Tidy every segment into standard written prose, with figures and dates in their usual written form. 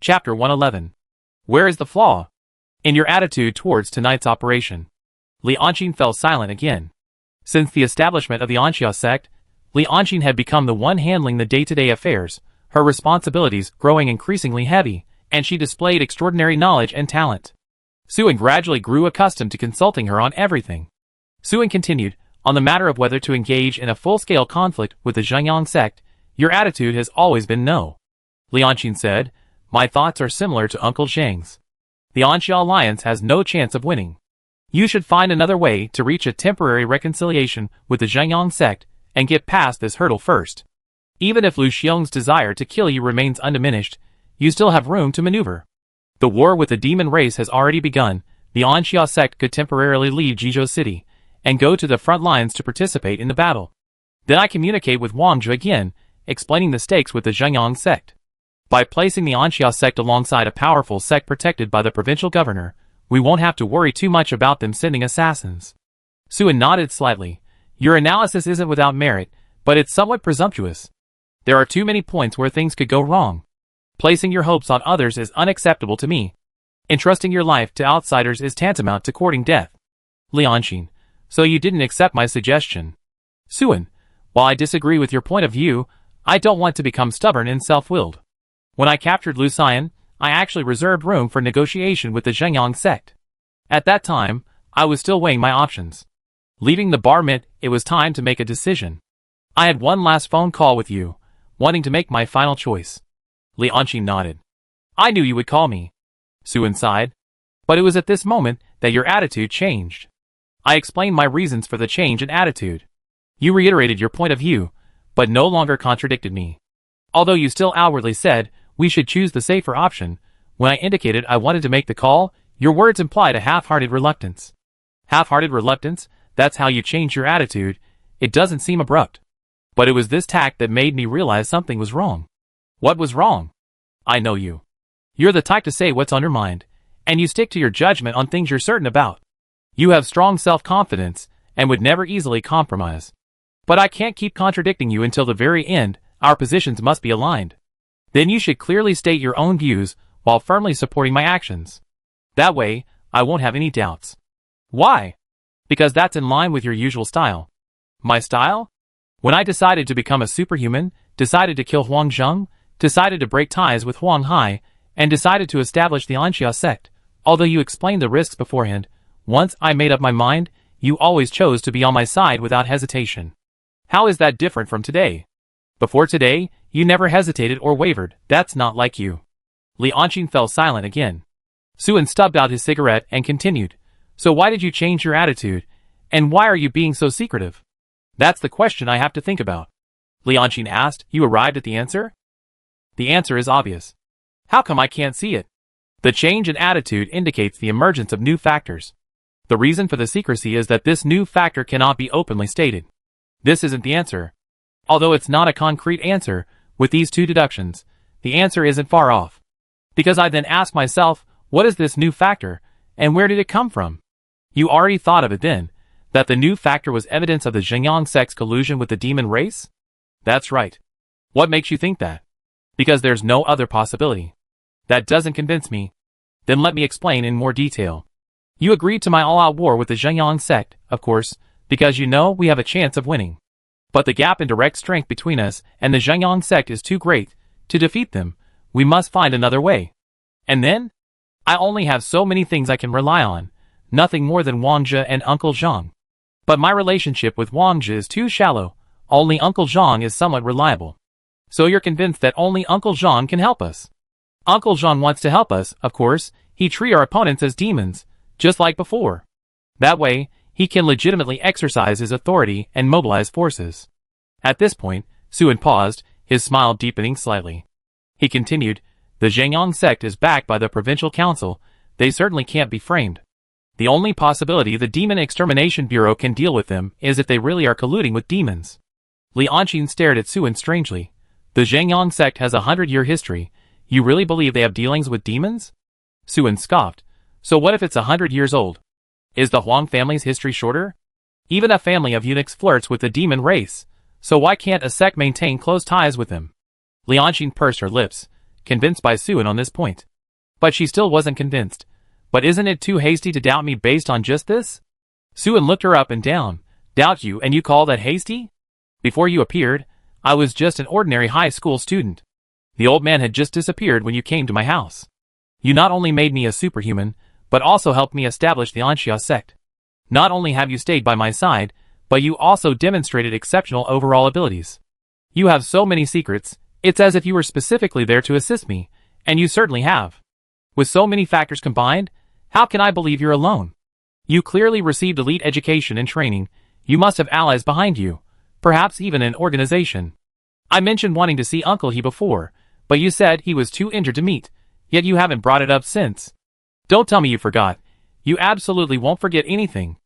Chapter 111. Where is the flaw? In your attitude towards tonight's operation. Li Anqing fell silent again. Since the establishment of the Anxia sect, Li Anqing had become the one handling the day-to-day affairs, her responsibilities growing increasingly heavy, and she displayed extraordinary knowledge and talent. Suan gradually grew accustomed to consulting her on everything. Suan continued, on the matter of whether to engage in a full-scale conflict with the Zhengyang sect, your attitude has always been no. Li Anqing said, my thoughts are similar to Uncle Zhang's. The Anxia alliance has no chance of winning. You should find another way to reach a temporary reconciliation with the Zhengyang sect and get past this hurdle first. Even if Lu Xiong's desire to kill you remains undiminished, you still have room to maneuver. The war with the demon race has already begun. The Anxia sect could temporarily leave Jizhou City and go to the front lines to participate in the battle. Then I communicate with Wang Zhe again, explaining the stakes with the Zhengyang sect. By placing the Anxia sect alongside a powerful sect protected by the provincial governor, we won't have to worry too much about them sending assassins. Suan nodded slightly. Your analysis isn't without merit, but it's somewhat presumptuous. There are too many points where things could go wrong. Placing your hopes on others is unacceptable to me. Entrusting your life to outsiders is tantamount to courting death. Li Anqing, so you didn't accept my suggestion. Suan, while I disagree with your point of view, I don't want to become stubborn and self-willed. When I captured Lu Xian, I actually reserved room for negotiation with the Zhengyang sect. At that time, I was still weighing my options. Leaving the bar meant it was time to make a decision. I had one last phone call with you, wanting to make my final choice. Li Anqing nodded. I knew you would call me. Suan sighed. But it was at this moment that your attitude changed. I explained my reasons for the change in attitude. You reiterated your point of view, but no longer contradicted me. Although you still outwardly said, we should choose the safer option, when I indicated I wanted to make the call, your words implied a half-hearted reluctance. Half-hearted reluctance, that's how you change your attitude. It doesn't seem abrupt. But it was this tact that made me realize something was wrong. What was wrong? I know you. You're the type to say what's on your mind, and you stick to your judgment on things you're certain about. You have strong self-confidence, and would never easily compromise. But I can't keep contradicting you until the very end. Our positions must be aligned. Then you should clearly state your own views while firmly supporting my actions. That way, I won't have any doubts. Why? Because that's in line with your usual style. My style? When I decided to become a superhuman, decided to kill Huang Zheng, decided to break ties with Huang Hai, and decided to establish the Anxia sect, although you explained the risks beforehand, once I made up my mind, you always chose to be on my side without hesitation. How is that different from today? Before today, you never hesitated or wavered. That's not like you. Li Anqing fell silent again. Suan stubbed out his cigarette and continued. So why did you change your attitude? And why are you being so secretive? That's the question I have to think about. Li Anqing asked. You arrived at the answer? The answer is obvious. How come I can't see it? The change in attitude indicates the emergence of new factors. The reason for the secrecy is that this new factor cannot be openly stated. This isn't the answer. Although it's not a concrete answer, with these two deductions, the answer isn't far off. Because I then ask myself, what is this new factor, and where did it come from? You already thought of it then, that the new factor was evidence of the Zhengyang sect's collusion with the demon race? That's right. What makes you think that? Because there's no other possibility. That doesn't convince me. Then let me explain in more detail. You agreed to my all-out war with the Zhengyang sect, of course, because you know we have a chance of winning. But the gap in direct strength between us and the Zhengyang sect is too great. To defeat them, we must find another way. And then? I only have so many things I can rely on, nothing more than Wang Zhe and Uncle Zhang. But my relationship with Wang Zhe is too shallow, only Uncle Zhang is somewhat reliable. So you're convinced that only Uncle Zhang can help us? Uncle Zhang wants to help us, of course. He treats our opponents as demons, just like before. That way, he can legitimately exercise his authority and mobilize forces. At this point, Suan paused, his smile deepening slightly. He continued, the Zhengyang sect is backed by the provincial council. They certainly can't be framed. The only possibility the Demon Extermination Bureau can deal with them is if they really are colluding with demons. Li Anqing stared at Suan strangely. The Zhengyang sect has a 100-year history. You really believe they have dealings with demons? Suan scoffed. So what if it's 100 years old? Is the Huang family's history shorter? Even a family of eunuchs flirts with the demon race, so why can't a sect maintain close ties with them? Li Anqing pursed her lips, convinced by Suen on this point. But she still wasn't convinced. But isn't it too hasty to doubt me based on just this? Suen looked her up and down. Doubt you, and you call that hasty? Before you appeared, I was just an ordinary high school student. The old man had just disappeared when you came to my house. You not only made me a superhuman, but also helped me establish the Anxia sect. Not only have you stayed by my side, but you also demonstrated exceptional overall abilities. You have so many secrets, it's as if you were specifically there to assist me, and you certainly have. With so many factors combined, how can I believe you're alone? You clearly received elite education and training, you must have allies behind you, perhaps even an organization. I mentioned wanting to see Uncle He before, but you said he was too injured to meet, yet you haven't brought it up since. Don't tell me you forgot. You absolutely won't forget anything.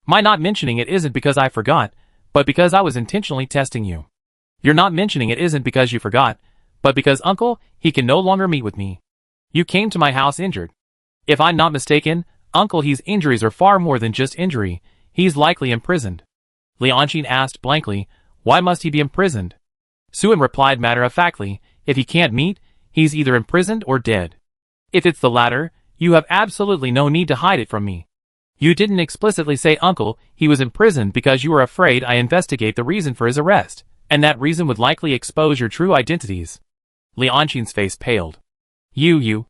My not mentioning it isn't because I forgot, but because I was intentionally testing you. Your not mentioning it isn't because you forgot, but because Uncle He can no longer meet with me. You came to my house injured. If I'm not mistaken, Uncle He's injuries are far more than just injury, he's likely imprisoned. Lianqing asked blankly, why must he be imprisoned? Suen replied matter-of-factly, if he can't meet, he's either imprisoned or dead. If it's the latter, you have absolutely no need to hide it from me. You didn't explicitly say Uncle He was imprisoned because you were afraid I investigate the reason for his arrest, and that reason would likely expose your true identities. Lianqing's face paled. You.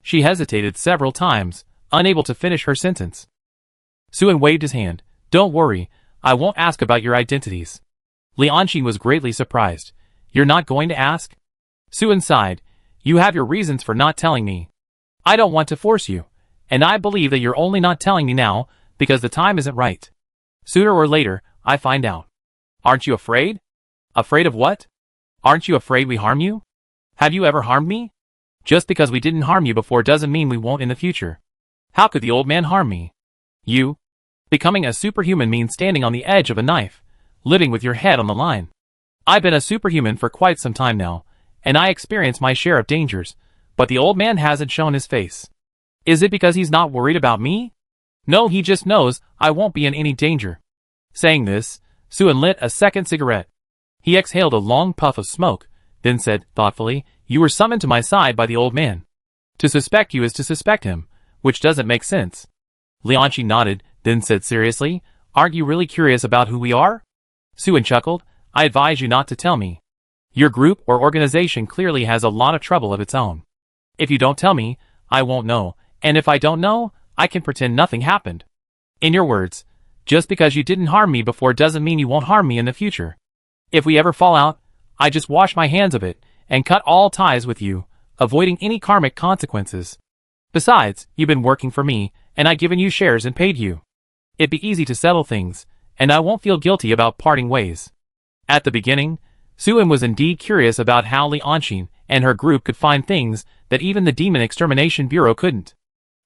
She hesitated several times, unable to finish her sentence. Suen waved his hand. Don't worry, I won't ask about your identities. Lianqing was greatly surprised. You're not going to ask? Suen sighed. You have your reasons for not telling me. I don't want to force you, and I believe that you're only not telling me now because the time isn't right. Sooner or later, I find out. Aren't you afraid? Afraid of what? Aren't you afraid we harm you? Have you ever harmed me? Just because we didn't harm you before doesn't mean we won't in the future. How could the old man harm me? You? Becoming a superhuman means standing on the edge of a knife, living with your head on the line. I've been a superhuman for quite some time now, and I experience my share of dangers, but the old man hasn't shown his face. Is it because he's not worried about me? No, he just knows I won't be in any danger. Saying this, Suen lit a second cigarette. He exhaled a long puff of smoke, then said, thoughtfully, you were summoned to my side by the old man. To suspect you is to suspect him, which doesn't make sense. Lianqing nodded, then said seriously, aren't you really curious about who we are? Suen chuckled, I advise you not to tell me. Your group or organization clearly has a lot of trouble of its own. If you don't tell me, I won't know, and if I don't know, I can pretend nothing happened. In your words, just because you didn't harm me before doesn't mean you won't harm me in the future. If we ever fall out, I just wash my hands of it, and cut all ties with you, avoiding any karmic consequences. Besides, you've been working for me, and I've given you shares and paid you. It'd be easy to settle things, and I won't feel guilty about parting ways. At the beginning, Suen was indeed curious about how Lianqing and her group could find things that even the Demon Extermination Bureau couldn't.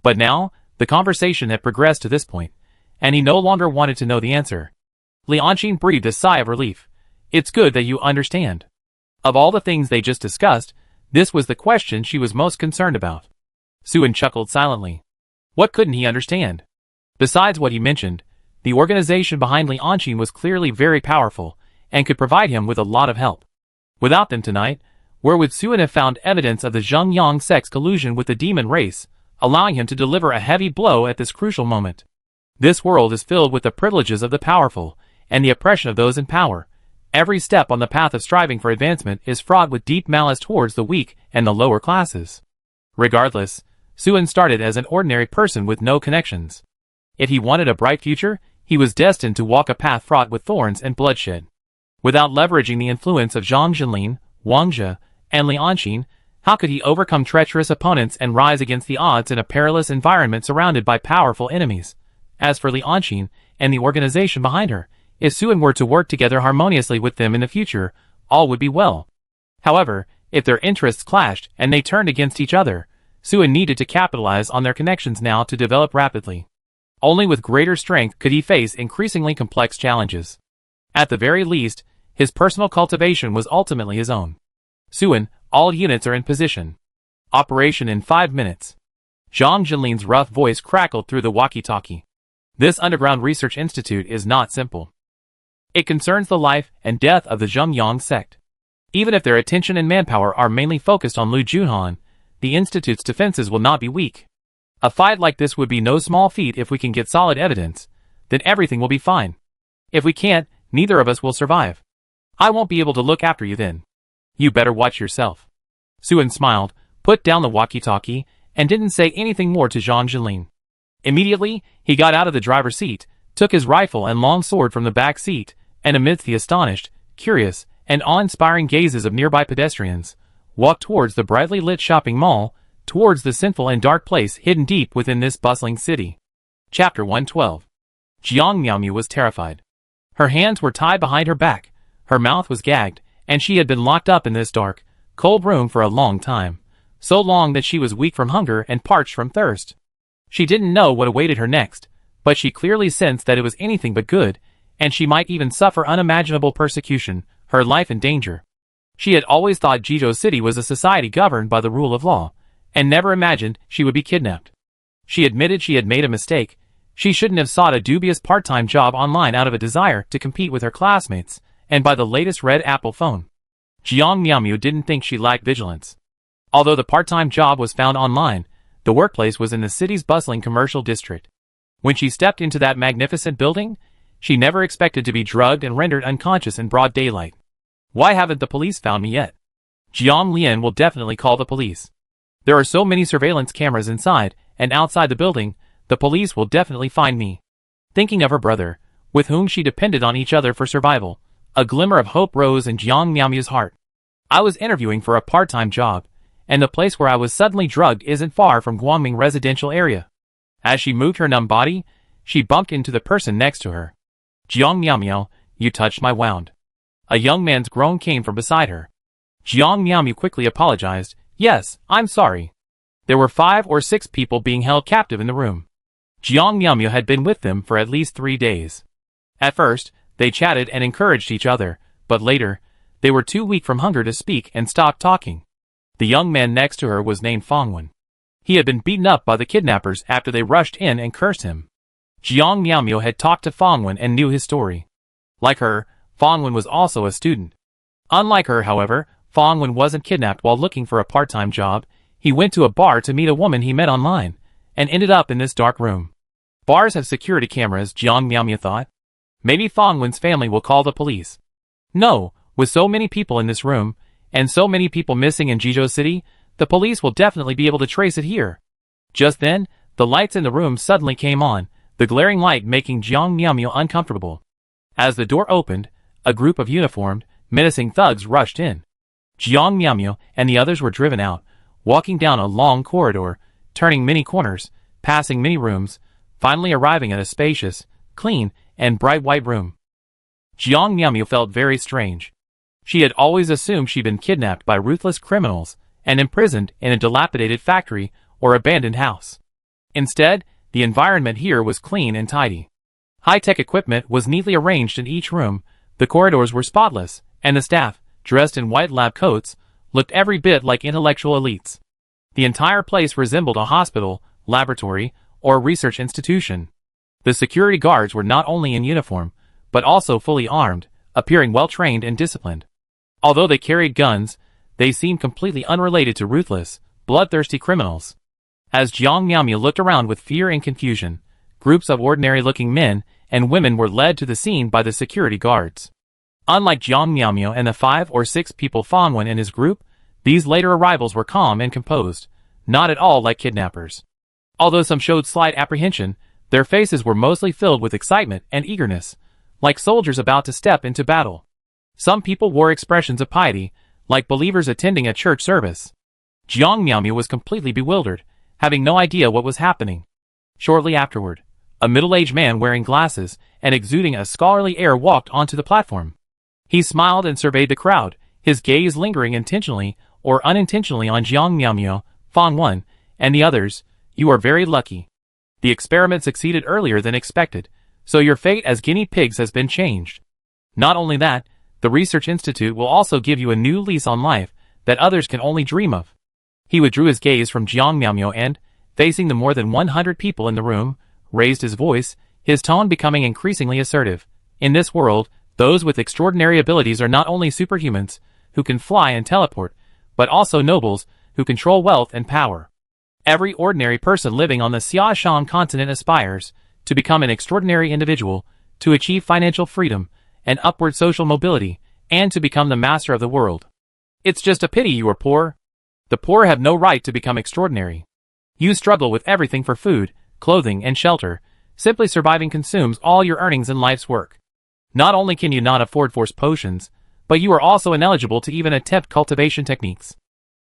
But now, the conversation had progressed to this point, and he no longer wanted to know the answer. Lianqing breathed a sigh of relief. It's good that you understand. Of all the things they just discussed, this was the question she was most concerned about. Suen chuckled silently. What couldn't he understand? Besides what he mentioned, the organization behind Lianqing was clearly very powerful, and could provide him with a lot of help. Without them tonight, where would Suen have found evidence of the Zhengyang sect's collusion with the demon race, allowing him to deliver a heavy blow at this crucial moment? This world is filled with the privileges of the powerful, and the oppression of those in power. Every step on the path of striving for advancement is fraught with deep malice towards the weak and the lower classes. Regardless, Suen started as an ordinary person with no connections. If he wanted a bright future, he was destined to walk a path fraught with thorns and bloodshed. Without leveraging the influence of Zhang Jinlin, Wang Zhe, and Lianqing, how could he overcome treacherous opponents and rise against the odds in a perilous environment surrounded by powerful enemies? As for Lianqing and the organization behind her, if Suen were to work together harmoniously with them in the future, all would be well. However, if their interests clashed and they turned against each other, Suen needed to capitalize on their connections now to develop rapidly. Only with greater strength could he face increasingly complex challenges. At the very least, his personal cultivation was ultimately his own. Suen, all units are in position. Operation in 5 minutes. Zhang Jinlin's rough voice crackled through the walkie-talkie. This underground research institute is not simple. It concerns the life and death of the Zhengyang sect. Even if their attention and manpower are mainly focused on Lu Junhan, the Institute's defenses will not be weak. A fight like this would be no small feat. If we can get solid evidence, then everything will be fine. If we can't, neither of us will survive. I won't be able to look after you then. You better watch yourself. Suen smiled, put down the walkie-talkie, and didn't say anything more to Zhang Jilin. Immediately, he got out of the driver's seat, took his rifle and long sword from the back seat, and amidst the astonished, curious, and awe-inspiring gazes of nearby pedestrians, walked towards the brightly lit shopping mall, towards the sinful and dark place hidden deep within this bustling city. Chapter 112. Jiang Miaomu was terrified. Her hands were tied behind her back, her mouth was gagged, and she had been locked up in this dark, cold room for a long time, so long that she was weak from hunger and parched from thirst. She didn't know what awaited her next, but she clearly sensed that it was anything but good, and she might even suffer unimaginable persecution, her life in danger. She had always thought Jizhou City was a society governed by the rule of law, and never imagined she would be kidnapped. She admitted she had made a mistake. She shouldn't have sought a dubious part-time job online out of a desire to compete with her classmates, and buy the latest red Apple phone. Jiang Miaomu didn't think she lacked vigilance. Although the part-time job was found online, the workplace was in the city's bustling commercial district. When she stepped into that magnificent building, she never expected to be drugged and rendered unconscious in broad daylight. Why haven't the police found me yet? Jiang Lian will definitely call the police. There are so many surveillance cameras inside and outside the building, the police will definitely find me. Thinking of her brother, with whom she depended on each other for survival, a glimmer of hope rose in Jiang Miaomu's heart. I was interviewing for a part-time job, and the place where I was suddenly drugged isn't far from Guangming residential area. As she moved her numb body, she bumped into the person next to her. Jiang Miaomu, you touched my wound. A young man's groan came from beside her. Jiang Miaomu quickly apologized. Yes, I'm sorry. There were 5 or 6 people being held captive in the room. Jiang Miaomu had been with them for at least 3 days. At first, they chatted and encouraged each other, but later, they were too weak from hunger to speak and stopped talking. The young man next to her was named Fangwen. He had been beaten up by the kidnappers after they rushed in and cursed him. Jiang Miaomu had talked to Fangwen and knew his story. Like her, Fangwen was also a student. Unlike her, however, Fangwen wasn't kidnapped while looking for a part-time job. He went to a bar to meet a woman he met online, and ended up in this dark room. Bars have security cameras, Jiang Miaomu thought. Maybe Fangwen's family will call the police. No, with so many people in this room, and so many people missing in Jizhou City, the police will definitely be able to trace it here. Just then, the lights in the room suddenly came on, the glaring light making Jiang Miaomu uncomfortable. As the door opened, a group of uniformed, menacing thugs rushed in. Jiang Miaomu and the others were driven out, walking down a long corridor, turning many corners, passing many rooms, finally arriving at a spacious, clean, and bright white room. Jiang Miaomu felt very strange. She had always assumed she'd been kidnapped by ruthless criminals and imprisoned in a dilapidated factory or abandoned house. Instead, the environment here was clean and tidy. High-tech equipment was neatly arranged in each room, the corridors were spotless, and the staff, dressed in white lab coats, looked every bit like intellectual elites. The entire place resembled a hospital, laboratory, or research institution. The security guards were not only in uniform, but also fully armed, appearing well-trained and disciplined. Although they carried guns, they seemed completely unrelated to ruthless, bloodthirsty criminals. As Jiang Miaomu looked around with fear and confusion, groups of ordinary-looking men and women were led to the scene by the security guards. Unlike Jiang Miaomu and the 5 or 6 people Fangwen and his group, these later arrivals were calm and composed, not at all like kidnappers. Although some showed slight apprehension, their faces were mostly filled with excitement and eagerness, like soldiers about to step into battle. Some people wore expressions of piety, like believers attending a church service. Jiang Miaomu was completely bewildered, having no idea what was happening. Shortly afterward, a middle-aged man wearing glasses and exuding a scholarly air walked onto the platform. He smiled and surveyed the crowd, his gaze lingering intentionally or unintentionally on Jiang Miaomu, Fangwen, and the others. You are very lucky. The experiment succeeded earlier than expected, so your fate as guinea pigs has been changed. Not only that, the Research Institute will also give you a new lease on life that others can only dream of. He withdrew his gaze from Jiang Miaomu and, facing the more than 100 people in the room, raised his voice, his tone becoming increasingly assertive. In this world, those with extraordinary abilities are not only superhumans, who can fly and teleport, but also nobles, who control wealth and power. Every ordinary person living on the Xiaoshan continent aspires to become an extraordinary individual, to achieve financial freedom and upward social mobility, and to become the master of the world. It's just a pity you are poor. The poor have no right to become extraordinary. You struggle with everything for food, clothing, and shelter. Simply surviving consumes all your earnings in life's work. Not only can you not afford force potions, but you are also ineligible to even attempt cultivation techniques.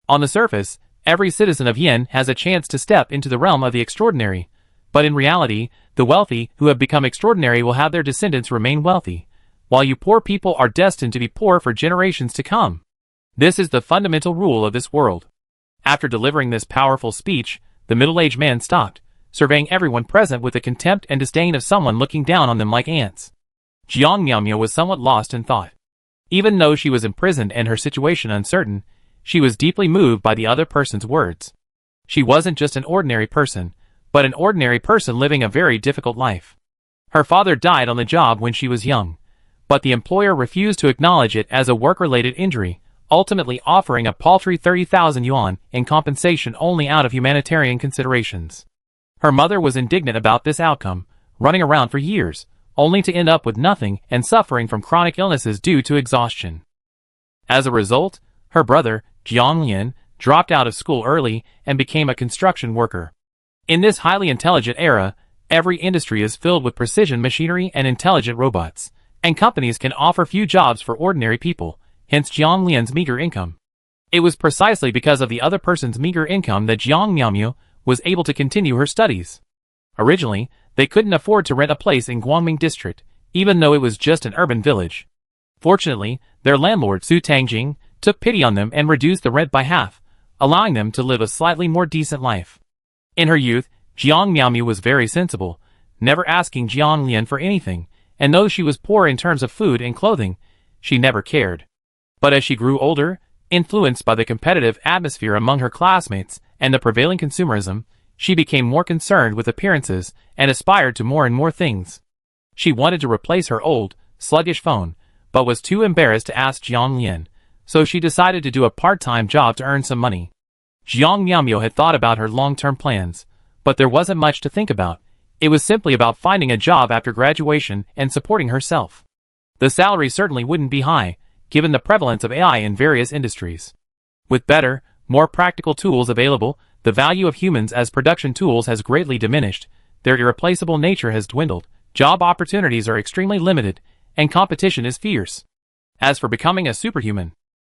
On the surface, every citizen of Yin has a chance to step into the realm of the extraordinary, but in reality, the wealthy who have become extraordinary will have their descendants remain wealthy, while you poor people are destined to be poor for generations to come. This is the fundamental rule of this world. After delivering this powerful speech, the middle-aged man stopped, surveying everyone present with the contempt and disdain of someone looking down on them like ants. Jiang Miaomio was somewhat lost in thought. Even though she was imprisoned and her situation uncertain, she was deeply moved by the other person's words. She wasn't just an ordinary person, but an ordinary person living a very difficult life. Her father died on the job when she was young, but the employer refused to acknowledge it as a work-related injury, ultimately offering a paltry 30,000 yuan in compensation only out of humanitarian considerations. Her mother was indignant about this outcome, running around for years, only to end up with nothing and suffering from chronic illnesses due to exhaustion. As a result, her brother, Jiang Lian, dropped out of school early and became a construction worker. In this highly intelligent era, every industry is filled with precision machinery and intelligent robots, and companies can offer few jobs for ordinary people, hence Jiang Lian's meager income. It was precisely because of the other person's meager income that Jiang Miaomio was able to continue her studies. Originally, they couldn't afford to rent a place in Guangming district, even though it was just an urban village. Fortunately, their landlord Su Tangjing took pity on them and reduced the rent by half, allowing them to live a slightly more decent life. In her youth, Jiang Miaomio was very sensible, never asking Jiang Lian for anything, and though she was poor in terms of food and clothing, she never cared. But as she grew older, influenced by the competitive atmosphere among her classmates and the prevailing consumerism, she became more concerned with appearances and aspired to more and more things. She wanted to replace her old, sluggish phone, but was too embarrassed to ask Jiang Lian, so she decided to do a part-time job to earn some money. Jiang Miaomio had thought about her long-term plans, but there wasn't much to think about. It was simply about finding a job after graduation and supporting herself. The salary certainly wouldn't be high, given the prevalence of AI in various industries. With better, more practical tools available, the value of humans as production tools has greatly diminished, their irreplaceable nature has dwindled, job opportunities are extremely limited, and competition is fierce. As for becoming a superhuman,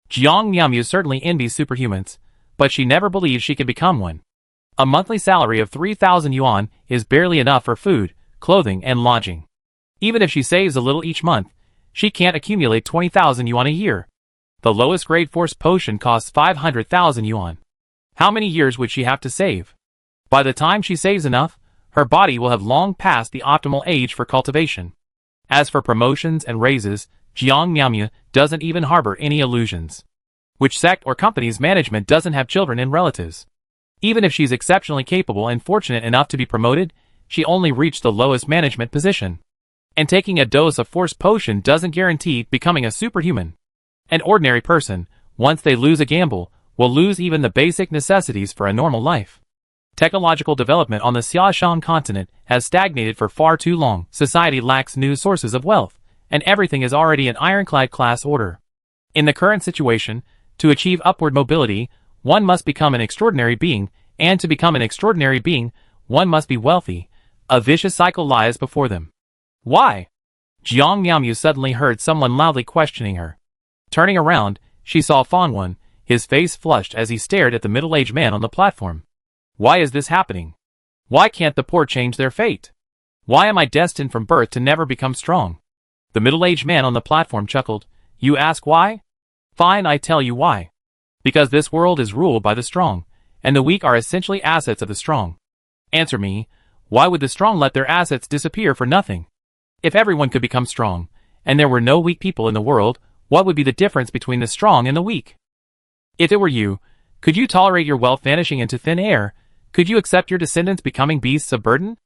Jiang Miaomio certainly envies superhumans, but she never believes she can become one. A monthly salary of 3,000 yuan is barely enough for food, clothing, and lodging. Even if she saves a little each month, she can't accumulate 20,000 yuan a year. The lowest grade force potion costs 500,000 yuan. How many years would she have to save? By the time she saves enough, her body will have long passed the optimal age for cultivation. As for promotions and raises, Jiang Miaomio doesn't even harbor any illusions. Which sect or company's management doesn't have children and relatives? Even if she's exceptionally capable and fortunate enough to be promoted, she only reached the lowest management position. And taking a dose of force potion doesn't guarantee becoming a superhuman. An ordinary person, once they lose a gamble, will lose even the basic necessities for a normal life. Technological development on the Xiaoshan continent has stagnated for far too long. Society lacks new sources of wealth, and everything is already an ironclad class order. In the current situation, to achieve upward mobility, one must become an extraordinary being, and to become an extraordinary being, one must be wealthy. A vicious cycle lies before them. Why? Jiang Miaomio suddenly heard someone loudly questioning her. Turning around, she saw Fanwan, his face flushed as he stared at the middle-aged man on the platform. Why is this happening? Why can't the poor change their fate? Why am I destined from birth to never become strong? The middle-aged man on the platform chuckled. You ask why? Fine, I tell you why. Because this world is ruled by the strong, and the weak are essentially assets of the strong. Answer me, why would the strong let their assets disappear for nothing? If everyone could become strong, and there were no weak people in the world, what would be the difference between the strong and the weak? If it were you, could you tolerate your wealth vanishing into thin air? Could you accept your descendants becoming beasts of burden?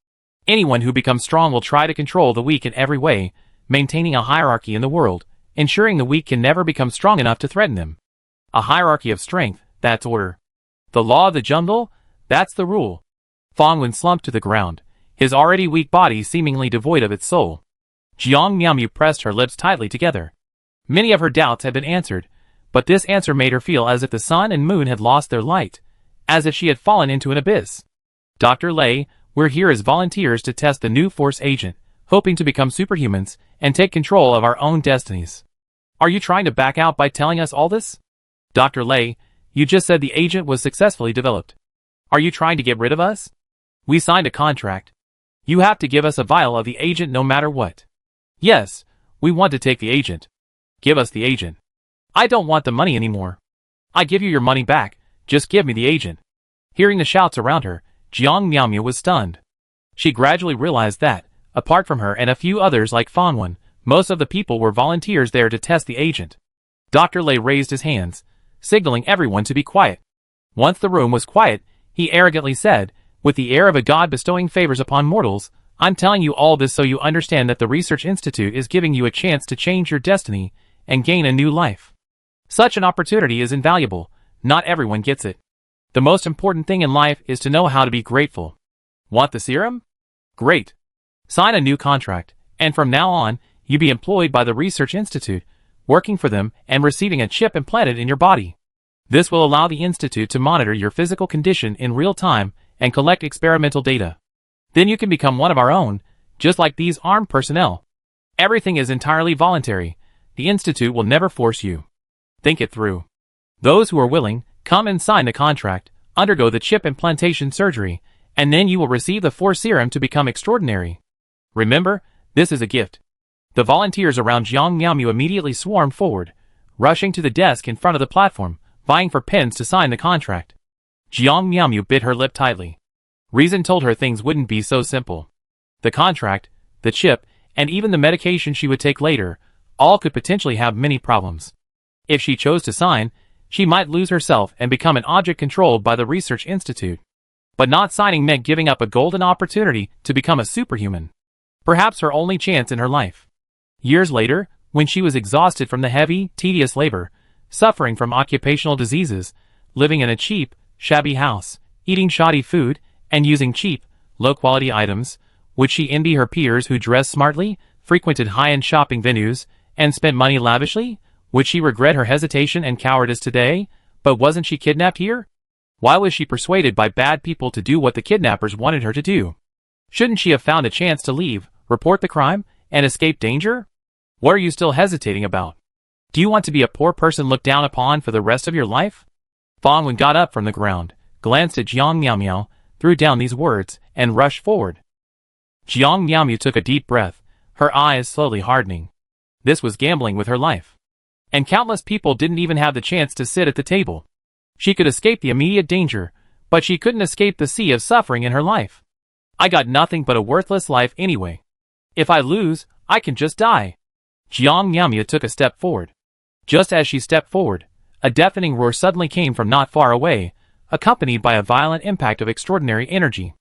Anyone who becomes strong will try to control the weak in every way, maintaining a hierarchy in the world, ensuring the weak can never become strong enough to threaten them. A hierarchy of strength, that's order. The law of the jungle, that's the rule. Fang Wen slumped to the ground, his already weak body seemingly devoid of its soul. Jiang Miaomu pressed her lips tightly together. Many of her doubts had been answered, but this answer made her feel as if the sun and moon had lost their light, as if she had fallen into an abyss. Dr. Lei, we're here as volunteers to test the new Force agent, hoping to become superhumans and take control of our own destinies. Are you trying to back out by telling us all this? Dr. Lei, you just said the agent was successfully developed. Are you trying to get rid of us? We signed a contract. You have to give us a vial of the agent no matter what. Yes, we want to take the agent. Give us the agent. I don't want the money anymore. I give you your money back, just give me the agent. Hearing the shouts around her, Jiang Miaomu was stunned. She gradually realized that, apart from her and a few others like Fang Wen, most of the people were volunteers there to test the agent. Dr. Lei raised his hands, signaling everyone to be quiet. Once the room was quiet, he arrogantly said, with the air of a god bestowing favors upon mortals, I'm telling you all this so you understand that the Research Institute is giving you a chance to change your destiny and gain a new life. Such an opportunity is invaluable, not everyone gets it. The most important thing in life is to know how to be grateful. Want the serum? Great. Sign a new contract, and from now on, you be employed by the Research Institute, working for them and receiving a chip implanted in your body. This will allow the Institute to monitor your physical condition in real time and collect experimental data. Then you can become one of our own, just like these armed personnel. Everything is entirely voluntary. The Institute will never force you. Think it through. Those who are willing, come and sign the contract, undergo the chip implantation surgery, and then you will receive the Force serum to become extraordinary. Remember, this is a gift. The volunteers around Jiang Miaomu immediately swarmed forward, rushing to the desk in front of the platform, vying for pens to sign the contract. Jiang Miaomu bit her lip tightly. Reason told her things wouldn't be so simple. The contract, the chip, and even the medication she would take later, all could potentially have many problems. If she chose to sign, she might lose herself and become an object controlled by the Research Institute. But not signing meant giving up a golden opportunity to become a superhuman. Perhaps her only chance in her life. Years later, when she was exhausted from the heavy, tedious labor, suffering from occupational diseases, living in a cheap, shabby house, eating shoddy food, and using cheap, low-quality items, would she envy her peers who dressed smartly, frequented high-end shopping venues, and spent money lavishly? Would she regret her hesitation and cowardice today? But wasn't she kidnapped here? Why was she persuaded by bad people to do what the kidnappers wanted her to do? Shouldn't she have found a chance to leave, report the crime, and escape danger? What are you still hesitating about? Do you want to be a poor person looked down upon for the rest of your life? Fang Wen got up from the ground, glanced at Jiang Miaomu, threw down these words, and rushed forward. Jiang Miaomu took a deep breath, her eyes slowly hardening. This was gambling with her life. And countless people didn't even have the chance to sit at the table. She could escape the immediate danger, but she couldn't escape the sea of suffering in her life. I got nothing but a worthless life anyway. If I lose, I can just die. Jiang Miaomu took a step forward. Just as she stepped forward, a deafening roar suddenly came from not far away, accompanied by a violent impact of extraordinary energy.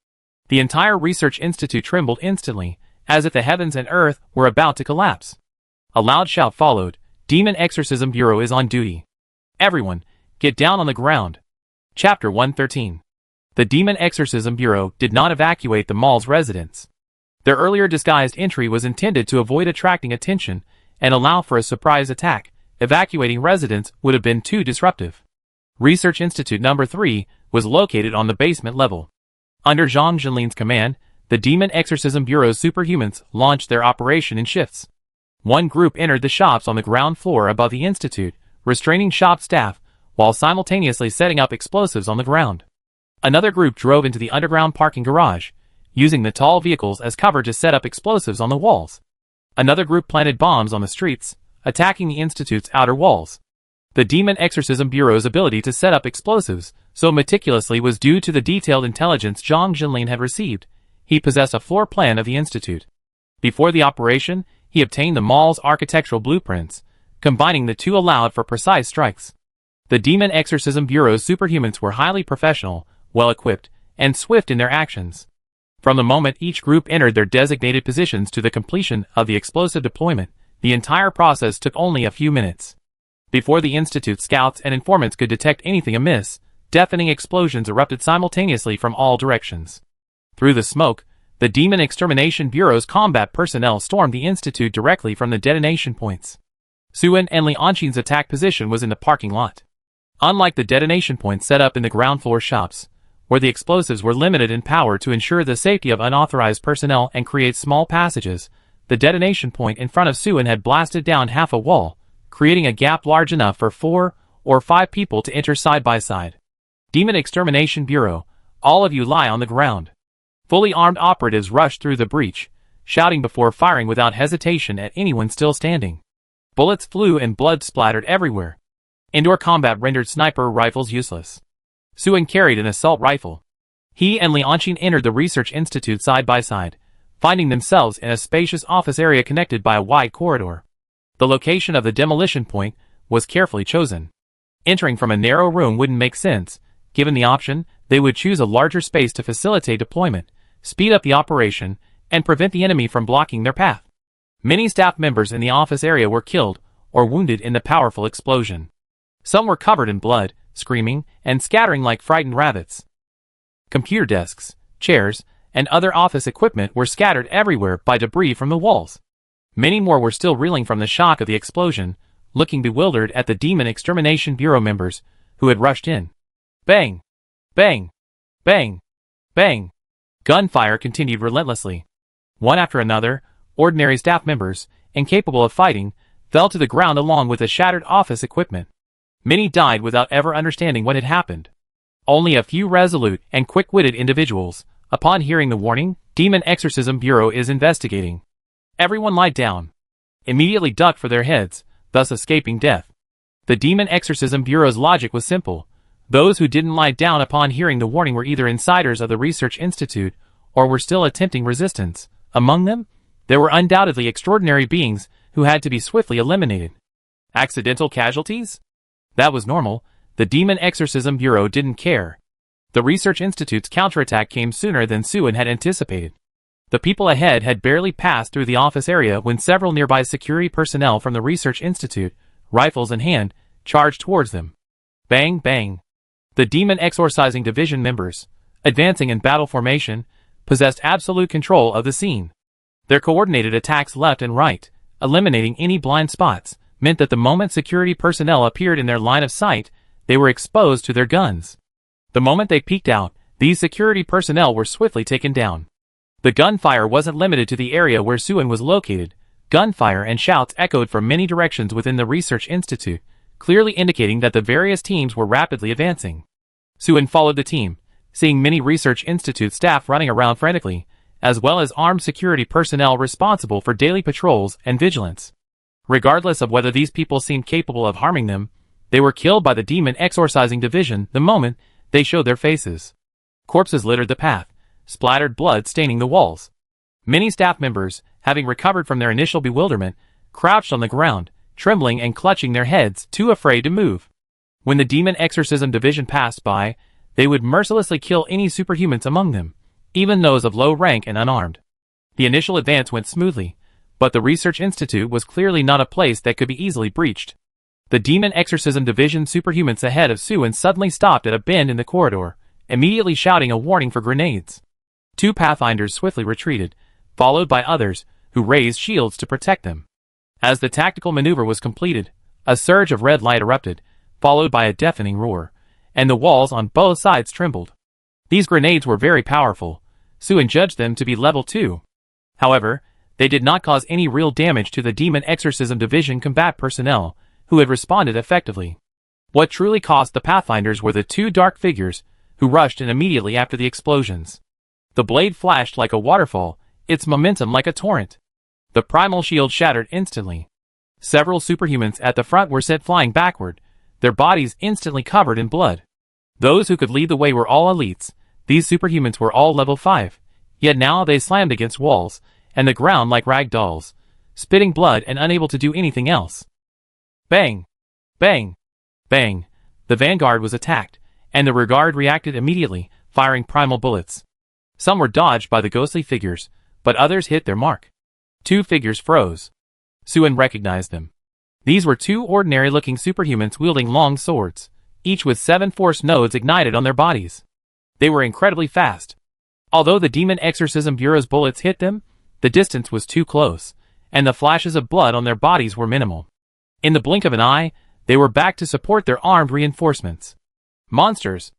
The entire Research Institute trembled instantly, as if the heavens and earth were about to collapse. A loud shout followed, Demon Exorcism Bureau is on duty. Everyone, get down on the ground. Chapter 113. The Demon Exorcism Bureau did not evacuate the mall's residents. Their earlier disguised entry was intended to avoid attracting attention and allow for a surprise attack. Evacuating residents would have been too disruptive. Research Institute No. 3 was located on the basement level. Under Zhang Jinlin's command, the Demon Exorcism Bureau's superhumans launched their operation in shifts. One group entered the shops on the ground floor above the Institute, restraining shop staff, while simultaneously setting up explosives on the ground. Another group drove into the underground parking garage, using the tall vehicles as cover to set up explosives on the walls. Another group planted bombs on the streets, attacking the Institute's outer walls. The Demon Exorcism Bureau's ability to set up explosives so meticulously was due to the detailed intelligence Zhang Jinlin had received. He possessed a floor plan of the Institute. Before the operation, he obtained the mall's architectural blueprints, combining the two allowed for precise strikes. The Demon Exorcism Bureau's superhumans were highly professional, well-equipped, and swift in their actions. From the moment each group entered their designated positions to the completion of the explosive deployment, The entire process took only a few minutes. Before the Institute scouts and informants could detect anything amiss, deafening explosions erupted simultaneously from all directions. Through the smoke, the Demon Extermination Bureau's combat personnel stormed the Institute directly from the detonation points. Suin and Lianshin's attack position was in the parking lot. Unlike the detonation points set up in the ground floor shops, where the explosives were limited in power to ensure the safety of unauthorized personnel and create small passages, the detonation point in front of Suin had blasted down half a wall, creating a gap large enough for 4 or 5 people to enter side by side. Demon Extermination Bureau, all of you lie on the ground. Fully armed operatives rushed through the breach, shouting before firing without hesitation at anyone still standing. Bullets flew and blood splattered everywhere. Indoor combat rendered sniper rifles useless. Suin carried an assault rifle. He and Lianshin entered the research institute side by side, finding themselves in a spacious office area connected by a wide corridor. The location of the demolition point was carefully chosen. Entering from a narrow room wouldn't make sense. Given the option, they would choose a larger space to facilitate deployment, speed up the operation, and prevent the enemy from blocking their path. Many staff members in the office area were killed or wounded in the powerful explosion. Some were covered in blood, screaming, and scattering like frightened rabbits. Computer desks, chairs, and other office equipment were scattered everywhere by debris from the walls. Many more were still reeling from the shock of the explosion, looking bewildered at the Demon Extermination Bureau members who had rushed in. Bang! Bang! Bang! Bang! Gunfire continued relentlessly. One after another, ordinary staff members, incapable of fighting, fell to the ground along with the shattered office equipment. Many died without ever understanding what had happened. Only a few resolute and quick-witted individuals, upon hearing the warning, Demon Exorcism Bureau is investigating. Everyone lied down. Immediately ducked for their heads, thus escaping death. The Demon Exorcism Bureau's logic was simple. Those who didn't lie down upon hearing the warning were either insiders of the Research Institute, or were still attempting resistance. Among them, there were undoubtedly extraordinary beings who had to be swiftly eliminated. Accidental casualties? That was normal. The Demon Exorcism Bureau didn't care. The Research Institute's counterattack came sooner than Suin had anticipated. The people ahead had barely passed through the office area when several nearby security personnel from the Research Institute, rifles in hand, charged towards them. Bang, bang. The Demon Exorcising Division members, advancing in battle formation, possessed absolute control of the scene. Their coordinated attacks left and right, eliminating any blind spots, meant that the moment security personnel appeared in their line of sight, they were exposed to their guns. The moment they peeked out, these security personnel were swiftly taken down. The gunfire wasn't limited to the area where Suin was located. Gunfire and shouts echoed from many directions within the Research Institute, clearly indicating that the various teams were rapidly advancing. Suin followed the team, seeing many Research Institute staff running around frantically, as well as armed security personnel responsible for daily patrols and vigilance. Regardless of whether these people seemed capable of harming them, they were killed by the Demon Exorcising Division the moment they showed their faces. Corpses littered the path, splattered blood staining the walls. Many staff members, having recovered from their initial bewilderment, crouched on the ground, trembling and clutching their heads, too afraid to move. When the Demon Exorcism Division passed by, they would mercilessly kill any superhumans among them, even those of low rank and unarmed. The initial advance went smoothly, but the Research Institute was clearly not a place that could be easily breached. The Demon Exorcism Division superhumans ahead of Suin suddenly stopped at a bend in the corridor, immediately shouting a warning for grenades. 2 Pathfinders swiftly retreated, followed by others, who raised shields to protect them. As the tactical maneuver was completed, a surge of red light erupted, followed by a deafening roar, and the walls on both sides trembled. These grenades were very powerful. Suin judged them to be level 2. However, they did not cause any real damage to the Demon Exorcism Division combat personnel, who had responded effectively. What truly cost the Pathfinders were the 2 dark figures, who rushed in immediately after the explosions. The blade flashed like a waterfall, its momentum like a torrent. The primal shield shattered instantly. Several superhumans at the front were sent flying backward, their bodies instantly covered in blood. Those who could lead the way were all elites. These superhumans were all level 5, yet now they slammed against walls and the ground like rag dolls, spitting blood and unable to do anything else. Bang! Bang! Bang! The vanguard was attacked, and the rearguard reacted immediately, firing primal bullets. Some were dodged by the ghostly figures, but others hit their mark. 2 figures froze. Suin recognized them. These were two ordinary-looking superhumans wielding long swords, each with 7 force nodes ignited on their bodies. They were incredibly fast. Although the Demon Exorcism Bureau's bullets hit them, the distance was too close, and the flashes of blood on their bodies were minimal. In the blink of an eye, they were back to support their armed reinforcements. Monsters!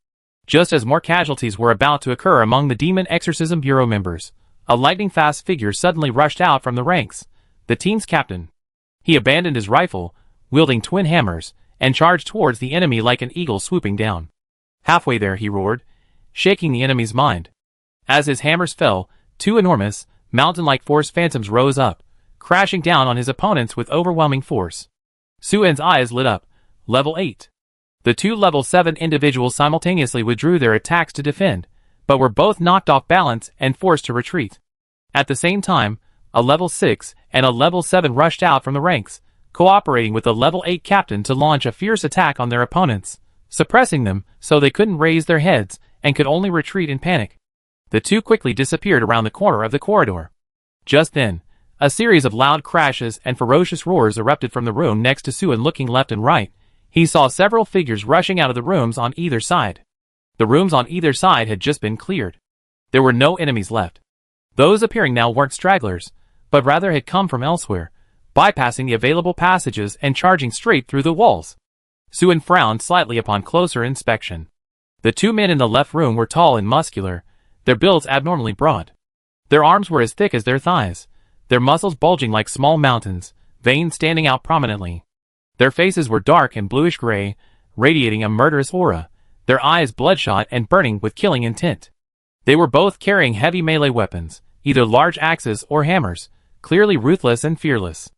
Just as more casualties were about to occur among the Demon Exorcism Bureau members, a lightning-fast figure suddenly rushed out from the ranks, the team's captain. He abandoned his rifle, wielding twin hammers, and charged towards the enemy like an eagle swooping down. Halfway there he roared, shaking the enemy's mind. As his hammers fell, 2 enormous, mountain-like force phantoms rose up, crashing down on his opponents with overwhelming force. Suin's eyes lit up. Level 8. The 2 level 7 individuals simultaneously withdrew their attacks to defend, but were both knocked off balance and forced to retreat. At the same time, a level 6 and a level 7 rushed out from the ranks, cooperating with the level 8 captain to launch a fierce attack on their opponents, suppressing them so they couldn't raise their heads and could only retreat in panic. The 2 quickly disappeared around the corner of the corridor. Just then, a series of loud crashes and ferocious roars erupted from the room next to Suin. Looking left and right, he saw several figures rushing out of the rooms on either side. The rooms on either side had just been cleared. There were no enemies left. Those appearing now weren't stragglers, but rather had come from elsewhere, bypassing the available passages and charging straight through the walls. Suin frowned slightly upon closer inspection. The 2 men in the left room were tall and muscular, their builds abnormally broad. Their arms were as thick as their thighs, their muscles bulging like small mountains, veins standing out prominently. Their faces were dark and bluish-gray, radiating a murderous aura, their eyes bloodshot and burning with killing intent. They were both carrying heavy melee weapons, either large axes or hammers, clearly ruthless and fearless.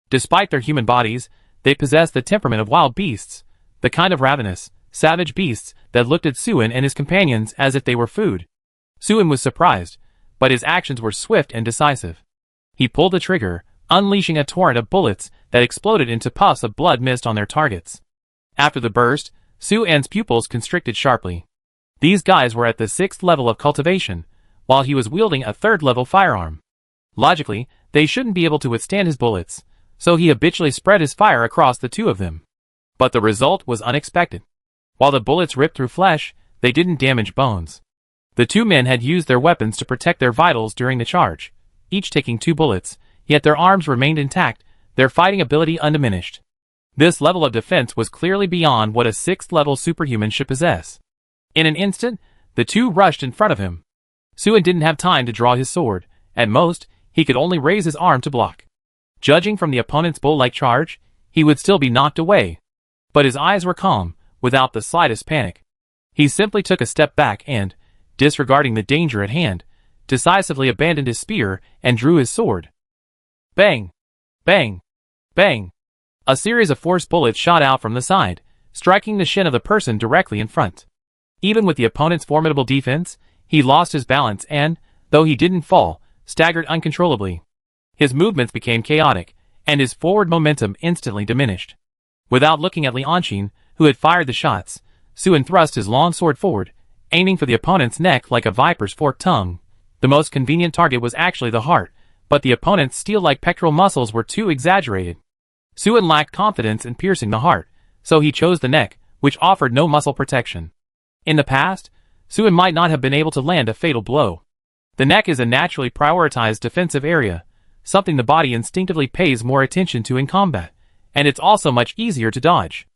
Despite their human bodies, they possessed the temperament of wild beasts, the kind of ravenous, savage beasts that looked at Suin and his companions as if they were food. Suin was surprised, but his actions were swift and decisive. He pulled the trigger, unleashing a torrent of bullets that exploded into puffs of blood mist on their targets. After the burst, Suin's pupils constricted sharply. These guys were at the 6th level of cultivation, while he was wielding a 3rd level firearm. Logically, they shouldn't be able to withstand his bullets, so he habitually spread his fire across the 2 of them. But the result was unexpected. While the bullets ripped through flesh, they didn't damage bones. The 2 men had used their weapons to protect their vitals during the charge, each taking 2 bullets, yet their arms remained intact, their fighting ability undiminished. This level of defense was clearly beyond what a 6th level superhuman should possess. In an instant, the 2 rushed in front of him. Suin didn't have time to draw his sword. At most, he could only raise his arm to block. Judging from the opponent's bull-like charge, he would still be knocked away. But his eyes were calm, without the slightest panic. He simply took a step back and, disregarding the danger at hand, decisively abandoned his spear and drew his sword. Bang! Bang! Bang! A series of force bullets shot out from the side, striking the shin of the person directly in front. Even with the opponent's formidable defense, he lost his balance and, though he didn't fall, staggered uncontrollably. His movements became chaotic, and his forward momentum instantly diminished. Without looking at Lianchin, who had fired the shots, Suin thrust his long sword forward, aiming for the opponent's neck like a viper's forked tongue. The most convenient target was actually the heart, but the opponent's steel-like pectoral muscles were too exaggerated. Suin lacked confidence in piercing the heart, so he chose the neck, which offered no muscle protection. In the past, Suin might not have been able to land a fatal blow. The neck is a naturally prioritized defensive area, something the body instinctively pays more attention to in combat, and it's also much easier to dodge.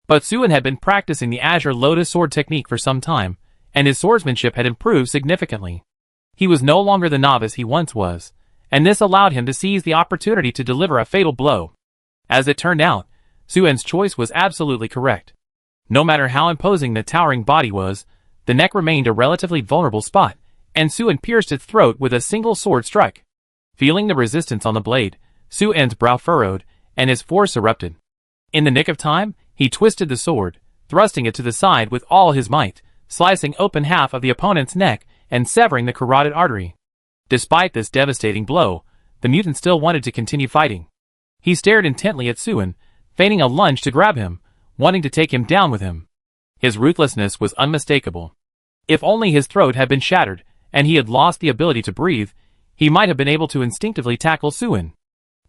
But Suin had been practicing the Azure Lotus sword technique for some time, and his swordsmanship had improved significantly. He was no longer the novice he once was, and this allowed him to seize the opportunity to deliver a fatal blow. As it turned out, Suin's choice was absolutely correct. No matter how imposing the towering body was, the neck remained a relatively vulnerable spot, and Suin pierced its throat with a single sword strike. Feeling the resistance on the blade, Suin's brow furrowed, and his force erupted. In the nick of time, he twisted the sword, thrusting it to the side with all his might, slicing open half of the opponent's neck and severing the carotid artery. Despite this devastating blow, the mutant still wanted to continue fighting. He stared intently at Suin, feigning a lunge to grab him, wanting to take him down with him. His ruthlessness was unmistakable. If only his throat had been shattered, and he had lost the ability to breathe, he might have been able to instinctively tackle Suin.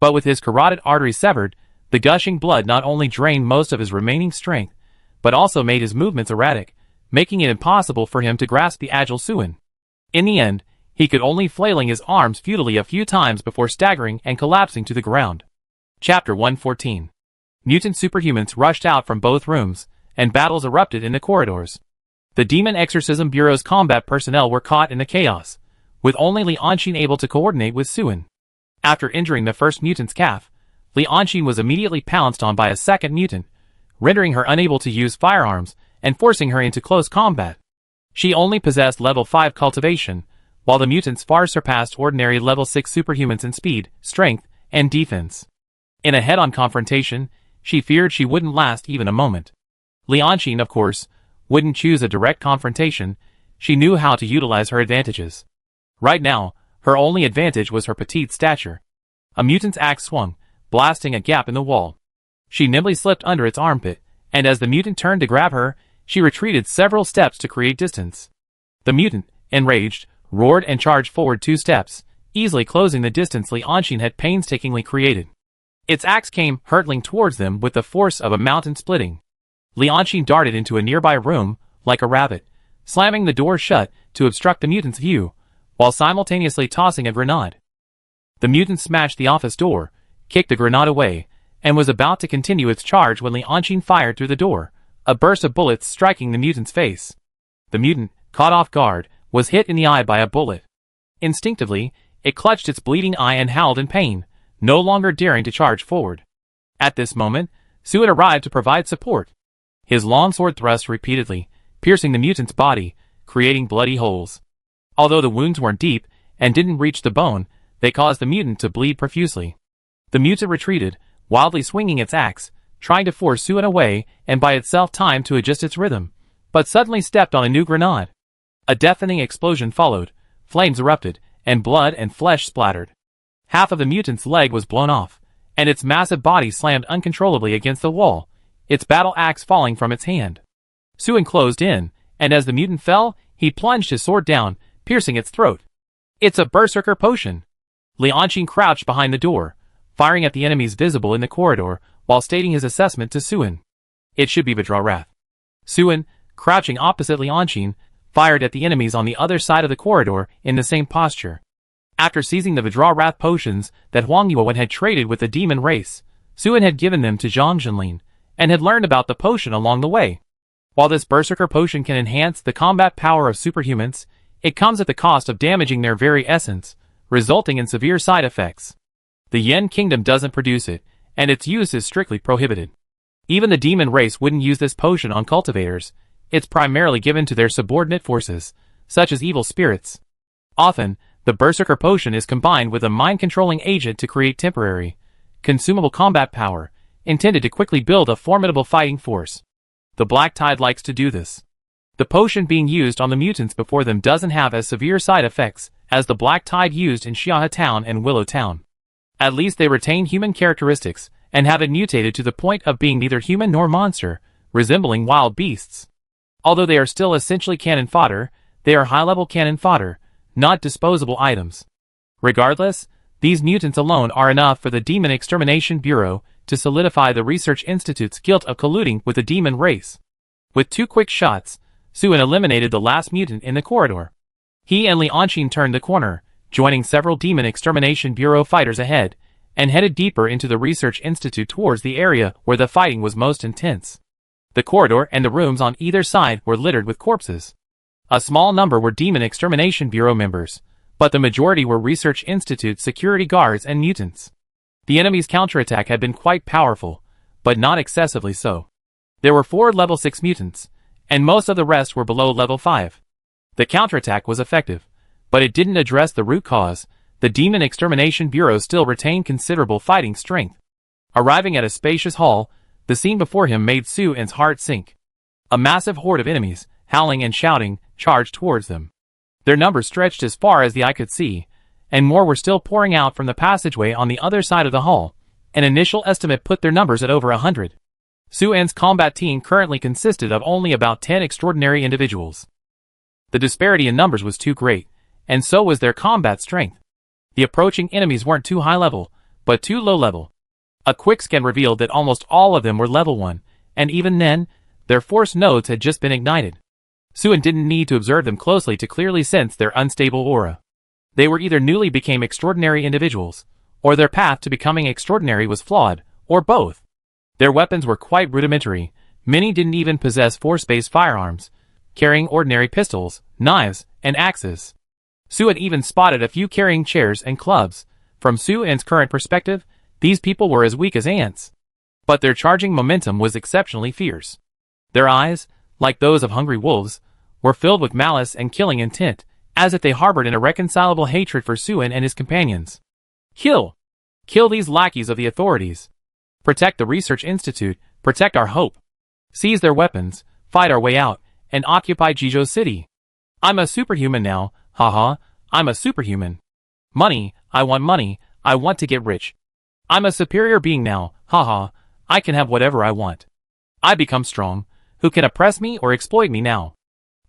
But with his carotid artery severed, the gushing blood not only drained most of his remaining strength, but also made his movements erratic, making it impossible for him to grasp the agile Suin. In the end, he could only flailing his arms futilely a few times before staggering and collapsing to the ground. Chapter 114. Mutant superhumans rushed out from both rooms, and battles erupted in the corridors. The Demon Exorcism Bureau's combat personnel were caught in the chaos, with only Li Anqin able to coordinate with Suin. After injuring the first mutant's calf, Li Anqin was immediately pounced on by a second mutant, rendering her unable to use firearms and forcing her into close combat. She only possessed level 5 cultivation, while the mutants far surpassed ordinary level 6 superhumans in speed, strength, and defense. In a head-on confrontation, she feared she wouldn't last even a moment. Li Anqin, of course, wouldn't choose a direct confrontation. She knew how to utilize her advantages. Right now, her only advantage was her petite stature. A mutant's axe swung, blasting a gap in the wall. She nimbly slipped under its armpit, and as the mutant turned to grab her, she retreated several steps to create distance. The mutant, enraged, roared and charged forward 2 steps, easily closing the distance Li Anqin had painstakingly created. Its axe came hurtling towards them with the force of a mountain splitting. Li Anqin darted into a nearby room, like a rabbit, slamming the door shut to obstruct the mutant's view, while simultaneously tossing a grenade. The mutant smashed the office door, kicked the grenade away, and was about to continue its charge when Li Anqin fired through the door, a burst of bullets striking the mutant's face. The mutant, caught off guard, was hit in the eye by a bullet. Instinctively, it clutched its bleeding eye and howled in pain, no longer daring to charge forward. At this moment, Suin arrived to provide support. His longsword thrust repeatedly, piercing the mutant's body, creating bloody holes. Although the wounds weren't deep and didn't reach the bone, they caused the mutant to bleed profusely. The mutant retreated, wildly swinging its axe, trying to force Suin away and buy itself time to adjust its rhythm, but suddenly stepped on a new grenade. A deafening explosion followed, flames erupted, and blood and flesh splattered. Half of the mutant's leg was blown off, and its massive body slammed uncontrollably against the wall, its battle axe falling from its hand. Suin closed in, and as the mutant fell, he plunged his sword down, piercing its throat. "It's a berserker potion!" Li Anqin crouched behind the door, firing at the enemies visible in the corridor, while stating his assessment to Suin. "It should be Vidra Wrath." Suin, crouching opposite Li Anqin, fired at the enemies on the other side of the corridor in the same posture. After seizing the Vidra Wrath potions that Huang Yuan had traded with the demon race, Suin had given them to Zhang Zhenlin, and had learned about the potion along the way. While this berserker potion can enhance the combat power of superhumans, it comes at the cost of damaging their very essence, resulting in severe side effects. The Yen Kingdom doesn't produce it, and its use is strictly prohibited. Even the demon race wouldn't use this potion on cultivators. It's primarily given to their subordinate forces, such as evil spirits. Often, the berserker potion is combined with a mind-controlling agent to create temporary, consumable combat power, intended to quickly build a formidable fighting force. The Black Tide likes to do this. The potion being used on the mutants before them doesn't have as severe side effects as the Black Tide used in Xiahe Town and Willow Town. At least they retain human characteristics, and have it mutated to the point of being neither human nor monster, resembling wild beasts. Although they are still essentially cannon fodder, they are high-level cannon fodder, not disposable items. Regardless, these mutants alone are enough for the Demon Extermination Bureau to solidify the Research Institute's guilt of colluding with the demon race. With 2 quick shots, Suin eliminated the last mutant in the corridor. He and Li Anqin turned the corner, joining several Demon Extermination Bureau fighters ahead, and headed deeper into the Research Institute towards the area where the fighting was most intense. The corridor and the rooms on either side were littered with corpses. A small number were Demon Extermination Bureau members, but the majority were Research Institute security guards and mutants. The enemy's counterattack had been quite powerful, but not excessively so. There were 4 level 6 mutants, and most of the rest were below level 5. The counterattack was effective, but it didn't address the root cause. The Demon Extermination Bureau still retained considerable fighting strength. Arriving at a spacious hall, the scene before him made Suin's heart sink. A massive horde of enemies, howling and shouting, charged towards them. Their numbers stretched as far as the eye could see, and more were still pouring out from the passageway on the other side of the hall. An initial estimate put their numbers at over 100. Suin's combat team currently consisted of only about 10 extraordinary individuals. The disparity in numbers was too great, and so was their combat strength. The approaching enemies weren't too high level, but but too low level. A quick scan revealed that almost all of them were level 1, and even then, their force nodes had just been ignited. Suin didn't need to observe them closely to clearly sense their unstable aura. They were either newly became extraordinary individuals, or their path to becoming extraordinary was flawed, or both. Their weapons were quite rudimentary. Many didn't even possess force-based firearms, carrying ordinary pistols, knives, and axes. Suin even spotted a few carrying chairs and clubs. From Suin's current perspective, these people were as weak as ants. But their charging momentum was exceptionally fierce. Their eyes, like those of hungry wolves, were filled with malice and killing intent, as if they harbored an irreconcilable hatred for Suin and his companions. Kill! Kill these lackeys of the authorities. Protect the Research Institute, protect our hope. Seize their weapons, fight our way out, and occupy Jizhou City. I'm a superhuman now, haha, I'm a superhuman. Money, I want to get rich. I'm a superior being now, haha, I can have whatever I want. I become strong, who can oppress me or exploit me now?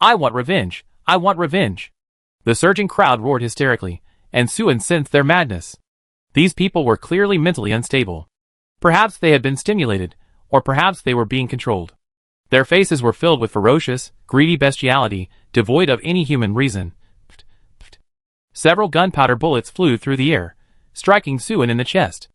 I want revenge, I want revenge. The surging crowd roared hysterically, and Suin sensed their madness. These people were clearly mentally unstable. Perhaps they had been stimulated, or perhaps they were being controlled. Their faces were filled with ferocious, greedy bestiality, devoid of any human reason. Several gunpowder bullets flew through the air, striking Suin in the chest.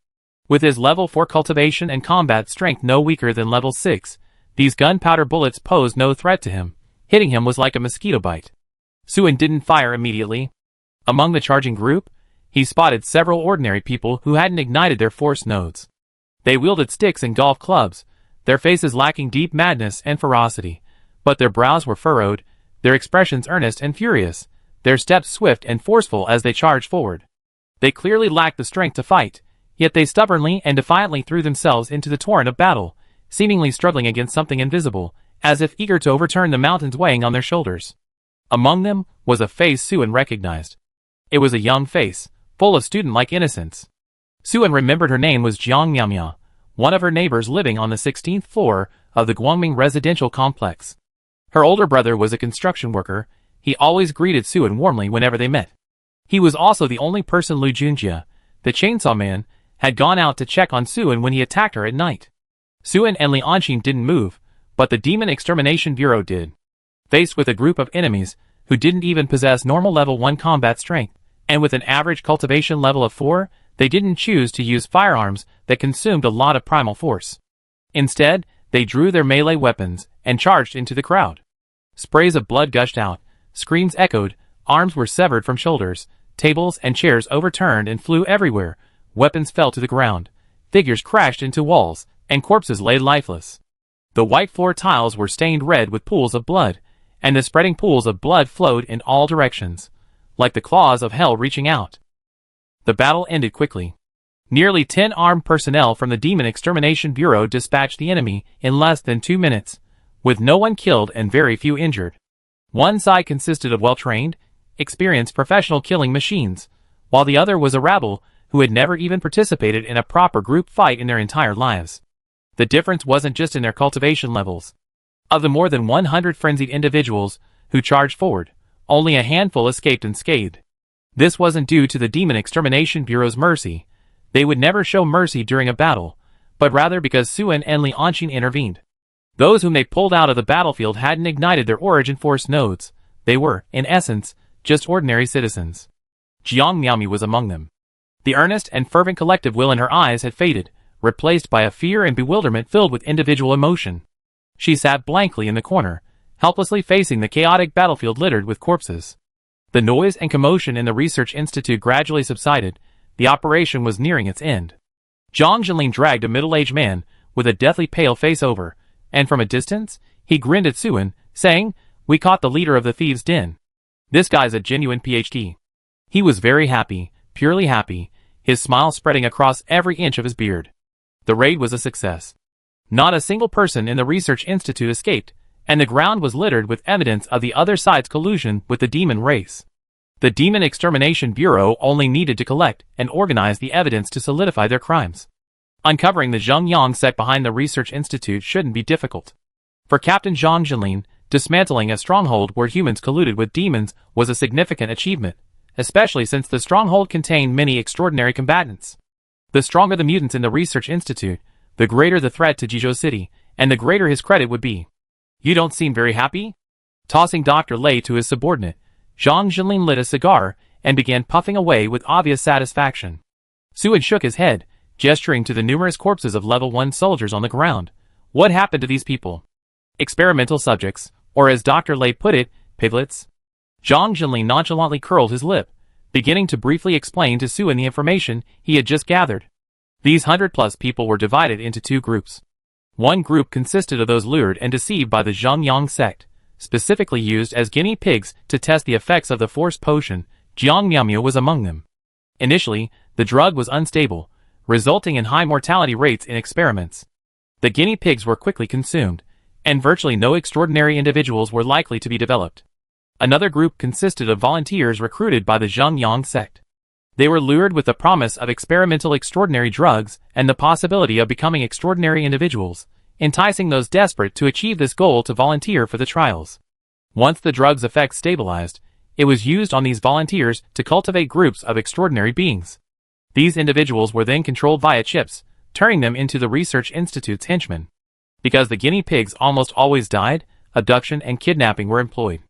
With his level 4 cultivation and combat strength no weaker than level 6, these gunpowder bullets posed no threat to him. Hitting him was like a mosquito bite. Suin didn't fire immediately. Among the charging group, he spotted several ordinary people who hadn't ignited their force nodes. They wielded sticks and golf clubs, their faces lacking deep madness and ferocity, but their brows were furrowed, their expressions earnest and furious, their steps swift and forceful as they charged forward. They clearly lacked the strength to fight, yet they stubbornly and defiantly threw themselves into the torrent of battle, seemingly struggling against something invisible, as if eager to overturn the mountains weighing on their shoulders. Among them was a face Suin recognized. It was a young face, full of student-like innocence. Suin remembered her name was Jiang Miaomia, one of her neighbors living on the 16th floor of the Guangming residential complex. Her older brother was a construction worker. He always greeted Suin warmly whenever they met. He was also the only person Lu Junjie, the chainsaw man, had gone out to check on Suin when he attacked her at night. Suin and Li Anqing didn't move, but the Demon Extermination Bureau did. Faced with a group of enemies who didn't even possess normal level 1 combat strength, and with an average cultivation level of 4, they didn't choose to use firearms that consumed a lot of primal force. Instead, they drew their melee weapons and charged into the crowd. Sprays of blood gushed out, screams echoed, arms were severed from shoulders, tables and chairs overturned and flew everywhere, weapons fell to the ground, figures crashed into walls, and corpses lay lifeless. The white floor tiles were stained red with pools of blood, and the spreading pools of blood flowed in all directions, like the claws of hell reaching out. The battle ended quickly. Nearly 10 armed personnel from the Demon Extermination Bureau dispatched the enemy in less than 2 minutes, with no one killed and very few injured. One side consisted of well-trained, experienced professional killing machines, while the other was a rabble who had never even participated in a proper group fight in their entire lives. The difference wasn't just in their cultivation levels. Of the more than 100 frenzied individuals who charged forward, only a handful escaped unscathed. This wasn't due to the Demon Extermination Bureau's mercy. They would never show mercy during a battle, but rather because Suin and Li Anqing intervened. Those whom they pulled out of the battlefield hadn't ignited their origin force nodes. They were, in essence, just ordinary citizens. Jiang Miaomi was among them. The earnest and fervent collective will in her eyes had faded, replaced by a fear and bewilderment filled with individual emotion. She sat blankly in the corner, helplessly facing the chaotic battlefield littered with corpses. The noise and commotion in the research institute gradually subsided. The operation was nearing its end. Zhang Jinlin dragged a middle-aged man with a deathly pale face over, and from a distance, he grinned at Suin, saying, "We caught the leader of the thieves' den. This guy's a genuine PhD." He was very happy, purely happy, his smile spreading across every inch of his beard. The raid was a success. Not a single person in the research institute escaped, and the ground was littered with evidence of the other side's collusion with the demon race. The Demon Extermination Bureau only needed to collect and organize the evidence to solidify their crimes. Uncovering the Zhengyang sect behind the research institute shouldn't be difficult. For Captain Zhang Jinlin, dismantling a stronghold where humans colluded with demons was a significant achievement, especially since the stronghold contained many extraordinary combatants. The stronger the mutants in the research institute, the greater the threat to Jizhou City, and the greater his credit would be. You don't seem very happy? Tossing Dr. Lei to his subordinate, Zhang Jinlin lit a cigar and began puffing away with obvious satisfaction. Suin shook his head, gesturing to the numerous corpses of level 1 soldiers on the ground. What happened to these people? Experimental subjects, or as Dr. Lei put it, piglets? Zhang Jinlin nonchalantly curled his lip, beginning to briefly explain to Suin the information he had just gathered. These 100+ people were divided into 2 groups. One group consisted of those lured and deceived by the Zhengyang sect, specifically used as guinea pigs to test the effects of the force potion. Jiang Miaomiao was among them. Initially, the drug was unstable, resulting in high mortality rates in experiments. The guinea pigs were quickly consumed, and virtually no extraordinary individuals were likely to be developed. Another group consisted of volunteers recruited by the Zhengyang sect. They were lured with the promise of experimental extraordinary drugs and the possibility of becoming extraordinary individuals, enticing those desperate to achieve this goal to volunteer for the trials. Once the drug's effects stabilized, it was used on these volunteers to cultivate groups of extraordinary beings. These individuals were then controlled via chips, turning them into the research institute's henchmen. Because the guinea pigs almost always died, abduction and kidnapping were employed.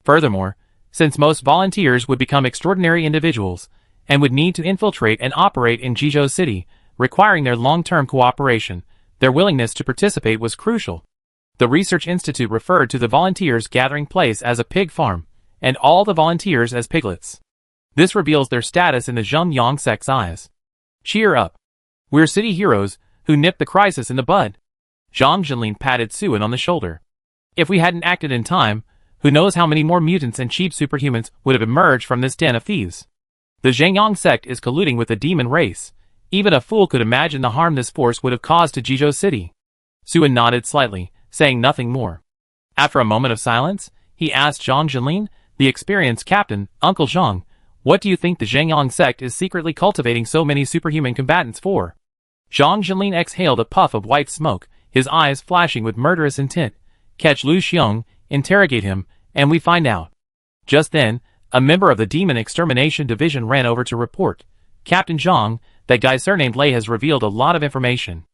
Furthermore, since most volunteers would become extraordinary individuals, and would need to infiltrate and operate in Jizhou City, requiring their long-term cooperation, their willingness to participate was crucial. The Research Institute referred to the volunteers' gathering place as a pig farm, and all the volunteers as piglets. This reveals their status in the Zhengyang sect's eyes. Cheer up. We're city heroes who nipped the crisis in the bud. Zhang Jinlin patted Suin on the shoulder. If we hadn't acted in time, who knows how many more mutants and cheap superhumans would have emerged from this den of thieves. The Zhengyang sect is colluding with the demon race. Even a fool could imagine the harm this force would have caused to Jizhou City. Suin nodded slightly, saying nothing more. After a moment of silence, he asked Zhang Jinlin, the experienced captain, Uncle Zhang, what do you think the Zhengyang sect is secretly cultivating so many superhuman combatants for? Zhang Jinlin exhaled a puff of white smoke, his eyes flashing with murderous intent. Catch Lu Xiong, interrogate him, and we find out. Just then, a member of the Demon Extermination Division ran over to report. Captain Zhang, that guy surnamed Lei has revealed a lot of information.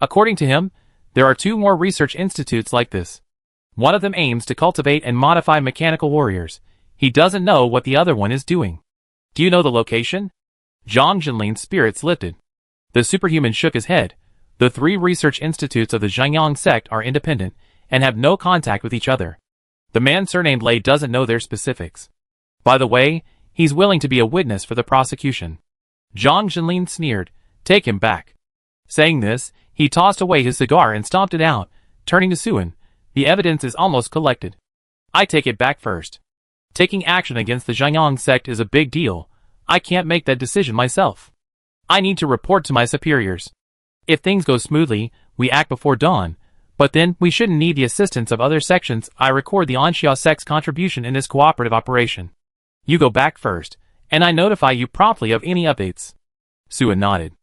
According to him, there are 2 more research institutes like this. One of them aims to cultivate and modify mechanical warriors. He doesn't know what the other one is doing. Do you know the location? Zhang Jinlin's spirits lifted. The superhuman shook his head. The 3 research institutes of the Zhengyang sect are independent and have no contact with each other. The man surnamed Lei doesn't know their specifics. By the way, he's willing to be a witness for the prosecution. Zhang Jinlin sneered. Take him back. Saying this, he tossed away his cigar and stomped it out, turning to Suin. The evidence is almost collected. I take it back first. Taking action against the Zhengyang sect is a big deal. I can't make that decision myself. I need to report to my superiors. If things go smoothly, we act before dawn, but then we shouldn't need the assistance of other sections. I record the Anxia sect's contribution in this cooperative operation. You go back first, and I notify you promptly of any updates. Suin nodded.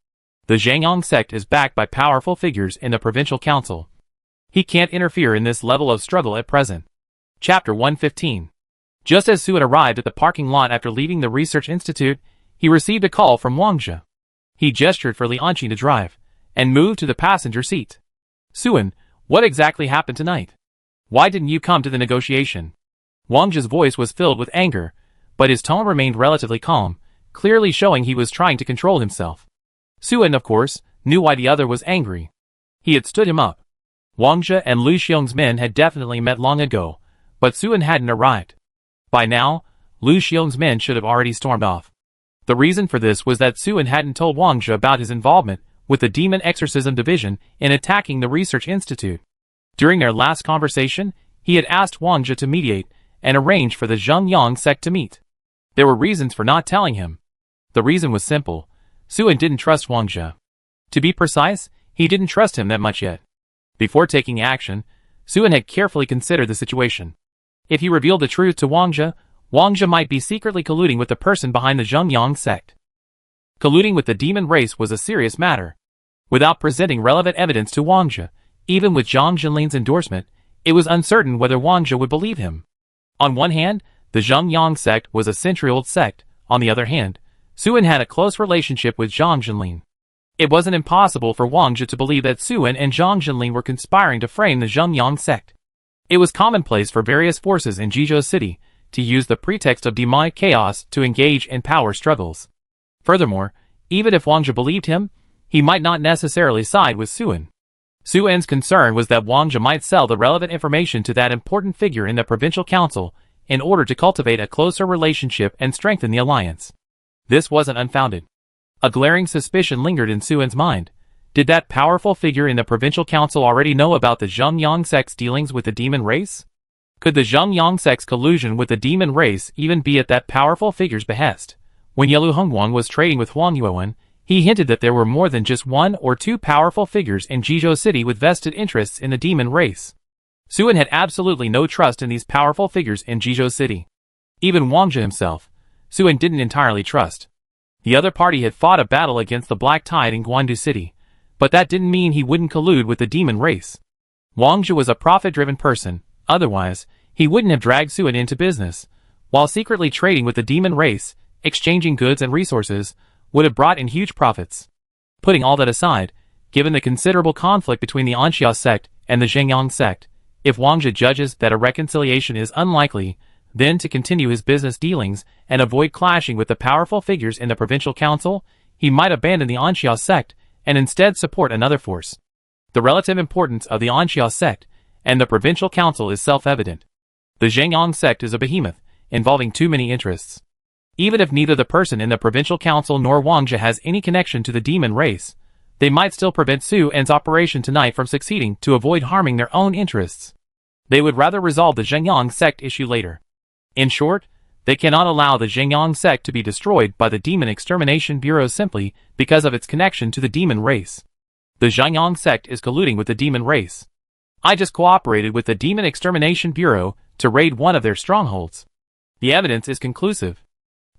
The Zhengyang sect is backed by powerful figures in the provincial council. He can't interfere in this level of struggle at present. Chapter 115. Just as Suin arrived at the parking lot after leaving the research institute, he received a call from Wang Zhe. He gestured for Li Anqing to drive, and moved to the passenger seat. Suin, what exactly happened tonight? Why didn't you come to the negotiation? Wang Zhe's voice was filled with anger, but his tone remained relatively calm, clearly showing he was trying to control himself. Suin, of course, knew why the other was angry. He had stood him up. Wang Zhe and Lu Xiong's men had definitely met long ago, but Suin hadn't arrived. By now, Lu Xiong's men should have already stormed off. The reason for this was that Suin hadn't told Wang Zhe about his involvement with the Demon Exorcism Division in attacking the Research Institute. During their last conversation, he had asked Wang Zhe to mediate and arrange for the Zhengyang sect to meet. There were reasons for not telling him. The reason was simple. Suin didn't trust Wang Zhe. To be precise, he didn't trust him that much yet. Before taking action, Suin had carefully considered the situation. If he revealed the truth to Wang Zhe might be secretly colluding with the person behind the Zhengyang sect. Colluding with the demon race was a serious matter. Without presenting relevant evidence to Wang Zhe, even with Zhang Jinlin's endorsement, it was uncertain whether Wang Zhe would believe him. On one hand, the Zhengyang sect was a century-old sect. On the other hand, Suin had a close relationship with Zhang Jinlin. It wasn't impossible for Wang Zhe to believe that Suen and Zhang Jinli were conspiring to frame the Zhengyang sect. It was commonplace for various forces in Jizhou City to use the pretext of demonic chaos to engage in power struggles. Furthermore, even if Wang Zhe believed him, he might not necessarily side with Suen. Suen's concern was that Wang Zhe might sell the relevant information to that important figure in the provincial council in order to cultivate a closer relationship and strengthen the alliance. This wasn't unfounded. A glaring suspicion lingered in Suen's mind. Did that powerful figure in the provincial council already know about the Zhengyang sect's dealings with the demon race? Could the Zhengyang sect's collusion with the demon race even be at that powerful figure's behest? When Yelu Hongguang was trading with Huang Yuan, he hinted that there were more than just one or two powerful figures in Jizhou City with vested interests in the demon race. Suen had absolutely no trust in these powerful figures in Jizhou City. Even Wang Zhe himself, Suen didn't entirely trust. The other party had fought a battle against the Black Tide in Guandu City, but that didn't mean he wouldn't collude with the demon race. Wang Zhe was a profit-driven person, otherwise, he wouldn't have dragged Suen into business, while secretly trading with the demon race, exchanging goods and resources, would have brought in huge profits. Putting all that aside, given the considerable conflict between the Anxia sect and the Zhengyang sect, if Wang Zhe judges that a reconciliation is unlikely, then to continue his business dealings and avoid clashing with the powerful figures in the provincial council, he might abandon the Anxia sect and instead support another force. The relative importance of the Anxia sect and the provincial council is self-evident. The Zhengyang sect is a behemoth, involving too many interests. Even if neither the person in the provincial council nor Wang Zhe has any connection to the demon race, they might still prevent Suen's operation tonight from succeeding to avoid harming their own interests. They would rather resolve the Zhengyang sect issue later. In short, they cannot allow the Zhengyang sect to be destroyed by the Demon Extermination Bureau simply because of its connection to the demon race. The Zhengyang sect is colluding with the demon race. I just cooperated with the Demon Extermination Bureau to raid one of their strongholds. The evidence is conclusive.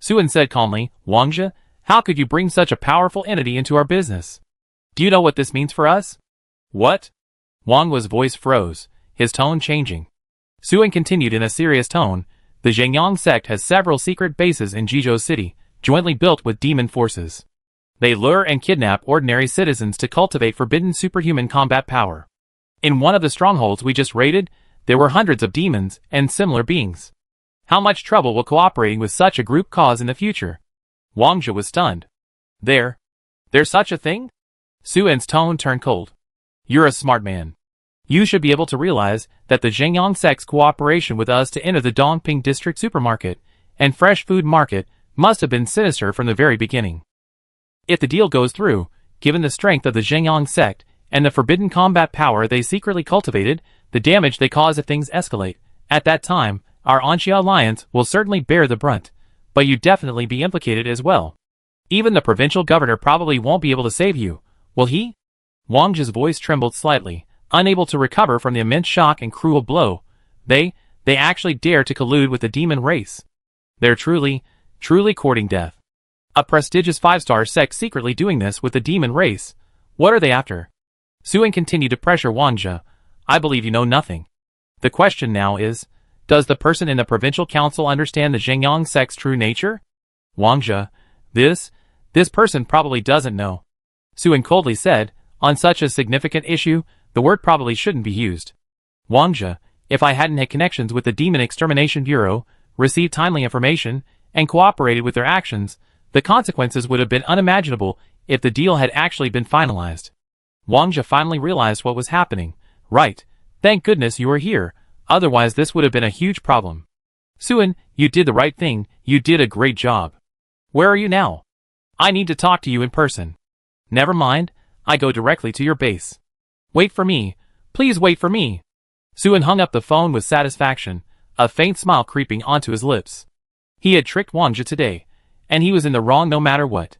Suen said calmly, Wang Zhe, how could you bring such a powerful entity into our business? Do you know what this means for us? What? Wang Zhe's voice froze, his tone changing. Suen continued in a serious tone, the Zhengyang sect has several secret bases in Jizhou City, jointly built with demon forces. They lure and kidnap ordinary citizens to cultivate forbidden superhuman combat power. In one of the strongholds we just raided, there were hundreds of demons and similar beings. How much trouble will cooperating with such a group cause in the future? Wang Zhe was stunned. There's such a thing? Suen's tone turned cold. You're a smart man. You should be able to realize that the Zhengyang sect's cooperation with us to enter the Dongping district supermarket and fresh food market must have been sinister from the very beginning. If the deal goes through, given the strength of the Zhengyang sect and the forbidden combat power they secretly cultivated, the damage they cause if things escalate, at that time, our Anxia alliance will certainly bear the brunt, but you'd definitely be implicated as well. Even the provincial governor probably won't be able to save you, will he? Wang Zhe's voice trembled slightly, unable to recover from the immense shock and cruel blow. They actually dare to collude with the demon race. They're truly courting death. A prestigious 5-star sect secretly doing this with the demon race. What are they after? Suen continued to pressure Wang Zhe. I believe you know nothing. The question now is, does the person in the provincial council understand the Zhengyang sect's true nature? Wang Zhe, this person probably doesn't know. Suen coldly said, on such a significant issue, the word probably shouldn't be used. Wang Zhe, if I hadn't had connections with the Demon Extermination Bureau, received timely information, and cooperated with their actions, the consequences would have been unimaginable if the deal had actually been finalized. Wang Zhe finally realized what was happening. Right, thank goodness you were here, otherwise this would have been a huge problem. Suen, you did the right thing, you did a great job. Where are you now? I need to talk to you in person. Never mind, I go directly to your base. Wait for me, please wait for me. Suen hung up the phone with satisfaction, a faint smile creeping onto his lips. He had tricked Wang Zhe today, and he was in the wrong no matter what.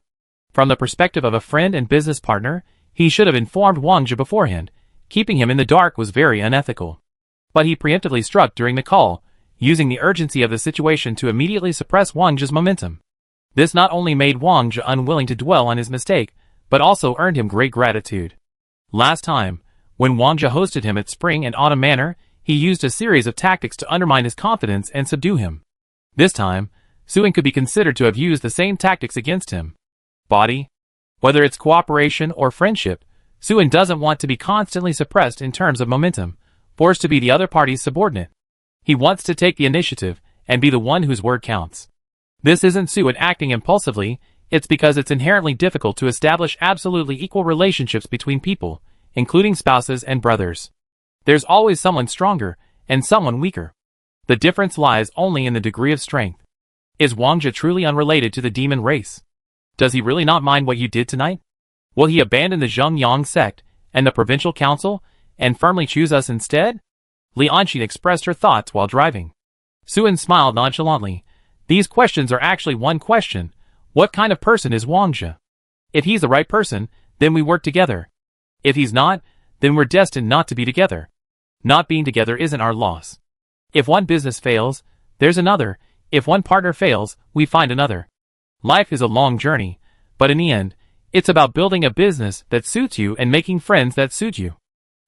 From the perspective of a friend and business partner, he should have informed Wang Zhe beforehand. Keeping him in the dark was very unethical. But he preemptively struck during the call, using the urgency of the situation to immediately suppress Wang Zhe's momentum. This not only made Wang Zhe unwilling to dwell on his mistake, but also earned him great gratitude. Last time, when Wang Zhe hosted him at Spring and Autumn Manor, he used a series of tactics to undermine his confidence and subdue him. This time, Suen could be considered to have used the same tactics against him. Body? Whether it's cooperation or friendship, Suin doesn't want to be constantly suppressed in terms of momentum, forced to be the other party's subordinate. He wants to take the initiative and be the one whose word counts. This isn't Suin acting impulsively, it's because it's inherently difficult to establish absolutely equal relationships between people, including spouses and brothers. There's always someone stronger and someone weaker. The difference lies only in the degree of strength. Is Wangjia truly unrelated to the demon race? Does he really not mind what you did tonight? Will he abandon the Zhengyang sect and the provincial council and firmly choose us instead? Li Anqin expressed her thoughts while driving. Suin smiled nonchalantly. These questions are actually one question. What kind of person is Wangjia? If he's the right person, then we work together. If he's not, then we're destined not to be together. Not being together isn't our loss. If one business fails, there's another. If one partner fails, we find another. Life is a long journey, but in the end, it's about building a business that suits you and making friends that suit you.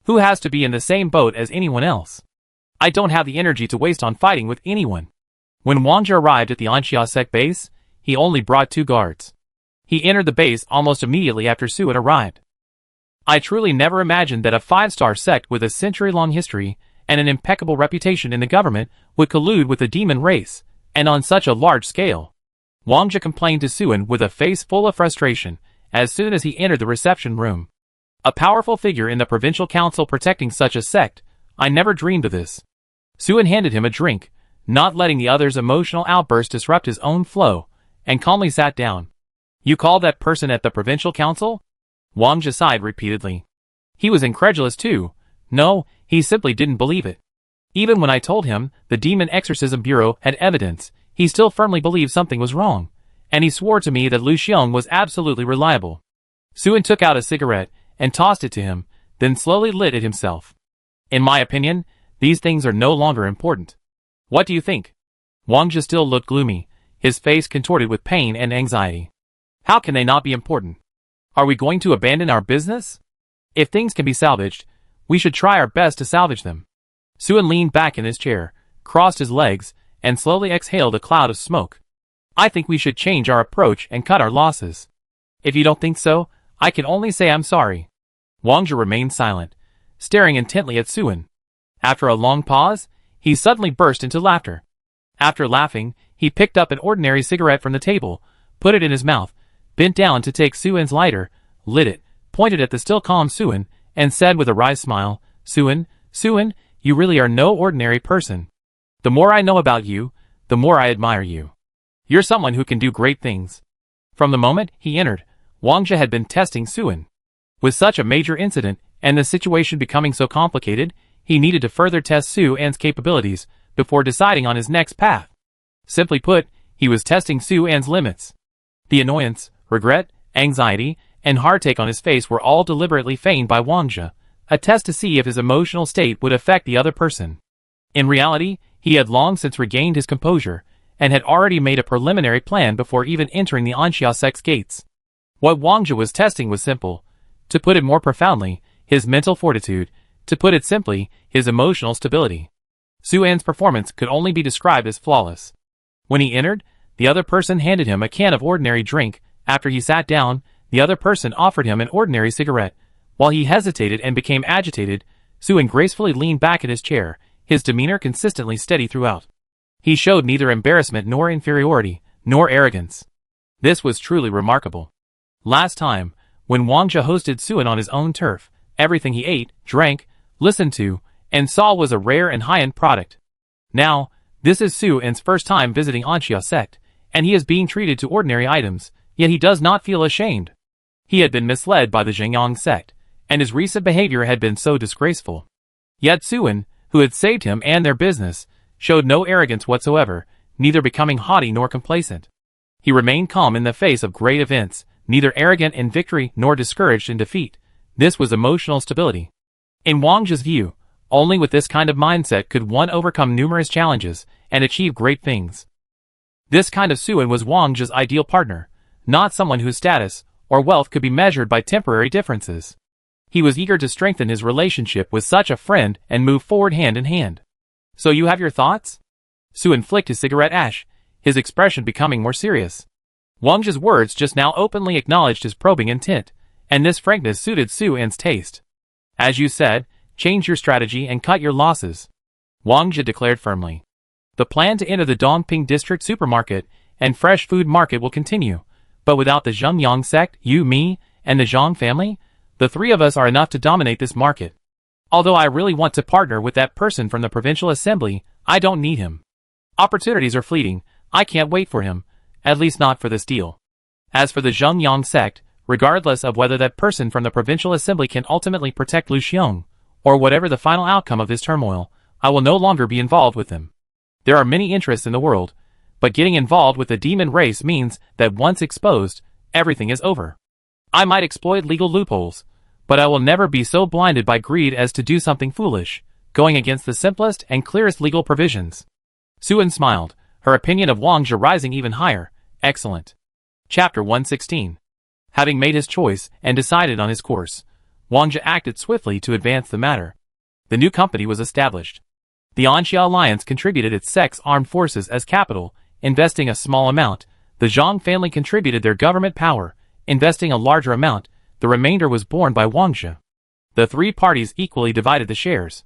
Who has to be in the same boat as anyone else? I don't have the energy to waste on fighting with anyone. When Wangjia arrived at the Anxia sect base, he only brought 2 guards. He entered the base almost immediately after Suin arrived. I truly never imagined that a 5-star sect with a century-long history and an impeccable reputation in the government would collude with the demon race, and on such a large scale. Wangjia complained to Suin with a face full of frustration as soon as he entered the reception room. A powerful figure in the provincial council protecting such a sect, I never dreamed of this. Suin handed him a drink, not letting the other's emotional outburst disrupt his own flow, and calmly sat down. You called that person at the provincial council? Wangjia sighed repeatedly. He was incredulous too. No, he simply didn't believe it. Even when I told him the Demon Exorcism Bureau had evidence, he still firmly believed something was wrong, and he swore to me that Lu Xiong was absolutely reliable. Suin took out a cigarette and tossed it to him, then slowly lit it himself. In my opinion, these things are no longer important. What do you think? Wangjia still looked gloomy, his face contorted with pain and anxiety. How can they not be important? Are we going to abandon our business? If things can be salvaged, we should try our best to salvage them. Suin leaned back in his chair, crossed his legs, and slowly exhaled a cloud of smoke. I think we should change our approach and cut our losses. If you don't think so, I can only say I'm sorry. Wangjia remained silent, staring intently at Suin. After a long pause, he suddenly burst into laughter. After laughing, he picked up an ordinary cigarette from the table, put it in his mouth, bent down to take Suin's lighter, lit it, pointed at the still calm Suin, and said with a wry smile, Suin, you really are no ordinary person. The more I know about you, the more I admire you. You're someone who can do great things. From the moment he entered, Wangjia had been testing Suin. With such a major incident, and the situation becoming so complicated, he needed to further test Suin's capabilities before deciding on his next path. Simply put, he was testing Suin's limits. The annoyance, regret, anxiety, and heartache on his face were all deliberately feigned by Wangjia, a test to see if his emotional state would affect the other person. In reality, he had long since regained his composure, and had already made a preliminary plan before even entering the Anxia sect's gates. What Wangjia was testing was simple. To put it more profoundly, his mental fortitude. To put it simply, his emotional stability. Suin's performance could only be described as flawless. When he entered, the other person handed him a can of ordinary drink. After he sat down, the other person offered him an ordinary cigarette. While he hesitated and became agitated, Suin gracefully leaned back in his chair, his demeanor consistently steady throughout. He showed neither embarrassment nor inferiority, nor arrogance. This was truly remarkable. Last time, when Wangjia hosted Suin on his own turf, everything he ate, drank, listened to, and saw was a rare and high-end product. Now, this is Suin's first time visiting Anxia sect, and he is being treated to ordinary items, yet he does not feel ashamed. He had been misled by the Zhengyang sect, and his recent behavior had been so disgraceful. Yet Suin, who had saved him and their business, showed no arrogance whatsoever, neither becoming haughty nor complacent. He remained calm in the face of great events, neither arrogant in victory nor discouraged in defeat. This was emotional stability. In Wangjia's view, only with this kind of mindset could one overcome numerous challenges and achieve great things. This kind of Suin was Wangjia's ideal partner, not someone whose status or wealth could be measured by temporary differences. He was eager to strengthen his relationship with such a friend and move forward hand in hand. So you have your thoughts? Suin flicked his cigarette ash, his expression becoming more serious. Wang Zhe's words just now openly acknowledged his probing intent, and this frankness suited Su An's taste. As you said, change your strategy and cut your losses, Wang Zhe declared firmly. The plan to enter the Dongping District supermarket and fresh food market will continue, but without the Zhengyang sect, you, me, and the Zhang family, the three of us are enough to dominate this market. Although I really want to partner with that person from the provincial assembly, I don't need him. Opportunities are fleeting, I can't wait for him, at least not for this deal. As for the Zhengyang sect, regardless of whether that person from the provincial assembly can ultimately protect Lu Xiong, or whatever the final outcome of this turmoil, I will no longer be involved with them. There are many interests in the world, but getting involved with the demon race means that once exposed, everything is over. I might exploit legal loopholes, but I will never be so blinded by greed as to do something foolish, going against the simplest and clearest legal provisions. Su An smiled, her opinion of Wang Zhe rising even higher. Excellent. Chapter 116. Having made his choice and decided on his course, Wang Zhe acted swiftly to advance the matter. The new company was established. The Anxia Alliance contributed its sect's armed forces as capital, investing a small amount. The Zhang family contributed their government power, investing a larger amount. The remainder was borne by Wang Zhe. The three parties equally divided the shares.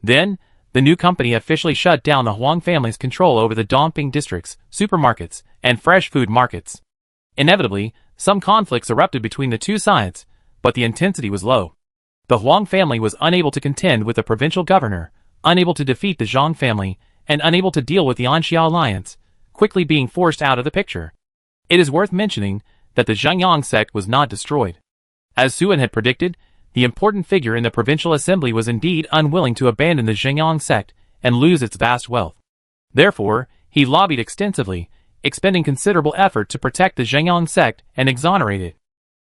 Then, the new company officially shut down the Huang family's control over the Dongping districts, supermarkets, and fresh food markets. Inevitably, some conflicts erupted between the two sides, but the intensity was low. The Huang family was unable to contend with the provincial governor, unable to defeat the Zhang family, and unable to deal with the Anxia Alliance, quickly being forced out of the picture. It is worth mentioning that the Zhengyang sect was not destroyed. As Su An had predicted, the important figure in the provincial assembly was indeed unwilling to abandon the Zhengyang sect and lose its vast wealth. Therefore, he lobbied extensively, expending considerable effort to protect the Zhengyang sect and exonerate it.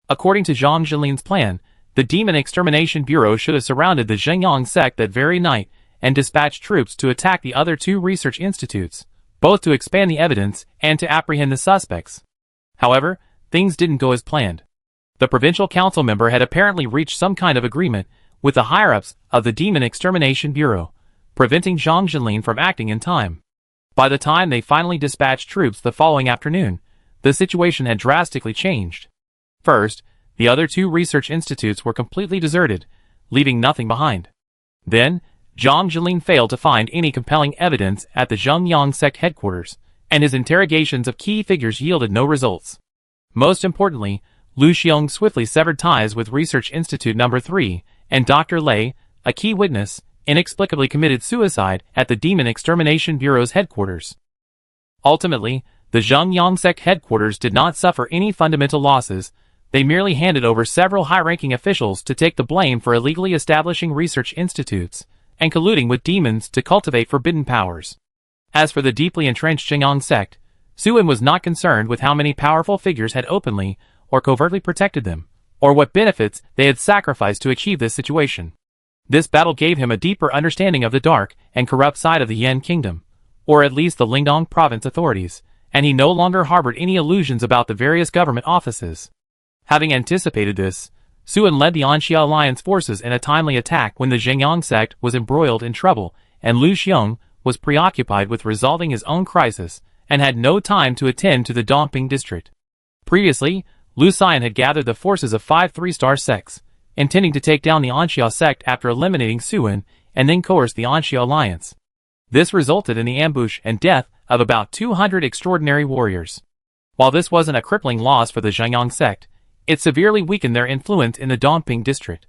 According to Zhang Zhilin's plan, the Demon Extermination Bureau should have surrounded the Zhengyang sect that very night and dispatched troops to attack the other two research institutes, both to expand the evidence and to apprehend the suspects. However, things didn't go as planned. The provincial council member had apparently reached some kind of agreement with the higher-ups of the Demon Extermination Bureau, preventing Zhang Zhilin from acting in time. By the time they finally dispatched troops the following afternoon, the situation had drastically changed. First, the other two research institutes were completely deserted, leaving nothing behind. Then, Zhang Zhilin failed to find any compelling evidence at the Zhengyang sect headquarters, and his interrogations of key figures yielded no results. Most importantly, Lu Xiong swiftly severed ties with Research Institute No. 3, and Dr. Lei, a key witness, inexplicably committed suicide at the Demon Extermination Bureau's headquarters. Ultimately, the Zhengyang sect headquarters did not suffer any fundamental losses. They merely handed over several high-ranking officials to take the blame for illegally establishing research institutes and colluding with demons to cultivate forbidden powers. As for the deeply entrenched Zhengyang sect, Su An was not concerned with how many powerful figures had openly or covertly protected them, or what benefits they had sacrificed to achieve this situation. This battle gave him a deeper understanding of the dark and corrupt side of the Yan kingdom, or at least the Lingdong province authorities, and he no longer harbored any illusions about the various government offices. Having anticipated this, Su An led the Anxia Alliance forces in a timely attack when the Zhengyang sect was embroiled in trouble, and Lu Xiong was preoccupied with resolving his own crisis and had no time to attend to the Dongping district. Previously, Lu Xian had gathered the forces of 5 three-star sects, intending to take down the Anxia sect after eliminating Su An and then coerce the Anxia Alliance. This resulted in the ambush and death of about 200 extraordinary warriors. While this wasn't a crippling loss for the Zhengyang sect, it severely weakened their influence in the Dongping district.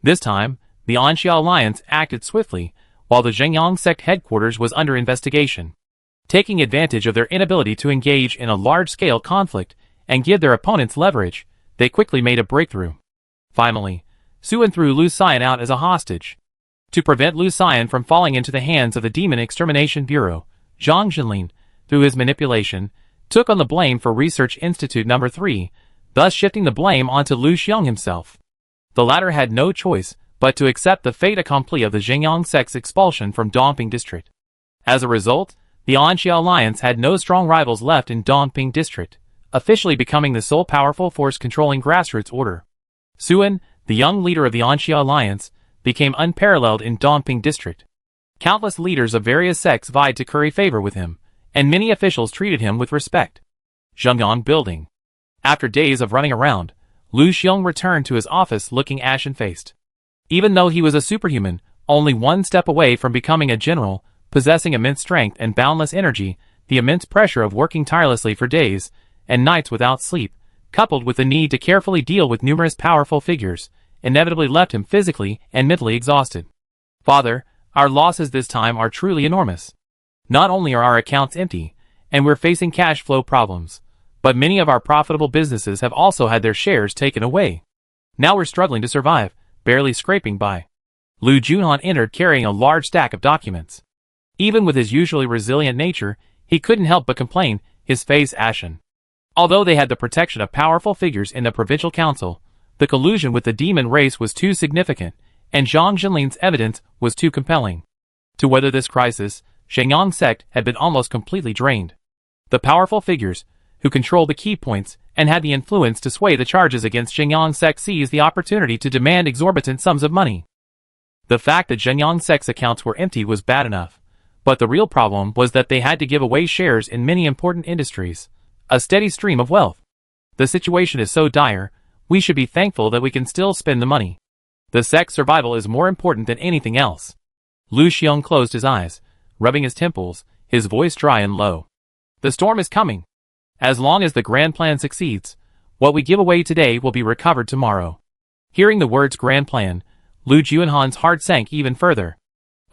This time, the Anxia Alliance acted swiftly, while the Zhengyang sect headquarters was under investigation. Taking advantage of their inability to engage in a large-scale conflict and give their opponents leverage, they quickly made a breakthrough. Finally, Su An threw Lu Xian out as a hostage. To prevent Lu Xian from falling into the hands of the Demon Extermination Bureau, Zhang Zhilin, through his manipulation, took on the blame for Research Institute No. 3, thus shifting the blame onto Lu Xiong himself. The latter had no choice but to accept the fait accompli of the Zhengyang sect's expulsion from Dongping district. As a result, the Anxia Alliance had no strong rivals left in Dongping district, officially becoming the sole powerful force controlling grassroots order. Su An, the young leader of the Anxia Alliance, became unparalleled in Dongping district. Countless leaders of various sects vied to curry favor with him, and many officials treated him with respect. Zhengyang Building. After days of running around, Lu Xiong returned to his office looking ashen-faced. Even though he was a superhuman, only one step away from becoming a general, possessing immense strength and boundless energy, the immense pressure of working tirelessly for days and nights without sleep, coupled with the need to carefully deal with numerous powerful figures, inevitably left him physically and mentally exhausted. Father, our losses this time are truly enormous. Not only are our accounts empty, and we're facing cash flow problems, but many of our profitable businesses have also had their shares taken away. Now we're struggling to survive, barely scraping by. Lu Junhan entered carrying a large stack of documents. Even with his usually resilient nature, he couldn't help but complain, his face ashen. Although they had the protection of powerful figures in the provincial council, the collusion with the demon race was too significant, and Zhang Jinlin's evidence was too compelling. To weather this crisis, Shenyang sect had been almost completely drained. The powerful figures, who controlled the key points and had the influence to sway the charges against Shenyang sect, seized the opportunity to demand exorbitant sums of money. The fact that Shenyang sect's accounts were empty was bad enough, but the real problem was that they had to give away shares in many important industries, a steady stream of wealth. The situation is so dire, we should be thankful that we can still spend the money. The sect's survival is more important than anything else. Lu Xiong closed his eyes, rubbing his temples, his voice dry and low. The storm is coming. As long as the grand plan succeeds, what we give away today will be recovered tomorrow. Hearing the words grand plan, Lu Junhan's heart sank even further.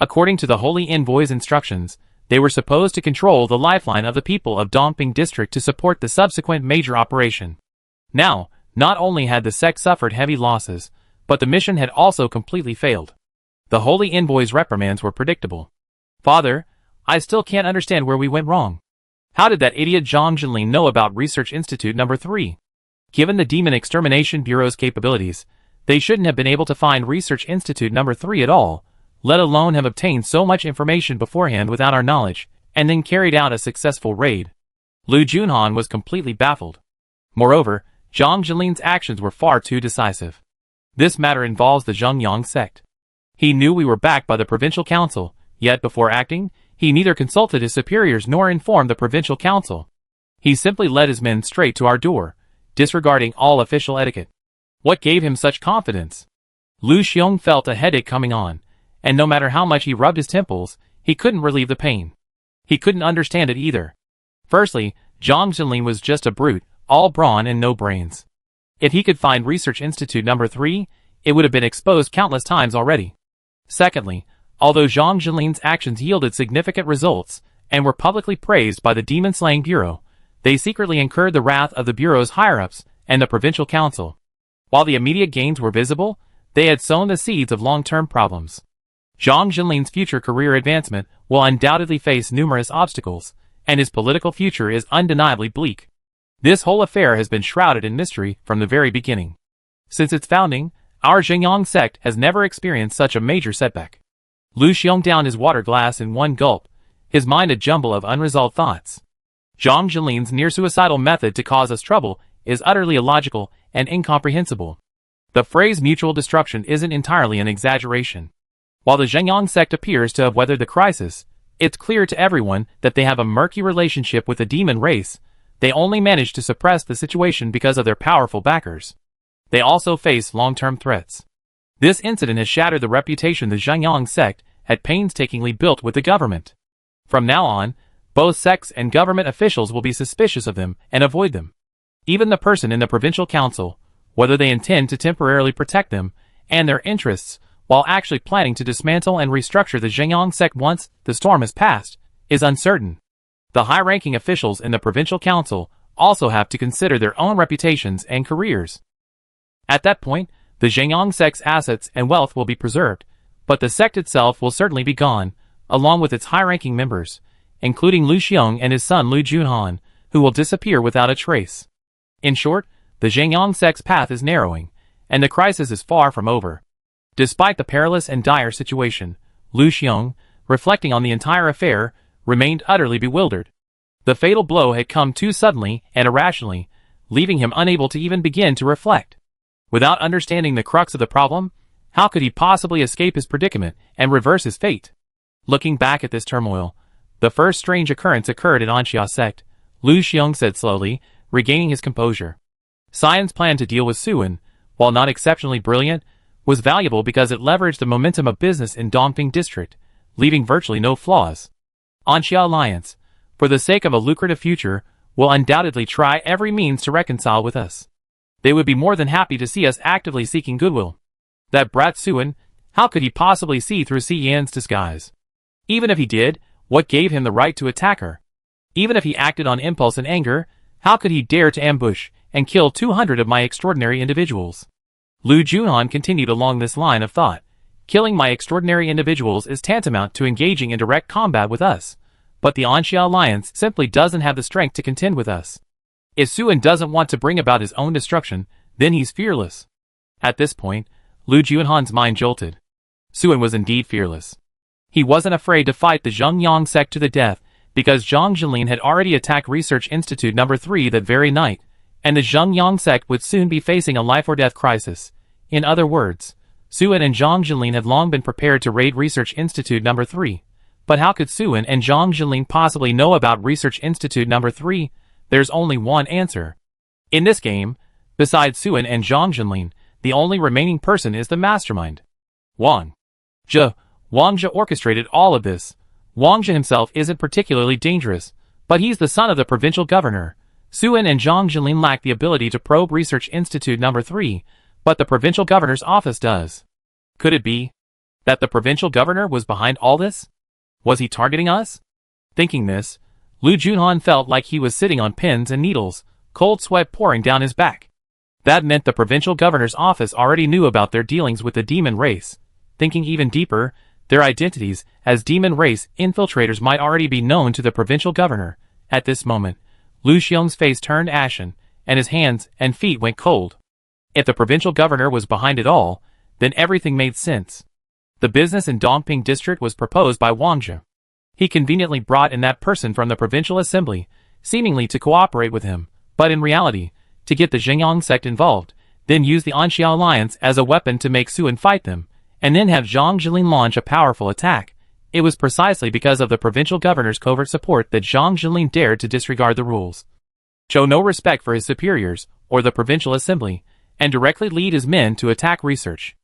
According to the Holy Envoy's instructions, they were supposed to control the lifeline of the people of Dongping district to support the subsequent major operation. Now, not only had the sect suffered heavy losses, but the mission had also completely failed. The Holy Envoy's reprimands were predictable. Father, I still can't understand where we went wrong. How did that idiot Zhang Jinlin know about Research Institute No. 3? Given the Demon Extermination Bureau's capabilities, they shouldn't have been able to find Research Institute No. 3 at all, let alone have obtained so much information beforehand without our knowledge, and then carried out a successful raid. Lu Junhan was completely baffled. Moreover, Zhang Jinlin's actions were far too decisive. This matter involves the Zhengyang sect. He knew we were backed by the provincial council, yet before acting, he neither consulted his superiors nor informed the provincial council. He simply led his men straight to our door, disregarding all official etiquette. What gave him such confidence? Lu Xiong felt a headache coming on, and no matter how much he rubbed his temples, he couldn't relieve the pain. He couldn't understand it either. Firstly, Zhang Jinlin was just a brute, all brawn and no brains. If he could find Research Institute No. 3, it would have been exposed countless times already. Secondly, although Zhang Jinlin's actions yielded significant results and were publicly praised by the Demon Slaying Bureau, they secretly incurred the wrath of the Bureau's higher-ups and the provincial council. While the immediate gains were visible, they had sown the seeds of long-term problems. Zhang Jinlin's future career advancement will undoubtedly face numerous obstacles, and his political future is undeniably bleak. This whole affair has been shrouded in mystery from the very beginning. Since its founding, our Zhengyang sect has never experienced such a major setback. Lu Xiong downed his water glass in one gulp, his mind a jumble of unresolved thoughts. Zhang Jinlin's near-suicidal method to cause us trouble is utterly illogical and incomprehensible. The phrase mutual destruction isn't entirely an exaggeration. While the Zhengyang sect appears to have weathered the crisis, it's clear to everyone that they have a murky relationship with the demon race. They only managed to suppress the situation because of their powerful backers. They also face long-term threats. This incident has shattered the reputation the Zhengyang sect had painstakingly built with the government. From now on, both sects and government officials will be suspicious of them and avoid them. Even the person in the provincial council, whether they intend to temporarily protect them and their interests while actually planning to dismantle and restructure the Zhengyang sect once the storm has passed, is uncertain. The high-ranking officials in the provincial council also have to consider their own reputations and careers. At that point, the Zhengyang sect's assets and wealth will be preserved, but the sect itself will certainly be gone, along with its high-ranking members, including Lu Xiong and his son Lu Junhan, who will disappear without a trace. In short, the Zhengyang sect's path is narrowing, and the crisis is far from over. Despite the perilous and dire situation, Lu Xiong, reflecting on the entire affair, remained utterly bewildered. The fatal blow had come too suddenly and irrationally, leaving him unable to even begin to reflect. Without understanding the crux of the problem, how could he possibly escape his predicament and reverse his fate? Looking back at this turmoil, the first strange occurrence occurred in Anxia sect. Lu Xiong said slowly, regaining his composure. Sion's plan to deal with Suin, while not exceptionally brilliant, was valuable because it leveraged the momentum of business in Dongping District, leaving virtually no flaws. Anxia Alliance, for the sake of a lucrative future, will undoubtedly try every means to reconcile with us. They would be more than happy to see us actively seeking goodwill. That brat Suin, how could he possibly see through Si Yan's disguise? Even if he did, what gave him the right to attack her? Even if he acted on impulse and anger, how could he dare to ambush and kill 200 of my extraordinary individuals? Lu Junhan continued along this line of thought. Killing my extraordinary individuals is tantamount to engaging in direct combat with us, but the Anxia Alliance simply doesn't have the strength to contend with us. If Suin doesn't want to bring about his own destruction, then he's fearless. At this point, Lu Junhan's mind jolted. Suin was indeed fearless. He wasn't afraid to fight the Zhengyang sect to the death, because Zhang Jilin had already attacked Research Institute No. 3 that very night, and the Zhengyang sect would soon be facing a life-or-death crisis. In other words, Suin and Zhang Jilin had long been prepared to raid Research Institute No. 3. But how could Suin and Zhang Jilin possibly know about Research Institute No. 3? There's only one answer. In this game, besides Suin and Zhang Jilin, the only remaining person is the mastermind. Wang Zhe orchestrated all of this. Wang Zhe himself isn't particularly dangerous, but he's the son of the provincial governor. Suin and Zhang Jilin lack the ability to probe Research Institute No. 3, but the provincial governor's office does. Could it be that the provincial governor was behind all this? Was he targeting us? Thinking this, Lu Junhan felt like he was sitting on pins and needles, cold sweat pouring down his back. That meant the provincial governor's office already knew about their dealings with the demon race. Thinking even deeper, their identities as demon race infiltrators might already be known to the provincial governor. At this moment, Lu Xiong's face turned ashen, and his hands and feet went cold. If the provincial governor was behind it all, then everything made sense. The business in Dongping District was proposed by Wang Zhe. He conveniently brought in that person from the provincial assembly, seemingly to cooperate with him, but in reality, to get the Zhengyang sect involved, then use the Anxia Alliance as a weapon to make Suin fight them, and then have Zhang Jilin launch a powerful attack. It was precisely because of the provincial governor's covert support that Zhang Jilin dared to disregard the rules, show no respect for his superiors or the provincial assembly, and directly lead his men to attack Research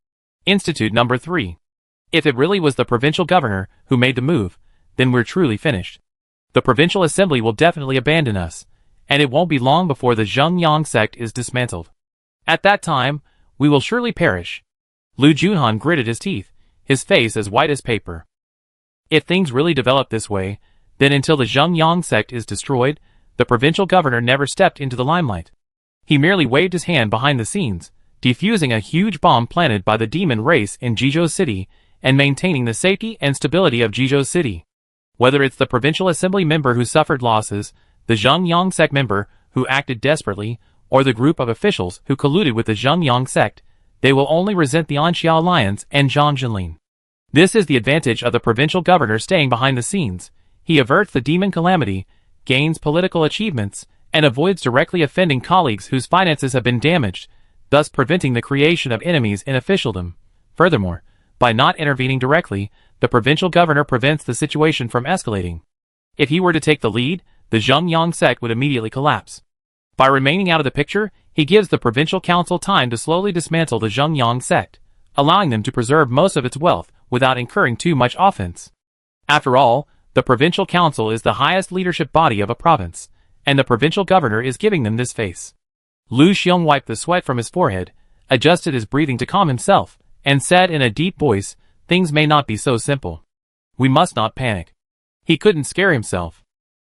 Institute No. 3. If it really was the provincial governor who made the move, then we're truly finished. The provincial assembly will definitely abandon us, and it won't be long before the Zhengyang sect is dismantled. At that time, we will surely perish. Lu Junhan gritted his teeth, his face as white as paper. If things really develop this way, then until the Zhengyang sect is destroyed, the provincial governor never stepped into the limelight. He merely waved his hand behind the scenes, defusing a huge bomb planted by the demon race in Jizhou City and maintaining the safety and stability of Jizhou City. Whether it's the provincial assembly member who suffered losses, the Zhengyang sect member who acted desperately, or the group of officials who colluded with the Zhengyang sect, they will only resent the Anxia Alliance and Zhang Jilin. This is the advantage of the provincial governor staying behind the scenes. He averts the demon calamity, gains political achievements, and avoids directly offending colleagues whose finances have been damaged, thus preventing the creation of enemies in officialdom. Furthermore, by not intervening directly, the provincial governor prevents the situation from escalating. If he were to take the lead, the Zhengyang sect would immediately collapse. By remaining out of the picture, he gives the provincial council time to slowly dismantle the Zhengyang sect, allowing them to preserve most of its wealth without incurring too much offense. After all, the provincial council is the highest leadership body of a province, and the provincial governor is giving them this face. Lu Xiong wiped the sweat from his forehead, adjusted his breathing to calm himself, and said in a deep voice, "Things may not be so simple. We must not panic." He couldn't scare himself.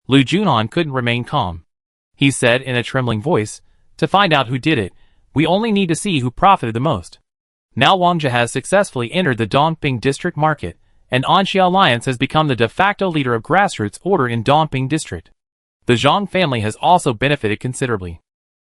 Lu Junhan couldn't remain calm. He said in a trembling voice, "To find out who did it, we only need to see who profited the most." Now Wang Zhe has successfully entered the Dongping district market, and Anxia Alliance has become the de facto leader of grassroots order in Dongping district. The Zhang family has also benefited considerably.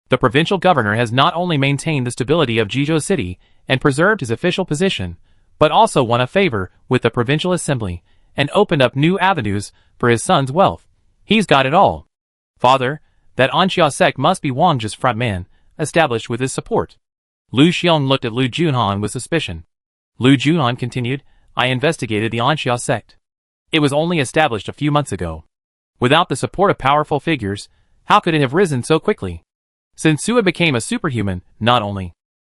The provincial governor has not only maintained the stability of Jizhou City and preserved his official position, but also won a favor with the provincial assembly and opened up new avenues for his son's wealth. He's got it all. Father, that Anxia sect must be Wang Zhe's front man, established with his support. Lu Xiong looked at Lu Junhan with suspicion. Lu Junhan continued, "I investigated the Anxia sect. It was only established a few months ago. Without the support of powerful figures, how could it have risen so quickly? Since Sua became a superhuman, not only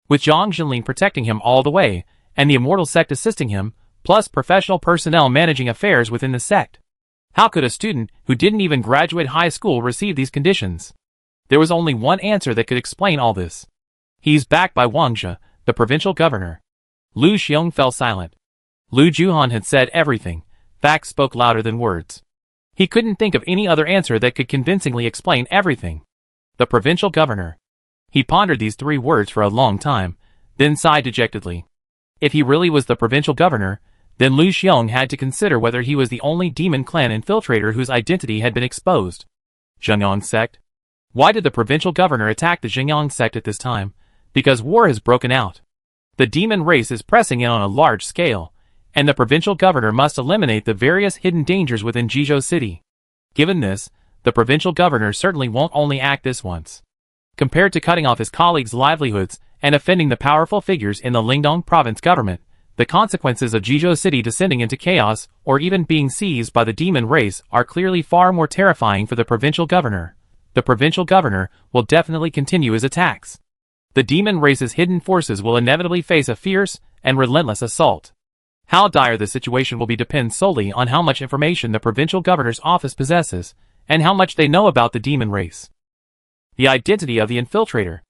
with Zhang Jinling protecting him all the way, and the immortal sect assisting him, plus professional personnel managing affairs within the sect. How could a student who didn't even graduate high school receive these conditions? There was only one answer that could explain all this. He's backed by Wangzhe, the provincial governor. Lu Xiong fell silent. Lu Juhan had said everything. Facts spoke louder than words. He couldn't think of any other answer that could convincingly explain everything. The provincial governor. He pondered these 3 words for a long time, then sighed dejectedly. If he really was the provincial governor, then Lu Xiong had to consider whether he was the only demon clan infiltrator whose identity had been exposed. Zhengyang sect? Why did the provincial governor attack the Zhengyang sect at this time? Because war has broken out. The demon race is pressing in on a large scale, and the provincial governor must eliminate the various hidden dangers within Jizhou City. Given this, the provincial governor certainly won't only act this once. Compared to cutting off his colleagues' livelihoods and offending the powerful figures in the Lingdong province government, the consequences of Jizhou City descending into chaos or even being seized by the demon race are clearly far more terrifying for the provincial governor. The provincial governor will definitely continue his attacks. The demon race's hidden forces will inevitably face a fierce and relentless assault. How dire the situation will be depends solely on how much information the provincial governor's office possesses, and how much they know about the demon race. The identity of the infiltrator.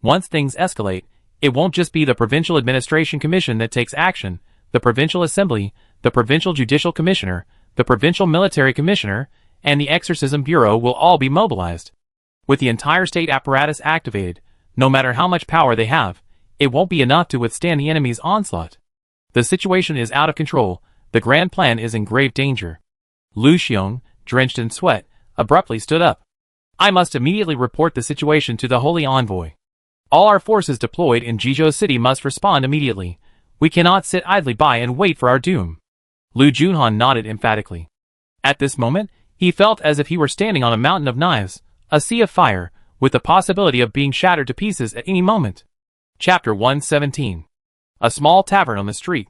Once things escalate, it won't just be the Provincial Administration Commission that takes action. The Provincial Assembly, the Provincial Judicial Commissioner, the Provincial Military Commissioner, and the Exorcism Bureau will all be mobilized. With the entire state apparatus activated, no matter how much power they have, it won't be enough to withstand the enemy's onslaught. The situation is out of control. The grand plan is in grave danger. Lu Xiong, drenched in sweat, abruptly stood up. I must immediately report the situation to the Holy Envoy. All our forces deployed in Jizhou City must respond immediately. We cannot sit idly by and wait for our doom. Lu Junhan nodded emphatically. At this moment, he felt as if he were standing on a mountain of knives, a sea of fire, with the possibility of being shattered to pieces at any moment. Chapter 117. A small tavern on the street.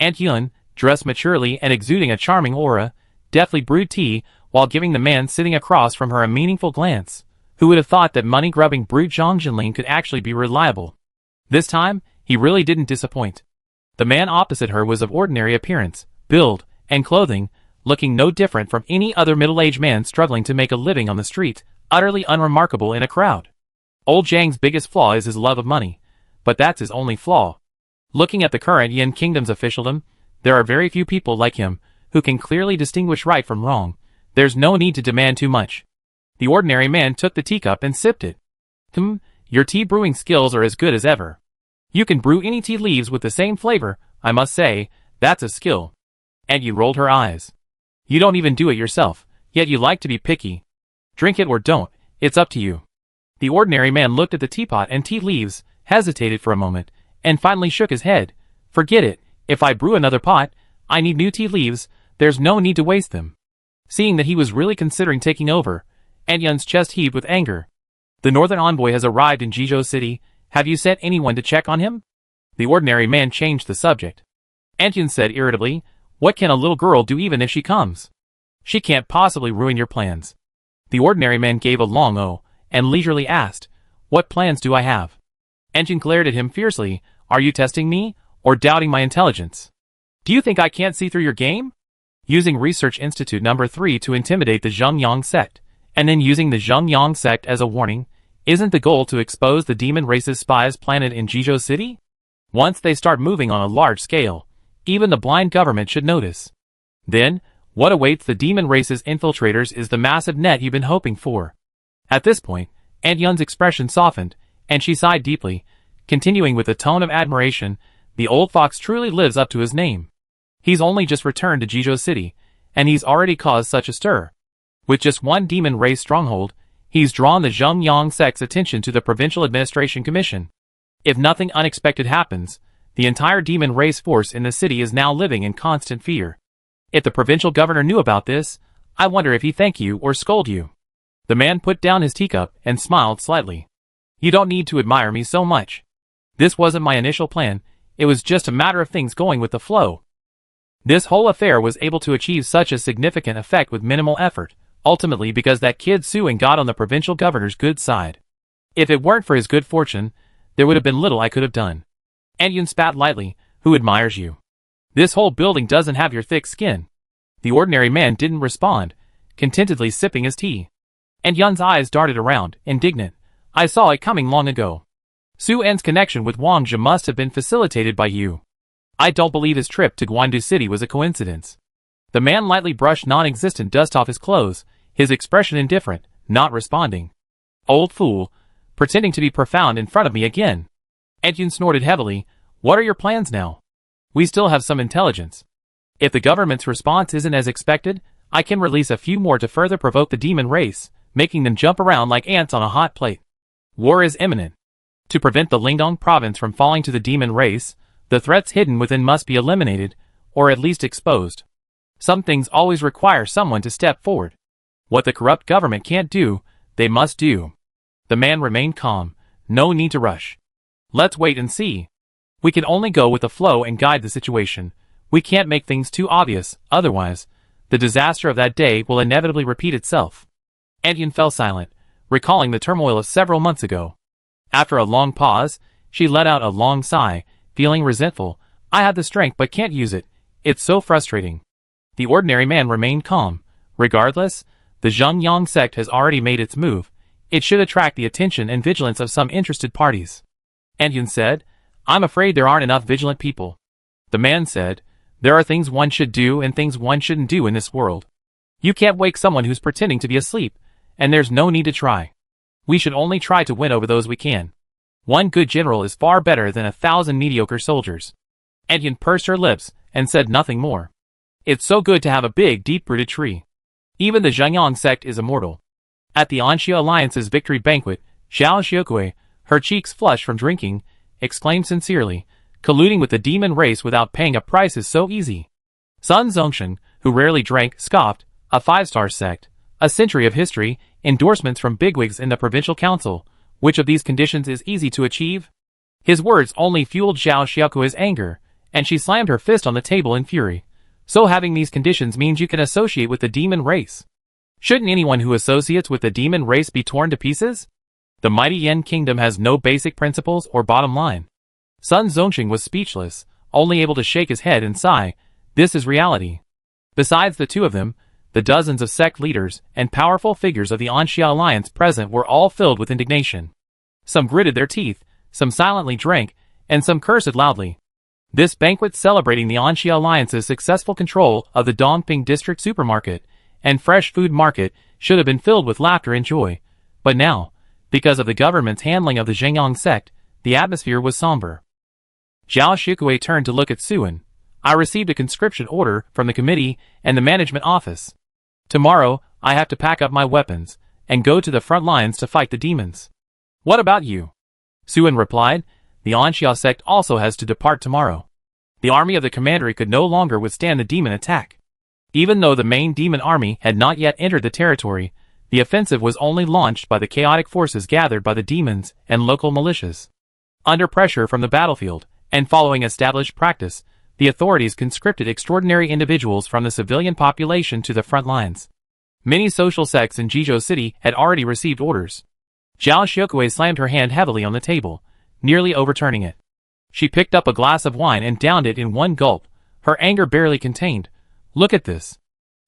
Aunt Yun, dressed maturely and exuding a charming aura, deftly brewed tea, while giving the man sitting across from her a meaningful glance. Who would have thought that money-grubbing brute Zhang Jinling could actually be reliable? This time, he really didn't disappoint. The man opposite her was of ordinary appearance, build, and clothing, looking no different from any other middle-aged man struggling to make a living on the street, utterly unremarkable in a crowd. Old Zhang's biggest flaw is his love of money, but that's his only flaw. Looking at the current Yin Kingdom's officialdom, there are very few people like him, who can clearly distinguish right from wrong. There's no need to demand too much. The ordinary man took the teacup and sipped it. Your tea brewing skills are as good as ever. You can brew any tea leaves with the same flavor, I must say, that's a skill. And you rolled her eyes. You don't even do it yourself, yet you like to be picky. Drink it or don't, it's up to you. The ordinary man looked at the teapot and tea leaves, hesitated for a moment, and finally shook his head. Forget it, if I brew another pot, I need new tea leaves, there's no need to waste them. Seeing that he was really considering taking over, Aunt Yun's chest heaved with anger. The northern envoy has arrived in Jizhou City. Have you sent anyone to check on him? The ordinary man changed the subject. Aunt Yun said irritably, what can a little girl do even if she comes? She can't possibly ruin your plans. The ordinary man gave a long "oh," and leisurely asked, what plans do I have? Aunt Yun glared at him fiercely, are you testing me, or doubting my intelligence? Do you think I can't see through your game? Using Research Institute number 3 to intimidate the Zhengyang sect, and then using the Zhengyang sect as a warning, isn't the goal to expose the demon race's spies planted in Jizhou City? Once they start moving on a large scale, even the blind government should notice. Then, what awaits the demon race's infiltrators is the massive net you've been hoping for. At this point, Aunt Yun's expression softened, and she sighed deeply, continuing with a tone of admiration, the old fox truly lives up to his name. He's only just returned to Jizhou City, and he's already caused such a stir. With just one demon race stronghold, he's drawn the Zhengyang sect's attention to the Provincial Administration Commission. If nothing unexpected happens, the entire demon race force in the city is now living in constant fear. If the provincial governor knew about this, I wonder if he'd thank you or scold you. The man put down his teacup and smiled slightly. You don't need to admire me so much. This wasn't my initial plan, it was just a matter of things going with the flow. This whole affair was able to achieve such a significant effect with minimal effort, ultimately because that kid Suing got on the provincial governor's good side. If it weren't for his good fortune, there would have been little I could have done. And Yun spat lightly. Who admires you? This whole building doesn't have your thick skin. The ordinary man didn't respond, contentedly sipping his tea. And Yun's eyes darted around, indignant. I saw it coming long ago. Su En's connection with Wang Zhe must have been facilitated by you. I don't believe his trip to Guandu City was a coincidence. The man lightly brushed non-existent dust off his clothes, his expression indifferent, not responding. Old fool, pretending to be profound in front of me again. And Yun snorted heavily. What are your plans now? We still have some intelligence. If the government's response isn't as expected, I can release a few more to further provoke the demon race, making them jump around like ants on a hot plate. War is imminent. To prevent the Lingdong province from falling to the demon race, the threats hidden within must be eliminated, or at least exposed. Some things always require someone to step forward. What the corrupt government can't do, they must do. The man remained calm. No need to rush. Let's wait and see. We can only go with the flow and guide the situation. We can't make things too obvious, otherwise, the disaster of that day will inevitably repeat itself. And Yun fell silent, recalling the turmoil of several months ago. After a long pause, she let out a long sigh, feeling resentful. I have the strength but can't use it. It's so frustrating. The ordinary man remained calm. Regardless, the Zhengyang sect has already made its move. It should attract the attention and vigilance of some interested parties. And Yun said, I'm afraid there aren't enough vigilant people. The man said, there are things one should do and things one shouldn't do in this world. You can't wake someone who's pretending to be asleep, and there's no need to try. We should only try to win over those we can. One good general is far better than 1,000 mediocre soldiers. And Yun pursed her lips and said nothing more. It's so good to have a big, deep-rooted tree. Even the Zhengyang sect is immortal. At the Anxia Alliance's victory banquet, Xiao Xiukui, her cheeks flushed from drinking, exclaimed sincerely, colluding with the demon race without paying a price is so easy. Sun Zongshan, who rarely drank, scoffed, a 5-star sect, a century of history, endorsements from bigwigs in the provincial council. Which of these conditions is easy to achieve? His words only fueled Xiao Xiukui's anger, and she slammed her fist on the table in fury. So having these conditions means you can associate with the demon race. Shouldn't anyone who associates with the demon race be torn to pieces? The mighty Yen kingdom has no basic principles or bottom line. Sun Zongxing was speechless, only able to shake his head and sigh. This is reality. Besides the two of them, the dozens of sect leaders and powerful figures of the Anxia Alliance present were all filled with indignation. Some gritted their teeth, some silently drank, and some cursed loudly. This banquet celebrating the Anxia Alliance's successful control of the Dongping district supermarket and fresh food market should have been filled with laughter and joy. But now, because of the government's handling of the Zhengyang sect, the atmosphere was somber. Xiao Xiukui turned to look at Suan. I received a conscription order from the committee and the management office. Tomorrow, I have to pack up my weapons and go to the front lines to fight the demons. What about you? Suan replied, the Anxia sect also has to depart tomorrow. The army of the commandery could no longer withstand the demon attack. Even though the main demon army had not yet entered the territory, the offensive was only launched by the chaotic forces gathered by the demons and local militias. Under pressure from the battlefield, and following established practice, the authorities conscripted extraordinary individuals from the civilian population to the front lines. Many social sects in Jizhou City had already received orders. Xiao Xiukui slammed her hand heavily on the table, nearly overturning it. She picked up a glass of wine and downed it in one gulp, her anger barely contained. Look at this.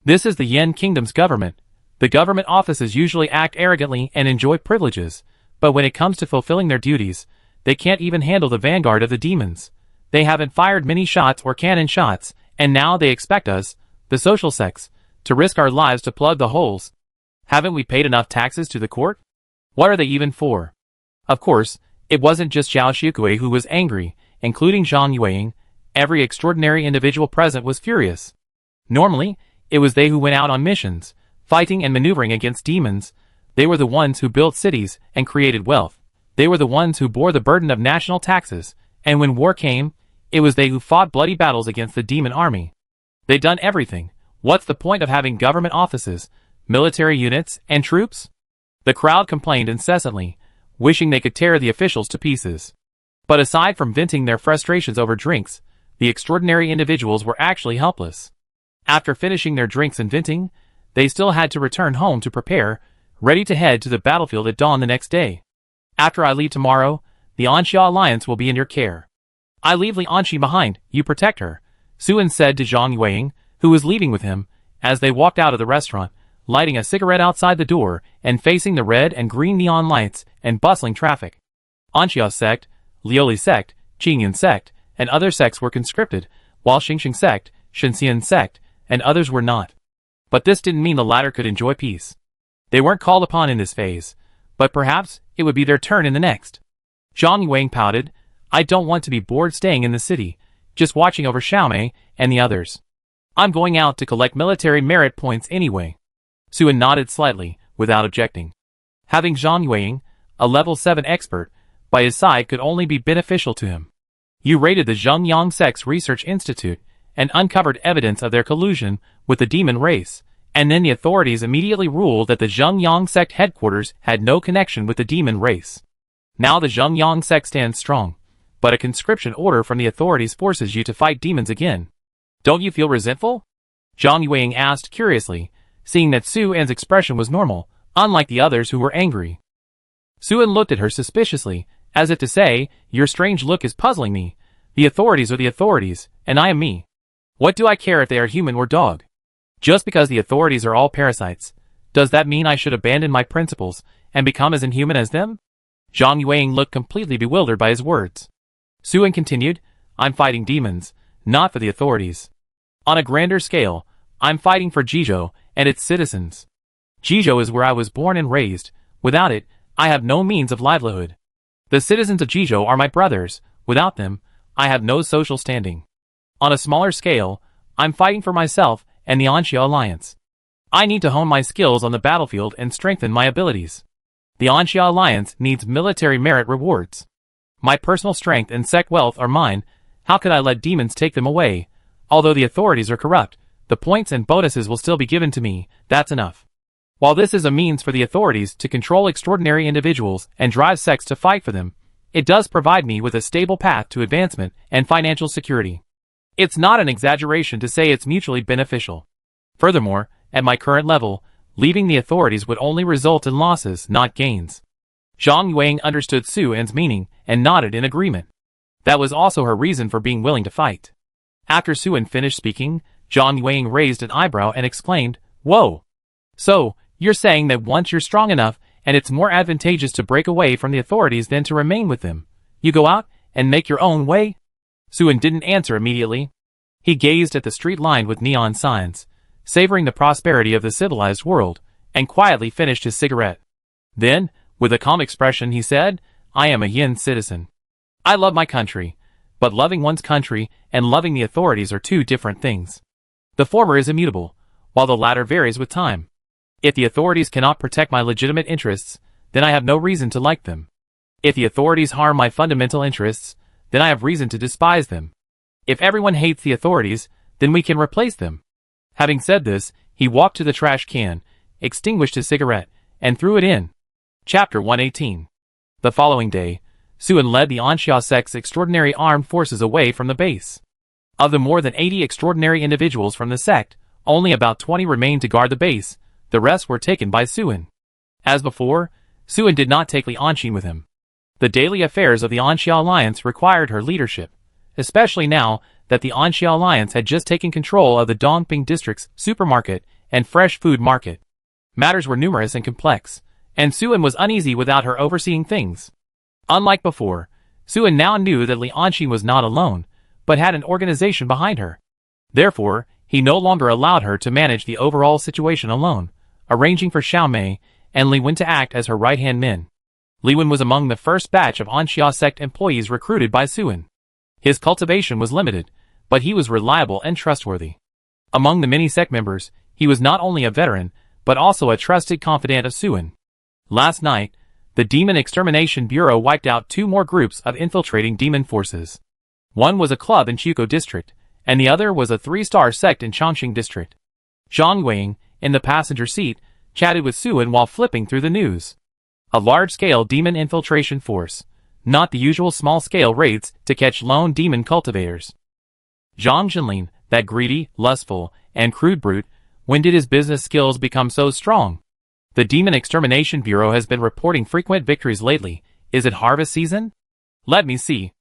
This is the Yen Kingdom's government. The government offices usually act arrogantly and enjoy privileges, but when it comes to fulfilling their duties, they can't even handle the vanguard of the demons. They haven't fired many shots or cannon shots, and now they expect us, the social sects, to risk our lives to plug the holes. Haven't we paid enough taxes to the court? What are they even for? Of course, it wasn't just Xiao Xiukui who was angry, including Zhang Yueying. Every extraordinary individual present was furious. Normally, it was they who went out on missions, fighting and maneuvering against demons. They were the ones who built cities and created wealth. They were the ones who bore the burden of national taxes, and when war came, it was they who fought bloody battles against the demon army. They'd done everything. What's the point of having government offices, military units, and troops? The crowd complained incessantly, wishing they could tear the officials to pieces. But aside from venting their frustrations over drinks, the extraordinary individuals were actually helpless. After finishing their drinks and venting, they still had to return home to prepare, ready to head to the battlefield at dawn the next day. After I leave tomorrow, the Anxia Alliance will be in your care. I leave Li Anxi behind, you protect her, Suan said to Zhang Yueying, who was leaving with him, as they walked out of the restaurant, lighting a cigarette outside the door and facing the red and green neon lights and bustling traffic. Anxia sect, Lioli sect, Qingyun sect, and other sects were conscripted, while Xingxing sect, Shenxian sect, and others were not. But this didn't mean the latter could enjoy peace. They weren't called upon in this phase, but perhaps it would be their turn in the next. Zhang Yueying pouted, I don't want to be bored staying in the city, just watching over Xiaomei and the others. I'm going out to collect military merit points anyway. Suan nodded slightly, without objecting. Having Zhang Yueying, a level 7 expert, by his side could only be beneficial to him. You raided the Zhengyang Sect's Research Institute and uncovered evidence of their collusion with the demon race, and then the authorities immediately ruled that the Zhengyang Sect headquarters had no connection with the demon race. Now the Zhengyang Sect stands strong, but a conscription order from the authorities forces you to fight demons again. Don't you feel resentful? Zhang Yueying asked curiously, seeing that Suan's expression was normal, unlike the others who were angry. Suan looked at her suspiciously, as if to say, your strange look is puzzling me. The authorities are the authorities, and I am me. What do I care if they are human or dog? Just because the authorities are all parasites, does that mean I should abandon my principles and become as inhuman as them? Zhang Yueying looked completely bewildered by his words. Suan continued, I'm fighting demons, not for the authorities. On a grander scale, I'm fighting for Jizhou and its citizens. Jizhou is where I was born and raised. Without it, I have no means of livelihood. The citizens of Jizhou are my brothers. Without them, I have no social standing. On a smaller scale, I'm fighting for myself and the Anxia Alliance. I need to hone my skills on the battlefield and strengthen my abilities. The Anxia Alliance needs military merit rewards. My personal strength and sect wealth are mine. How could I let demons take them away? Although the authorities are corrupt, the points and bonuses will still be given to me. That's enough. While this is a means for the authorities to control extraordinary individuals and drive sects to fight for them, it does provide me with a stable path to advancement and financial security. It's not an exaggeration to say it's mutually beneficial. Furthermore, at my current level, leaving the authorities would only result in losses, not gains. Zhang Yueying understood Suan's meaning and nodded in agreement. That was also her reason for being willing to fight. After Suan finished speaking, Zhang Yueying raised an eyebrow and exclaimed, Whoa! So, you're saying that once you're strong enough and it's more advantageous to break away from the authorities than to remain with them, you go out and make your own way? Suan didn't answer immediately. He gazed at the street lined with neon signs, savoring the prosperity of the civilized world, and quietly finished his cigarette. Then, with a calm expression, he said, I am a Yin citizen. I love my country, but loving one's country and loving the authorities are two different things. The former is immutable, while the latter varies with time. If the authorities cannot protect my legitimate interests, then I have no reason to like them. If the authorities harm my fundamental interests, then I have reason to despise them. If everyone hates the authorities, then we can replace them. Having said this, he walked to the trash can, extinguished his cigarette, and threw it in. Chapter 118. The following day, Suan led the Anxia sect's extraordinary armed forces away from the base. Of the more than 80 extraordinary individuals from the sect, only about 20 remained to guard the base. The rest were taken by Suan. As before, Suan did not take Li Anxin with him. The daily affairs of the Anxia Alliance required her leadership, especially now that the Anxia Alliance had just taken control of the Dongping district's supermarket and fresh food market. Matters were numerous and complex, and Suan was uneasy without her overseeing things. Unlike before, Suan now knew that Li Anxin was not alone, but had an organization behind her. Therefore, he no longer allowed her to manage the overall situation alone, arranging for Xiaomei and Li Wen to act as her right-hand men. Li Wen was among the first batch of Anxia sect employees recruited by Suan. His cultivation was limited, but he was reliable and trustworthy. Among the many sect members, he was not only a veteran, but also a trusted confidant of Suan. Last night, the Demon Extermination Bureau wiped out 2 more groups of infiltrating demon forces. One was a club in Chico District, and the other was a 3-star sect in Chongqing District. Zhang Yueying, in the passenger seat, chatted with Suan while flipping through the news. A large-scale demon infiltration force, not the usual small-scale raids to catch lone demon cultivators. Zhang Zhenlin, that greedy, lustful, and crude brute, when did his business skills become so strong? The Demon Extermination Bureau has been reporting frequent victories lately, Is it harvest season? Let me see.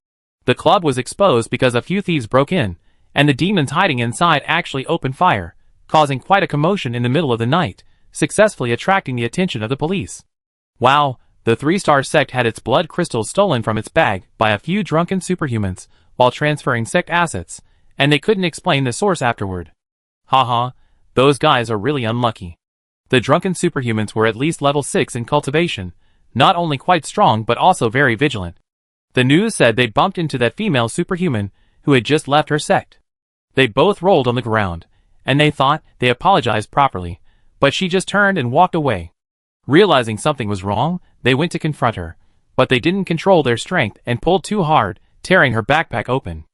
The club was exposed because a few thieves broke in, and the demons hiding inside actually opened fire, causing quite a commotion in the middle of the night, successfully attracting the attention of the police. Wow, the 3-star sect had its blood crystals stolen from its bag by a few drunken superhumans while transferring sect assets, and they couldn't explain the source afterward. Haha, those guys are really unlucky. The drunken superhumans were at least level 6 in cultivation, not only quite strong but also very vigilant. The news said they bumped into that female superhuman who had just left her sect. They both rolled on the ground, and they thought they apologized properly, but she just turned and walked away. Realizing something was wrong, they went to confront her, but they didn't control their strength and pulled too hard, tearing her backpack open.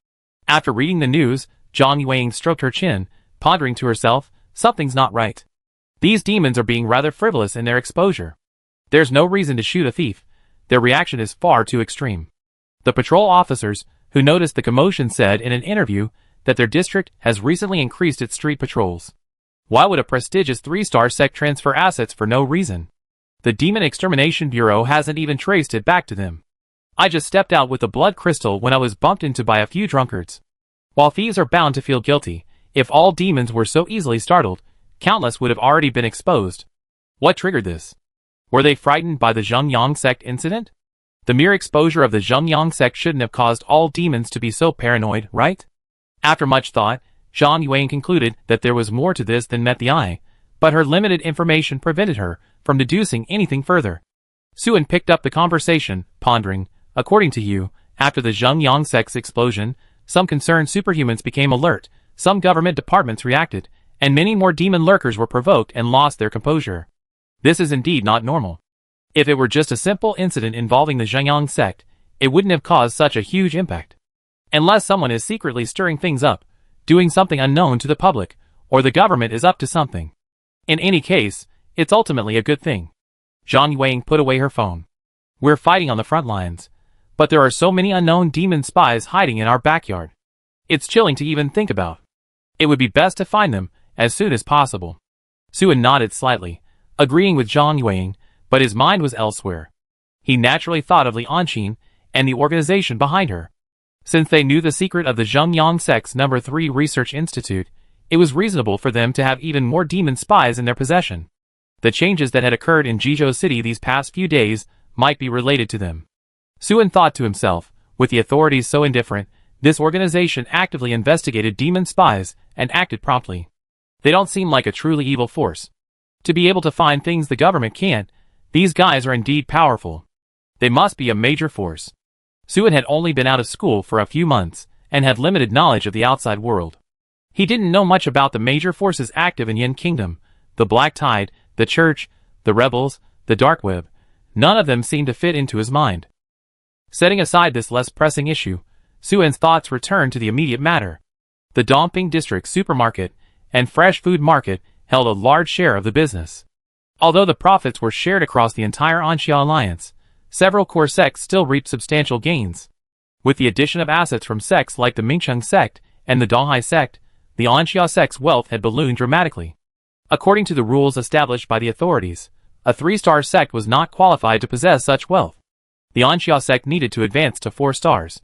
After reading the news, Zhang Yuang stroked her chin, pondering to herself, something's not right. These demons are being rather frivolous in their exposure. There's no reason to shoot a thief. Their reaction is far too extreme. The patrol officers, who noticed the commotion, said in an interview that their district has recently increased its street patrols. Why would a prestigious 3-star sect transfer assets for no reason? The Demon Extermination Bureau hasn't even traced it back to them. I just stepped out with the blood crystal when I was bumped into by a few drunkards. While thieves are bound to feel guilty, if all demons were so easily startled, countless would have already been exposed. What triggered this? Were they frightened by the Zhengyang sect incident? The mere exposure of the Zhengyang sect shouldn't have caused all demons to be so paranoid, right? After much thought, Zhang Yuang concluded that there was more to this than met the eye, but her limited information prevented her from deducing anything further. Suan picked up the conversation, pondering, according to you, after the Zhengyang sect's explosion, some concerned superhumans became alert, some government departments reacted, and many more demon lurkers were provoked and lost their composure. This is indeed not normal. If it were just a simple incident involving the Zhengyang sect, it wouldn't have caused such a huge impact. Unless someone is secretly stirring things up, doing something unknown to the public, or the government is up to something. In any case, it's ultimately a good thing. Zhang Yuang put away her phone. We're fighting on the front lines, but there are so many unknown demon spies hiding in our backyard. It's chilling to even think about. It would be best to find them as soon as possible. Suan nodded slightly, agreeing with Zhang Yuang, but his mind was elsewhere. He naturally thought of Li Anqin and the organization behind her. Since they knew the secret of the Zhengyang sect's No. 3 Research Institute, it was reasonable for them to have even more demon spies in their possession. The changes that had occurred in Jizhou City these past few days might be related to them. Suan thought to himself, with the authorities so indifferent, this organization actively investigated demon spies and acted promptly. They don't seem like a truly evil force. To be able to find things the government can't, these guys are indeed powerful. They must be a major force. Suan had only been out of school for a few months, and had limited knowledge of the outside world. He didn't know much about the major forces active in Yin Kingdom, the Black Tide, the Church, the Rebels, the Dark Web. None of them seemed to fit into his mind. Setting aside this less pressing issue, Suan's thoughts returned to the immediate matter. The Dongping District supermarket and fresh food market held a large share of the business. Although the profits were shared across the entire Anxia Alliance, several core sects still reaped substantial gains. With the addition of assets from sects like the Mingcheng sect and the Donghai sect, the Anxia sect's wealth had ballooned dramatically. According to the rules established by the authorities, a 3-star sect was not qualified to possess such wealth. The Anxia sect needed to advance to 4 stars.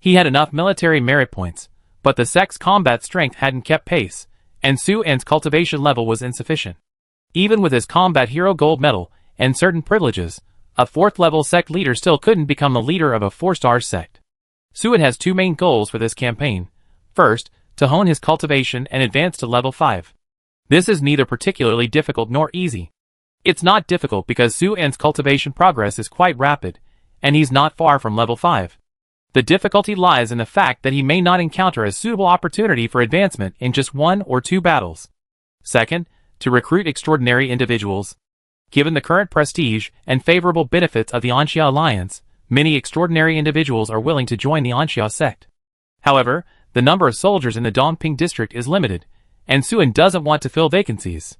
He had enough military merit points, but the sect's combat strength hadn't kept pace, and Suan's cultivation level was insufficient. Even with his combat hero gold medal and certain privileges, a 4th-level sect leader still couldn't become the leader of a 4-star sect. Suan has 2 main goals for this campaign. First, to hone his cultivation and advance to level 5. This is neither particularly difficult nor easy. It's not difficult because Suan's cultivation progress is quite rapid, and he's not far from level 5. The difficulty lies in the fact that he may not encounter a suitable opportunity for advancement in just 1 or 2 battles. Second, to recruit extraordinary individuals. Given the current prestige and favorable benefits of the Anxia Alliance, many extraordinary individuals are willing to join the Anxia sect. However, the number of soldiers in the Dongping district is limited, and Suan doesn't want to fill vacancies.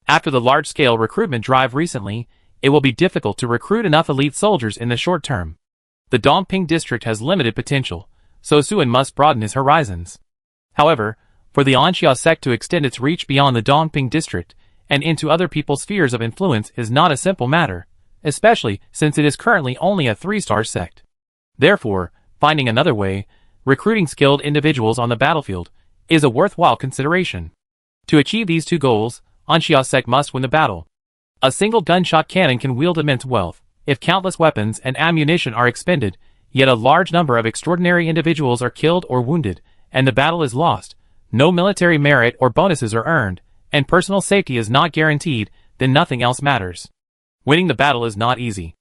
After the large-scale recruitment drive recently, it will be difficult to recruit enough elite soldiers in the short term. The Dongping district has limited potential, so Suan must broaden his horizons. However, for the Anxia sect to extend its reach beyond the Dongping district and into other people's spheres of influence is not a simple matter. especially since it is currently only a 3-star sect. Therefore, finding another way, recruiting skilled individuals on the battlefield, is a worthwhile consideration. To achieve these two goals, Anxia sect must win the battle. A single gunshot cannon can wield immense wealth, if countless weapons and ammunition are expended, yet a large number of extraordinary individuals are killed or wounded, and the battle is lost. No military merit or bonuses are earned, and personal safety is not guaranteed, then nothing else matters. Winning the battle is not easy.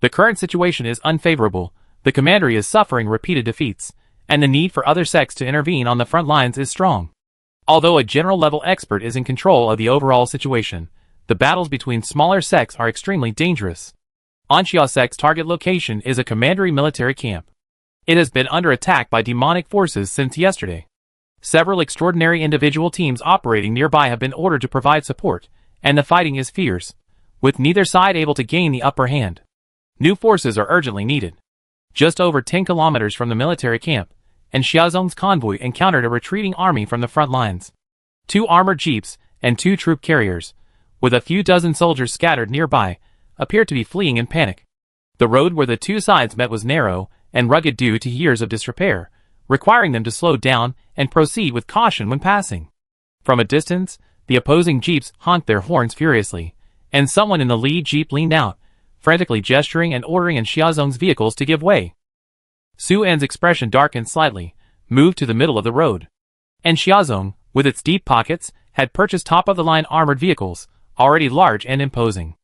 The current situation is unfavorable, the commandery is suffering repeated defeats, and the need for other sects to intervene on the front lines is strong. Although a general-level expert is in control of the overall situation, the battles between smaller sects are extremely dangerous. Anxia sect's target location is a commandery military camp. It has been under attack by demonic forces since yesterday. Several extraordinary individual teams operating nearby have been ordered to provide support, and the fighting is fierce, with neither side able to gain the upper hand. New forces are urgently needed. Just over 10 kilometers from the military camp, and Xiaozong's convoy encountered a retreating army from the front lines. 2 armored jeeps and 2 troop carriers, with a few dozen soldiers scattered nearby, appeared to be fleeing in panic. The road where the two sides met was narrow and rugged due to years of disrepair, requiring them to slow down and proceed with caution when passing. From a distance, the opposing jeeps honked their horns furiously, and someone in the lead jeep leaned out, frantically gesturing and ordering in Xiaozong's vehicles to give way. Su En's expression darkened slightly, moved to the middle of the road. And Xiaozong, with its deep pockets, had purchased top-of-the-line armored vehicles, already large and imposing.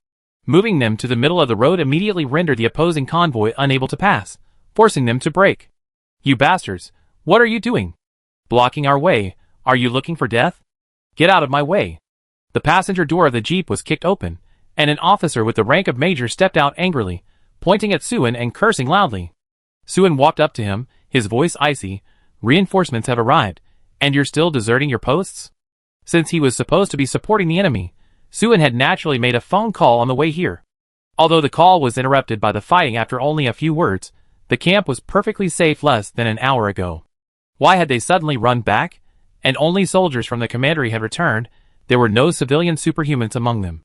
Moving them to the middle of the road immediately rendered the opposing convoy unable to pass, forcing them to brake. "You bastards, what are you doing? Blocking our way, are you looking for death? Get out of my way." The passenger door of the jeep was kicked open, and an officer with the rank of major stepped out angrily, pointing at Suen and cursing loudly. Suen walked up to him, his voice icy. "Reinforcements have arrived, and you're still deserting your posts?" Since he was supposed to be supporting the enemy, Suen had naturally made a phone call on the way here. Although the call was interrupted by the fighting after only a few words, the camp was perfectly safe less than an hour ago. Why had they suddenly run back? And only soldiers from the commandery had returned. There were no civilian superhumans among them.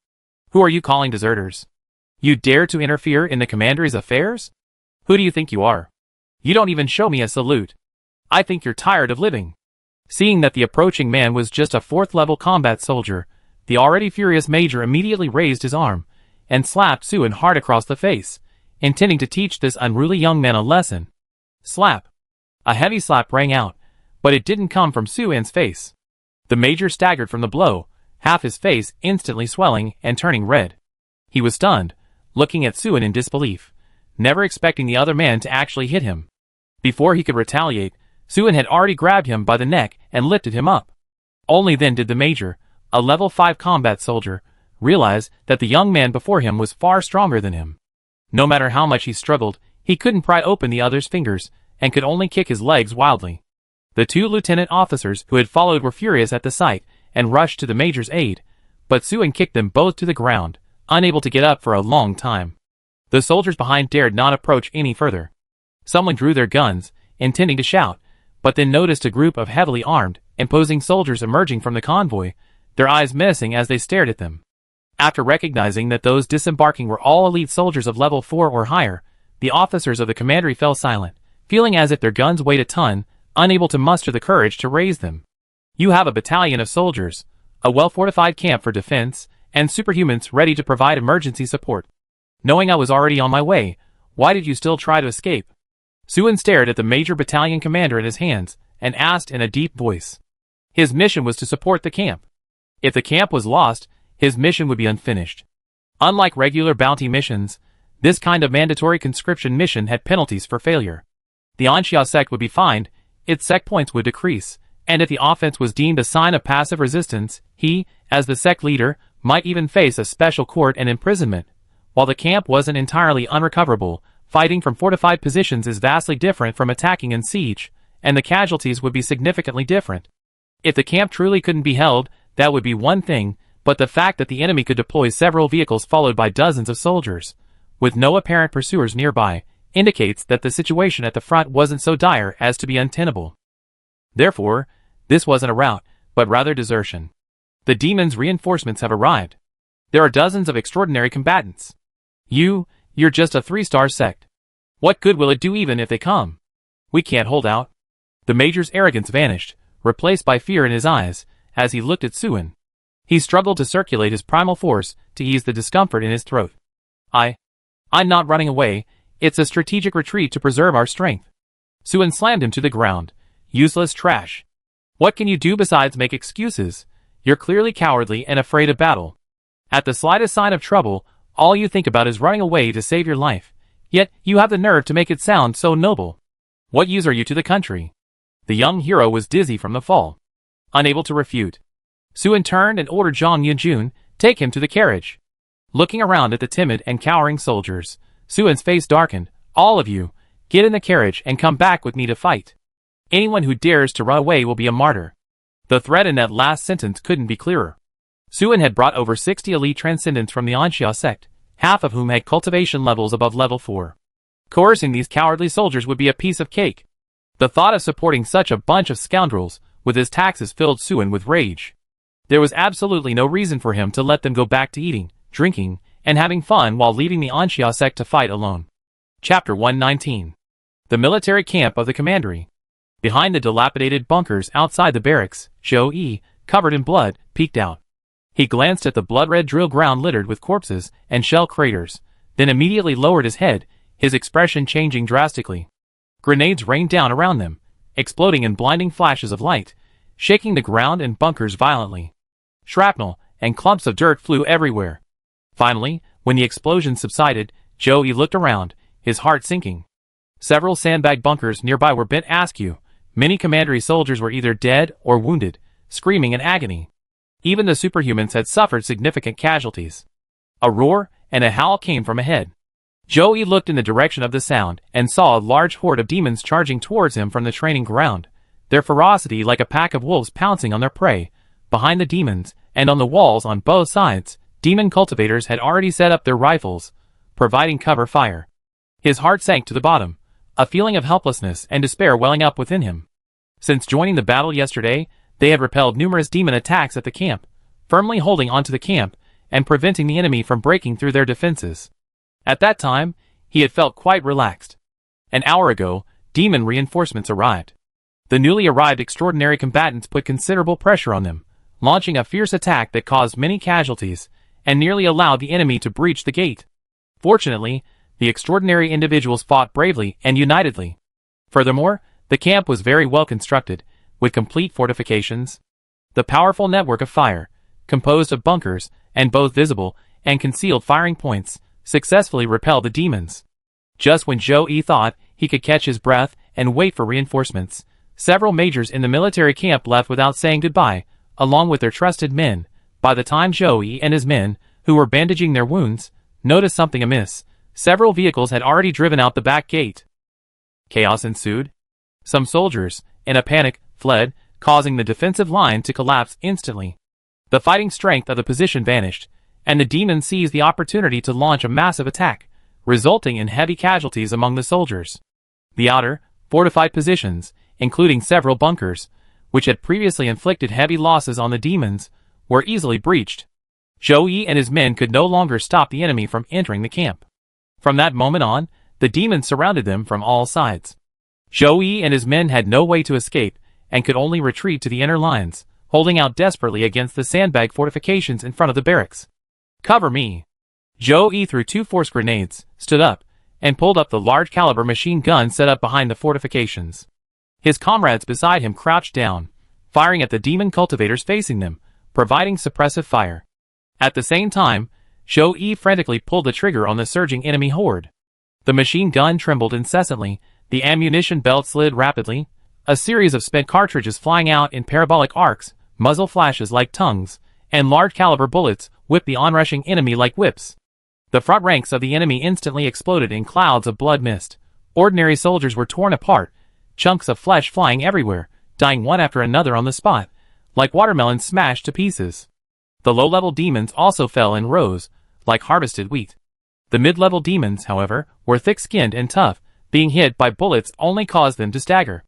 "Who are you calling deserters? You dare to interfere in the commandery's affairs? Who do you think you are? You don't even show me a salute. I think you're tired of living." Seeing that the approaching man was just a 4th-level combat soldier, the already furious major immediately raised his arm and slapped Suen hard across the face, intending to teach this unruly young man a lesson. Slap. A heavy slap rang out, but it didn't come from Suen's face. The major staggered from the blow, half his face instantly swelling and turning red. He was stunned, looking at Suen in disbelief, never expecting the other man to actually hit him. Before he could retaliate, Suen had already grabbed him by the neck and lifted him up. Only then did the major, a level 5 combat soldier, realize that the young man before him was far stronger than him. No matter how much he struggled, he couldn't pry open the other's fingers, and could only kick his legs wildly. The 2 lieutenant officers who had followed were furious at the sight, and rushed to the major's aid, but Suen kicked them both to the ground, unable to get up for a long time. The soldiers behind dared not approach any further. Someone drew their guns, intending to shout, but then noticed a group of heavily armed, imposing soldiers emerging from the convoy, their eyes menacing as they stared at them. After recognizing that those disembarking were all elite soldiers of level 4 or higher, the officers of the commandery fell silent, feeling as if their guns weighed a ton, unable to muster the courage to raise them. "You have a battalion of soldiers, a well-fortified camp for defense, and superhumans ready to provide emergency support. Knowing I was already on my way, why did you still try to escape?" Suen stared at the major battalion commander in his hands, and asked in a deep voice. His mission was to support the camp. If the camp was lost, his mission would be unfinished. Unlike regular bounty missions, this kind of mandatory conscription mission had penalties for failure. The Anxia sect would be fined, its sect points would decrease, and if the offense was deemed a sign of passive resistance, he, as the sect leader, might even face a special court and imprisonment. While the camp wasn't entirely unrecoverable, fighting from fortified positions is vastly different from attacking in siege, and the casualties would be significantly different. If the camp truly couldn't be held, that would be one thing, but the fact that the enemy could deploy several vehicles followed by dozens of soldiers, with no apparent pursuers nearby, indicates that the situation at the front wasn't so dire as to be untenable. Therefore, this wasn't a rout, but rather desertion. The demon's reinforcements have arrived. There are dozens of extraordinary combatants. You're just a 3-star sect. What good will it do even if they come? We can't hold out. The Major's arrogance vanished, replaced by fear in his eyes, as he looked at Suin. He struggled to circulate his primal force to ease the discomfort in his throat. I'm not running away, it's a strategic retreat to preserve our strength. Suin slammed him to the ground. Useless trash. What can you do besides make excuses? You're clearly cowardly and afraid of battle. At the slightest sign of trouble, all you think about is running away to save your life. Yet, you have the nerve to make it sound so noble. What use are you to the country? The young hero was dizzy from the fall. Unable to refute, Suin turned and ordered Zhang Yunjun, take him to the carriage. Looking around at the timid and cowering soldiers, Suin's face darkened. All of you, get in the carriage and come back with me to fight. Anyone who dares to run away will be a martyr. The threat in that last sentence couldn't be clearer. Suin had brought over 60 elite transcendents from the Anxia sect, half of whom had cultivation levels above level 4. Coercing these cowardly soldiers would be a piece of cake. The thought of supporting such a bunch of scoundrels with his taxes filled Suin with rage. There was absolutely no reason for him to let them go back to eating, drinking, and having fun while leaving the Anxia sect to fight alone. Chapter 119. The military camp of the commandery. Behind the dilapidated bunkers outside the barracks, Zhou Yi, covered in blood, peeked out. He glanced at the blood-red drill ground littered with corpses and shell craters, then immediately lowered his head, his expression changing drastically. Grenades rained down around them, exploding in blinding flashes of light, shaking the ground and bunkers violently. Shrapnel and clumps of dirt flew everywhere. Finally, when the explosion subsided, Zhou Yi looked around, his heart sinking. Several sandbag bunkers nearby were bent askew. Many commandery soldiers were either dead or wounded, screaming in agony. Even the superhumans had suffered significant casualties. A roar and a howl came from ahead. Zhou Yi looked in the direction of the sound and saw a large horde of demons charging towards him from the training ground, their ferocity like a pack of wolves pouncing on their prey. Behind the demons, and on the walls on both sides, demon cultivators had already set up their rifles, providing cover fire. His heart sank to the bottom, a feeling of helplessness and despair welling up within him. Since joining the battle yesterday, they had repelled numerous demon attacks at the camp, firmly holding onto the camp and preventing the enemy from breaking through their defenses. At that time, he had felt quite relaxed. An hour ago, demon reinforcements arrived. The newly arrived extraordinary combatants put considerable pressure on them, launching a fierce attack that caused many casualties and nearly allowed the enemy to breach the gate. Fortunately, the extraordinary individuals fought bravely and unitedly. Furthermore, the camp was very well constructed, with complete fortifications. The powerful network of fire, composed of bunkers and both visible and concealed firing points, successfully repelled the demons. Just when Zhou Yi thought he could catch his breath and wait for reinforcements, several majors in the military camp left without saying goodbye, along with their trusted men. By the time Zhou Yi and his men, who were bandaging their wounds, noticed something amiss, several vehicles had already driven out the back gate. Chaos ensued. Some soldiers, in a panic, fled, causing the defensive line to collapse instantly. The fighting strength of the position vanished, and the demons seized the opportunity to launch a massive attack, resulting in heavy casualties among the soldiers. The outer, fortified positions, including several bunkers, which had previously inflicted heavy losses on the demons, were easily breached. Zhou Yi and his men could no longer stop the enemy from entering the camp. From that moment on, the demons surrounded them from all sides. Zhou Yi and his men had no way to escape, and could only retreat to the inner lines, holding out desperately against the sandbag fortifications in front of the barracks. "Cover me!" Zhou Yi threw 2 force grenades, stood up, and pulled up the large-caliber machine gun set up behind the fortifications. His comrades beside him crouched down, firing at the demon cultivators facing them, providing suppressive fire. At the same time, Zhou Yi frantically pulled the trigger on the surging enemy horde. The machine gun trembled incessantly, the ammunition belt slid rapidly, a series of spent cartridges flying out in parabolic arcs, muzzle flashes like tongues, and large-caliber bullets whipped the onrushing enemy like whips. The front ranks of the enemy instantly exploded in clouds of blood mist. Ordinary soldiers were torn apart, chunks of flesh flying everywhere, dying one after another on the spot, like watermelons smashed to pieces. The low-level demons also fell in rows, like harvested wheat. The mid-level demons, however, were thick-skinned and tough. Being hit by bullets only caused them to stagger.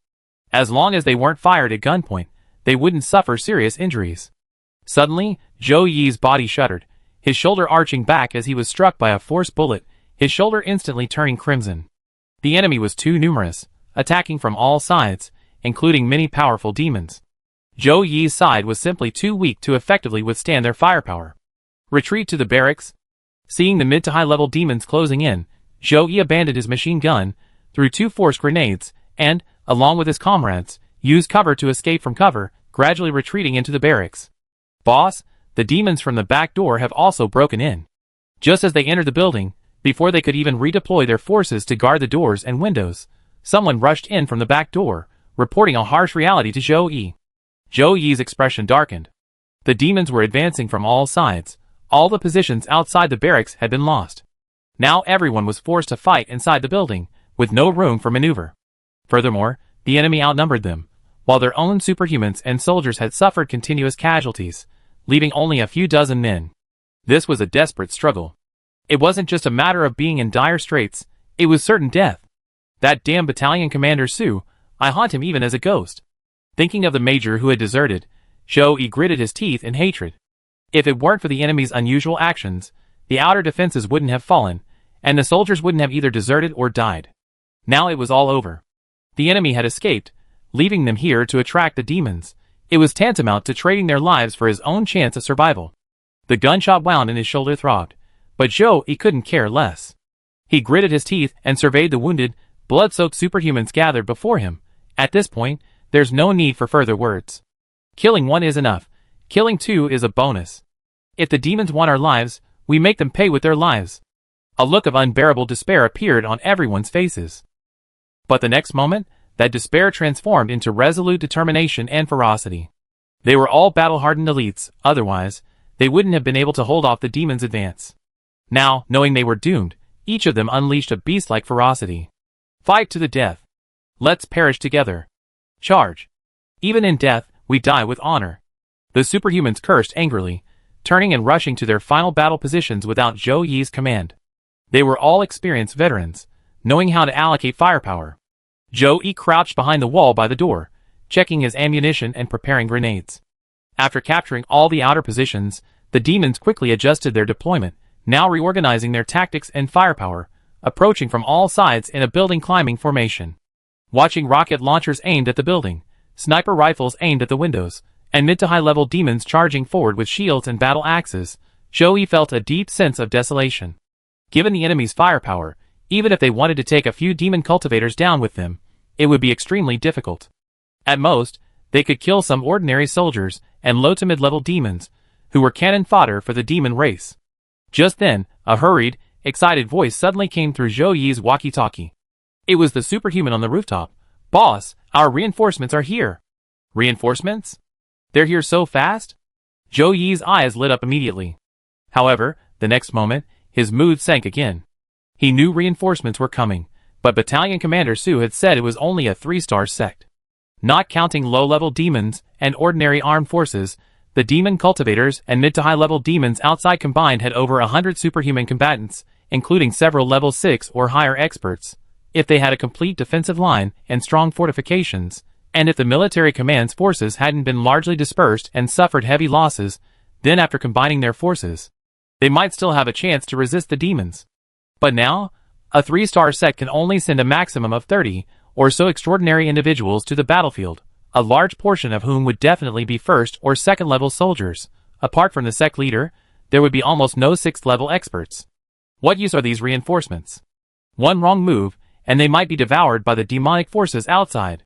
As long as they weren't fired at gunpoint, they wouldn't suffer serious injuries. Suddenly, Zhou Yi's body shuddered. his shoulder arching back as he was struck by a force bullet, his shoulder instantly turning crimson. The enemy was too numerous, attacking from all sides, including many powerful demons. Zhou Yi's side was simply too weak to effectively withstand their firepower. Retreat to the barracks. Seeing the mid to high level demons closing in, Zhou Yi abandoned his machine gun, threw 2 force grenades, and, along with his comrades, used cover to escape from cover, gradually retreating into the barracks. Boss, the demons from the back door have also broken in. Just as they entered the building, before they could even redeploy their forces to guard the doors and windows, someone rushed in from the back door, reporting a harsh reality to Zhou Yi. Zhou Yi's expression darkened. The demons were advancing from all sides. All the positions outside the barracks had been lost. Now everyone was forced to fight inside the building, with no room for maneuver. Furthermore, the enemy outnumbered them, while their own superhumans and soldiers had suffered continuous casualties, leaving only a few dozen men. This was a desperate struggle. It wasn't just a matter of being in dire straits, it was certain death. That damn battalion commander Su, I haunt him even as a ghost. Thinking of the major who had deserted, Zhou Yi gritted his teeth in hatred. If it weren't for the enemy's unusual actions, the outer defenses wouldn't have fallen, and the soldiers wouldn't have either deserted or died. Now it was all over. The enemy had escaped, leaving them here to attract the demons. It was tantamount to trading their lives for his own chance of survival. The gunshot wound and his shoulder throbbed, but Zhou Yi couldn't care less. He gritted his teeth and surveyed the wounded, blood-soaked superhumans gathered before him. At this point, there's no need for further words. Killing one is enough. Killing two is a bonus. If the demons want our lives, we make them pay with their lives. A look of unbearable despair appeared on everyone's faces. But the next moment, that despair transformed into resolute determination and ferocity. They were all battle-hardened elites, otherwise, they wouldn't have been able to hold off the demons' advance. Now, knowing they were doomed, each of them unleashed a beast-like ferocity. Fight to the death. Let's perish together. Charge. Even in death, we die with honor. The superhumans cursed angrily, turning and rushing to their final battle positions without Zhou Yi's command. They were all experienced veterans, knowing how to allocate firepower. Zhou Yi crouched behind the wall by the door, checking his ammunition and preparing grenades. After capturing all the outer positions, the demons quickly adjusted their deployment, now reorganizing their tactics and firepower, approaching from all sides in a building-climbing formation. Watching rocket launchers aimed at the building, sniper rifles aimed at the windows, and mid-to-high-level demons charging forward with shields and battle axes, Zhou Yi felt a deep sense of desolation. Given the enemy's firepower, even if they wanted to take a few demon cultivators down with them, it would be extremely difficult. At most, they could kill some ordinary soldiers and low to mid-level demons, who were cannon fodder for the demon race. Just then, a hurried, excited voice suddenly came through Zhou Yi's walkie-talkie. It was the superhuman on the rooftop. "Boss, our reinforcements are here." "Reinforcements? They're here so fast?" Zhou Yi's eyes lit up immediately. However, the next moment, his mood sank again. He knew reinforcements were coming, but Battalion Commander Su had said it was only a 3-star sect. Not counting low-level demons and ordinary armed forces, the demon cultivators and mid-to-high-level demons outside combined had over 100 superhuman combatants, including several level 6 or higher experts. If they had a complete defensive line and strong fortifications, and if the military command's forces hadn't been largely dispersed and suffered heavy losses, then after combining their forces, they might still have a chance to resist the demons. But now, a 3-star sect can only send a maximum of 30 or so extraordinary individuals to the battlefield, a large portion of whom would definitely be 1st or 2nd level soldiers. Apart from the sect leader, there would be almost no 6th level experts. What use are these reinforcements? One wrong move, and they might be devoured by the demonic forces outside.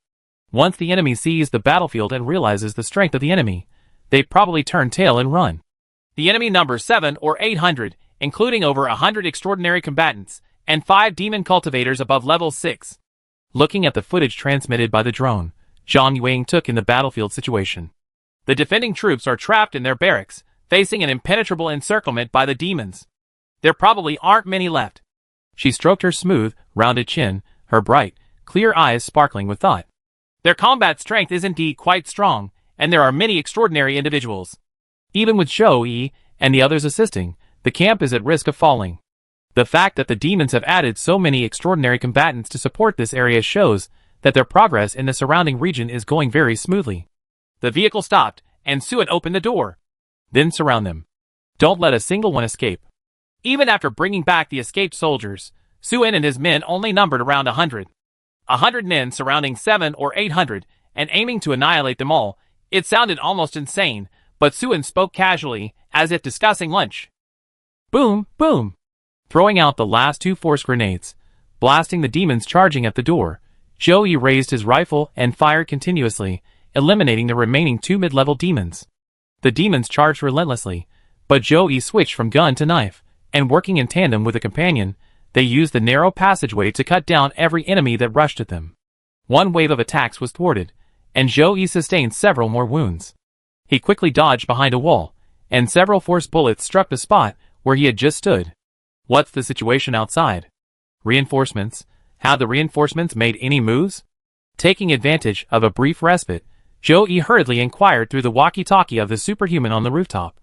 Once the enemy sees the battlefield and realizes the strength of the enemy, they probably turn tail and run. The enemy numbers 7 or 800, including over 100 extraordinary combatants, and 5 demon cultivators above level 6. Looking at the footage transmitted by the drone, Zhang Yuang took in the battlefield situation. The defending troops are trapped in their barracks, facing an impenetrable encirclement by the demons. There probably aren't many left. She stroked her smooth, rounded chin, her bright, clear eyes sparkling with thought. Their combat strength is indeed quite strong, and there are many extraordinary individuals. Even with Zhou Yi and the others assisting, the camp is at risk of falling. The fact that the demons have added so many extraordinary combatants to support this area shows that their progress in the surrounding region is going very smoothly. The vehicle stopped, and Suet opened the door. Then surround them. Don't let a single one escape. Even after bringing back the escaped soldiers, Suen and his men only numbered around 100. 100 men surrounding 700 or 800 and aiming to annihilate them all. It sounded almost insane, but Suen spoke casually, as if discussing lunch. Boom, boom. Throwing out the last 2 force grenades, blasting the demons charging at the door, Joey raised his rifle and fired continuously, eliminating the remaining 2 mid-level demons. The demons charged relentlessly, but Joey switched from gun to knife, and working in tandem with a companion, they used the narrow passageway to cut down every enemy that rushed at them. One wave of attacks was thwarted, and Joey sustained several more wounds. He quickly dodged behind a wall, and several force bullets struck the spot where he had just stood. What's the situation outside? Reinforcements? Had the reinforcements made any moves? Taking advantage of a brief respite, Joey hurriedly inquired through the walkie-talkie of the superhuman on the rooftop.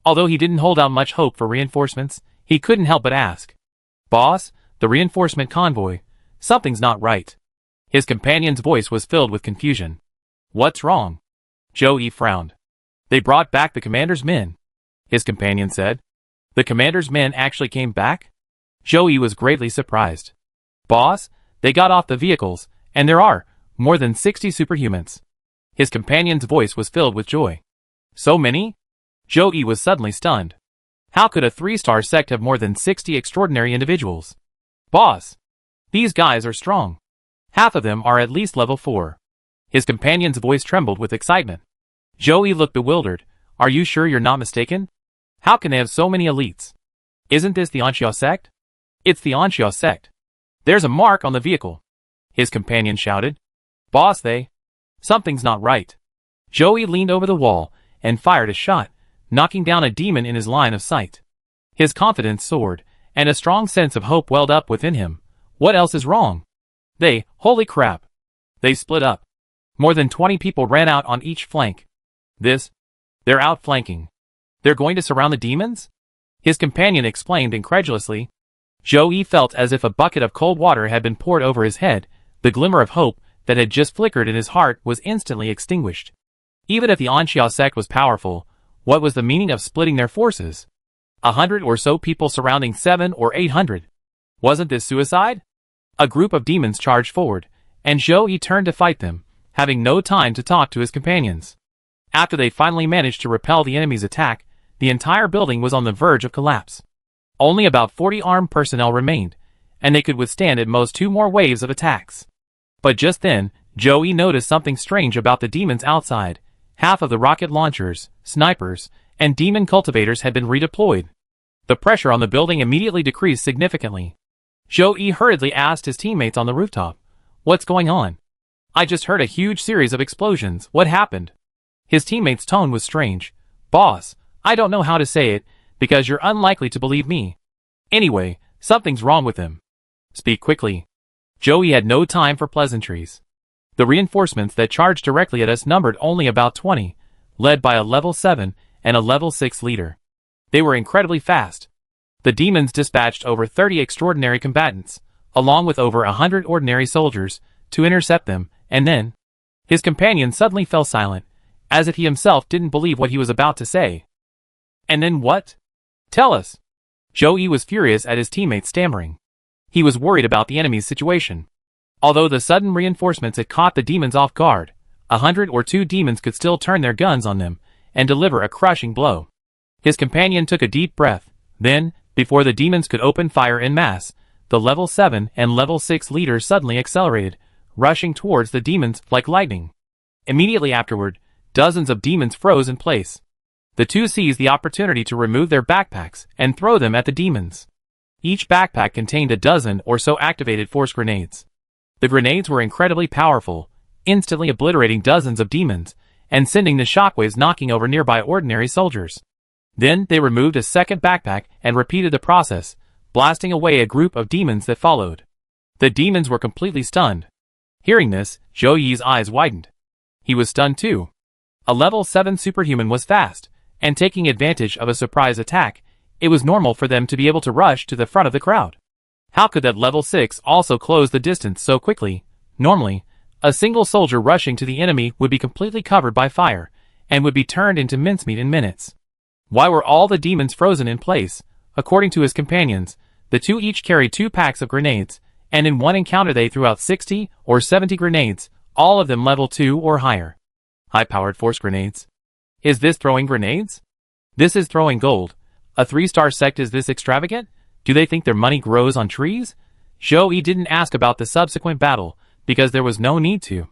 Although he didn't hold out much hope for reinforcements, he couldn't help but ask. Boss, the reinforcement convoy. Something's not right. His companion's voice was filled with confusion. What's wrong? Joey frowned. They brought back the commander's men, his companion said. The commander's men actually came back? Joey was greatly surprised. Boss, they got off the vehicles, and there are more than 60 superhumans. His companion's voice was filled with joy. So many? Joey was suddenly stunned. How could a 3-star sect have more than 60 extraordinary individuals? Boss, these guys are strong. Half of them are at least level 4. His companion's voice trembled with excitement. Joey looked bewildered. Are you sure you're not mistaken? How can they have so many elites? Isn't this the Anxia sect? It's the Anxia sect. There's a mark on the vehicle. His companion shouted. Boss, something's not right. Joey leaned over the wall and fired a shot, knocking down a demon in his line of sight. His confidence soared, and a strong sense of hope welled up within him. What else is wrong? Holy crap. They split up. More than 20 people ran out on each flank. They're outflanking. They're going to surround the demons? His companion exclaimed incredulously. Joey felt as if a bucket of cold water had been poured over his head. The glimmer of hope that had just flickered in his heart was instantly extinguished. Even if the Anxia sect was powerful, what was the meaning of splitting their forces? 100 or so people surrounding 700 or 800. Wasn't this suicide? A group of demons charged forward, and Joey turned to fight them, having no time to talk to his companions. After they finally managed to repel the enemy's attack, the entire building was on the verge of collapse. Only about 40 armed personnel remained, and they could withstand at most 2 more waves of attacks. But just then, Joey noticed something strange about the demons outside. Half of the rocket launchers, snipers, and demon cultivators had been redeployed. The pressure on the building immediately decreased significantly. Joey hurriedly asked his teammates on the rooftop, "What's going on? I just heard a huge series of explosions. What happened?" His teammate's tone was strange. "Boss, I don't know how to say it, because you're unlikely to believe me. Anyway, something's wrong with him. Speak quickly." Joey had no time for pleasantries. The reinforcements that charged directly at us numbered only about 20, led by a level 7 and a level 6 leader. They were incredibly fast. The demons dispatched over 30 extraordinary combatants, along with over 100 ordinary soldiers, to intercept them, and then... His companion suddenly fell silent, as if he himself didn't believe what he was about to say. "And then what? Tell us." Joey was furious at his teammates stammering. He was worried about the enemy's situation. Although the sudden reinforcements had caught the demons off guard, 100 or 2 demons could still turn their guns on them and deliver a crushing blow. His companion took a deep breath. Then, before the demons could open fire en masse, the level 7 and level 6 leaders suddenly accelerated, rushing towards the demons like lightning. Immediately afterward, dozens of demons froze in place. The 2 seized the opportunity to remove their backpacks and throw them at the demons. Each backpack contained a dozen or so activated force grenades. The grenades were incredibly powerful, instantly obliterating dozens of demons, and sending the shockwaves knocking over nearby ordinary soldiers. Then they removed a second backpack and repeated the process, blasting away a group of demons that followed. The demons were completely stunned. Hearing this, Joey's eyes widened. He was stunned too. A level 7 superhuman was fast, and taking advantage of a surprise attack, it was normal for them to be able to rush to the front of the crowd. How could that level 6 also close the distance so quickly? Normally, a single soldier rushing to the enemy would be completely covered by fire, and would be turned into mincemeat in minutes. Why were all the demons frozen in place? According to his companions, the two each carried 2 packs of grenades, and in one encounter they threw out 60 or 70 grenades, all of them level 2 or higher. High-powered force grenades. Is this throwing grenades? This is throwing gold. A 3-star sect is this extravagant? Do they think their money grows on trees? Zhou Yi didn't ask about the subsequent battle, because there was no need to.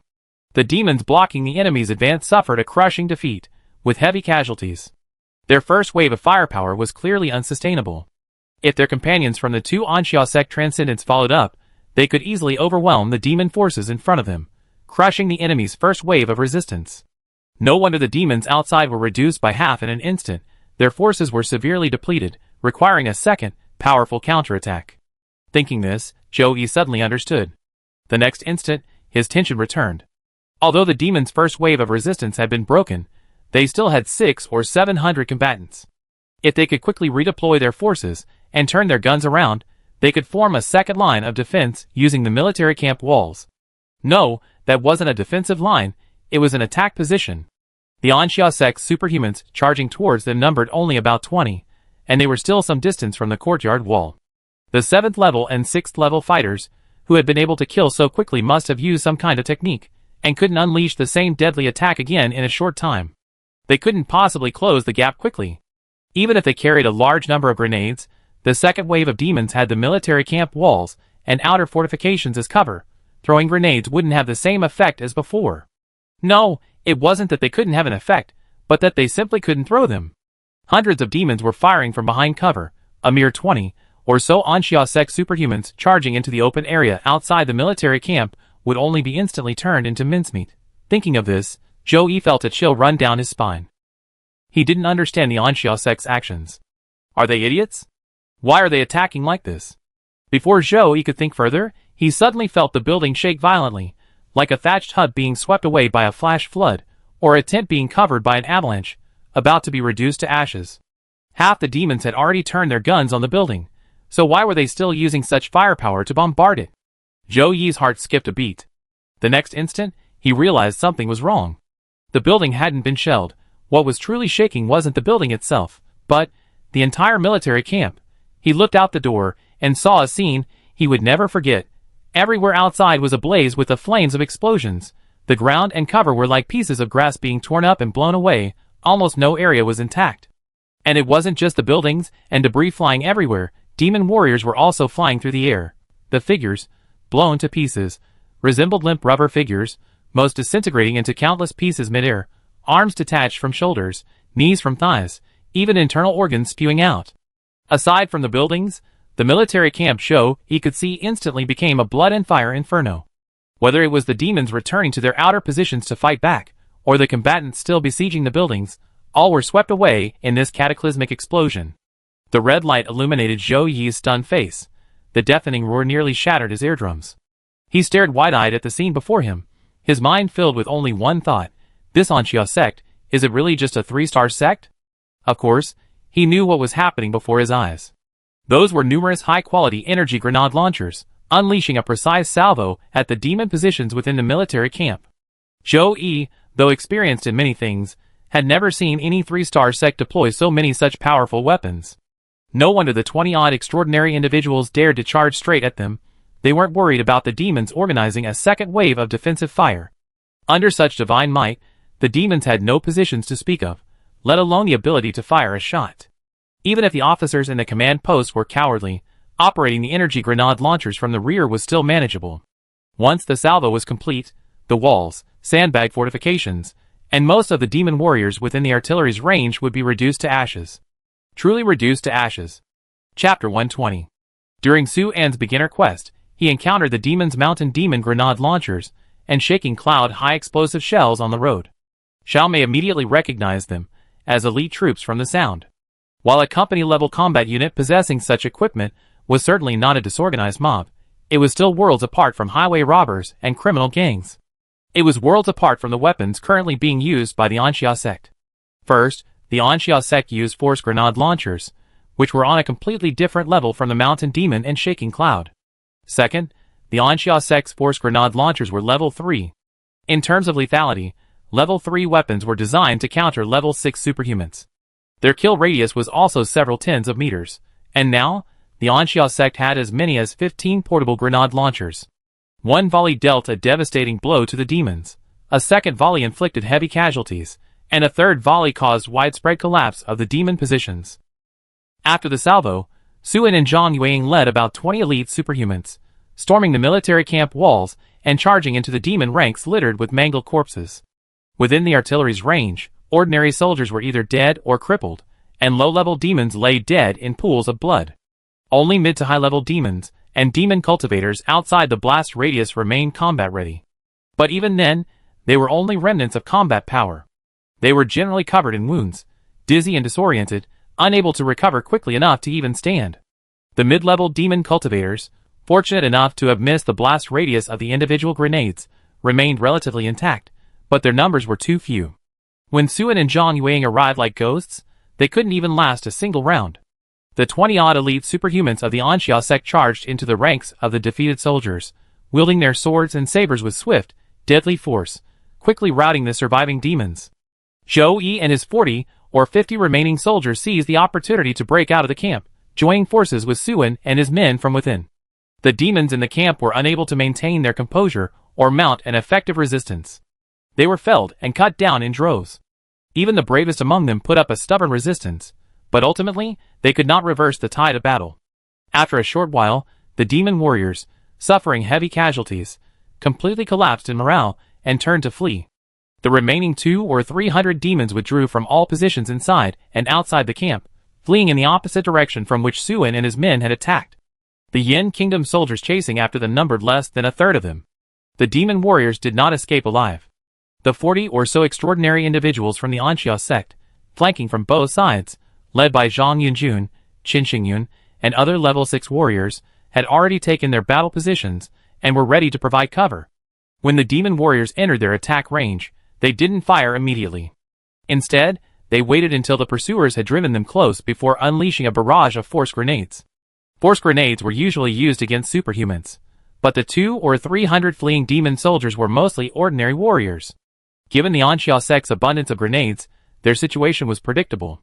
The demons blocking the enemy's advance suffered a crushing defeat, with heavy casualties. Their first wave of firepower was clearly unsustainable. If their companions from the 2 Anxia sect transcendents followed up, they could easily overwhelm the demon forces in front of them, crushing the enemy's first wave of resistance. No wonder the demons outside were reduced by half in an instant. Their forces were severely depleted, requiring a second, powerful counterattack. Thinking this, Zhou Yi suddenly understood. The next instant, his tension returned. Although the demons' first wave of resistance had been broken, they still had 600 or 700 combatants. If they could quickly redeploy their forces and turn their guns around, they could form a second line of defense using the military camp walls. No, that wasn't a defensive line, it was an attack position. The Anxia sect's superhumans charging towards them numbered only about 20, and they were still some distance from the courtyard wall. The 7th level and 6th level fighters, who had been able to kill so quickly, must have used some kind of technique, and couldn't unleash the same deadly attack again in a short time. They couldn't possibly close the gap quickly. Even if they carried a large number of grenades, the second wave of demons had the military camp walls and outer fortifications as cover. Throwing grenades wouldn't have the same effect as before. No, it wasn't that they couldn't have an effect, but that they simply couldn't throw them. Hundreds of demons were firing from behind cover, a mere 20 or so Anxia sect superhumans charging into the open area outside the military camp would only be instantly turned into mincemeat. Thinking of this, Zhou Yi felt a chill run down his spine. He didn't understand the Anxia sect's actions. Are they idiots? Why are they attacking like this? Before Zhou Yi could think further, he suddenly felt the building shake violently, like a thatched hut being swept away by a flash flood, or a tent being covered by an avalanche, about to be reduced to ashes. Half the demons had already turned their guns on the building, so why were they still using such firepower to bombard it? Zhou Yi's heart skipped a beat. The next instant, he realized something was wrong. The building hadn't been shelled. What was truly shaking wasn't the building itself, but the entire military camp. He looked out the door and saw a scene he would never forget. Everywhere outside was ablaze with the flames of explosions. The ground and cover were like pieces of grass being torn up and blown away. Almost no area was intact. And it wasn't just the buildings and debris flying everywhere. Demon warriors were also flying through the air. The figures, blown to pieces, resembled limp rubber figures, most disintegrating into countless pieces midair, arms detached from shoulders, knees from thighs, even internal organs spewing out. Aside from the buildings, the military camp Zhou Yi could see instantly became a blood and fire inferno. Whether it was the demons returning to their outer positions to fight back, or the combatants still besieging the buildings, all were swept away in this cataclysmic explosion. The red light illuminated Zhou Yi's stunned face. The deafening roar nearly shattered his eardrums. He stared wide-eyed at the scene before him, his mind filled with only one thought. This Anxia sect, is it really just a 3-star sect? Of course, he knew what was happening before his eyes. Those were numerous high-quality energy grenade launchers, unleashing a precise salvo at the demon positions within the military camp. Zhou Yi, though experienced in many things, had never seen any 3-star sect deploy so many such powerful weapons. No wonder the 20-odd extraordinary individuals dared to charge straight at them. They weren't worried about the demons organizing a second wave of defensive fire. Under such divine might, the demons had no positions to speak of, let alone the ability to fire a shot. Even if the officers in the command post were cowardly, operating the energy grenade launchers from the rear was still manageable. Once the salvo was complete, the walls, sandbag fortifications, and most of the demon warriors within the artillery's range would be reduced to ashes. Truly reduced to ashes. Chapter 120. During Su An's beginner quest, he encountered the demon's mountain demon grenade launchers and shaking cloud high explosive shells on the road. Xiao Mei immediately recognized them as elite troops from the sound. While a company-level combat unit possessing such equipment was certainly not a disorganized mob, it was still worlds apart from highway robbers and criminal gangs. It was worlds apart from the weapons currently being used by the Anxia sect. First, the Anxia sect used force grenade launchers, which were on a completely different level from the mountain demon and shaking cloud. Second, the Anxia sect's force grenade launchers were level 3. In terms of lethality, level 3 weapons were designed to counter level 6 superhumans. Their kill radius was also several tens of meters, and now, the Anxia sect had as many as 15 portable grenade launchers. One volley dealt a devastating blow to the demons, a second volley inflicted heavy casualties, and a third volley caused widespread collapse of the demon positions. After the salvo, Suin and Zhang Yueying led about 20 elite superhumans, storming the military camp walls and charging into the demon ranks littered with mangled corpses. Within the artillery's range, ordinary soldiers were either dead or crippled, and low-level demons lay dead in pools of blood. Only mid to high-level demons and demon cultivators outside the blast radius remained combat-ready. But even then, they were only remnants of combat power. They were generally covered in wounds, dizzy and disoriented, unable to recover quickly enough to even stand. The mid-level demon cultivators, fortunate enough to have missed the blast radius of the individual grenades, remained relatively intact, but their numbers were too few. When Suin and Zhang Yueying arrived like ghosts, they couldn't even last a single round. The 20-odd elite superhumans of the Anxia sect charged into the ranks of the defeated soldiers, wielding their swords and sabers with swift, deadly force, quickly routing the surviving demons. Zhou Yi and his 40 or 50 remaining soldiers seized the opportunity to break out of the camp, joining forces with Suin and his men from within. The demons in the camp were unable to maintain their composure or mount an effective resistance. They were felled and cut down in droves. Even the bravest among them put up a stubborn resistance, but ultimately, they could not reverse the tide of battle. After a short while, the demon warriors, suffering heavy casualties, completely collapsed in morale and turned to flee. The remaining 200 or 300 demons withdrew from all positions inside and outside the camp, fleeing in the opposite direction from which Suin and his men had attacked. The Yin Kingdom soldiers chasing after them numbered less than a third of them. The demon warriors did not escape alive. The 40 or so extraordinary individuals from the Anxia sect, flanking from both sides, led by Zhang Yunjun, Qin Xingyun, and other level 6 warriors, had already taken their battle positions and were ready to provide cover. When the demon warriors entered their attack range, they didn't fire immediately. Instead, they waited until the pursuers had driven them close before unleashing a barrage of force grenades. Force grenades were usually used against superhumans, but the 200 or 300 fleeing demon soldiers were mostly ordinary warriors. Given the Anxia sect's abundance of grenades, their situation was predictable.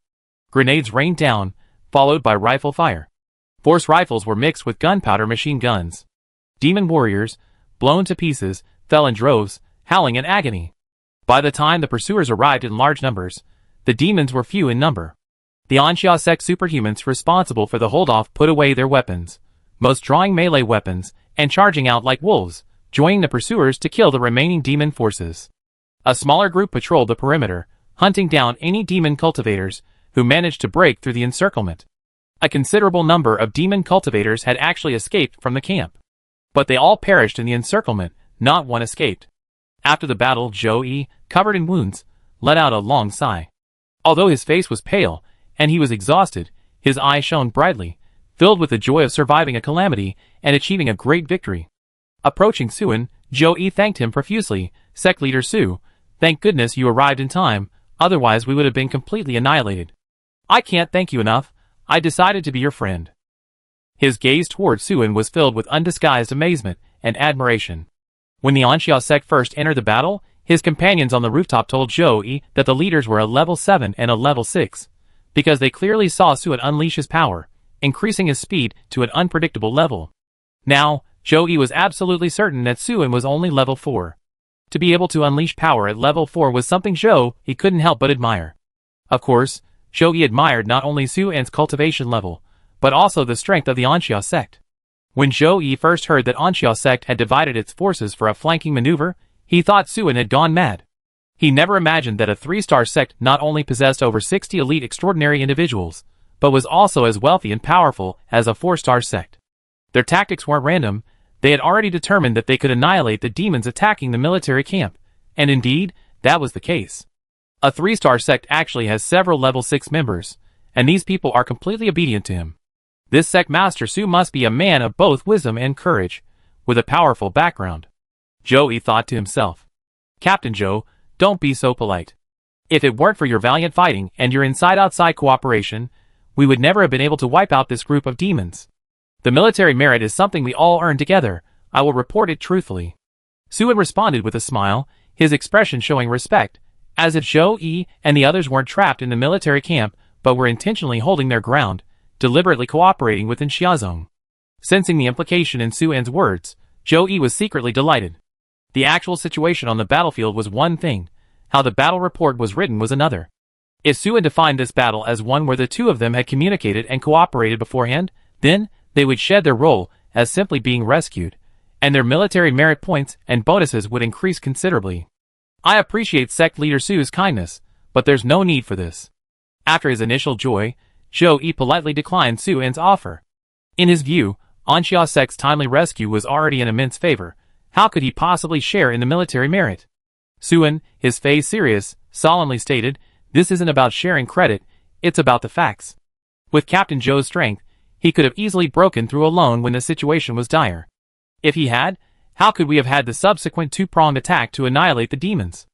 Grenades rained down, followed by rifle fire. Force rifles were mixed with gunpowder machine guns. Demon warriors, blown to pieces, fell in droves, howling in agony. By the time the pursuers arrived in large numbers, the demons were few in number. The Anxia sect superhumans responsible for the holdoff put away their weapons, most drawing melee weapons, and charging out like wolves, joining the pursuers to kill the remaining demon forces. A smaller group patrolled the perimeter, hunting down any demon cultivators who managed to break through the encirclement. A considerable number of demon cultivators had actually escaped from the camp. But they all perished in the encirclement, not one escaped. After the battle, Zhou Yi, covered in wounds, let out a long sigh. Although his face was pale, and he was exhausted, his eyes shone brightly, filled with the joy of surviving a calamity and achieving a great victory. Approaching Suin, Zhou Yi thanked him profusely. Sect leader Su, thank goodness you arrived in time, otherwise we would have been completely annihilated. I can't thank you enough. I decided to be your friend. His gaze toward Suin was filled with undisguised amazement and admiration. When the Anxia sect first entered the battle, his companions on the rooftop told Zhou Yi that the leaders were a level 7 and a level 6, because they clearly saw Suin unleash his power, increasing his speed to an unpredictable level. Now, Zhou Yi was absolutely certain that Suin was only level 4. To be able to unleash power at level 4 was something Zhou Yi couldn't help but admire. Of course, Zhou Yi admired not only Suin's cultivation level, but also the strength of the Anxia sect. When Zhou Yi first heard that Anxia sect had divided its forces for a flanking maneuver, he thought Suin had gone mad. He never imagined that a 3-star sect not only possessed over 60 elite extraordinary individuals, but was also as wealthy and powerful as a 4-star sect. Their tactics weren't random. They had already determined that they could annihilate the demons attacking the military camp, and indeed, that was the case. A 3-star sect actually has several level 6 members, and these people are completely obedient to him. This sect master Su must be a man of both wisdom and courage, with a powerful background. Zhou Yi thought to himself. Captain Zhou, don't be so polite. If it weren't for your valiant fighting and your inside-outside cooperation, we would never have been able to wipe out this group of demons. The military merit is something we all earn together. I will report it truthfully. Suin responded with a smile, his expression showing respect, as if Zhou Yi and the others weren't trapped in the military camp, but were intentionally holding their ground, deliberately cooperating with Xiazong. Sensing the implication in Su En's words, Zhou Yi was secretly delighted. The actual situation on the battlefield was one thing, how the battle report was written was another. If Su En defined this battle as one where the two of them had communicated and cooperated beforehand, then they would shed their role as simply being rescued, and their military merit points and bonuses would increase considerably. I appreciate sect leader Su's kindness, but there's no need for this. After his initial joy, Zhou Yi politely declined Su En's offer. In his view, Anxia sect's timely rescue was already an immense favor. How could he possibly share in the military merit? Su En, his face serious, solemnly stated, "This isn't about sharing credit, it's about the facts." With Captain Zhou's strength, he could have easily broken through alone when the situation was dire. If he had, how could we have had the subsequent two-pronged attack to annihilate the demons?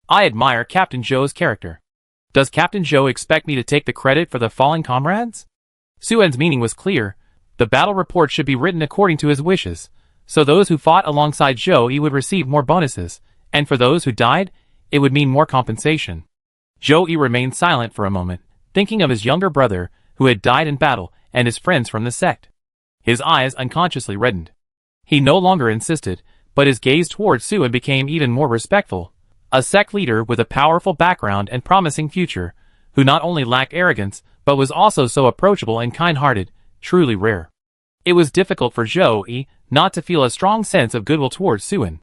I admire Captain Zhou's character. Does Captain Zhou expect me to take the credit for the fallen comrades? Su En's meaning was clear. The battle report should be written according to his wishes, so those who fought alongside Zhou Yi would receive more bonuses, and for those who died, it would mean more compensation. Zhou Yi remained silent for a moment, thinking of his younger brother, who had died in battle, and his friends from the sect. His eyes unconsciously reddened. He no longer insisted, but his gaze towards Su En became even more respectful. A sect leader with a powerful background and promising future, who not only lacked arrogance, but was also so approachable and kind-hearted, truly rare. It was difficult for Zhou Yi not to feel a strong sense of goodwill towards Su En.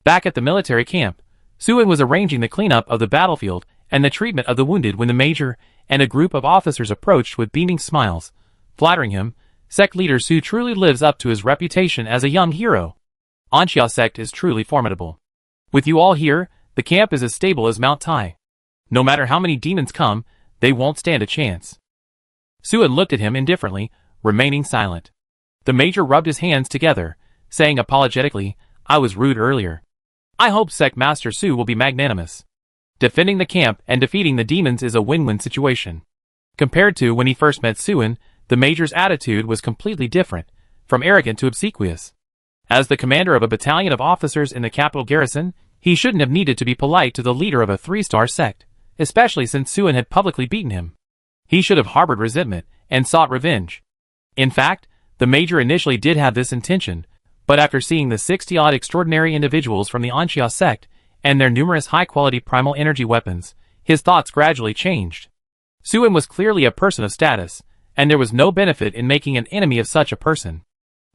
Back at the military camp, Su En was arranging the cleanup of the battlefield and the treatment of the wounded when the major and a group of officers approached with beaming smiles, flattering him. Sect leader Su truly lives up to his reputation as a young hero. Anxia sect is truly formidable. With you all here, the camp is as stable as Mount Tai. No matter how many demons come, they won't stand a chance. Su En looked at him indifferently, remaining silent. The major rubbed his hands together, saying apologetically, "I was rude earlier. I hope Sect Master Su will be magnanimous. Defending the camp and defeating the demons is a win-win situation." Compared to when he first met Su En, the major's attitude was completely different, from arrogant to obsequious. As the commander of a battalion of officers in the capital garrison, he shouldn't have needed to be polite to the leader of a three-star sect, especially since Su En had publicly beaten him. He should have harbored resentment and sought revenge. In fact, the major initially did have this intention, but after seeing the 60-odd extraordinary individuals from the Anxia sect and their numerous high-quality primal energy weapons, his thoughts gradually changed. Su En was clearly a person of status, and there was no benefit in making an enemy of such a person.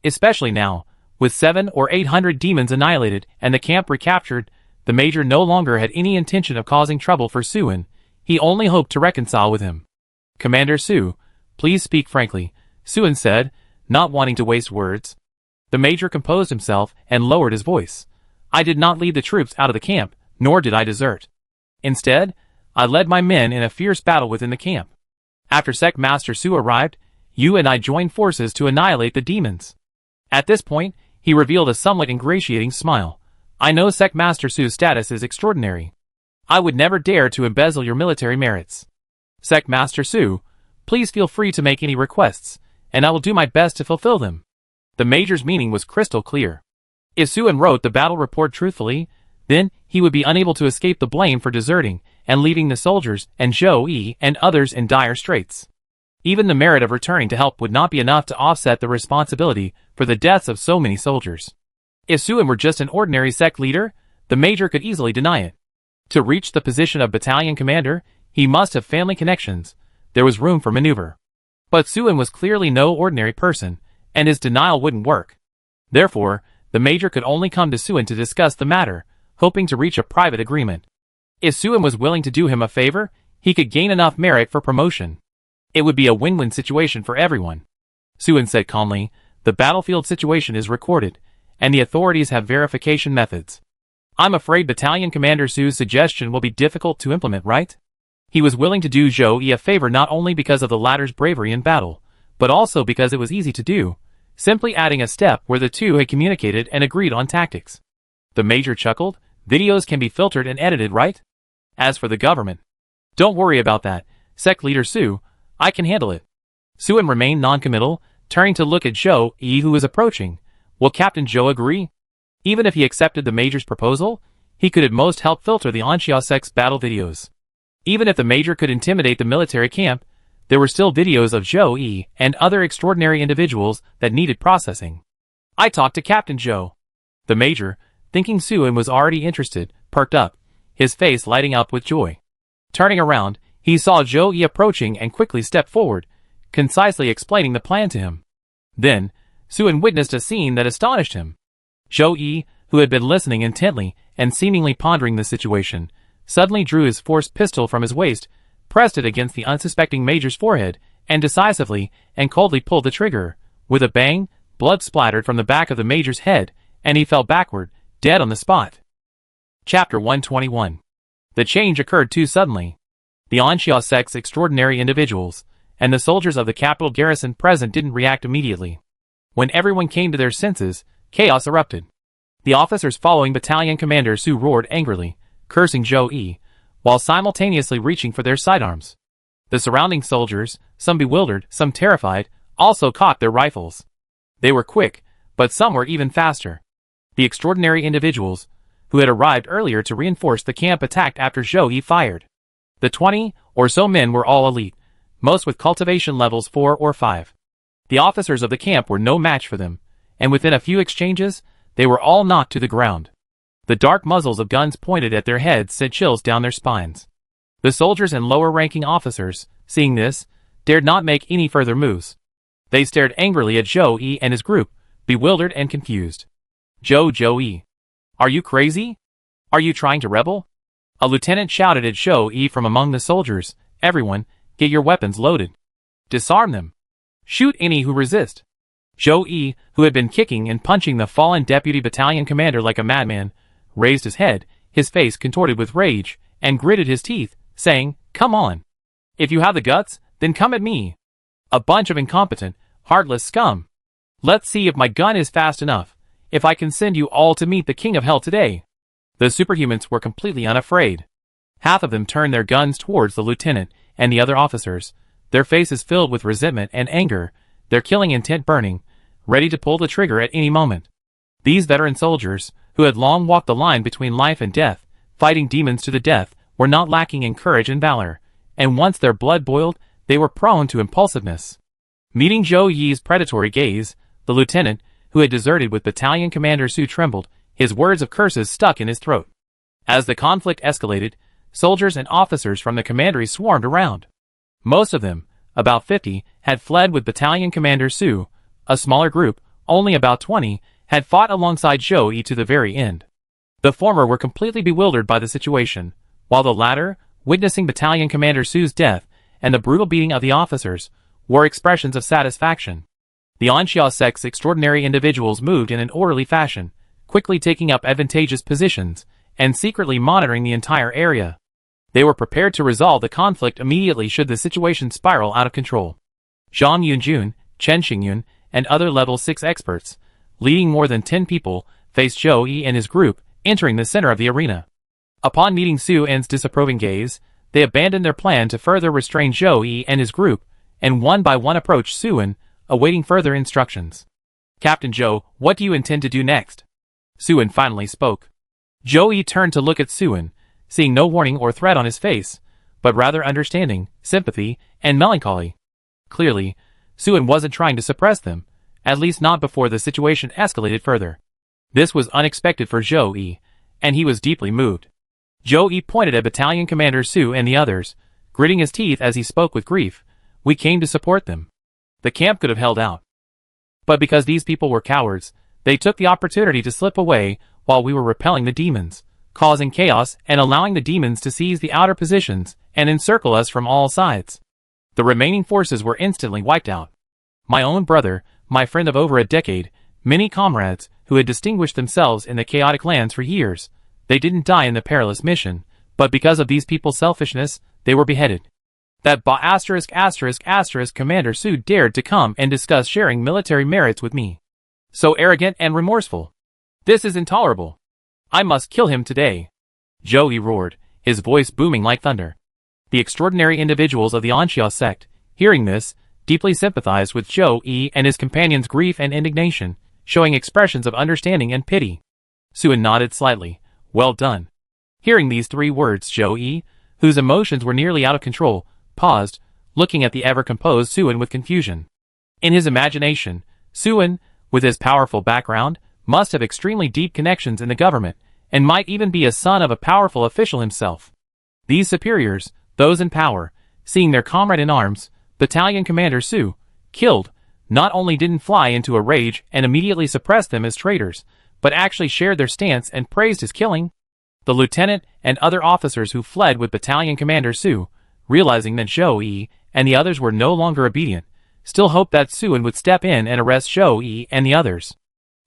Especially now, with 700 or 800 demons annihilated and the camp recaptured, the major no longer had any intention of causing trouble for Su En. He only hoped to reconcile with him. "Commander Su, please speak frankly," Su En said, not wanting to waste words. The major composed himself and lowered his voice. "I did not lead the troops out of the camp, nor did I desert. Instead, I led my men in a fierce battle within the camp. After Sect Master Su arrived, you and I joined forces to annihilate the demons." At this point, he revealed a somewhat ingratiating smile. "I know Sect Master Su's status is extraordinary. I would never dare to embezzle your military merits. Sect Master Su, please feel free to make any requests, and I will do my best to fulfill them." The major's meaning was crystal clear. If Su En wrote the battle report truthfully, then he would be unable to escape the blame for deserting and leaving the soldiers and Zhou Yi and others in dire straits. Even the merit of returning to help would not be enough to offset the responsibility for the deaths of so many soldiers. If Su En were just an ordinary sect leader, the major could easily deny it. To reach the position of battalion commander, he must have family connections. There was room for maneuver. But Su En was clearly no ordinary person, and his denial wouldn't work. Therefore, the major could only come to Su En to discuss the matter, hoping to reach a private agreement. If Su En was willing to do him a favor, he could gain enough merit for promotion. It would be a win-win situation for everyone. Su En said calmly, "The battlefield situation is recorded, and the authorities have verification methods. I'm afraid Battalion Commander Su's suggestion will be difficult to implement, right?" He was willing to do Zhou Yi a favor not only because of the latter's bravery in battle, but also because it was easy to do, simply adding a step where the two had communicated and agreed on tactics. The major chuckled. "Videos can be filtered and edited, right? As for the government, don't worry about that, Sect Leader Su, I can handle it." Su En remained non-committal, turning to look at Zhou Yi who was approaching. Will Captain Zhou agree? Even if he accepted the major's proposal, he could at most help filter the Anxia sect's battle videos. Even if the major could intimidate the military camp, there were still videos of Zhou Yi and other extraordinary individuals that needed processing. I talked to Captain Zhou. The major, thinking Suen was already interested, perked up, his face lighting up with joy. Turning around, he saw Zhou Yi approaching and quickly stepped forward, concisely explaining the plan to him. Then, Suen witnessed a scene that astonished him. Zhou Yi, who had been listening intently and seemingly pondering the situation, suddenly drew his forced pistol from his waist, pressed it against the unsuspecting major's forehead, and decisively and coldly pulled the trigger. With a bang, blood splattered from the back of the major's head, and he fell backward, dead on the spot. Chapter 121. The change occurred too suddenly. The Anxia sect's extraordinary individuals, and the soldiers of the capital garrison present didn't react immediately. When everyone came to their senses, chaos erupted. The officers following Battalion Commander Su roared angrily, cursing Zhou Yi, while simultaneously reaching for their sidearms. The surrounding soldiers, some bewildered, some terrified, also cocked their rifles. They were quick, but some were even faster. The extraordinary individuals, who had arrived earlier to reinforce the camp, attacked after Zhou Yi fired. The 20 or so men were all elite, most with cultivation levels 4 or 5. The officers of the camp were no match for them, and within a few exchanges, they were all knocked to the ground. The dark muzzles of guns pointed at their heads sent chills down their spines. The soldiers and lower-ranking officers, seeing this, dared not make any further moves. They stared angrily at Zhou Yi and his group, bewildered and confused. Zhou Yi. Are you crazy? Are you trying to rebel? A lieutenant shouted at Zhou Yi from among the soldiers. Everyone, get your weapons loaded. Disarm them. Shoot any who resist. Zhou Yi, who had been kicking and punching the fallen deputy battalion commander like a madman, raised his head, his face contorted with rage, and gritted his teeth, saying, "Come on. If you have the guts, then come at me. A bunch of incompetent, heartless scum. Let's see if my gun is fast enough, if I can send you all to meet the king of hell today." The superhumans were completely unafraid. Half of them turned their guns towards the lieutenant and the other officers, their faces filled with resentment and anger, their killing intent burning, ready to pull the trigger at any moment. These veteran soldiers, who had long walked the line between life and death, fighting demons to the death, were not lacking in courage and valor, and once their blood boiled, they were prone to impulsiveness. Meeting Zhou Yi's predatory gaze, the lieutenant, who had deserted with Battalion Commander Su, trembled, his words of curses stuck in his throat. As the conflict escalated, soldiers and officers from the commandery swarmed around. Most of them, about 50, had fled with Battalion Commander Su. A smaller group, only about 20, had fought alongside Zhou Yi to the very end. The former were completely bewildered by the situation, while the latter, witnessing Battalion Commander Su's death and the brutal beating of the officers, wore expressions of satisfaction. The Anxia sect's extraordinary individuals moved in an orderly fashion, quickly taking up advantageous positions, and secretly monitoring the entire area. They were prepared to resolve the conflict immediately should the situation spiral out of control. Zhang Yunjun, Chen Xingyun, and other level 6 experts, leading more than 10 people, faced Zhou Yi and his group, entering the center of the arena. Upon meeting Su En's disapproving gaze, they abandoned their plan to further restrain Zhou Yi and his group, and one by one approached Su En, awaiting further instructions. "Captain Zhou, what do you intend to do next?" Su En finally spoke. Zhou Yi turned to look at Su En, seeing no warning or threat on his face, but rather understanding, sympathy, and melancholy. Clearly, Su En wasn't trying to suppress them, at least not before the situation escalated further. This was unexpected for Zhou Yi, and he was deeply moved. Zhou Yi pointed at Battalion Commander Su and the others, gritting his teeth as he spoke with grief. "We came to support them. The camp could have held out. But because these people were cowards, they took the opportunity to slip away while we were repelling the demons, causing chaos and allowing the demons to seize the outer positions and encircle us from all sides. The remaining forces were instantly wiped out. My own brother, my friend of over a decade, many comrades who had distinguished themselves in the chaotic lands for years, they didn't die in the perilous mission, but because of these people's selfishness, they were beheaded. That Commander Su dared to come and discuss sharing military merits with me. So arrogant and remorseful. This is intolerable. I must kill him today." Zhou Yi roared, his voice booming like thunder. The extraordinary individuals of the Anxia sect, hearing this, deeply sympathized with Zhou Yi and his companions' grief and indignation, showing expressions of understanding and pity. Su En nodded slightly. "Well done." Hearing these 3 words, Zhou Yi, whose emotions were nearly out of control, paused, looking at the ever-composed Suin with confusion. In his imagination, Suin, with his powerful background, must have extremely deep connections in the government, and might even be a son of a powerful official himself. These superiors, those in power, seeing their comrade in arms, Battalion Commander Su, killed, not only didn't fly into a rage and immediately suppress them as traitors, but actually shared their stance and praised his killing. The lieutenant and other officers who fled with Battalion Commander Su, realizing that Zhou Yi and the others were no longer obedient, still hoped that Suin would step in and arrest Zhou Yi and the others.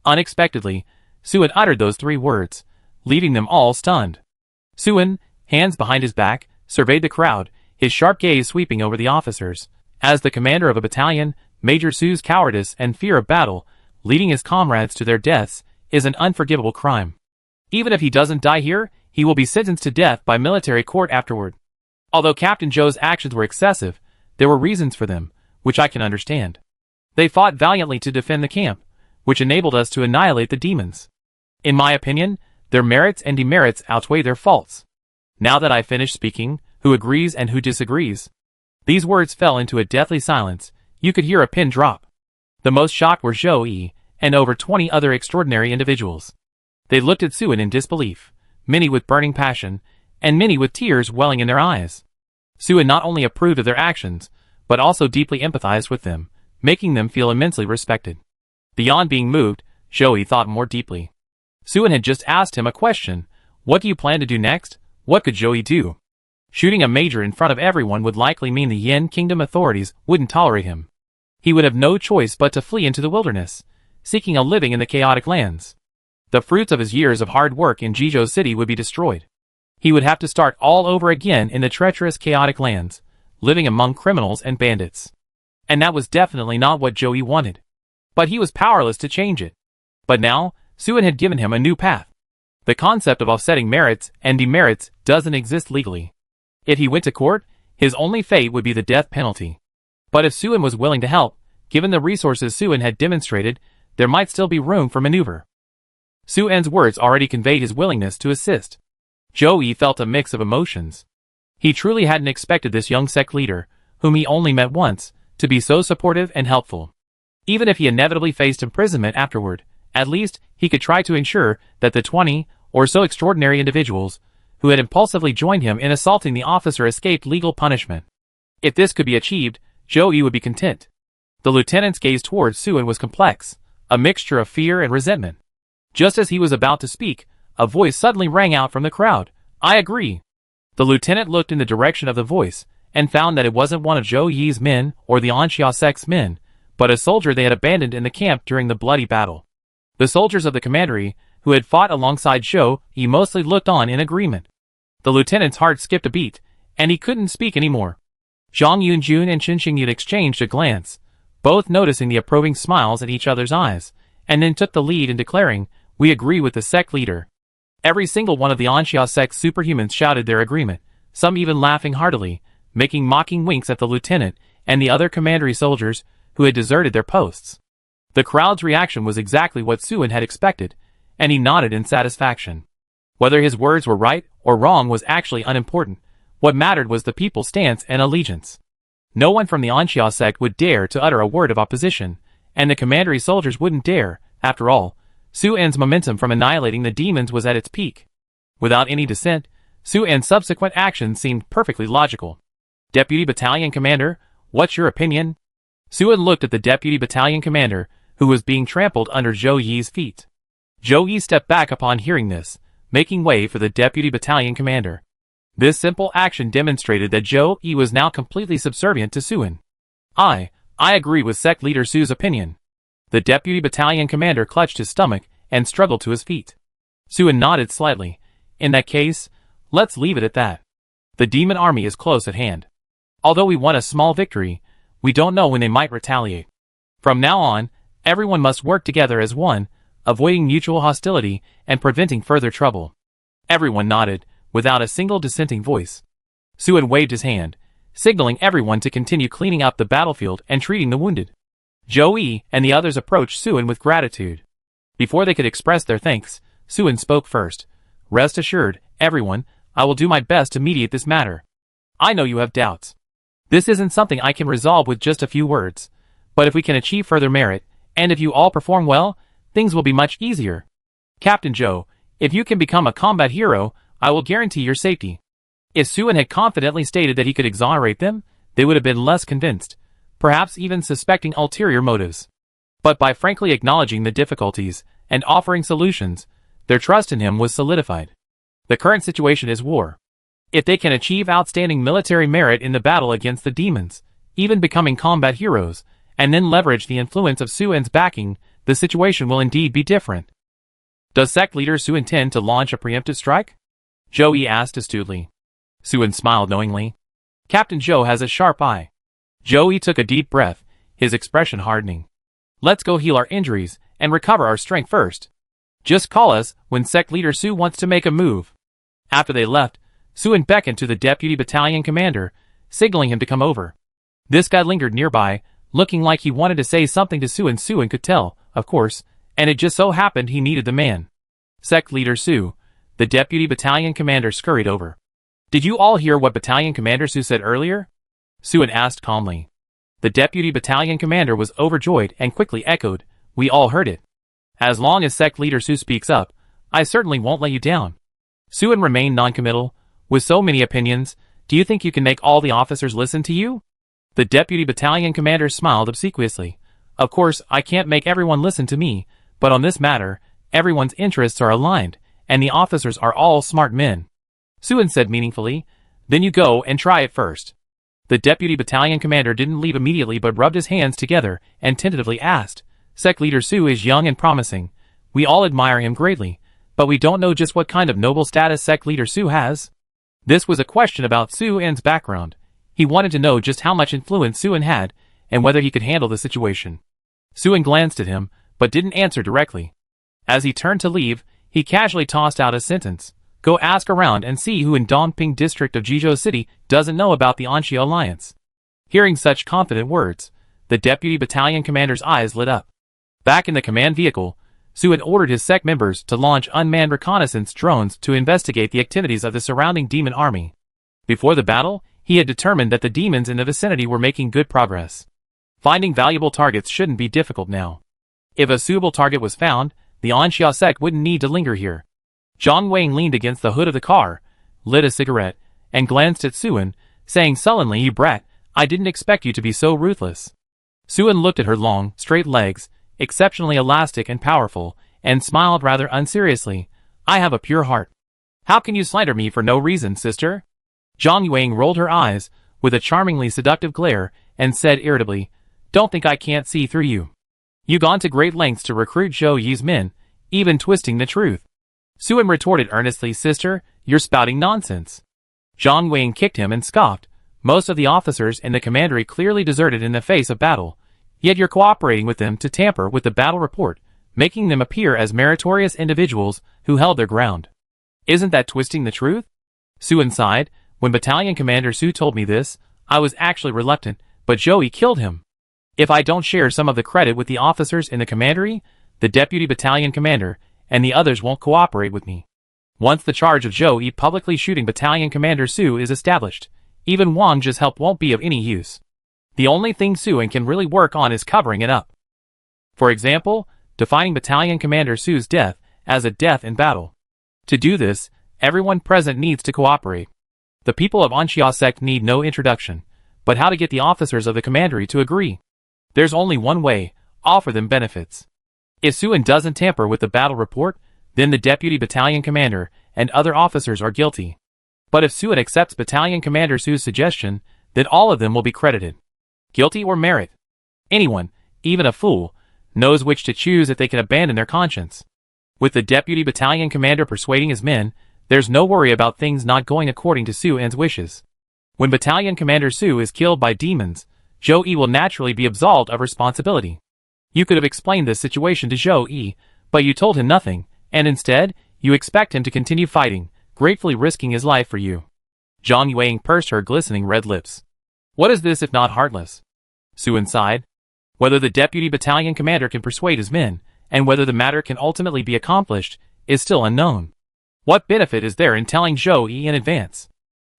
Unexpectedly, Suin uttered those 3 words, leaving them all stunned. Suin, hands behind his back, surveyed the crowd, his sharp gaze sweeping over the officers. As the commander of a battalion, Major Su's cowardice and fear of battle, leading his comrades to their deaths, is an unforgivable crime. Even if he doesn't die here, he will be sentenced to death by military court afterward. Although Captain Zhou's actions were excessive, there were reasons for them, which I can understand. They fought valiantly to defend the camp, which enabled us to annihilate the demons. In my opinion, their merits and demerits outweigh their faults. Now that I've finished speaking, who agrees and who disagrees? These words fell into a deathly silence. You could hear a pin drop. The most shocked were Zhou Yi, and over 20 other extraordinary individuals. They looked at Suin in disbelief, many with burning passion, and many with tears welling in their eyes. Suin not only approved of their actions, but also deeply empathized with them, making them feel immensely respected. Beyond being moved, Zhou Yi thought more deeply. Suin had just asked him a question. What do you plan to do next? What could Zhou Yi do? Shooting a major in front of everyone would likely mean the Yin Kingdom authorities wouldn't tolerate him. He would have no choice but to flee into the wilderness, seeking a living in the chaotic lands. The fruits of his years of hard work in Jizhou City would be destroyed. He would have to start all over again in the treacherous chaotic lands, living among criminals and bandits. And that was definitely not what Zhou Yi wanted. But he was powerless to change it. But now, Suin had given him a new path. The concept of offsetting merits and demerits doesn't exist legally. If he went to court, his only fate would be the death penalty. But if Suin was willing to help, given the resources Suin had demonstrated, there might still be room for maneuver. Suin's words already conveyed his willingness to assist. Zhou Yi felt a mix of emotions. He truly hadn't expected this young sect leader, whom he only met once, to be so supportive and helpful. Even if he inevitably faced imprisonment afterward, at least he could try to ensure that the 20 or so extraordinary individuals who had impulsively joined him in assaulting the officer escaped legal punishment. If this could be achieved, Zhou Yi would be content. The lieutenant's gaze towards Suin was complex, a mixture of fear and resentment. Just as he was about to speak, a voice suddenly rang out from the crowd. I agree. The lieutenant looked in the direction of the voice, and found that it wasn't one of Zhou Yi's men or the Anxia sect's men, but a soldier they had abandoned in the camp during the bloody battle. The soldiers of the commandery, who had fought alongside Zhou Yi, mostly looked on in agreement. The lieutenant's heart skipped a beat, and he couldn't speak anymore. Zhang Yunjun and Qin Xingyun exchanged a glance, both noticing the approving smiles at each other's eyes, and then took the lead in declaring, we agree with the sect leader. Every single one of the Anxia sect's superhumans shouted their agreement, some even laughing heartily, making mocking winks at the lieutenant and the other commandery soldiers who had deserted their posts. The crowd's reaction was exactly what Suin had expected, and he nodded in satisfaction. Whether his words were right or wrong was actually unimportant. What mattered was the people's stance and allegiance. No one from the Anxia sect would dare to utter a word of opposition, and the commandery soldiers wouldn't dare. After all, Suin's momentum from annihilating the demons was at its peak. Without any dissent, Suin's subsequent actions seemed perfectly logical. Deputy Battalion Commander, what's your opinion? Suin looked at the Deputy Battalion Commander, who was being trampled under Zhou Yi's feet. Zhou Yi stepped back upon hearing this, making way for the Deputy Battalion Commander. This simple action demonstrated that Zhou Yi was now completely subservient to Suin. I agree with sect leader Su's opinion. The Deputy Battalion Commander clutched his stomach and struggled to his feet. Suin nodded slightly. In that case, let's leave it at that. The demon army is close at hand. Although we won a small victory, we don't know when they might retaliate. From now on, everyone must work together as one, avoiding mutual hostility and preventing further trouble. Everyone nodded, without a single dissenting voice. Suin waved his hand, signaling everyone to continue cleaning up the battlefield and treating the wounded. Zhou Yi and the others approached Suin with gratitude. Before they could express their thanks, Suin spoke first. Rest assured, everyone, I will do my best to mediate this matter. I know you have doubts. This isn't something I can resolve with just a few words. But if we can achieve further merit, and if you all perform well, things will be much easier. Captain Joe, if you can become a combat hero, I will guarantee your safety. If Suen had confidently stated that he could exonerate them, they would have been less convinced, perhaps even suspecting ulterior motives. But by frankly acknowledging the difficulties and offering solutions, their trust in him was solidified. The current situation is war. If they can achieve outstanding military merit in the battle against the demons, even becoming combat heroes, and then leverage the influence of Suen's backing, the situation will indeed be different. Does sect leader Su intend to launch a preemptive strike? Zhou Yi asked astutely. Suen smiled knowingly. Captain Zhou has a sharp eye. Zhou Yi took a deep breath, his expression hardening. Let's go heal our injuries and recover our strength first. Just call us when sect leader Su wants to make a move. After they left, Suen beckoned to the deputy battalion commander, signaling him to come over. This guy lingered nearby, looking like he wanted to say something to Suen. Suen could tell, of course, and it just so happened he needed the man. Sect leader Su, the deputy battalion commander scurried over. Did you all hear what Battalion Commander Su said earlier? Suen asked calmly. The deputy battalion commander was overjoyed and quickly echoed, we all heard it. As long as sect leader Su speaks up, I certainly won't let you down. Suen remained noncommittal. With so many opinions, do you think you can make all the officers listen to you? The deputy battalion commander smiled obsequiously. Of course, I can't make everyone listen to me, but on this matter, everyone's interests are aligned, and the officers are all smart men. Suen said meaningfully, then you go and try it first. The deputy battalion commander didn't leave immediately but rubbed his hands together and tentatively asked, Sect leader Su is young and promising. We all admire him greatly, but we don't know just what kind of noble status sect leader Su has. This was a question about Suen's background. He wanted to know just how much influence Suen had, and whether he could handle the situation. Suen glanced at him, but didn't answer directly. As he turned to leave, he casually tossed out a sentence. Go ask around and see who in Dongping district of Jizhou City doesn't know about the Anxia alliance. Hearing such confident words, the deputy battalion commander's eyes lit up. Back in the command vehicle, Suen ordered his sect members to launch unmanned reconnaissance drones to investigate the activities of the surrounding demon army. Before the battle, he had determined that the demons in the vicinity were making good progress. Finding valuable targets shouldn't be difficult now. If a suitable target was found, the Anxia sect wouldn't need to linger here. Zhang Wang leaned against the hood of the car, lit a cigarette, and glanced at Suen, saying sullenly, "You brat, I didn't expect you to be so ruthless." Suen looked at her long, straight legs, exceptionally elastic and powerful, and smiled rather unseriously. "I have a pure heart. How can you slander me for no reason, sister?" Zhang Wang rolled her eyes, with a charmingly seductive glare, and said irritably, "Don't think I can't see through you. You've gone to great lengths to recruit Zhou Yi's men, even twisting the truth." Suen retorted earnestly, "Sister, you're spouting nonsense." Zhang Wang kicked him and scoffed. "Most of the officers in the commandery clearly deserted in the face of battle, yet you're cooperating with them to tamper with the battle report, making them appear as meritorious individuals who held their ground. Isn't that twisting the truth?" Suen sighed. "When Battalion Commander Su told me this, I was actually reluctant, but Zhou Yi killed him. If I don't share some of the credit with the officers in the commandery, the deputy battalion commander, and the others won't cooperate with me. Once the charge of Zhou Yi publicly shooting Battalion Commander Su is established, even Wang Zhi's help won't be of any use. The only thing Suen can really work on is covering it up. For example, defining Battalion Commander Su's death as a death in battle. To do this, everyone present needs to cooperate. The people of Anxia sect need no introduction, but how to get the officers of the commandery to agree? There's only one way: offer them benefits. If Suen doesn't tamper with the battle report, then the deputy battalion commander and other officers are guilty. But if Suen accepts Battalion Commander Su's suggestion, then all of them will be credited. Guilty or merit? Anyone, even a fool, knows which to choose if they can abandon their conscience. With the deputy battalion commander persuading his men, there's no worry about things not going according to Suen's wishes. When Battalion Commander Su is killed by demons, Zhou Yi will naturally be absolved of responsibility. You could have explained this situation to Zhou Yi, but you told him nothing, and instead, you expect him to continue fighting, gratefully risking his life for you. Zhang Yuang pursed her glistening red lips. What is this if not heartless? Suen sighed. Whether the deputy battalion commander can persuade his men, and whether the matter can ultimately be accomplished, is still unknown. What benefit is there in telling Zhou Yi in advance?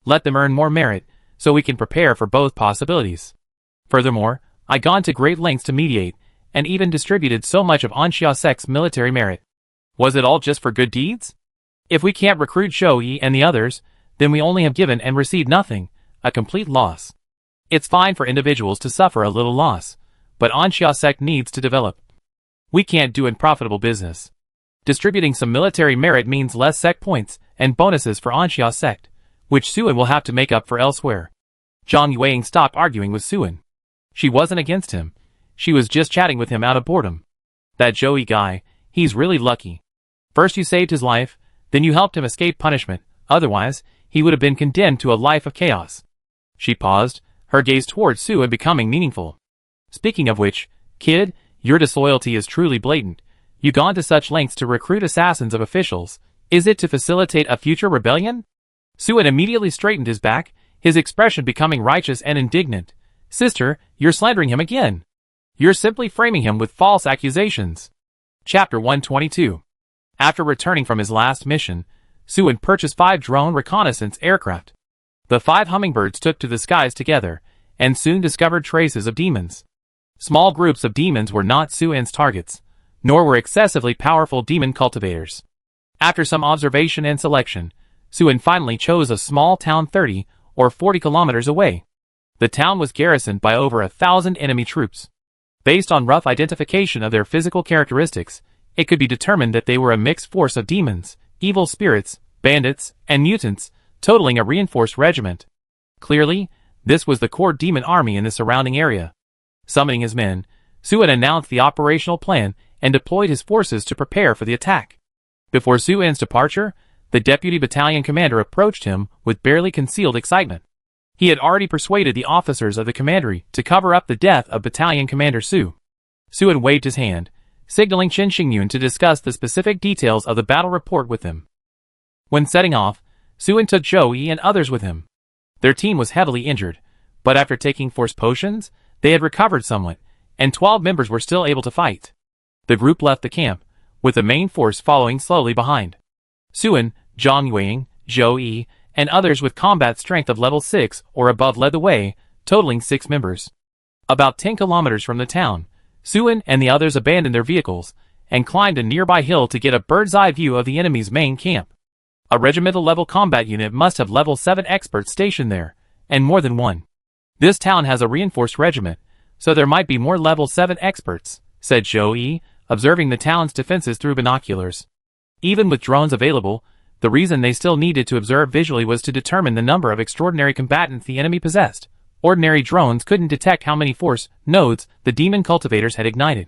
Let them earn more merit, so we can prepare for both possibilities. Furthermore, I gone to great lengths to mediate, and even distributed so much of Anxia Sect's military merit. Was it all just for good deeds? If we can't recruit Zhou Yi and the others, then we only have given and received nothing, a complete loss. It's fine for individuals to suffer a little loss, but Anxia Sect needs to develop. We can't do unprofitable business. Distributing some military merit means less sect points and bonuses for Anxia Sect, which Suan will have to make up for elsewhere. Zhang Yueying stopped arguing with Suan. She wasn't against him. She was just chatting with him out of boredom. That Zhou Yi guy, he's really lucky. First you saved his life, then you helped him escape punishment, otherwise, he would have been condemned to a life of chaos. She paused, her gaze towards Suan becoming meaningful. Speaking of which, kid, your disloyalty is truly blatant. You gone to such lengths to recruit assassins of officials. Is it to facilitate a future rebellion? Suan immediately straightened his back, his expression becoming righteous and indignant. Sister, you're slandering him again. You're simply framing him with false accusations. Chapter 122. After returning from his last mission, Suan purchased 5 drone reconnaissance aircraft. The 5 hummingbirds took to the skies together, and soon discovered traces of demons. Small groups of demons were not Suan's targets, nor were excessively powerful demon cultivators. After some observation and selection, Suan finally chose a small town 30 or 40 kilometers away. The town was garrisoned by over 1,000 enemy troops. Based on rough identification of their physical characteristics, it could be determined that they were a mixed force of demons, evil spirits, bandits, and mutants, totaling a reinforced regiment. Clearly, this was the core demon army in the surrounding area. Summoning his men, Suan announced the operational plan and deployed his forces to prepare for the attack. Before Suan's departure, the deputy battalion commander approached him with barely concealed excitement. He had already persuaded the officers of the commandery to cover up the death of Battalion Commander Su. Suan waved his hand, signaling Chen Xingyun to discuss the specific details of the battle report with him. When setting off, Suan took Zhou Yi and others with him. Their team was heavily injured, but after taking force potions, they had recovered somewhat, and 12 members were still able to fight. The group left the camp, with the main force following slowly behind. Suan, Zhang Yueying, Zhou Yi, and others with combat strength of level 6 or above led the way, totaling 6 members. About 10 kilometers from the town, Suan and the others abandoned their vehicles and climbed a nearby hill to get a bird's-eye view of the enemy's main camp. A regimental-level combat unit must have level 7 experts stationed there, and more than one. This town has a reinforced regiment, so there might be more level 7 experts, said Zhou Yi, observing the town's defenses through binoculars. Even with drones available, the reason they still needed to observe visually was to determine the number of extraordinary combatants the enemy possessed. Ordinary drones couldn't detect how many force nodes the demon cultivators had ignited.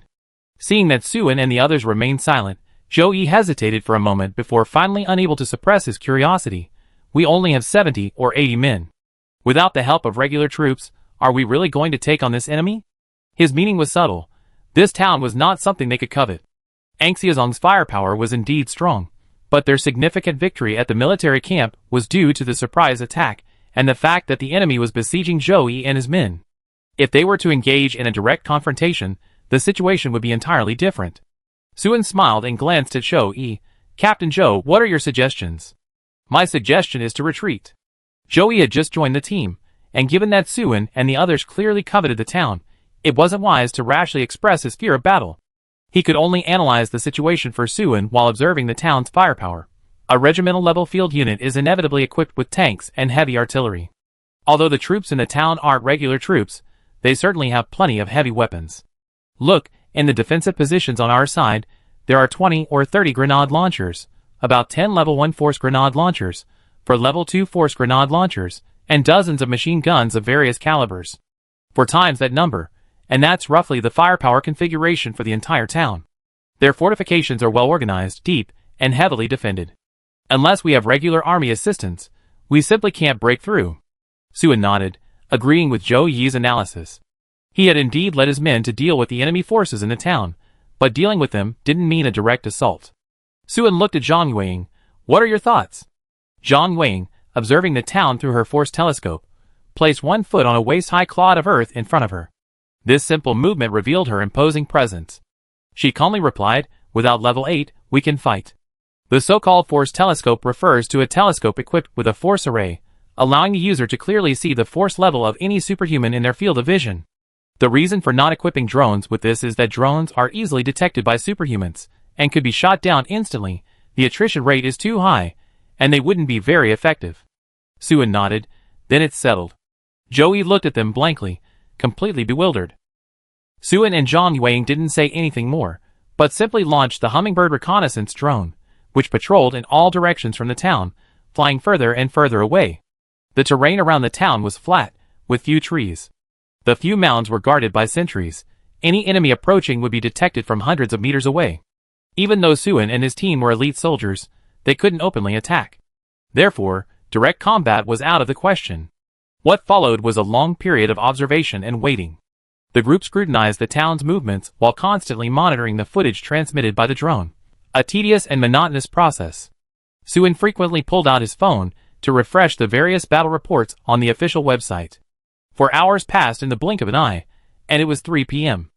Seeing that Suan and the others remained silent, Zhou Yi hesitated for a moment before finally unable to suppress his curiosity. We only have 70 or 80 men. Without the help of regular troops, are we really going to take on this enemy? His meaning was subtle. This town was not something they could covet. Anxiazong's firepower was indeed strong, but their significant victory at the military camp was due to the surprise attack and the fact that the enemy was besieging Zhou Yi and his men. If they were to engage in a direct confrontation, the situation would be entirely different. Suan smiled and glanced at Zhou Yi. Captain Zhou, what are your suggestions? My suggestion is to retreat. Zhou Yi had just joined the team, and given that Suan and the others clearly coveted the town, it wasn't wise to rashly express his fear of battle. He could only analyze the situation for Suan while observing the town's firepower. A regimental-level field unit is inevitably equipped with tanks and heavy artillery. Although the troops in the town aren't regular troops, they certainly have plenty of heavy weapons. Look, in the defensive positions on our side, there are 20 or 30 grenade launchers, about 10 level 1 force grenade launchers, for level 2 force grenade launchers, and dozens of machine guns of various calibers. 4 times that number, and that's roughly the firepower configuration for the entire town. Their fortifications are well organized, deep, and heavily defended. Unless we have regular army assistance, we simply can't break through. Suan nodded, agreeing with Zhou Yi's analysis. He had indeed led his men to deal with the enemy forces in the town, but dealing with them didn't mean a direct assault. Suan looked at Zhang Yueying. What are your thoughts? Zhang Yueying, observing the town through her force telescope, placed one foot on a waist-high clod of earth in front of her. This simple movement revealed her imposing presence. She calmly replied, without level 8, we can fight. The so-called force telescope refers to a telescope equipped with a force array, allowing the user to clearly see the force level of any superhuman in their field of vision. The reason for not equipping drones with this is that drones are easily detected by superhumans, and could be shot down instantly. The attrition rate is too high, and they wouldn't be very effective. Suen nodded, then it's settled. Joey looked at them blankly, completely bewildered. Suen and Zhang Yueying didn't say anything more, but simply launched the Hummingbird reconnaissance drone, which patrolled in all directions from the town, flying further and further away. The terrain around the town was flat, with few trees. The few mounds were guarded by sentries. Any enemy approaching would be detected from hundreds of meters away. Even though Suen and his team were elite soldiers, they couldn't openly attack. Therefore, direct combat was out of the question. What followed was a long period of observation and waiting. The group scrutinized the town's movements while constantly monitoring the footage transmitted by the drone. A tedious and monotonous process. Suen frequently pulled out his phone to refresh the various battle reports on the official website. 4 hours passed in the blink of an eye, and it was 3 p.m.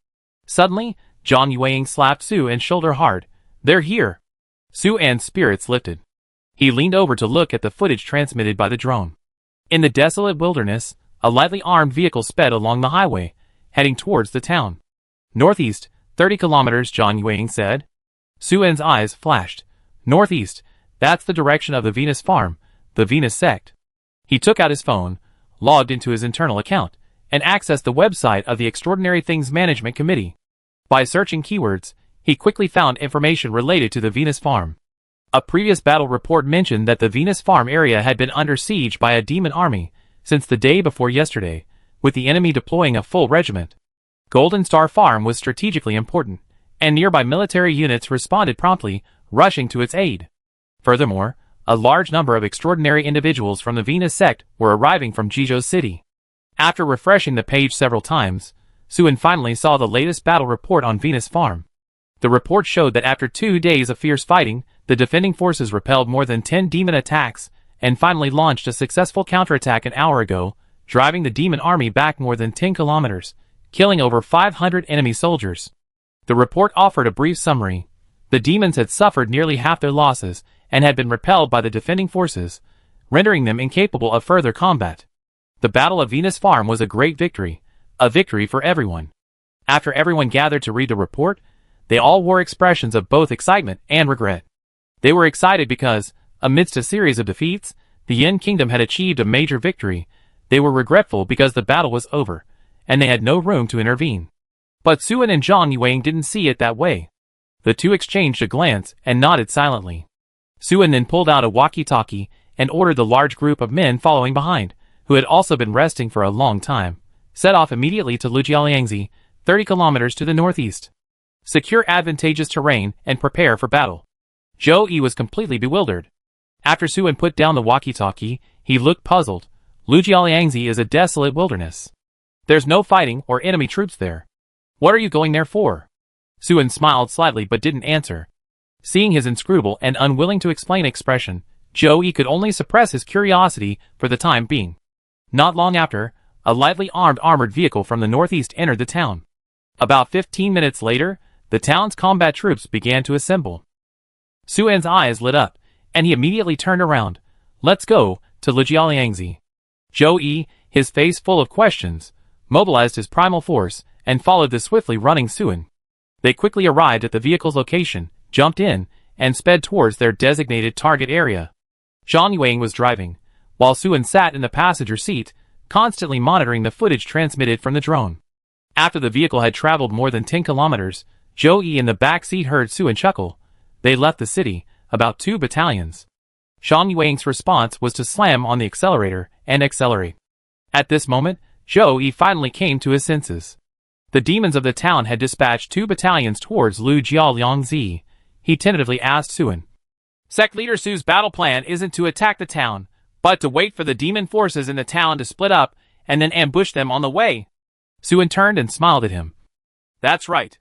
Suddenly, Zhang Yueying slapped Suen's shoulder hard. "They're here." Suen's spirits lifted. He leaned over to look at the footage transmitted by the drone. In the desolate wilderness, a lightly armed vehicle sped along the highway, heading towards the town. "Northeast, 30 kilometers," Zhang Yueying said. Suen's eyes flashed. "Northeast, that's the direction of the Venus farm, the Venus sect." He took out his phone, logged into his internal account, and accessed the website of the Extraordinary Things Management Committee. By searching keywords, he quickly found information related to the Venus farm. A previous battle report mentioned that the Venus farm area had been under siege by a demon army since the day before yesterday, with the enemy deploying a full regiment. Golden Star Farm was strategically important, and nearby military units responded promptly, rushing to its aid. Furthermore, a large number of extraordinary individuals from the Venus sect were arriving from Jizhou City. After refreshing the page several times, Suen finally saw the latest battle report on Venus Farm. The report showed that after 2 days of fierce fighting, the defending forces repelled more than 10 demon attacks, and finally launched a successful counterattack an hour ago, driving the demon army back more than 10 kilometers, killing over 500 enemy soldiers. The report offered a brief summary. The demons had suffered nearly half their losses, and had been repelled by the defending forces, rendering them incapable of further combat. The Battle of Venus Farm was a great victory, a victory for everyone. After everyone gathered to read the report, they all wore expressions of both excitement and regret. They were excited because, amidst a series of defeats, the Yin Kingdom had achieved a major victory. They were regretful because the battle was over, and they had no room to intervene. But Suen and Zhang Yueying didn't see it that way. The two exchanged a glance and nodded silently. Suen then pulled out a walkie-talkie and ordered the large group of men following behind, who had also been resting for a long time, set off immediately to Lujialiangzi, 30 kilometers to the northeast. Secure advantageous terrain and prepare for battle. Zhou Yi was completely bewildered. After Suen put down the walkie-talkie, he looked puzzled. Lujialiangzi is a desolate wilderness. There's no fighting or enemy troops there. What are you going there for? Suen smiled slightly but didn't answer. Seeing his inscrutable and unwilling to explain expression, Zhou Yi could only suppress his curiosity for the time being. Not long after, a lightly armored vehicle from the northeast entered the town. About 15 minutes later, the town's combat troops began to assemble. Suen's eyes lit up, and he immediately turned around. "Let's go to Lujialiangzi." Zhou Yi, his face full of questions, mobilized his primal force and followed the swiftly running Suen. They quickly arrived at the vehicle's location, jumped in, and sped towards their designated target area. Zhang Yueying was driving, while Suen sat in the passenger seat, constantly monitoring the footage transmitted from the drone. After the vehicle had traveled more than 10 kilometers, Zhou Yi in the back seat heard Suen chuckle. They left the city, about 2 battalions. Zhang Yueying's response was to slam on the accelerator and accelerate. At this moment, Zhou Yi finally came to his senses. The demons of the town had dispatched 2 battalions towards Lujialiangzi. He tentatively asked Suen. "Sect Leader Su's battle plan isn't to attack the town, but to wait for the demon forces in the town to split up and then ambush them on the way." Suen turned and smiled at him. "That's right.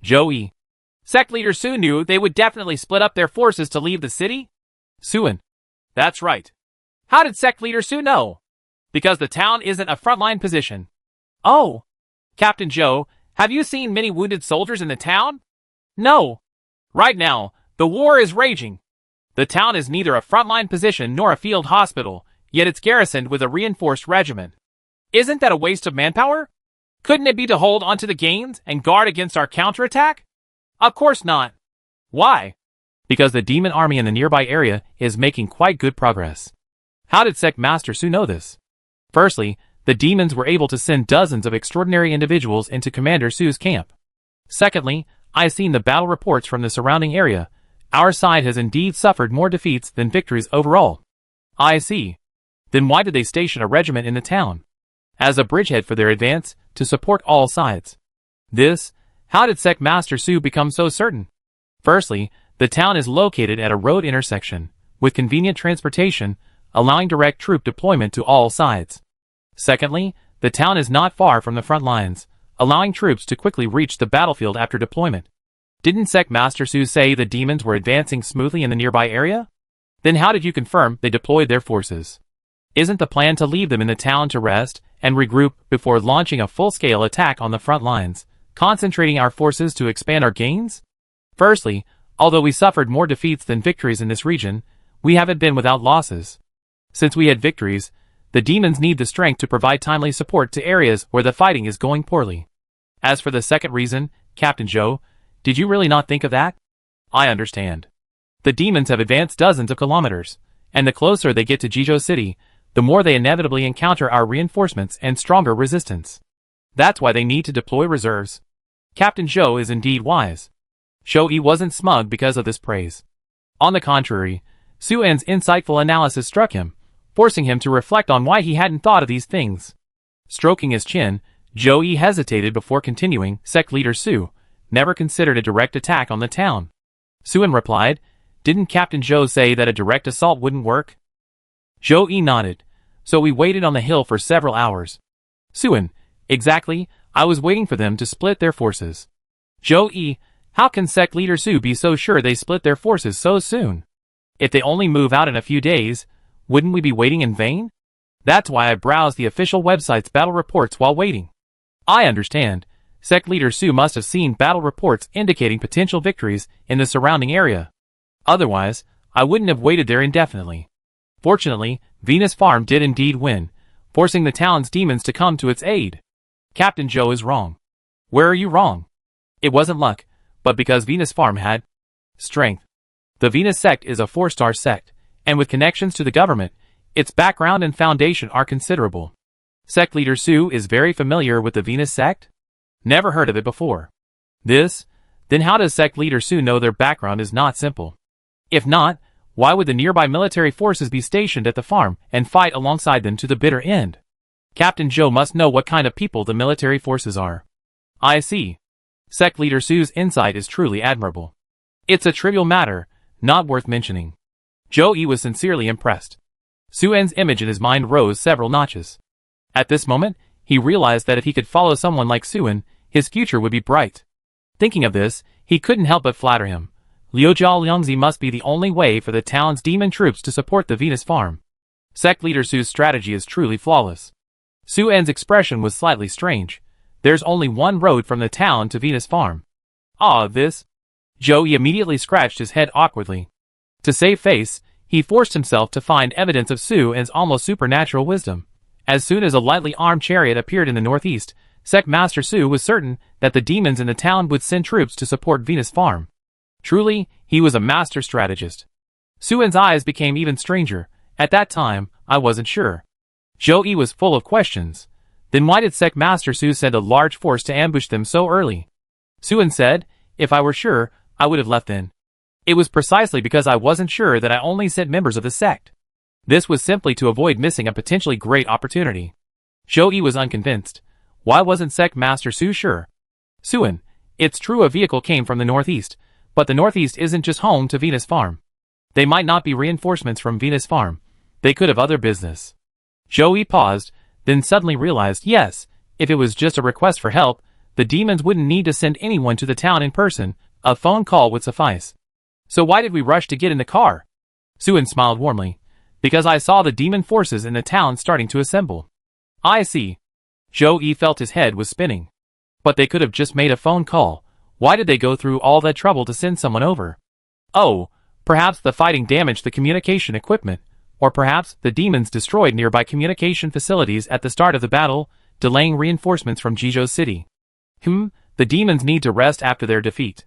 Zhou Yi. Sect Leader Su knew they would definitely split up their forces to leave the city?" Suen. "That's right. How did Sect Leader Su know?" "Because the town isn't a frontline position." "Oh. Captain Zhou, have you seen many wounded soldiers in the town?" "No. Right now, the war is raging. The town is neither a frontline position nor a field hospital. Yet it's garrisoned with a reinforced regiment. Isn't that a waste of manpower? Couldn't it be to hold onto the gains and guard against our counterattack? Of course not. Why? Because the demon army in the nearby area is making quite good progress. How did Sect Master Su know this? Firstly, the demons were able to send dozens of extraordinary individuals into Commander Su's camp. Secondly, I've seen the battle reports from the surrounding area. Our side has indeed suffered more defeats than victories overall. I see. Then why did they station a regiment in the town? As a bridgehead for their advance, to support all sides. How did Sect Master Su become so certain? Firstly, the town is located at a road intersection, with convenient transportation, allowing direct troop deployment to all sides. Secondly, the town is not far from the front lines, allowing troops to quickly reach the battlefield after deployment. Didn't Sect Master Su say the demons were advancing smoothly in the nearby area? Then how did you confirm they deployed their forces? Isn't the plan to leave them in the town to rest and regroup before launching a full-scale attack on the front lines, concentrating our forces to expand our gains? Firstly, although we suffered more defeats than victories in this region, we haven't been without losses. Since we had victories, the demons need the strength to provide timely support to areas where the fighting is going poorly. As for the second reason, Captain Zhou, did you really not think of that? I understand. The demons have advanced dozens of kilometers, and the closer they get to Jizhou City, the more they inevitably encounter our reinforcements and stronger resistance. That's why they need to deploy reserves. Captain Zhou is indeed wise. Shou-Yi wasn't smug because of this praise. On the contrary, Su-En's insightful analysis struck him, forcing him to reflect on why he hadn't thought of these things. Stroking his chin, Zhou-Yi hesitated before continuing. Sect Leader Su never considered a direct attack on the town. Su-En replied, "Didn't Captain Zhou say that a direct assault wouldn't work?" Zhou-Yi nodded. "So we waited on the hill for several hours." Su-En, "Exactly, I was waiting for them to split their forces." Zhou-Yi, "How can Sect Leader Su be so sure they split their forces so soon? If they only move out in a few days, wouldn't we be waiting in vain? That's why I browsed the official website's battle reports while waiting." I understand. Sect Leader Su must have seen battle reports indicating potential victories in the surrounding area. Otherwise, I wouldn't have waited there indefinitely. Fortunately, Venus Farm did indeed win, forcing the town's demons to come to its aid. Captain Zhou is wrong. Where are you wrong? It wasn't luck, but because Venus Farm had strength. The Venus sect is a 4-star sect, and with connections to the government, its background and foundation are considerable. Sect Leader Su is very familiar with the Venus sect? Never heard of it before. Then how does Sect Leader Su know their background is not simple? If not, why would the nearby military forces be stationed at the farm and fight alongside them to the bitter end? Captain Zhou must know what kind of people the military forces are. I see. Sect Leader Su's insight is truly admirable. It's a trivial matter, not worth mentioning. Zhou-Yi was sincerely impressed. Su-En's image in his mind rose several notches. At this moment, he realized that if he could follow someone like Su-En, his future would be bright. Thinking of this, he couldn't help but flatter him. Liujiao Liangzi must be the only way for the town's demon troops to support the Venus Farm. Sect Leader Su's strategy is truly flawless. Su-En's expression was slightly strange. There's only one road from the town to Venus Farm. Zhou-Yi immediately scratched his head awkwardly. To save face, he forced himself to find evidence of Su-En's almost supernatural wisdom. As soon as a lightly armed chariot appeared in the northeast, Sect Master Su was certain that the demons in the town would send troops to support Venus Farm. Truly, he was a master strategist. Su-En's eyes became even stranger. At that time, I wasn't sure. Zhou-Yi was full of questions. Then why did Sect Master Su send a large force to ambush them so early? Su-En said, "If I were sure, I would have left then." It was precisely because I wasn't sure that I only sent members of the sect. This was simply to avoid missing a potentially great opportunity. Zhou-Yi was unconvinced. Why wasn't Sect Master Su sure? Su-En, it's true a vehicle came from the northeast, but the northeast isn't just home to Venus Farm. They might not be reinforcements from Venus Farm. They could have other business. Zhou-Yi paused, then suddenly realized, yes, if it was just a request for help, the demons wouldn't need to send anyone to the town in person. A phone call would suffice. So why did we rush to get in the car? Su-En smiled warmly. Because I saw the demon forces in the town starting to assemble. I see. Zhou-Yi felt his head was spinning. But they could have just made a phone call. Why did they go through all that trouble to send someone over? Oh, perhaps the fighting damaged the communication equipment, Or perhaps the demons destroyed nearby communication facilities at the start of the battle, delaying reinforcements from Jizhou City. The demons need to rest after their defeat.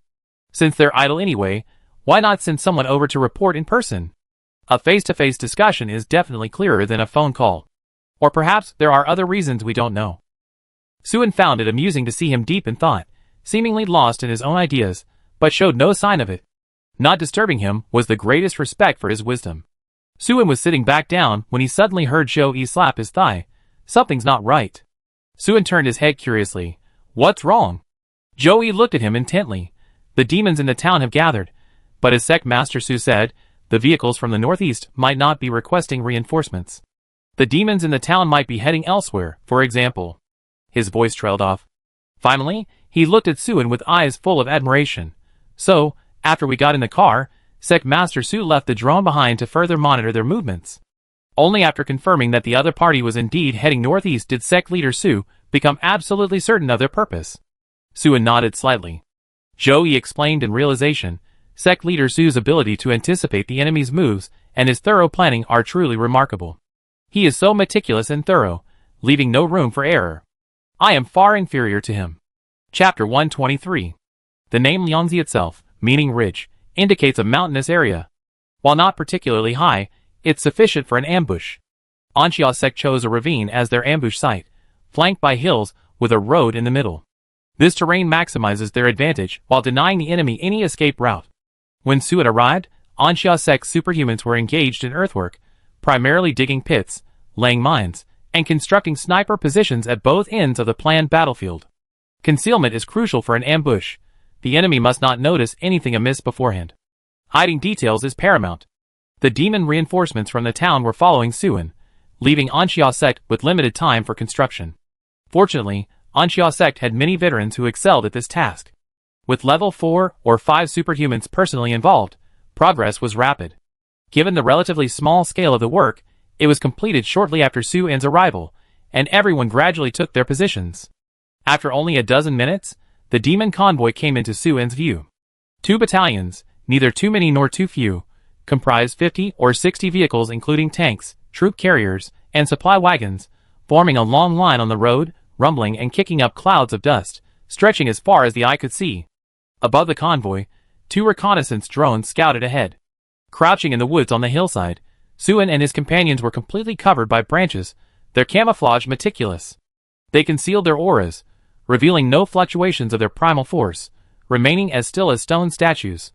Since they're idle anyway, why not send someone over to report in person? A face-to-face discussion is definitely clearer than a phone call. Or perhaps there are other reasons we don't know. Suen found it amusing to see him deep in thought, seemingly lost in his own ideas, but showed no sign of it. Not disturbing him was the greatest respect for his wisdom. Suen was sitting back down when he suddenly heard Zhou Yi slap his thigh. Something's not right. Suen turned his head curiously. What's wrong? Zhou Yi looked at him intently. The demons in the town have gathered, but as Sect Master Su said, the vehicles from the northeast might not be requesting reinforcements. The demons in the town might be heading elsewhere, for example. His voice trailed off. Finally, he looked at Suen with eyes full of admiration. So, after we got in the car, Sect Master Su left the drone behind to further monitor their movements. Only after confirming that the other party was indeed heading northeast did Sect Leader Su become absolutely certain of their purpose. Suen nodded slightly. Zhou Yi explained in realization, Sect Leader Su's ability to anticipate the enemy's moves and his thorough planning are truly remarkable. He is so meticulous and thorough, leaving no room for error. I am far inferior to him. Chapter 123. The name Liangzi itself, meaning ridge, indicates a mountainous area. While not particularly high, it's sufficient for an ambush. Anxia sect chose a ravine as their ambush site, flanked by hills with a road in the middle. This terrain maximizes their advantage while denying the enemy any escape route. When Suen arrived, Anxia sect's superhumans were engaged in earthwork, primarily digging pits, laying mines, and constructing sniper positions at both ends of the planned battlefield. Concealment is crucial for an ambush. The enemy must not notice anything amiss beforehand. Hiding details is paramount. The demon reinforcements from the town were following Suen, leaving Anxia sect with limited time for construction. Fortunately, Anxia sect had many veterans who excelled at this task. With level 4 or 5 superhumans personally involved, progress was rapid. Given the relatively small scale of the work, it was completed shortly after Suen's arrival, and everyone gradually took their positions. After only a dozen minutes, the demon convoy came into Suen's view. 2 battalions, neither too many nor too few, comprised 50 or 60 vehicles including tanks, troop carriers, and supply wagons, forming a long line on the road, rumbling and kicking up clouds of dust, stretching as far as the eye could see. Above the convoy, 2 reconnaissance drones scouted ahead. Crouching in the woods on the hillside, Suen and his companions were completely covered by branches, their camouflage meticulous. They concealed their auras, revealing no fluctuations of their primal force, remaining as still as stone statues.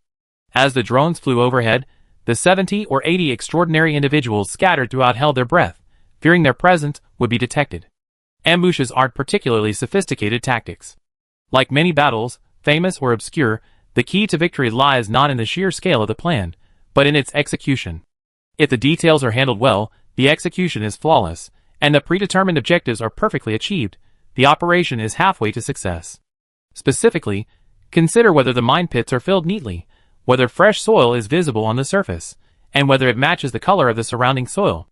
As the drones flew overhead, the 70 or 80 extraordinary individuals scattered throughout held their breath, fearing their presence would be detected. Ambushes aren't particularly sophisticated tactics. Like many battles, famous or obscure, the key to victory lies not in the sheer scale of the plan, but in its execution. If the details are handled well, the execution is flawless, and the predetermined objectives are perfectly achieved, the operation is halfway to success. Specifically, consider whether the mine pits are filled neatly, whether fresh soil is visible on the surface, and whether it matches the color of the surrounding soil.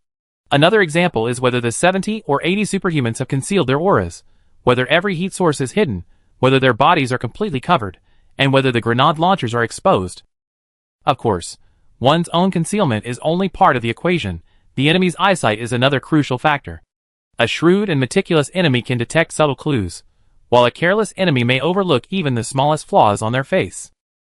Another example is whether the 70 or 80 superhumans have concealed their auras, whether every heat source is hidden, whether their bodies are completely covered, and whether the grenade launchers are exposed. Of course, one's own concealment is only part of the equation. The enemy's eyesight is another crucial factor. A shrewd and meticulous enemy can detect subtle clues, while a careless enemy may overlook even the smallest flaws on their face.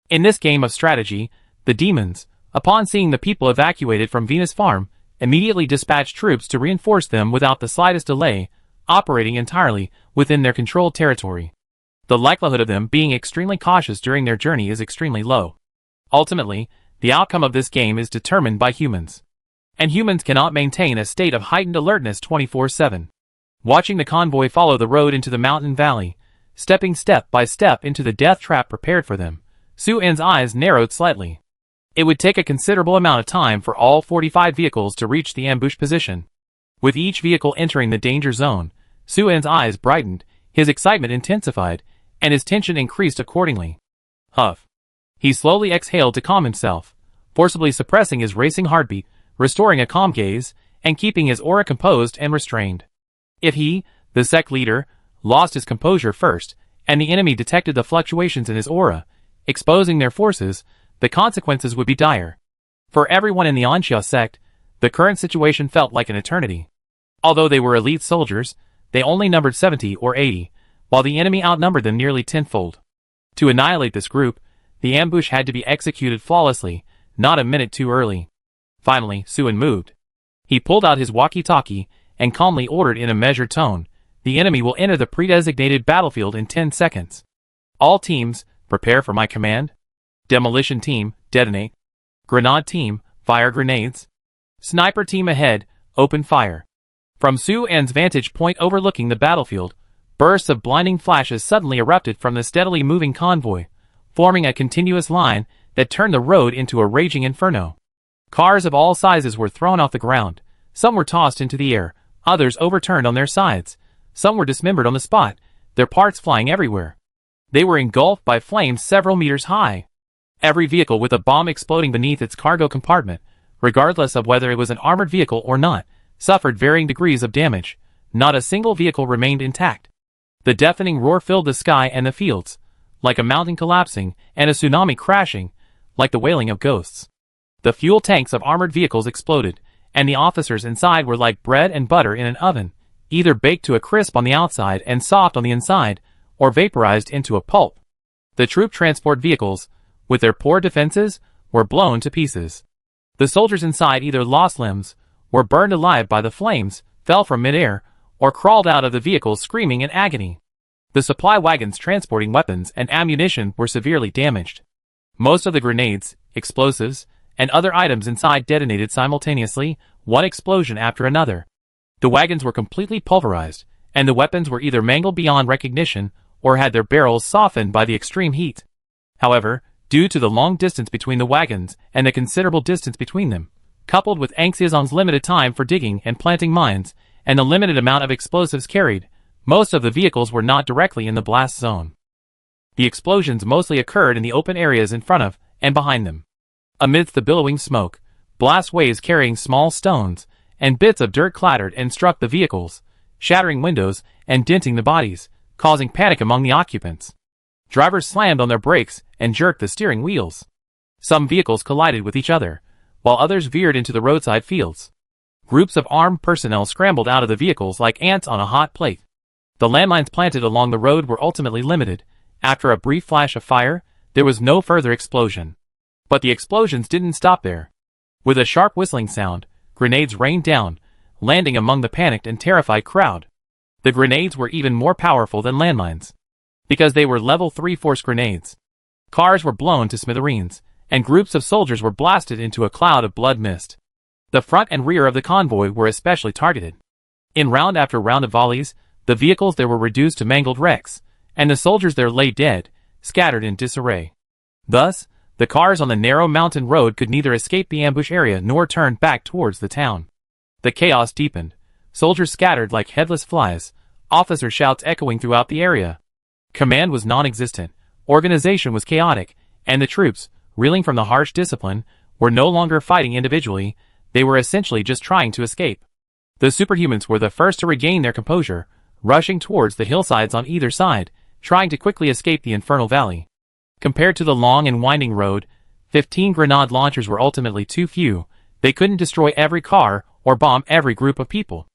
In this game of strategy, the demons, upon seeing the people evacuated from Venus Farm, immediately dispatched troops to reinforce them without the slightest delay, operating entirely within their controlled territory. The likelihood of them being extremely cautious during their journey is extremely low. Ultimately, the outcome of this game is determined by humans. And humans cannot maintain a state of heightened alertness 24/7. Watching the convoy follow the road into the mountain valley, stepping step by step into the death trap prepared for them, Suen's eyes narrowed slightly. It would take a considerable amount of time for all 45 vehicles to reach the ambush position. With each vehicle entering the danger zone, Suen's eyes brightened, his excitement intensified, and his tension increased accordingly. Huff. He slowly exhaled to calm himself, forcibly suppressing his racing heartbeat, restoring a calm gaze, and keeping his aura composed and restrained. If he, the sect leader, lost his composure first, and the enemy detected the fluctuations in his aura, exposing their forces, the consequences would be dire. For everyone in the Anxia sect, The current situation felt like an eternity. Although they were elite soldiers, they only numbered 70 or 80, while the enemy outnumbered them nearly tenfold. To annihilate this group, the ambush had to be executed flawlessly, not a minute too early. Finally, Suen moved. He pulled out his walkie-talkie and calmly ordered in a measured tone, "The enemy will enter the pre-designated battlefield in 10 seconds. All teams, prepare for my command. Demolition team, detonate. Grenade team, fire grenades. Sniper team ahead, open fire." From Suen's vantage point overlooking the battlefield, bursts of blinding flashes suddenly erupted from the steadily moving convoy, forming a continuous line that turned the road into a raging inferno. Cars of all sizes were thrown off the ground. Some were tossed into the air, others overturned on their sides. Some were dismembered on the spot, their parts flying everywhere. They were engulfed by flames several meters high. Every vehicle with a bomb exploding beneath its cargo compartment, regardless of whether it was an armored vehicle or not, suffered varying degrees of damage. Not a single vehicle remained intact. The deafening roar filled the sky and the fields, like a mountain collapsing and a tsunami crashing, like the wailing of ghosts. The fuel tanks of armored vehicles exploded, and the officers inside were like bread and butter in an oven, either baked to a crisp on the outside and soft on the inside, or vaporized into a pulp. The troop transport vehicles, with their poor defenses, were blown to pieces. The soldiers inside either lost limbs, were burned alive by the flames, fell from midair, or crawled out of the vehicles screaming in agony. The supply wagons transporting weapons and ammunition were severely damaged. Most of the grenades, explosives, and other items inside detonated simultaneously, one explosion after another. The wagons were completely pulverized, and the weapons were either mangled beyond recognition or had their barrels softened by the extreme heat. However, due to the long distance between the wagons and the considerable distance between them, coupled with Anxiezong's limited time for digging and planting mines, and the limited amount of explosives carried, most of the vehicles were not directly in the blast zone. The explosions mostly occurred in the open areas in front of and behind them. Amidst the billowing smoke, blast waves carrying small stones and bits of dirt clattered and struck the vehicles, shattering windows and denting the bodies, causing panic among the occupants. Drivers slammed on their brakes and jerked the steering wheels. Some vehicles collided with each other, while others veered into the roadside fields. Groups of armed personnel scrambled out of the vehicles like ants on a hot plate. The landmines planted along the road were ultimately limited. After a brief flash of fire, there was no further explosion. But the explosions didn't stop there. With a sharp whistling sound, grenades rained down, landing among the panicked and terrified crowd. The grenades were even more powerful than landmines, because they were level 3 force grenades. Cars were blown to smithereens, and groups of soldiers were blasted into a cloud of blood mist. The front and rear of the convoy were especially targeted. In round after round of volleys, the vehicles there were reduced to mangled wrecks, and the soldiers there lay dead, scattered in disarray. Thus, the cars on the narrow mountain road could neither escape the ambush area nor turn back towards the town. The chaos deepened. Soldiers scattered like headless flies, officers' shouts echoing throughout the area. Command was non-existent, organization was chaotic, and the troops, reeling from the harsh discipline, were no longer fighting individually, they were essentially just trying to escape. The superhumans were the first to regain their composure, rushing towards the hillsides on either side, trying to quickly escape the infernal valley. Compared to the long and winding road, 15 grenade launchers were ultimately too few. They couldn't destroy every car or bomb every group of people.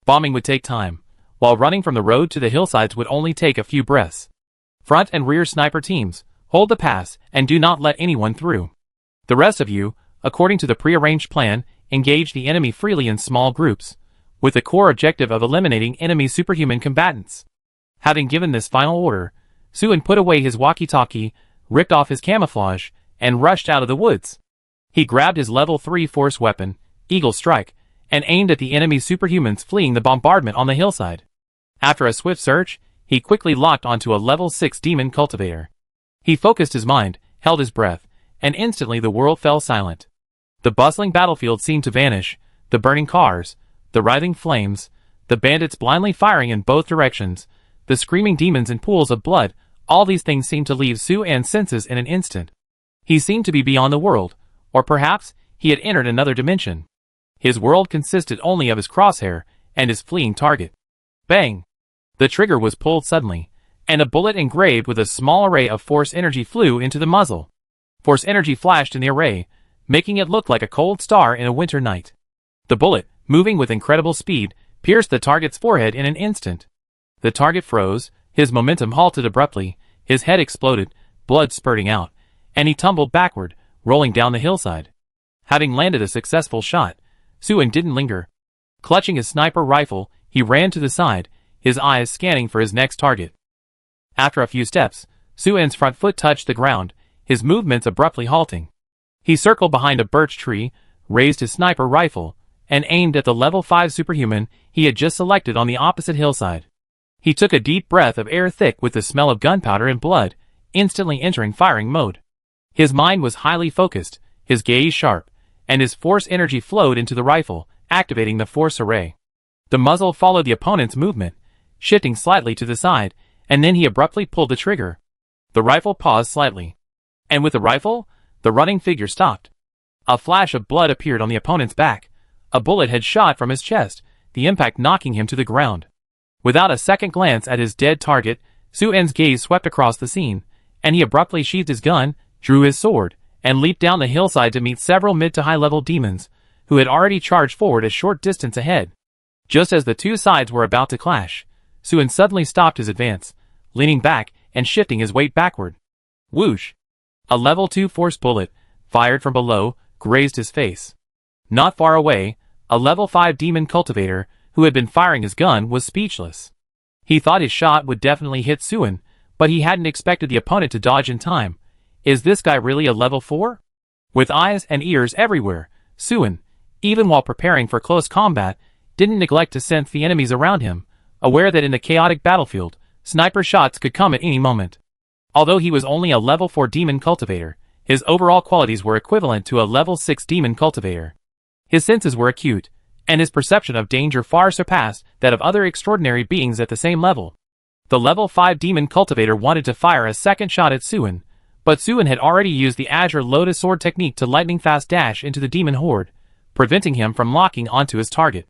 Bombing would take time, while running from the road to the hillsides would only take a few breaths. Front and rear sniper teams, hold the pass and do not let anyone through. The rest of you, according to the prearranged plan, engage the enemy freely in small groups, with the core objective of eliminating enemy superhuman combatants. Having given this final order, Suen put away his walkie-talkie, ripped off his camouflage, and rushed out of the woods. He grabbed his level 3 force weapon, Eagle Strike, and aimed at the enemy superhumans fleeing the bombardment on the hillside. After a swift search, he quickly locked onto a level 6 demon cultivator. He focused his mind, held his breath, and instantly the world fell silent. The bustling battlefield seemed to vanish, the burning cars, the writhing flames, the bandits blindly firing in both directions, the screaming demons in pools of blood, all these things seemed to leave Suen's senses in an instant. He seemed to be beyond the world, or perhaps he had entered another dimension. His world consisted only of his crosshair and his fleeing target. Bang! The trigger was pulled suddenly, and a bullet engraved with a small array of force energy flew into the muzzle. Force energy flashed in the array, making it look like a cold star in a winter night. The bullet, moving with incredible speed, pierced the target's forehead in an instant. The target froze, his momentum halted abruptly, his head exploded, blood spurting out, and he tumbled backward, rolling down the hillside. Having landed a successful shot, Suen didn't linger. Clutching his sniper rifle, he ran to the side, his eyes scanning for his next target. After a few steps, Suen's front foot touched the ground, his movements abruptly halting. He circled behind a birch tree, raised his sniper rifle, and aimed at the level 5 superhuman he had just selected on the opposite hillside. He took a deep breath of air thick with the smell of gunpowder and blood, instantly entering firing mode. His mind was highly focused, his gaze sharp, and his force energy flowed into the rifle, activating the force array. The muzzle followed the opponent's movement, shifting slightly to the side, and then he abruptly pulled the trigger. The rifle paused slightly. And with the rifle, the running figure stopped. A flash of blood appeared on the opponent's back. A bullet had shot from his chest, the impact knocking him to the ground. Without a second glance at his dead target, Suen's gaze swept across the scene, and he abruptly sheathed his gun, drew his sword, and leaped down the hillside to meet several mid to high level demons, who had already charged forward a short distance ahead. Just as the two sides were about to clash, Suen suddenly stopped his advance, leaning back and shifting his weight backward. Whoosh! A level 2 force bullet, fired from below, grazed his face. Not far away, a level 5 demon cultivator, who had been firing his gun, was speechless. He thought his shot would definitely hit Suen, but he hadn't expected the opponent to dodge in time. Is this guy really a level 4? With eyes and ears everywhere, Suen, even while preparing for close combat, didn't neglect to sense the enemies around him, aware that in the chaotic battlefield, sniper shots could come at any moment. Although he was only a level 4 demon cultivator, his overall qualities were equivalent to a level 6 demon cultivator. His senses were acute, and his perception of danger far surpassed that of other extraordinary beings at the same level. The level 5 demon cultivator wanted to fire a second shot at Suen, but Suen had already used the Azure Lotus Sword technique to lightning-fast dash into the demon horde, preventing him from locking onto his target.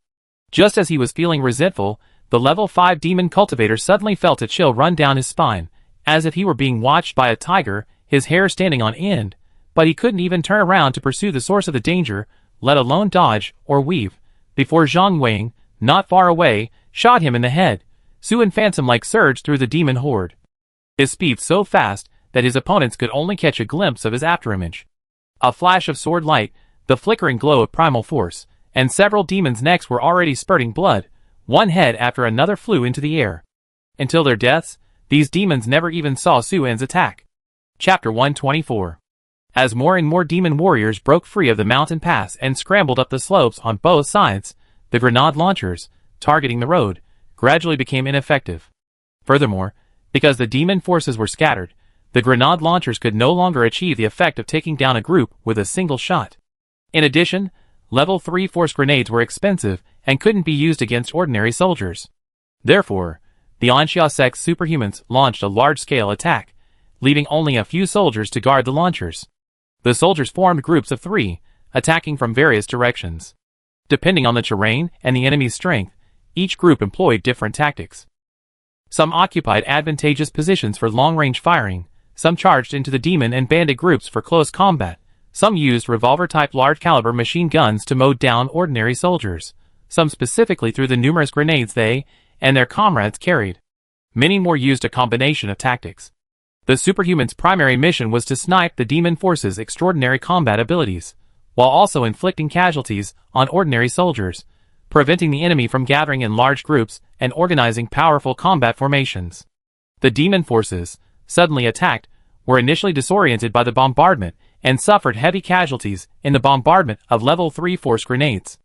Just as he was feeling resentful, the level 5 demon cultivator suddenly felt a chill run down his spine, as if he were being watched by a tiger, his hair standing on end, but he couldn't even turn around to pursue the source of the danger, let alone dodge or weave, before Zhang Wang, not far away, shot him in the head. Suen phantom-like surged through the demon horde, his speed so fast that his opponents could only catch a glimpse of his afterimage. A flash of sword light, the flickering glow of primal force, and several demons' necks were already spurting blood. One head after another flew into the air. Until their deaths, these demons never even saw Suen's attack. Chapter 124. As more and more demon warriors broke free of the mountain pass and scrambled up the slopes on both sides, the grenade launchers, targeting the road, gradually became ineffective. Furthermore, because the demon forces were scattered, the grenade launchers could no longer achieve the effect of taking down a group with a single shot. In addition, level 3 force grenades were expensive and couldn't be used against ordinary soldiers. Therefore, the Anxia sect's superhumans launched a large-scale attack, leaving only a few soldiers to guard the launchers. The soldiers formed groups of 3, attacking from various directions. Depending on the terrain and the enemy's strength, each group employed different tactics. Some occupied advantageous positions for long-range firing, some charged into the demon and bandit groups for close combat, some used revolver-type large-caliber machine guns to mow down ordinary soldiers, some specifically threw the numerous grenades they and their comrades carried. Many more used a combination of tactics. The superhumans' primary mission was to snipe the demon force's extraordinary combat abilities, while also inflicting casualties on ordinary soldiers, preventing the enemy from gathering in large groups and organizing powerful combat formations. The demon forces, suddenly attacked, were initially disoriented by the bombardment and suffered heavy casualties in the bombardment of level 3 force grenades.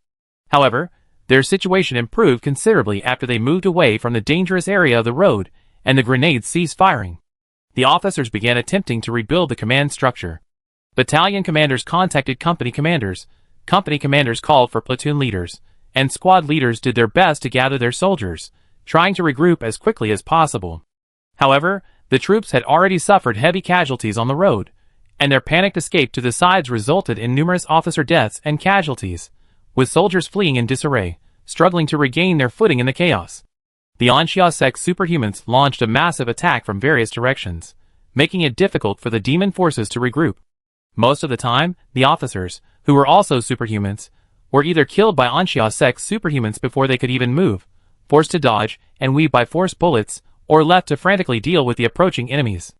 However, their situation improved considerably after they moved away from the dangerous area of the road and the grenades ceased firing. The officers began attempting to rebuild the command structure. Battalion commanders contacted company commanders called for platoon leaders, and squad leaders did their best to gather their soldiers, trying to regroup as quickly as possible. However, the troops had already suffered heavy casualties on the road, and their panicked escape to the sides resulted in numerous officer deaths and casualties, with soldiers fleeing in disarray, struggling to regain their footing in the chaos. The Anxia sect superhumans launched a massive attack from various directions, making it difficult for the demon forces to regroup. Most of the time, the officers, who were also superhumans, were either killed by Anxia-sect's superhumans before they could even move, forced to dodge and weave by force bullets, or left to frantically deal with the approaching enemies.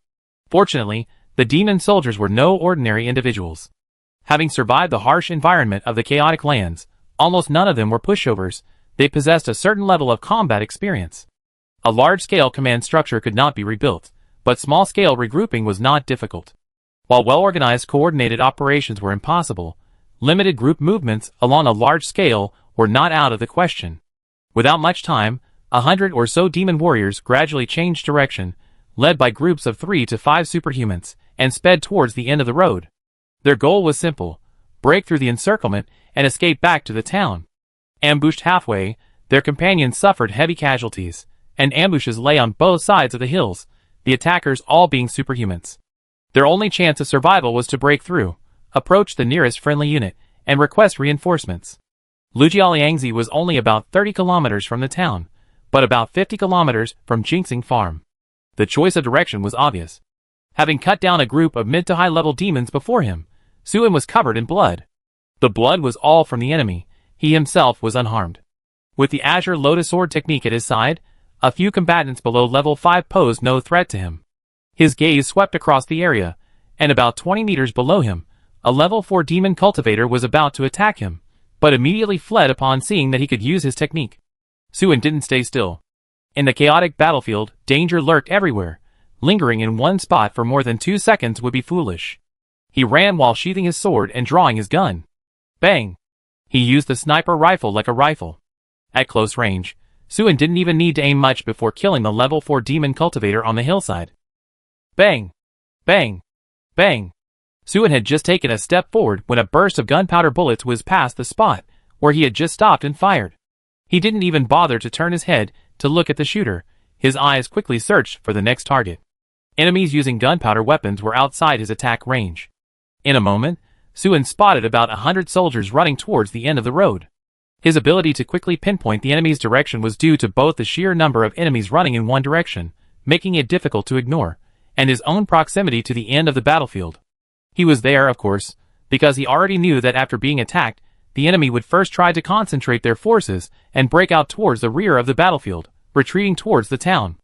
Fortunately, the demon soldiers were no ordinary individuals. Having survived the harsh environment of the chaotic lands, almost none of them were pushovers. They possessed a certain level of combat experience. A large-scale command structure could not be rebuilt, but small-scale regrouping was not difficult. While well-organized coordinated operations were impossible, limited group movements along a large scale were not out of the question. Without much time, 100 or so demon warriors gradually changed direction, led by groups of 3 to 5 superhumans, and sped towards the end of the road. Their goal was simple: break through the encirclement and escape back to the town. Ambushed halfway, their companions suffered heavy casualties, and ambushes lay on both sides of the hills, the attackers all being superhumans. Their only chance of survival was to break through, approach the nearest friendly unit, and request reinforcements. Lujialiangzi was only about 30 kilometers from the town, but about 50 kilometers from Jinxing Farm. The choice of direction was obvious. Having cut down a group of mid to high level demons before him, Suin was covered in blood. The blood was all from the enemy. He himself was unharmed. With the Azure Lotus Sword technique at his side, a few combatants below level 5 posed no threat to him. His gaze swept across the area, and about 20 meters below him, a level 4 demon cultivator was about to attack him, but immediately fled upon seeing that he could use his technique. Suin didn't stay still. In the chaotic battlefield, danger lurked everywhere. Lingering in one spot for more than 2 seconds would be foolish. He ran while sheathing his sword and drawing his gun. Bang! He used the sniper rifle like a rifle. At close range, Suin didn't even need to aim much before killing the level 4 demon cultivator on the hillside. Bang! Bang! Bang! Suin had just taken a step forward when a burst of gunpowder bullets whizzed past the spot where he had just stopped and fired. He didn't even bother to turn his head to look at the shooter. His eyes quickly searched for the next target. Enemies using gunpowder weapons were outside his attack range. In a moment, Suin spotted about 100 soldiers running towards the end of the road. His ability to quickly pinpoint the enemy's direction was due to both the sheer number of enemies running in one direction, making it difficult to ignore, and his own proximity to the end of the battlefield. He was there, of course, because he already knew that after being attacked, the enemy would first try to concentrate their forces and break out towards the rear of the battlefield, retreating towards the town.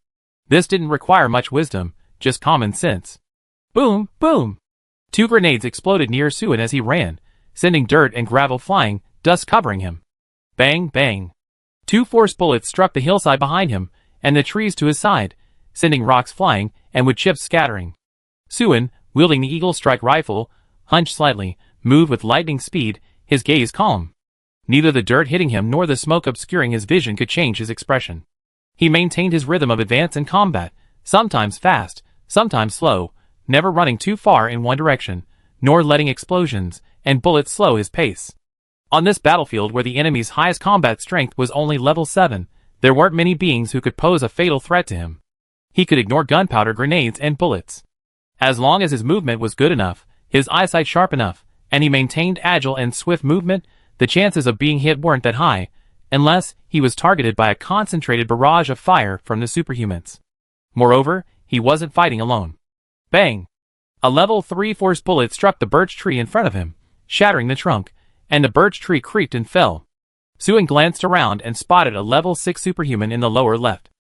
This didn't require much wisdom, just common sense. Boom! Boom! 2 grenades exploded near Suin as he ran, sending dirt and gravel flying, dust covering him. Bang! Bang! 2 force bullets struck the hillside behind him and the trees to his side, sending rocks flying and wood chips scattering. Suin, wielding the Eagle Strike rifle, hunched slightly, moved with lightning speed, his gaze calm. Neither the dirt hitting him nor the smoke obscuring his vision could change his expression. He maintained his rhythm of advance and combat, sometimes fast, sometimes slow, never running too far in one direction, nor letting explosions and bullets slow his pace. On this battlefield where the enemy's highest combat strength was only level 7, there weren't many beings who could pose a fatal threat to him. He could ignore gunpowder grenades and bullets. As long as his movement was good enough, his eyesight sharp enough, and he maintained agile and swift movement, the chances of being hit weren't that high, unless he was targeted by a concentrated barrage of fire from the superhumans. Moreover, he wasn't fighting alone. Bang! A level 3 force bullet struck the birch tree in front of him, shattering the trunk, and the birch tree creaked and fell. Suin glanced around and spotted a level 6 superhuman in the lower left.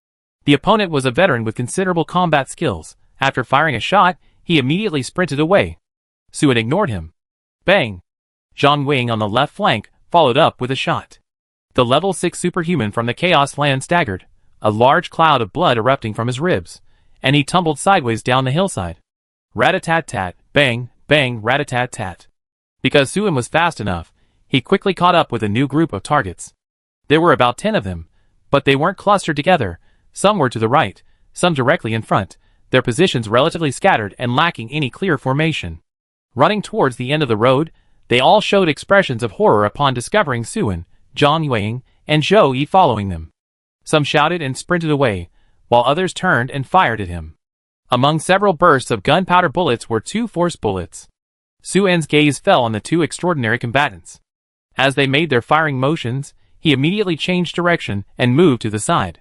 The opponent was a veteran with considerable combat skills. After firing a shot, he immediately sprinted away. Suin ignored him. Bang! Zhang Wing on the left flank followed up with a shot. The level 6 superhuman from the Chaos Land staggered, a large cloud of blood erupting from his ribs, and he tumbled sideways down the hillside. Rat-a-tat-tat, bang, bang, rat-a-tat-tat. Because Suin was fast enough, he quickly caught up with a new group of targets. There were about 10 of them, but they weren't clustered together. Some were to the right, some directly in front, their positions relatively scattered and lacking any clear formation. Running towards the end of the road, they all showed expressions of horror upon discovering Suin, Zhang Yueying, and Zhou Yi following them. Some shouted and sprinted away, while others turned and fired at him. Among several bursts of gunpowder bullets were 2 force bullets. Suin's gaze fell on the 2 extraordinary combatants. As they made their firing motions, he immediately changed direction and moved to the side.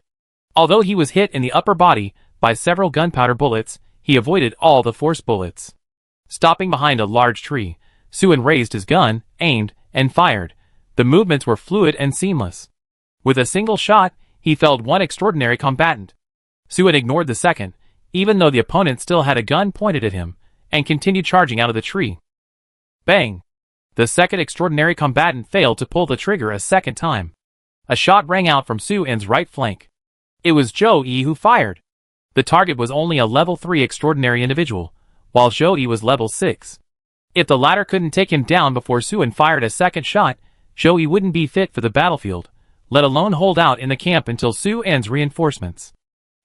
Although he was hit in the upper body by several gunpowder bullets, he avoided all the force bullets. Stopping behind a large tree, Suin raised his gun, aimed, and fired, The movements were fluid and seamless. With a single shot, he felled one extraordinary combatant. Suin ignored the second, even though the opponent still had a gun pointed at him, and continued charging out of the tree. Bang! The second extraordinary combatant failed to pull the trigger a second time. A shot rang out from Suin's right flank. It was Zhou Yi who fired. The target was only a level 3 extraordinary individual, while Zhou Yi was level 6. If the latter couldn't take him down before Suin fired a second shot, Zhou Yi wouldn't be fit for the battlefield, let alone hold out in the camp until Suin's reinforcements.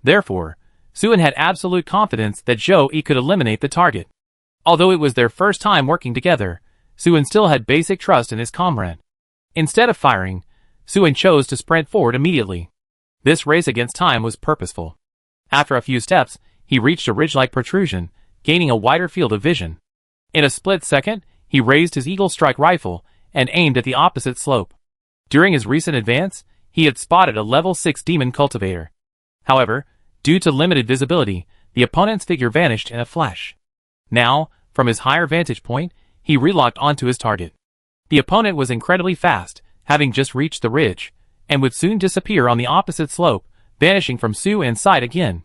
Therefore, Suin had absolute confidence that Zhou Yi could eliminate the target. Although it was their first time working together, Suin still had basic trust in his comrade. Instead of firing, Suin chose to sprint forward immediately. This race against time was purposeful. After a few steps, he reached a ridge-like protrusion, gaining a wider field of vision. In a split second, he raised his Eagle Strike rifle and aimed at the opposite slope. During his recent advance, he had spotted a level 6 demon cultivator. However, due to limited visibility, the opponent's figure vanished in a flash. Now, from his higher vantage point, he relocked onto his target. The opponent was incredibly fast, having just reached the ridge, and would soon disappear on the opposite slope, vanishing from Suin's sight again.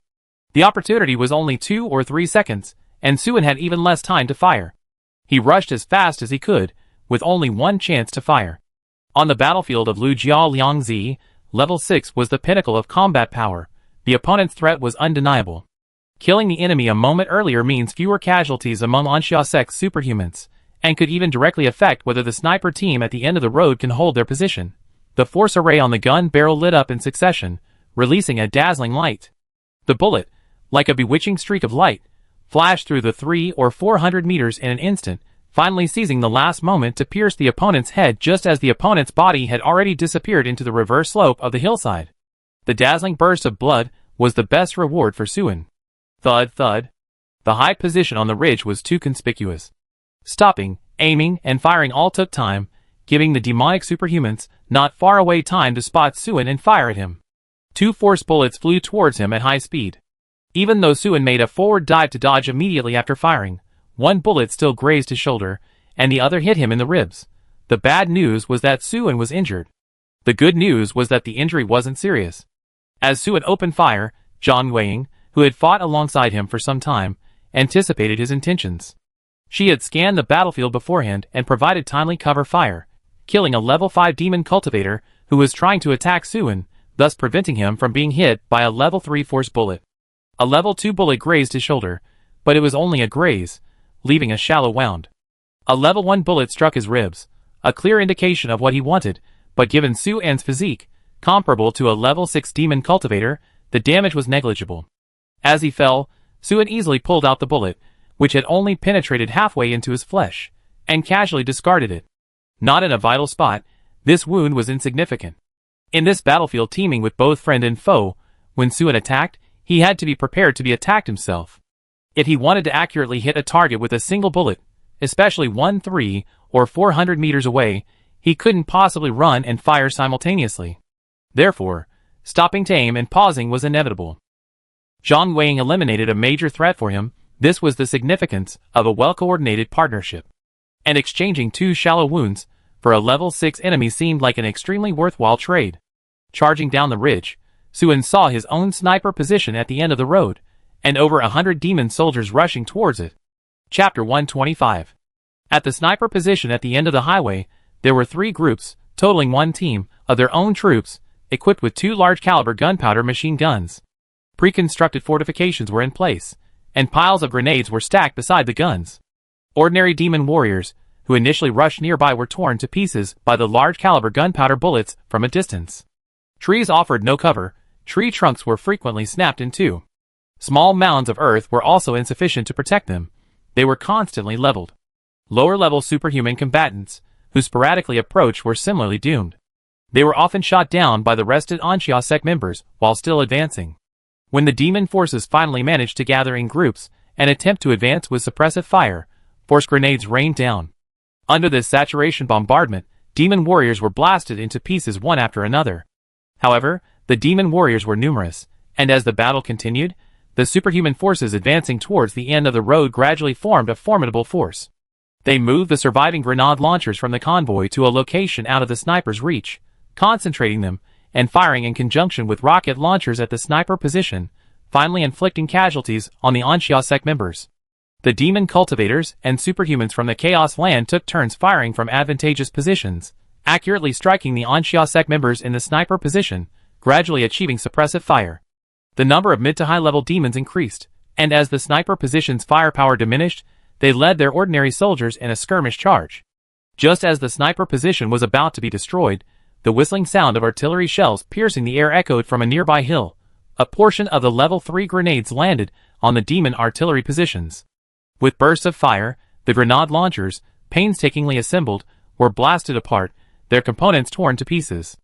The opportunity was only 2 or 3 seconds, and Suin had even less time to fire. He rushed as fast as he could, with only one chance to fire. On the battlefield of Lujiao Liangzi, level 6 was the pinnacle of combat power. The opponent's threat was undeniable. Killing the enemy a moment earlier means fewer casualties among Anxiasek's superhumans, and could even directly affect whether the sniper team at the end of the road can hold their position. The force array on the gun barrel lit up in succession, releasing a dazzling light. The bullet, like a bewitching streak of light, flashed through the 300 or 400 meters in an instant, finally seizing the last moment to pierce the opponent's head just as the opponent's body had already disappeared into the reverse slope of the hillside. The dazzling burst of blood was the best reward for Suin. Thud, thud. The high position on the ridge was too conspicuous. Stopping, aiming, and firing all took time, giving the demonic superhumans not far away time to spot Suin and fire at him. 2 force bullets flew towards him at high speed. Even though Suin made a forward dive to dodge immediately after firing, one bullet still grazed his shoulder, and the other hit him in the ribs. The bad news was that Suin was injured. The good news was that the injury wasn't serious. As Suin opened fire, Zhang Weiying, who had fought alongside him for some time, anticipated his intentions. She had scanned the battlefield beforehand and provided timely cover fire, killing a level 5 demon cultivator who was trying to attack Suin, thus preventing him from being hit by a level 3 force bullet. A level 2 bullet grazed his shoulder, but it was only a graze, leaving a shallow wound. A level 1 bullet struck his ribs, a clear indication of what he wanted, but given Suin's physique, comparable to a level 6 demon cultivator, the damage was negligible. As he fell, Suin easily pulled out the bullet, which had only penetrated halfway into his flesh, and casually discarded it. Not in a vital spot, this wound was insignificant. In this battlefield teeming with both friend and foe, when Suin attacked, he had to be prepared to be attacked himself. If he wanted to accurately hit a target with a single bullet, especially one 300 or 400 meters away, he couldn't possibly run and fire simultaneously. Therefore, stopping to aim and pausing was inevitable. Zhang Weiying eliminated a major threat for him. This was the significance of a well-coordinated partnership. And exchanging 2 shallow wounds for a level 6 enemy seemed like an extremely worthwhile trade. Charging down the ridge, Suin saw his own sniper position at the end of the road, and over 100 demon soldiers rushing towards it. Chapter 125. At the sniper position at the end of the highway, there were 3 groups, totaling 1 team, of their own troops, equipped with 2 large-caliber gunpowder machine guns. Pre-constructed fortifications were in place, and piles of grenades were stacked beside the guns. Ordinary demon warriors, who initially rushed nearby, were torn to pieces by the large-caliber gunpowder bullets from a distance. Trees offered no cover, tree trunks were frequently snapped in two. Small mounds of earth were also insufficient to protect them. They were constantly leveled. Lower-level superhuman combatants, who sporadically approached, were similarly doomed. They were often shot down by the rested Anxiasek members while still advancing. When the demon forces finally managed to gather in groups and attempt to advance with suppressive fire, force grenades rained down. Under this saturation bombardment, demon warriors were blasted into pieces one after another. However, the demon warriors were numerous, and as the battle continued, the superhuman forces advancing towards the end of the road gradually formed a formidable force. They moved the surviving grenade launchers from the convoy to a location out of the sniper's reach, concentrating them and firing in conjunction with rocket launchers at the sniper position, finally inflicting casualties on the Anxia sect members. The demon cultivators and superhumans from the Chaos Land took turns firing from advantageous positions, accurately striking the Anxia sect members in the sniper position, gradually achieving suppressive fire. The number of mid to high level demons increased, and as the sniper position's firepower diminished, they led their ordinary soldiers in a skirmish charge. Just as the sniper position was about to be destroyed, the whistling sound of artillery shells piercing the air echoed from a nearby hill. A portion of the level 3 grenades landed on the demon artillery positions. With bursts of fire, the grenade launchers, painstakingly assembled, were blasted apart, their components torn to pieces.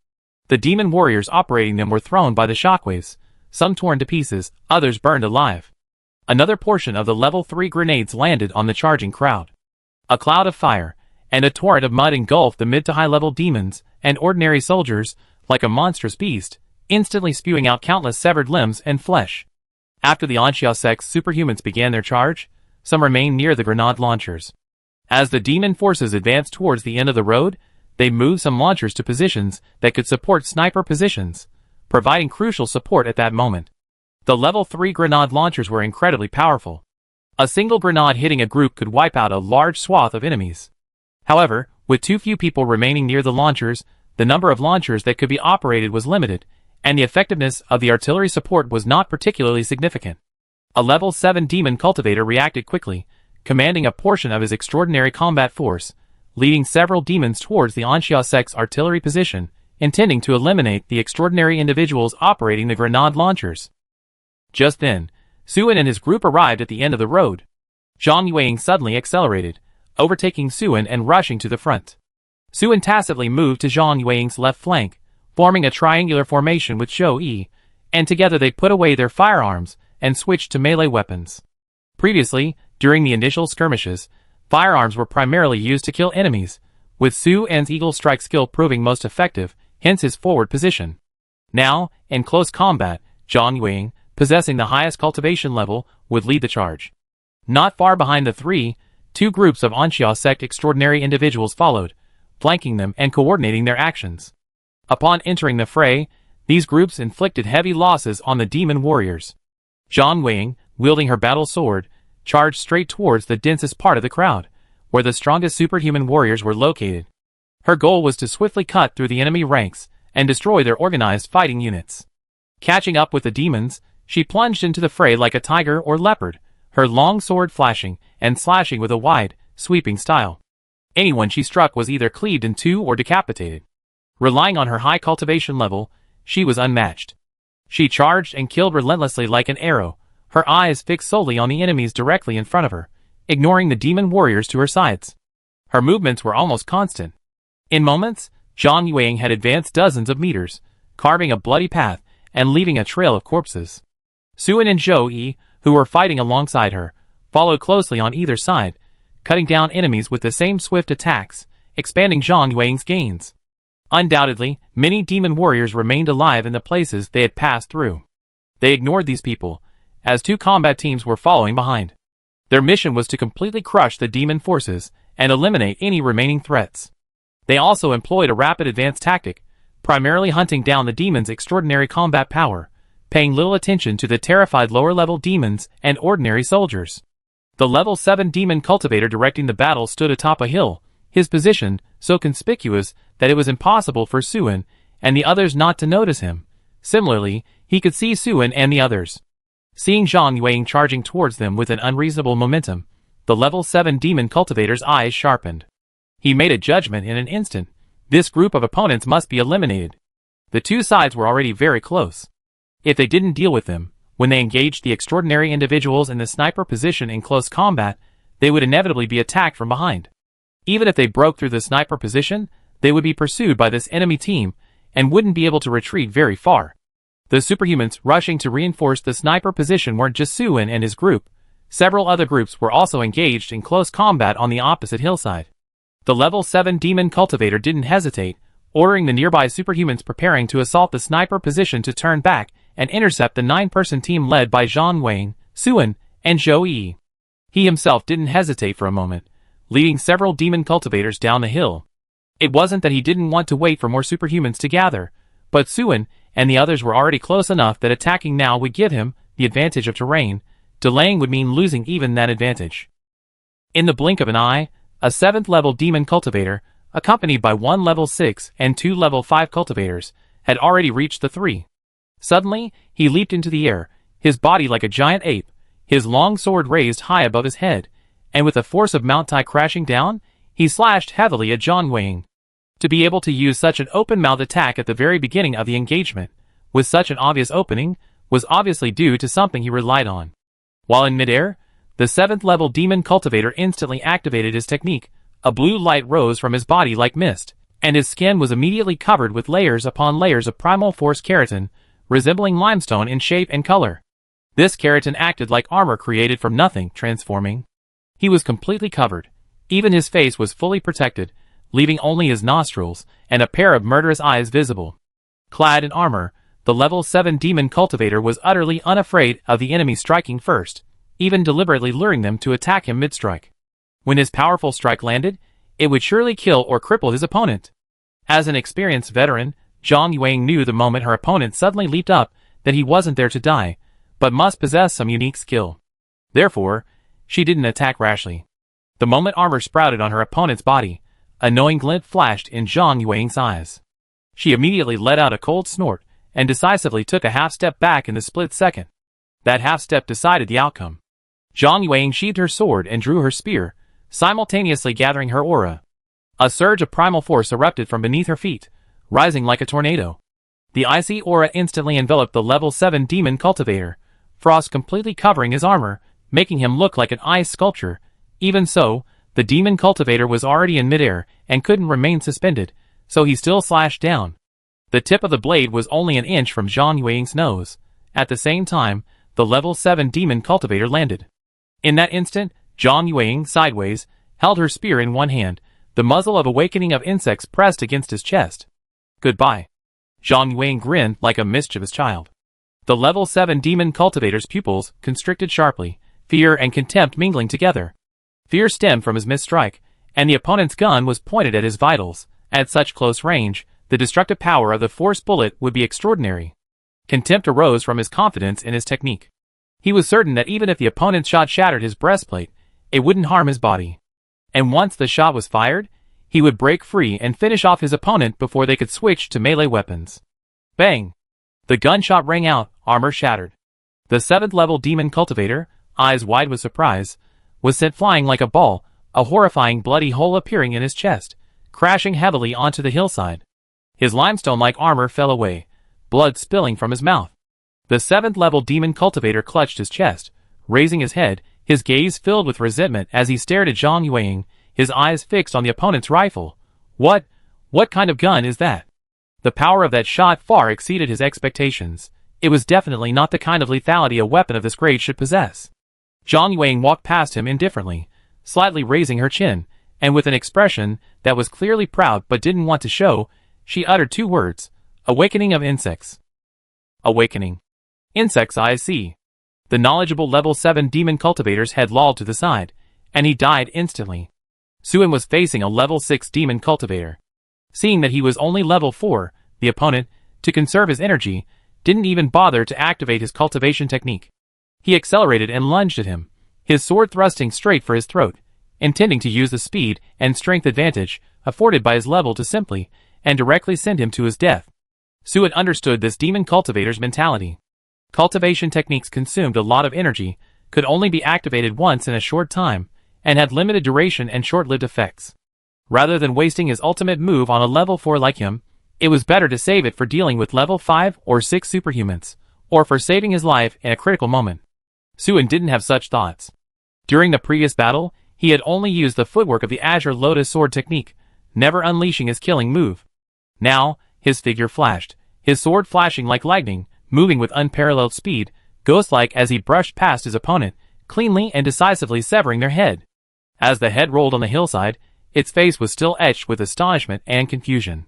The demon warriors operating them were thrown by the shockwaves, some torn to pieces, others burned alive. Another portion of the level 3 grenades landed on the charging crowd. A cloud of fire and a torrent of mud engulfed the mid to high level demons and ordinary soldiers, like a monstrous beast, instantly spewing out countless severed limbs and flesh. After the Anxia sect's superhumans began their charge, some remained near the grenade launchers. As the demon forces advanced towards the end of the road, they moved some launchers to positions that could support sniper positions, providing crucial support at that moment. The level 3 grenade launchers were incredibly powerful. A single grenade hitting a group could wipe out a large swath of enemies. However, with too few people remaining near the launchers, the number of launchers that could be operated was limited, and the effectiveness of the artillery support was not particularly significant. A level 7 demon cultivator reacted quickly, commanding a portion of his extraordinary combat force, leading several demons towards the Anxia sect's artillery position, intending to eliminate the extraordinary individuals operating the grenade launchers. Just then, Suin and his group arrived at the end of the road. Zhang Yueying suddenly accelerated, overtaking Suin and rushing to the front. Suin tacitly moved to Zhang Yueying's left flank, forming a triangular formation with Zhou Yi, and together they put away their firearms and switched to melee weapons. Previously, during the initial skirmishes, firearms were primarily used to kill enemies, with Su En's Eagle Strike skill proving most effective, hence his forward position. Now, in close combat, Zhang Yueying, possessing the highest cultivation level, would lead the charge. Not far behind the two groups of Anxia sect extraordinary individuals followed, flanking them and coordinating their actions. Upon entering the fray, these groups inflicted heavy losses on the demon warriors. Zhang Yueying, wielding her battle sword, charged straight towards the densest part of the crowd, where the strongest superhuman warriors were located. Her goal was to swiftly cut through the enemy ranks and destroy their organized fighting units. Catching up with the demons, she plunged into the fray like a tiger or leopard, her long sword flashing and slashing with a wide, sweeping style. Anyone she struck was either cleaved in two or decapitated. Relying on her high cultivation level, she was unmatched. She charged and killed relentlessly like an arrow, her eyes fixed solely on the enemies directly in front of her, ignoring the demon warriors to her sides. Her movements were almost constant. In moments, Zhang Yueying had advanced dozens of meters, carving a bloody path and leaving a trail of corpses. Suin and Zhou Yi, who were fighting alongside her, followed closely on either side, cutting down enemies with the same swift attacks, expanding Zhang Yueying's gains. Undoubtedly, many demon warriors remained alive in the places they had passed through. They ignored these people, as two combat teams were following behind. Their mission was to completely crush the demon forces and eliminate any remaining threats. They also employed a rapid advance tactic, primarily hunting down the demons' extraordinary combat power, paying little attention to the terrified lower-level demons and ordinary soldiers. The level 7 demon cultivator directing the battle stood atop a hill, his position so conspicuous that it was impossible for Suin and the others not to notice him. Similarly, he could see Suin and the others. Seeing Zhang Yueying charging towards them with an unreasonable momentum, the level 7 demon cultivator's eyes sharpened. He made a judgment in an instant. This group of opponents must be eliminated. The two sides were already very close. If they didn't deal with them, when they engaged the extraordinary individuals in the sniper position in close combat, they would inevitably be attacked from behind. Even if they broke through the sniper position, they would be pursued by this enemy team and wouldn't be able to retreat very far. The superhumans rushing to reinforce the sniper position weren't just Suin and his group. Several other groups were also engaged in close combat on the opposite hillside. The level 7 demon cultivator didn't hesitate, ordering the nearby superhumans preparing to assault the sniper position to turn back and intercept the 9-person team led by Zhang Yueying, Suin, and Zhou Yi. He himself didn't hesitate for a moment, leading several demon cultivators down the hill. It wasn't that he didn't want to wait for more superhumans to gather, but Suin and the others were already close enough that attacking now would give him the advantage of terrain. Delaying would mean losing even that advantage. In the blink of an eye, a 7th level demon cultivator, accompanied by 1 level 6 and 2 level 5 cultivators, had already reached the 3. Suddenly, he leaped into the air, his body like a giant ape, his long sword raised high above his head, and with the force of Mount Tai crashing down, he slashed heavily at Zhang Weiying. To be able to use such an open-mouthed attack at the very beginning of the engagement, with such an obvious opening, was obviously due to something he relied on. While in midair, the 7th level demon cultivator instantly activated his technique. A blue light rose from his body like mist, and his skin was immediately covered with layers upon layers of primal force keratin, resembling limestone in shape and color. This keratin acted like armor created from nothing, transforming. He was completely covered. Even his face was fully protected, leaving only his nostrils and a pair of murderous eyes visible. Clad in armor, the level 7 demon cultivator was utterly unafraid of the enemy striking first, even deliberately luring them to attack him mid-strike. When his powerful strike landed, it would surely kill or cripple his opponent. As an experienced veteran, Zhang Weiying knew the moment her opponent suddenly leaped up that he wasn't there to die, but must possess some unique skill. Therefore, she didn't attack rashly. The moment armor sprouted on her opponent's body, a knowing glint flashed in Zhang Weiying's eyes. She immediately let out a cold snort and decisively took a half-step back in the split second. That half-step decided the outcome. Zhang Weiying sheathed her sword and drew her spear, simultaneously gathering her aura. A surge of primal force erupted from beneath her feet, rising like a tornado. The icy aura instantly enveloped the level 7 demon cultivator, frost completely covering his armor, making him look like an ice sculpture. Even so, the demon cultivator was already in midair and couldn't remain suspended, so he still slashed down. The tip of the blade was only an inch from Zhang Weiying's nose. At the same time, the level 7 demon cultivator landed. In that instant, Zhang Weiying, sideways, held her spear in one hand, the muzzle of awakening of insects pressed against his chest. Goodbye. Zhang Weiying grinned like a mischievous child. The level 7 demon cultivator's pupils constricted sharply, fear and contempt mingling together. Fear stemmed from his missed strike, and the opponent's gun was pointed at his vitals. At such close range, the destructive power of the force bullet would be extraordinary. Contempt arose from his confidence in his technique. He was certain that even if the opponent's shot shattered his breastplate, it wouldn't harm his body. And once the shot was fired, he would break free and finish off his opponent before they could switch to melee weapons. Bang! The gunshot rang out, armor shattered. The 7th level demon cultivator, eyes wide with surprise, was sent flying like a ball, a horrifying bloody hole appearing in his chest, crashing heavily onto the hillside. His limestone-like armor fell away, blood spilling from his mouth. The 7th level demon cultivator clutched his chest, raising his head, his gaze filled with resentment as he stared at Zhang Weiying, his eyes fixed on the opponent's rifle. What kind of gun is that? The power of that shot far exceeded his expectations. It was definitely not the kind of lethality a weapon of this grade should possess. Zhang Weiying walked past him indifferently, slightly raising her chin, and with an expression that was clearly proud but didn't want to show, she uttered 2 words: awakening of insects. Awakening. Insects, I see. The knowledgeable level 7 demon cultivator's head lolled to the side, and he died instantly. Suin was facing a level 6 demon cultivator. Seeing that he was only level 4, the opponent, to conserve his energy, didn't even bother to activate his cultivation technique. He accelerated and lunged at him, his sword thrusting straight for his throat, intending to use the speed and strength advantage afforded by his level to simply and directly send him to his death. Suin understood this demon cultivator's mentality. Cultivation techniques consumed a lot of energy, could only be activated once in a short time, and had limited duration and short-lived effects. Rather than wasting his ultimate move on a level 4 like him, it was better to save it for dealing with level 5 or 6 superhumans, or for saving his life in a critical moment. Suin didn't have such thoughts. During the previous battle, he had only used the footwork of the Azure Lotus Sword technique, never unleashing his killing move. Now, his figure flashed, his sword flashing like lightning, moving with unparalleled speed, ghost-like as he brushed past his opponent, cleanly and decisively severing their head. As the head rolled on the hillside, its face was still etched with astonishment and confusion.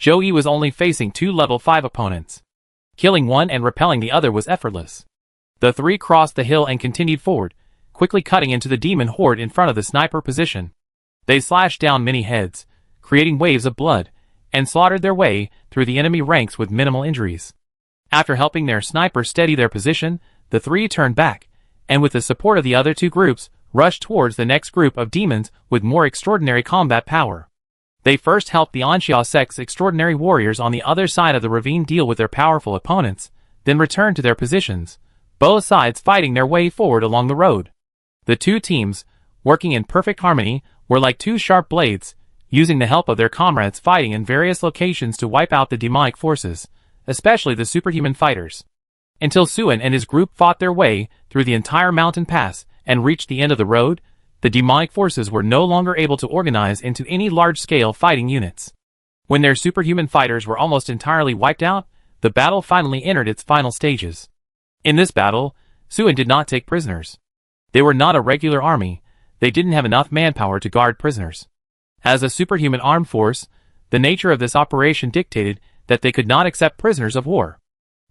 Zhou Yi was only facing 2 level 5 opponents. Killing one and repelling the other was effortless. The 3 crossed the hill and continued forward, quickly cutting into the demon horde in front of the sniper position. They slashed down many heads, creating waves of blood, and slaughtered their way through the enemy ranks with minimal injuries. After helping their sniper steady their position, the three turned back, and with the support of the other two groups, rushed towards the next group of demons with more extraordinary combat power. They first helped the Anxia sect's extraordinary warriors on the other side of the ravine deal with their powerful opponents, then returned to their positions, both sides fighting their way forward along the road. The two teams, working in perfect harmony, were like two sharp blades, using the help of their comrades fighting in various locations to wipe out the demonic forces, especially the superhuman fighters. Until Suen and his group fought their way through the entire mountain pass and reached the end of the road, the demonic forces were no longer able to organize into any large-scale fighting units. When their superhuman fighters were almost entirely wiped out, the battle finally entered its final stages. In this battle, Suen did not take prisoners. They were not a regular army, they didn't have enough manpower to guard prisoners. As a superhuman armed force, the nature of this operation dictated that they could not accept prisoners of war.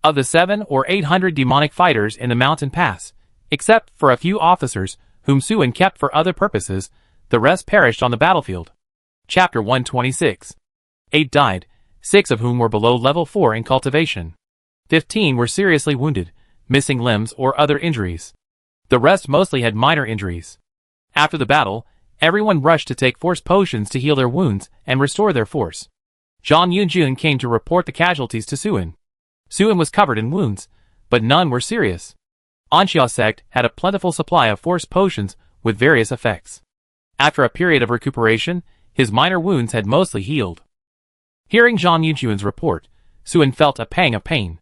Of the 700 or 800 demonic fighters in the mountain pass, except for a few officers whom Suen kept for other purposes, the rest perished on the battlefield. Chapter 126. 8 died, 6 of whom were below level 4 in cultivation. 15 were seriously wounded, missing limbs or other injuries. The rest mostly had minor injuries. After the battle, everyone rushed to take force potions to heal their wounds and restore their force. Zhang Yunjun came to report the casualties to Suen. Suen was covered in wounds, but none were serious. Anxia sect had a plentiful supply of force potions with various effects. After a period of recuperation, his minor wounds had mostly healed. Hearing Zhang Yunjun's report, Suen felt a pang of pain.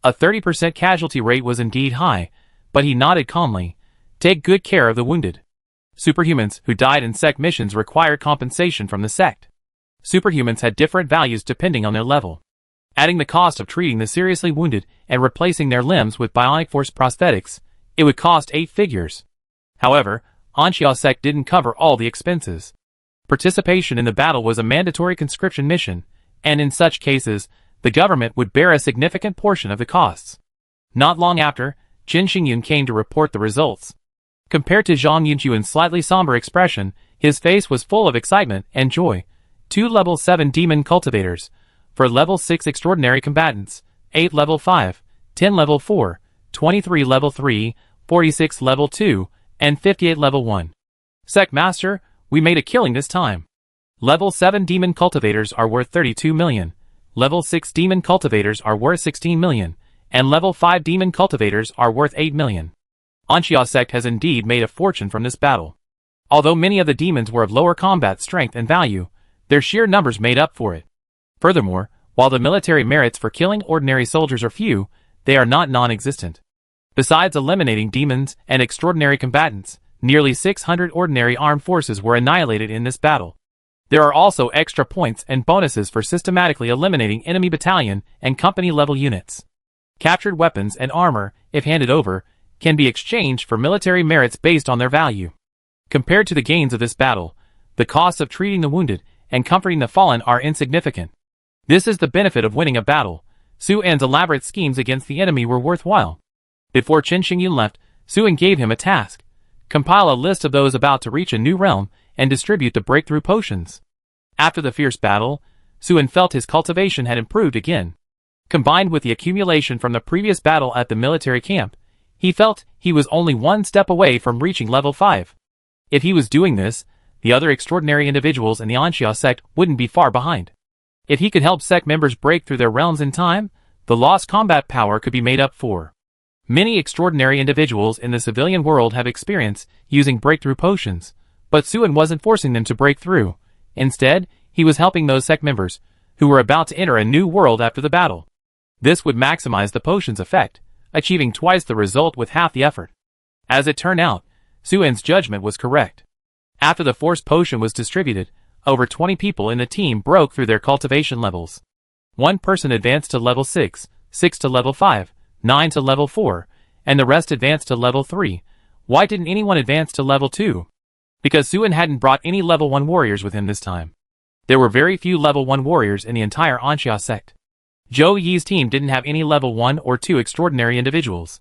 A 30% casualty rate was indeed high, but he nodded calmly. Take good care of the wounded. Superhumans who died in sect missions required compensation from the sect. Superhumans had different values depending on their level. Adding the cost of treating the seriously wounded and replacing their limbs with bionic force prosthetics, it would cost 8 figures. However, Anxia sect didn't cover all the expenses. Participation in the battle was a mandatory conscription mission, and in such cases, the government would bear a significant portion of the costs. Not long after, Qin Xingyun came to report the results. Compared to Zhang Yunjuan's slightly somber expression, his face was full of excitement and joy. 2 level 7 demon cultivators, for level 6 extraordinary combatants, 8 level 5, 10 level 4, 23 level 3, 46 level 2, and 58 level 1. Sect Master, we made a killing this time. Level 7 demon cultivators are worth 32 million, level 6 demon cultivators are worth 16 million, and level 5 demon cultivators are worth 8 million. Anxia sect has indeed made a fortune from this battle. Although many of the demons were of lower combat strength and value, their sheer numbers made up for it. Furthermore, while the military merits for killing ordinary soldiers are few, they are not non-existent. Besides eliminating demons and extraordinary combatants, nearly 600 ordinary armed forces were annihilated in this battle. There are also extra points and bonuses for systematically eliminating enemy battalion and company-level units. Captured weapons and armor, if handed over, can be exchanged for military merits based on their value. Compared to the gains of this battle, the costs of treating the wounded and comforting the fallen are insignificant. This is the benefit of winning a battle. Suen's elaborate schemes against the enemy were worthwhile. Before Qin Xingyun left, Suen gave him a task. Compile a list of those about to reach a new realm and distribute the breakthrough potions. After the fierce battle, Suen felt his cultivation had improved again. Combined with the accumulation from the previous battle at the military camp, he felt he was only one step away from reaching level 5. If he was doing this, the other extraordinary individuals in the Anxia sect wouldn't be far behind. If he could help sect members break through their realms in time, the lost combat power could be made up for. Many extraordinary individuals in the civilian world have experience using breakthrough potions, but Suen wasn't forcing them to break through. Instead, he was helping those sect members who were about to enter a new world after the battle. This would maximize the potion's effect, achieving twice the result with half the effort. As it turned out, Suen's judgment was correct. After the force potion was distributed, over 20 people in the team broke through their cultivation levels. One person advanced to level 6, 6 to level 5, 9 to level 4, and the rest advanced to level 3. Why didn't anyone advance to level 2? Because Suen hadn't brought any level 1 warriors with him this time. There were very few level 1 warriors in the entire Anxia sect. Zhou Yi's team didn't have any level 1 or 2 extraordinary individuals.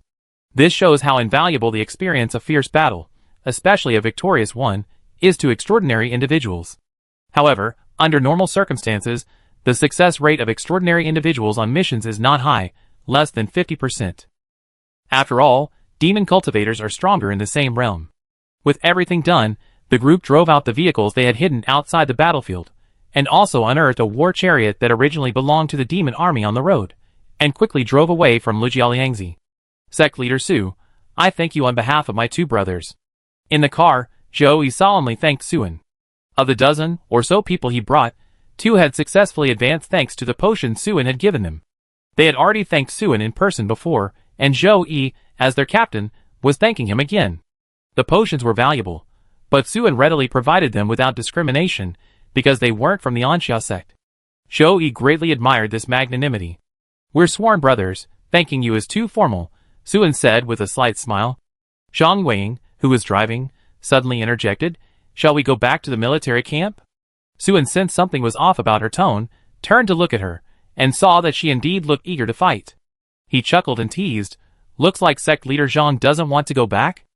This shows how invaluable the experience of fierce battle, especially a victorious one, is to extraordinary individuals. However, under normal circumstances, the success rate of extraordinary individuals on missions is not high, less than 50%. After all, demon cultivators are stronger in the same realm. With everything done, the group drove out the vehicles they had hidden outside the battlefield, and also unearthed a war chariot that originally belonged to the demon army on the road, and quickly drove away from Lijialiangzi. Sect Leader Su, I thank you on behalf of my two brothers. In the car, Zhou solemnly thanked Suan. Of the dozen or so people he brought, 2 had successfully advanced thanks to the potion Suan had given them. They had already thanked Suan in person before, and Zhou, as their captain, was thanking him again. The potions were valuable, but Suan readily provided them without discrimination, because they weren't from the Anxia sect. Zhou greatly admired this magnanimity. We're sworn brothers, thanking you is too formal, Suan said with a slight smile. Zhang Weiying, who was driving, suddenly interjected, shall we go back to the military camp? Suan sensed something was off about her tone, turned to look at her, and saw that she indeed looked eager to fight. He chuckled and teased, looks like sect leader Zhang doesn't want to go back?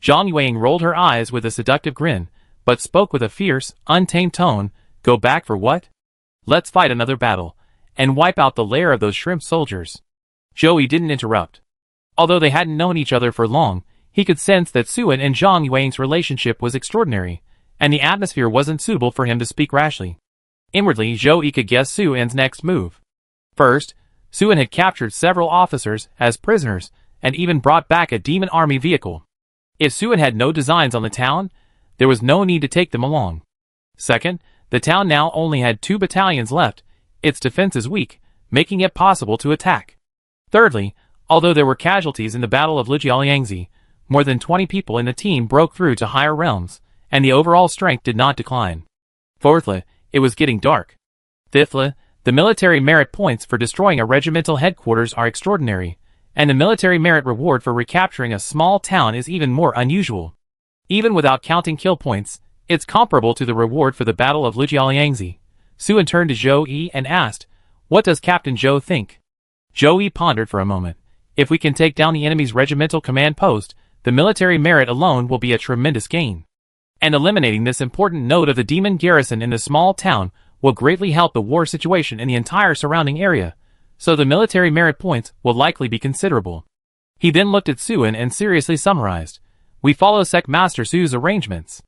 Zhang Weiying rolled her eyes with a seductive grin, but spoke with a fierce, untamed tone, go back for what? Let's fight another battle, and wipe out the lair of those shrimp soldiers. Zhou didn't interrupt. Although they hadn't known each other for long, he could sense that Suan and Zhang Weiying's relationship was extraordinary, and the atmosphere wasn't suitable for him to speak rashly. Inwardly, Zhou could guess Suan's next move. First, Suan had captured several officers as prisoners, and even brought back a demon army vehicle. If Suan had no designs on the town, there was no need to take them along. Second, the town now only had 2 battalions left, its defenses weak, making it possible to attack. Thirdly, although there were casualties in the Battle of Lijialiangzi, more than 20 people in the team broke through to higher realms, and the overall strength did not decline. Fourthly, it was getting dark. Fifthly, the military merit points for destroying a regimental headquarters are extraordinary, and the military merit reward for recapturing a small town is even more unusual. Even without counting kill points, it's comparable to the reward for the Battle of Lijialiangzi. Suan turned to Zhou and asked, what does Captain Zhou think? Zhou pondered for a moment. If we can take down the enemy's regimental command post, the military merit alone will be a tremendous gain. And eliminating this important node of the demon garrison in the small town will greatly help the war situation in the entire surrounding area, so the military merit points will likely be considerable. He then looked at Suan and seriously summarized, we follow Sect Master Su's arrangements.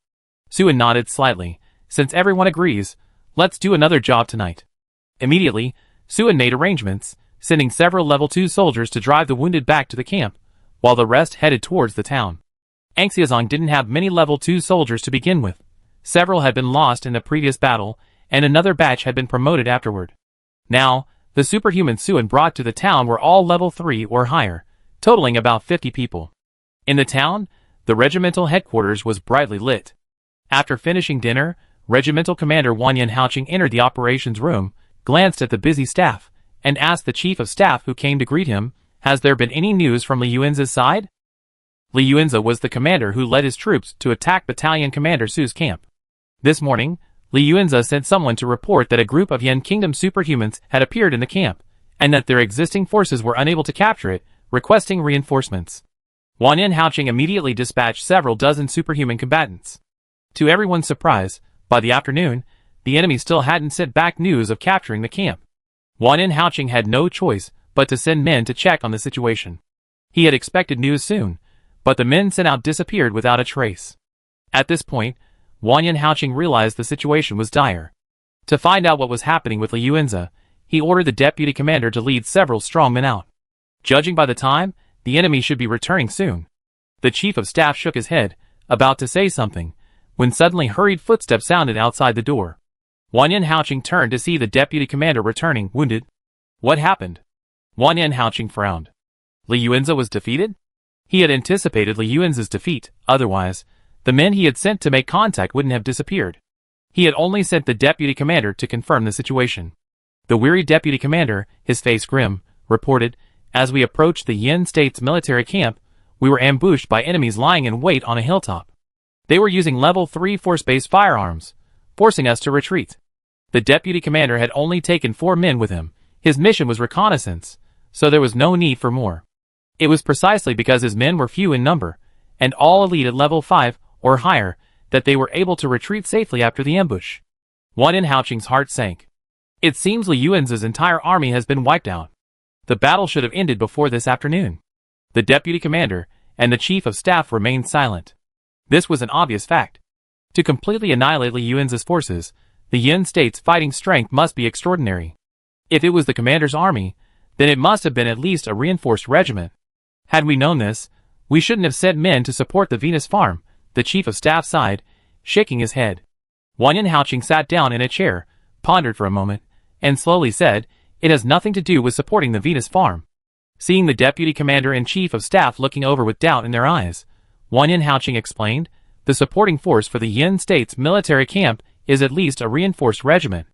Suan nodded slightly. Since everyone agrees, let's do another job tonight. Immediately, Suan made arrangements, sending several level 2 soldiers to drive the wounded back to the camp, while the rest headed towards the town. Anxiazong didn't have many level 2 soldiers to begin with. Several had been lost in the previous battle, and another batch had been promoted afterward. Now, the superhumans Suan brought to the town were all level 3 or higher, totaling about 50 people. In the town, the regimental headquarters was brightly lit. After finishing dinner, Regimental Commander Wanyan Haoqing entered the operations room, glanced at the busy staff, and asked the chief of staff who came to greet him, has there been any news from Li Yuanza's side? Li Yuanza was the commander who led his troops to attack Battalion Commander Su's camp. This morning, Li Yuanza sent someone to report that a group of Yan Kingdom superhumans had appeared in the camp, and that their existing forces were unable to capture it, requesting reinforcements. Wanyan Haoqing immediately dispatched several dozen superhuman combatants. To everyone's surprise, by the afternoon, the enemy still hadn't sent back news of capturing the camp. Wanyan Haoqing had no choice but to send men to check on the situation. He had expected news soon, but the men sent out disappeared without a trace. At this point, Wanyan Haoqing realized the situation was dire. To find out what was happening with Li Yuanza, he ordered the deputy commander to lead several strong men out. Judging by the time, the enemy should be returning soon. The chief of staff shook his head, about to say something, when suddenly hurried footsteps sounded outside the door. Wanyan Haoqing turned to see the deputy commander returning, wounded. What happened? Wanyan Haoqing frowned. Li Yuanza was defeated? He had anticipated Li Yuanza's defeat, otherwise, the men he had sent to make contact wouldn't have disappeared. He had only sent the deputy commander to confirm the situation. The weary deputy commander, his face grim, reported, as we approached the Yin State's military camp, we were ambushed by enemies lying in wait on a hilltop. They were using level 3 force-based firearms, forcing us to retreat. The deputy commander had only taken 4 men with him. His mission was reconnaissance, so there was no need for more. It was precisely because his men were few in number, and all elite at level 5 or higher, that they were able to retreat safely after the ambush. Wan Inhaoqing's heart sank. It seems Li Yuan's entire army has been wiped out. The battle should have ended before this afternoon. The deputy commander and the chief of staff remained silent. This was an obvious fact. To completely annihilate Li Yuan's forces, the Yin state's fighting strength must be extraordinary. If it was the commander's army, then it must have been at least a reinforced regiment. Had we known this, we shouldn't have sent men to support the Venus farm, the chief of staff sighed, shaking his head. Wan Inhaoqing sat down in a chair, pondered for a moment, and slowly said, "It has nothing to do with supporting the Venus farm." Seeing the deputy commander and chief of staff looking over with doubt in their eyes, Wan Inhaoqing explained, "The supporting force for the Yin state's military camp is at least a reinforced regiment.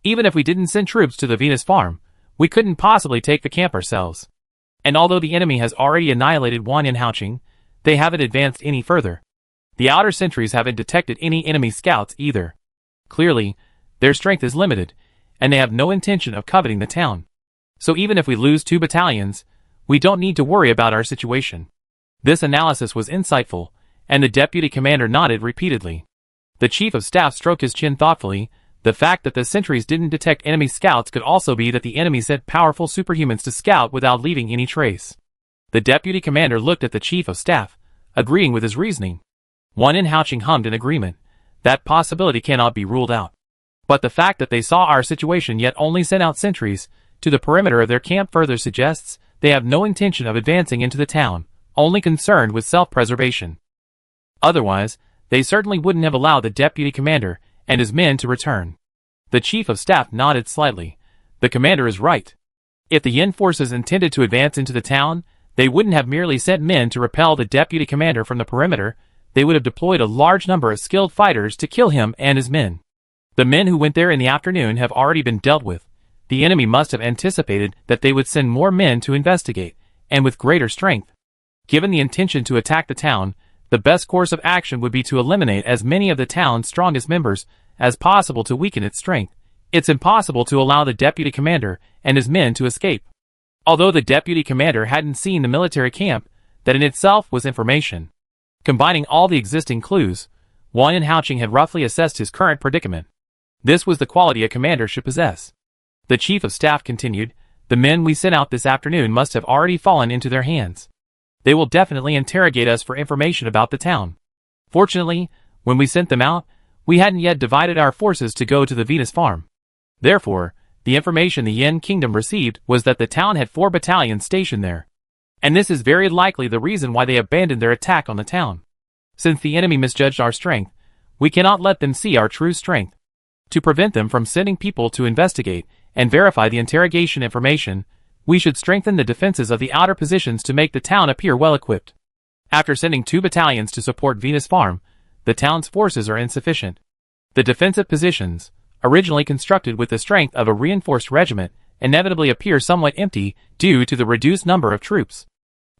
Even if we didn't send troops to the Venus farm, we couldn't possibly take the camp ourselves. And although the enemy has already annihilated Wan Inhaoqing, they haven't advanced any further. The outer sentries haven't detected any enemy scouts either. Clearly, their strength is limited, and they have no intention of coveting the town. So even if we lose 2 battalions, we don't need to worry about our situation." This analysis was insightful, and the deputy commander nodded repeatedly. The chief of staff stroked his chin thoughtfully. The fact that the sentries didn't detect enemy scouts could also be that the enemy sent powerful superhumans to scout without leaving any trace. The deputy commander looked at the chief of staff, agreeing with his reasoning. Wan Inhaoqing hummed in agreement. That possibility cannot be ruled out. But the fact that they saw our situation yet only sent out sentries to the perimeter of their camp further suggests they have no intention of advancing into the town, only concerned with self-preservation. Otherwise, they certainly wouldn't have allowed the deputy commander and his men to return. The chief of staff nodded slightly. The commander is right. If the Yin forces intended to advance into the town, they wouldn't have merely sent men to repel the deputy commander from the perimeter. They would have deployed a large number of skilled fighters to kill him and his men. The men who went there in the afternoon have already been dealt with. The enemy must have anticipated that they would send more men to investigate, and with greater strength. Given the intention to attack the town, the best course of action would be to eliminate as many of the town's strongest members as possible to weaken its strength. It's impossible to allow the deputy commander and his men to escape. Although the deputy commander hadn't seen the military camp, that in itself was information. Combining all the existing clues, Wan Inhaoqing had roughly assessed his current predicament. This was the quality a commander should possess. The chief of staff continued, "The men we sent out this afternoon must have already fallen into their hands. They will definitely interrogate us for information about the town. Fortunately, when we sent them out, we hadn't yet divided our forces to go to the Venus farm. Therefore, the information the Yin kingdom received was that the town had 4 battalions stationed there. And this is very likely the reason why they abandoned their attack on the town. Since the enemy misjudged our strength, we cannot let them see our true strength. To prevent them from sending people to investigate and verify the interrogation information, we should strengthen the defenses of the outer positions to make the town appear well-equipped. After sending 2 battalions to support Venus Farm, the town's forces are insufficient. The defensive positions, originally constructed with the strength of a reinforced regiment, inevitably appear somewhat empty due to the reduced number of troops.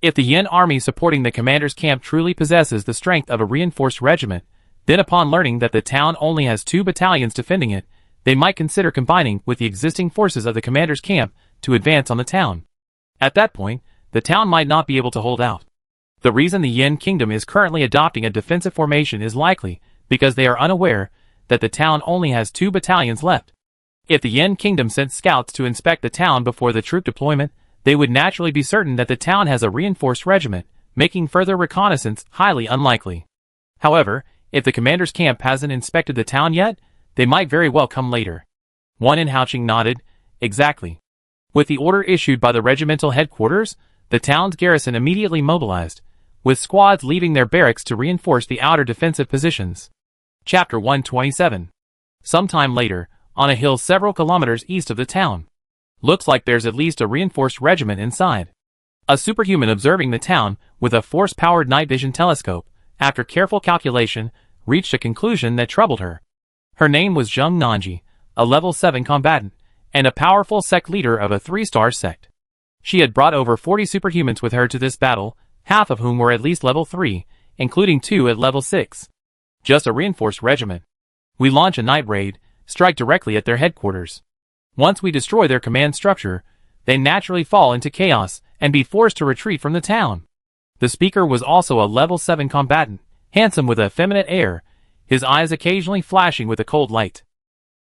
If the Yin army supporting the commander's camp truly possesses the strength of a reinforced regiment, then upon learning that the town only has 2 battalions defending it, they might consider combining with the existing forces of the commander's camp to advance on the town. At that point, the town might not be able to hold out. The reason the Yin kingdom is currently adopting a defensive formation is likely because they are unaware that the town only has 2 battalions left. If the Yin kingdom sent scouts to inspect the town before the troop deployment, they would naturally be certain that the town has a reinforced regiment, making further reconnaissance highly unlikely. However, if the commander's camp hasn't inspected the town yet, they might very well come later. Wan Inhaoqing nodded. Exactly. With the order issued by the regimental headquarters, the town's garrison immediately mobilized, with squads leaving their barracks to reinforce the outer defensive positions. Chapter 127. Sometime later, on a hill several kilometers east of the town. Looks like there's at least a reinforced regiment inside. A superhuman observing the town with a force-powered night vision telescope, after careful calculation, reached a conclusion that troubled her. Her name was Zheng Nanji, a level 7 combatant, and a powerful sect leader of a 3-star sect. She had brought over 40 superhumans with her to this battle, half of whom were at least level 3, including 2 at level 6. Just a reinforced regiment. We launch a night raid, strike directly at their headquarters. Once we destroy their command structure, they naturally fall into chaos and be forced to retreat from the town. The speaker was also a level 7 combatant, handsome with a effeminate air. his eyes occasionally flashing with a cold light.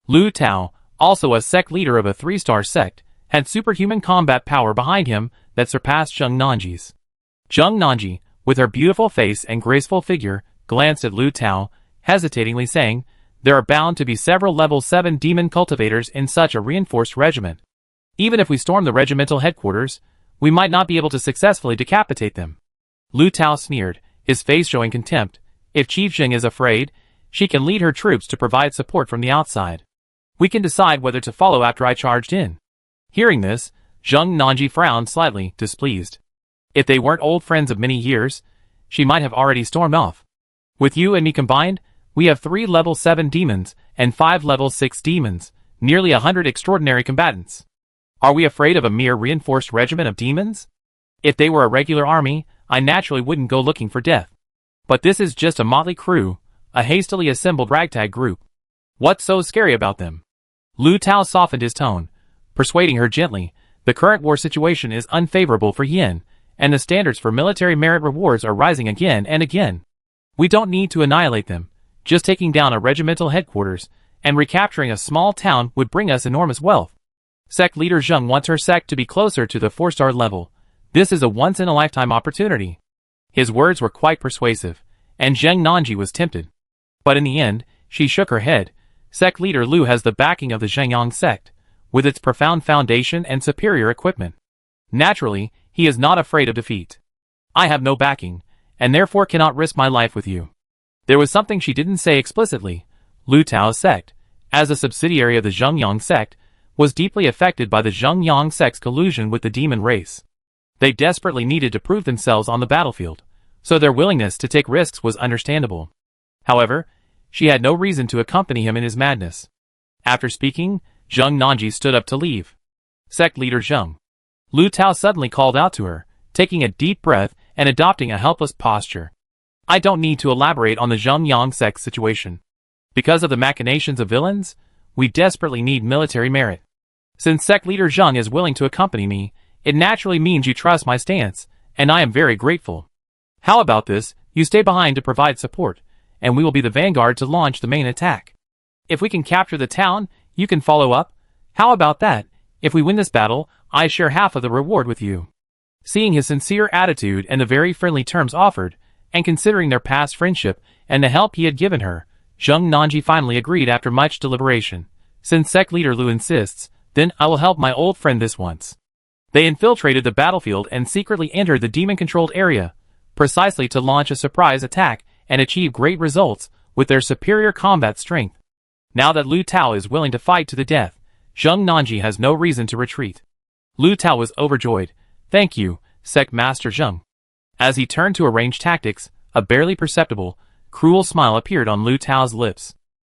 Lu Tao, also a sect leader of a 3-star sect, had superhuman combat power behind him that surpassed Zheng Nanji's. Zheng Nanji, with her beautiful face and graceful figure, glanced at Lu Tao, hesitatingly saying, "There are bound to be several level 7 demon cultivators in such a reinforced regiment. Even if we storm the regimental headquarters, we might not be able to successfully decapitate them." Lu Tao sneered, his face showing contempt. "If Chief Zheng is afraid, she can lead her troops to provide support from the outside. We can decide whether to follow after I charged in." Hearing this, Zheng Nanji frowned slightly, displeased. If they weren't old friends of many years, she might have already stormed off. "With you and me combined, we have 3 level 7 demons and 5 level 6 demons, nearly 100 extraordinary combatants. Are we afraid of a mere reinforced regiment of demons? If they were a regular army, I naturally wouldn't go looking for death. But this is just a motley crew, a hastily assembled ragtag group. What's so scary about them?" Lu Tao softened his tone, persuading her gently. The current war situation is unfavorable for Yin, and the standards for military merit rewards are rising again and again. We don't need to annihilate them. Just taking down a regimental headquarters and recapturing a small town would bring us enormous wealth. Sect leader Zheng wants her sect to be closer to the 4-star level. This is a once-in-a-lifetime opportunity. His words were quite persuasive, and Zheng Nanji was tempted. But in the end, she shook her head. Sect leader Lu has the backing of the Zhengyang sect, with its profound foundation and superior equipment. Naturally, he is not afraid of defeat. I have no backing, and therefore cannot risk my life with you. There was something she didn't say explicitly. Lu Tao's sect, as a subsidiary of the Zhengyang sect, was deeply affected by the Zhengyang sect's collusion with the demon race. They desperately needed to prove themselves on the battlefield, so their willingness to take risks was understandable. However, she had no reason to accompany him in his madness. After speaking, Zheng Nanji stood up to leave. Sect leader Zheng. Lu Tao suddenly called out to her, taking a deep breath and adopting a helpless posture. "I don't need to elaborate on the Zhengyang sect situation. Because of the machinations of villains, we desperately need military merit. Since sect leader Zheng is willing to accompany me, it naturally means you trust my stance, and I am very grateful. How about this, you stay behind to provide support, and we will be the vanguard to launch the main attack. If we can capture the town, you can follow up. How about that? If we win this battle, I share half of the reward with you." Seeing his sincere attitude and the very friendly terms offered, and considering their past friendship and the help he had given her, Zheng Nanji finally agreed after much deliberation. "Since sect leader Lu insists, then I will help my old friend this once." They infiltrated the battlefield and secretly entered the demon-controlled area, precisely to launch a surprise attack and achieve great results with their superior combat strength. Now that Lu Tao is willing to fight to the death, Zheng Nanji has no reason to retreat. Lu Tao was overjoyed. "Thank you, Sect Master Zheng." As he turned to arrange tactics, a barely perceptible, cruel smile appeared on Lu Tao's lips.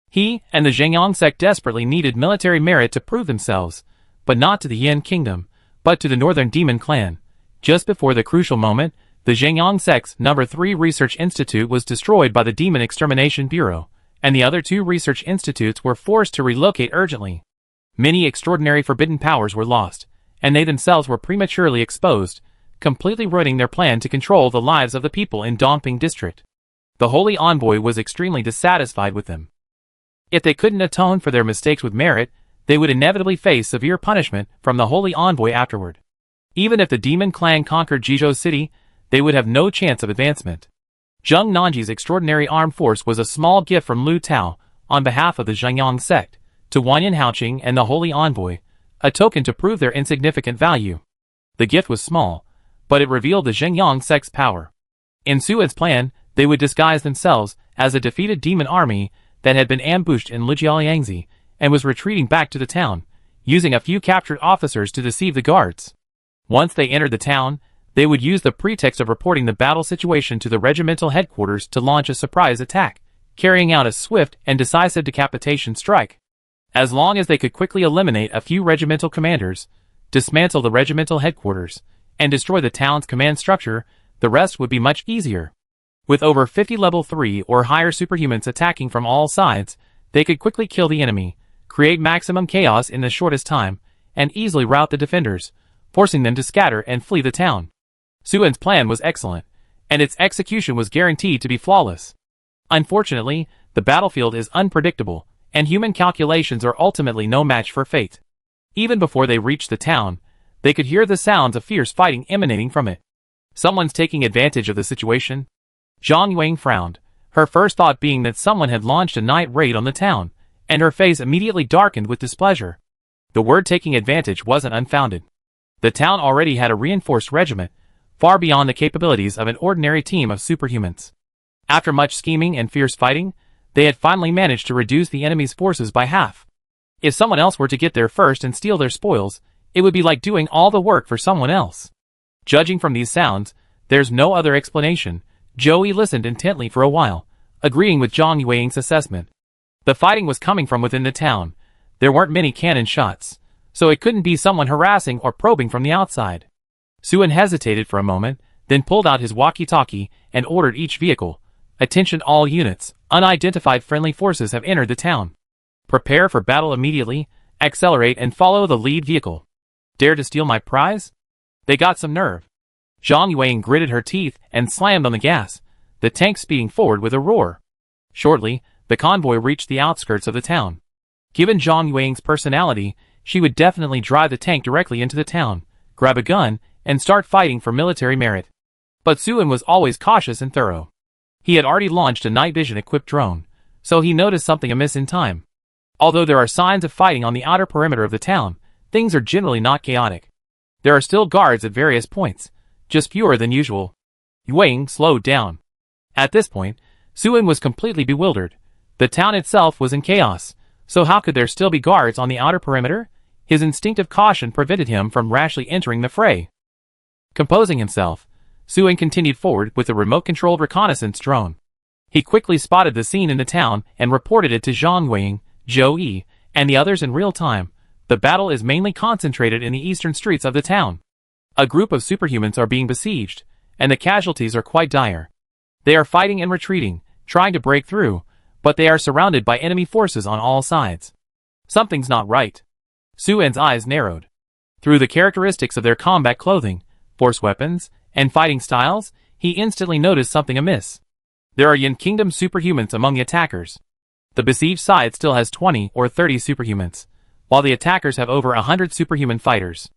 He and the Zhengyang sect desperately needed military merit to prove themselves, but not to the Yin Kingdom, but to the Northern Demon Clan. Just before the crucial moment, the Zhengyang sect's No. 3 Research Institute was destroyed by the Demon Extermination Bureau, and the other 2 research institutes were forced to relocate urgently. Many extraordinary forbidden powers were lost, and they themselves were prematurely exposed, completely ruining their plan to control the lives of the people in Dongping District. The Holy Envoy was extremely dissatisfied with them. If they couldn't atone for their mistakes with merit, they would inevitably face severe punishment from the Holy Envoy afterward. Even if the Demon Clan conquered Jizhou City, they would have no chance of advancement. Zheng Nanji's extraordinary armed force was a small gift from Lu Tao, on behalf of the Zhengyang sect, to Wanyan Haoqing and the Holy Envoy, a token to prove their insignificant value. The gift was small, but it revealed the Zhengyang sect's power. In Su'ed's plan, they would disguise themselves as a defeated demon army that had been ambushed in Lijiaoliangzi and was retreating back to the town, using a few captured officers to deceive the guards. Once they entered the town, they would use the pretext of reporting the battle situation to the regimental headquarters to launch a surprise attack, carrying out a swift and decisive decapitation strike. As long as they could quickly eliminate a few regimental commanders, dismantle the regimental headquarters, and destroy the town's command structure, the rest would be much easier. With over 50 level 3 or higher superhumans attacking from all sides, they could quickly kill the enemy, create maximum chaos in the shortest time, and easily rout the defenders, forcing them to scatter and flee the town. Su'ed's plan was excellent, and its execution was guaranteed to be flawless. Unfortunately, the battlefield is unpredictable, and human calculations are ultimately no match for fate. Even before they reached the town, they could hear the sounds of fierce fighting emanating from it. Someone's taking advantage of the situation? Zhang Yuang frowned, her first thought being that someone had launched a night raid on the town, and her face immediately darkened with displeasure. The word taking advantage wasn't unfounded. The town already had a reinforced regiment, far beyond the capabilities of an ordinary team of superhumans. After much scheming and fierce fighting, they had finally managed to reduce the enemy's forces by half. If someone else were to get there first and steal their spoils, it would be like doing all the work for someone else. Judging from these sounds, there's no other explanation. Joey listened intently for a while, agreeing with Zhang Yuang's assessment. The fighting was coming from within the town. There weren't many cannon shots, so it couldn't be someone harassing or probing from the outside. Suen hesitated for a moment, then pulled out his walkie-talkie and ordered each vehicle. Attention all units, unidentified friendly forces have entered the town. Prepare for battle immediately, accelerate and follow the lead vehicle. Dare to steal my prize? They got some nerve. Zhang Yuang gritted her teeth and slammed on the gas, the tank speeding forward with a roar. Shortly, the convoy reached the outskirts of the town. Given Zhang Yuang's personality, she would definitely drive the tank directly into the town, grab a gun, and start fighting for military merit. But Suen was always cautious and thorough. He had already launched a night vision-equipped drone, so he noticed something amiss in time. Although there are signs of fighting on the outer perimeter of the town, things are generally not chaotic. There are still guards at various points, just fewer than usual. Yuang slowed down. At this point, Suen was completely bewildered. The town itself was in chaos, so how could there still be guards on the outer perimeter? His instinctive caution prevented him from rashly entering the fray. Composing himself, Suen continued forward with a remote-controlled reconnaissance drone. He quickly spotted the scene in the town and reported it to Zhang Yuang, Zhou Yi, and the others in real time. The battle is mainly concentrated in the eastern streets of the town. A group of superhumans are being besieged, and the casualties are quite dire. They are fighting and retreating, trying to break through, but they are surrounded by enemy forces on all sides. Something's not right. Suen's eyes narrowed. Through the characteristics of their combat clothing, force weapons, and fighting styles, he instantly noticed something amiss. There are Yin Kingdom superhumans among the attackers. The besieged side still has 20 or 30 superhumans, while the attackers have over 100 superhuman fighters.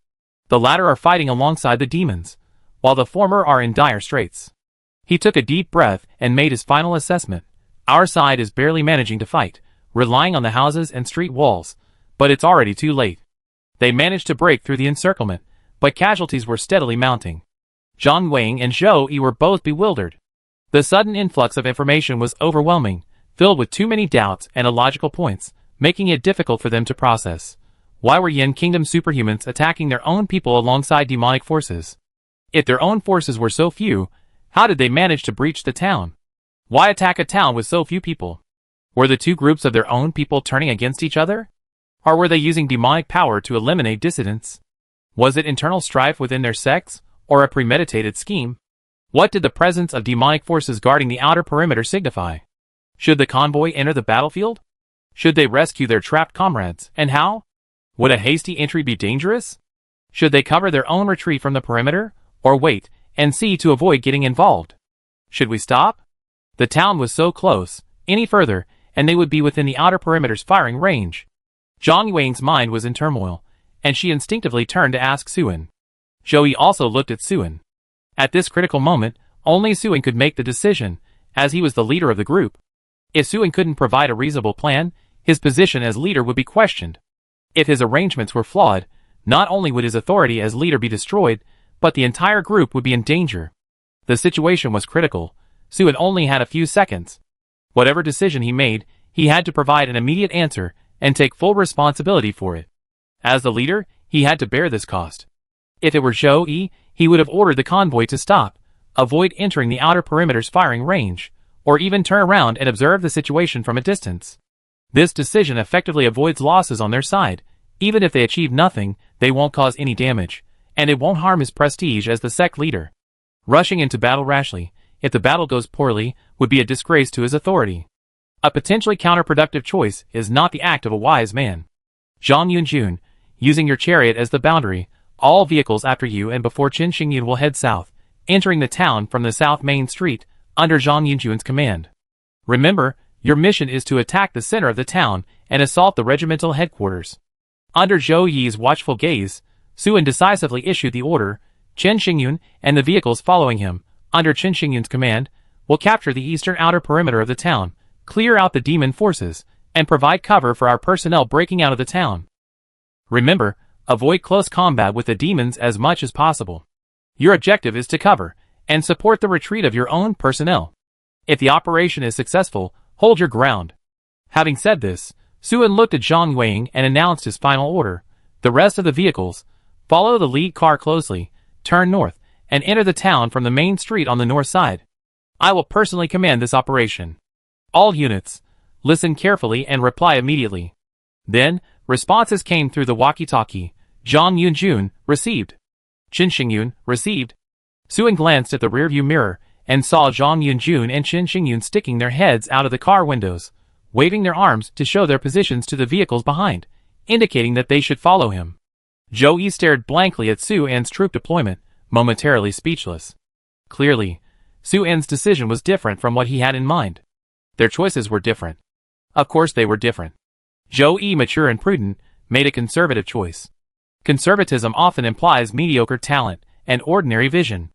The latter are fighting alongside the demons, while the former are in dire straits. He took a deep breath and made his final assessment. Our side is barely managing to fight, relying on the houses and street walls, but it's already too late. They managed to break through the encirclement, but casualties were steadily mounting. Zhang Yuang and Zhou Yi were both bewildered. The sudden influx of information was overwhelming, filled with too many doubts and illogical points, making it difficult for them to process. Why were Yin Kingdom superhumans attacking their own people alongside demonic forces? If their own forces were so few, how did they manage to breach the town? Why attack a town with so few people? Were the two groups of their own people turning against each other? Or were they using demonic power to eliminate dissidents? Was it internal strife within their sects, or a premeditated scheme? What did the presence of demonic forces guarding the outer perimeter signify? Should the convoy enter the battlefield? Should they rescue their trapped comrades, and how? Would a hasty entry be dangerous? Should they cover their own retreat from the perimeter, or wait and see to avoid getting involved? Should we stop? The town was so close, any further, and they would be within the outer perimeter's firing range. Zhang Yuang's mind was in turmoil, and she instinctively turned to ask Suen. Zhou Yi also looked at Suen. At this critical moment, only Suen could make the decision, as he was the leader of the group. If Suen couldn't provide a reasonable plan, his position as leader would be questioned. If his arrangements were flawed, not only would his authority as leader be destroyed, but the entire group would be in danger. The situation was critical. Suen only had a few seconds. Whatever decision he made, he had to provide an immediate answer and take full responsibility for it. As the leader, he had to bear this cost. If it were Zhou Yi, he would have ordered the convoy to stop, avoid entering the outer perimeter's firing range, or even turn around and observe the situation from a distance. This decision effectively avoids losses on their side. Even if they achieve nothing, they won't cause any damage, and it won't harm his prestige as the sect leader. Rushing into battle rashly, if the battle goes poorly, would be a disgrace to his authority. A potentially counterproductive choice is not the act of a wise man. Zhang Yunjun, using your chariot as the boundary, all vehicles after you and before Qin Xingyun will head south, entering the town from the south main street, under Zhang Yunjun's command. Remember, your mission is to attack the center of the town and assault the regimental headquarters. Under Zhou Yi's watchful gaze, Su En decisively issued the order. Chen Xingyun and the vehicles following him, under Chen Xingyun's command, will capture the eastern outer perimeter of the town, clear out the demon forces, and provide cover for our personnel breaking out of the town. Remember, avoid close combat with the demons as much as possible. Your objective is to cover and support the retreat of your own personnel. If the operation is successful, hold your ground. Having said this, Su En looked at Zhang Weiying and announced his final order. The rest of the vehicles, follow the lead car closely, turn north, and enter the town from the main street on the north side. I will personally command this operation. All units, listen carefully and reply immediately. Then, responses came through the walkie-talkie. Zhang Yunjun, received. Chen Xingyun, received. Su En glanced at the rearview mirror and saw Zhang Yunjun and Chen Xingyun sticking their heads out of the car windows, waving their arms to show their positions to the vehicles behind, indicating that they should follow him. Zhou Yi stared blankly at Su En's troop deployment, momentarily speechless. Clearly, Su En's decision was different from what he had in mind. Their choices were different. Of course they were different. Zhou Yi, mature and prudent, made a conservative choice. Conservatism often implies mediocre talent and ordinary vision.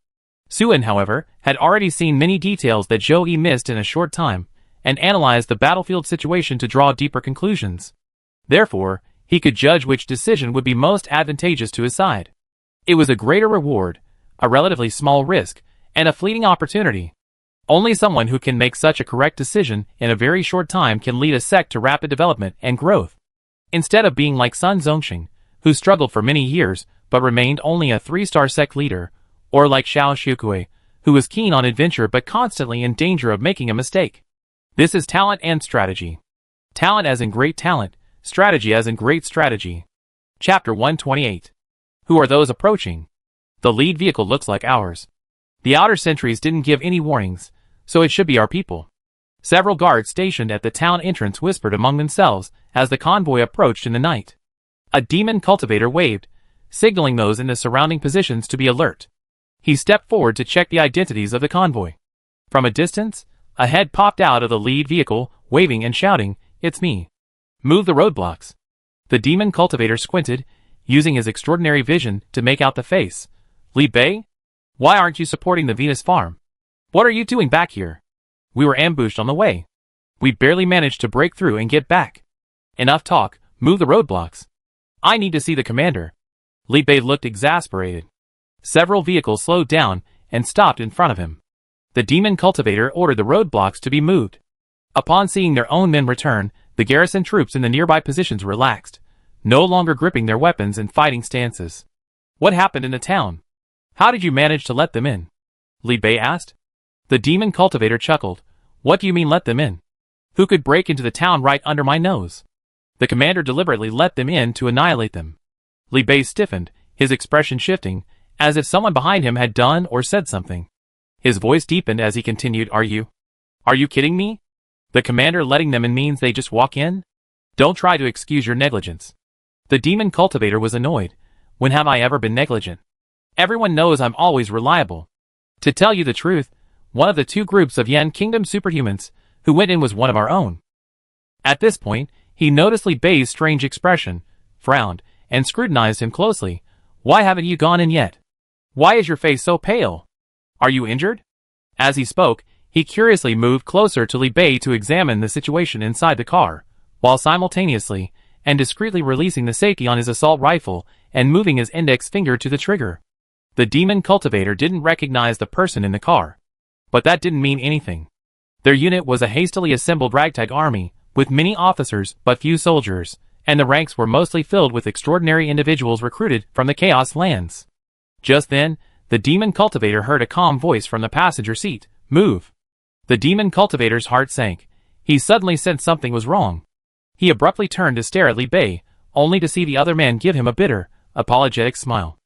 Su En, however, had already seen many details that Zhou Yi missed in a short time, and analyzed the battlefield situation to draw deeper conclusions. Therefore, he could judge which decision would be most advantageous to his side. It was a greater reward, a relatively small risk, and a fleeting opportunity. Only someone who can make such a correct decision in a very short time can lead a sect to rapid development and growth. Instead of being like Sun Zongxing, who struggled for many years but remained only a 3-star sect leader, or like Xiao Shukui, who was keen on adventure but constantly in danger of making a mistake. This is talent and strategy. Talent as in great talent, strategy as in great strategy. Chapter 128. Who are those approaching? The lead vehicle looks like ours. The outer sentries didn't give any warnings, so it should be our people. Several guards stationed at the town entrance whispered among themselves as the convoy approached in the night. A demon cultivator waved, signaling those in the surrounding positions to be alert. He stepped forward to check the identities of the convoy. From a distance, a head popped out of the lead vehicle, waving and shouting, "It's me. Move the roadblocks." The demon cultivator squinted, using his extraordinary vision to make out the face. "Li Bei? Why aren't you supporting the Venus farm? What are you doing back here? We were ambushed on the way. We barely managed to break through and get back. Enough talk, move the roadblocks. I need to see the commander." Li Bei looked exasperated. Several vehicles slowed down and stopped in front of him. The demon cultivator ordered the roadblocks to be moved. Upon seeing their own men return, the garrison troops in the nearby positions relaxed, no longer gripping their weapons in fighting stances. "What happened in the town? How did you manage to let them in?" Li Bei asked. The demon cultivator chuckled. "What do you mean let them in? Who could break into the town right under my nose? The commander deliberately let them in to annihilate them." Li Bei stiffened, his expression shifting, as if someone behind him had done or said something. His voice deepened as he continued, Are you kidding me? The commander letting them in means they just walk in? Don't try to excuse your negligence." The demon cultivator was annoyed. When have I ever been negligent? Everyone knows I'm always reliable. To tell you the truth, one of the 2 groups of Yan Kingdom superhumans who went in was one of our own. At this point, he noticed Li Bei's strange expression, frowned, and scrutinized him closely. "Why haven't you gone in yet? Why is your face so pale? Are you injured?" As he spoke, he curiously moved closer to Li Bei to examine the situation inside the car, while simultaneously and discreetly releasing the safety on his assault rifle and moving his index finger to the trigger. The demon cultivator didn't recognize the person in the car. But that didn't mean anything. Their unit was a hastily assembled ragtag army, with many officers but few soldiers, and the ranks were mostly filled with extraordinary individuals recruited from the Chaos Lands. Just then, the demon cultivator heard a calm voice from the passenger seat, "Move." The demon cultivator's heart sank. He suddenly sensed something was wrong. He abruptly turned to stare at Li Bei, only to see the other man give him a bitter, apologetic smile.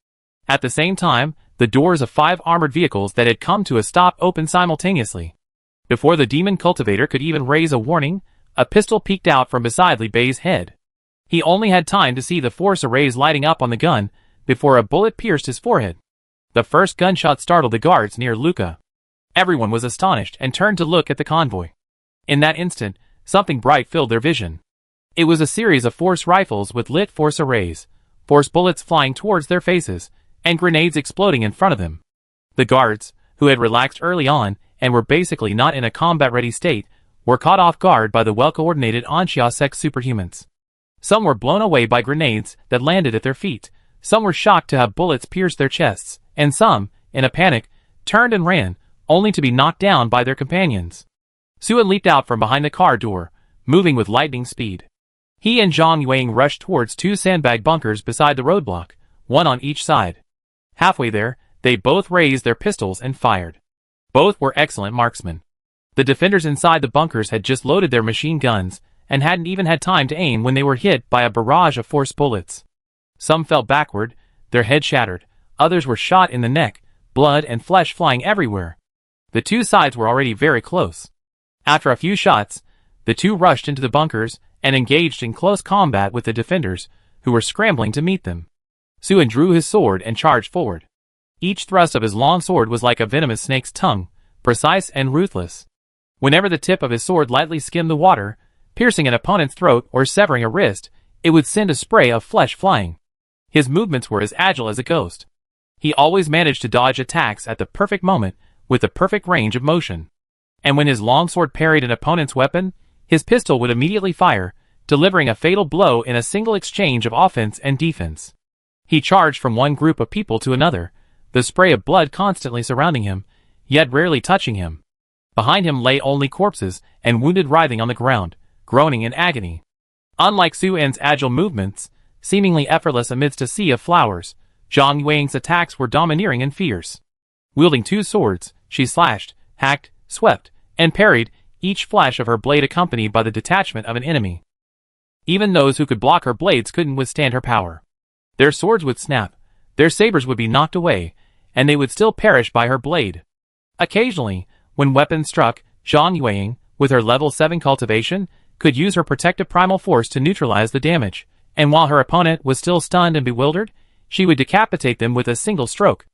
At the same time, the doors of 5 armored vehicles that had come to a stop opened simultaneously. Before the demon cultivator could even raise a warning, a pistol peeked out from beside Li Bei's head. He only had time to see the force arrays lighting up on the gun before a bullet pierced his forehead. The first gunshot startled the guards near Luca. Everyone was astonished and turned to look at the convoy. In that instant, something bright filled their vision. It was a series of force rifles with lit force arrays, force bullets flying towards their faces, and grenades exploding in front of them. The guards, who had relaxed early on and were basically not in a combat-ready state, were caught off guard by the well-coordinated Anxia-sec superhumans. Some were blown away by grenades that landed at their feet, some were shocked to have bullets pierce their chests, and some, in a panic, turned and ran, only to be knocked down by their companions. Suen leaped out from behind the car door, moving with lightning speed. He and Zhang Yueying rushed towards two sandbag bunkers beside the roadblock, one on each side. Halfway there, they both raised their pistols and fired. Both were excellent marksmen. The defenders inside the bunkers had just loaded their machine guns, and hadn't even had time to aim when they were hit by a barrage of force bullets. Some fell backward, their heads shattered, others were shot in the neck, blood and flesh flying everywhere. The two sides were already very close. After a few shots, the two rushed into the bunkers and engaged in close combat with the defenders, who were scrambling to meet them. Suen drew his sword and charged forward. Each thrust of his long sword was like a venomous snake's tongue, precise and ruthless. Whenever the tip of his sword lightly skimmed the water, piercing an opponent's throat or severing a wrist, it would send a spray of flesh flying. His movements were as agile as a ghost. He always managed to dodge attacks at the perfect moment, with the perfect range of motion. And when his long sword parried an opponent's weapon, his pistol would immediately fire, delivering a fatal blow in a single exchange of offense and defense. He charged from one group of people to another, the spray of blood constantly surrounding him, yet rarely touching him. Behind him lay only corpses and wounded writhing on the ground, groaning in agony. Unlike Suen's agile movements, seemingly effortless amidst a sea of flowers, Zhang Yueying's attacks were domineering and fierce. Wielding two swords, she slashed, hacked, swept, and parried, each flash of her blade accompanied by the detachment of an enemy. Even those who could block her blades couldn't withstand her power. Their swords would snap, their sabers would be knocked away, and they would still perish by her blade. Occasionally, when weapons struck, Zhang Yueying, with her level 7 cultivation, could use her protective primal force to neutralize the damage, and while her opponent was still stunned and bewildered, she would decapitate them with a single stroke.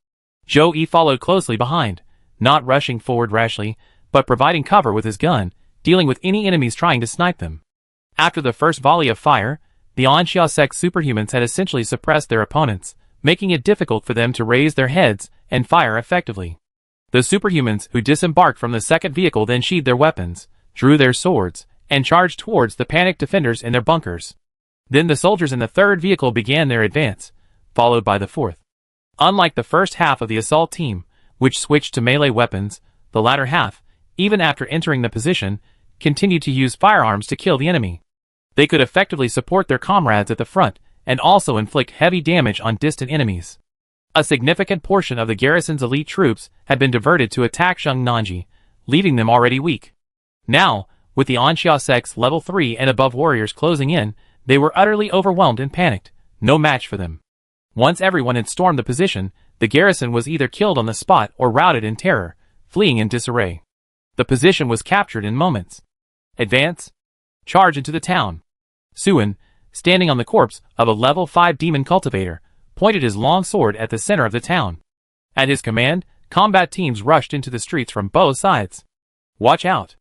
Zhou Yi followed closely behind, not rushing forward rashly, but providing cover with his gun, dealing with any enemies trying to snipe them. After the first volley of fire, the Anxia-sec superhumans had essentially suppressed their opponents, making it difficult for them to raise their heads and fire effectively. The superhumans who disembarked from the second vehicle then sheathed their weapons, drew their swords, and charged towards the panicked defenders in their bunkers. Then the soldiers in the third vehicle began their advance, followed by the fourth. Unlike the first half of the assault team, which switched to melee weapons, the latter half, even after entering the position, continued to use firearms to kill the enemy. They could effectively support their comrades at the front, and also inflict heavy damage on distant enemies. A significant portion of the garrison's elite troops had been diverted to attack Zhongnanji, leaving them already weak. Now, with the Anxia-sec's level 3 and above warriors closing in, they were utterly overwhelmed and panicked, no match for them. Once everyone had stormed the position, the garrison was either killed on the spot or routed in terror, fleeing in disarray. The position was captured in moments. Advance. Charge into the town. Suen, standing on the corpse of a level 5 demon cultivator, pointed his long sword at the center of the town. At his command, combat teams rushed into the streets from both sides. Watch out.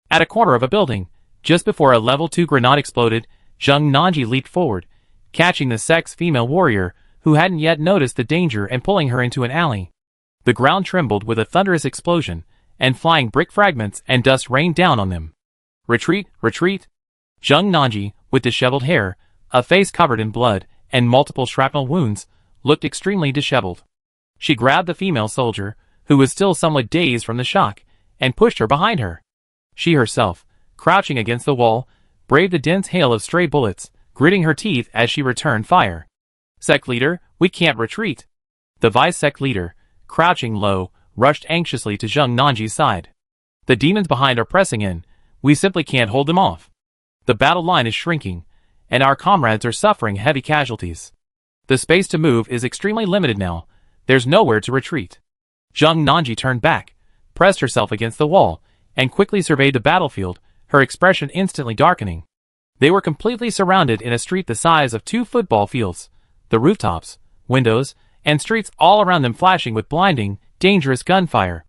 At a corner of a building, just before a level 2 grenade exploded, Zhongnanji leaped forward, catching the sect's female warrior, who hadn't yet noticed the danger and pulling her into an alley. The ground trembled with a thunderous explosion, and flying brick fragments and dust rained down on them. Retreat, retreat! Zhongnanji, with disheveled hair, a face covered in blood, and multiple shrapnel wounds, looked extremely disheveled. She grabbed the female soldier, who was still somewhat dazed from the shock, and pushed her behind her. She herself, crouching against the wall, braved the dense hail of stray bullets, gritting her teeth as she returned fire. Sect leader, we can't retreat. The vice-sect leader, crouching low, rushed anxiously to Zhongnanji's side. The demons behind are pressing in, we simply can't hold them off. The battle line is shrinking, and our comrades are suffering heavy casualties. The space to move is extremely limited now, there's nowhere to retreat. Zhongnanji turned back, pressed herself against the wall, and quickly surveyed the battlefield, her expression instantly darkening. They were completely surrounded in a street the size of 2 football fields, the rooftops, windows, and streets all around them flashing with blinding, dangerous gunfire.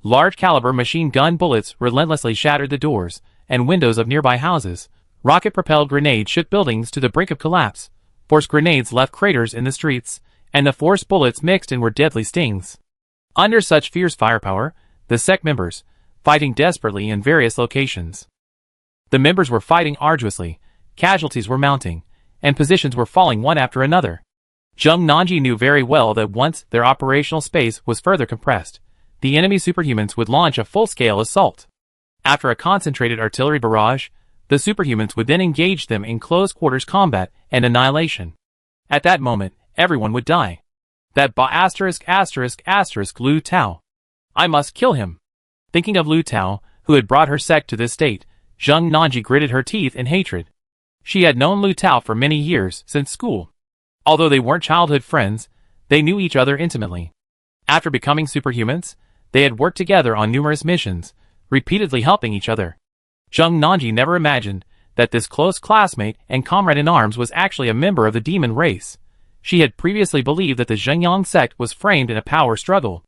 Large-caliber machine gun bullets relentlessly shattered the doors, and windows of nearby houses. Rocket-propelled grenades shook buildings to the brink of collapse. Force grenades left craters in the streets, and the force bullets mixed in were deadly stings. Under such fierce firepower, the sect members, fighting desperately in various locations. The members were fighting arduously, casualties were mounting, and positions were falling one after another. Zheng Nanji knew very well that once their operational space was further compressed, the enemy superhumans would launch a full-scale assault. After a concentrated artillery barrage, the superhumans would then engage them in close-quarters combat and annihilation. At that moment, everyone would die. That Lu Tao. I must kill him. Thinking of Lu Tao, who had brought her sect to this state, Zheng Nanji gritted her teeth in hatred. She had known Lu Tao for many years, since school. Although they weren't childhood friends, they knew each other intimately. After becoming superhumans, they had worked together on numerous missions, repeatedly helping each other. Zheng Nanji never imagined that this close classmate and comrade-in-arms was actually a member of the demon race. She had previously believed that the Zhengyang sect was framed in a power struggle.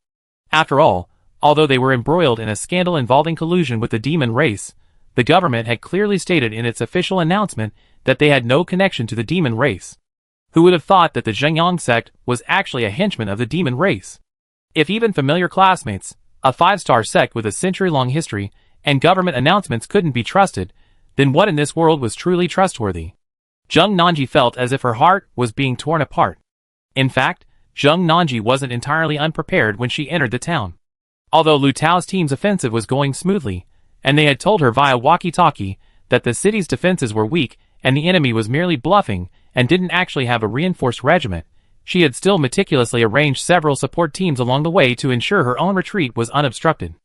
After all, although they were embroiled in a scandal involving collusion with the demon race, the government had clearly stated in its official announcement that they had no connection to the demon race. Who would have thought that the Zhengyang sect was actually a henchman of the demon race? If even familiar classmates, a five-star sect with a century-long history, and government announcements couldn't be trusted, then what in this world was truly trustworthy? Zheng Nanji felt as if her heart was being torn apart. In fact, Zheng Nanji wasn't entirely unprepared when she entered the town. Although Lu Tao's team's offensive was going smoothly, and they had told her via walkie-talkie that the city's defenses were weak and the enemy was merely bluffing and didn't actually have a reinforced regiment, she had still meticulously arranged several support teams along the way to ensure her own retreat was unobstructed.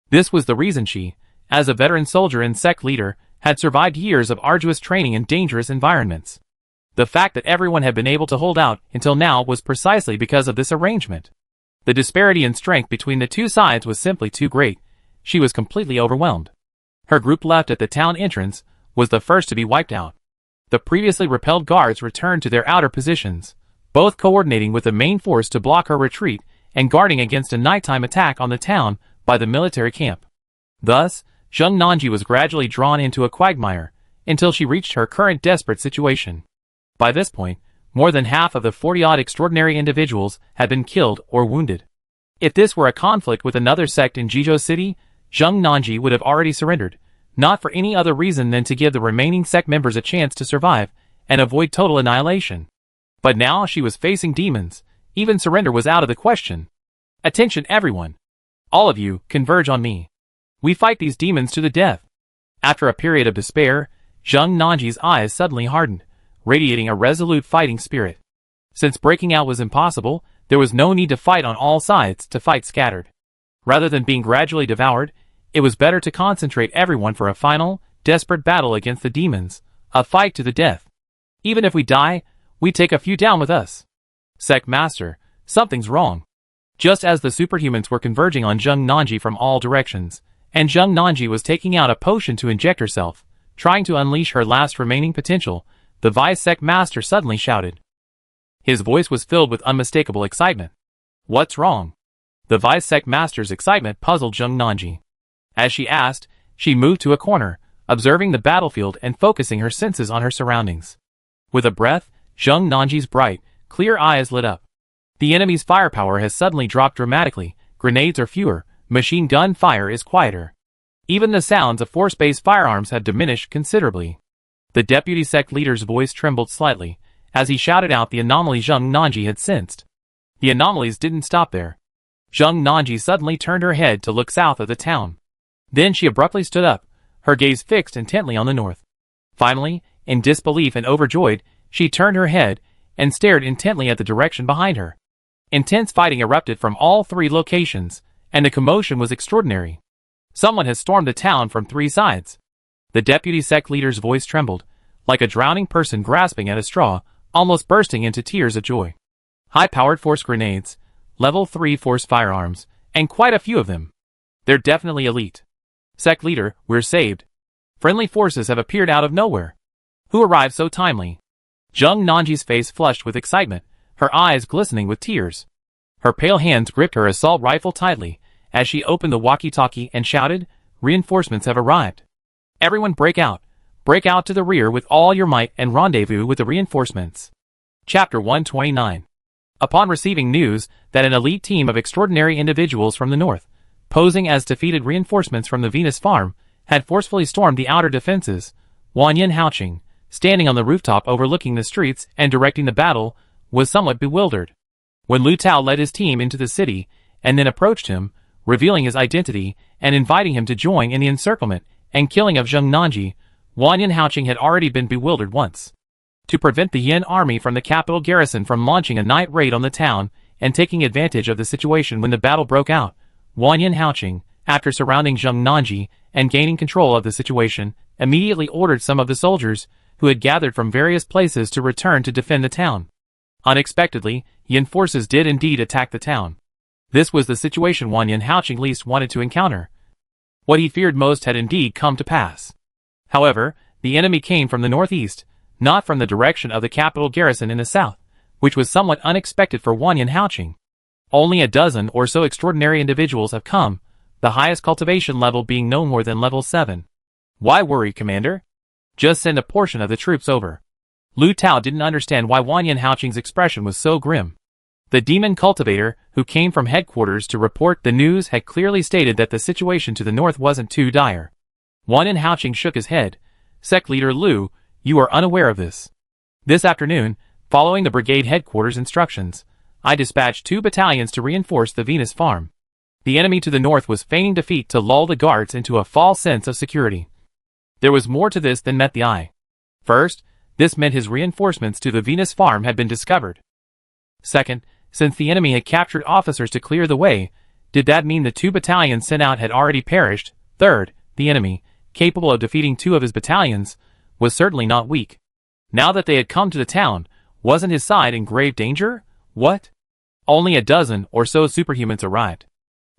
This was the reason she, as a veteran soldier and sect leader, had survived years of arduous training in dangerous environments. The fact that everyone had been able to hold out until now was precisely because of this arrangement. The disparity in strength between the two sides was simply too great. She was completely overwhelmed. Her group left at the town entrance was the first to be wiped out. The previously repelled guards returned to their outer positions, both coordinating with the main force to block her retreat and guarding against a nighttime attack on the town by the military camp. Thus, Zheng Nanji was gradually drawn into a quagmire, until she reached her current desperate situation. By this point, more than half of the 40-odd extraordinary individuals had been killed or wounded. If this were a conflict with another sect in Jizhou City, Zheng Nanji would have already surrendered, not for any other reason than to give the remaining sect members a chance to survive and avoid total annihilation. But now she was facing demons. Even surrender was out of the question. Attention everyone! All of you, converge on me. We fight these demons to the death. After a period of despair, Zheng Nanji's eyes suddenly hardened, radiating a resolute fighting spirit. Since breaking out was impossible, there was no need to fight on all sides to fight scattered. Rather than being gradually devoured, it was better to concentrate everyone for a final, desperate battle against the demons, a fight to the death. Even if we die, we take a few down with us. Sect Master, something's wrong. Just as the superhumans were converging on Zheng Nanji from all directions, and Zheng Nanji was taking out a potion to inject herself, trying to unleash her last remaining potential, the Vice Sect Master suddenly shouted. His voice was filled with unmistakable excitement. What's wrong? The Vice Sect Master's excitement puzzled Zheng Nanji. As she asked, she moved to a corner, observing the battlefield and focusing her senses on her surroundings. With a breath, Zheng Nanji's bright, clear eyes lit up. The enemy's firepower has suddenly dropped dramatically, grenades are fewer, machine gun fire is quieter. Even the sounds of force-based firearms had diminished considerably. The deputy sect leader's voice trembled slightly, as he shouted out the anomaly Zheng Nanji had sensed. The anomalies didn't stop there. Zheng Nanji suddenly turned her head to look south of the town. Then she abruptly stood up, her gaze fixed intently on the north. Finally, in disbelief and overjoyed, she turned her head and stared intently at the direction behind her. Intense fighting erupted from all three locations, and the commotion was extraordinary. Someone has stormed the town from three sides. The deputy sect leader's voice trembled, like a drowning person grasping at a straw, almost bursting into tears of joy. High-powered force grenades, level 3 force firearms, and quite a few of them. They're definitely elite. Sect leader, we're saved. Friendly forces have appeared out of nowhere. Who arrived so timely? Zheng Nanji's face flushed with excitement, her eyes glistening with tears. Her pale hands gripped her assault rifle tightly, as she opened the walkie-talkie and shouted, "Reinforcements have arrived." Everyone break out. Break out to the rear with all your might and rendezvous with the reinforcements. Chapter 129. Upon receiving news that an elite team of extraordinary individuals from the north, posing as defeated reinforcements from the Venus farm, had forcefully stormed the outer defenses, Wang Haoqing, standing on the rooftop overlooking the streets and directing the battle, was somewhat bewildered. When Lu Tao led his team into the city and then approached him, revealing his identity and inviting him to join in the encirclement and killing of Zheng Nanji, Wang Haoqing had already been bewildered once. To prevent the Yin army from the capital garrison from launching a night raid on the town and taking advantage of the situation when the battle broke out, Wang Haoqing, after surrounding Zheng Nanji and gaining control of the situation, immediately ordered some of the soldiers who had gathered from various places to return to defend the town. Unexpectedly, Yin forces did indeed attack the town. This was the situation Wang Haoqing least wanted to encounter. What he feared most had indeed come to pass. However, the enemy came from the northeast, not from the direction of the capital garrison in the south, which was somewhat unexpected for Wang Haoqing. Only a dozen or so extraordinary individuals have come, the highest cultivation level being no more than level 7. Why worry, Commander? Just send a portion of the troops over. Lu Tao didn't understand why Wang Haoqing's expression was so grim. The demon cultivator, who came from headquarters to report the news, had clearly stated that the situation to the north wasn't too dire. Wang Haoqing shook his head. Sect Leader Lu, you are unaware of this. This afternoon, following the brigade headquarters instructions, I dispatched 2 battalions to reinforce the Venus farm. The enemy to the north was feigning defeat to lull the guards into a false sense of security. There was more to this than met the eye. First, this meant his reinforcements to the Venus farm had been discovered. Second, since the enemy had captured officers to clear the way, did that mean the 2 battalions sent out had already perished? Third, the enemy, capable of defeating 2 of his battalions, was certainly not weak. Now that they had come to the town, wasn't his side in grave danger? What? Only a dozen or so superhumans arrived.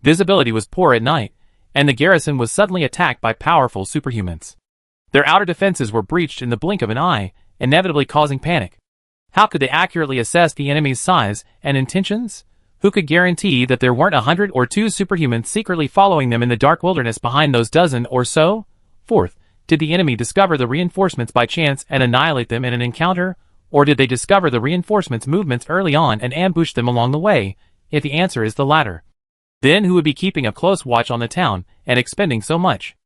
Visibility was poor at night, and the garrison was suddenly attacked by powerful superhumans. Their outer defenses were breached in the blink of an eye, inevitably causing panic. How could they accurately assess the enemy's size and intentions? Who could guarantee that there weren't 100 or 2 superhumans secretly following them in the dark wilderness behind those dozen or so? Fourth, did the enemy discover the reinforcements by chance and annihilate them in an encounter? Or did they discover the reinforcements' movements early on and ambush them along the way? If the answer is the latter, then who would be keeping a close watch on the town and expending so much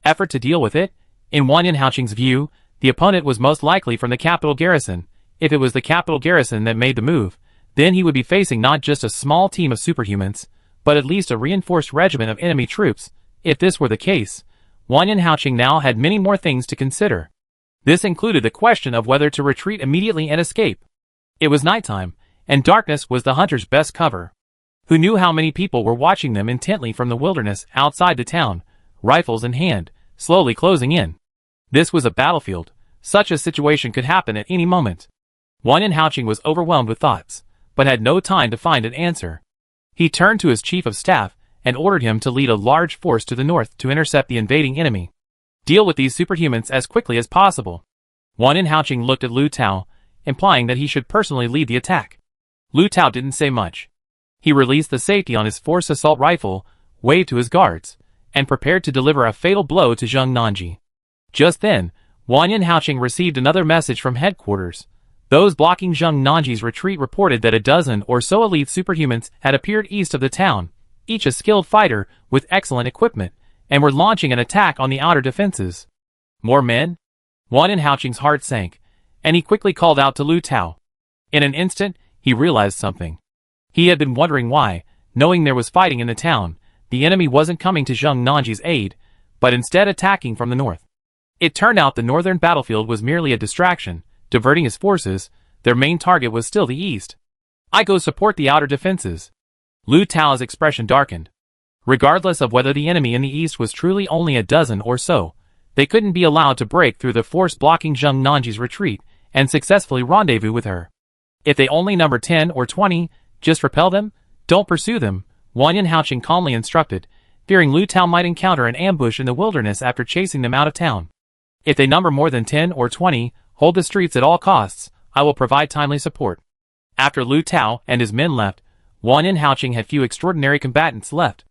effort to deal with it? In Wang Haoqing's view, the opponent was most likely from the capital garrison. If it was the capital garrison that made the move, then he would be facing not just a small team of superhumans, but at least a reinforced regiment of enemy troops. If this were the case, Wang Haoqing now had many more things to consider. This included the question of whether to retreat immediately and escape. It was nighttime, and darkness was the hunter's best cover. Who knew how many people were watching them intently from the wilderness outside the town, rifles in hand, slowly closing in. This was a battlefield. Such a situation could happen at any moment. Wang Haoqing was overwhelmed with thoughts, but had no time to find an answer. He turned to his chief of staff and ordered him to lead a large force to the north to intercept the invading enemy. Deal with these superhumans as quickly as possible. Wang Haoqing looked at Lu Tao, implying that he should personally lead the attack. Lu Tao didn't say much. He released the safety on his force assault rifle, waved to his guards, and prepared to deliver a fatal blow to Zheng Nanji. Just then, Wang Haoqing received another message from headquarters. Those blocking Zheng Nanji's retreat reported that a dozen or so elite superhumans had appeared east of the town, each a skilled fighter with excellent equipment, and were launching an attack on the outer defenses. More men? Wang Haoqing's heart sank, and he quickly called out to Lu Tao. In an instant, he realized something. He had been wondering why, knowing there was fighting in the town, the enemy wasn't coming to Zheng Nanji's aid, but instead attacking from the north. It turned out the northern battlefield was merely a distraction, diverting his forces. Their main target was still the east. I go support the outer defenses. Lu Tao's expression darkened. Regardless of whether the enemy in the east was truly only a dozen or so, they couldn't be allowed to break through the force blocking Zheng Nanji's retreat and successfully rendezvous with her. If they only number 10 or 20, just repel them, don't pursue them, Wang Haoqing calmly instructed, fearing Lu Tao might encounter an ambush in the wilderness after chasing them out of town. If they number more than 10 or 20, hold the streets at all costs. I will provide timely support. After Lu Tao and his men left, Wang Haoqing had few extraordinary combatants left.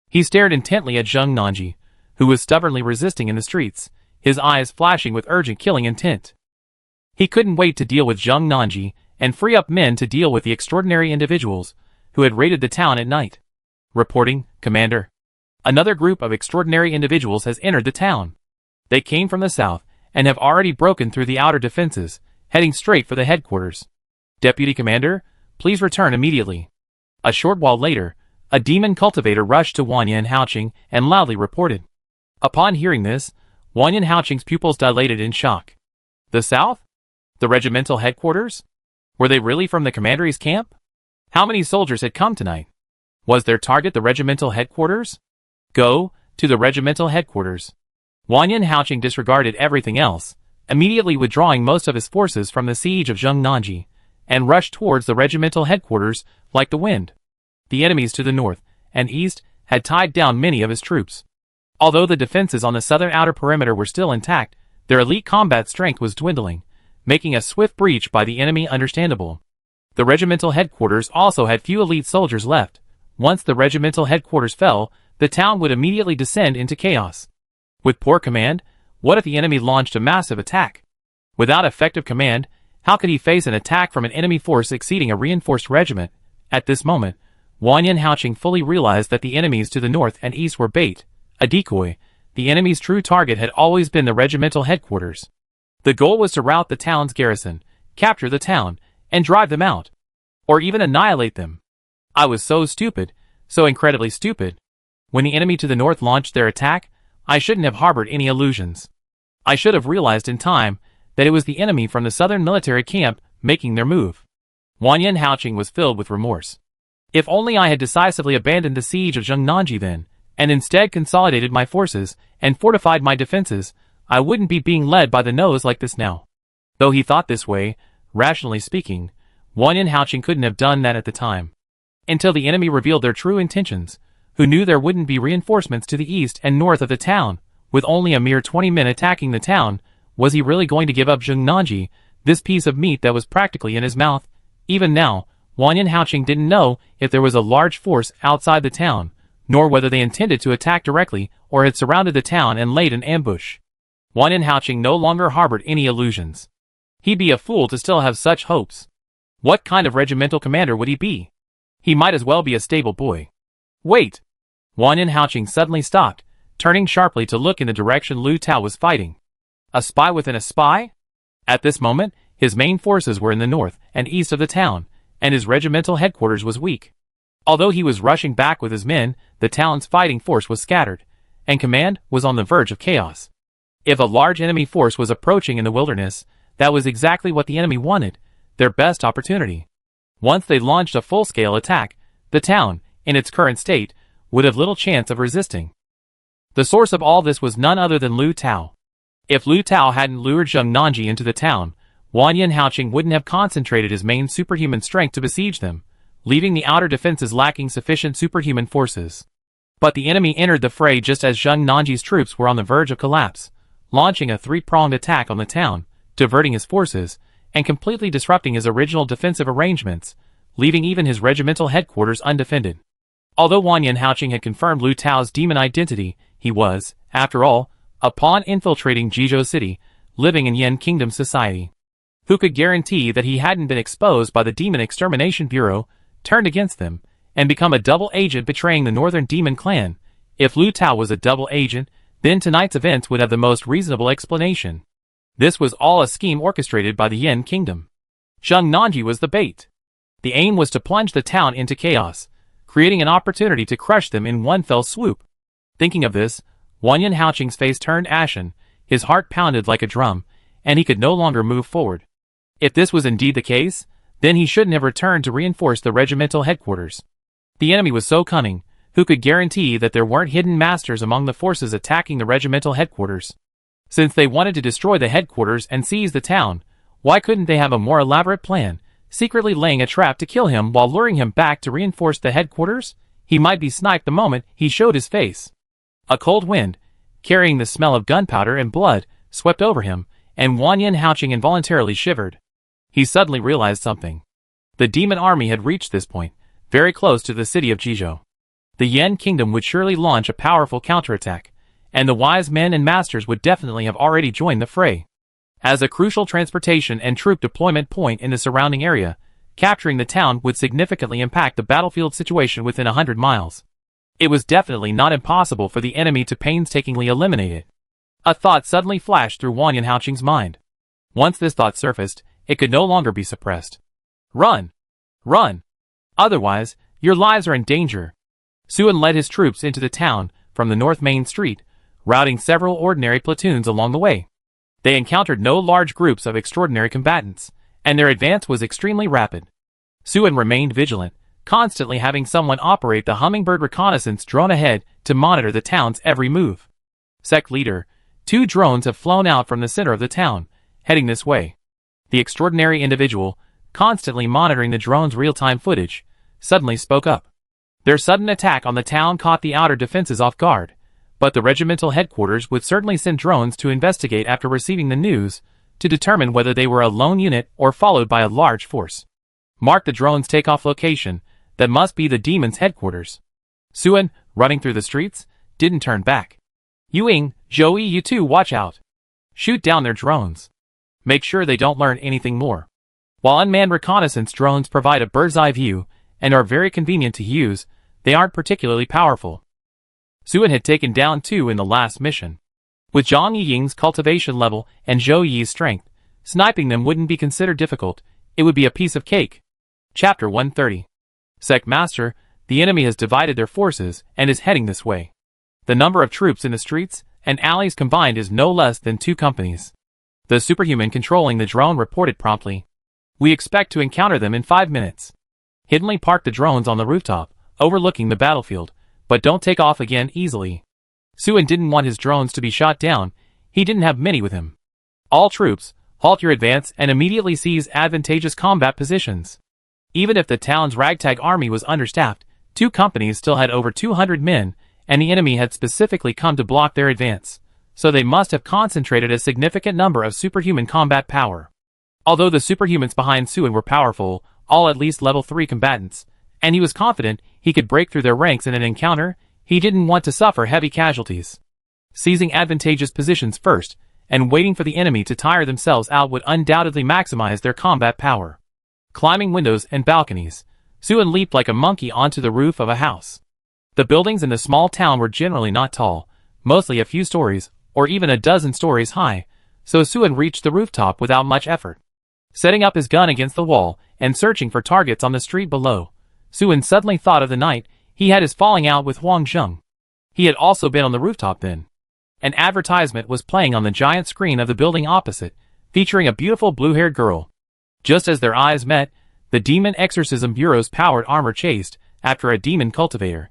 He stared intently at Zheng Nanji, who was stubbornly resisting in the streets, his eyes flashing with urgent killing intent. He couldn't wait to deal with Zheng Nanji and free up men to deal with the extraordinary individuals who had raided the town at night. Reporting, Commander. Another group of extraordinary individuals has entered the town. They came from the south and have already broken through the outer defenses, heading straight for the headquarters. Deputy Commander, please return immediately. A short while later, a demon cultivator rushed to Wanyan Haoqing and loudly reported. Upon hearing this, Wanyan Haoqing's pupils dilated in shock. The south? The regimental headquarters? Were they really from the commandery's camp? How many soldiers had come tonight? Was their target the regimental headquarters? Go to the regimental headquarters. Wanyan Haoqing disregarded everything else, immediately withdrawing most of his forces from the siege of Zheng Nanji, and rushed towards the regimental headquarters like the wind. The enemies to the north and east had tied down many of his troops. Although the defenses on the southern outer perimeter were still intact, their elite combat strength was dwindling, making a swift breach by the enemy understandable. The regimental headquarters also had few elite soldiers left. Once the regimental headquarters fell, the town would immediately descend into chaos. With poor command, what if the enemy launched a massive attack? Without effective command, how could he face an attack from an enemy force exceeding a reinforced regiment? At this moment, Wanyan Haoqing fully realized that the enemies to the north and east were bait, a decoy. The enemy's true target had always been the regimental headquarters. The goal was to rout the town's garrison, capture the town, and drive them out. Or even annihilate them. I was so stupid, so incredibly stupid. When the enemy to the north launched their attack, I shouldn't have harbored any illusions. I should have realized in time that it was the enemy from the southern military camp making their move. Wanyan Haoqing was filled with remorse. If only I had decisively abandoned the siege of Zheng Nanji then, and instead consolidated my forces and fortified my defenses, I wouldn't be being led by the nose like this now. Though he thought this way, rationally speaking, Wanyan Haoqing couldn't have done that at the time. Until the enemy revealed their true intentions, who knew there wouldn't be reinforcements to the east and north of the town, with only a mere 20 men attacking the town, was he really going to give up Zheng Nanji, this piece of meat that was practically in his mouth? Even now, Wanyan Haoqing didn't know if there was a large force outside the town, nor whether they intended to attack directly or had surrounded the town and laid an ambush. Wanyan Haoqing no longer harbored any illusions. He'd be a fool to still have such hopes. What kind of regimental commander would he be? He might as well be a stable boy. Wait! Wanyan Haoqing suddenly stopped, turning sharply to look in the direction Lu Tao was fighting. A spy within a spy? At this moment, his main forces were in the north and east of the town, and his regimental headquarters was weak. Although he was rushing back with his men, the town's fighting force was scattered, and command was on the verge of chaos. If a large enemy force was approaching in the wilderness, that was exactly what the enemy wanted, their best opportunity. Once they launched a full-scale attack, the town, in its current state, would have little chance of resisting. The source of all this was none other than Lu Tao. If Lu Tao hadn't lured Zheng Nanji into the town, Wanyan Haoqing wouldn't have concentrated his main superhuman strength to besiege them, leaving the outer defenses lacking sufficient superhuman forces. But the enemy entered the fray just as Zheng Nanji's troops were on the verge of collapse, launching a three-pronged attack on the town, diverting his forces, and completely disrupting his original defensive arrangements, leaving even his regimental headquarters undefended. Although Wanyan Haoqing had confirmed Lu Tao's demon identity, he was, after all, a pawn infiltrating Jizhou City, living in Yan Kingdom society. Who could guarantee that he hadn't been exposed by the Demon Extermination Bureau, turned against them, and become a double agent betraying the Northern Demon Clan? If Lu Tao was a double agent, then tonight's events would have the most reasonable explanation. This was all a scheme orchestrated by the Yan Kingdom. Zheng Nanji was the bait. The aim was to plunge the town into chaos, creating an opportunity to crush them in one fell swoop. Thinking of this, Wanyan Haoqing's face turned ashen, his heart pounded like a drum, and he could no longer move forward. If this was indeed the case, then he shouldn't have returned to reinforce the regimental headquarters. The enemy was so cunning, who could guarantee that there weren't hidden masters among the forces attacking the regimental headquarters? Since they wanted to destroy the headquarters and seize the town, why couldn't they have a more elaborate plan, secretly laying a trap to kill him while luring him back to reinforce the headquarters? He might be sniped the moment he showed his face. A cold wind, carrying the smell of gunpowder and blood, swept over him, and Wanyan Haoqing involuntarily shivered. He suddenly realized something. The demon army had reached this point, very close to the city of Jizhou. The Yan Kingdom would surely launch a powerful counterattack, and the wise men and masters would definitely have already joined the fray. As a crucial transportation and troop deployment point in the surrounding area, capturing the town would significantly impact the battlefield situation within 100 miles. It was definitely not impossible for the enemy to painstakingly eliminate it. A thought suddenly flashed through Wang Yanhaoqing's mind. Once this thought surfaced, it could no longer be suppressed. Run! Run! Otherwise, your lives are in danger. Suan led his troops into the town from the North Main Street, routing several ordinary platoons along the way. They encountered no large groups of extraordinary combatants, and their advance was extremely rapid. Suan remained vigilant, constantly having someone operate the Hummingbird reconnaissance drone ahead to monitor the town's every move. Sect leader, 2 drones have flown out from the center of the town, heading this way. The extraordinary individual, constantly monitoring the drone's real-time footage, suddenly spoke up. Their sudden attack on the town caught the outer defenses off guard, but the regimental headquarters would certainly send drones to investigate after receiving the news, to determine whether they were a lone unit or followed by a large force. Mark the drone's takeoff location. That must be the demon's headquarters. Suan, running through the streets, didn't turn back. Yuing, Zhou, you two watch out. Shoot down their drones. Make sure they don't learn anything more. While unmanned reconnaissance drones provide a bird's-eye view and are very convenient to use, they aren't particularly powerful. Suan had taken down 2 in the last mission. With Zhang Yiying's cultivation level and Zhou Yi's strength, sniping them wouldn't be considered difficult. It would be a piece of cake. Chapter 130. Sect Master, the enemy has divided their forces and is heading this way. The number of troops in the streets and alleys combined is no less than 2 companies. The superhuman controlling the drone reported promptly. We expect to encounter them in 5 minutes. Hiddenly park the drones on the rooftop, overlooking the battlefield, but don't take off again easily. Suan didn't want his drones to be shot down. He didn't have many with him. All troops, halt your advance and immediately seize advantageous combat positions. Even if the town's ragtag army was understaffed, 2 companies still had over 200 men, and the enemy had specifically come to block their advance, so they must have concentrated a significant number of superhuman combat power. Although the superhumans behind Suan were powerful, all at least level 3 combatants, and he was confident he could break through their ranks in an encounter, he didn't want to suffer heavy casualties. Seizing advantageous positions first, and waiting for the enemy to tire themselves out would undoubtedly maximize their combat power. Climbing windows and balconies, Suan leaped like a monkey onto the roof of a house. The buildings in the small town were generally not tall, mostly a few stories, or even a dozen stories high, so Suan reached the rooftop without much effort. Setting up his gun against the wall and searching for targets on the street below, Suan suddenly thought of the night he had his falling out with Huang Zheng. He had also been on the rooftop then. An advertisement was playing on the giant screen of the building opposite, featuring a beautiful blue-haired girl. Just as their eyes met, the Demon Exorcism Bureau's powered armor chased after a demon cultivator.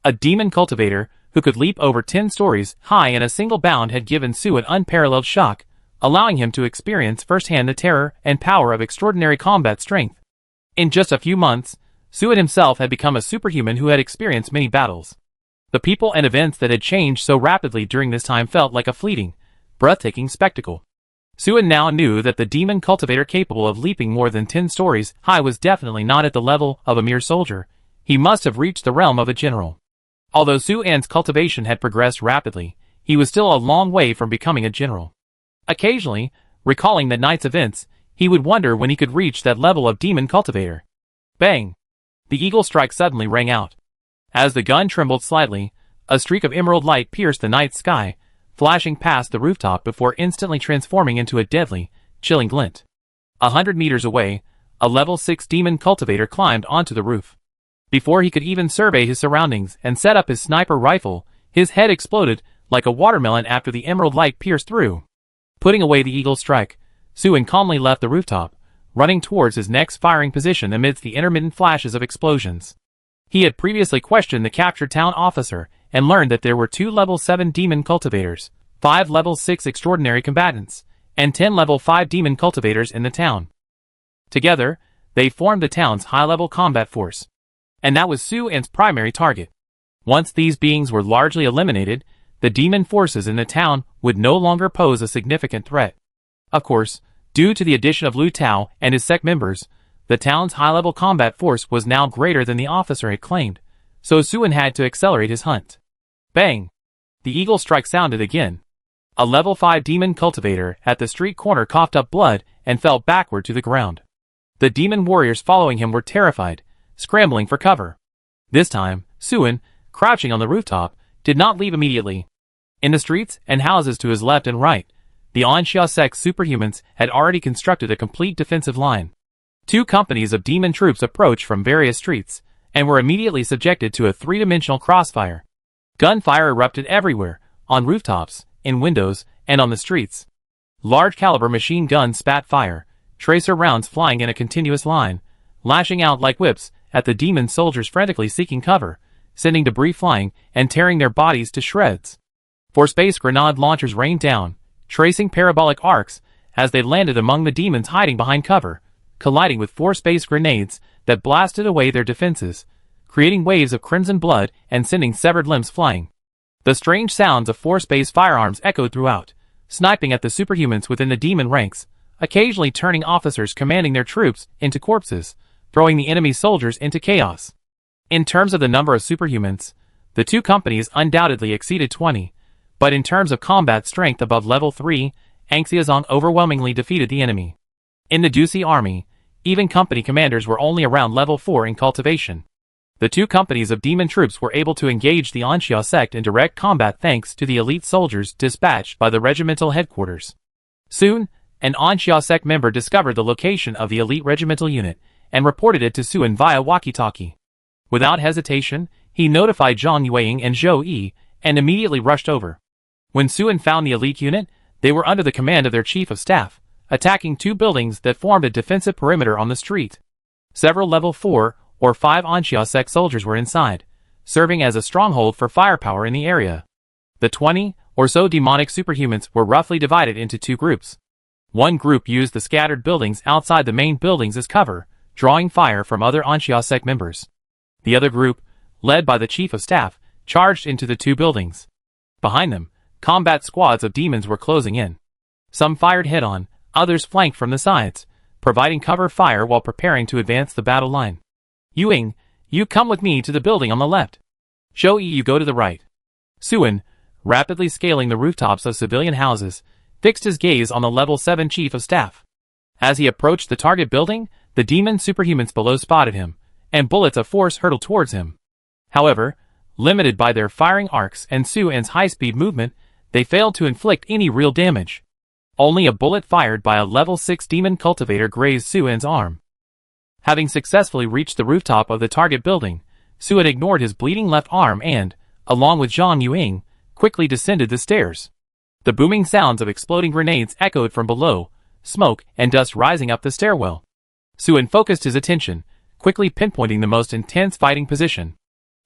A demon cultivator who could leap over 10 stories high in a single bound had given Suan unparalleled shock, allowing him to experience firsthand the terror and power of extraordinary combat strength. In just a few months, Suan himself had become a superhuman who had experienced many battles. The people and events that had changed so rapidly during this time felt like a fleeting, breathtaking spectacle. Suan now knew that the demon cultivator capable of leaping more than 10 stories high was definitely not at the level of a mere soldier. He must have reached the realm of a general. Although Suan's cultivation had progressed rapidly, he was still a long way from becoming a general. Occasionally, recalling that night's events, he would wonder when he could reach that level of demon cultivator. Bang! The eagle strike suddenly rang out. As the gun trembled slightly, a streak of emerald light pierced the night sky, flashing past the rooftop before instantly transforming into a deadly, chilling glint. 100 meters away, a level 6 demon cultivator climbed onto the roof. Before he could even survey his surroundings and set up his sniper rifle, his head exploded like a watermelon after the emerald light pierced through. Putting away the eagle strike, Suan calmly left the rooftop, running towards his next firing position amidst the intermittent flashes of explosions. He had previously questioned the captured town officer and learned that there were 2 level 7 demon cultivators, 5 level 6 extraordinary combatants, and 10 level 5 demon cultivators in the town. Together, they formed the town's high-level combat force. And that was Suan's primary target. Once these beings were largely eliminated, the demon forces in the town would no longer pose a significant threat. Of course, due to the addition of Lu Tao and his sect members, the town's high-level combat force was now greater than the officer had claimed, so Suan had to accelerate his hunt. Bang! the eagle strike sounded again. A level 5 demon cultivator at the street corner coughed up blood and fell backward to the ground. The demon warriors following him were terrified, scrambling for cover. This time, Suin, crouching on the rooftop, did not leave immediately. In the streets and houses to his left and right, the Anxia sect superhumans had already constructed a complete defensive line. 2 companies of demon troops approached from various streets, and were immediately subjected to a 3-dimensional crossfire. Gunfire erupted everywhere, on rooftops, in windows, and on the streets. Large-caliber machine guns spat fire, tracer rounds flying in a continuous line, lashing out like whips at the demon soldiers frantically seeking cover, sending debris flying and tearing their bodies to shreds. 4 space grenade launchers rained down, tracing parabolic arcs as they landed among the demons hiding behind cover, colliding with 4 space grenades that blasted away their defenses, creating waves of crimson blood and sending severed limbs flying. The strange sounds of 4 space firearms echoed throughout, sniping at the superhumans within the demon ranks, occasionally turning officers commanding their troops into corpses, throwing the enemy soldiers into chaos. In terms of the number of superhumans, the 2 companies undoubtedly exceeded 20, but in terms of combat strength above level 3, Anxiazong overwhelmingly defeated the enemy. In the Ducey army, even company commanders were only around level 4 in cultivation. The 2 companies of demon troops were able to engage the Anxia sect in direct combat thanks to the elite soldiers dispatched by the regimental headquarters. Soon, an Anxia sect member discovered the location of the elite regimental unit and reported it to Suin via walkie-talkie. Without hesitation, he notified Zhang Yueying and Zhou Yi and immediately rushed over. When Suin found the elite unit, they were under the command of their chief of staff, attacking 2 buildings that formed a defensive perimeter on the street. Several level 4 or 5 Anxia sect soldiers were inside, serving as a stronghold for firepower in the area. The 20 or so demonic superhumans were roughly divided into 2 groups. One group used the scattered buildings outside the main buildings as cover, drawing fire from other Anxia sect members. The other group, led by the chief of staff, charged into the 2 buildings. Behind them, combat squads of demons were closing in. Some fired head-on, others flanked from the sides, providing cover fire while preparing to advance the battle line. Yuing, you come with me to the building on the left. Zhou Yi, you go to the right. Suin, rapidly scaling the rooftops of civilian houses, fixed his gaze on the level 7 chief of staff. As he approached the target building, the demon superhumans below spotted him, and bullets of force hurtled towards him. However, limited by their firing arcs and Suin's high-speed movement, they failed to inflict any real damage. Only a bullet fired by a level 6 demon cultivator grazed Suin's arm. Having successfully reached the rooftop of the target building, Suin ignored his bleeding left arm and, along with Zhang Yueying, quickly descended the stairs. The booming sounds of exploding grenades echoed from below, smoke and dust rising up the stairwell. Suin focused his attention, quickly pinpointing the most intense fighting position.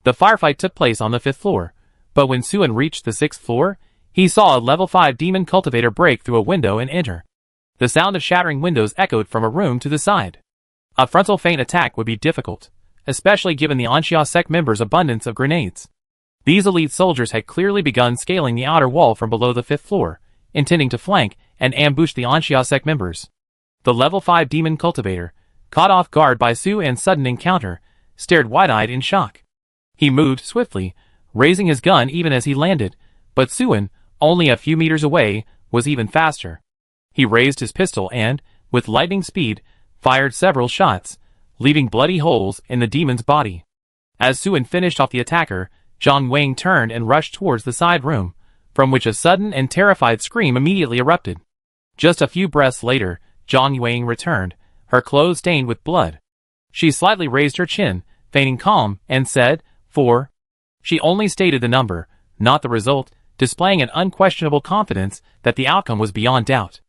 The firefight took place on the 5th floor, but when Suin reached the 6th floor, he saw a level 5 demon cultivator break through a window and enter. The sound of shattering windows echoed from a room to the side. A frontal feint attack would be difficult, especially given the Anxia sect members' abundance of grenades. These elite soldiers had clearly begun scaling the outer wall from below the 5th floor, intending to flank and ambush the Anxia sect members. The level 5 demon cultivator, caught off guard by Suin's sudden encounter, stared wide-eyed in shock. He moved swiftly, raising his gun even as he landed, but Suin, only a few meters away, was even faster. He raised his pistol and, with lightning speed, fired several shots, leaving bloody holes in the demon's body. As Suin finished off the attacker, Zhang Yueying turned and rushed towards the side room, from which a sudden and terrified scream immediately erupted. Just a few breaths later, Zhang Yueying returned, her clothes stained with blood. She slightly raised her chin, feigning calm, and said, 4. She only stated the number, not the result, displaying an unquestionable confidence that the outcome was beyond doubt.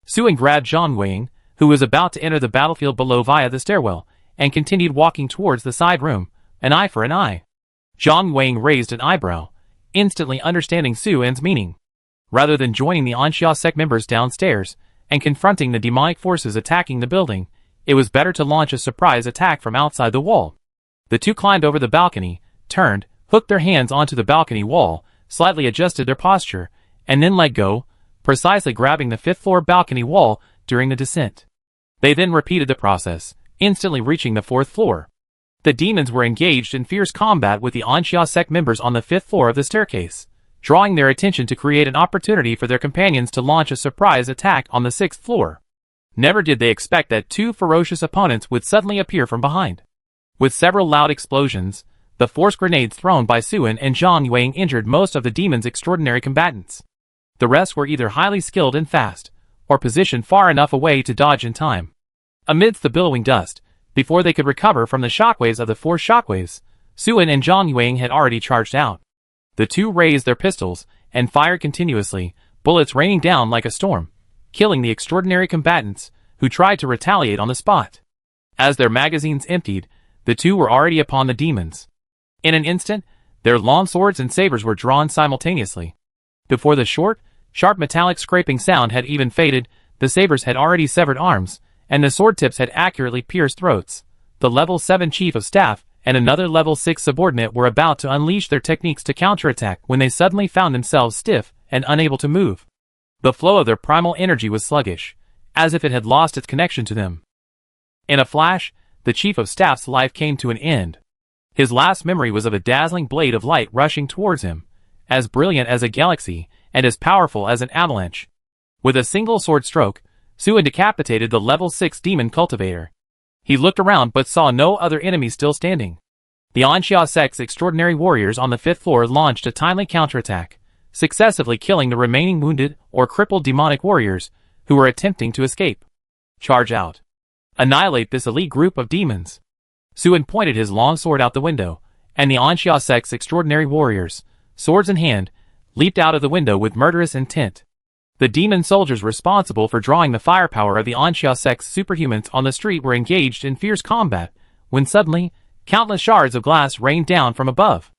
Suin grabbed Zhang Yueying, who was about to enter the battlefield below via the stairwell, and continued walking towards the side room, an eye for an eye. Zhang Yueying raised an eyebrow, instantly understanding Suin's meaning. Rather than joining the Anxia sect members downstairs and confronting the demonic forces attacking the building, it was better to launch a surprise attack from outside the wall. The 2 climbed over the balcony, turned, hooked their hands onto the balcony wall, slightly adjusted their posture, and then let go, precisely grabbing the 5th floor balcony wall during the descent. They then repeated the process, instantly reaching the 4th floor. The demons were engaged in fierce combat with the Anxia sect members on the 5th floor of the staircase, drawing their attention to create an opportunity for their companions to launch a surprise attack on the 6th floor. Never did they expect that two ferocious opponents would suddenly appear from behind. With several loud explosions, the force grenades thrown by Suin and Zhang Yueing injured most of the demon's extraordinary combatants. The rest were either highly skilled and fast, or positioned far enough away to dodge in time. Amidst the billowing dust, before they could recover from the shockwaves of the force shockwaves, Suin and Zhang Yueing had already charged out. The two raised their pistols and fired continuously, bullets raining down like a storm, killing the extraordinary combatants who tried to retaliate on the spot. As their magazines emptied, the two were already upon the demons. In an instant, their long swords and sabers were drawn simultaneously. Before the short, sharp metallic scraping sound had even faded, the sabers had already severed arms, and the sword tips had accurately pierced throats. The level 7 chief of staff and another level 6 subordinate were about to unleash their techniques to counterattack when they suddenly found themselves stiff and unable to move. The flow of their primal energy was sluggish, as if it had lost its connection to them. In a flash, the chief of staff's life came to an end. His last memory was of a dazzling blade of light rushing towards him, as brilliant as a galaxy and as powerful as an avalanche. With a single sword stroke, Suin decapitated the level 6 demon cultivator. He looked around but saw no other enemy still standing. The Anxia sect's extraordinary warriors on the 5th floor launched a timely counterattack, successively killing the remaining wounded or crippled demonic warriors who were attempting to escape. Charge out. Annihilate this elite group of demons. Suin pointed his long sword out the window, and the Anxia sect's extraordinary warriors, swords in hand, leaped out of the window with murderous intent. The demon soldiers responsible for drawing the firepower of the Anxia sect's superhumans on the street were engaged in fierce combat, when suddenly, countless shards of glass rained down from above.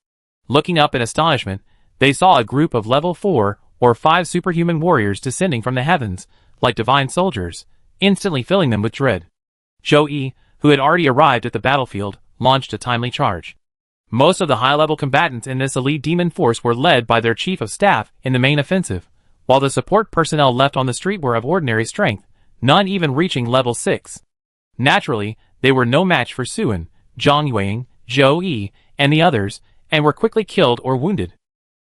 Looking up in astonishment, they saw a group of level 4 or 5 superhuman warriors descending from the heavens, like divine soldiers, instantly filling them with dread. Zhou Yi, who had already arrived at the battlefield, launched a timely charge. Most of the high-level combatants in this elite demon force were led by their chief of staff in the main offensive, while the support personnel left on the street were of ordinary strength, none even reaching level 6. Naturally, they were no match for Suin, Zhang Yueing, Zhou Yi, and the others, and were quickly killed or wounded.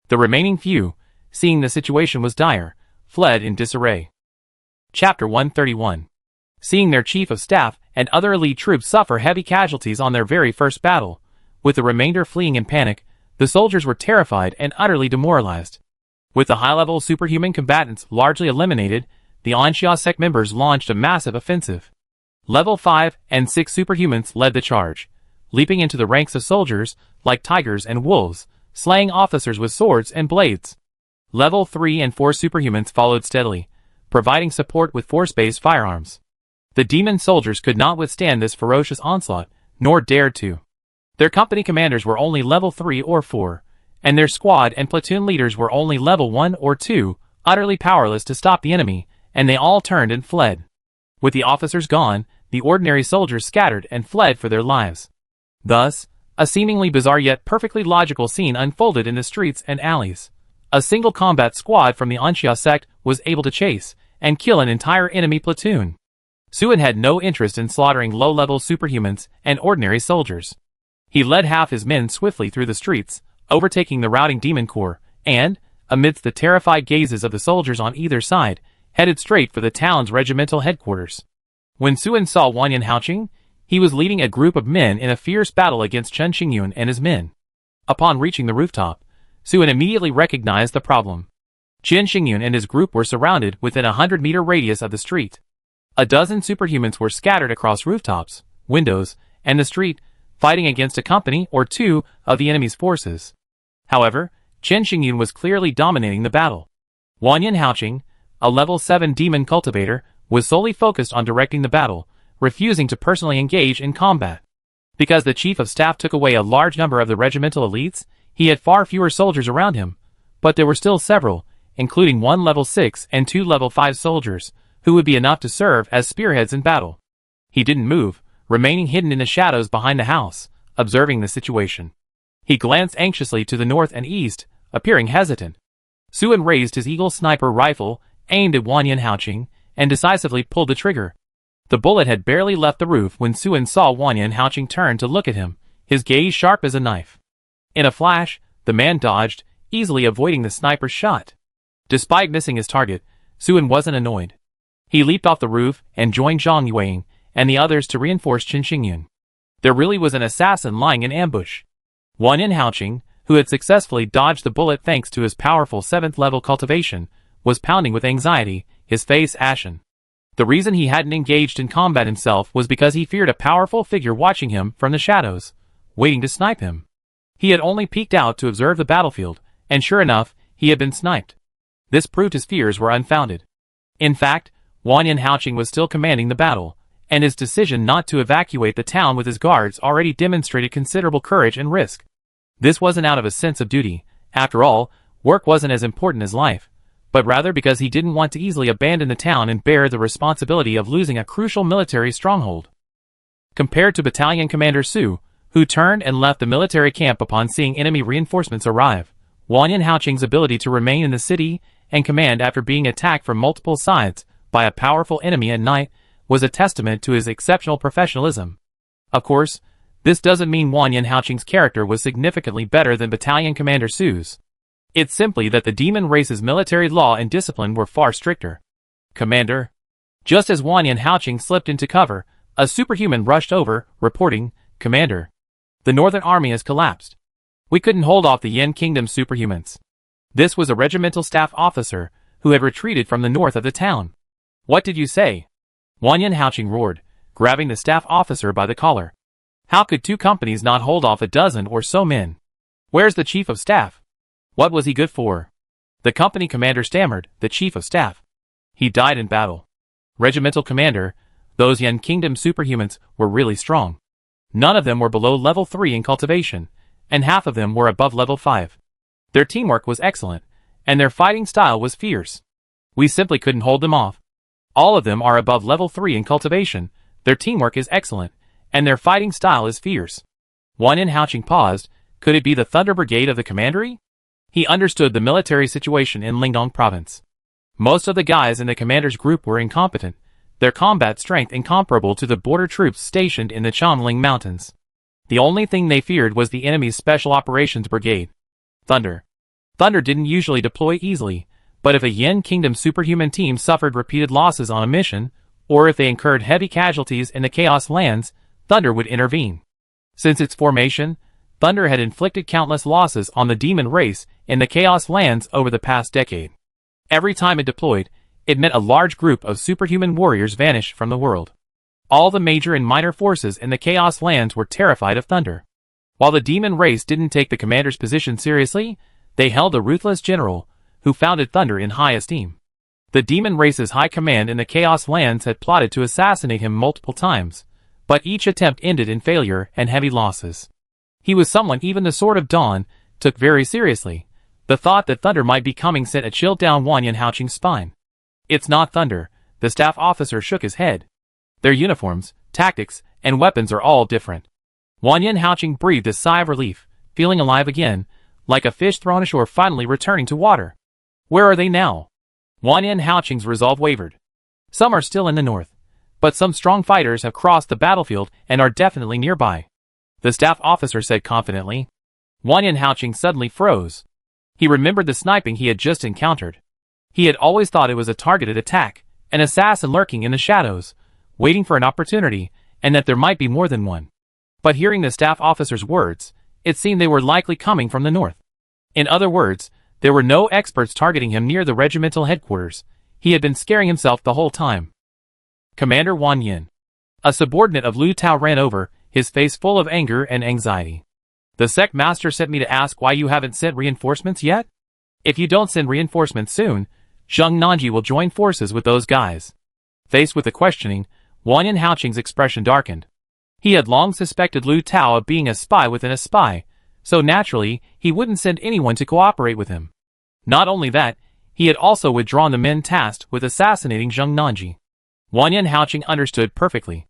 The remaining few, seeing the situation was dire, fled in disarray. Chapter 131. Seeing their chief of staff and other elite troops suffer heavy casualties on their very first battle, with the remainder fleeing in panic, the soldiers were terrified and utterly demoralized. With the high-level superhuman combatants largely eliminated, the Anxia sect members launched a massive offensive. Level 5 and 6 superhumans led the charge, leaping into the ranks of soldiers like tigers and wolves, slaying officers with swords and blades. Level 3 and 4 superhumans followed steadily, providing support with force-based firearms. The demon soldiers could not withstand this ferocious onslaught, nor dared to. Their company commanders were only level 3 or 4, and their squad and platoon leaders were only level 1 or 2, utterly powerless to stop the enemy, and they all turned and fled. With the officers gone, the ordinary soldiers scattered and fled for their lives. Thus, a seemingly bizarre yet perfectly logical scene unfolded in the streets and alleys. A single combat squad from the Anxia sect was able to chase and kill an entire enemy platoon. Suin had no interest in slaughtering low-level superhumans and ordinary soldiers. He led half his men swiftly through the streets, overtaking the routing demon corps, and, amidst the terrified gazes of the soldiers on either side, headed straight for the town's regimental headquarters. When Suin saw Wanyan Haoqing, he was leading a group of men in a fierce battle against Chen Xingyun and his men. Upon reaching the rooftop, Suin immediately recognized the problem. Chen Xingyun and his group were surrounded within a 100-meter radius of the street. A dozen superhumans were scattered across rooftops, windows, and the street, fighting against a company or two of the enemy's forces. However, Chen Xingyun was clearly dominating the battle. Wanyan Haoqing, a level 7 demon cultivator, was solely focused on directing the battle, refusing to personally engage in combat. Because the chief of staff took away a large number of the regimental elites, he had far fewer soldiers around him, but there were still several, including one level 6 and 2 level 5 soldiers, who would be enough to serve as spearheads in battle. He didn't move, remaining hidden in the shadows behind the house, observing the situation. He glanced anxiously to the north and east, appearing hesitant. Suin raised his eagle sniper rifle, aimed at Wanyan Haoqing, and decisively pulled the trigger. The bullet had barely left the roof when Suin saw Wanyan Haoqing turn to look at him, his gaze sharp as a knife. In a flash, the man dodged, easily avoiding the sniper's shot. Despite missing his target, Suan wasn't annoyed. He leaped off the roof and joined Zhang Yueying and the others to reinforce Qin Xingyun. There really was an assassin lying in ambush. Wan Yanhaoqing, who had successfully dodged the bullet thanks to his powerful 7th-level cultivation, was pounding with anxiety, his face ashen. The reason he hadn't engaged in combat himself was because he feared a powerful figure watching him from the shadows, waiting to snipe him. He had only peeked out to observe the battlefield, and sure enough, he had been sniped. This proved his fears were unfounded. In fact, Wan Yanhaoqing was still commanding the battle, and his decision not to evacuate the town with his guards already demonstrated considerable courage and risk. This wasn't out of a sense of duty. After all, work wasn't as important as life, but rather because he didn't want to easily abandon the town and bear the responsibility of losing a crucial military stronghold. Compared to Battalion Commander Su, who turned and left the military camp upon seeing enemy reinforcements arrive, Wan Yanhaoqing's ability to remain in the city and command after being attacked from multiple sides by a powerful enemy at night was a testament to his exceptional professionalism. Of course, this doesn't mean Wan Yanhaoqing's character was significantly better than Battalion Commander Su's. It's simply that the demon race's military law and discipline were far stricter. Commander. Just as Wan Yanhaoqing slipped into cover, a superhuman rushed over, reporting, Commander. The Northern Army has collapsed. We couldn't hold off the Yin Kingdom's superhumans. This was a regimental staff officer who had retreated from the north of the town. What did you say? Wan Yanhaoqing roared, grabbing the staff officer by the collar. How could 2 companies not hold off a dozen or so men? Where's the chief of staff? What was he good for? The company commander stammered, the chief of staff. He died in battle. Regimental commander, those Yin Kingdom superhumans were really strong. None of them were below level 3 in cultivation, and half of them were above level 5. Their teamwork was excellent, and their fighting style was fierce. We simply couldn't hold them off. All of them are above level 3 in cultivation, their teamwork is excellent, and their fighting style is fierce. Wan Yanhaoqing paused. Could it be the Thunder Brigade of the Commandery? He understood the military situation in Lingdong province. Most of the guys in the commander's group were incompetent, their combat strength incomparable to the border troops stationed in the Chongling Mountains. The only thing they feared was the enemy's Special Operations Brigade. Thunder. Thunder didn't usually deploy easily, but if a Yin Kingdom superhuman team suffered repeated losses on a mission, or if they incurred heavy casualties in the Chaos Lands, Thunder would intervene. Since its formation, Thunder had inflicted countless losses on the demon race in the Chaos Lands over the past decade. Every time it deployed, it meant a large group of superhuman warriors vanished from the world. All the major and minor forces in the Chaos Lands were terrified of Thunder. While the demon race didn't take the commander's position seriously, they held the ruthless general, who founded Thunder in high esteem. The demon race's high command in the Chaos Lands had plotted to assassinate him multiple times, but each attempt ended in failure and heavy losses. He was someone even the Sword of Dawn took very seriously. The thought that Thunder might be coming sent a chill down Wan Yanhaoqing's spine. It's not Thunder, the staff officer shook his head. Their uniforms, tactics, and weapons are all different. Wan Yanhaoqing breathed a sigh of relief, feeling alive again, like a fish thrown ashore finally returning to water. Where are they now? Wan Yanhaoqing's resolve wavered. Some are still in the north, but some strong fighters have crossed the battlefield and are definitely nearby, the staff officer said confidently. Wan Yanhaoqing suddenly froze. He remembered the sniping he had just encountered. He had always thought it was a targeted attack, an assassin lurking in the shadows, waiting for an opportunity, and that there might be more than one. But hearing the staff officer's words, it seemed they were likely coming from the north. In other words, there were no experts targeting him near the regimental headquarters. He had been scaring himself the whole time. Commander Wan Yin. A subordinate of Lu Tao ran over, his face full of anger and anxiety. The sect master sent me to ask why you haven't sent reinforcements yet? If you don't send reinforcements soon, Zheng Nanji will join forces with those guys. Faced with the questioning, Wan Yanhaoqing's expression darkened. He had long suspected Lu Tao of being a spy within a spy, so naturally, he wouldn't send anyone to cooperate with him. Not only that, he had also withdrawn the men tasked with assassinating Zheng Nanji. Wan Yanhaoqing understood perfectly.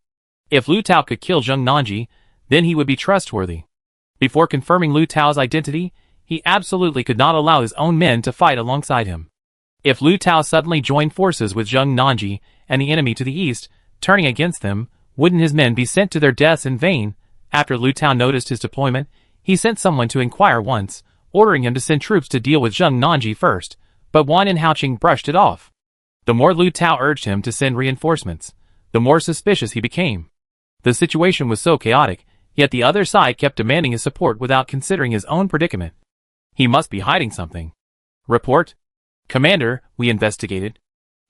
If Lu Tao could kill Zheng Nanji, then he would be trustworthy. Before confirming Lu Tao's identity, he absolutely could not allow his own men to fight alongside him. If Lu Tao suddenly joined forces with Zheng Nanji and the enemy to the east, turning against them, wouldn't his men be sent to their deaths in vain? After Lu Tao noticed his deployment, he sent someone to inquire once ordering him to send troops to deal with Zheng Nanji first, but Wan Haoqing brushed it off. The more Lu Tao urged him to send reinforcements, the more suspicious he became. The situation was so chaotic, yet the other side kept demanding his support without considering his own predicament. He must be hiding something. Report. Commander, we investigated.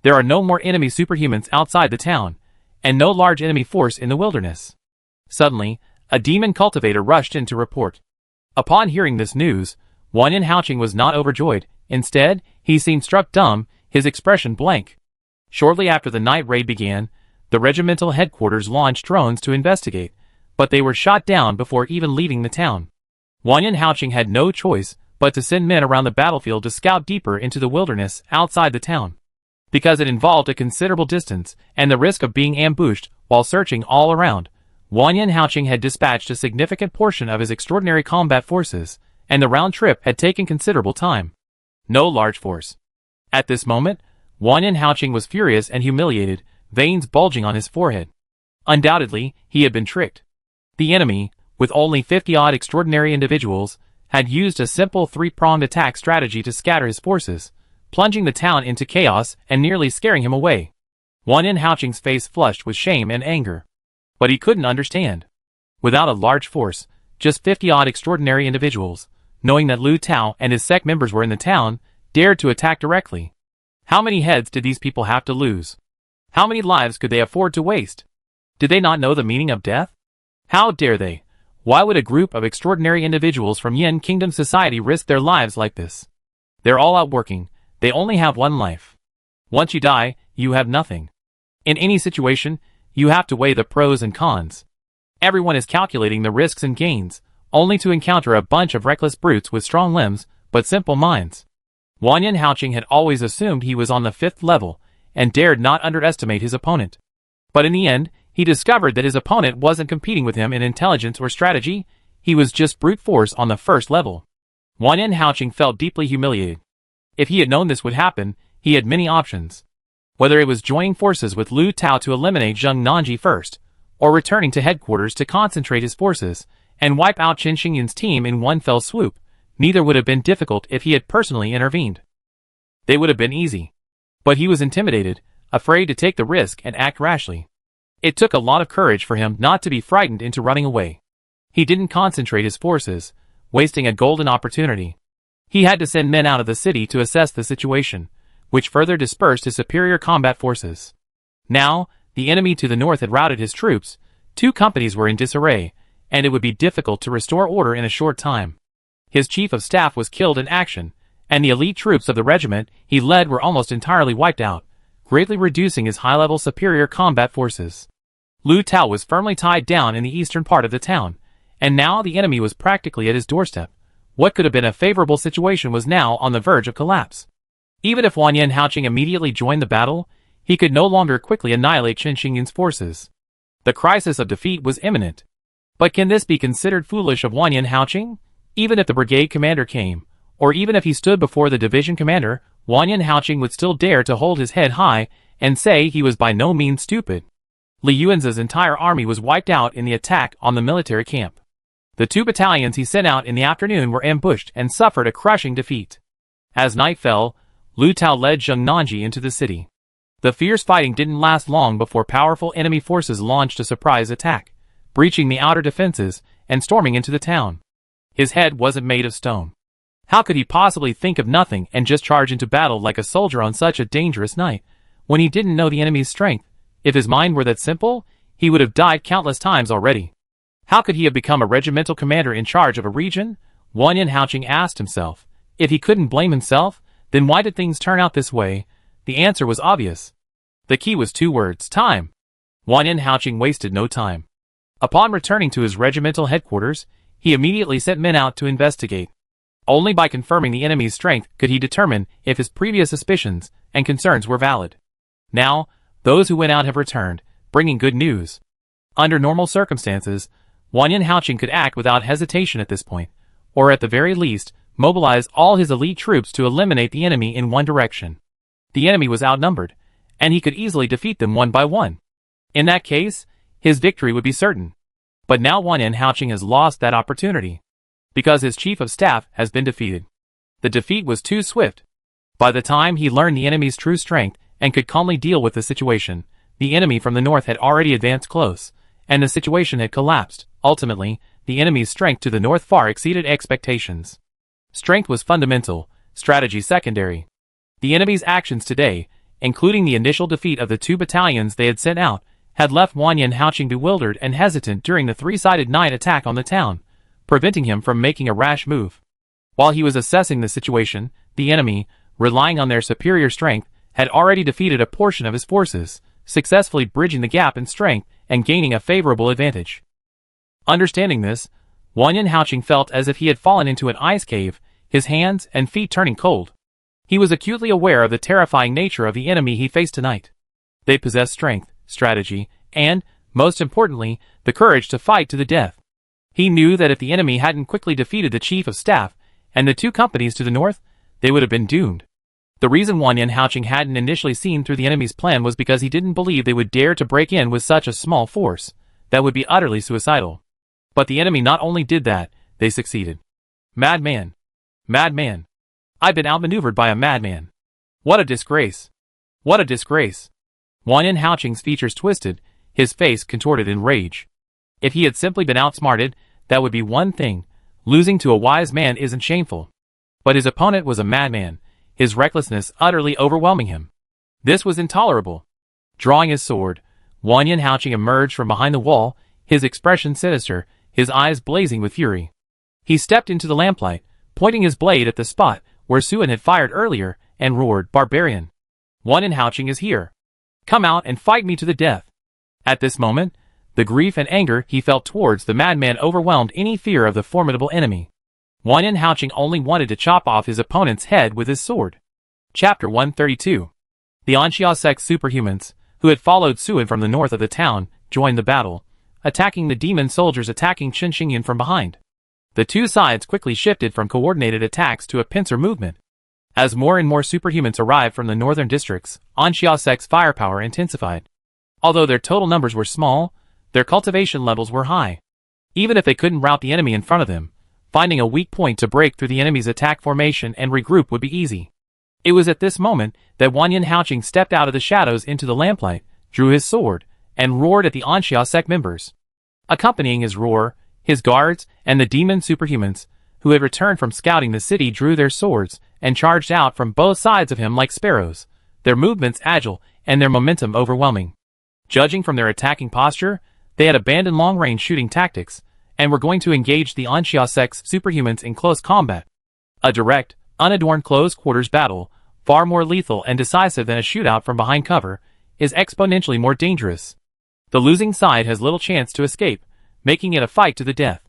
There are no more enemy superhumans outside the town, and no large enemy force in the wilderness. Suddenly, a demon cultivator rushed in to report. Upon hearing this news, Wan Haoqing was not overjoyed. Instead, he seemed struck dumb, his expression blank. Shortly after the night raid began, the regimental headquarters launched drones to investigate, but they were shot down before even leaving the town. Wan Haoqing had no choice but to send men around the battlefield to scout deeper into the wilderness outside the town. Because it involved a considerable distance and the risk of being ambushed while searching all around, Wan Haoqing had dispatched a significant portion of his extraordinary combat forces, and the round trip had taken considerable time. No large force. At this moment, Wan Haoqing was furious and humiliated, veins bulging on his forehead. Undoubtedly, he had been tricked. The enemy, with only 50-odd extraordinary individuals, had used a simple three-pronged attack strategy to scatter his forces, plunging the town into chaos and nearly scaring him away. Wan Haoqing's face flushed with shame and anger. But he couldn't understand. Without a large force, just 50-odd extraordinary individuals, knowing that Lu Tao and his sect members were in the town, dared to attack directly. How many heads did these people have to lose? How many lives could they afford to waste? Did they not know the meaning of death? How dare they? Why would a group of extraordinary individuals from Yin Kingdom society risk their lives like this? They're all out working. They only have one life. Once you die, you have nothing. In any situation, you have to weigh the pros and cons. Everyone is calculating the risks and gains, only to encounter a bunch of reckless brutes with strong limbs, but simple minds. Wan Haoqing had always assumed he was on the 5th level, and dared not underestimate his opponent. But in the end, he discovered that his opponent wasn't competing with him in intelligence or strategy, he was just brute force on the 1st level. Wan Haoqing felt deeply humiliated. If he had known this would happen, he had many options. Whether it was joining forces with Lu Tao to eliminate Zheng Nanji first, or returning to headquarters to concentrate his forces, and wipe out Qin Xingyun's team in one fell swoop, neither would have been difficult if he had personally intervened. They would have been easy. But he was intimidated, afraid to take the risk and act rashly. It took a lot of courage for him not to be frightened into running away. He didn't concentrate his forces, wasting a golden opportunity. He had to send men out of the city to assess the situation, which further dispersed his superior combat forces. Now, the enemy to the north had routed his troops, 2 companies were in disarray, and it would be difficult to restore order in a short time. His chief of staff was killed in action, and the elite troops of the regiment he led were almost entirely wiped out, greatly reducing his high-level superior combat forces. Lu Tao was firmly tied down in the eastern part of the town, and now the enemy was practically at his doorstep. What could have been a favorable situation was now on the verge of collapse. Even if Wan Haoqing immediately joined the battle, he could no longer quickly annihilate Qin Xingyun's forces. The crisis of defeat was imminent. But can this be considered foolish of Wan Haoqing? Even if the brigade commander came, or even if he stood before the division commander, Wan Haoqing would still dare to hold his head high and say he was by no means stupid. Li Yuan's entire army was wiped out in the attack on the military camp. The 2 battalions he sent out in the afternoon were ambushed and suffered a crushing defeat. As night fell, Lu Tao led Zheng Nanji into the city. The fierce fighting didn't last long before powerful enemy forces launched a surprise attack, breaching the outer defenses and storming into the town. His head wasn't made of stone. How could he possibly think of nothing and just charge into battle like a soldier on such a dangerous night, when he didn't know the enemy's strength? If his mind were that simple, he would have died countless times already. How could he have become a regimental commander in charge of a region? Wan Haoqing asked himself. If he couldn't blame himself, then why did things turn out this way? The answer was obvious. The key was 2 words: time. Wan Haoqing wasted no time. Upon returning to his regimental headquarters, he immediately sent men out to investigate. Only by confirming the enemy's strength could he determine if his previous suspicions and concerns were valid. Now, those who went out have returned, bringing good news. Under normal circumstances, Wan Haoqing could act without hesitation at this point, or at the very least, mobilize all his elite troops to eliminate the enemy in one direction. The enemy was outnumbered, and he could easily defeat them one by one. In that case, his victory would be certain. But now Wan Haoqing has lost that opportunity. because his chief of staff has been defeated. The defeat was too swift. By the time he learned the enemy's true strength and could calmly deal with the situation, the enemy from the north had already advanced close, and the situation had collapsed. Ultimately, the enemy's strength to the north far exceeded expectations. Strength was fundamental, strategy secondary. The enemy's actions today, including the initial defeat of the 2 battalions they had sent out, had left Wanyan Haoqing bewildered and hesitant during the 3-sided night attack on the town, preventing him from making a rash move. While he was assessing the situation, the enemy, relying on their superior strength, had already defeated a portion of his forces, successfully bridging the gap in strength and gaining a favorable advantage. Understanding this, Wanyan Haoqing felt as if he had fallen into an ice cave, his hands and feet turning cold. He was acutely aware of the terrifying nature of the enemy he faced tonight. They possessed strength, strategy, and, most importantly, the courage to fight to the death. He knew that if the enemy hadn't quickly defeated the chief of staff and the 2 companies to the north, they would have been doomed. The reason Wanyan Haoqing hadn't initially seen through the enemy's plan was because he didn't believe they would dare to break in with such a small force. That would be utterly suicidal. But the enemy not only did that, they succeeded. Madman! Madman! I've been outmaneuvered by a madman. What a disgrace! What a disgrace! Wanyan Haoqing's features twisted, his face contorted in rage. If he had simply been outsmarted, that would be one thing. Losing to a wise man isn't shameful. But his opponent was a madman, his recklessness utterly overwhelming him. This was intolerable. Drawing his sword, Wanyan Haoqing emerged from behind the wall, his expression sinister, his eyes blazing with fury. He stepped into the lamplight, pointing his blade at the spot where Suin had fired earlier, and roared, "Barbarian! Wanyan Haoqing is here! Come out and fight me to the death!" At this moment, the grief and anger he felt towards the madman overwhelmed any fear of the formidable enemy. Wanyan Haoqing only wanted to chop off his opponent's head with his sword. Chapter 132. The Anxia sect superhumans, who had followed Suin from the north of the town, joined the battle, attacking the demon soldiers attacking Chen Xingyan from behind. The 2 sides quickly shifted from coordinated attacks to a pincer movement. As more and more superhumans arrived from the northern districts, Anxia sect's firepower intensified. Although their total numbers were small, their cultivation levels were high. Even if they couldn't rout the enemy in front of them, finding a weak point to break through the enemy's attack formation and regroup would be easy. It was at this moment that Wanyan Haoqing stepped out of the shadows into the lamplight, drew his sword, and roared at the Anxia sect members. Accompanying his roar, his guards and the demon superhumans, who had returned from scouting the city, drew their swords and charged out from both sides of him like sparrows, their movements agile and their momentum overwhelming. Judging from their attacking posture, they had abandoned long-range shooting tactics and were going to engage the Anxia sect's superhumans in close combat. A direct, unadorned close-quarters battle, far more lethal and decisive than a shootout from behind cover, is exponentially more dangerous. The losing side has little chance to escape, making it a fight to the death.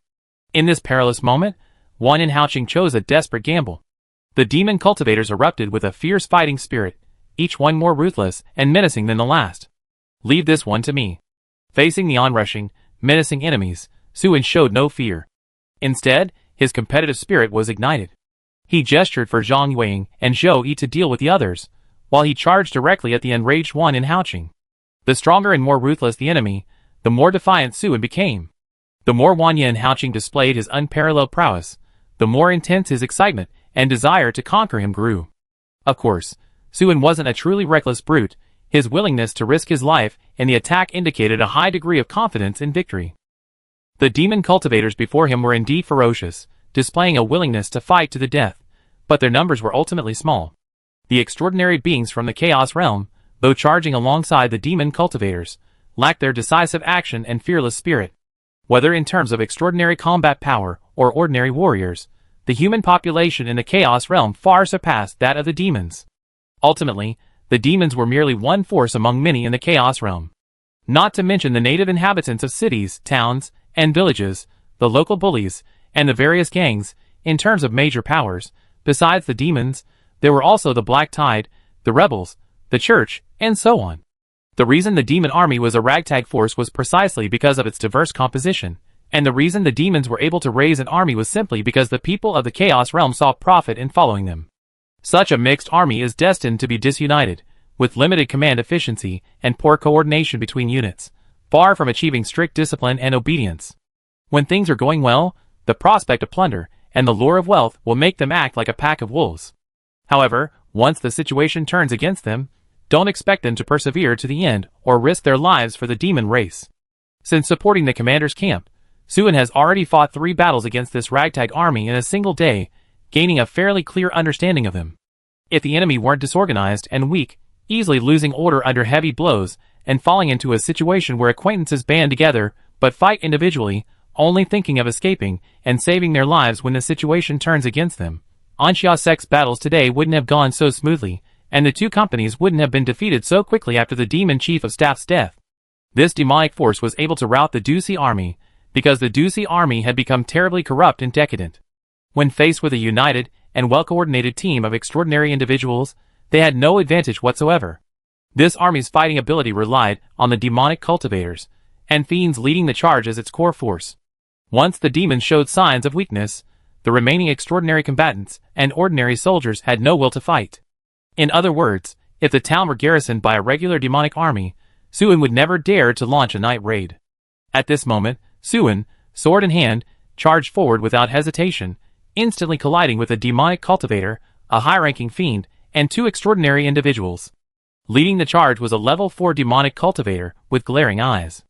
In this perilous moment, Wanyan Haoqing chose a desperate gamble. The demon cultivators erupted with a fierce fighting spirit, each one more ruthless and menacing than the last. "Leave this one to me." Facing the onrushing, menacing enemies, Suin showed no fear. Instead, his competitive spirit was ignited. He gestured for Zhang Yueying and Zhou Yi to deal with the others, while he charged directly at the enraged Wanyan Haoqing. The stronger and more ruthless the enemy, the more defiant Suin became. The more Wanyan Haoqing displayed his unparalleled prowess, the more intense his excitement and desire to conquer him grew. Of course, Suin wasn't a truly reckless brute. His willingness to risk his life in the attack indicated a high degree of confidence in victory. The demon cultivators before him were indeed ferocious, displaying a willingness to fight to the death, but their numbers were ultimately small. The extraordinary beings from the Chaos Realm, though charging alongside the demon cultivators, lacked their decisive action and fearless spirit. Whether in terms of extraordinary combat power or ordinary warriors, the human population in the Chaos Realm far surpassed that of the demons. Ultimately, the demons were merely one force among many in the Chaos Realm. Not to mention the native inhabitants of cities, towns, and villages, the local bullies, and the various gangs. In terms of major powers, besides the demons, there were also the Black Tide, the rebels, the church, and so on. The reason the demon army was a ragtag force was precisely because of its diverse composition, and the reason the demons were able to raise an army was simply because the people of the Chaos Realm saw profit in following them. Such a mixed army is destined to be disunited, with limited command efficiency and poor coordination between units, far from achieving strict discipline and obedience. When things are going well, the prospect of plunder and the lure of wealth will make them act like a pack of wolves. However, once the situation turns against them, don't expect them to persevere to the end or risk their lives for the demon race. Since supporting the commander's camp, Suin has already fought 3 battles against this ragtag army in a single day, gaining a fairly clear understanding of them. If the enemy weren't disorganized and weak, easily losing order under heavy blows, and falling into a situation where acquaintances band together but fight individually, only thinking of escaping and saving their lives when the situation turns against them, Anxia Sect's battles today wouldn't have gone so smoothly, and the 2 companies wouldn't have been defeated so quickly after the demon chief of staff's death. This demonic force was able to rout the Dusi army, because the Dusi army had become terribly corrupt and decadent. When faced with a united and well-coordinated team of extraordinary individuals, they had no advantage whatsoever. This army's fighting ability relied on the demonic cultivators, and fiends leading the charge as its core force. Once the demons showed signs of weakness, the remaining extraordinary combatants and ordinary soldiers had no will to fight. In other words, if the town were garrisoned by a regular demonic army, Suin would never dare to launch a night raid. At this moment, Suin, sword in hand, charged forward without hesitation, instantly colliding with a demonic cultivator, a high-ranking fiend, and 2 extraordinary individuals. Leading the charge was a level 4 demonic cultivator with glaring eyes.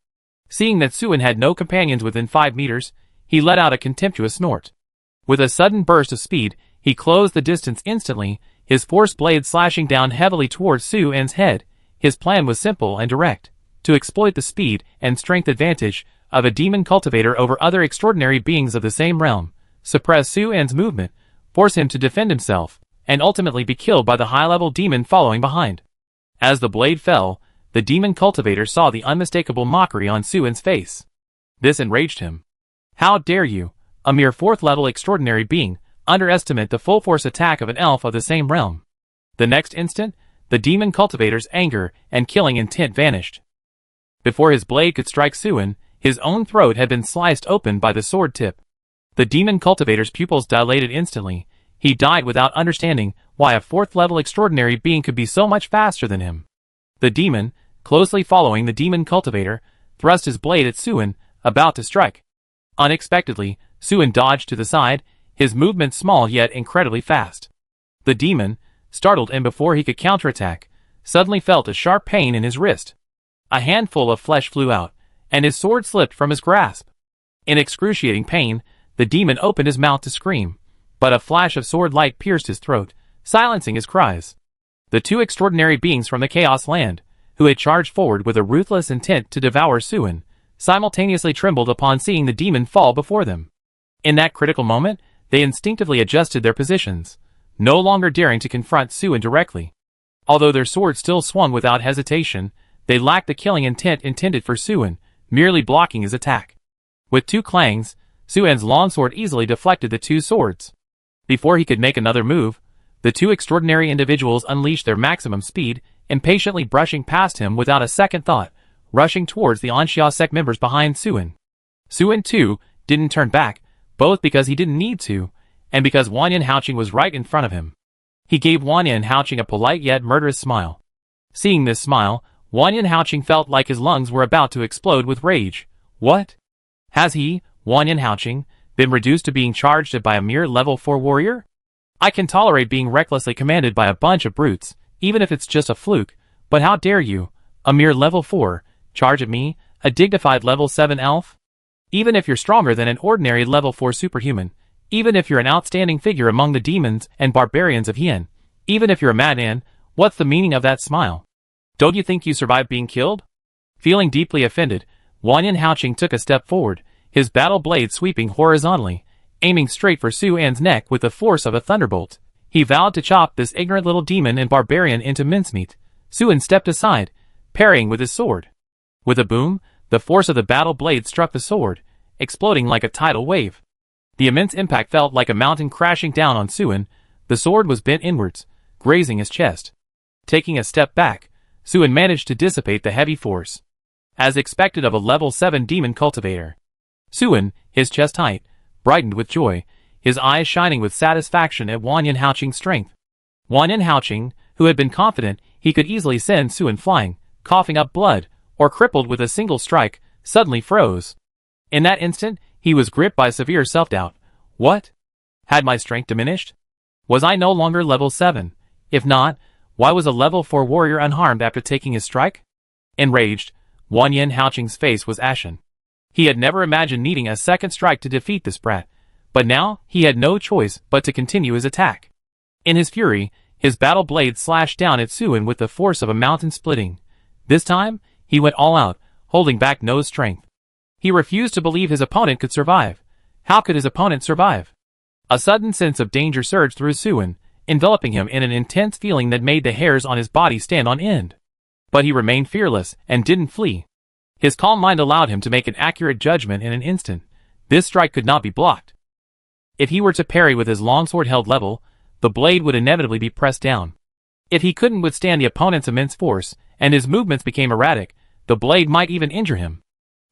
Seeing that Suin had no companions within 5 meters, he let out a contemptuous snort. With a sudden burst of speed, he closed the distance instantly, his force blade slashing down heavily towards Suin's head. His plan was simple and direct: to exploit the speed and strength advantage of a demon cultivator over other extraordinary beings of the same realm, suppress Suin's movement, force him to defend himself, and ultimately be killed by the high-level demon following behind. As the blade fell, the demon cultivator saw the unmistakable mockery on Suin's face. This enraged him. How dare you, a mere 4th-level extraordinary being, underestimate the full-force attack of an elf of the same realm? The next instant, the demon cultivator's anger and killing intent vanished. Before his blade could strike Suin, his own throat had been sliced open by the sword tip. The demon cultivator's pupils dilated instantly. He died without understanding why a 4th-level extraordinary being could be so much faster than him. The demon, closely following the demon cultivator, thrust his blade at Suin, about to strike. Unexpectedly, Suin dodged to the side, his movement small yet incredibly fast. The demon, startled and before he could counterattack, suddenly felt a sharp pain in his wrist. A handful of flesh flew out, and his sword slipped from his grasp. In excruciating pain, the demon opened his mouth to scream, but a flash of sword light pierced his throat, silencing his cries. The 2 extraordinary beings from the Chaos Land, who had charged forward with a ruthless intent to devour Suin, simultaneously trembled upon seeing the demon fall before them. In that critical moment, they instinctively adjusted their positions, no longer daring to confront Suin directly. Although their swords still swung without hesitation, they lacked the killing intent intended for Suin, merely blocking his attack. With 2 clangs, Suin's longsword easily deflected the 2 swords. Before he could make another move, the 2 extraordinary individuals unleashed their maximum speed, impatiently brushing past him without a second thought, rushing towards the Anxia Sect members behind Suin. Suin, too, didn't turn back, both because he didn't need to, and because Wanyan Haoqing was right in front of him. He gave Wanyan Haoqing a polite yet murderous smile. Seeing this smile, Wanyan Haoqing felt like his lungs were about to explode with rage. What? Has he, Wanyan Haoqing, been reduced to being charged by a mere level 4 warrior? I can tolerate being recklessly commanded by a bunch of brutes, even if it's just a fluke, but how dare you, a mere level 4, charge at me, a dignified level 7 elf? Even if you're stronger than an ordinary level 4 superhuman, even if you're an outstanding figure among the demons and barbarians of Hien, even if you're a madman, what's the meaning of that smile? Don't you think you survived being killed? Feeling deeply offended, Wanyan Haoqing took a step forward, his battle blade sweeping horizontally, aiming straight for Suan's neck with the force of a thunderbolt. He vowed to chop this ignorant little demon and barbarian into mincemeat. Suan stepped aside, parrying with his sword. With a boom, the force of the battle blade struck the sword, exploding like a tidal wave. The immense impact felt like a mountain crashing down on Suan. The sword was bent inwards, grazing his chest. Taking a step back, Suan managed to dissipate the heavy force. As expected of a level 7 demon cultivator. Suan, his chest height, brightened with joy, his eyes shining with satisfaction at Wanyan Haoqing's strength. Wanyan Haoqing, who had been confident he could easily send Suan flying, coughing up blood, or crippled with a single strike, suddenly froze. In that instant, he was gripped by severe self-doubt. What? Had my strength diminished? Was I no longer level 7? If not, why was a level 4 warrior unharmed after taking his strike? Enraged, Wang Haoqing's face was ashen. He had never imagined needing a second strike to defeat this brat, but now he had no choice but to continue his attack. In his fury, his battle blade slashed down at Suin with the force of a mountain splitting. This time, he went all out, holding back no strength. He refused to believe his opponent could survive. How could his opponent survive? A sudden sense of danger surged through Suin, enveloping him in an intense feeling that made the hairs on his body stand on end. But he remained fearless and didn't flee. His calm mind allowed him to make an accurate judgment in an instant. This strike could not be blocked. If he were to parry with his longsword held level, the blade would inevitably be pressed down. If he couldn't withstand the opponent's immense force, and his movements became erratic, the blade might even injure him.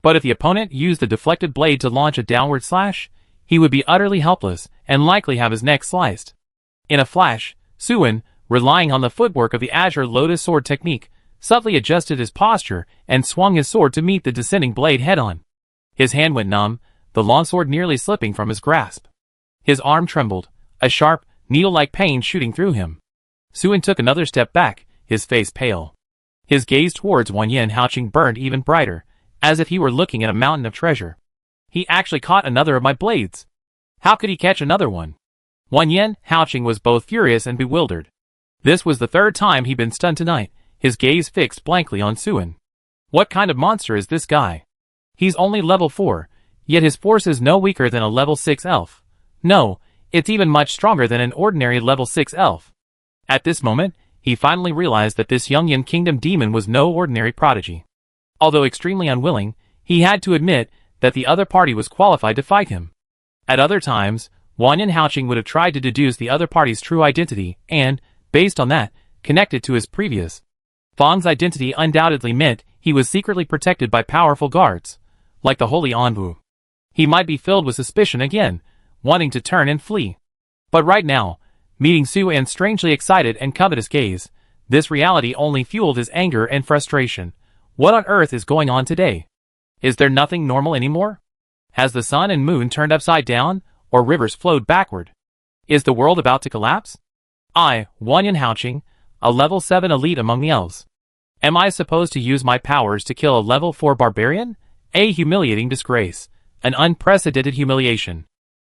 But if the opponent used the deflected blade to launch a downward slash, he would be utterly helpless and likely have his neck sliced. In a flash, Suin, relying on the footwork of the Azure Lotus Sword technique, subtly adjusted his posture and swung his sword to meet the descending blade head-on. His hand went numb, the longsword nearly slipping from his grasp. His arm trembled, a sharp, needle-like pain shooting through him. Suin took another step back, his face pale. His gaze towards Wang Haoqing burned even brighter, as if he were looking at a mountain of treasure. He actually caught another of my blades. How could he catch another one? Wang Haoqing was both furious and bewildered. This was the third time he'd been stunned tonight, his gaze fixed blankly on Suin. What kind of monster is this guy? He's only level 4, yet his force is no weaker than a level 6 elf. No, it's even much stronger than an ordinary level 6 elf. At this moment, he finally realized that this Yongyan Kingdom demon was no ordinary prodigy. Although extremely unwilling, he had to admit that the other party was qualified to fight him. At other times, Wang Haoqing would have tried to deduce the other party's true identity and, based on that, connect it to his previous. Fang's identity undoubtedly meant he was secretly protected by powerful guards, like the Holy Envoy. He might be filled with suspicion again, wanting to turn and flee. But right now, meeting Suin's strangely excited and covetous gaze, this reality only fueled his anger and frustration. What on earth is going on today? Is there nothing normal anymore? Has the sun and moon turned upside down, or rivers flowed backward? Is the world about to collapse? I, Wang Haoqing, a level 7 elite among the elves. Am I supposed to use my powers to kill a level 4 barbarian? A humiliating disgrace. An unprecedented humiliation.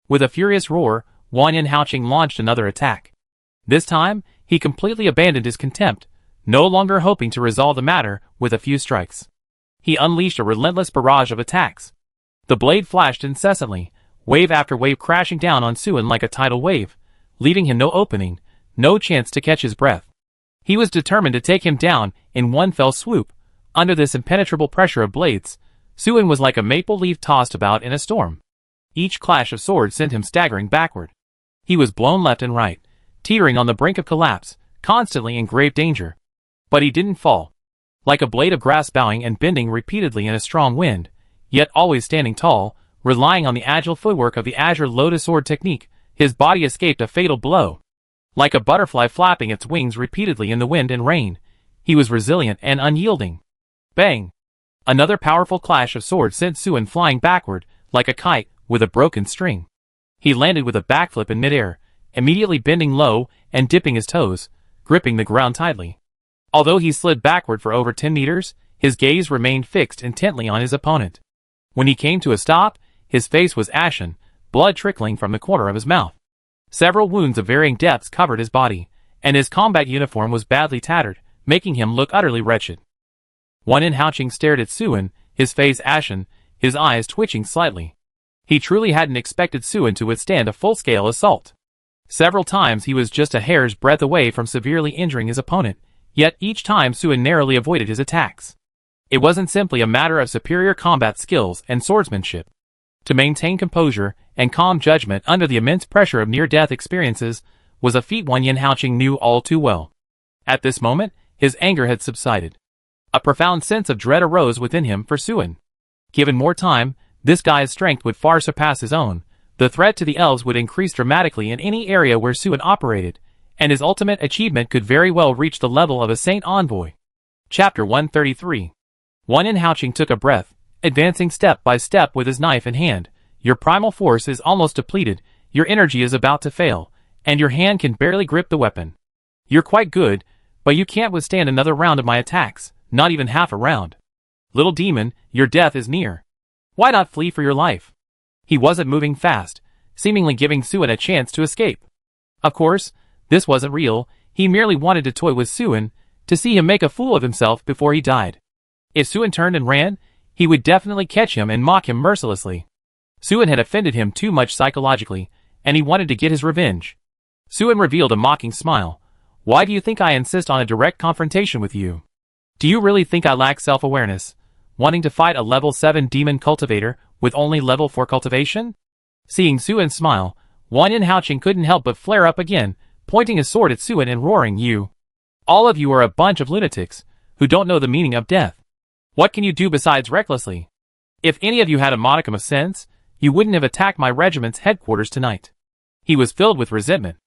With a furious roar, Wang Haoqing launched another attack. This time, he completely abandoned his contempt, no longer hoping to resolve the matter with a few strikes. He unleashed a relentless barrage of attacks. The blade flashed incessantly, wave after wave crashing down on Suin like a tidal wave, leaving him no opening, no chance to catch his breath. He was determined to take him down in one fell swoop. Under this impenetrable pressure of blades, Suin was like a maple leaf tossed about in a storm. Each clash of swords sent him staggering backward. He was blown left and right, teetering on the brink of collapse, constantly in grave danger. But he didn't fall. Like a blade of grass bowing and bending repeatedly in a strong wind, yet always standing tall, relying on the agile footwork of the Azure Lotus Sword technique, his body escaped a fatal blow. Like a butterfly flapping its wings repeatedly in the wind and rain, he was resilient and unyielding. Bang! Another powerful clash of swords sent Suin flying backward, like a kite, with a broken string. He landed with a backflip in midair, immediately bending low and dipping his toes, gripping the ground tightly. Although he slid backward for over 10 meters, his gaze remained fixed intently on his opponent. When he came to a stop, his face was ashen, blood trickling from the corner of his mouth. Several wounds of varying depths covered his body, and his combat uniform was badly tattered, making him look utterly wretched. Wang Haoqing stared at Suin, his face ashen, his eyes twitching slightly. He truly hadn't expected Suin to withstand a full-scale assault. Several times he was just a hair's breadth away from severely injuring his opponent, yet each time Suin narrowly avoided his attacks. It wasn't simply a matter of superior combat skills and swordsmanship. To maintain composure and calm judgment under the immense pressure of near-death experiences was a feat Wang Haoqing knew all too well. At this moment, his anger had subsided. A profound sense of dread arose within him for Suin. Given more time, this guy's strength would far surpass his own. The threat to the elves would increase dramatically in any area where Suin operated, and his ultimate achievement could very well reach the level of a Saint Envoy. Chapter 133. Wang Haoqing took a breath, advancing step by step with his knife in hand. Your primal force is almost depleted, Your energy is about to fail, and your hand can barely grip the weapon. You're quite good, but you can't withstand another round of my attacks, not even half a round. Little demon, your death is near. Why not flee for your life? He wasn't moving fast, seemingly giving Suen a chance to escape. Of course, this wasn't real. He merely wanted to toy with Suen, to see him make a fool of himself before he died. If Suen turned and ran, he would definitely catch him and mock him mercilessly. Suen had offended him too much psychologically, and he wanted to get his revenge. Suen revealed a mocking smile. Why do you think I insist on a direct confrontation with you? Do you really think I lack self-awareness, wanting to fight a level 7 demon cultivator with only level 4 cultivation? Seeing Suen smile, Wan Yanhaoqing couldn't help but flare up again, pointing his sword at Suen and roaring, You! All of you are a bunch of lunatics, who don't know the meaning of death. What can you do besides recklessly? If any of you had a modicum of sense, you wouldn't have attacked my regiment's headquarters tonight. He was filled with resentment.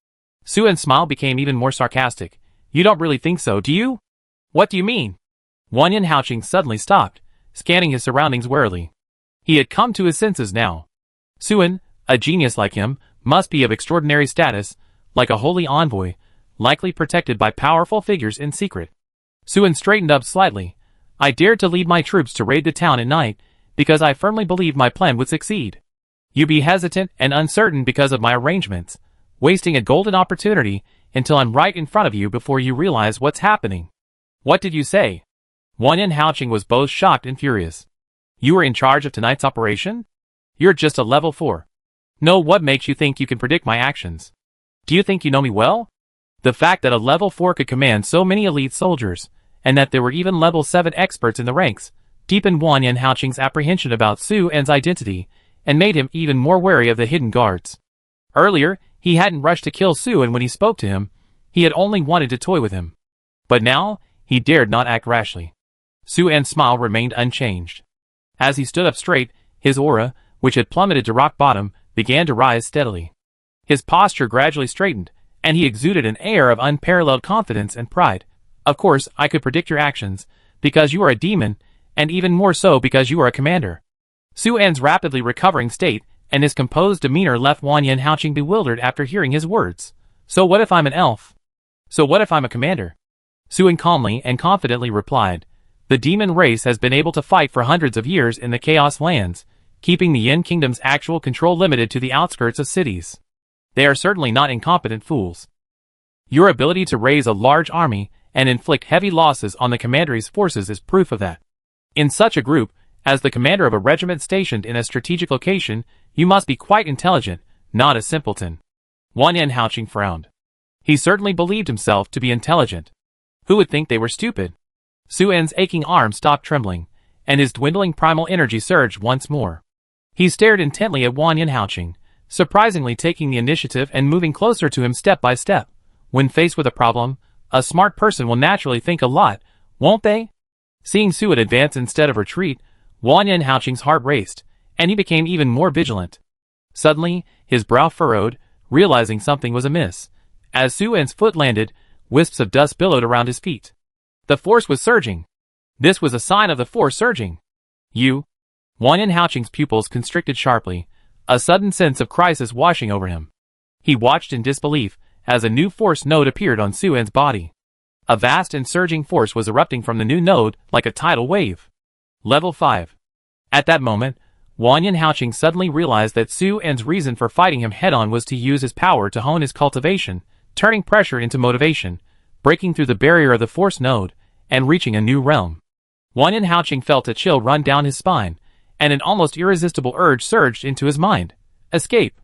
Suen's smile became even more sarcastic. You don't really think so, do you? What do you mean? Wan Yanhaoqing suddenly stopped, scanning his surroundings warily. He had come to his senses now. Suen, a genius like him, must be of extraordinary status, like a holy envoy, likely protected by powerful figures in secret. Suen straightened up slightly. I dared to lead my troops to raid the town at night, because I firmly believed my plan would succeed. You be hesitant and uncertain because of my arrangements, wasting a golden opportunity until I'm right in front of you before you realize what's happening. What did you say? Wan Yanhaoqing was both shocked and furious. You were in charge of tonight's operation? You're just a level 4. No, what makes you think you can predict my actions? Do you think you know me well? The fact that a level 4 could command so many elite soldiers, and that there were even level 7 experts in the ranks, deepened Wan Yanhaoqing's apprehension about Suen's identity, and made him even more wary of the hidden guards. Earlier, he hadn't rushed to kill Suen when he spoke to him, he had only wanted to toy with him. But now, he dared not act rashly. Suen's smile remained unchanged. As he stood up straight, his aura, which had plummeted to rock bottom, began to rise steadily. His posture gradually straightened, and he exuded an air of unparalleled confidence and pride. Of course, I could predict your actions, because you are a demon, and even more so because you are a commander. Suen's rapidly recovering state and his composed demeanor left Wan Yanhaoqing bewildered after hearing his words. So what if I'm an elf? So what if I'm a commander? Suen calmly and confidently replied, The demon race has been able to fight for hundreds of years in the Chaos Lands, keeping the Yin Kingdom's actual control limited to the outskirts of cities. They are certainly not incompetent fools. Your ability to raise a large army and inflict heavy losses on the commandery's forces is proof of that. In such a group, as the commander of a regiment stationed in a strategic location, you must be quite intelligent, not a simpleton. Wan Yanhaoqing frowned. He certainly believed himself to be intelligent. Who would think they were stupid? Suen's aching arm stopped trembling, and his dwindling primal energy surged once more. He stared intently at Wan Yanhaoqing, surprisingly taking the initiative and moving closer to him step by step. When faced with a problem, a smart person will naturally think a lot, won't they? Seeing Suen advance instead of retreat, Wan Yanhaoqing's heart raced, and he became even more vigilant. Suddenly, his brow furrowed, realizing something was amiss. As Suen's foot landed, wisps of dust billowed around his feet. The force was surging. This was a sign of the force surging. You? Wan Yanhaoqing's pupils constricted sharply, a sudden sense of crisis washing over him. He watched in disbelief as a new force node appeared on Suen's body. A vast and surging force was erupting from the new node like a tidal wave. Level 5. At that moment, Wan Yanhaoqing suddenly realized that Suen's reason for fighting him head-on was to use his power to hone his cultivation, turning pressure into motivation, breaking through the barrier of the force node, and reaching a new realm. Wan Yanhaoqing felt a chill run down his spine, and an almost irresistible urge surged into his mind. Escape.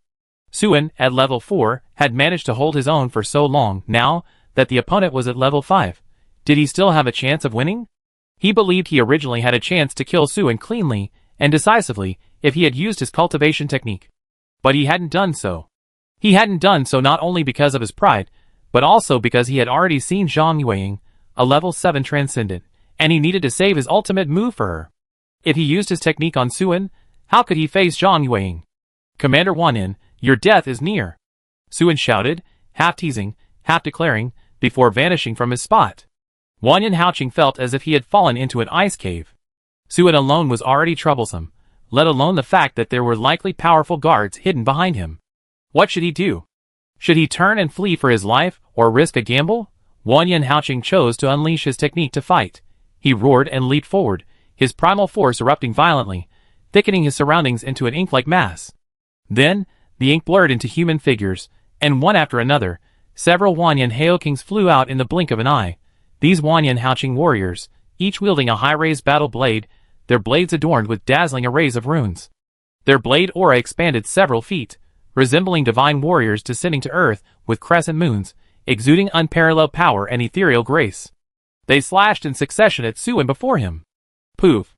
Suen, at level 4, had managed to hold his own for so long. Now that the opponent was at level 5, did he still have a chance of winning? He believed he originally had a chance to kill Suen cleanly and decisively if he had used his cultivation technique. But he hadn't done so. He hadn't done so not only because of his pride, but also because he had already seen Zhang Yueying, a level 7 transcendent, and he needed to save his ultimate move for her. If he used his technique on Suen, how could he face Zhang Yueying? Commander Wanin, your death is near. Suen shouted, half teasing, half declaring, before vanishing from his spot. Wan Yanhaoqing felt as if he had fallen into an ice cave. Suen alone was already troublesome, let alone the fact that there were likely powerful guards hidden behind him. What should he do? Should he turn and flee for his life, or risk a gamble? Wanyan Haoqing chose to unleash his technique to fight. He roared and leaped forward, his primal force erupting violently, thickening his surroundings into an ink-like mass. Then, the ink blurred into human figures, and one after another, several Wanyan Haoqings flew out in the blink of an eye. These Wanyan Haoqing warriors, each wielding a high-raised battle blade, their blades adorned with dazzling arrays of runes. Their blade aura expanded several feet, resembling divine warriors descending to earth with crescent moons, exuding unparalleled power and ethereal grace. They slashed in succession at Suan before him. Poof!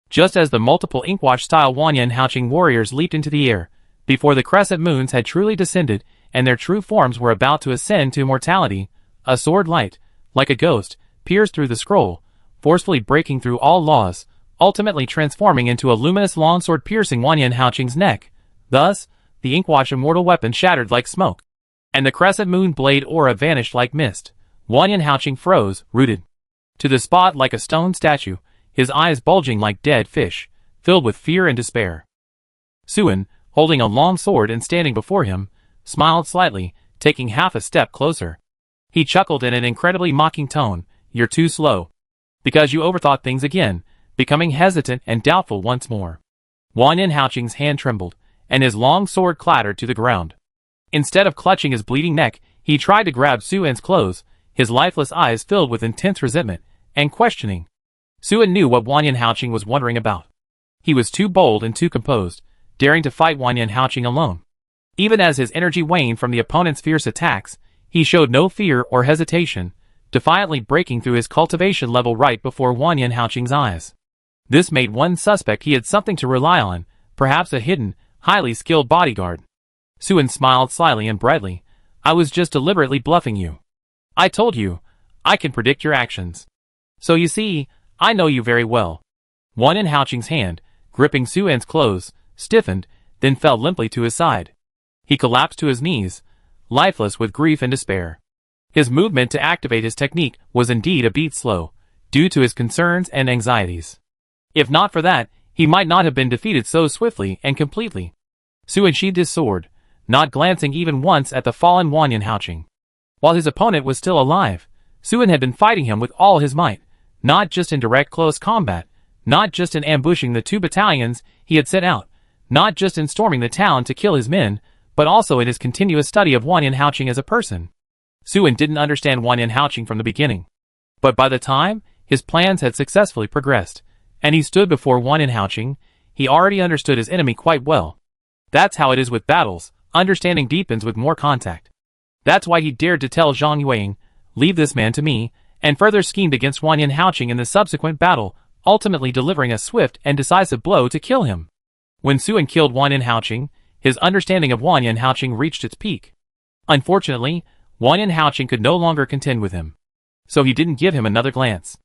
Just as the multiple Inkwash-style Wanyan Haoqing warriors leaped into the air, before the crescent moons had truly descended and their true forms were about to ascend to immortality, a sword light, like a ghost, pierced through the scroll, forcefully breaking through all laws, ultimately transforming into a luminous longsword piercing Wanyan Haoqing's neck. Thus, the Inkwash immortal weapon shattered like smoke, and the crescent moon blade aura vanished like mist. Wanyan Haoqing froze, rooted to the spot like a stone statue, his eyes bulging like dead fish, filled with fear and despair. Suan, holding a long sword and standing before him, smiled slightly, taking half a step closer. He chuckled in an incredibly mocking tone. "You're too slow. Because you overthought things again," becoming hesitant and doubtful once more. Wanyan Haoqing's hand trembled, and his long sword clattered to the ground. Instead of clutching his bleeding neck, he tried to grab Suan's clothes, his lifeless eyes filled with intense resentment and questioning. Suan knew what Wanyan Haoqing was wondering about. He was too bold and too composed, daring to fight Wanyan Haoqing alone. Even as his energy waned from the opponent's fierce attacks, he showed no fear or hesitation, defiantly breaking through his cultivation level right before Wanyan Haoqing's eyes. This made one suspect he had something to rely on, perhaps a hidden, highly skilled bodyguard. Suan smiled slyly and brightly. "I was just deliberately bluffing you. I told you, I can predict your actions. So you see, I know you very well." Wanyan Haoqing's hand, gripping Suan's clothes, stiffened, then fell limply to his side. He collapsed to his knees, lifeless with grief and despair. His movement to activate his technique was indeed a beat slow, due to his concerns and anxieties. If not for that, he might not have been defeated so swiftly and completely. Suan sheathed his sword, not glancing even once at the fallen Wanyan Haoqing. While his opponent was still alive, Suan had been fighting him with all his might, not just in direct close combat, not just in ambushing the 2 battalions he had sent out, not just in storming the town to kill his men, but also in his continuous study of Wanyan Haoqing as a person. Suan didn't understand Wanyan Haoqing from the beginning, but by the time his plans had successfully progressed, and he stood before Wanyan Haoqing, he already understood his enemy quite well. That's how it is with battles, understanding deepens with more contact. That's why he dared to tell Zhang Yueying, "Leave this man to me," and further schemed against Wanyan Haoqing in the subsequent battle, ultimately delivering a swift and decisive blow to kill him. When Suan killed Wanyan Haoqing, his understanding of Wanyan Haoqing reached its peak. Unfortunately, Wanyan Haoqing could no longer contend with him. So he didn't give him another glance.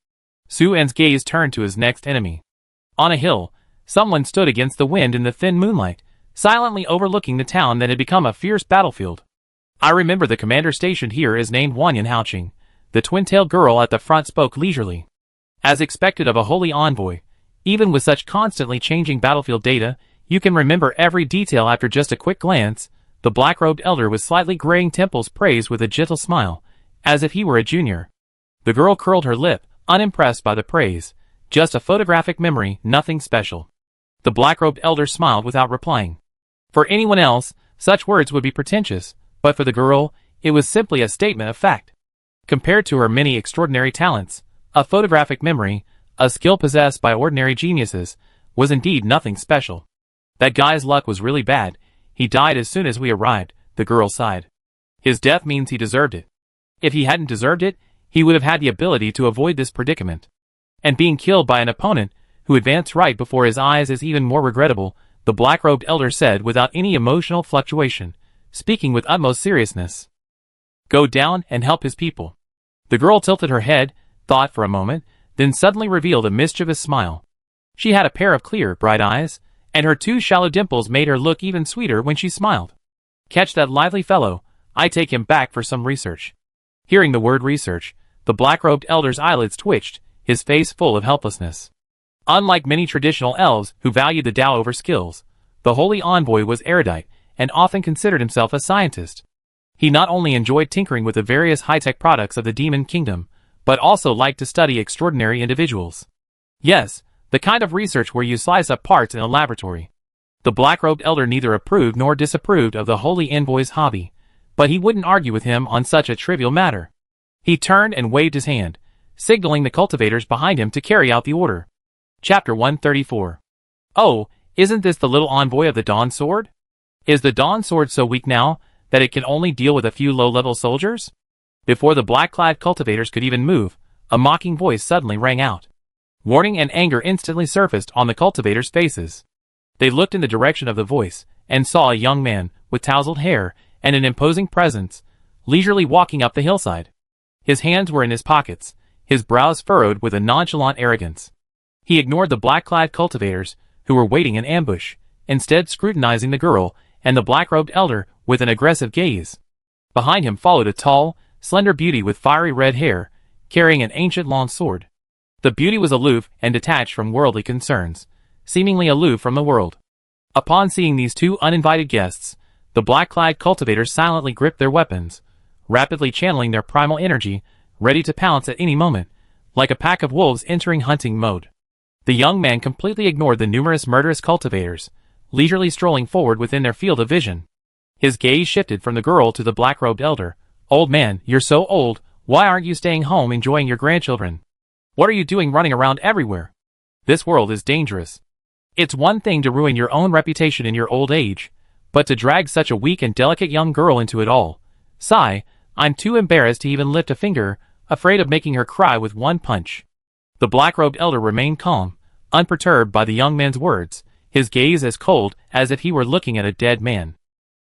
Suan's gaze turned to his next enemy. On a hill, someone stood against the wind in the thin moonlight, silently overlooking the town that had become a fierce battlefield. "I remember the commander stationed here is named Wanyan Haoqing." The twin-tailed girl at the front spoke leisurely. As expected of a holy envoy, even with such constantly changing battlefield data, you can remember every detail after just a quick glance. The black-robed elder with slightly graying temples praised with a gentle smile, as if he were a junior. The girl curled her lip, unimpressed by the praise. "Just a photographic memory, nothing special." The black-robed elder smiled without replying. For anyone else, such words would be pretentious, but for the girl, it was simply a statement of fact. Compared to her many extraordinary talents, a photographic memory, a skill possessed by ordinary geniuses, was indeed nothing special. "That guy's luck was really bad. He died as soon as we arrived," the girl sighed. "His death means he deserved it. If he hadn't deserved it, he would have had the ability to avoid this predicament. And being killed by an opponent who advanced right before his eyes is even more regrettable," the black-robed elder said without any emotional fluctuation, speaking with utmost seriousness. "Go down and help his people." The girl tilted her head, thought for a moment, then suddenly revealed a mischievous smile. She had a pair of clear, bright eyes, and her 2 shallow dimples made her look even sweeter when she smiled. "Catch that lively fellow, I take him back for some research." Hearing the word research, the black-robed elder's eyelids twitched, his face full of helplessness. Unlike many traditional elves who valued the Tao over skills, the holy envoy was erudite and often considered himself a scientist. He not only enjoyed tinkering with the various high-tech products of the Demon Kingdom, but also liked to study extraordinary individuals. Yes, the kind of research where you slice up parts in a laboratory. The black-robed elder neither approved nor disapproved of the holy envoy's hobby, but he wouldn't argue with him on such a trivial matter. He turned and waved his hand, signaling the cultivators behind him to carry out the order. Chapter 134. Oh, isn't this the little envoy of the Dawn Sword? Is the Dawn Sword so weak now that it can only deal with a few low-level soldiers? Before the black-clad cultivators could even move, a mocking voice suddenly rang out. Warning and anger instantly surfaced on the cultivators' faces. They looked in the direction of the voice, and saw a young man, with tousled hair, and an imposing presence, leisurely walking up the hillside. His hands were in his pockets, his brows furrowed with a nonchalant arrogance. He ignored the black-clad cultivators, who were waiting in ambush, instead scrutinizing the girl and the black-robed elder with an aggressive gaze. Behind him followed a tall, slender beauty with fiery red hair, carrying an ancient long sword. The beauty was aloof and detached from worldly concerns, seemingly aloof from the world. Upon seeing these two uninvited guests, the black-clad cultivators silently gripped their weapons, rapidly channeling their primal energy, ready to pounce at any moment, like a pack of wolves entering hunting mode. The young man completely ignored the numerous murderous cultivators, leisurely strolling forward within their field of vision. His gaze shifted from the girl to the black-robed elder. "Old man, you're so old, why aren't you staying home enjoying your grandchildren? What are you doing running around everywhere? This world is dangerous. It's one thing to ruin your own reputation in your old age, but to drag such a weak and delicate young girl into it all. Sigh, I'm too embarrassed to even lift a finger, afraid of making her cry with one punch." The black-robed elder remained calm, unperturbed by the young man's words, his gaze as cold as if he were looking at a dead man.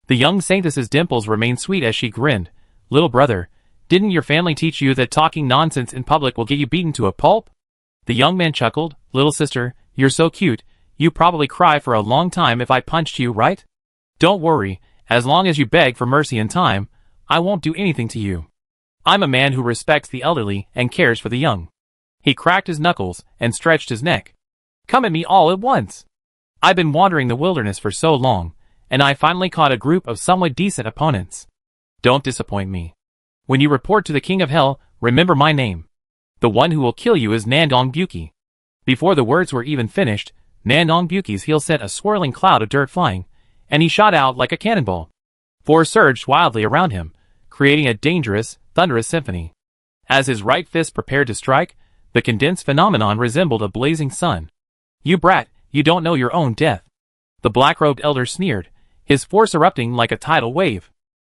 The young saintess's dimples remained sweet as she grinned. "Little brother, didn't your family teach you that talking nonsense in public will get you beaten to a pulp?" The young man chuckled. "Little sister, you're so cute, you probably cry for a long time if I punched you, right? Don't worry, as long as you beg for mercy in time, I won't do anything to you. I'm a man who respects the elderly and cares for the young." He cracked his knuckles and stretched his neck. "Come at me all at once. I've been wandering the wilderness for so long, and I finally caught a group of somewhat decent opponents. Don't disappoint me. When you report to the King of Hell, remember my name. The one who will kill you is Nandong Buki." Before the words were even finished, Nandong Buki's heel sent a swirling cloud of dirt flying, and he shot out like a cannonball. Force surged wildly around him, creating a dangerous, thunderous symphony. As his right fist prepared to strike, the condensed phenomenon resembled a blazing sun. "You brat, you don't know your own death." The black-robed elder sneered, his force erupting like a tidal wave.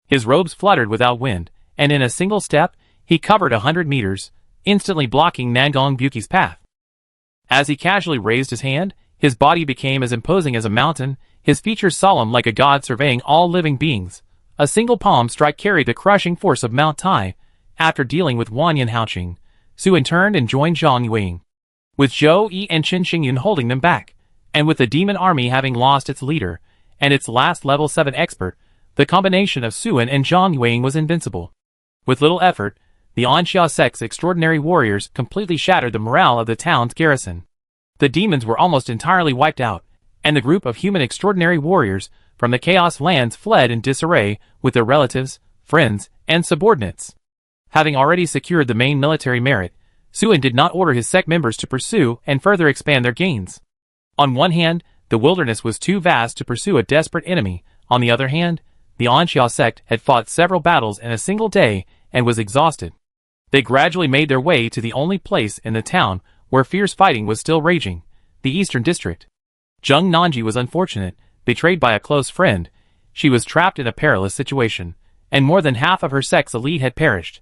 His robes fluttered without wind, and in a single step, he covered 100 meters, instantly blocking Nandong Buki's path. As he casually raised his hand, his body became as imposing as a mountain, his features solemn like a god surveying all living beings. A single palm strike carried the crushing force of Mount Tai. After dealing with Wanyan Haoqing, Suan turned and joined Zhang Yueying, with Zhou Yi and Qin Xingyun holding them back, and with the demon army having lost its leader, and its last level 7 expert, the combination of Suan and Zhang Yueying was invincible. With little effort, the Anxia sect's extraordinary warriors completely shattered the morale of the town's garrison. The demons were almost entirely wiped out, and the group of human extraordinary warriors from the Chaos Lands fled in disarray with their relatives, friends, and subordinates. Having already secured the main military merit, Suan did not order his sect members to pursue and further expand their gains. On one hand, the wilderness was too vast to pursue a desperate enemy. On the other hand, the Anxia sect had fought several battles in a single day and was exhausted. They gradually made their way to the only place in the town where fierce fighting was still raging, the Eastern District. Zheng Nanji was unfortunate, betrayed by a close friend. She was trapped in a perilous situation, and more than half of her sect's elite had perished.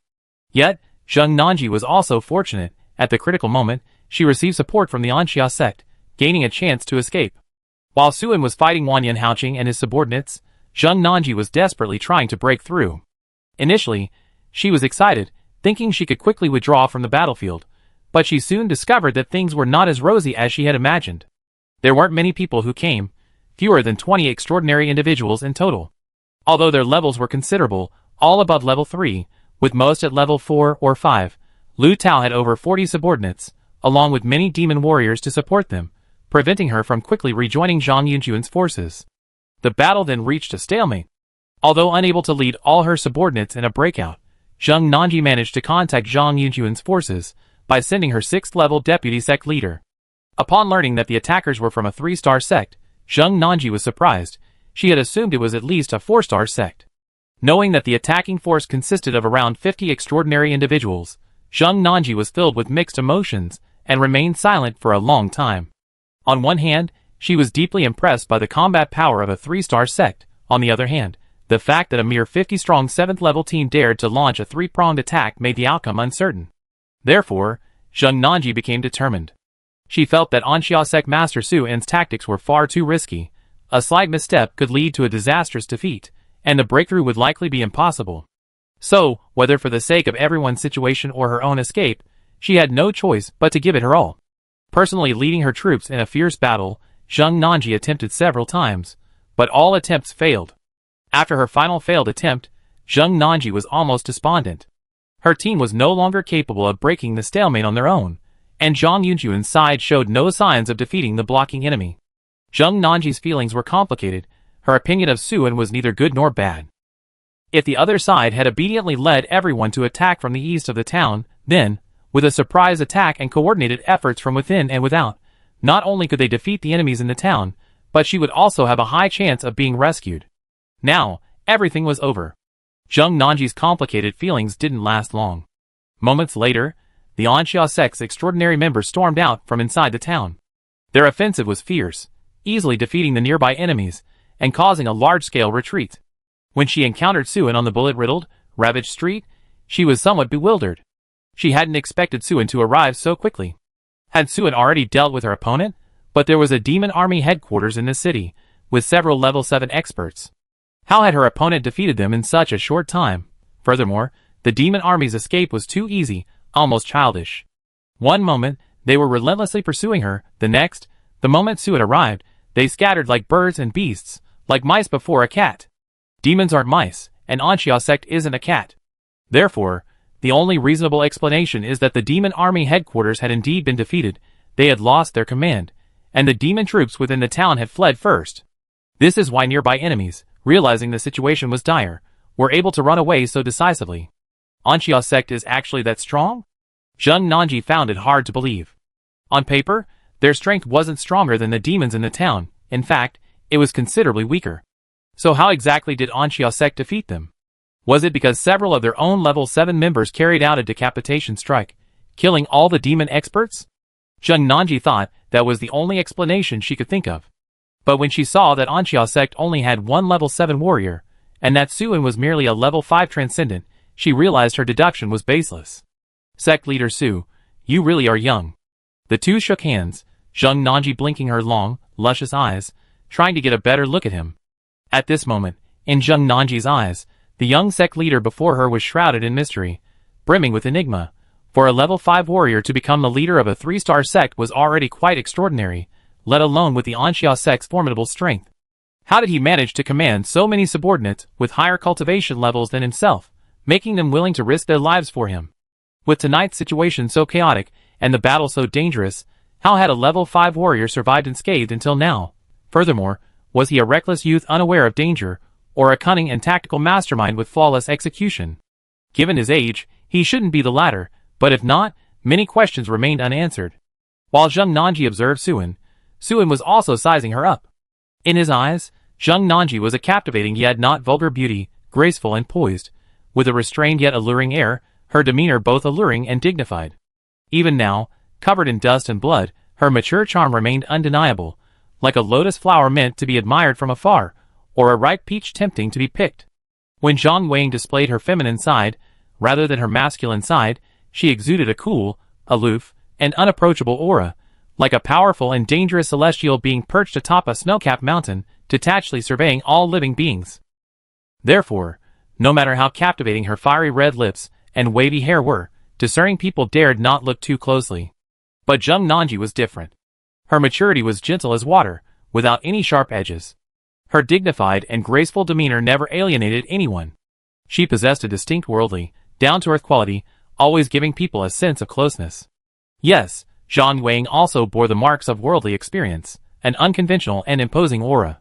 Yet, Zheng Nanji was also fortunate. At the critical moment, she received support from the Anxia sect, gaining a chance to escape. While Suan was fighting Wanyan Haoqing and his subordinates, Zheng Nanji was desperately trying to break through. Initially, she was excited, thinking she could quickly withdraw from the battlefield, but she soon discovered that things were not as rosy as she had imagined. There weren't many people who came, fewer than 20 extraordinary individuals in total. Although their levels were considerable, all above level 3, with most at level 4 or 5, Lu Tao had over 40 subordinates, along with many demon warriors to support them, preventing her from quickly rejoining Zhang Yunjuan's forces. The battle then reached a stalemate. Although unable to lead all her subordinates in a breakout, Zheng Nanji managed to contact Zhang Yunjuan's forces by sending her 6th-level deputy sect leader. Upon learning that the attackers were from a 3-star sect, Zheng Nanji was surprised. She had assumed it was at least a 4-star sect. Knowing that the attacking force consisted of around 50 extraordinary individuals, Zheng Nanji was filled with mixed emotions and remained silent for a long time. On one hand, she was deeply impressed by the combat power of a 3-star sect. On the other hand, the fact that a mere 50-strong 7th-level team dared to launch a 3-pronged attack made the outcome uncertain. Therefore, Zheng Nanji became determined. She felt that Anxia sect Master Su En's tactics were far too risky. A slight misstep could lead to a disastrous defeat, and the breakthrough would likely be impossible. So, whether for the sake of everyone's situation or her own escape, she had no choice but to give it her all. Personally leading her troops in a fierce battle, Zheng Nanji attempted several times, but all attempts failed. After her final failed attempt, Zheng Nanji was almost despondent. Her team was no longer capable of breaking the stalemate on their own, and Zhang Yunjuan's side showed no signs of defeating the blocking enemy. Zheng Nanji's feelings were complicated. Her opinion of Su En was neither good nor bad. If the other side had obediently led everyone to attack from the east of the town, then, with a surprise attack and coordinated efforts from within and without, not only could they defeat the enemies in the town, but she would also have a high chance of being rescued. Now, everything was over. Zheng Nanji's complicated feelings didn't last long. Moments later, the Anxia sect's extraordinary members stormed out from inside the town. Their offensive was fierce, easily defeating the nearby enemies, and causing a large-scale retreat. When she encountered Su En on the bullet-riddled, ravaged street, she was somewhat bewildered. She hadn't expected Su En to arrive so quickly. Had Su En already dealt with her opponent? But there was a demon army headquarters in the city, with several level 7 experts. How had her opponent defeated them in such a short time? Furthermore, the demon army's escape was too easy, almost childish. One moment, they were relentlessly pursuing her, the next, the moment Su had arrived, they scattered like birds and beasts, like mice before a cat. Demons aren't mice, and Anxia sect isn't a cat. Therefore, the only reasonable explanation is that the demon army headquarters had indeed been defeated, they had lost their command, and the demon troops within the town had fled first. This is why nearby enemies, realizing the situation was dire, were able to run away so decisively. Anxia sect is actually that strong? Zheng Nanji found it hard to believe. On paper, their strength wasn't stronger than the demons in the town. In fact, it was considerably weaker. So how exactly did Anxia sect defeat them? Was it because several of their own level 7 members carried out a decapitation strike, killing all the demon experts? Zheng Nanji thought that was the only explanation she could think of. But when she saw that Anxia sect only had one level 7 warrior, and that Su En was merely a level 5 transcendent, she realized her deduction was baseless. Sect leader Su, you really are young. The two shook hands, Zheng Nanji blinking her long, luscious eyes, trying to get a better look at him. At this moment, in Zheng Nanji's eyes, the young sect leader before her was shrouded in mystery, brimming with enigma. For a level 5 warrior to become the leader of a 3-star sect was already quite extraordinary, let alone with the Anxia sect's formidable strength. How did he manage to command so many subordinates with higher cultivation levels than himself, making them willing to risk their lives for him? With tonight's situation so chaotic, and the battle so dangerous, how had a level 5 warrior survived unscathed until now? Furthermore, was he a reckless youth unaware of danger, or a cunning and tactical mastermind with flawless execution? Given his age, he shouldn't be the latter, but if not, many questions remained unanswered. While Zheng Nanji observed Su En was also sizing her up. In his eyes, Zheng Nanji was a captivating yet not vulgar beauty, graceful and poised, with a restrained yet alluring air, her demeanor both alluring and dignified. Even now, covered in dust and blood, her mature charm remained undeniable, like a lotus flower meant to be admired from afar, or a ripe peach tempting to be picked. When Zhang Wang displayed her feminine side, rather than her masculine side, she exuded a cool, aloof, and unapproachable aura, like a powerful and dangerous celestial being perched atop a snow-capped mountain, detachedly surveying all living beings. Therefore, no matter how captivating her fiery red lips and wavy hair were, discerning people dared not look too closely. But Zheng Nanji was different. Her maturity was gentle as water, without any sharp edges. Her dignified and graceful demeanor never alienated anyone. She possessed a distinct worldly, down-to-earth quality, always giving people a sense of closeness. Yes, Zhang Wang also bore the marks of worldly experience, an unconventional and imposing aura.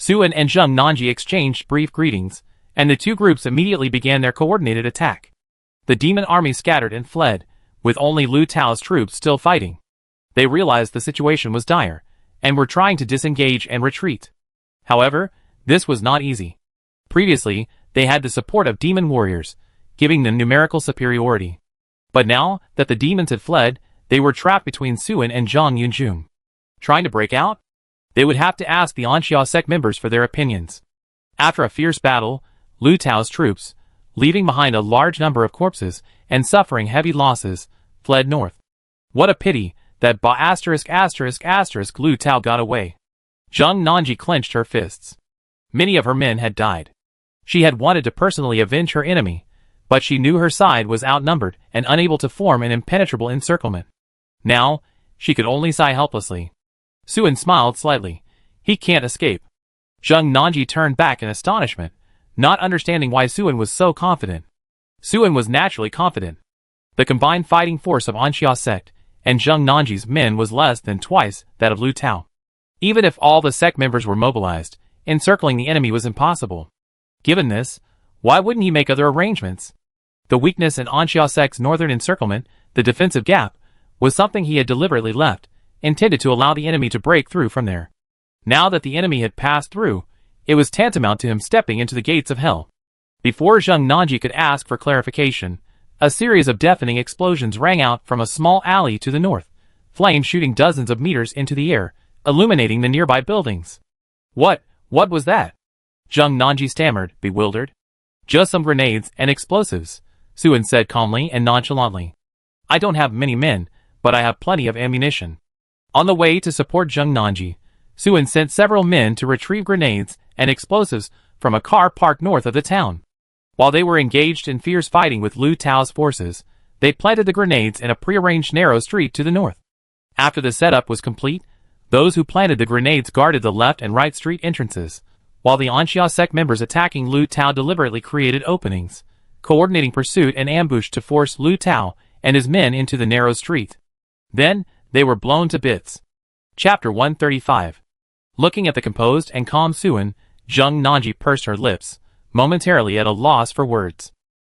Suan and Zheng Nanji exchanged brief greetings, and the two groups immediately began their coordinated attack. The demon army scattered and fled, with only Lu Tao's troops still fighting. They realized the situation was dire, and were trying to disengage and retreat. However, this was not easy. Previously, they had the support of demon warriors, giving them numerical superiority. But now that the demons had fled, they were trapped between Suan and Zhang Yunjun. Trying to break out? They would have to ask the Anxia sect members for their opinions. After a fierce battle, Lu Tao's troops, leaving behind a large number of corpses and suffering heavy losses, fled north. What a pity that Lu Tao got away. Zheng Nanji clenched her fists. Many of her men had died. She had wanted to personally avenge her enemy, but she knew her side was outnumbered and unable to form an impenetrable encirclement. Now, she could only sigh helplessly. Suan smiled slightly. He can't escape. Zheng Nanji turned back in astonishment, not understanding why Suan was so confident. Suan was naturally confident. The combined fighting force of Anxia sect and Zheng Nanji's men was less than twice that of Lu Tao. Even if all the sect members were mobilized, encircling the enemy was impossible. Given this, why wouldn't he make other arrangements? The weakness in Anxia sect's northern encirclement, the defensive gap, was something he had deliberately left, intended to allow the enemy to break through from there. Now that the enemy had passed through, it was tantamount to him stepping into the gates of hell. Before Zheng Nanji could ask for clarification, a series of deafening explosions rang out from a small alley to the north, flames shooting dozens of meters into the air, illuminating the nearby buildings. What was that? Zheng Nanji stammered, bewildered. Just some grenades and explosives, Suan said calmly and nonchalantly. I don't have many men, but I have plenty of ammunition. On the way to support Zheng Nanji, Suan sent several men to retrieve grenades and explosives from a car parked north of the town. While they were engaged in fierce fighting with Lu Tao's forces, they planted the grenades in a prearranged narrow street to the north. After the setup was complete, those who planted the grenades guarded the left and right street entrances, while the Anxia sect members attacking Lu Tao deliberately created openings, coordinating pursuit and ambush to force Lu Tao and his men into the narrow street. Then, they were blown to bits. Chapter 135. Looking at the composed and calm Suan, Zheng Nanji pursed her lips, momentarily at a loss for words.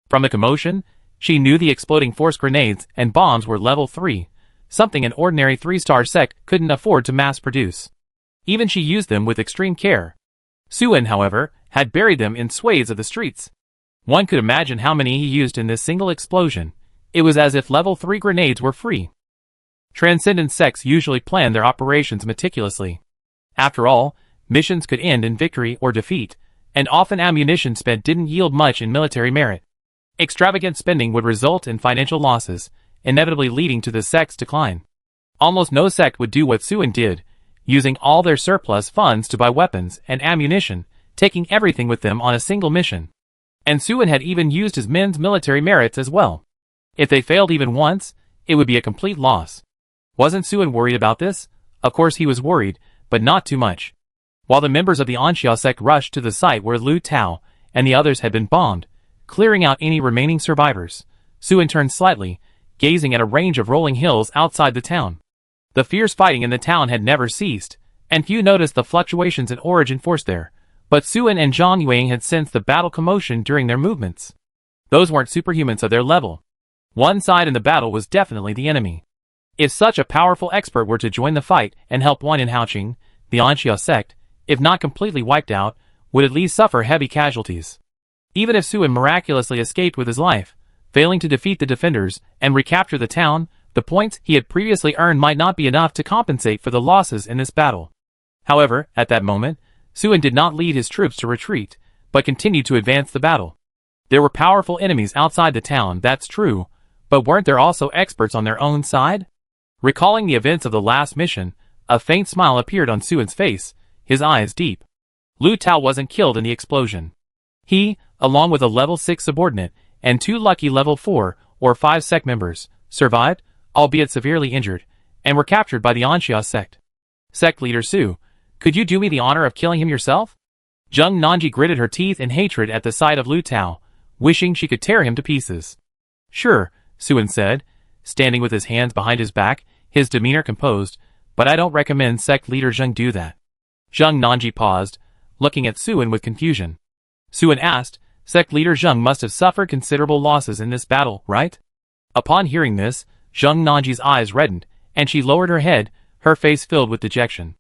From the commotion, she knew the exploding force grenades and bombs were level 3, something an ordinary 3-star sect couldn't afford to mass-produce. Even she used them with extreme care. Suan, however, had buried them in swathes of the streets. One could imagine how many he used in this single explosion. It was as if level 3 grenades were free. Transcendent sects usually plan their operations meticulously. After all, missions could end in victory or defeat, and often ammunition spent didn't yield much in military merit. Extravagant spending would result in financial losses, inevitably leading to the sect's decline. Almost no sect would do what Suan did, using all their surplus funds to buy weapons and ammunition, taking everything with them on a single mission. And Suan had even used his men's military merits as well. If they failed even once, it would be a complete loss. Wasn't Suan worried about this? Of course he was worried, but not too much. While the members of the Anxia sect rushed to the site where Lu Tao and the others had been bombed, clearing out any remaining survivors, Suan turned slightly, gazing at a range of rolling hills outside the town. The fierce fighting in the town had never ceased, and few noticed the fluctuations in origin force there, but Suan and Zhang Yuang had sensed the battle commotion during their movements. Those weren't superhumans of their level. One side in the battle was definitely the enemy. If such a powerful expert were to join the fight and help one in Haoqing, the Anxia sect, if not completely wiped out, would at least suffer heavy casualties. Even if Suan miraculously escaped with his life, failing to defeat the defenders and recapture the town, the points he had previously earned might not be enough to compensate for the losses in this battle. However, at that moment, Suan did not lead his troops to retreat, but continued to advance the battle. There were powerful enemies outside the town, that's true, but weren't there also experts on their own side? Recalling the events of the last mission, a faint smile appeared on Suan's face, his eyes deep. Lu Tao wasn't killed in the explosion. He, along with a level 6 subordinate, and 2 lucky level 4 or 5 sect members, survived, albeit severely injured, and were captured by the Anxia sect. Sect leader Su, could you do me the honor of killing him yourself? Zheng Nanji gritted her teeth in hatred at the sight of Lu Tao, wishing she could tear him to pieces. Sure, Suan said, standing with his hands behind his back, his demeanor composed, but I don't recommend sect leader Zheng do that. Zheng Nanji paused, looking at Suan with confusion. Suan asked, "Sect leader Zheng must have suffered considerable losses in this battle, right?" Upon hearing this, Zheng Nanji's eyes reddened, and she lowered her head, her face filled with dejection.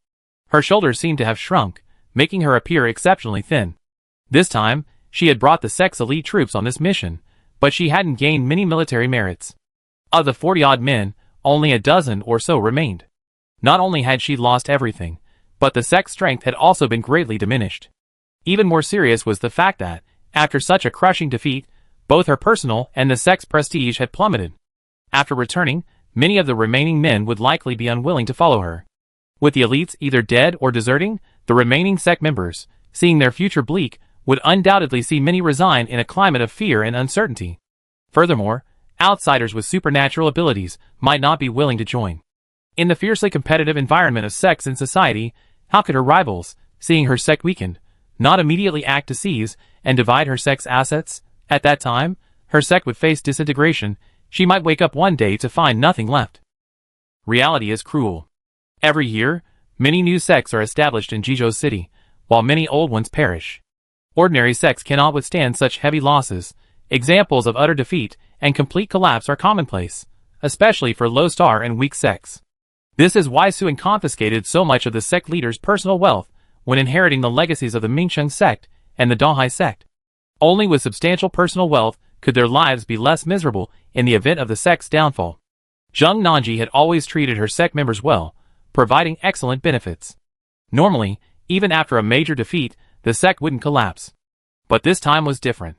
Her shoulders seemed to have shrunk, making her appear exceptionally thin. This time, she had brought the sect's elite troops on this mission, but she hadn't gained many military merits. Of the 40-odd men, only a dozen or so remained. Not only had she lost everything, but the sect's strength had also been greatly diminished. Even more serious was the fact that, after such a crushing defeat, both her personal and the sect's prestige had plummeted. After returning, many of the remaining men would likely be unwilling to follow her. With the elites either dead or deserting, the remaining sect members, seeing their future bleak, would undoubtedly see many resign in a climate of fear and uncertainty. Furthermore, outsiders with supernatural abilities might not be willing to join. In the fiercely competitive environment of sects in society, how could her rivals, seeing her sect weakened, not immediately act to seize and divide her sect's assets? At that time, her sect would face disintegration. She might wake up one day to find nothing left. Reality is cruel. Every year, many new sects are established in Jizhou City, while many old ones perish. Ordinary sects cannot withstand such heavy losses. Examples of utter defeat and complete collapse are commonplace, especially for low-star and weak sects. This is why Suan confiscated so much of the sect leader's personal wealth when inheriting the legacies of the Mingsheng sect and the Donghai sect. Only with substantial personal wealth could their lives be less miserable in the event of the sect's downfall. Zheng Nanji had always treated her sect members well, providing excellent benefits. Normally, even after a major defeat, the sect wouldn't collapse. But this time was different.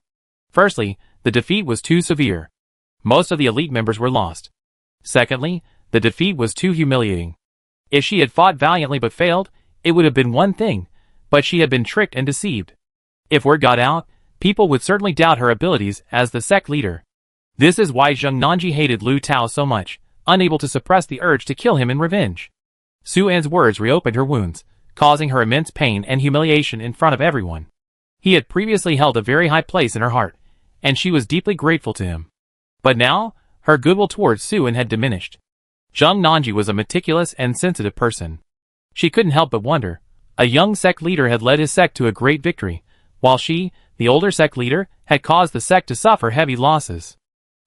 Firstly, the defeat was too severe. Most of the elite members were lost. Secondly, the defeat was too humiliating. If she had fought valiantly but failed, it would have been one thing, but she had been tricked and deceived. If word got out, people would certainly doubt her abilities as the sect leader. This is why Zheng Nanji hated Lu Tao so much, unable to suppress the urge to kill him in revenge. Suan's words reopened her wounds, causing her immense pain and humiliation in front of everyone. He had previously held a very high place in her heart, and she was deeply grateful to him. But now, her goodwill towards Suan had diminished. Zheng Nanji was a meticulous and sensitive person. She couldn't help but wonder. A young sect leader had led his sect to a great victory, while she, the older sect leader, had caused the sect to suffer heavy losses.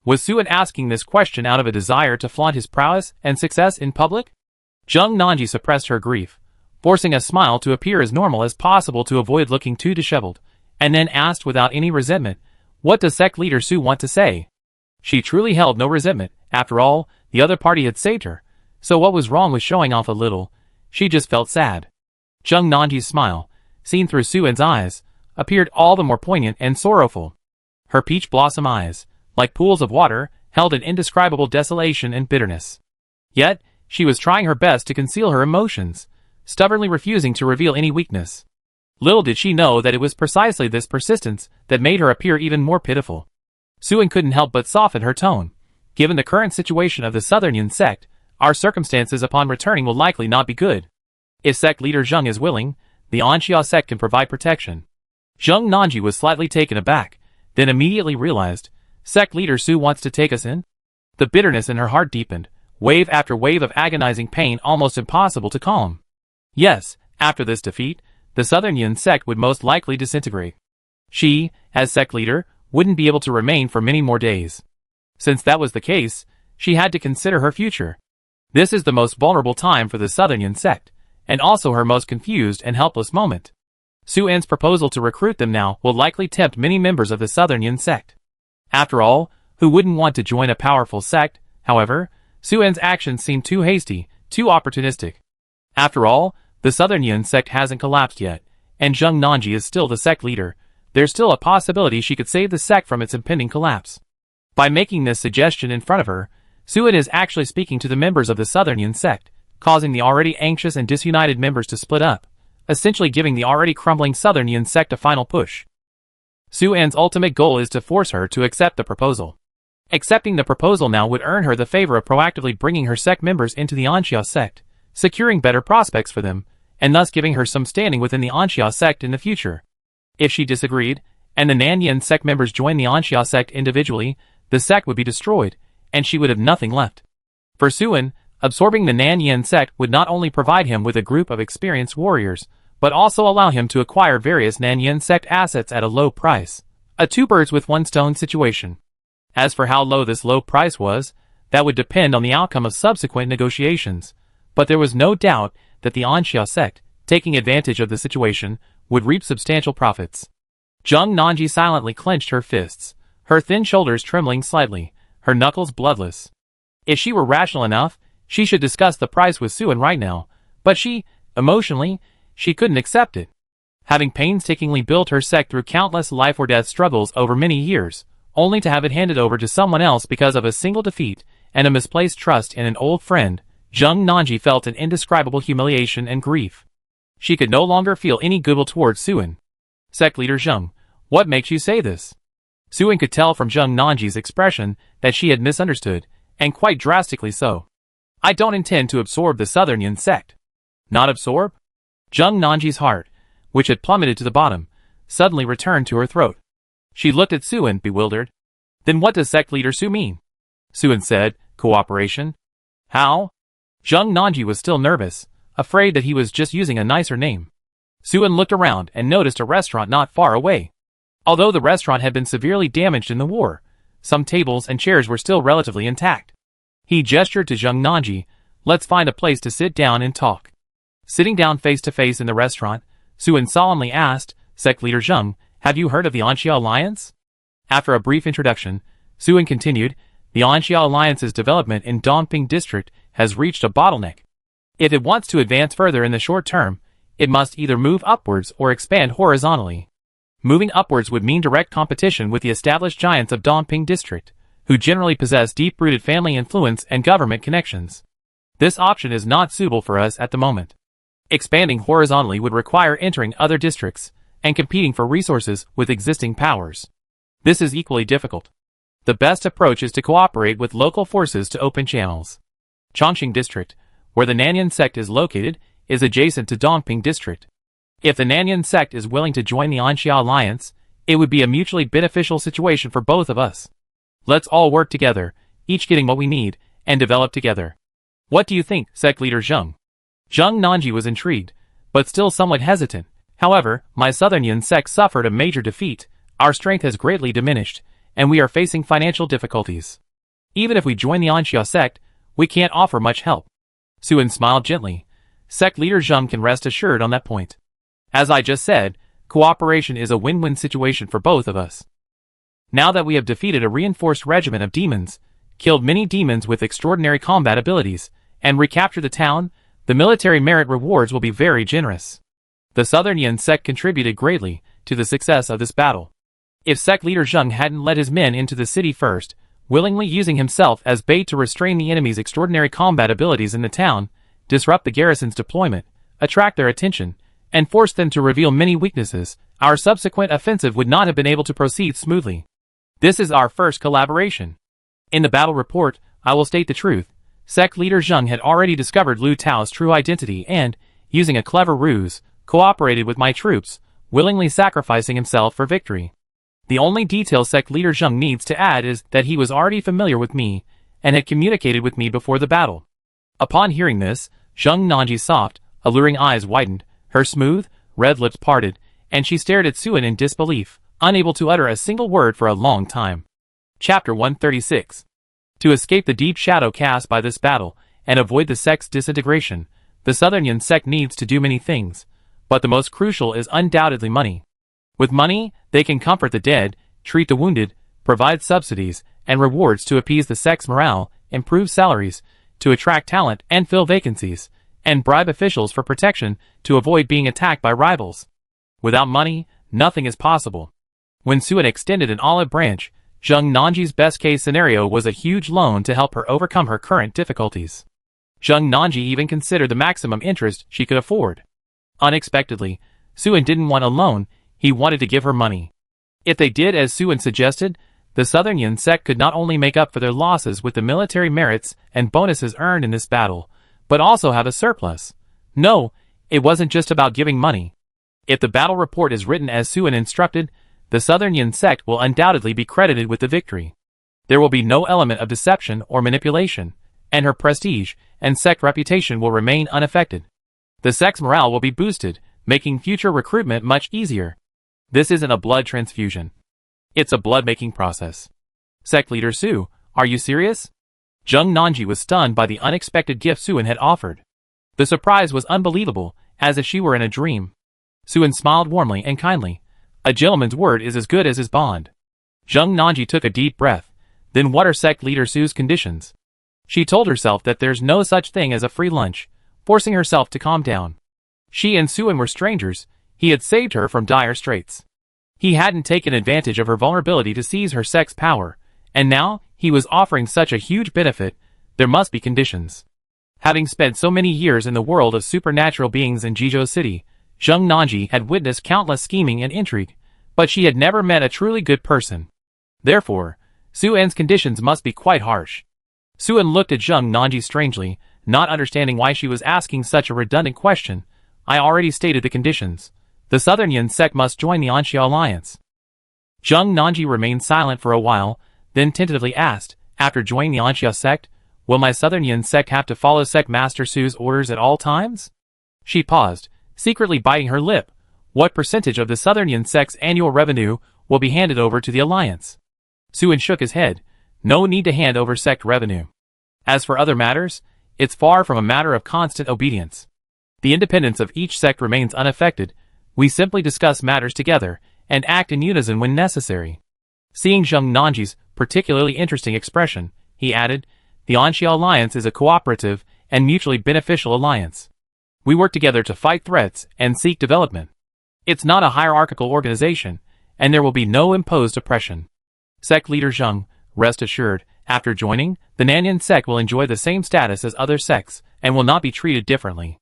Was Suan asking this question out of a desire to flaunt his prowess and success in public? Zheng Nanji suppressed her grief, forcing a smile to appear as normal as possible to avoid looking too disheveled, and then asked without any resentment, "What does sect leader Su want to say?" She truly held no resentment. After all, the other party had saved her, so what was wrong with showing off a little? She just felt sad. Zheng Nanji's smile, seen through Suan's eyes, appeared all the more poignant and sorrowful. Her peach blossom eyes, like pools of water, held an indescribable desolation and bitterness. Yet, she was trying her best to conceal her emotions, stubbornly refusing to reveal any weakness. Little did she know that it was precisely this persistence that made her appear even more pitiful. Suan couldn't help but soften her tone. Given the current situation of the Southern Yin sect, our circumstances upon returning will likely not be good. If sect leader Zheng is willing, the Anxia sect can provide protection. Zheng Nanji was slightly taken aback, then immediately realized, sect leader Su wants to take us in? The bitterness in her heart deepened, wave after wave of agonizing pain almost impossible to calm. Yes, after this defeat, the Southern Yin sect would most likely disintegrate. She, as sect leader, wouldn't be able to remain for many more days. Since that was the case, she had to consider her future. This is the most vulnerable time for the Southern Yin sect, and also her most confused and helpless moment. Suan's proposal to recruit them now will likely tempt many members of the Southern Yin sect. After all, who wouldn't want to join a powerful sect? However, Suan's actions seem too hasty, too opportunistic. After all, the Southern Yin sect hasn't collapsed yet, and Zheng Nanji is still the sect leader. There's still a possibility she could save the sect from its impending collapse. By making this suggestion in front of her, Suan is actually speaking to the members of the Southern Yin sect, causing the already anxious and disunited members to split up, essentially giving the already crumbling Southern Yin sect a final push. Suan's ultimate goal is to force her to accept the proposal. Accepting the proposal now would earn her the favor of proactively bringing her sect members into the Anxia sect, securing better prospects for them, and thus giving her some standing within the Anxia sect in the future. If she disagreed, and the Nanyan sect members joined the Anxia sect individually, the sect would be destroyed, and she would have nothing left. For Suan, absorbing the Nanyan sect would not only provide him with a group of experienced warriors, but also allow him to acquire various Nanyan sect assets at a low price. A two birds with one stone situation. As for how low this low price was, that would depend on the outcome of subsequent negotiations, but there was no doubt that the Anxia sect, taking advantage of the situation, would reap substantial profits. Zheng Nanji silently clenched her fists, her thin shoulders trembling slightly, her knuckles bloodless. If she were rational enough, she should discuss the price with Suen right now, but emotionally, she couldn't accept it. Having painstakingly built her sect through countless life-or-death struggles over many years, only to have it handed over to someone else because of a single defeat and a misplaced trust in an old friend, Zheng Nanji felt an indescribable humiliation and grief. She could no longer feel any goodwill towards Suen. Sect leader Zheng, what makes you say this? Suen could tell from Zheng Nanji's expression that she had misunderstood, and quite drastically so. I don't intend to absorb the Southern Yin sect. Not absorb? Zheng Nanji's heart, which had plummeted to the bottom, suddenly returned to her throat. She looked at Suen, bewildered. Then what does sect leader Su mean? Suen said, cooperation? How? Zheng Nanji was still nervous, afraid that he was just using a nicer name. Suen looked around and noticed a restaurant not far away. Although the restaurant had been severely damaged in the war, some tables and chairs were still relatively intact. He gestured to Zheng Nanji, let's find a place to sit down and talk. Sitting down face to face in the restaurant, Suen solemnly asked, Sect leader Zheng, have you heard of the Anxia Alliance? After a brief introduction, Suen continued, the Anxia Alliance's development in Dongping District has reached a bottleneck. If it wants to advance further in the short term, it must either move upwards or expand horizontally. Moving upwards would mean direct competition with the established giants of Dongping District, who generally possess deep-rooted family influence and government connections. This option is not suitable for us at the moment. Expanding horizontally would require entering other districts and competing for resources with existing powers. This is equally difficult. The best approach is to cooperate with local forces to open channels. Chongqing District, where the Nanyan sect is located, is adjacent to Dongping District. If the Nanyan sect is willing to join the Anxia Alliance, it would be a mutually beneficial situation for both of us. Let's all work together, each getting what we need, and develop together. What do you think, sect leader Zheng? Zheng Nanji was intrigued, but still somewhat hesitant. However, my Southern Yin sect suffered a major defeat, our strength has greatly diminished, and we are facing financial difficulties. Even if we join the Anxia sect, we can't offer much help. Suen smiled gently. Sect leader Zheng can rest assured on that point. As I just said, cooperation is a win-win situation for both of us. Now that we have defeated a reinforced regiment of demons, killed many demons with extraordinary combat abilities, and recaptured the town, the military merit rewards will be very generous. The Southern Yin sect contributed greatly to the success of this battle. If sect leader Zheng hadn't led his men into the city first, willingly using himself as bait to restrain the enemy's extraordinary combat abilities in the town, disrupt the garrison's deployment, attract their attention, and force them to reveal many weaknesses, our subsequent offensive would not have been able to proceed smoothly. This is our first collaboration. In the battle report, I will state the truth. Sect leader Zheng had already discovered Lu Tao's true identity and, using a clever ruse, cooperated with my troops, willingly sacrificing himself for victory. The only detail sect leader Zheng needs to add is that he was already familiar with me and had communicated with me before the battle. Upon hearing this, Zheng Nanji's soft, alluring eyes widened, her smooth, red lips parted, and she stared at Suen in disbelief, unable to utter a single word for a long time. Chapter 136. To escape the deep shadow cast by this battle and avoid the sect's disintegration, the Southern Yin sect needs to do many things, but the most crucial is undoubtedly money. With money, they can comfort the dead, treat the wounded, provide subsidies and rewards to appease the sect's morale, improve salaries, to attract talent and fill vacancies, and bribe officials for protection to avoid being attacked by rivals. Without money, nothing is possible. When Suen extended an olive branch, Zheng Nanji's best-case scenario was a huge loan to help her overcome her current difficulties. Zheng Nanji even considered the maximum interest she could afford. Unexpectedly, Suen didn't want a loan, he wanted to give her money. If they did as Suen suggested, the Southern Yin sect could not only make up for their losses with the military merits and bonuses earned in this battle, but also have a surplus. No, it wasn't just about giving money. If the battle report is written as Suen instructed, the Southern Yin sect will undoubtedly be credited with the victory. There will be no element of deception or manipulation, and her prestige and sect reputation will remain unaffected. The sect's morale will be boosted, making future recruitment much easier. This isn't a blood transfusion. It's a blood-making process. Sect leader Su, are you serious? Jung Nanji was stunned by the unexpected gift Suin had offered. The surprise was unbelievable, as if she were in a dream. Suin smiled warmly and kindly. A gentleman's word is as good as his bond. Jung Nanji took a deep breath. Then what are sect leader Su's conditions? She told herself that there's no such thing as a free lunch, forcing herself to calm down. She and Suin were strangers. He had saved her from dire straits. He hadn't taken advantage of her vulnerability to seize her sect's power, and now he was offering such a huge benefit. There must be conditions. Having spent so many years in the world of supernatural beings in Jizhou City, Jung Nanji had witnessed countless scheming and intrigue, but she had never met a truly good person. Therefore, Suin's conditions must be quite harsh. Suin looked at Jung Nanji strangely, not understanding why she was asking such a redundant question. I already stated the conditions. The Southern Yin sect must join the Anxia Alliance. Jung Nanji remained silent for a while, then tentatively asked, after joining the Anxia sect, will my Southern Yin sect have to follow Sect Master Su's orders at all times? She paused, secretly biting her lip. What percentage of the Southern Yin sect's annual revenue will be handed over to the Alliance? Suin shook his head. No need to hand over sect revenue. As for other matters, it's far from a matter of constant obedience. The independence of each sect remains unaffected. We simply discuss matters together and act in unison when necessary. Seeing Jung Nanji's particularly interesting expression, he added, the Anxia Alliance is a cooperative and mutually beneficial alliance. We work together to fight threats and seek development. It's not a hierarchical organization, and there will be no imposed oppression. Sect leader Jung, rest assured, after joining, the Nanyan sect will enjoy the same status as other sects and will not be treated differently.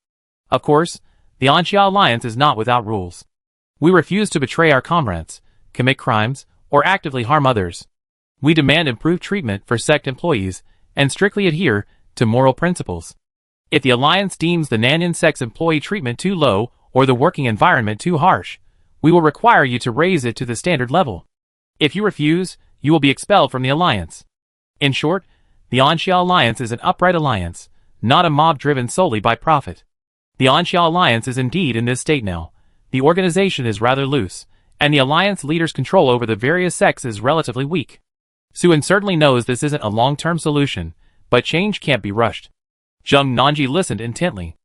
Of course, the Anxia Alliance is not without rules. We refuse to betray our comrades, commit crimes, or actively harm others. We demand improved treatment for sect employees and strictly adhere to moral principles. If the Alliance deems the Nanyan sect's employee treatment too low or the working environment too harsh, we will require you to raise it to the standard level. If you refuse, you will be expelled from the Alliance. In short, the Anxia Alliance is an upright alliance, not a mob driven solely by profit. The Anxia Alliance is indeed in this state now. The organization is rather loose, and the Alliance leader's control over the various sects is relatively weak. Suin certainly knows this isn't a long-term solution, but change can't be rushed. Jung Nanji listened intently.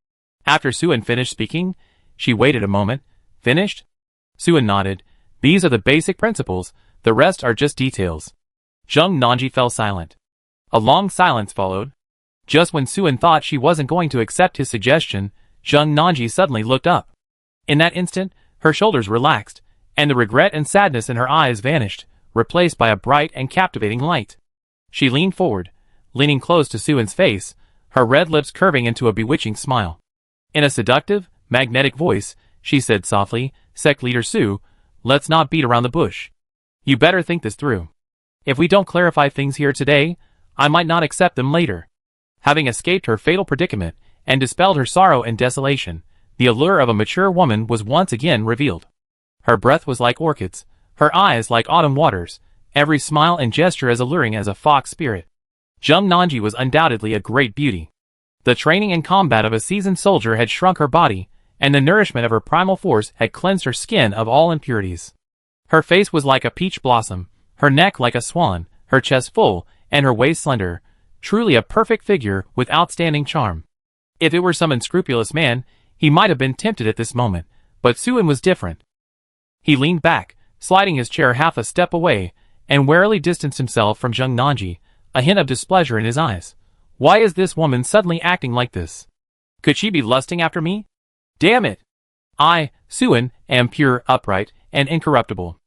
After Suin finished speaking, she waited a moment. Finished? Suin nodded. These are the basic principles, the rest are just details. Jung Nanji fell silent. A long silence followed. Just when Suin thought she wasn't going to accept his suggestion, Jung Nanji suddenly looked up. In that instant, her shoulders relaxed, and the regret and sadness in her eyes vanished, replaced by a bright and captivating light. She leaned forward, leaning close to Suin's face, her red lips curving into a bewitching smile. In a seductive, magnetic voice, she said softly, Sect leader Su, let's not beat around the bush. You better think this through. If we don't clarify things here today, I might not accept them later. Having escaped her fatal predicament and dispelled her sorrow and desolation, the allure of a mature woman was once again revealed. Her breath was like orchids, her eyes like autumn waters, every smile and gesture as alluring as a fox spirit. Jung Nanji was undoubtedly a great beauty. The training and combat of a seasoned soldier had shrunk her body, and the nourishment of her primal force had cleansed her skin of all impurities. Her face was like a peach blossom, her neck like a swan, her chest full, and her waist slender, truly a perfect figure with outstanding charm. If it were some unscrupulous man, he might have been tempted at this moment, but Suin was different. He leaned back, sliding his chair half a step away, and warily distanced himself from Jung Nanji, a hint of displeasure in his eyes. Why is this woman suddenly acting like this? Could she be lusting after me? Damn it! I, Suin, am pure, upright, and incorruptible.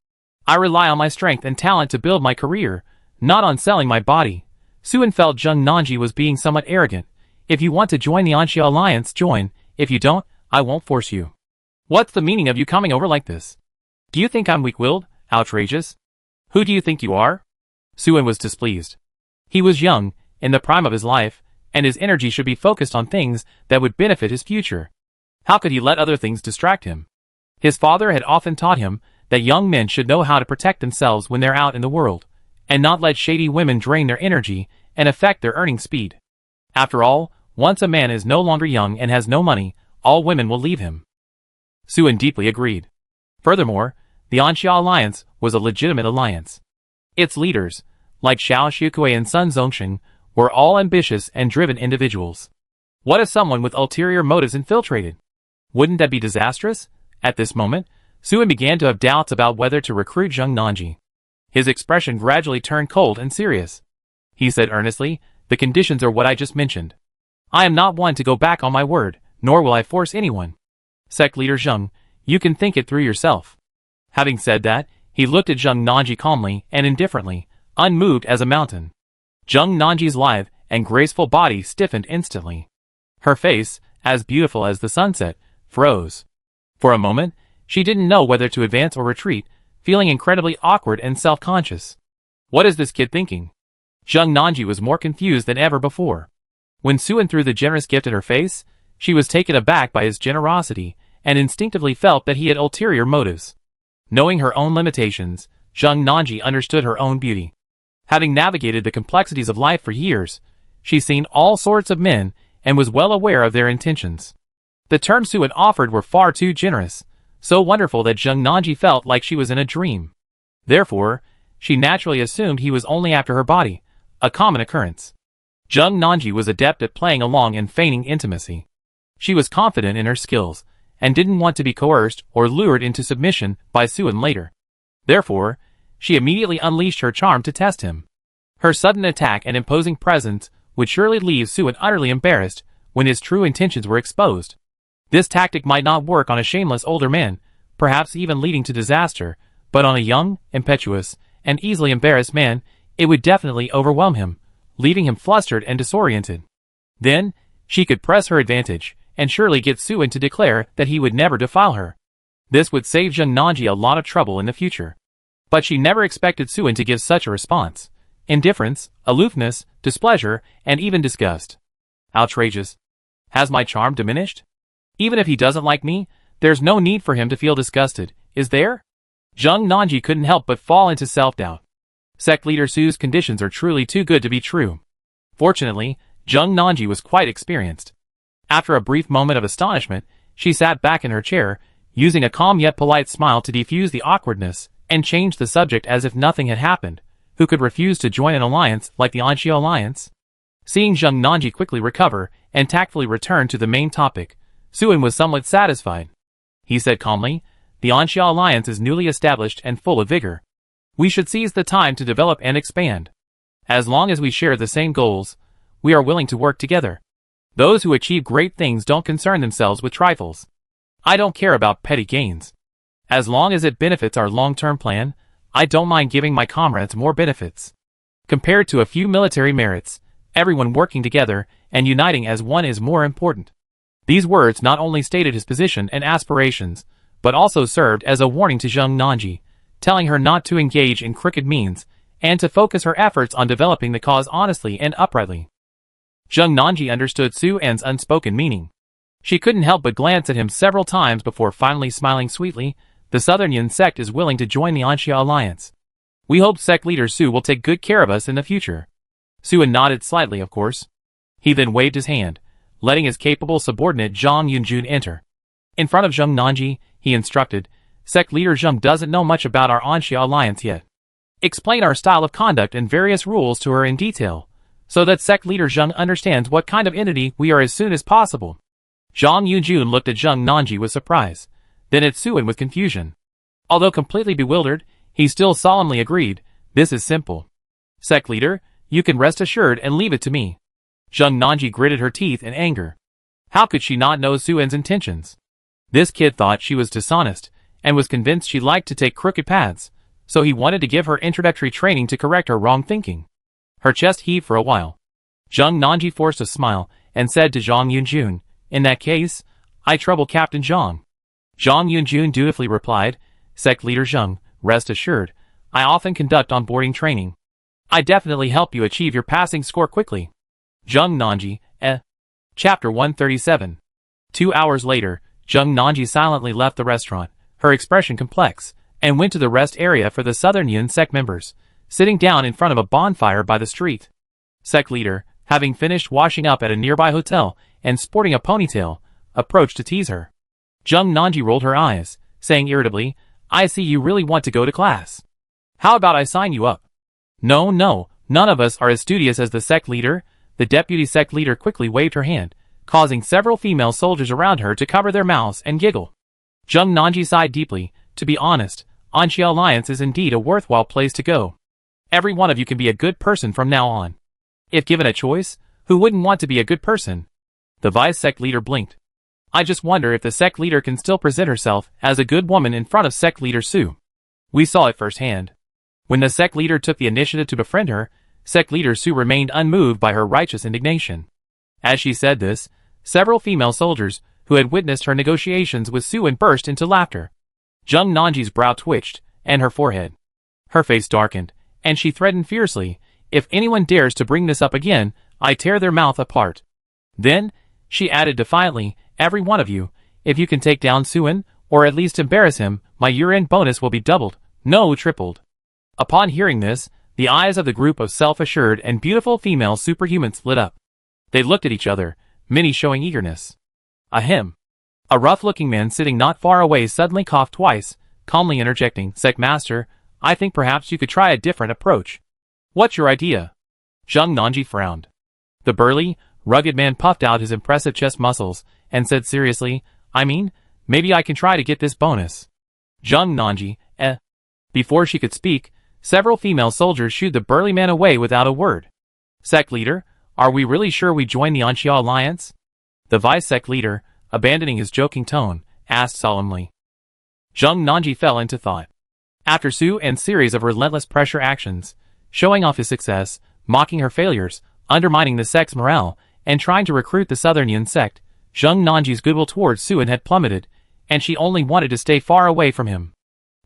I rely on my strength and talent to build my career, not on selling my body. Suin felt Jung Nanji was being somewhat arrogant. If you want to join the Anxia Alliance, join. If you don't, I won't force you. What's the meaning of you coming over like this? Do you think I'm weak-willed, outrageous? Who do you think you are? Suin was displeased. He was young, in the prime of his life, and his energy should be focused on things that would benefit his future. How could he let other things distract him? His father had often taught him that young men should know how to protect themselves when they're out in the world, and not let shady women drain their energy and affect their earning speed. After all, once a man is no longer young and has no money, all women will leave him. Suin deeply agreed. Furthermore, the Anxia alliance was a legitimate alliance. Its leaders, like Xiao Shukui and Sun Zongsheng, were all ambitious and driven individuals. What if someone with ulterior motives infiltrated? Wouldn't that be disastrous? At this moment, Suin began to have doubts about whether to recruit Zheng Nanji. His expression gradually turned cold and serious. He said earnestly, "The conditions are what I just mentioned. I am not one to go back on my word, nor will I force anyone. Sect leader Zheng, you can think it through yourself." Having said that, he looked at Zheng Nanji calmly and indifferently, unmoved as a mountain. Zheng Nanji's lithe and graceful body stiffened instantly. Her face, as beautiful as the sunset, froze. For a moment, she didn't know whether to advance or retreat, feeling incredibly awkward and self-conscious. What is this kid thinking? Zheng Nanji was more confused than ever before. When Suin threw the generous gift at her face, she was taken aback by his generosity and instinctively felt that he had ulterior motives. Knowing her own limitations, Zheng Nanji understood her own beauty. Having navigated the complexities of life for years, she'd seen all sorts of men and was well aware of their intentions. The terms Suin offered were far too generous, so wonderful that Zheng Nanji felt like she was in a dream. Therefore, she naturally assumed he was only after her body, a common occurrence. Zheng Nanji was adept at playing along and feigning intimacy. She was confident in her skills, and didn't want to be coerced or lured into submission by Suin later. Therefore, she immediately unleashed her charm to test him. Her sudden attack and imposing presence would surely leave Suin utterly embarrassed when his true intentions were exposed. This tactic might not work on a shameless older man, perhaps even leading to disaster, but on a young, impetuous, and easily embarrassed man, it would definitely overwhelm him, leaving him flustered and disoriented. Then, she could press her advantage, and surely get Suin to declare that he would never defile her. This would save Zheng Nanji a lot of trouble in the future. But she never expected Suin to give such a response. Indifference, aloofness, displeasure, and even disgust. Outrageous. Has my charm diminished? Even if he doesn't like me, there's no need for him to feel disgusted, is there? Zheng Nanji couldn't help but fall into self-doubt. Sect leader Su's conditions are truly too good to be true. Fortunately, Zheng Nanji was quite experienced. After a brief moment of astonishment, she sat back in her chair, using a calm yet polite smile to defuse the awkwardness, and changed the subject as if nothing had happened. Who could refuse to join an alliance like the Anxia alliance? Seeing Zheng Nanji quickly recover and tactfully return to the main topic, Suin was somewhat satisfied. He said calmly, "The Anxia alliance is newly established and full of vigor. We should seize the time to develop and expand. As long as we share the same goals, we are willing to work together. Those who achieve great things don't concern themselves with trifles. I don't care about petty gains. As long as it benefits our long-term plan, I don't mind giving my comrades more benefits. Compared to a few military merits, everyone working together and uniting as one is more important." These words not only stated his position and aspirations, but also served as a warning to Zheng Nanji, telling her not to engage in crooked means, and to focus her efforts on developing the cause honestly and uprightly. Zheng Nanji understood Suin's unspoken meaning. She couldn't help but glance at him several times before finally smiling sweetly. "The Southern Yin sect is willing to join the Anxia alliance. We hope sect leader Su will take good care of us in the future." Suin nodded slightly, of course. He then waved his hand, letting his capable subordinate Zhang Yunjun enter. In front of Zheng Nanji, he instructed, "Sect leader Zheng doesn't know much about our Anxia alliance yet. Explain our style of conduct and various rules to her in detail, so that sect leader Zheng understands what kind of entity we are as soon as possible." Zhang Yunjun looked at Zheng Nanji with surprise, then at Suin with confusion. Although completely bewildered, he still solemnly agreed, "This is simple. Sect leader, you can rest assured and leave it to me." Zheng Nanji gritted her teeth in anger. How could she not know Suin's intentions? This kid thought she was dishonest, and was convinced she liked to take crooked paths, so he wanted to give her introductory training to correct her wrong thinking. Her chest heaved for a while. Zheng Nanji forced a smile, and said to Zhang Yunjun, "In that case, I trouble Captain Zhang." Zhang Yunjun dutifully replied, "Sect leader Zheng, rest assured, I often conduct onboarding training. I definitely help you achieve your passing score quickly." Zheng Nanji, Chapter 137. 2 hours later, Zheng Nanji silently left the restaurant, her expression complex, and went to the rest area for the Southern Yin sect members, sitting down in front of a bonfire by the street. Sect leader, having finished washing up at a nearby hotel and sporting a ponytail, approached to tease her. Jung Nanji rolled her eyes, saying irritably, I see you really want to go to class. How about I sign you up? No, none of us are as studious as the sect leader. The deputy sect leader quickly waved her hand, causing several female soldiers around her to cover their mouths and giggle. Jung Nanji sighed deeply. To be honest, Anxia Alliance is indeed a worthwhile place to go. Every one of you can be a good person from now on. If given a choice, who wouldn't want to be a good person? The vice sect leader blinked. I just wonder if the sect leader can still present herself as a good woman in front of sect leader Su. We saw it firsthand. When the sect leader took the initiative to befriend her, sect leader Su remained unmoved by her righteous indignation. As she said this, several female soldiers, who had witnessed her negotiations with Su burst into laughter. Jung Nanji's brow twitched, and her forehead. Her face darkened, and she threatened fiercely, if anyone dares to bring this up again, I tear their mouth apart. Then, she added defiantly, every one of you, if you can take down Suin, or at least embarrass him, my year-end bonus will be doubled, no tripled. Upon hearing this, the eyes of the group of self-assured and beautiful female superhumans lit up. They looked at each other, many showing eagerness. Ahem. A rough-looking man sitting not far away suddenly coughed twice, calmly interjecting, Sect Master, I think perhaps you could try a different approach. What's your idea? Jung Nanji frowned. The burly, rugged man puffed out his impressive chest muscles, and said seriously, I mean, maybe I can try to get this bonus. Jung Nanji, Before she could speak, several female soldiers shooed the burly man away without a word. Sect leader, are we really sure we join the Anxia Alliance? The vice sect leader, abandoning his joking tone, asked solemnly. Jung Nanji fell into thought. After Su's series of relentless pressure actions, showing off his success, mocking her failures, undermining the sect's morale, and trying to recruit the Southern Yin sect, Jung Nanji's goodwill towards Suin had plummeted, and she only wanted to stay far away from him.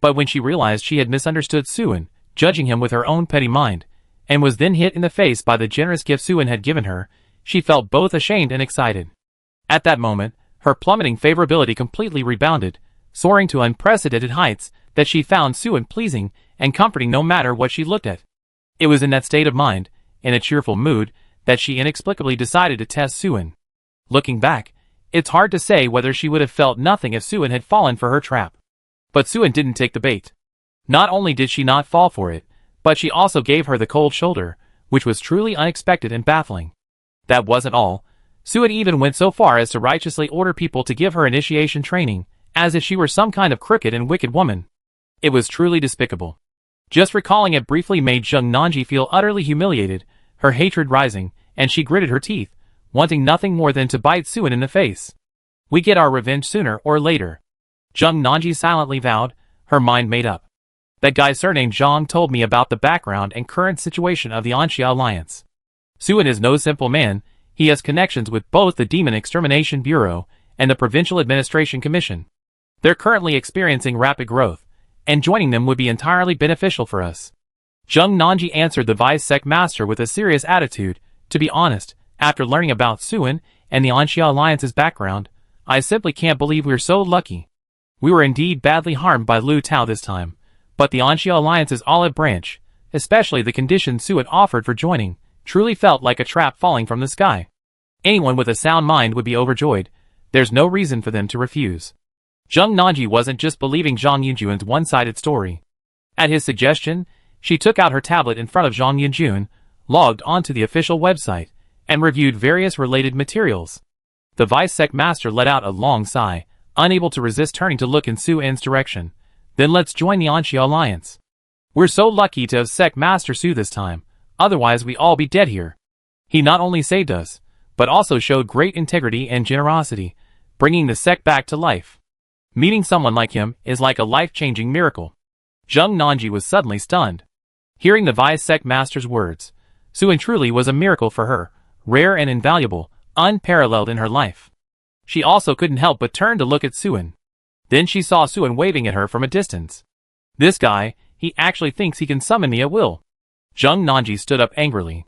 But when she realized she had misunderstood Suin, judging him with her own petty mind, and was then hit in the face by the generous gift Suin had given her, she felt both ashamed and excited. At that moment, her plummeting favorability completely rebounded, soaring to unprecedented heights that she found Suin pleasing and comforting no matter what she looked at. It was in that state of mind, in a cheerful mood, that she inexplicably decided to test Suin. Looking back, it's hard to say whether she would have felt nothing if Suin had fallen for her trap. But Suin didn't take the bait. Not only did she not fall for it, but she also gave her the cold shoulder, which was truly unexpected and baffling. That wasn't all. Suin even went so far as to righteously order people to give her initiation training, as if she were some kind of crooked and wicked woman. It was truly despicable. Just recalling it briefly made Jung Nanji feel utterly humiliated, her hatred rising, and she gritted her teeth, wanting nothing more than to bite Suin in the face. We get our revenge sooner or later. Jung Nanji silently vowed, her mind made up. That guy surnamed Zhang told me about the background and current situation of the Anxia Alliance. Suin is no simple man, he has connections with both the Demon Extermination Bureau and the Provincial Administration Commission. They're currently experiencing rapid growth, and joining them would be entirely beneficial for us. Jung Nanji answered the vice sect master with a serious attitude. To be honest, after learning about Suin and the Anxia Alliance's background, I simply can't believe we're so lucky. We were indeed badly harmed by Lu Tao this time, but the Anxia Alliance's olive branch, especially the conditions Suin offered for joining, truly felt like a trap falling from the sky. Anyone with a sound mind would be overjoyed. There's no reason for them to refuse. Jung Nanji wasn't just believing Zhang Yunjun's one-sided story. At his suggestion, she took out her tablet in front of Zhang Yunjun, logged onto the official website, and reviewed various related materials. The vice sect master let out a long sigh, unable to resist turning to look in Suin's direction. Then let's join the Anxia Alliance. We're so lucky to have sect master Su this time, otherwise we all be dead here. He not only saved us, but also showed great integrity and generosity, bringing the sect back to life. Meeting someone like him is like a life-changing miracle. Jung Nanji was suddenly stunned. Hearing the vice sect master's words, Suin truly was a miracle for her, rare and invaluable, unparalleled in her life. She also couldn't help but turn to look at Suin. Then she saw Suin waving at her from a distance. This guy, he actually thinks he can summon me at will. Jung Nanji stood up angrily.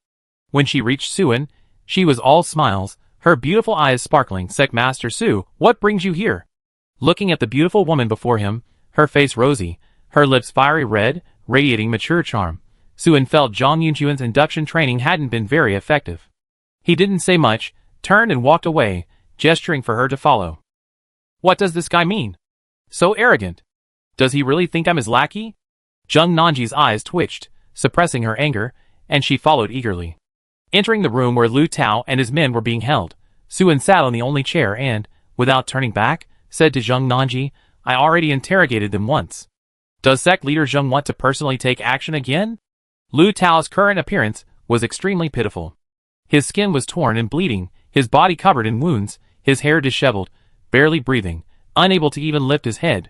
When she reached Suin, she was all smiles, her beautiful eyes sparkling. Sect Master Su, what brings you here? Looking at the beautiful woman before him, her face rosy, her lips fiery red, radiating mature charm, Suin felt Zhang Yunjun's induction training hadn't been very effective. He didn't say much, turned and walked away, gesturing for her to follow. What does this guy mean? So arrogant. Does he really think I'm his lackey? Zheng Nanji's eyes twitched, suppressing her anger, and she followed eagerly. Entering the room where Lu Tao and his men were being held, Suan sat on the only chair and, without turning back, said to Zheng Nanji, I already interrogated them once. Does sect leader Zheng want to personally take action again? Lu Tao's current appearance was extremely pitiful. His skin was torn and bleeding, his body covered in wounds, his hair disheveled, barely breathing, unable to even lift his head.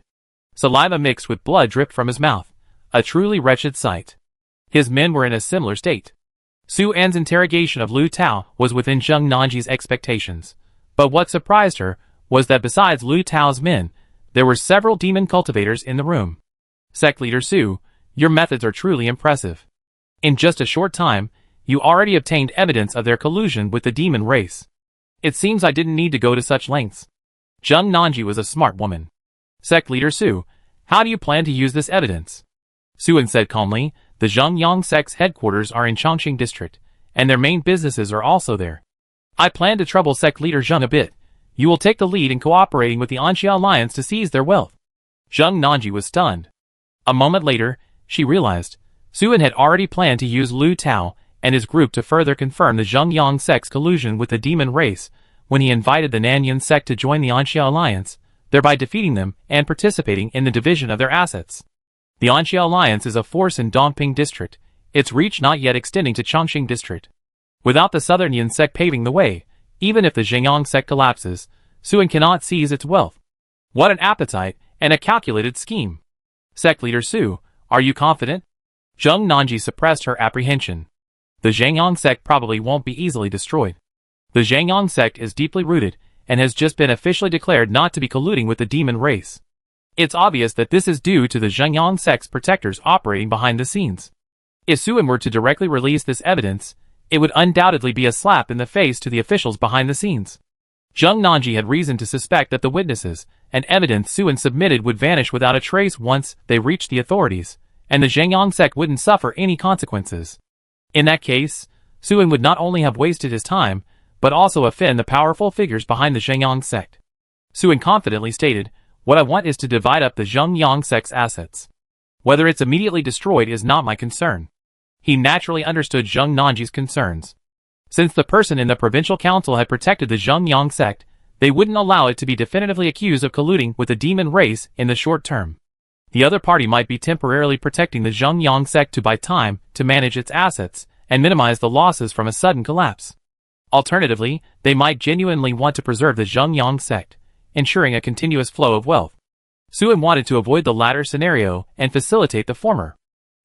Saliva mixed with blood dripped from his mouth, a truly wretched sight. His men were in a similar state. Su An's interrogation of Lu Tao was within Zheng Nanji's expectations, but what surprised her was that besides Lu Tao's men, there were several demon cultivators in the room. Sect leader Su, your methods are truly impressive. In just a short time, you already obtained evidence of their collusion with the demon race. It seems I didn't need to go to such lengths. Zheng Nanji was a smart woman. Sect leader Su, how do you plan to use this evidence? Suan said calmly, the Zhengyang sect's headquarters are in Chongqing district, and their main businesses are also there. I plan to trouble sect leader Zheng a bit. You will take the lead in cooperating with the Anxia Alliance to seize their wealth. Zheng Nanji was stunned. A moment later, she realized, Suan had already planned to use Lu Tao and his group to further confirm the Zhengyang sect's collusion with the demon race when he invited the Nanyan sect to join the Anxia Alliance, thereby defeating them and participating in the division of their assets. The Anxia Alliance is a force in Dongping district, its reach not yet extending to Chongqing district. Without the Southern Yan sect paving the way, even if the Zhengyang sect collapses, Suan cannot seize its wealth. What an appetite and a calculated scheme. Sect leader Su, are you confident? Zheng Nanji suppressed her apprehension. The Zhengyang sect probably won't be easily destroyed. The Zhengyang sect is deeply rooted and has just been officially declared not to be colluding with the demon race. It's obvious that this is due to the Zhengyang sect's protectors operating behind the scenes. If Suan were to directly release this evidence, it would undoubtedly be a slap in the face to the officials behind the scenes. Zheng Nanji had reason to suspect that the witnesses and evidence Suan submitted would vanish without a trace once they reached the authorities, and the Zhengyang sect wouldn't suffer any consequences. In that case, Suan would not only have wasted his time, but also offend the powerful figures behind the Zhengyang sect. Suan confidently stated, what I want is to divide up the Zhengyang sect's assets. Whether it's immediately destroyed is not my concern. He naturally understood Zheng Nanji's concerns. Since the person in the provincial council had protected the Zhengyang sect, they wouldn't allow it to be definitively accused of colluding with the demon race in the short term. The other party might be temporarily protecting the Zhengyang sect to buy time to manage its assets and minimize the losses from a sudden collapse. Alternatively, they might genuinely want to preserve the Zhengyang sect, ensuring a continuous flow of wealth. Suan wanted to avoid the latter scenario and facilitate the former.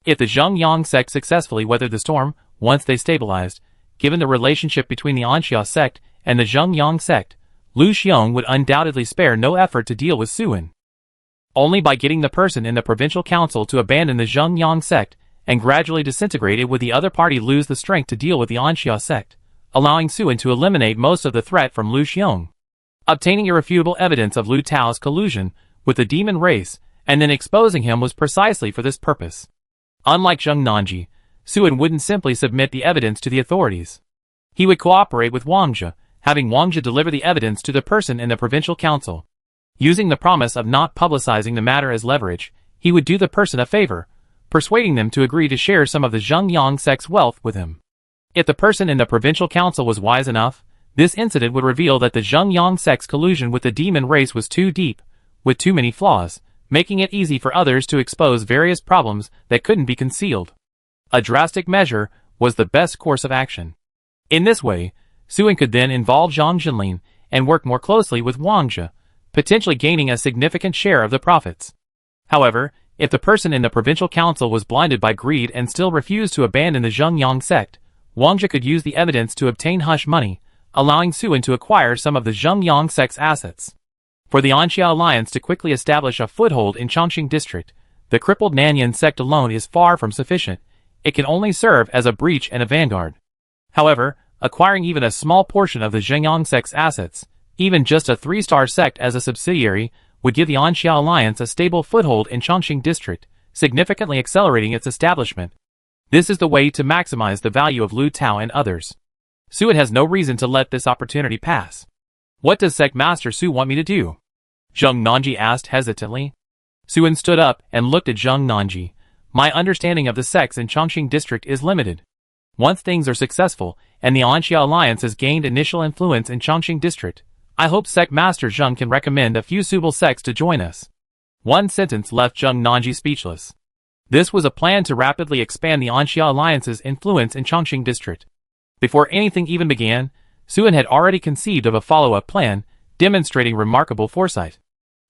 If the Zhengyang sect successfully weathered the storm, once they stabilized, given the relationship between the Anxia sect and the Zhengyang sect, Lu Xiong would undoubtedly spare no effort to deal with Suan. Only by getting the person in the provincial council to abandon the Zhengyang sect and gradually disintegrate it would the other party lose the strength to deal with the Anxia sect, allowing Suan to eliminate most of the threat from Lu Xiong. Obtaining irrefutable evidence of Lu Tao's collusion with the demon race and then exposing him was precisely for this purpose. Unlike Zheng Nanji, Suan wouldn't simply submit the evidence to the authorities. He would cooperate with Wangjia, having Wangjia deliver the evidence to the person in the provincial council. Using the promise of not publicizing the matter as leverage, he would do the person a favor, persuading them to agree to share some of the Zhengyang sect's wealth with him. If the person in the provincial council was wise enough, this incident would reveal that the Zhengyang sect's collusion with the demon race was too deep, with too many flaws, making it easy for others to expose various problems that couldn't be concealed. A drastic measure was the best course of action. In this way, Suan could then involve Zhang Jinlin and work more closely with Wangjia, potentially gaining a significant share of the profits. However, if the person in the provincial council was blinded by greed and still refused to abandon the Zhengyang sect, Wangjia could use the evidence to obtain hush money, allowing Suan to acquire some of the Zhengyang sect's assets. For the Anxia Alliance to quickly establish a foothold in Chongqing district, the crippled Nanyan sect alone is far from sufficient. It can only serve as a breach and a vanguard. However, acquiring even a small portion of the Zhengyang sect's assets, even just a 3-star sect as a subsidiary, would give the Anxia Alliance a stable foothold in Chongqing district, significantly accelerating its establishment. This is the way to maximize the value of Lu Tao and others. Suan has no reason to let this opportunity pass. What does Sect Master Su want me to do? Zheng Nanji asked hesitantly. Suan stood up and looked at Zheng Nanji. My understanding of the sects in Chongqing district is limited. Once things are successful, and the Anxia Alliance has gained initial influence in Chongqing district, I hope Sect Master Zheng can recommend a few suitable sects to join us. One sentence left Zheng Nanji speechless. This was a plan to rapidly expand the Anxia Alliance's influence in Chongqing district. Before anything even began, Suan had already conceived of a follow-up plan, demonstrating remarkable foresight.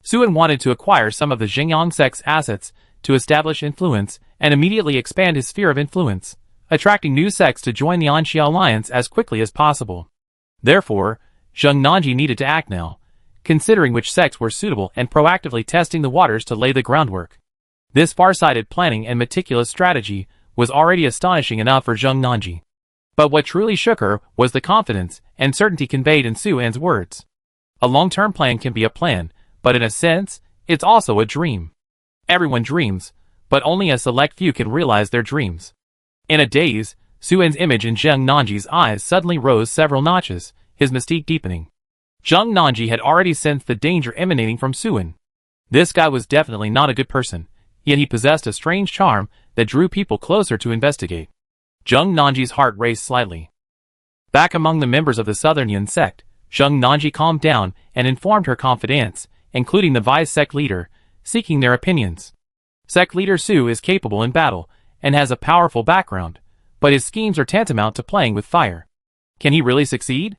Suan wanted to acquire some of the Xingyang sect's assets to establish influence and immediately expand his sphere of influence, attracting new sects to join the Anxia Alliance as quickly as possible. Therefore, Zheng Nanji needed to act now, considering which sects were suitable and proactively testing the waters to lay the groundwork. This far-sighted planning and meticulous strategy was already astonishing enough for Zheng Nanji. But what truly shook her was the confidence and certainty conveyed in Suan's words. A long-term plan can be a plan, but in a sense, it's also a dream. Everyone dreams, but only a select few can realize their dreams. In a daze, Suan's image in Zheng Nanji's eyes suddenly rose several notches, his mystique deepening. Zheng Nanji had already sensed the danger emanating from Suan. This guy was definitely not a good person, yet he possessed a strange charm that drew people closer to investigate. Zheng Nanji's heart raced slightly. Back among the members of the Southern Yin sect, Zheng Nanji calmed down and informed her confidants, including the vice sect leader, seeking their opinions. Sect leader Su is capable in battle and has a powerful background, but his schemes are tantamount to playing with fire. Can he really succeed?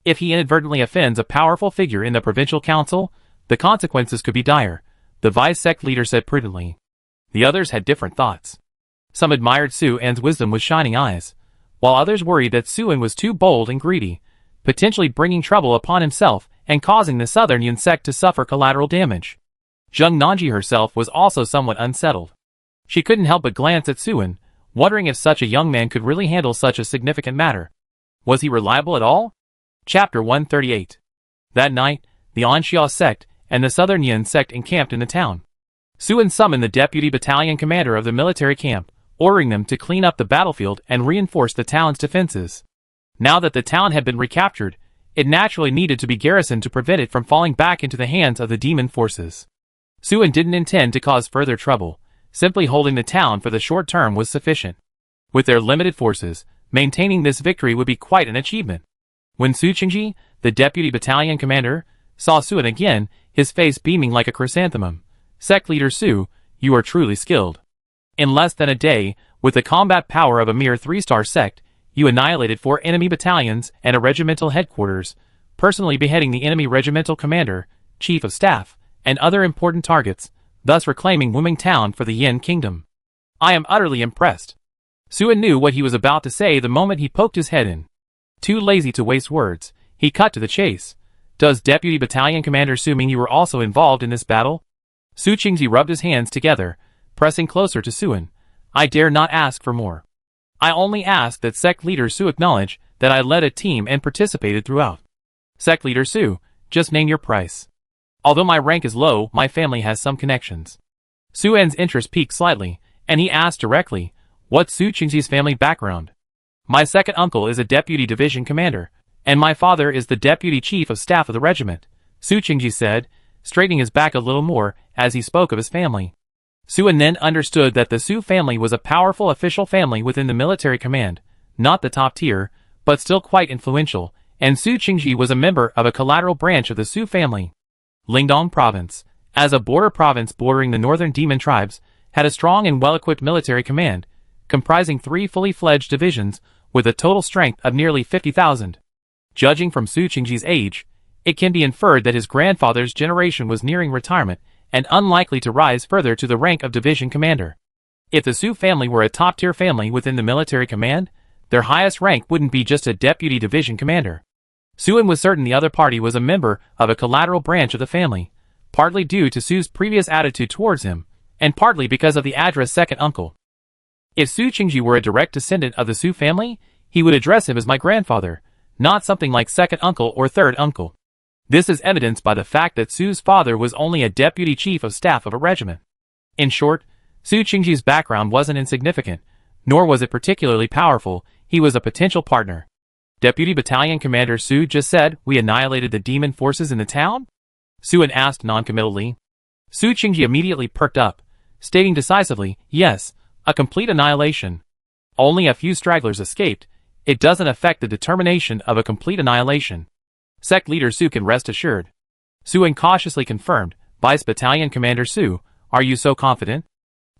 If he inadvertently offends a powerful figure in the provincial council, the consequences could be dire, the vice sect leader said prudently. The others had different thoughts. Some admired Suan's wisdom with shining eyes, while others worried that Suan was too bold and greedy, potentially bringing trouble upon himself and causing the Southern Yin sect to suffer collateral damage. Zheng Nanji herself was also somewhat unsettled. She couldn't help but glance at Suan, wondering if such a young man could really handle such a significant matter. Was he reliable at all? Chapter 138. That night, the Anxia sect and the Southern Yin sect encamped in the town. Suan summoned the deputy battalion commander of the military camp, ordering them to clean up the battlefield and reinforce the town's defenses. Now that the town had been recaptured, it naturally needed to be garrisoned to prevent it from falling back into the hands of the demon forces. Suan didn't intend to cause further trouble, simply holding the town for the short term was sufficient. With their limited forces, maintaining this victory would be quite an achievement. When Su Qingji, the deputy battalion commander, saw Suan again, his face beaming like a chrysanthemum. Sect leader Su, you are truly skilled. In less than a day, with the combat power of a mere 3-star sect, you annihilated 4 enemy battalions and a regimental headquarters, personally beheading the enemy regimental commander, chief of staff, and other important targets, thus reclaiming Wuming Town for the Yin Kingdom. I am utterly impressed. Suan knew what he was about to say the moment he poked his head in. Too lazy to waste words, he cut to the chase. Does Deputy Battalion Commander Su mean you were also involved in this battle? Su Qingji rubbed his hands together, pressing closer to Suan. I dare not ask for more. I only ask that Sect Leader Su acknowledge that I led a team and participated throughout. Sect Leader Su, just name your price. Although my rank is low, my family has some connections. Suan's interest piqued slightly, and he asked directly, what's Su Qingji's family background? My second uncle is a deputy division commander, and my father is the deputy chief of staff of the regiment, Su Qingji said, straightening his back a little more as he spoke of his family. Suan then understood that the Su family was a powerful official family within the military command, not the top tier, but still quite influential, and Su Qingji was a member of a collateral branch of the Su family. Lingdong Province, as a border province bordering the northern demon tribes, had a strong and well-equipped military command, comprising 3 fully fledged divisions with a total strength of nearly 50,000. Judging from Su Qingji's age, it can be inferred that his grandfather's generation was nearing retirement and unlikely to rise further to the rank of division commander. If the Su family were a top-tier family within the military command, their highest rank wouldn't be just a deputy division commander. Suan was certain the other party was a member of a collateral branch of the family, partly due to Su's previous attitude towards him, and partly because of the address second uncle. If Su Qingji were a direct descendant of the Su family, he would address him as my grandfather, not something like second uncle or third uncle. This is evidenced by the fact that Su's father was only a deputy chief of staff of a regiment. In short, Su Qingji's background wasn't insignificant, nor was it particularly powerful. He was a potential partner. Deputy Battalion Commander Su just said we annihilated the demon forces in the town? Suin asked noncommittally. Su Qingji immediately perked up, stating decisively, yes, a complete annihilation. Only a few stragglers escaped. It doesn't affect the determination of a complete annihilation. Sect leader Su can rest assured. Suin cautiously confirmed, Vice Battalion Commander Su, are you so confident?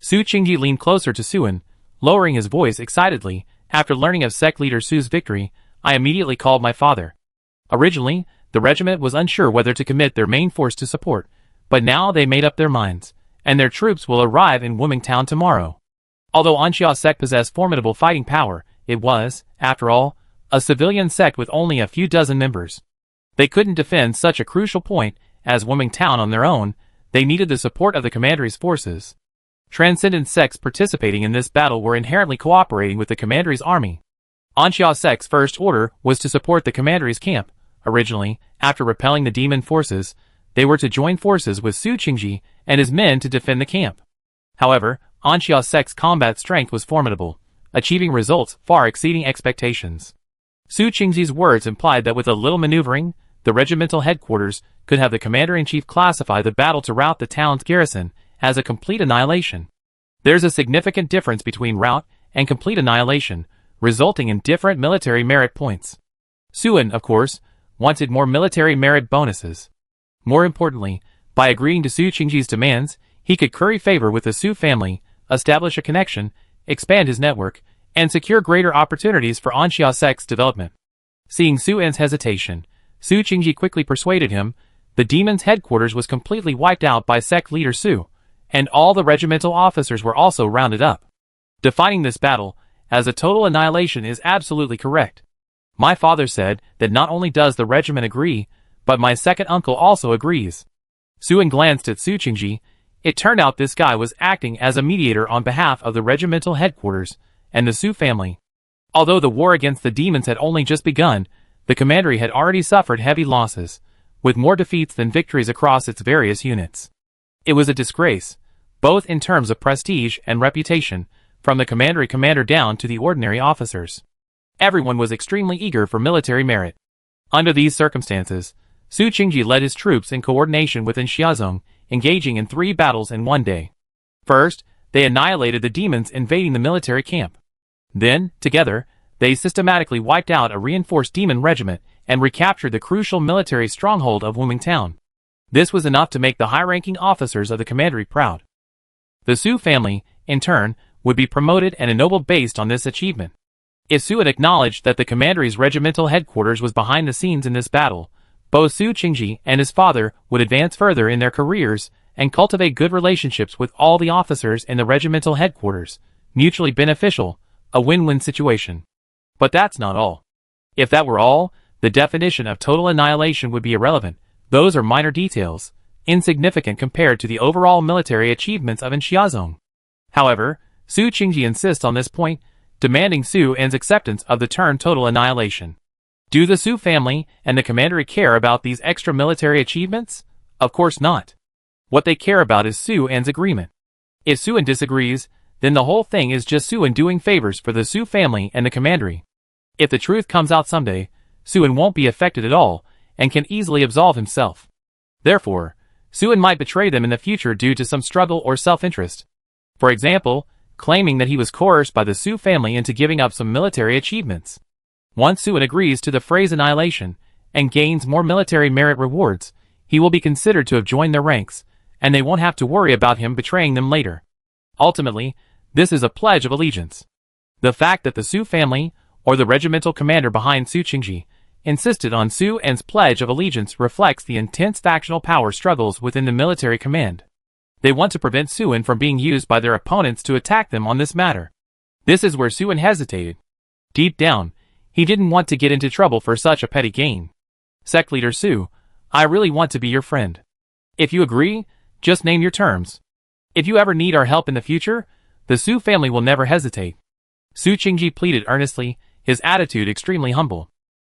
Su Qingji leaned closer to Suin, lowering his voice excitedly. After learning of sect leader Su's victory, I immediately called my father. Originally, the regiment was unsure whether to commit their main force to support, but now they made up their minds, and their troops will arrive in Wuming Town tomorrow. Although Anxia sect possessed formidable fighting power, it was, after all, a civilian sect with only a few dozen members. They couldn't defend such a crucial point as Wuming Town on their own. They needed the support of the commandery's forces. Transcendent sects participating in this battle were inherently cooperating with the commandery's army. Anxia sect's first order was to support the commandery's camp. Originally, after repelling the demon forces, they were to join forces with Su Qingji and his men to defend the camp. However, Anxia sect's combat strength was formidable, achieving results far exceeding expectations. Su Qingji's words implied that with a little maneuvering, the regimental headquarters could have the commander-in-chief classify the battle to rout the town's garrison as a complete annihilation. There's a significant difference between rout and complete annihilation, resulting in different military merit points. Suin, of course, wanted more military merit bonuses. More importantly, by agreeing to Su Qingji's demands, he could curry favor with the Su family, establish a connection, expand his network, and secure greater opportunities for Anxia sect's development. Seeing Suin's hesitation, Su Qingji quickly persuaded him. The demon's headquarters was completely wiped out by sect leader Su, and all the regimental officers were also rounded up. Defining this battle as a total annihilation is absolutely correct. My father said that not only does the regiment agree, but my second uncle also agrees. Suin glanced at Su Qingji. It turned out this guy was acting as a mediator on behalf of the regimental headquarters and the Su family. Although the war against the demons had only just begun, the commandery had already suffered heavy losses, with more defeats than victories across its various units. It was a disgrace, both in terms of prestige and reputation, from the commandery commander down to the ordinary officers. Everyone was extremely eager for military merit. Under these circumstances, Su Qingji led his troops in coordination with Xiazong, engaging in 3 battles in one day. First, they annihilated the demons invading the military camp. Then, together, they systematically wiped out a reinforced demon regiment and recaptured the crucial military stronghold of Wuming Town. This was enough to make the high-ranking officers of the commandery proud. The Su family, in turn, would be promoted and ennobled based on this achievement. If Su had acknowledged that the commandery's regimental headquarters was behind the scenes in this battle, both Su Qingji and his father would advance further in their careers and cultivate good relationships with all the officers in the regimental headquarters, mutually beneficial, a win-win situation. But that's not all. If that were all, the definition of total annihilation would be irrelevant. Those are minor details, insignificant compared to the overall military achievements of Xiazong. However, Su Qingji insists on this point, demanding Suin's acceptance of the term total annihilation. Do the Su family and the commandery care about these extra military achievements? Of course not. What they care about is Suin's agreement. If Suin disagrees, then the whole thing is just Suin doing favors for the Su family and the commandery. If the truth comes out someday, Suin won't be affected at all, and can easily absolve himself. Therefore, Suin might betray them in the future due to some struggle or self-interest. For example, claiming that he was coerced by the Su family into giving up some military achievements. Once Suin agrees to the phrase annihilation, and gains more military merit rewards, he will be considered to have joined their ranks, and they won't have to worry about him betraying them later. Ultimately, this is a pledge of allegiance. The fact that the Su family, or the regimental commander behind Su Qingji, insisted on Suin's pledge of allegiance reflects the intense factional power struggles within the military command. They want to prevent Suin from being used by their opponents to attack them on this matter. This is where Suin hesitated. Deep down, he didn't want to get into trouble for such a petty gain. Sect leader Su, I really want to be your friend. If you agree, just name your terms. If you ever need our help in the future, the Su family will never hesitate. Su Qingji pleaded earnestly, his attitude extremely humble.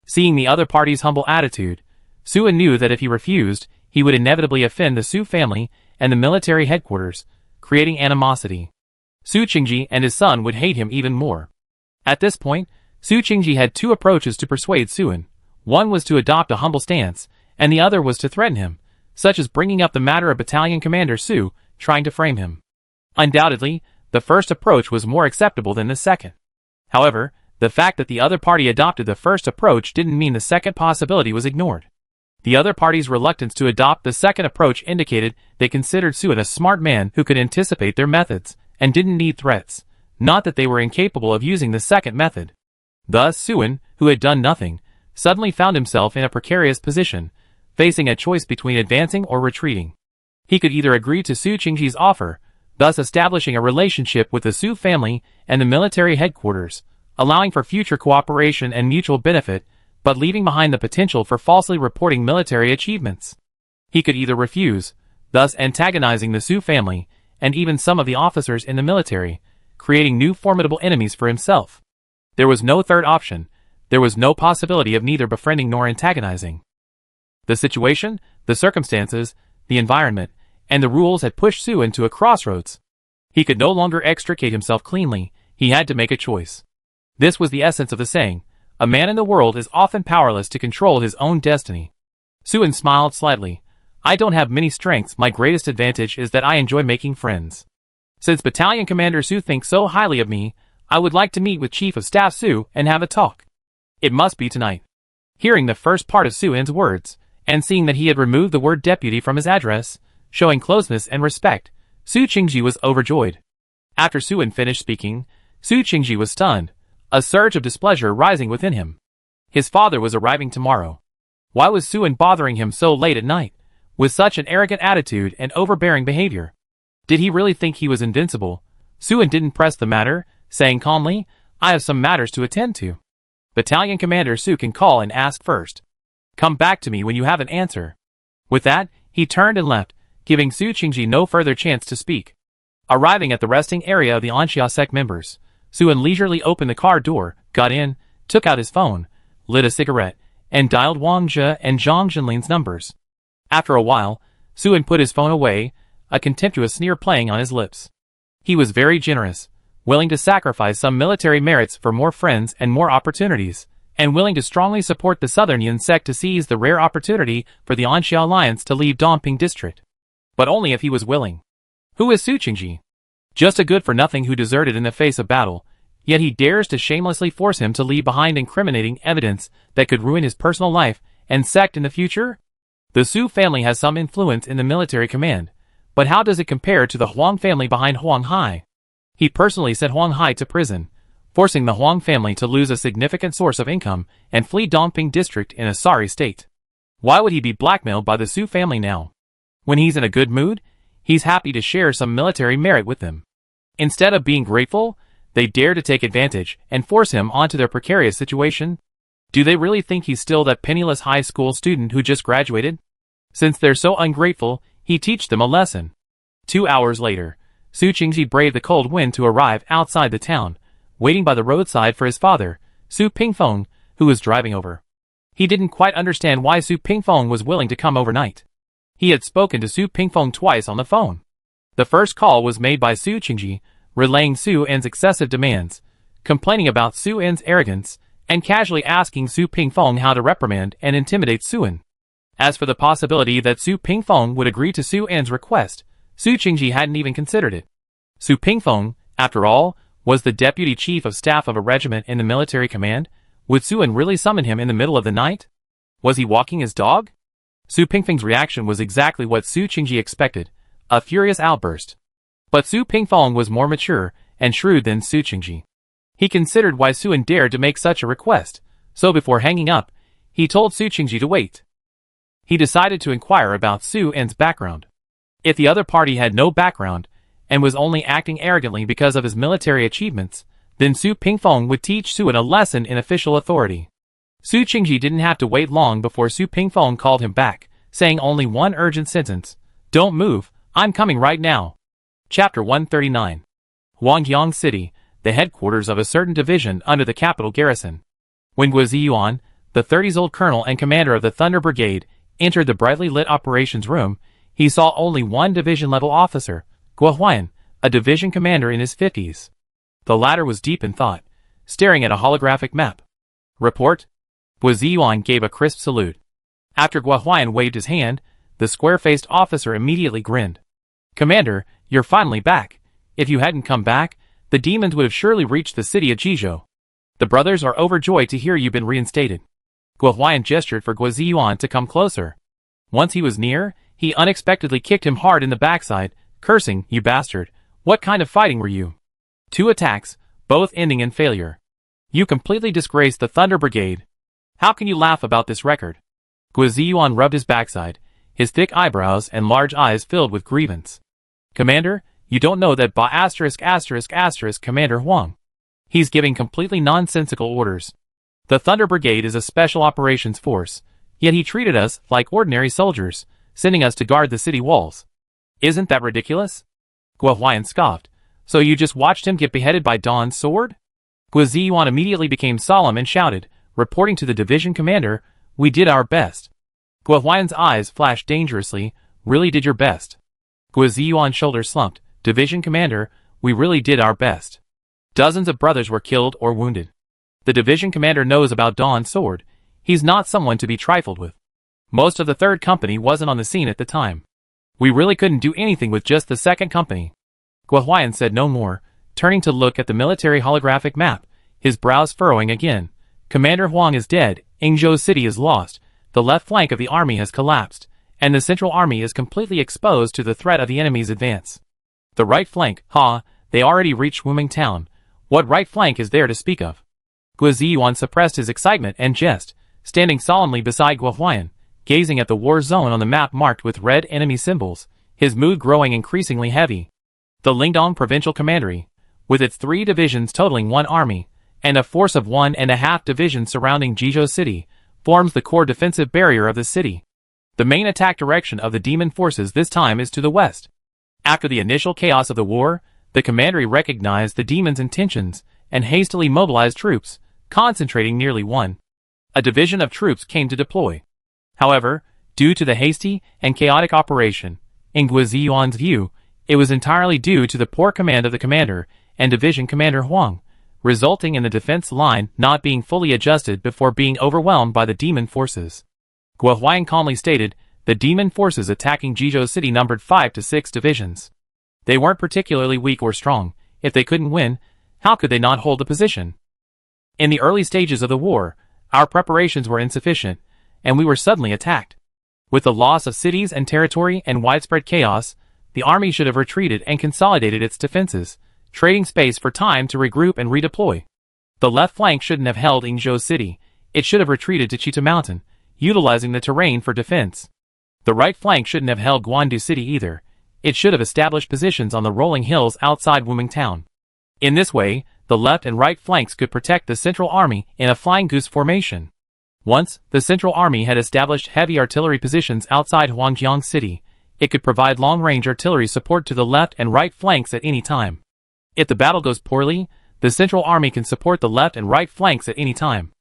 Seeing the other party's humble attitude, Suin knew that if he refused, he would inevitably offend the Su family and the military headquarters, creating animosity. Su Qingji and his son would hate him even more. At this point, Su Qingji had 2 approaches to persuade Suin. One was to adopt a humble stance, and the other was to threaten him, such as bringing up the matter of Battalion Commander Su trying to frame him. Undoubtedly, the first approach was more acceptable than the second. However, the fact that the other party adopted the first approach didn't mean the second possibility was ignored. The other party's reluctance to adopt the second approach indicated they considered Suen a smart man who could anticipate their methods, and didn't need threats, not that they were incapable of using the second method. Thus Suen, who had done nothing, suddenly found himself in a precarious position, facing a choice between advancing or retreating. He could either agree to Su Qingji's offer, thus establishing a relationship with the Su family and the military headquarters, allowing for future cooperation and mutual benefit, but leaving behind the potential for falsely reporting military achievements. He could either refuse, thus antagonizing the Su family, and even some of the officers in the military, creating new formidable enemies for himself. There was no third option. There was no possibility of neither befriending nor antagonizing. The situation, the circumstances, the environment, and the rules had pushed Su into a crossroads. He could no longer extricate himself cleanly. He had to make a choice. This was the essence of the saying, a man in the world is often powerless to control his own destiny. Suen smiled slightly. I don't have many strengths. My greatest advantage is that I enjoy making friends. Since Battalion Commander Su thinks so highly of me, I would like to meet with Chief of Staff Su and have a talk. It must be tonight. Hearing the first part of Suen's words, and seeing that he had removed the word deputy from his address, showing closeness and respect, Su Qingji was overjoyed. After Suen finished speaking, Su Qingji was stunned, a surge of displeasure rising within him. His father was arriving tomorrow. Why was Suen bothering him so late at night, with such an arrogant attitude and overbearing behavior? Did he really think he was invincible? Suen didn't press the matter, saying calmly, I have some matters to attend to. Battalion Commander Su can call and ask first. Come back to me when you have an answer. With that, he turned and left, giving Su Qingji no further chance to speak. Arriving at the resting area of the Anxia sect members, Suen leisurely opened the car door, got in, took out his phone, lit a cigarette, and dialed Wang Zhe and Zhang Zhenlin's numbers. After a while, Suen put his phone away, a contemptuous sneer playing on his lips. He was very generous, willing to sacrifice some military merits for more friends and more opportunities, and willing to strongly support the Southern Yan sect to seize the rare opportunity for the Anxia alliance to leave Dongping district. But only if he was willing. Who is Su Qingji? Just a good-for-nothing who deserted in the face of battle, yet he dares to shamelessly force him to leave behind incriminating evidence that could ruin his personal life and sect in the future? The Su family has some influence in the military command, but how does it compare to the Huang family behind Huang Hai? He personally sent Huang Hai to prison, forcing the Huang family to lose a significant source of income and flee Dongping district in a sorry state. Why would he be blackmailed by the Su family now? When he's in a good mood, he's happy to share some military merit with them. Instead of being grateful, they dare to take advantage and force him onto their precarious situation. Do they really think he's still that penniless high school student who just graduated? Since they're so ungrateful, he teach them a lesson. 2 hours later, Su Qingji braved the cold wind to arrive outside the town, waiting by the roadside for his father, Su Pingfeng, who was driving over. He didn't quite understand why Su Pingfeng was willing to come overnight. He had spoken to Su Pingfeng twice on the phone. The first call was made by Su Qingji, relaying Suen's excessive demands, complaining about Suen's arrogance, and casually asking Su Pingfeng how to reprimand and intimidate Suen. As for the possibility that Su Pingfeng would agree to Suen's request, Su Qingji hadn't even considered it. Su Pingfeng, after all, was the deputy chief of staff of a regiment in the military command. Would Suen really summon him in the middle of the night? Was he walking his dog? Su Pingfeng's reaction was exactly what Su Qingji expected, a furious outburst. But Su Pingfeng was more mature and shrewd than Su Qingji. He considered why Suen dared to make such a request, so before hanging up, he told Su Qingji to wait. He decided to inquire about Suen's background. If the other party had no background, and was only acting arrogantly because of his military achievements, then Su Pingfeng would teach Suen a lesson in official authority. Su Qingji didn't have to wait long before Su Pingfeng called him back, saying only one urgent sentence, "Don't move, I'm coming right now." Chapter 139. Huangyang City, the headquarters of a certain division under the capital garrison. When Guo Ziyuan, the 30s-old colonel and commander of the Thunder Brigade, entered the brightly lit operations room, he saw only one division-level officer, Guo Huan, a division commander in his 50s. The latter was deep in thought, staring at a holographic map. "Report." Guo Ziyuan gave a crisp salute. After Guo Huan waved his hand, the square-faced officer immediately grinned. "Commander, you're finally back. If you hadn't come back, the demons would have surely reached the city of Jizhou. The brothers are overjoyed to hear you've been reinstated." Guo Huaiyan gestured for Guo Ziyuan to come closer. Once he was near, he unexpectedly kicked him hard in the backside, cursing, "You bastard, what kind of fighting were you? 2 attacks, both ending in failure. You completely disgraced the Thunder Brigade. How can you laugh about this record?" Guo Ziyuan rubbed his backside, his thick eyebrows and large eyes filled with grievance. "Commander, you don't know that Commander Huang. He's giving completely nonsensical orders. The Thunder Brigade is a special operations force, yet he treated us like ordinary soldiers, sending us to guard the city walls. Isn't that ridiculous?" Guo Huaiyan scoffed. "So you just watched him get beheaded by Dawn's sword?" Guo Ziyuan immediately became solemn and shouted, reporting to the division commander, "We did our best." Guo Huaiyan's eyes flashed dangerously. "Really did your best?" Guo Ziyuan's shoulders slumped. "Division commander, we really did our best. Dozens of brothers were killed or wounded. The division commander knows about Dawn's sword. He's not someone to be trifled with. Most of the 3rd company wasn't on the scene at the time. We really couldn't do anything with just the 2nd company." Guo Huaiyan said no more, turning to look at the military holographic map, his brows furrowing again. "Commander Huang is dead, Yingzhou City is lost, the left flank of the army has collapsed, and the central army is completely exposed to the threat of the enemy's advance. The right flank, they already reached Wuming Town. What right flank is there to speak of?" Guo Ziyuan suppressed his excitement and jest, standing solemnly beside Guo Huaiyan, gazing at the war zone on the map marked with red enemy symbols, his mood growing increasingly heavy. The Lingdong Provincial Commandery, with its 3 divisions totaling 1 army, and a force of 1.5 divisions surrounding Jizhou City, forms the core defensive barrier of the city. The main attack direction of the demon forces this time is to the west. After the initial chaos of the war, the commandery recognized the demons' intentions and hastily mobilized troops, concentrating nearly 1. A division of troops came to deploy. However, due to the hasty and chaotic operation, in Guo Ziyuan's view, it was entirely due to the poor command of the commander and division commander Huang, resulting in the defense line not being fully adjusted before being overwhelmed by the demon forces. Guo Huaiyan calmly stated, the demon forces attacking Jizhou City numbered 5 to 6 divisions. They weren't particularly weak or strong. If they couldn't win, how could they not hold the position? In the early stages of the war, our preparations were insufficient, and we were suddenly attacked. With the loss of cities and territory and widespread chaos, the army should have retreated and consolidated its defenses, trading space for time to regroup and redeploy. The left flank shouldn't have held Yingzhou City. It should have retreated to Chita Mountain, utilizing the terrain for defense. The right flank shouldn't have held Guandu City either. It should have established positions on the rolling hills outside Wuming Town. In this way, the left and right flanks could protect the central army in a flying goose formation. Once the central army had established heavy artillery positions outside Huangjiang City, it could provide long-range artillery support to the left and right flanks at any time. If the battle goes poorly, the central army can support the left and right flanks at any time.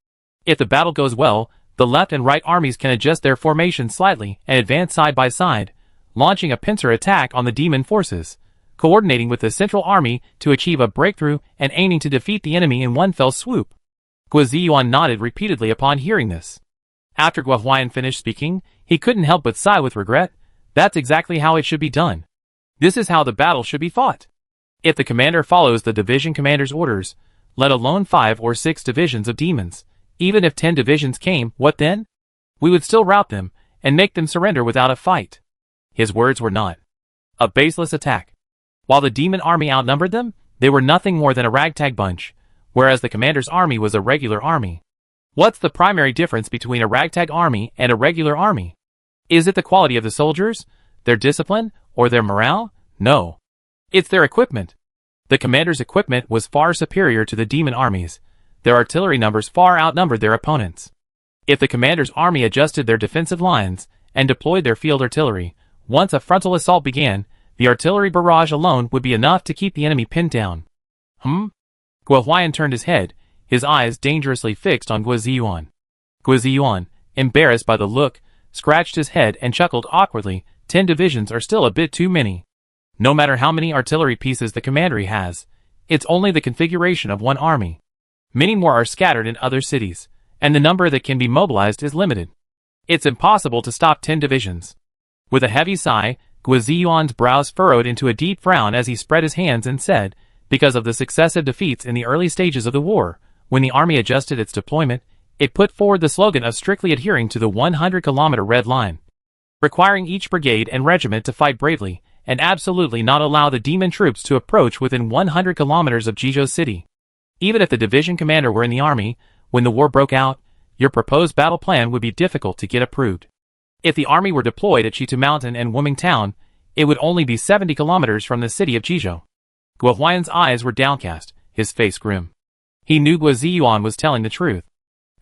If the battle goes well, the left and right armies can adjust their formation slightly and advance side by side, launching a pincer attack on the demon forces, coordinating with the central army to achieve a breakthrough and aiming to defeat the enemy in one fell swoop. Guo Ziyuan nodded repeatedly upon hearing this. After Guo Huaiyan finished speaking, he couldn't help but sigh with regret. That's exactly how it should be done. This is how the battle should be fought. If the commander follows the division commander's orders, let alone 5 or 6 divisions of demons, even if 10 divisions came, what then? We would still rout them and make them surrender without a fight. His words were not a baseless attack. While the demon army outnumbered them, they were nothing more than a ragtag bunch, whereas the commander's army was a regular army. What's the primary difference between a ragtag army and a regular army? Is it the quality of the soldiers, their discipline, or their morale? No. It's their equipment. The commander's equipment was far superior to the demon armies. Their artillery numbers far outnumbered their opponents. If the commander's army adjusted their defensive lines and deployed their field artillery, once a frontal assault began, the artillery barrage alone would be enough to keep the enemy pinned down. Guo Huaiyan turned his head, his eyes dangerously fixed on Guo Ziyuan. Guo Ziyuan, embarrassed by the look, scratched his head and chuckled awkwardly. 10 divisions are still a bit too many. No matter how many artillery pieces the commandery has, it's only the configuration of one army. Many more are scattered in other cities, and the number that can be mobilized is limited. It's impossible to stop 10 divisions. With a heavy sigh, Guo Ziyuan's brows furrowed into a deep frown as he spread his hands and said, because of the successive defeats in the early stages of the war, when the army adjusted its deployment, it put forward the slogan of strictly adhering to the 100-kilometer red line, requiring each brigade and regiment to fight bravely, and absolutely not allow the demon troops to approach within 100 kilometers of Jizhou City. Even if the division commander were in the army, when the war broke out, your proposed battle plan would be difficult to get approved. If the army were deployed at Chitu Mountain and Wuming Town, it would only be 70 kilometers from the city of Jizhou. Guo Huayan's eyes were downcast, his face grim. He knew Guo Ziyuan was telling the truth.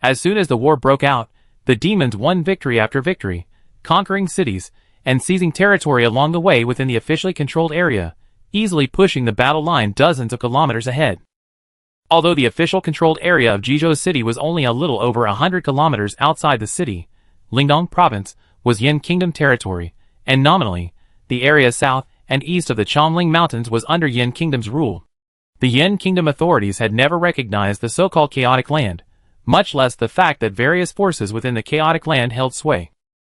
As soon as the war broke out, the demons won victory after victory, conquering cities, and seizing territory along the way within the officially controlled area, easily pushing the battle line dozens of kilometers ahead. Although the official controlled area of Jizhou City was only a little over 100 kilometers outside the city, Lingdong Province was Yin Kingdom territory, and nominally, the area south and east of the Chongling Mountains was under Yin Kingdom's rule. The Yin Kingdom authorities had never recognized the so-called chaotic land, much less the fact that various forces within the chaotic land held sway.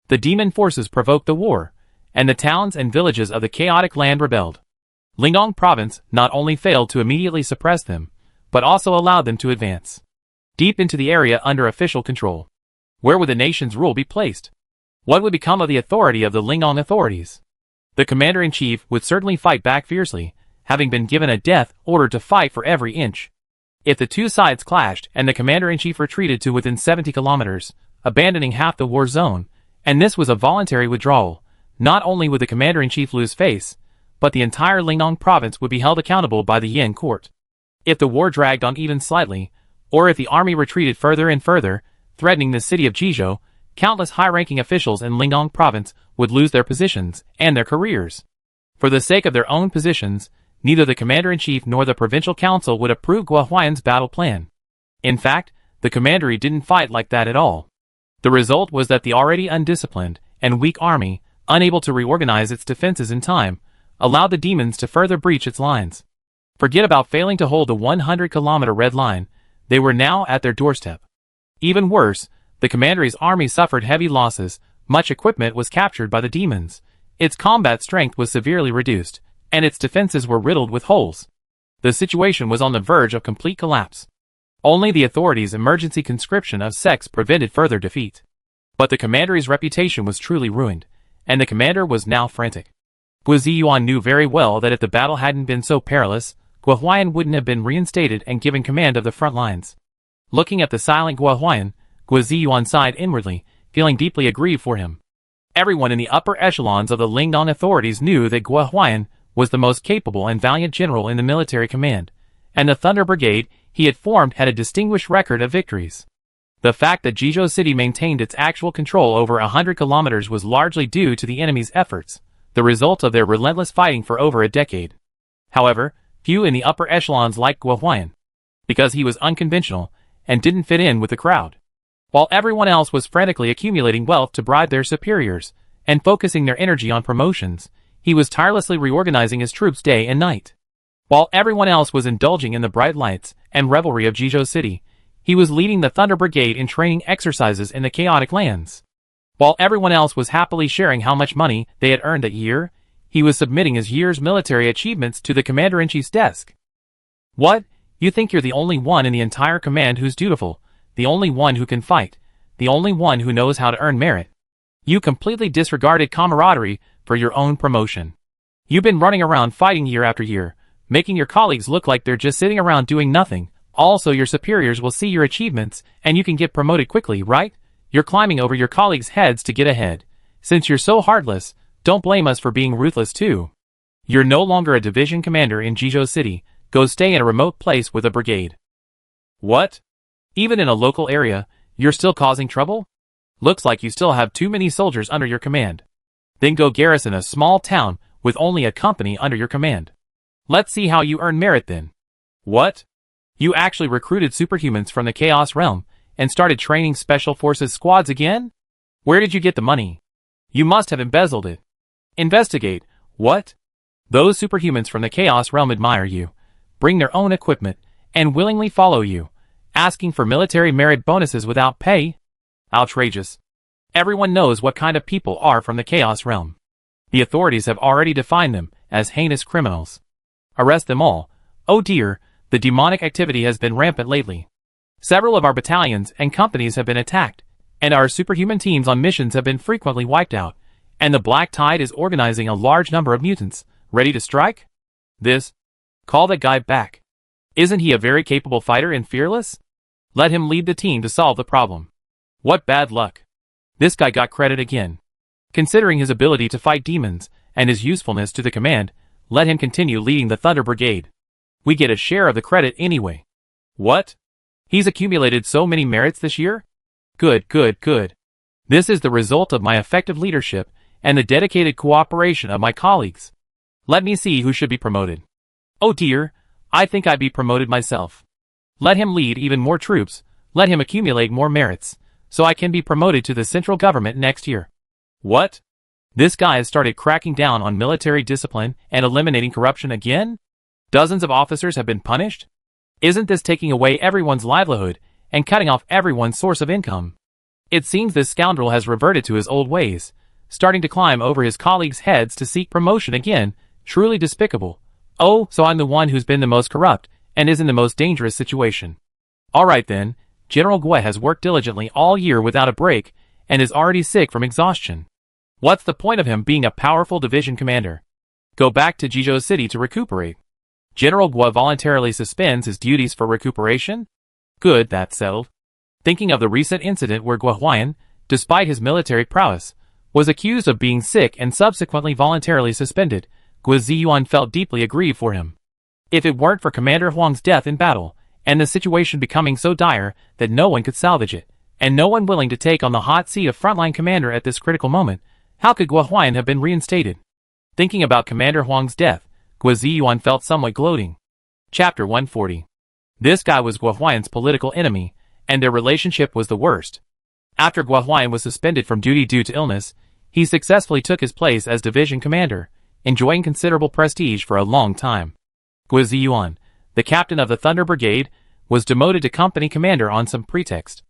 The demon forces provoked the war, and the towns and villages of the chaotic land rebelled. Lingdong Province not only failed to immediately suppress them, but also allowed them to advance deep into the area under official control. Where would the nation's rule be placed? What would become of the authority of the Lingdong authorities? The commander-in-chief would certainly fight back fiercely, having been given a death order to fight for every inch. If the two sides clashed and the commander-in-chief retreated to within 70 kilometers, abandoning half the war zone, and this was a voluntary withdrawal, not only would the commander-in-chief lose face, but the entire Lingdong province would be held accountable by the Yin court. If the war dragged on even slightly, or if the army retreated further and further, threatening the city of Jizhou, countless high-ranking officials in Lingdong province would lose their positions and their careers. For the sake of their own positions, neither the commander-in-chief nor the provincial council would approve Guo Huayan's battle plan. In fact, the commandery didn't fight like that at all. The result was that the already undisciplined and weak army, unable to reorganize its defenses in time, allowed the demons to further breach its lines. Forget about failing to hold the 100-kilometer red line, they were now at their doorstep. Even worse, the commandery's army suffered heavy losses, much equipment was captured by the demons, its combat strength was severely reduced, and its defenses were riddled with holes. The situation was on the verge of complete collapse. Only the authorities' emergency conscription of sects prevented further defeat. But the commandery's reputation was truly ruined, and the commander was now frantic. Guo Ziyuan knew very well that if the battle hadn't been so perilous, Guo Huayan wouldn't have been reinstated and given command of the front lines. Looking at the silent Guo Huayan, Guo Ziyuan sighed inwardly, feeling deeply aggrieved for him. Everyone in the upper echelons of the Lingdong authorities knew that Guo Huayan was the most capable and valiant general in the military command, and the Thunder Brigade he had formed had a distinguished record of victories. The fact that Jizhou City maintained its actual control over 100 kilometers was largely due to the enemy's efforts, the result of their relentless fighting for over a decade. However, few in the upper echelons liked Guo Huayan, because he was unconventional and didn't fit in with the crowd. While everyone else was frantically accumulating wealth to bribe their superiors and focusing their energy on promotions, he was tirelessly reorganizing his troops day and night. While everyone else was indulging in the bright lights and revelry of Jizhou City, he was leading the Thunder Brigade in training exercises in the chaotic lands. While everyone else was happily sharing how much money they had earned that year, he was submitting his year's military achievements to the commander-in-chief's desk. What? You think you're the only one in the entire command who's dutiful, the only one who can fight, the only one who knows how to earn merit. You completely disregarded camaraderie for your own promotion. You've been running around fighting year after year, making your colleagues look like they're just sitting around doing nothing. Also, your superiors will see your achievements and you can get promoted quickly, right? You're climbing over your colleagues' heads to get ahead. Since you're so heartless, don't blame us for being ruthless too. You're no longer a division commander in Jizhou City. Go stay in a remote place with a brigade. What? Even in a local area, you're still causing trouble? Looks like you still have too many soldiers under your command. Then go garrison a small town with only a company under your command. Let's see how you earn merit then. What? You actually recruited superhumans from the Chaos Realm and started training Special Forces squads again? Where did you get the money? You must have embezzled it. Investigate. What? Those superhumans from the Chaos Realm admire you, bring their own equipment, and willingly follow you, asking for military merit bonuses without pay? Outrageous. Everyone knows what kind of people are from the Chaos Realm. The authorities have already defined them as heinous criminals. Arrest them all. Oh dear, the demonic activity has been rampant lately. Several of our battalions and companies have been attacked, and our superhuman teams on missions have been frequently wiped out, and the Black Tide is organizing a large number of mutants, ready to strike? Call that guy back. Isn't he a very capable fighter and fearless? Let him lead the team to solve the problem. What bad luck. This guy got credit again. Considering his ability to fight demons, and his usefulness to the command, let him continue leading the Thunder Brigade. We get a share of the credit anyway. What? He's accumulated so many merits this year? Good. This is the result of my effective leadership and the dedicated cooperation of my colleagues. Let me see who should be promoted. Oh dear, I think I'd be promoted myself. Let him lead even more troops, let him accumulate more merits, so I can be promoted to the central government next year. What? This guy has started cracking down on military discipline and eliminating corruption again? Dozens of officers have been punished? Isn't this taking away everyone's livelihood and cutting off everyone's source of income? It seems this scoundrel has reverted to his old ways, starting to climb over his colleagues' heads to seek promotion again. Truly despicable. Oh, so I'm the one who's been the most corrupt and is in the most dangerous situation. Alright then, General Gue has worked diligently all year without a break and is already sick from exhaustion. What's the point of him being a powerful division commander? Go back to Jizhou City to recuperate. General Gue voluntarily suspends his duties for recuperation? Good, that's settled. Thinking of the recent incident where Gue Huayan, despite his military prowess, was accused of being sick and subsequently voluntarily suspended, Gue Ziyuan felt deeply aggrieved for him. If it weren't for Commander Huang's death in battle, and the situation becoming so dire that no one could salvage it, and no one willing to take on the hot seat of frontline commander at this critical moment, how could Gue Huayan have been reinstated? Thinking about Commander Huang's death, Gue Ziyuan felt somewhat gloating. Chapter 140. This guy was Gue Huayan's political enemy, and their relationship was the worst. After Gue Huayan was suspended from duty due to illness, he successfully took his place as division commander, enjoying considerable prestige for a long time. Gue Ziyuan, the captain of the Thunder Brigade, was demoted to company commander on some pretext.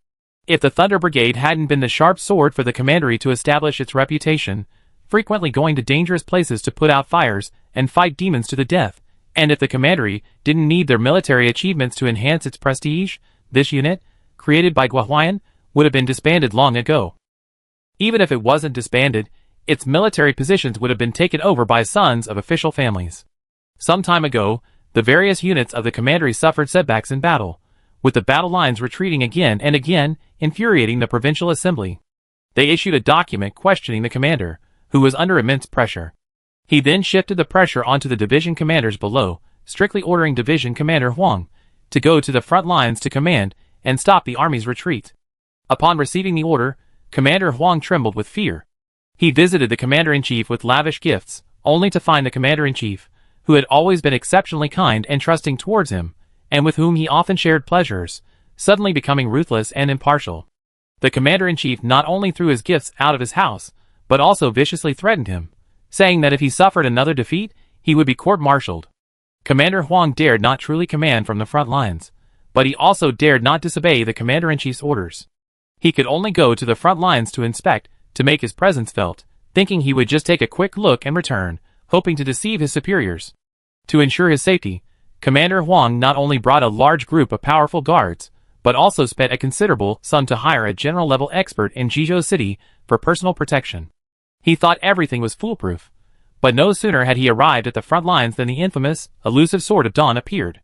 If the Thunder Brigade hadn't been the sharp sword for the commandery to establish its reputation, frequently going to dangerous places to put out fires and fight demons to the death, and if the commandery didn't need their military achievements to enhance its prestige, this unit, created by Gue Huayan, would have been disbanded long ago. Even if it wasn't disbanded, its military positions would have been taken over by sons of official families. Some time ago, the various units of the commandery suffered setbacks in battle, with the battle lines retreating again and again, infuriating the provincial assembly. They issued a document questioning the commander, who was under immense pressure. He then shifted the pressure onto the division commanders below, strictly ordering Division Commander Huang to go to the front lines to command and stop the army's retreat. Upon receiving the order, Commander Huang trembled with fear. He visited the commander-in-chief with lavish gifts, only to find the commander-in-chief, who had always been exceptionally kind and trusting towards him, and with whom he often shared pleasures, suddenly becoming ruthless and impartial. The commander-in-chief not only threw his gifts out of his house, but also viciously threatened him, saying that if he suffered another defeat, he would be court-martialed. Commander Huang dared not truly command from the front lines, but he also dared not disobey the commander-in-chief's orders. He could only go to the front lines to inspect, to make his presence felt, thinking he would just take a quick look and return, hoping to deceive his superiors. To ensure his safety, Commander Huang not only brought a large group of powerful guards, but also spent a considerable sum to hire a general-level expert in Jizhou City for personal protection. He thought everything was foolproof, but no sooner had he arrived at the front lines than the infamous, elusive Sword of Dawn appeared.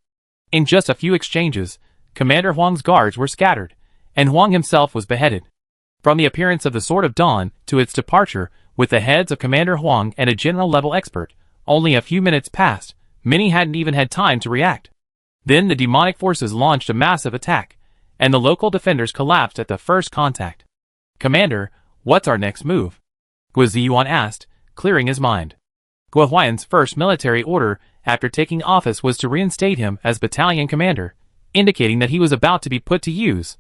In just a few exchanges, Commander Huang's guards were scattered, and Huang himself was beheaded. From the appearance of the Sword of Dawn to its departure with the heads of Commander Huang and a general-level expert, only a few minutes passed. Many hadn't even had time to react. Then the demonic forces launched a massive attack, and the local defenders collapsed at the first contact. Commander, what's our next move? Gue Ziyuan asked, clearing his mind. Gue Huayan's first military order after taking office was to reinstate him as battalion commander, indicating that he was about to be put to use.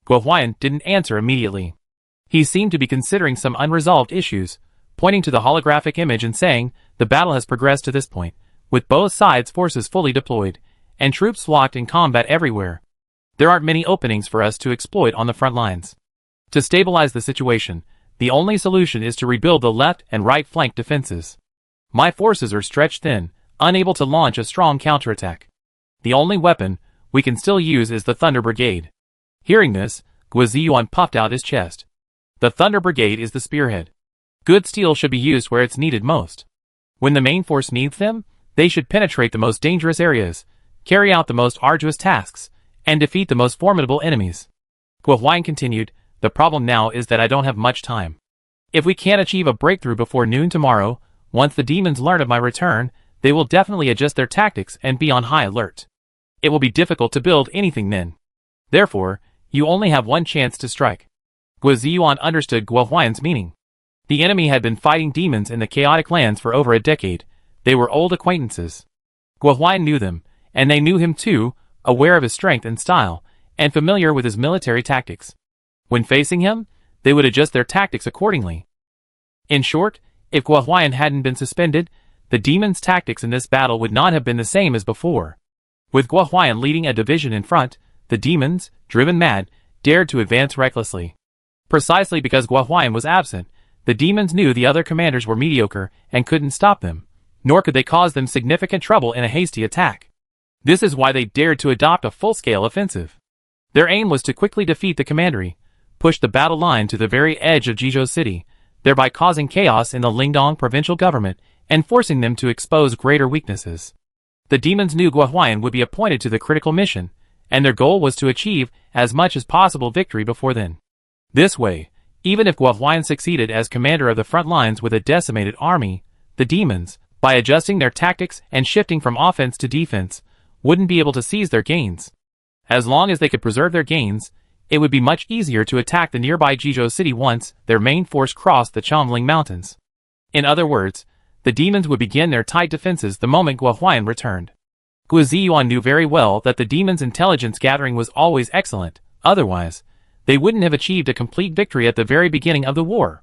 Gue Huayan didn't answer immediately. He seemed to be considering some unresolved issues, pointing to the holographic image and saying, the battle has progressed to this point, with both sides' forces fully deployed, and troops locked in combat everywhere. There aren't many openings for us to exploit on the front lines. To stabilize the situation, The only solution is to rebuild the left and right flank defenses. My forces are stretched thin, unable to launch a strong counterattack. The only weapon we can still use is the Thunder Brigade. Hearing this, Guiziyuan puffed out his chest. The Thunder Brigade is the spearhead. Good steel should be used where it's needed most. When the main force needs them, they should penetrate the most dangerous areas, carry out the most arduous tasks, and defeat the most formidable enemies. Guo Huayan continued, the problem now is that I don't have much time. If we can't achieve a breakthrough before noon tomorrow, once the demons learn of my return, they will definitely adjust their tactics and be on high alert. It will be difficult to build anything then. Therefore, you only have one chance to strike. Guiziyuan understood Guo Huayan's meaning. The enemy had been fighting demons in the chaotic lands for over a decade. They were old acquaintances. Guo Huayan knew them, and they knew him too, aware of his strength and style, and familiar with his military tactics. When facing him, they would adjust their tactics accordingly. In short, if Guo Huayan hadn't been suspended, the demons' tactics in this battle would not have been the same as before. With Guo Huayan leading a division in front, the demons, driven mad, dared to advance recklessly. Precisely because Guo Huayan was absent, the demons knew the other commanders were mediocre and couldn't stop them, nor could they cause them significant trouble in a hasty attack. This is why they dared to adopt a full-scale offensive. Their aim was to quickly defeat the commandery, push the battle line to the very edge of Jizhou City, thereby causing chaos in the Lingdong provincial government and forcing them to expose greater weaknesses. The demons knew Guo Huayan would be appointed to the critical mission, and their goal was to achieve as much as possible victory before then. This way, even if Guo Huayan succeeded as commander of the front lines with a decimated army, the demons, by adjusting their tactics and shifting from offense to defense, wouldn't be able to seize their gains. As long as they could preserve their gains, it would be much easier to attack the nearby Jizhou City once their main force crossed the Chongling Mountains. In other words, the demons would begin their tight defenses the moment Guo Huayan returned. Guiziyuan knew very well that the demons' intelligence gathering was always excellent, otherwise, they wouldn't have achieved a complete victory at the very beginning of the war.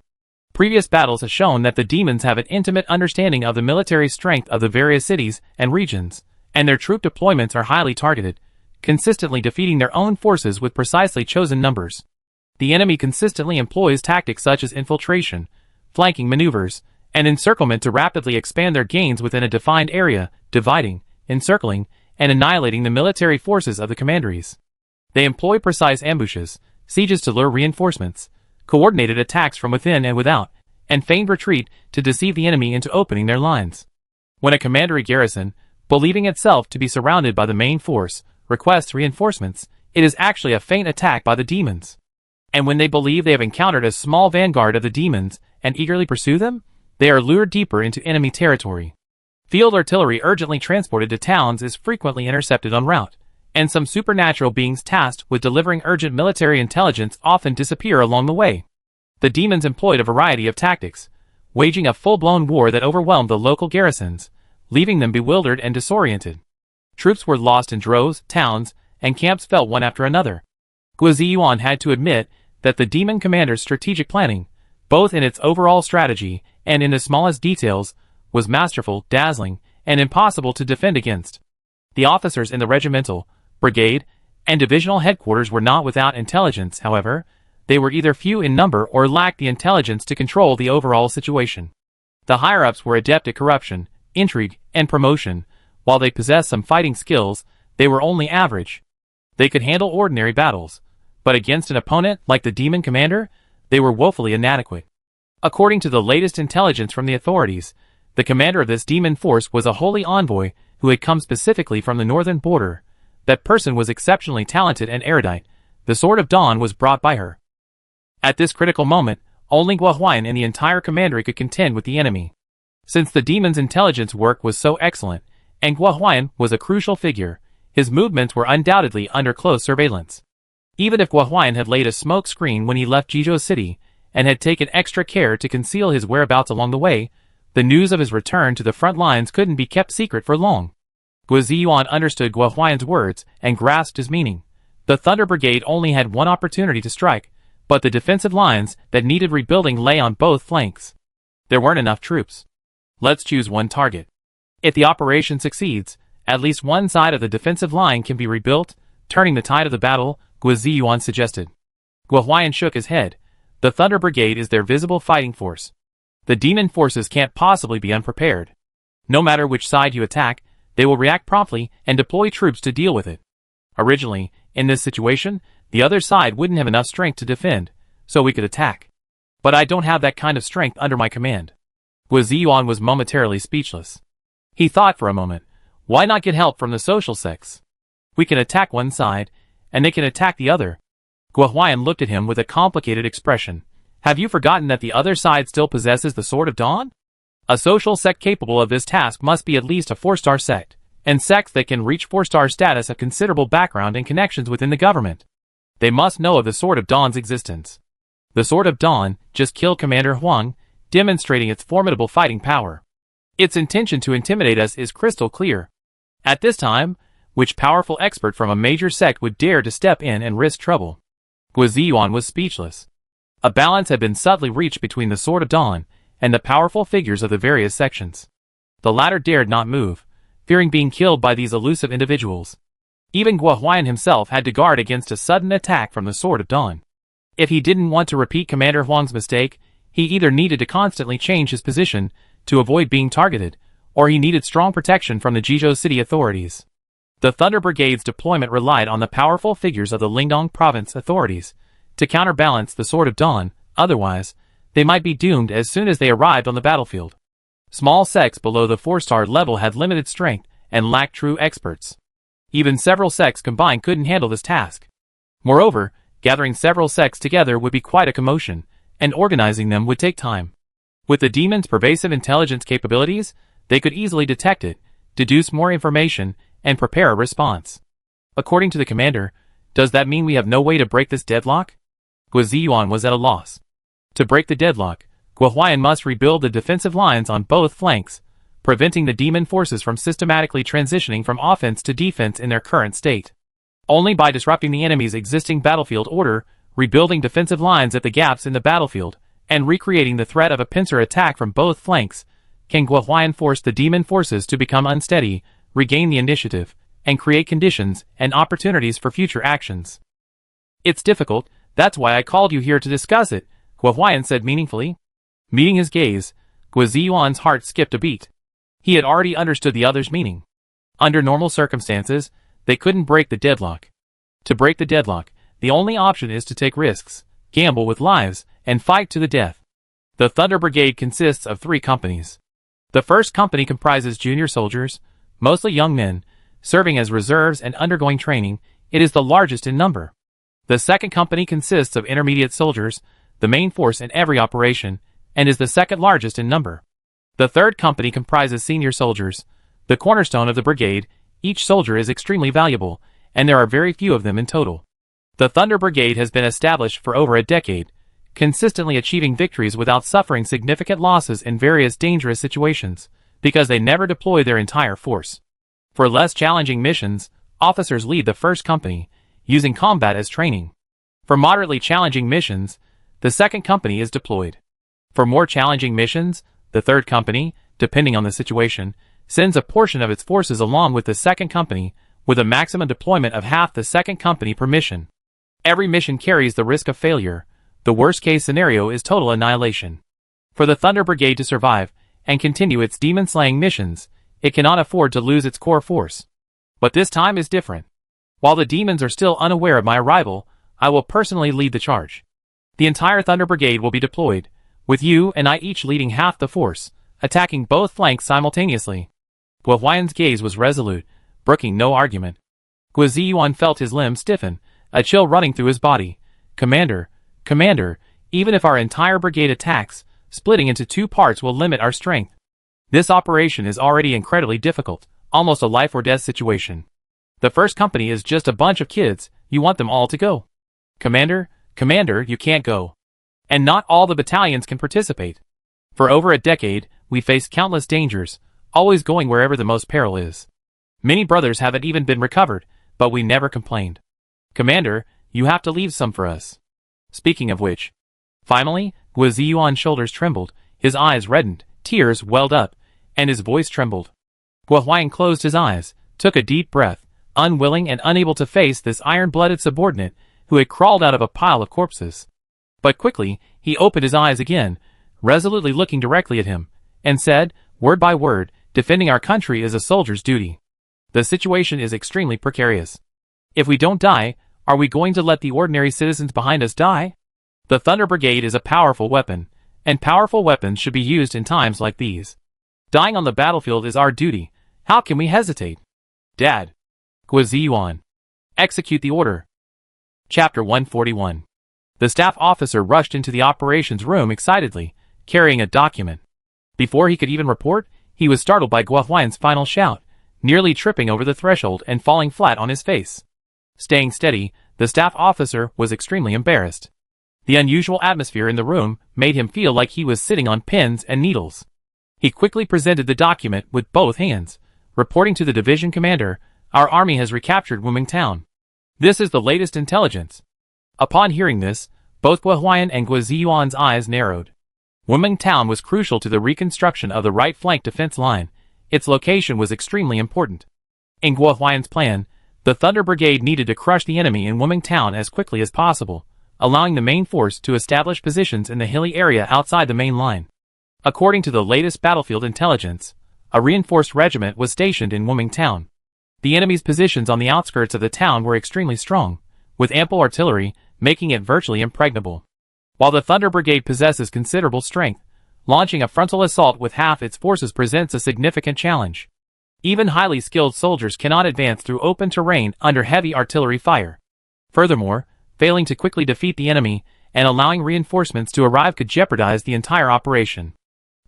Previous battles have shown that the demons have an intimate understanding of the military strength of the various cities and regions, and their troop deployments are highly targeted, consistently defeating their own forces with precisely chosen numbers. The enemy consistently employs tactics such as infiltration, flanking maneuvers, and encirclement to rapidly expand their gains within a defined area, dividing, encircling, and annihilating the military forces of the commanderies. They employ precise ambushes, sieges to lure reinforcements, coordinated attacks from within and without, and feigned retreat to deceive the enemy into opening their lines. When a commandery garrison, believing itself to be surrounded by the main force, requests reinforcements, it is actually a feint attack by the demons. And when they believe they have encountered a small vanguard of the demons and eagerly pursue them, they are lured deeper into enemy territory. Field artillery urgently transported to towns is frequently intercepted en route, and some supernatural beings tasked with delivering urgent military intelligence often disappear along the way. The demons employed a variety of tactics, waging a full-blown war that overwhelmed the local garrisons, leaving them bewildered and disoriented. Troops were lost in droves, towns, and camps fell one after another. Guiziyuan had to admit that the demon commander's strategic planning, both in its overall strategy and in the smallest details, was masterful, dazzling, and impossible to defend against. The officers in the regimental, brigade, and divisional headquarters were not without intelligence, however. They were either few in number or lacked the intelligence to control the overall situation. The higher-ups were adept at corruption, intrigue, and promotion. While they possessed some fighting skills, they were only average. They could handle ordinary battles, but against an opponent like the demon commander, they were woefully inadequate. According to the latest intelligence from the authorities, the commander of this demon force was a holy envoy who had come specifically from the northern border. That person was exceptionally talented and erudite. The Sword of Dawn was brought by her. At this critical moment, only Guo Huayan and the entire commandery could contend with the enemy. Since the demon's intelligence work was so excellent, and Guo Huayan was a crucial figure, his movements were undoubtedly under close surveillance. Even if Guo Huayan had laid a smoke screen when he left Jizhou City, and had taken extra care to conceal his whereabouts along the way, the news of his return to the front lines couldn't be kept secret for long. Guiziyuan understood Guo Huayan's words and grasped his meaning. The Thunder Brigade only had one opportunity to strike, but the defensive lines that needed rebuilding lay on both flanks. There weren't enough troops. Let's choose one target. If the operation succeeds, at least one side of the defensive line can be rebuilt, turning the tide of the battle, Guiziyuan suggested. Guo Huayan shook his head. The Thunder Brigade is their visible fighting force. The demon forces can't possibly be unprepared. No matter which side you attack, they will react promptly and deploy troops to deal with it. Originally, in this situation, the other side wouldn't have enough strength to defend, so we could attack. But I don't have that kind of strength under my command. Guo Ziyuan was momentarily speechless. He thought for a moment, why not get help from the social sects? We can attack one side, and they can attack the other. Guo Huayan looked at him with a complicated expression. Have you forgotten that the other side still possesses the Sword of Dawn? A social sect capable of this task must be at least a 4-star sect, and sects that can reach 4-star status have considerable background and connections within the government. They must know of the Sword of Dawn's existence. The Sword of Dawn just killed Commander Huang, demonstrating its formidable fighting power. Its intention to intimidate us is crystal clear. At this time, which powerful expert from a major sect would dare to step in and risk trouble? Guo Ziyuan was speechless. A balance had been subtly reached between the Sword of Dawn and the powerful figures of the various sections. The latter dared not move, fearing being killed by these elusive individuals. Even Guo Huayan himself had to guard against a sudden attack from the Sword of Dawn. If he didn't want to repeat Commander Huang's mistake, he either needed to constantly change his position to avoid being targeted, or he needed strong protection from the Jizhou City authorities. The Thunder Brigade's deployment relied on the powerful figures of the Lingdong Province authorities to counterbalance the Sword of Dawn, otherwise, they might be doomed as soon as they arrived on the battlefield. Small sects below the 4-star level had limited strength and lacked true experts. Even several sects combined couldn't handle this task. Moreover, gathering several sects together would be quite a commotion, and organizing them would take time. With the demon's pervasive intelligence capabilities, they could easily detect it, deduce more information, and prepare a response. According to the commander, does that mean we have no way to break this deadlock? Guo Ziyuan was at a loss. To break the deadlock, Guo Huayan must rebuild the defensive lines on both flanks, preventing the demon forces from systematically transitioning from offense to defense in their current state. Only by disrupting the enemy's existing battlefield order, rebuilding defensive lines at the gaps in the battlefield, and recreating the threat of a pincer attack from both flanks, can Guo Huayan force the demon forces to become unsteady, regain the initiative, and create conditions and opportunities for future actions. It's difficult, that's why I called you here to discuss it, Guo Huayan said meaningfully. Meeting his gaze, Guo Ziyuan's heart skipped a beat. He had already understood the other's meaning. Under normal circumstances, they couldn't break the deadlock. To break the deadlock, the only option is to take risks, gamble with lives, and fight to the death. The Thunder Brigade consists of 3 companies. The first company comprises junior soldiers, mostly young men, serving as reserves and undergoing training. It is the largest in number. The second company consists of intermediate soldiers, the main force in every operation, and is the second largest in number. The third company comprises senior soldiers, the cornerstone of the brigade. Each soldier is extremely valuable, and there are very few of them in total. The Thunder Brigade has been established for over a decade, consistently achieving victories without suffering significant losses in various dangerous situations, because they never deploy their entire force. For less challenging missions, officers lead the first company, using combat as training. For moderately challenging missions, the second company is deployed. For more challenging missions, the third company, depending on the situation, sends a portion of its forces along with the second company, with a maximum deployment of half the second company per mission. Every mission carries the risk of failure. The worst-case scenario is total annihilation. For the Thunder Brigade to survive and continue its demon-slaying missions, it cannot afford to lose its core force. But this time is different. While the demons are still unaware of my arrival, I will personally lead the charge. The entire Thunder Brigade will be deployed, with you and I each leading half the force, attacking both flanks simultaneously. Guo Huayan's gaze was resolute, brooking no argument. Guo Ziyuan felt his limbs stiffen, a chill running through his body. Commander, even if our entire brigade attacks, splitting into 2 parts will limit our strength. This operation is already incredibly difficult, almost a life-or-death situation. The first company is just a bunch of kids, you want them all to go. Commander, you can't go. And not all the battalions can participate. For over a decade, we faced countless dangers, always going wherever the most peril is. Many brothers haven't even been recovered, but we never complained. Commander, you have to leave some for us. Speaking of which. Finally, Guo Ziyuan's shoulders trembled, his eyes reddened, tears welled up, and his voice trembled. Guo Huayan closed his eyes, took a deep breath, unwilling and unable to face this iron-blooded subordinate who had crawled out of a pile of corpses. But quickly, he opened his eyes again, resolutely looking directly at him, and said, word by word, defending our country is a soldier's duty. The situation is extremely precarious. If we don't die, are we going to let the ordinary citizens behind us die? The Thunder Brigade is a powerful weapon, and powerful weapons should be used in times like these. Dying on the battlefield is our duty. How can we hesitate? Dad. Guiziyuan. Execute the order. Chapter 141. The staff officer rushed into the operations room excitedly, carrying a document. Before he could even report, he was startled by Guohuayan's final shout, nearly tripping over the threshold and falling flat on his face. Staying steady, the staff officer was extremely embarrassed. The unusual atmosphere in the room made him feel like he was sitting on pins and needles. He quickly presented the document with both hands, reporting to the division commander, our army has recaptured Wuming Town. This is the latest intelligence. Upon hearing this, both Guohuayan and Guiziyuan's eyes narrowed. Wuming Town was crucial to the reconstruction of the right flank defense line. Its location was extremely important. In Guohuayan's plan, the Thunder Brigade needed to crush the enemy in Wuming Town as quickly as possible, allowing the main force to establish positions in the hilly area outside the main line. According to the latest battlefield intelligence, a reinforced regiment was stationed in Wuming Town. The enemy's positions on the outskirts of the town were extremely strong, with ample artillery, making it virtually impregnable. While the Thunder Brigade possesses considerable strength, launching a frontal assault with half its forces presents a significant challenge. Even highly skilled soldiers cannot advance through open terrain under heavy artillery fire. Furthermore, failing to quickly defeat the enemy and allowing reinforcements to arrive could jeopardize the entire operation.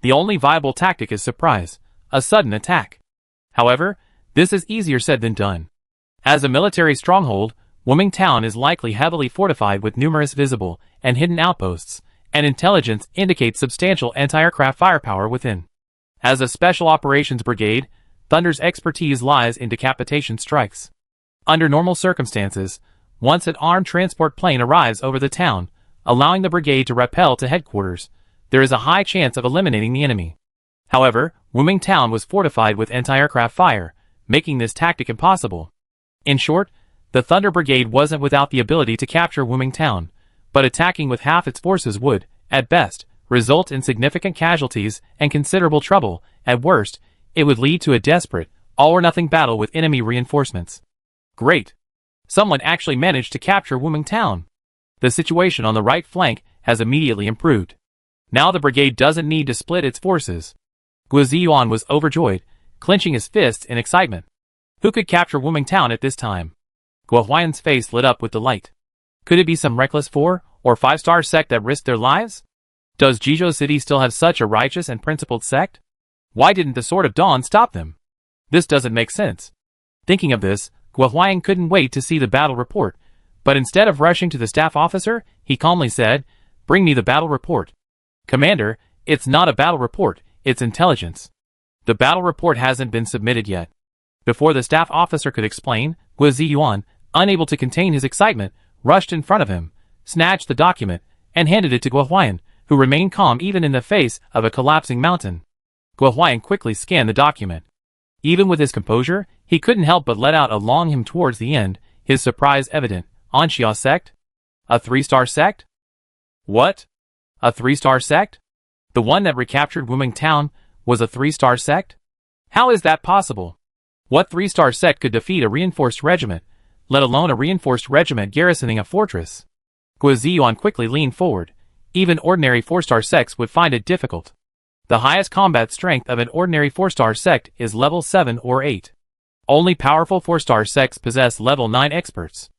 The only viable tactic is surprise, a sudden attack. However, this is easier said than done. As a military stronghold, Wuming Town is likely heavily fortified with numerous visible and hidden outposts, and intelligence indicates substantial anti-aircraft firepower within. As a special operations brigade, Thunder's expertise lies in decapitation strikes. Under normal circumstances, once an armed transport plane arrives over the town, allowing the brigade to rappel to headquarters, there is a high chance of eliminating the enemy. However, Wuming Town was fortified with anti-aircraft fire, making this tactic impossible. In short, the Thunder Brigade wasn't without the ability to capture Wuming Town, but attacking with half its forces would, at best, result in significant casualties and considerable trouble. At worst, it would lead to a desperate, all-or-nothing battle with enemy reinforcements. Great! Someone actually managed to capture Wuming Town. The situation on the right flank has immediately improved. Now the brigade doesn't need to split its forces. Guiziyuan was overjoyed, clenching his fists in excitement. Who could capture Wuming Town at this time? Guohuayan's face lit up with delight. Could it be some reckless 4- or 5-star sect that risked their lives? Does Jizhou City still have such a righteous and principled sect? Why didn't the Sword of Dawn stop them? This doesn't make sense. Thinking of this, Guohuayan couldn't wait to see the battle report, but instead of rushing to the staff officer, he calmly said, "Bring me the battle report." "Commander, it's not a battle report, it's intelligence. The battle report hasn't been submitted yet." Before the staff officer could explain, Guiziyuan, unable to contain his excitement, rushed in front of him, snatched the document, and handed it to Guohuayan, who remained calm even in the face of a collapsing mountain. Guohuayan quickly scanned the document. Even with his composure, he couldn't help but let out a long hymn towards the end, his surprise evident. Anxia sect? A 3-star sect? What? A 3-star sect? The one that recaptured Wuming Town was a 3-star sect? How is that possible? What 3-star sect could defeat a reinforced regiment, let alone a reinforced regiment garrisoning a fortress? Guiziyuan quickly leaned forward. Even ordinary 4-star sects would find it difficult. The highest combat strength of an ordinary 4-star sect is level 7 or 8. Only powerful 4-star sects possess level 9 experts.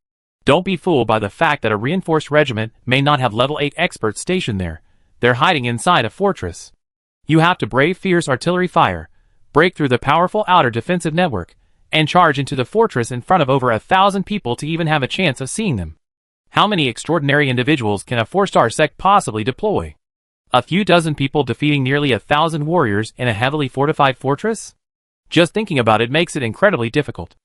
Don't be fooled by the fact that a reinforced regiment may not have level 8 experts stationed there. They're hiding inside a fortress. You have to brave fierce artillery fire, break through the powerful outer defensive network, and charge into the fortress in front of over 1,000 people to even have a chance of seeing them. How many extraordinary individuals can a 4-star sect possibly deploy? A few dozen people defeating nearly 1,000 warriors in a heavily fortified fortress? Just thinking about it makes it incredibly difficult.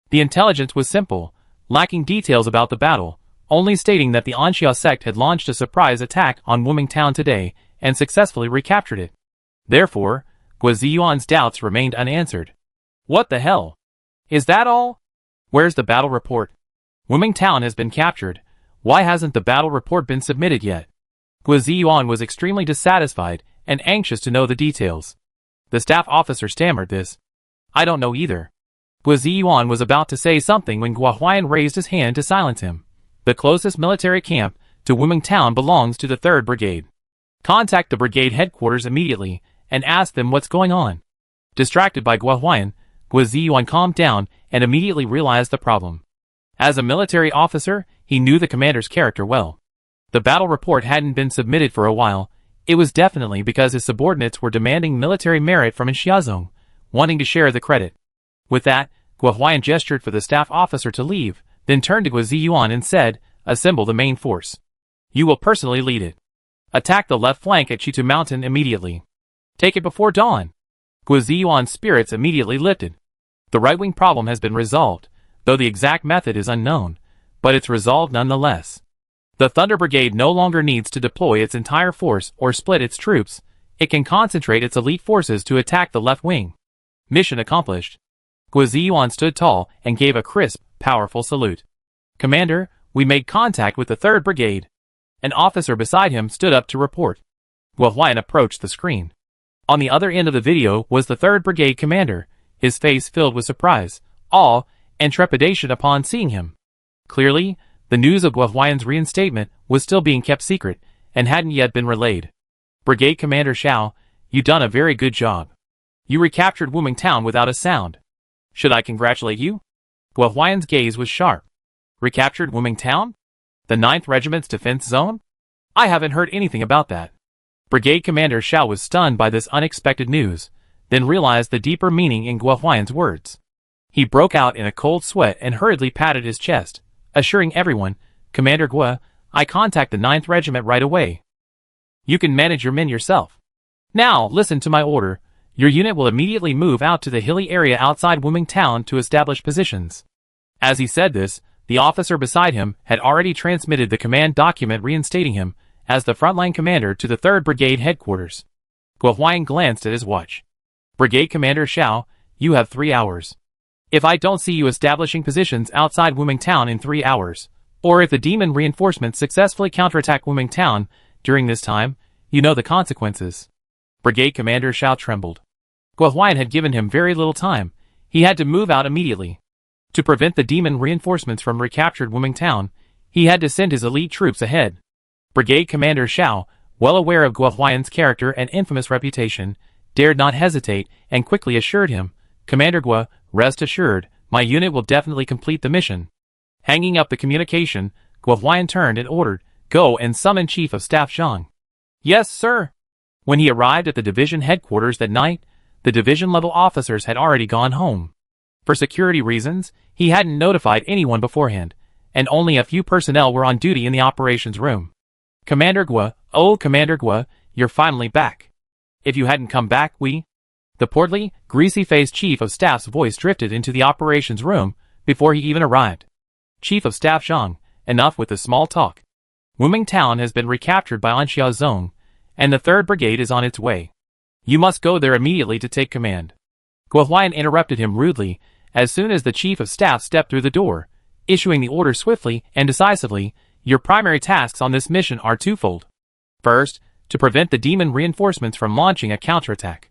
The intelligence was simple, lacking details about the battle, only stating that the Anxia sect had launched a surprise attack on Wuming Town today and successfully recaptured it. Therefore, Guiziyuan's doubts remained unanswered. What the hell? Is that all? Where's the battle report? Wuming Town has been captured. Why hasn't the battle report been submitted yet? Guo Ziyuan was extremely dissatisfied and anxious to know the details. The staff officer stammered this. I don't know either. Guo Ziyuan was about to say something when Guo Huayan raised his hand to silence him. The closest military camp to Wuming Town belongs to the 3rd Brigade. Contact the brigade headquarters immediately and ask them what's going on. Distracted by Guo Huayan, Guo Ziyuan calmed down and immediately realized the problem. As a military officer, he knew the commander's character well. The battle report hadn't been submitted for a while. It was definitely because his subordinates were demanding military merit from Xiazong, wanting to share the credit. With that, Guo Huayan gestured for the staff officer to leave, then turned to Guo Ziyuan and said, assemble the main force. You will personally lead it. Attack the left flank at Chitu Mountain immediately. Take it before dawn. Guo Ziyuan's spirits immediately lifted. The right-wing problem has been resolved, though the exact method is unknown, but it's resolved nonetheless. The Thunder Brigade no longer needs to deploy its entire force or split its troops. It can concentrate its elite forces to attack the left wing. Mission accomplished. Guo Ziyuan stood tall and gave a crisp, powerful salute. Commander, we made contact with the 3rd Brigade. An officer beside him stood up to report. Guo Huayan approached the screen. On the other end of the video was the 3rd Brigade commander, his face filled with surprise, awe, and trepidation upon seeing him. Clearly, the news of Guo Huayan's reinstatement was still being kept secret and hadn't yet been relayed. Brigade Commander Xiao, you done a very good job. You recaptured Wuming Town without a sound. Should I congratulate you? Guo Huayan's gaze was sharp. Recaptured Wuming Town? The 9th Regiment's defense zone? I haven't heard anything about that. Brigade Commander Xiao was stunned by this unexpected news, then realized the deeper meaning in Guo Huayan's words. He broke out in a cold sweat and hurriedly patted his chest, assuring everyone, Commander Guo, I contact the 9th Regiment right away. You can manage your men yourself. Now, listen to my order. Your unit will immediately move out to the hilly area outside Wuming Town to establish positions. As he said this, the officer beside him had already transmitted the command document reinstating him as the frontline commander to the 3rd Brigade headquarters. Guo Huayan glanced at his watch. Brigade Commander Xiao, you have 3 hours. If I don't see you establishing positions outside Wuming Town in 3 hours, or if the demon reinforcements successfully counterattack Wuming Town during this time, you know the consequences. Brigade Commander Xiao trembled. Guo Huayan had given him very little time. He had to move out immediately. To prevent the demon reinforcements from recaptured Wuming Town, he had to send his elite troops ahead. Brigade Commander Xiao, well aware of Guo Huayan's character and infamous reputation, dared not hesitate and quickly assured him, Commander Guo, rest assured, my unit will definitely complete the mission. Hanging up the communication, Guo Huayan turned and ordered, go and summon Chief of Staff Zhang. Yes, sir. When he arrived at the division headquarters that night, the division-level officers had already gone home. For security reasons, he hadn't notified anyone beforehand, and only a few personnel were on duty in the operations room. Commander Guo, oh Commander Guo, you're finally back. If you hadn't come back, The portly, greasy-faced Chief of Staff's voice drifted into the operations room before he even arrived. Chief of Staff Zhang, enough with the small talk. Wuming Town has been recaptured by Xiazong, and the 3rd Brigade is on its way. You must go there immediately to take command. Guo Huayan interrupted him rudely as soon as the Chief of Staff stepped through the door, issuing the order swiftly and decisively. Your primary tasks on this mission are twofold. First, to prevent the demon reinforcements from launching a counterattack.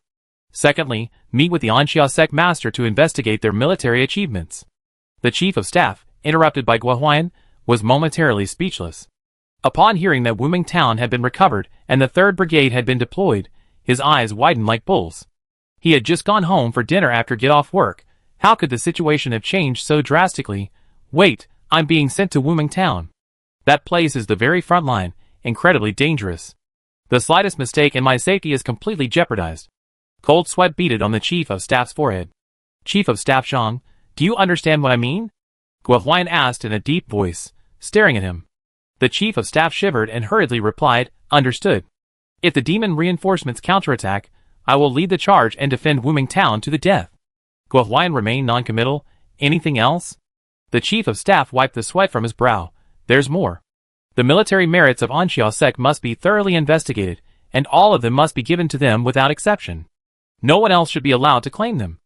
Secondly, meet with the Anxia sect master to investigate their military achievements. The Chief of Staff, interrupted by Guo Huayan, was momentarily speechless. Upon hearing that Wuming Town had been recovered and the 3rd Brigade had been deployed, his eyes widened like bulls. He had just gone home for dinner after get-off work. How could the situation have changed so drastically? Wait, I'm being sent to Wuming Town. That place is the very front line, incredibly dangerous. The slightest mistake and my safety is completely jeopardized. Cold sweat beaded on the Chief of Staff's forehead. Chief of Staff Zhang, do you understand what I mean? Guo Huayan asked in a deep voice, staring at him. The Chief of Staff shivered and hurriedly replied, understood. If the demon reinforcements counterattack, I will lead the charge and defend Wuming Town to the death. Guo Huayan remained noncommittal. Anything else? The Chief of Staff wiped the sweat from his brow. There's more. The military merits of Anxia sect must be thoroughly investigated, and all of them must be given to them without exception. No one else should be allowed to claim them.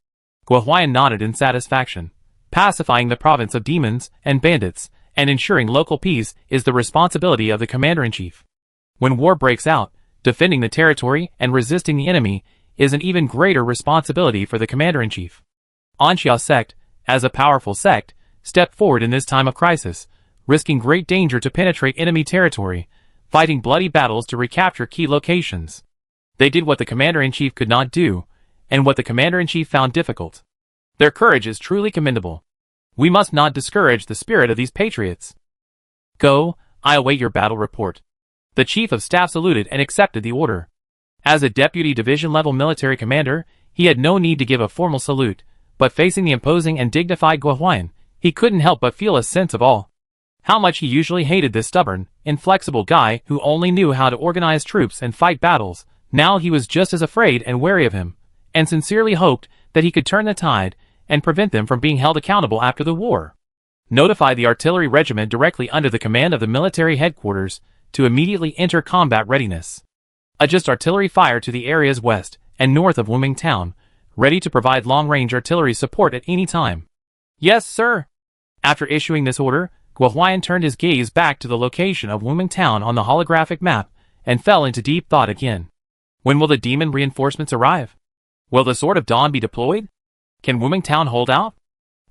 Guo Huayan nodded in satisfaction. Pacifying the province of demons and bandits, and ensuring local peace is the responsibility of the commander-in-chief. When war breaks out, defending the territory and resisting the enemy is an even greater responsibility for the commander-in-chief. Anxia sect, as a powerful sect, stepped forward in this time of crisis, risking great danger to penetrate enemy territory, fighting bloody battles to recapture key locations. They did what the commander-in-chief could not do, and what the commander-in-chief found difficult. Their courage is truly commendable. We must not discourage the spirit of these patriots. Go, I await your battle report. The chief of staff saluted and accepted the order. As a deputy division-level military commander, he had no need to give a formal salute, but facing the imposing and dignified Guo, he couldn't help but feel a sense of awe. How much he usually hated this stubborn, inflexible guy who only knew how to organize troops and fight battles. Now he was just as afraid and wary of him, and sincerely hoped that he could turn the tide and prevent them from being held accountable after the war. Notify the artillery regiment directly under the command of the military headquarters to immediately enter combat readiness. Adjust artillery fire to the areas west and north of Wuming Town, ready to provide long-range artillery support at any time. Yes, sir. After issuing this order, Guo turned his gaze back to the location of Wuming Town on the holographic map and fell into deep thought again. When will the demon reinforcements arrive? Will the Sword of Dawn be deployed? Can Wuming Town hold out?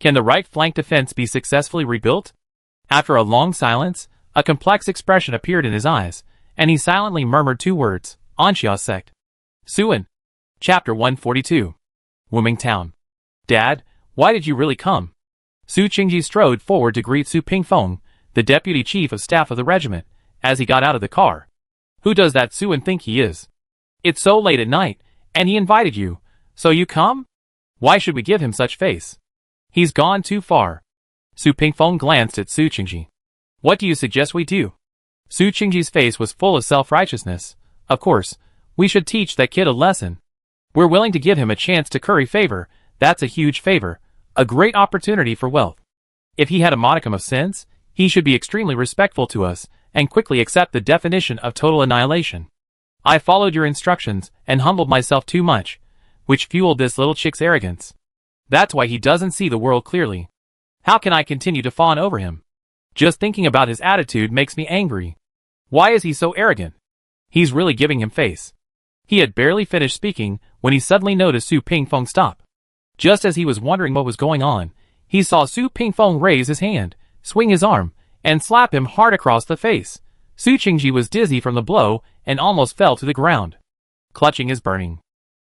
Can the right flank defense be successfully rebuilt? After a long silence, a complex expression appeared in his eyes, and he silently murmured two words, Anxia sect. Suan. Chapter 142. Wuming Town. Dad, why did you really come? Su Qingji strode forward to greet Su Pingfeng, the deputy chief of staff of the regiment, as he got out of the car. Who does that Suan think he is? It's so late at night, and he invited you, so you come? Why should we give him such face? He's gone too far. Su Pingfeng glanced at Su Qingji. What do you suggest we do? Su Qingji's face was full of self-righteousness. Of course, we should teach that kid a lesson. We're willing to give him a chance to curry favor. That's a huge favor, a great opportunity for wealth. If he had a modicum of sense, he should be extremely respectful to us and quickly accept the definition of total annihilation. I followed your instructions and humbled myself too much, which fueled this little chick's arrogance. That's why he doesn't see the world clearly. How can I continue to fawn over him? Just thinking about his attitude makes me angry. Why is he so arrogant? He's really giving him face. He had barely finished speaking when he suddenly noticed Su Pingfeng stop. Just as he was wondering what was going on, he saw Su Pingfeng raise his hand, swing his arm, and slap him hard across the face. Su Qingji was dizzy from the blow and almost fell to the ground. Clutching his burning.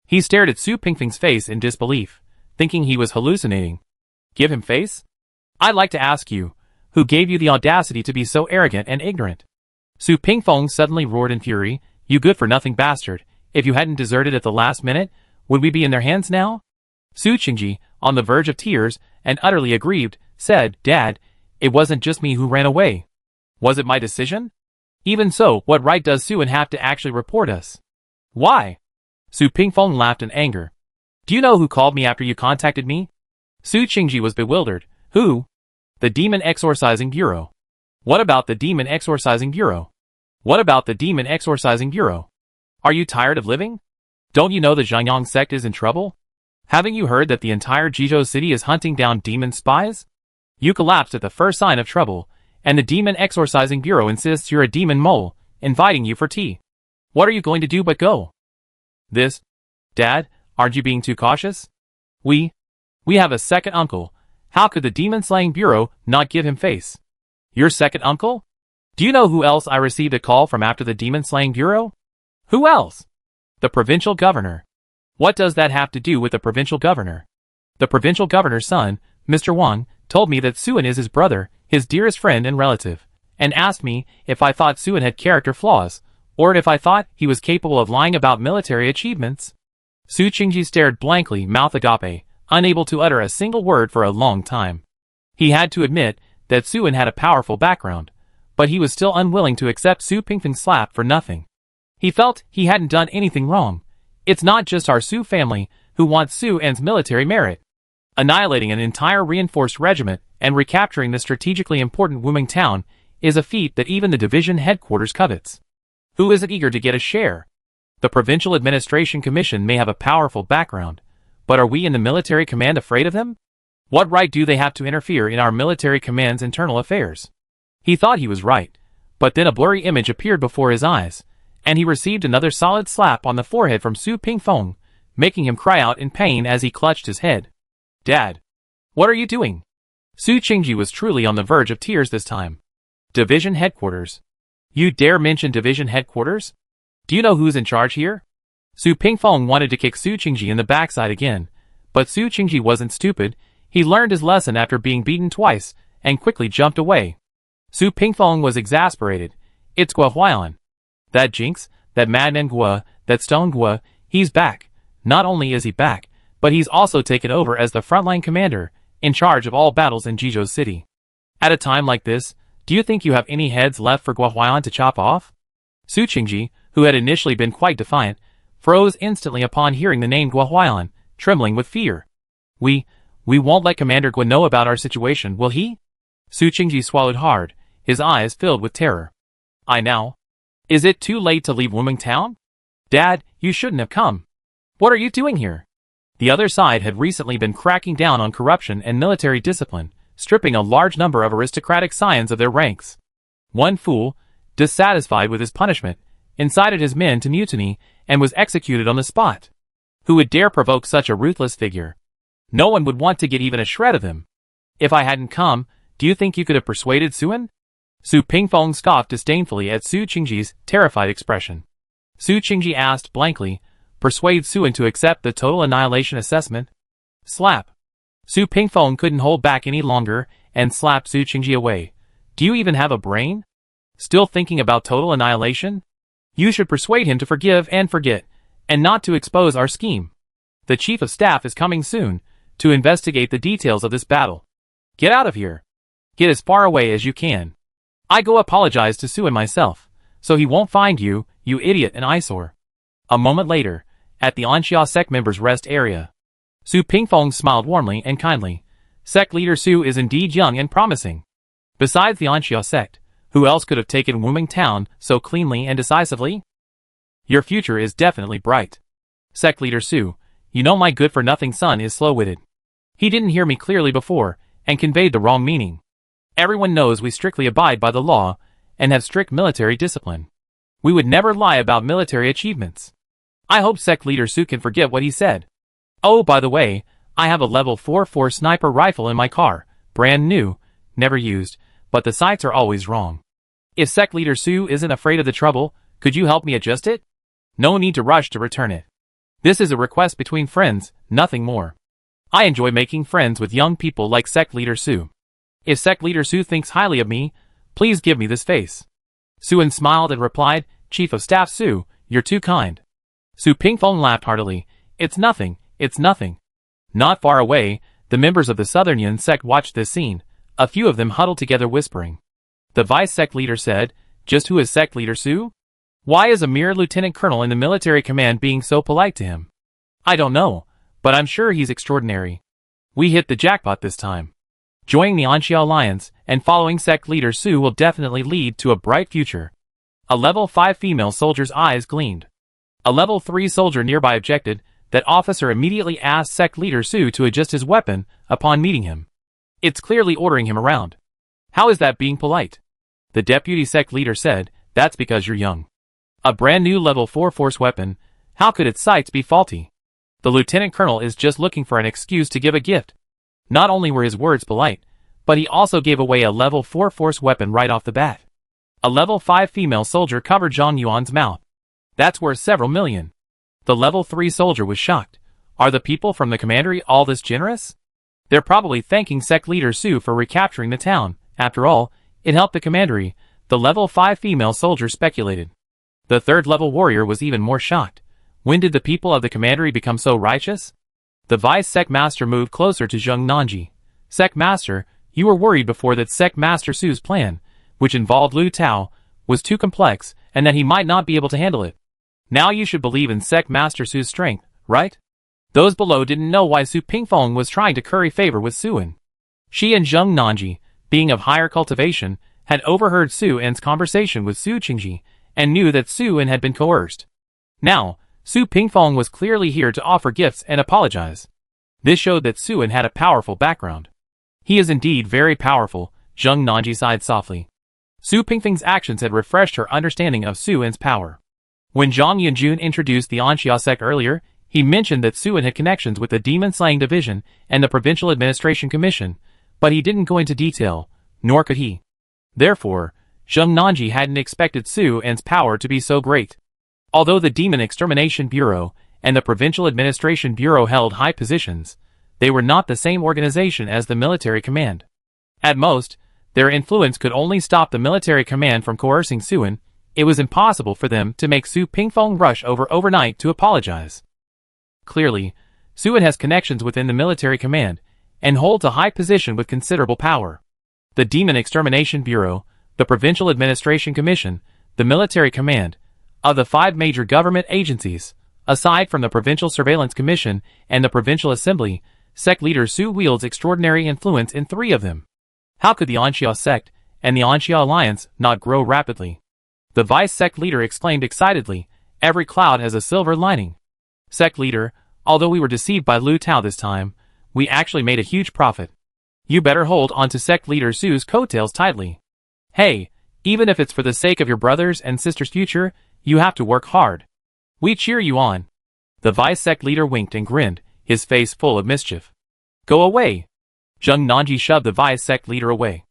He stared at Su Pingfeng's face in disbelief, thinking he was hallucinating. Give him face? I'd like to ask you, who gave you the audacity to be so arrogant and ignorant? Su Pingfeng suddenly roared in fury, you good-for-nothing bastard. If you hadn't deserted at the last minute, would we be in their hands now? Su Qingji, on the verge of tears and utterly aggrieved, said, Dad, it wasn't just me who ran away. Was it my decision? Even so, what right does Suan have to actually report us? Why? Su Pingfeng laughed in anger. Do you know who called me after you contacted me? Su Qingji was bewildered. Who? The Demon Exorcising Bureau. What about the Demon Exorcising Bureau? What about the Demon Exorcising Bureau? Are you tired of living? Don't you know the Zhangyang sect is in trouble? Haven't you heard that the entire Jizhou city is hunting down demon spies? You collapsed at the first sign of trouble, and the Demon Exorcising Bureau insists you're a demon mole, inviting you for tea. What are you going to do but go? This? Dad, aren't you being too cautious? We have a second uncle. How could the Demon Slaying Bureau not give him face? Your second uncle? Do you know who else I received a call from after the Demon Slaying Bureau? Who else? The provincial governor. What does that have to do with the provincial governor? The provincial governor's son, Mr. Wang, told me that Suan is his brother, his dearest friend and relative, and asked me if I thought Suan had character flaws, or if I thought he was capable of lying about military achievements. Su Qingji stared blankly, mouth agape, unable to utter a single word for a long time. He had to admit that Suan had a powerful background, but he was still unwilling to accept Su Pingfeng's slap for nothing. He felt he hadn't done anything wrong. It's not just our Su family who wants Suan's military merit. Annihilating an entire reinforced regiment and recapturing the strategically important Wuming town is a feat that even the division headquarters covets. Who isn't eager to get a share? The Provincial Administration Commission may have a powerful background, but are we in the military command afraid of them? What right do they have to interfere in our military command's internal affairs? He thought he was right, but then a blurry image appeared before his eyes, and he received another solid slap on the forehead from Su Pingfeng, making him cry out in pain as he clutched his head. Dad! What are you doing? Su Qingji was truly on the verge of tears this time. Division headquarters. You dare mention division headquarters? Do you know who's in charge here? Su Pingfeng wanted to kick Su Qingji in the backside again, but Su Qingji wasn't stupid. He learned his lesson after being beaten twice, and quickly jumped away. Su Pingfeng was exasperated. It's Gua Huailan. That jinx, that madman Gua, that stone Gua, he's back. Not only is he back, but he's also taken over as the frontline commander, in charge of all battles in Jizhou City. At a time like this, do you think you have any heads left for Gua Huailan to chop off? Su Qingji, who had initially been quite defiant, froze instantly upon hearing the name Gua Huailan, trembling with fear. We won't let Commander Gua know about our situation, will he? Su Qingji swallowed hard, his eyes filled with terror. Is it too late to leave Wuming Town? Dad, you shouldn't have come. What are you doing here? The other side had recently been cracking down on corruption and military discipline, stripping a large number of aristocratic scions of their ranks. One fool, dissatisfied with his punishment, incited his men to mutiny and was executed on the spot. Who would dare provoke such a ruthless figure? No one would want to get even a shred of him. If I hadn't come, do you think you could have persuaded Suen? Su Pingfeng scoffed disdainfully at Su Qingji's terrified expression. Su Qingji asked blankly, persuade Suen to accept the total annihilation assessment? Slap. Su Pingfeng couldn't hold back any longer and slapped Su Qingji away. Do you even have a brain? Still thinking about total annihilation? You should persuade him to forgive and forget, and not to expose our scheme. The Chief of Staff is coming soon, to investigate the details of this battle. Get out of here. Get as far away as you can. I go apologize to Suen myself, so he won't find you, you idiot and eyesore. A moment later, at the Anxia sect members' rest area, Su Pingfeng smiled warmly and kindly. Sect leader Su is indeed young and promising. Besides the Anxia sect, who else could have taken Wuming Town so cleanly and decisively? Your future is definitely bright. Sect leader Su, you know my good-for-nothing son is slow-witted. He didn't hear me clearly before, and conveyed the wrong meaning. Everyone knows we strictly abide by the law, and have strict military discipline. We would never lie about military achievements. I hope Sect leader Su can forget what he said. Oh, by the way, I have a level 4 sniper rifle in my car, brand new, never used, but the sights are always wrong. If Sect leader Su isn't afraid of the trouble, could you help me adjust it? No need to rush to return it. This is a request between friends, nothing more. I enjoy making friends with young people like Sect leader Su. If Sect leader Su thinks highly of me, please give me this face. Suen smiled and replied, Chief of Staff Su, you're too kind. Su Pingfeng laughed heartily. It's nothing, it's nothing. Not far away, the members of the Southern Yan sect watched this scene, a few of them huddled together whispering. The vice sect leader said, just who is Sect leader Su? Why is a mere lieutenant colonel in the military command being so polite to him? I don't know, but I'm sure he's extraordinary. We hit the jackpot this time. Joining the Anxia Alliance and following sect leader Su will definitely lead to a bright future. A level 5 female soldier's eyes gleamed. A level 3 soldier nearby objected. That officer immediately asked sect leader Su to adjust his weapon upon meeting him. It's clearly ordering him around. How is that being polite? The deputy sect leader said, that's because you're young. A brand new level 4 force weapon, how could its sights be faulty? The lieutenant colonel is just looking for an excuse to give a gift. Not only were his words polite, but he also gave away a level 4 force weapon right off the bat. A level 5 female soldier covered Zhang Yuan's mouth. That's worth several million. The level 3 soldier was shocked. Are the people from the commandery all this generous? They're probably thanking sect leader Su for recapturing the town. After all, it helped the commandery, the level 5 female soldier speculated. The third level warrior was even more shocked. When did the people of the commandery become so righteous? The vice sect master moved closer to Zheng Nanji. Sect master, you were worried before that sect master Su's plan, which involved Lu Tao, was too complex and that he might not be able to handle it. Now you should believe in sect master Su's strength, right? Those below didn't know why Su Pingfeng was trying to curry favor with Suen. She and Zheng Nanji, being of higher cultivation, had overheard Suen's conversation with Su Qingji and knew that Suen had been coerced. Now, Su Pingfeng was clearly here to offer gifts and apologize. This showed that Suen had a powerful background. He is indeed very powerful, Zheng Nanji sighed softly. Su Pingfeng's actions had refreshed her understanding of Suen's power. When Zhang Yunjun introduced the Anxia sect earlier, he mentioned that Suan had connections with the Demon Slaying Division and the Provincial Administration Commission, but he didn't go into detail, nor could he. Therefore, Zheng Nanji hadn't expected Suan's power to be so great. Although the Demon Extermination Bureau and the Provincial Administration Bureau held high positions, they were not the same organization as the military command. At most, their influence could only stop the military command from coercing Suan. It was impossible for them to make Su Pingfeng rush over overnight to apologize. Clearly, Suan has connections within the military command and holds a high position with considerable power. The Demon Extermination Bureau, the Provincial Administration Commission, the military command, of the 5 major government agencies, aside from the Provincial Surveillance Commission and the Provincial Assembly, sect leader Su wields extraordinary influence in 3 of them. How could the Anxia sect and the Anxia alliance not grow rapidly? The vice sect leader exclaimed excitedly, "Every cloud has a silver lining." Sect leader, although we were deceived by Lu Tao this time, we actually made a huge profit. You better hold on to sect leader Su's coattails tightly. Hey, even if it's for the sake of your brothers and sisters' future, you have to work hard. We cheer you on. The vice sect leader winked and grinned, his face full of mischief. Go away. Zheng Nanji shoved the vice sect leader away.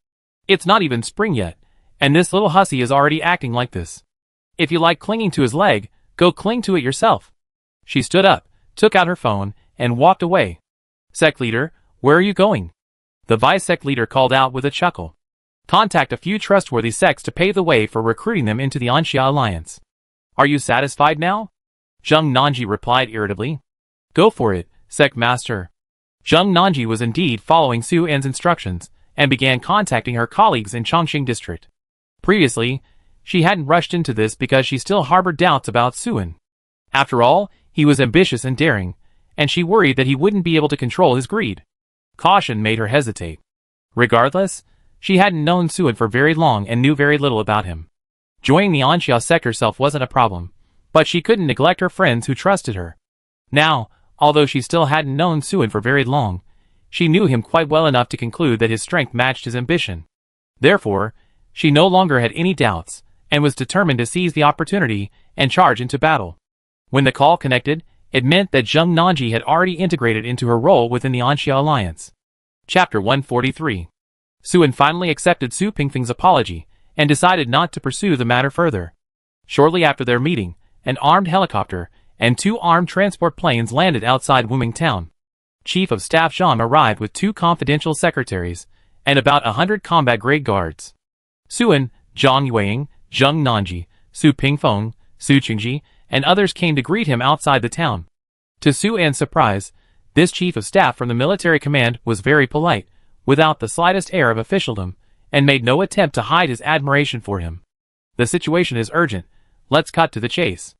It's not even spring yet, and this little hussy is already acting like this. If you like clinging to his leg, go cling to it yourself. She stood up, took out her phone, and walked away. Sect leader, where are you going? The vice sect leader called out with a chuckle. Contact a few trustworthy sects to pave the way for recruiting them into the Anxia alliance. Are you satisfied now? Zheng Nanji replied irritably. Go for it, sect master. Zheng Nanji was indeed following Suan's instructions, and began contacting her colleagues in Chongqing district. Previously, she hadn't rushed into this because she still harbored doubts about Suan. After all, he was ambitious and daring, and she worried that he wouldn't be able to control his greed. Caution made her hesitate. Regardless, she hadn't known Suan for very long and knew very little about him. Joining the Anxia sect herself wasn't a problem, but she couldn't neglect her friends who trusted her. Now, although she still hadn't known Suan for very long, she knew him quite well enough to conclude that his strength matched his ambition. Therefore, she no longer had any doubts, and was determined to seize the opportunity and charge into battle. When the call connected, it meant that Zheng Nanji had already integrated into her role within the Anxia alliance. Chapter 143. Suan finally accepted Su Pingfeng's apology, and decided not to pursue the matter further. Shortly after their meeting, an armed helicopter and 2 armed transport planes landed outside Wuming town. Chief of Staff Zhang arrived with 2 confidential secretaries, and about 100 combat-grade guards. Suan, Zhang Yueying, Zheng Nanji, Su Pingfeng, Su Qingji, and others came to greet him outside the town. To Suan's surprise, this chief of staff from the military command was very polite, without the slightest air of officialdom, and made no attempt to hide his admiration for him. The situation is urgent. Let's cut to the chase.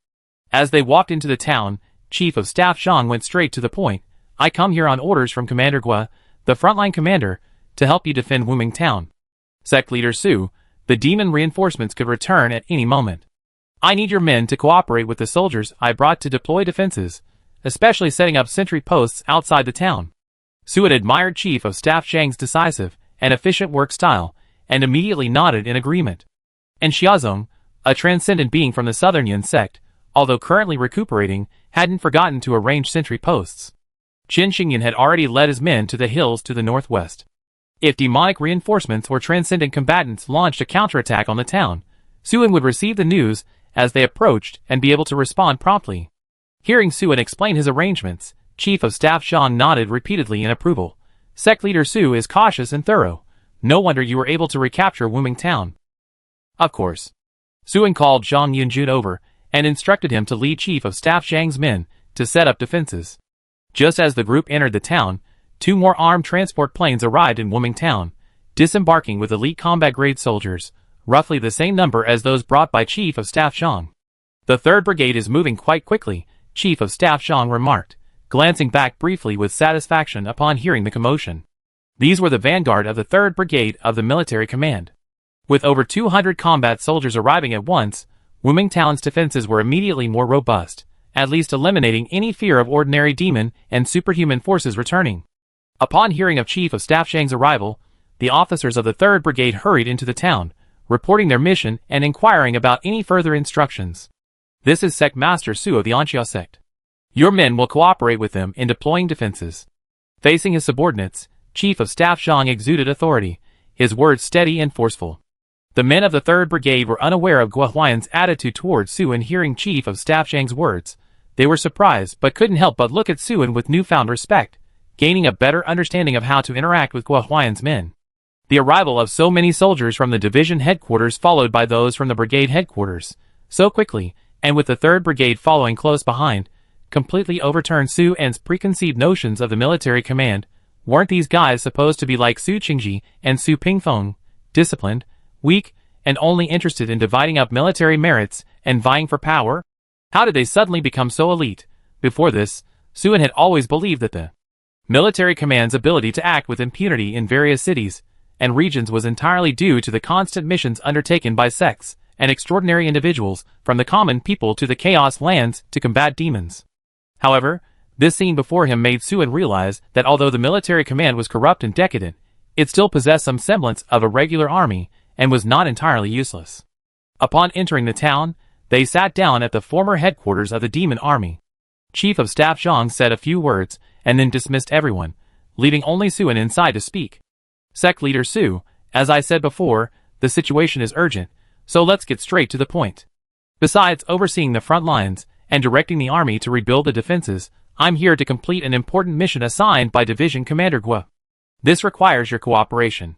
As they walked into the town, Chief of Staff Zhang went straight to the point. I come here on orders from Commander Gua, the frontline commander, to help you defend Wuming town. Sect leader Su, the demon reinforcements could return at any moment. I need your men to cooperate with the soldiers I brought to deploy defenses, especially setting up sentry posts outside the town. Su had admired Chief of Staff Zhang's decisive and efficient work style, and immediately nodded in agreement. And Xiazong, a transcendent being from the Southern Yin sect, although currently recuperating, hadn't forgotten to arrange sentry posts. Qin Xingyan had already led his men to the hills to the northwest. If demonic reinforcements or transcendent combatants launched a counterattack on the town, Suan would receive the news as they approached and be able to respond promptly. Hearing Suan explain his arrangements, Chief of Staff Zhang nodded repeatedly in approval. Sect leader Su is cautious and thorough. No wonder you were able to recapture Wuming town. Of course. Suan called Zhang Yunjun over and instructed him to lead Chief of Staff Zhang's men to set up defenses. Just as the group entered the town, 2 more armed transport planes arrived in Wuming town, disembarking with elite combat-grade soldiers, roughly the same number as those brought by Chief of Staff Zhang. The 3rd Brigade is moving quite quickly, Chief of Staff Zhang remarked, glancing back briefly with satisfaction upon hearing the commotion. These were the vanguard of the 3rd Brigade of the military command. With over 200 combat soldiers arriving at once, Wuming town's defenses were immediately more robust, at least eliminating any fear of ordinary demon and superhuman forces returning. Upon hearing of Chief of Staff Zhang's arrival, the officers of the 3rd Brigade hurried into the town, reporting their mission and inquiring about any further instructions. This is Sect Master Su of the Anxia sect. Your men will cooperate with them in deploying defenses. Facing his subordinates, Chief of Staff Zhang exuded authority, his words steady and forceful. The men of the 3rd Brigade were unaware of Guo Huayan's attitude towards Su, and hearing Chief of Staff Zhang's words, they were surprised but couldn't help but look at Su with newfound respect, gaining a better understanding of how to interact with Guo Huayan's men. The arrival of so many soldiers from the division headquarters followed by those from the brigade headquarters, so quickly, and with the 3rd Brigade following close behind, completely overturned Su An's preconceived notions of the military command. Weren't these guys supposed to be like Su Qingji and Su Pingfeng, disciplined, weak, and only interested in dividing up military merits and vying for power? How did they suddenly become so elite? Before this, Su An had always believed that the military command's ability to act with impunity in various cities and regions was entirely due to the constant missions undertaken by sects and extraordinary individuals, from the common people to the chaos lands, to combat demons. However, this scene before him made Su An realize that although the military command was corrupt and decadent, it still possessed some semblance of a regular army and was not entirely useless. Upon entering the town, they sat down at the former headquarters of the demon army. Chief of Staff Zhang said a few words and then dismissed everyone, leaving only Su An inside to speak. Sect Leader Su, as I said before, the situation is urgent, so let's get straight to the point. Besides overseeing the front lines and directing the army to rebuild the defenses, I'm here to complete an important mission assigned by Division Commander Guo. This requires your cooperation.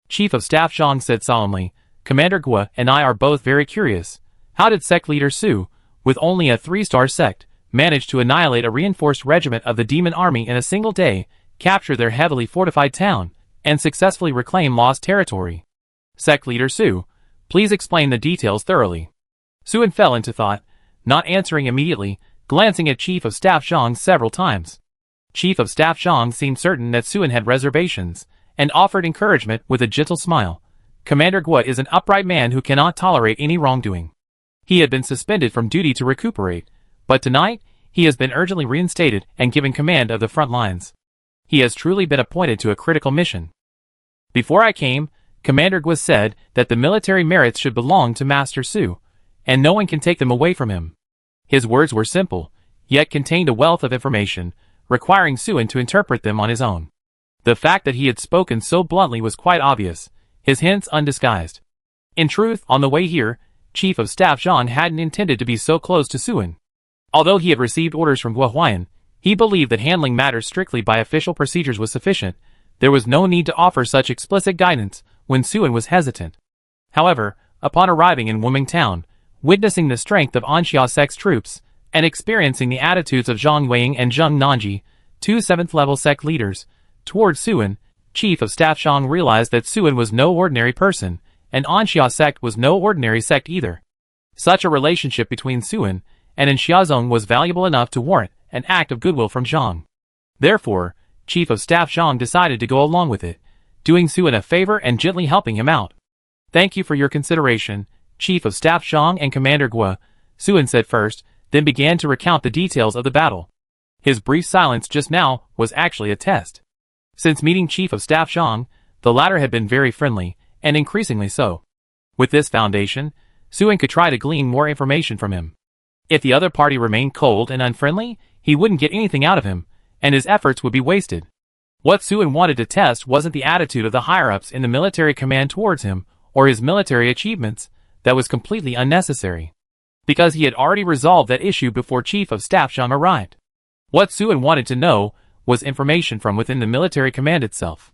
Chief of Staff Zhang said solemnly. Commander Guo and I are both very curious. How did Sect Leader Su, with only a 3-star sect, manage to annihilate a reinforced regiment of the demon army in a single day, capture their heavily fortified town, and successfully reclaim lost territory? Sect Leader Su, please explain the details thoroughly. Su An fell into thought, not answering immediately, glancing at Chief of Staff Zhang several times. Chief of Staff Zhang seemed certain that Su An had reservations, and offered encouragement with a gentle smile. Commander Guo is an upright man who cannot tolerate any wrongdoing. He had been suspended from duty to recuperate, but tonight, he has been urgently reinstated and given command of the front lines. He has truly been appointed to a critical mission. Before I came, Commander Guo said that the military merits should belong to Master Su, and no one can take them away from him. His words were simple, yet contained a wealth of information, requiring Su An to interpret them on his own. The fact that he had spoken so bluntly was quite obvious, his hints undisguised. In truth, on the way here, Chief of Staff Zhang hadn't intended to be so close to Su An. Although he had received orders from Guo Huayan, he believed that handling matters strictly by official procedures was sufficient. There was no need to offer such explicit guidance when Su An was hesitant. However, upon arriving in Wuming Town, witnessing the strength of Anxia sect's troops, and experiencing the attitudes of Zhang Weiying and Zheng Nanji, 2 7th-level sect leaders, towards Su An, Chief of Staff Zhang realized that Su An was no ordinary person, and Anxia sect was no ordinary sect either. Such a relationship between Su An and Xiazong was valuable enough to warrant an act of goodwill from Zhang. Therefore, Chief of Staff Zhang decided to go along with it, doing Su An a favor and gently helping him out. Thank you for your consideration, Chief of Staff Zhang and Commander Guo, Su An said first, then began to recount the details of the battle. His brief silence just now was actually a test. Since meeting Chief of Staff Zhang, the latter had been very friendly, and increasingly so. With this foundation, Su An could try to glean more information from him. If the other party remained cold and unfriendly, he wouldn't get anything out of him, and his efforts would be wasted. What Su An wanted to test wasn't the attitude of the higher-ups in the military command towards him, or his military achievements. That was completely unnecessary, because he had already resolved that issue before Chief of Staff Zhang arrived. What Su An wanted to know was information from within the military command itself.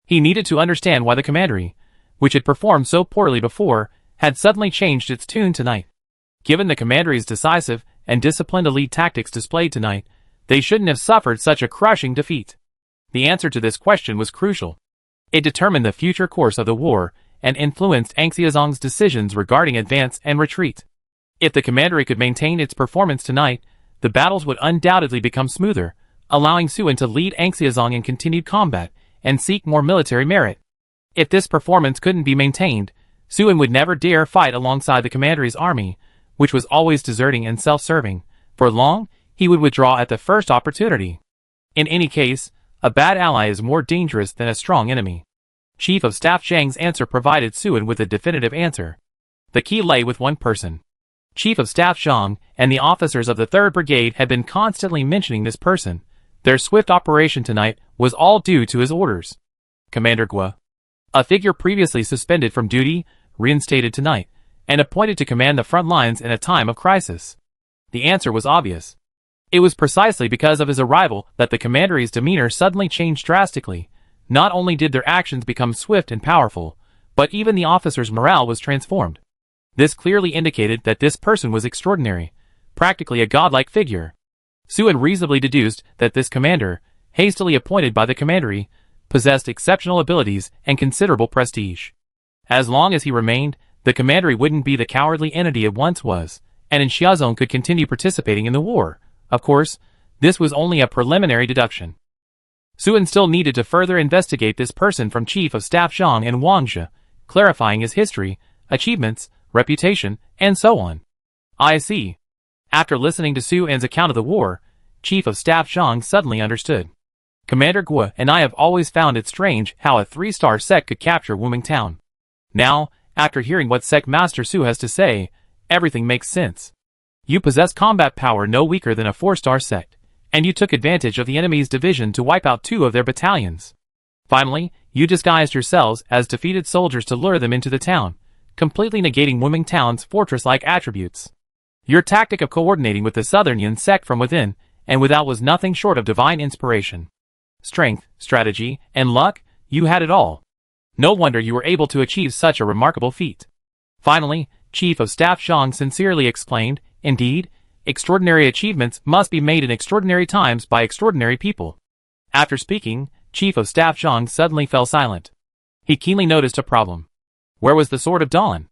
He needed to understand why the commandery, which had performed so poorly before, had suddenly changed its tune tonight. Given the commandery's decisive and disciplined elite tactics displayed tonight, they shouldn't have suffered such a crushing defeat. The answer to this question was crucial. It determined the future course of the war and influenced Anxiazong's decisions regarding advance and retreat. If the commandery could maintain its performance tonight, the battles would undoubtedly become smoother, allowing Su An to lead Anxiazong in continued combat and seek more military merit. If this performance couldn't be maintained, Su An would never dare fight alongside the commandery's army, which was always deserting and self-serving. For long, he would withdraw at the first opportunity. In any case, a bad ally is more dangerous than a strong enemy. Chief of Staff Zhang's answer provided Su An with a definitive answer. The key lay with one person. Chief of Staff Zhang and the officers of the 3rd Brigade had been constantly mentioning this person. Their swift operation tonight was all due to his orders. Commander Gua, a figure previously suspended from duty, reinstated tonight, and appointed to command the front lines in a time of crisis. The answer was obvious. It was precisely because of his arrival that the commandery's demeanor suddenly changed drastically. Not only did their actions become swift and powerful, but even the officers' morale was transformed. This clearly indicated that this person was extraordinary, practically a godlike figure. Su unreasonably deduced that this commander, hastily appointed by the commandery, possessed exceptional abilities and considerable prestige. As long as he remained, the commandery wouldn't be the cowardly entity it once was, and in Xiazong could continue participating in the war. Of course, this was only a preliminary deduction. Suen still needed to further investigate this person from Chief of Staff Zhang and Wangzhe, clarifying his history, achievements, reputation, and so on. I see. After listening to Su-An's account of the war, Chief of Staff Zhang suddenly understood. Commander Gua and I have always found it strange how a 3-star sect could capture Wuming Town. Now, after hearing what Sect Master Su has to say, everything makes sense. You possess combat power no weaker than a 4-star sect, and you took advantage of the enemy's division to wipe out 2 of their battalions. Finally, you disguised yourselves as defeated soldiers to lure them into the town, completely negating Wuming Town's fortress-like attributes. Your tactic of coordinating with the Southern Yin sect from within and without was nothing short of divine inspiration. Strength, strategy, and luck, you had it all. No wonder you were able to achieve such a remarkable feat. Finally, Chief of Staff Zhang sincerely explained, indeed, extraordinary achievements must be made in extraordinary times by extraordinary people. After speaking, Chief of Staff Zhang suddenly fell silent. He keenly noticed a problem. Where was the Sword of Dawn?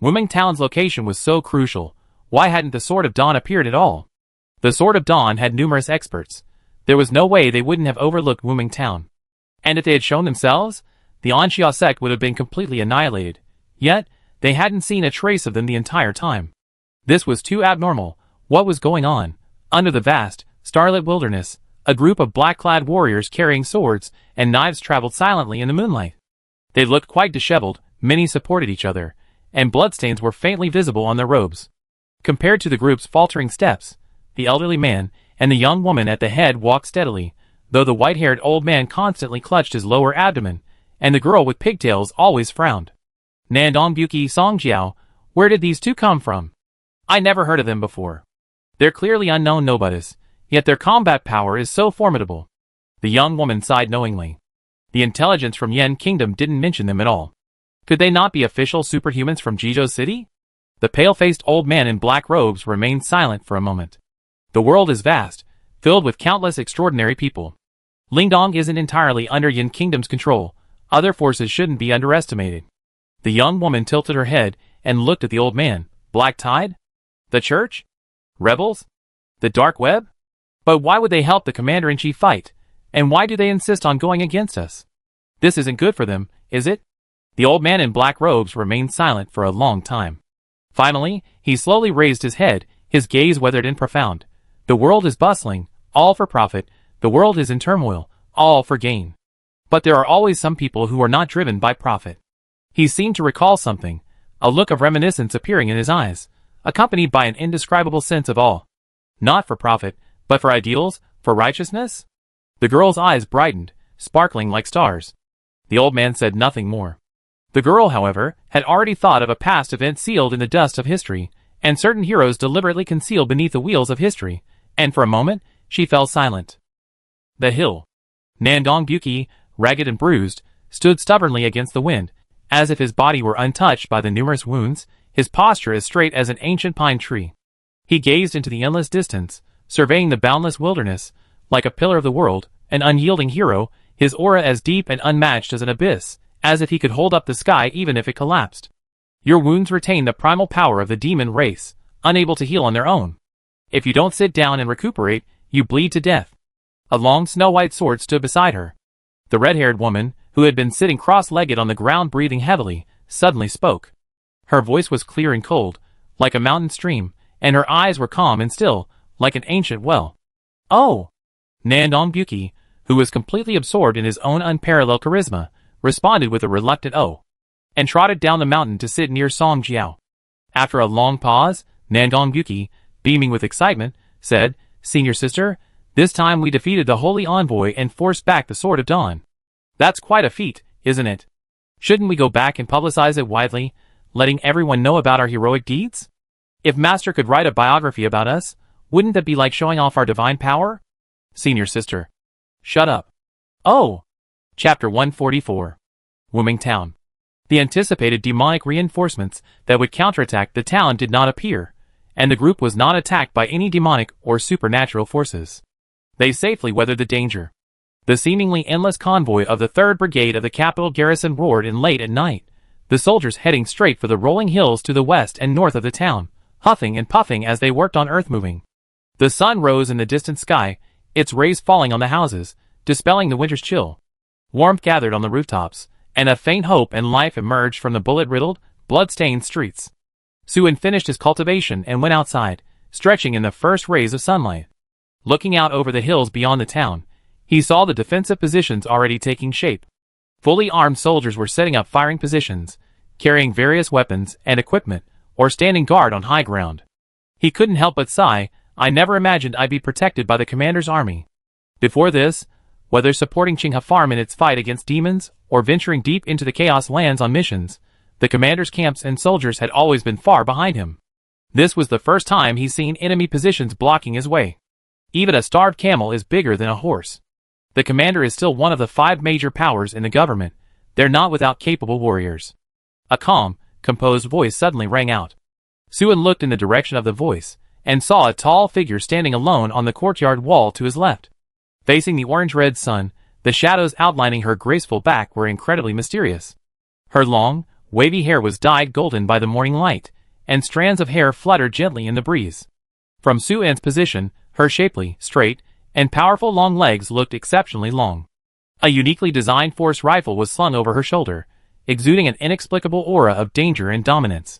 Wuming Town's location was so crucial. Why hadn't the Sword of Dawn appeared at all? The Sword of Dawn had numerous experts. There was no way they wouldn't have overlooked Wuming Town. And if they had shown themselves, the Anxia sect would have been completely annihilated. Yet, they hadn't seen a trace of them the entire time. This was too abnormal. What was going on? Under the vast, starlit wilderness, a group of black-clad warriors carrying swords and knives traveled silently in the moonlight. They looked quite disheveled, many supported each other, and bloodstains were faintly visible on their robes. Compared to the group's faltering steps, the elderly man and the young woman at the head walked steadily, though the white-haired old man constantly clutched his lower abdomen, and the girl with pigtails always frowned. Nandong Buki Songjiao, where did these 2 come from? I never heard of them before. They're clearly unknown nobodies, yet their combat power is so formidable. The young woman sighed knowingly. The intelligence from Yen Kingdom didn't mention them at all. Could they not be official superhumans from Jizhou City? The pale-faced old man in black robes remained silent for a moment. The world is vast, filled with countless extraordinary people. Lingdong isn't entirely under Yin Kingdom's control. Other forces shouldn't be underestimated. The young woman tilted her head and looked at the old man. Black Tide? The Church? Rebels? The Dark Web? But why would they help the Commander-in-Chief fight? And why do they insist on going against us? This isn't good for them, is it? The old man in black robes remained silent for a long time. Finally, he slowly raised his head, his gaze weathered and profound. The world is bustling, all for profit. The world is in turmoil, all for gain. But there are always some people who are not driven by profit. He seemed to recall something, a look of reminiscence appearing in his eyes, accompanied by an indescribable sense of awe. Not for profit, but for ideals, for righteousness? The girl's eyes brightened, sparkling like stars. The old man said nothing more. The girl, however, had already thought of a past event sealed in the dust of history, and certain heroes deliberately concealed beneath the wheels of history, and for a moment, she fell silent. The hill. Nandong Buki, ragged and bruised, stood stubbornly against the wind, as if his body were untouched by the numerous wounds, his posture as straight as an ancient pine tree. He gazed into the endless distance, surveying the boundless wilderness, like a pillar of the world, an unyielding hero, his aura as deep and unmatched as an abyss, as if he could hold up the sky even if it collapsed. Your wounds retain the primal power of the demon race, unable to heal on their own. If you don't sit down and recuperate, you bleed to death. A long snow-white sword stood beside her. The red-haired woman, who had been sitting cross-legged on the ground breathing heavily, suddenly spoke. Her voice was clear and cold, like a mountain stream, and her eyes were calm and still, like an ancient well. Oh! Nandong Buki, who was completely absorbed in his own unparalleled charisma, responded with a reluctant oh, and trotted down the mountain to sit near Song Jiao. After a long pause, Nangong Yuki, beaming with excitement, said, "Senior sister, this time we defeated the Holy Envoy and forced back the Sword of Dawn. That's quite a feat, isn't it? Shouldn't we go back and publicize it widely, letting everyone know about our heroic deeds? If Master could write a biography about us, wouldn't that be like showing off our divine power?" "Senior sister. Shut up." "Oh!" Chapter 144. Wuming Town. The anticipated demonic reinforcements that would counterattack the town did not appear, and the group was not attacked by any demonic or supernatural forces. They safely weathered the danger. The seemingly endless convoy of the 3rd Brigade of the capital garrison roared in late at night, the soldiers heading straight for the rolling hills to the west and north of the town, huffing and puffing as they worked on earth-moving. The sun rose in the distant sky, its rays falling on the houses, dispelling the winter's chill. Warmth gathered on the rooftops, and a faint hope and life emerged from the bullet-riddled, blood-stained streets. Suin finished his cultivation and went outside, stretching in the first rays of sunlight. Looking out over the hills beyond the town, he saw the defensive positions already taking shape. Fully armed soldiers were setting up firing positions, carrying various weapons and equipment, or standing guard on high ground. He couldn't help but sigh. "I never imagined I'd be protected by the commander's army." Before this, whether supporting Qinghe Farm in its fight against demons, or venturing deep into the Chaos Lands on missions, the commander's camps and soldiers had always been far behind him. This was the first time he'd seen enemy positions blocking his way. Even a starved camel is bigger than a horse. The commander is still one of the 5 major powers in the government. They're not without capable warriors. A calm, composed voice suddenly rang out. Suin looked in the direction of the voice, and saw a tall figure standing alone on the courtyard wall to his left. Facing the orange-red sun, the shadows outlining her graceful back were incredibly mysterious. Her long, wavy hair was dyed golden by the morning light, and strands of hair fluttered gently in the breeze. From Suin's position, her shapely, straight, and powerful long legs looked exceptionally long. A uniquely designed force rifle was slung over her shoulder, exuding an inexplicable aura of danger and dominance.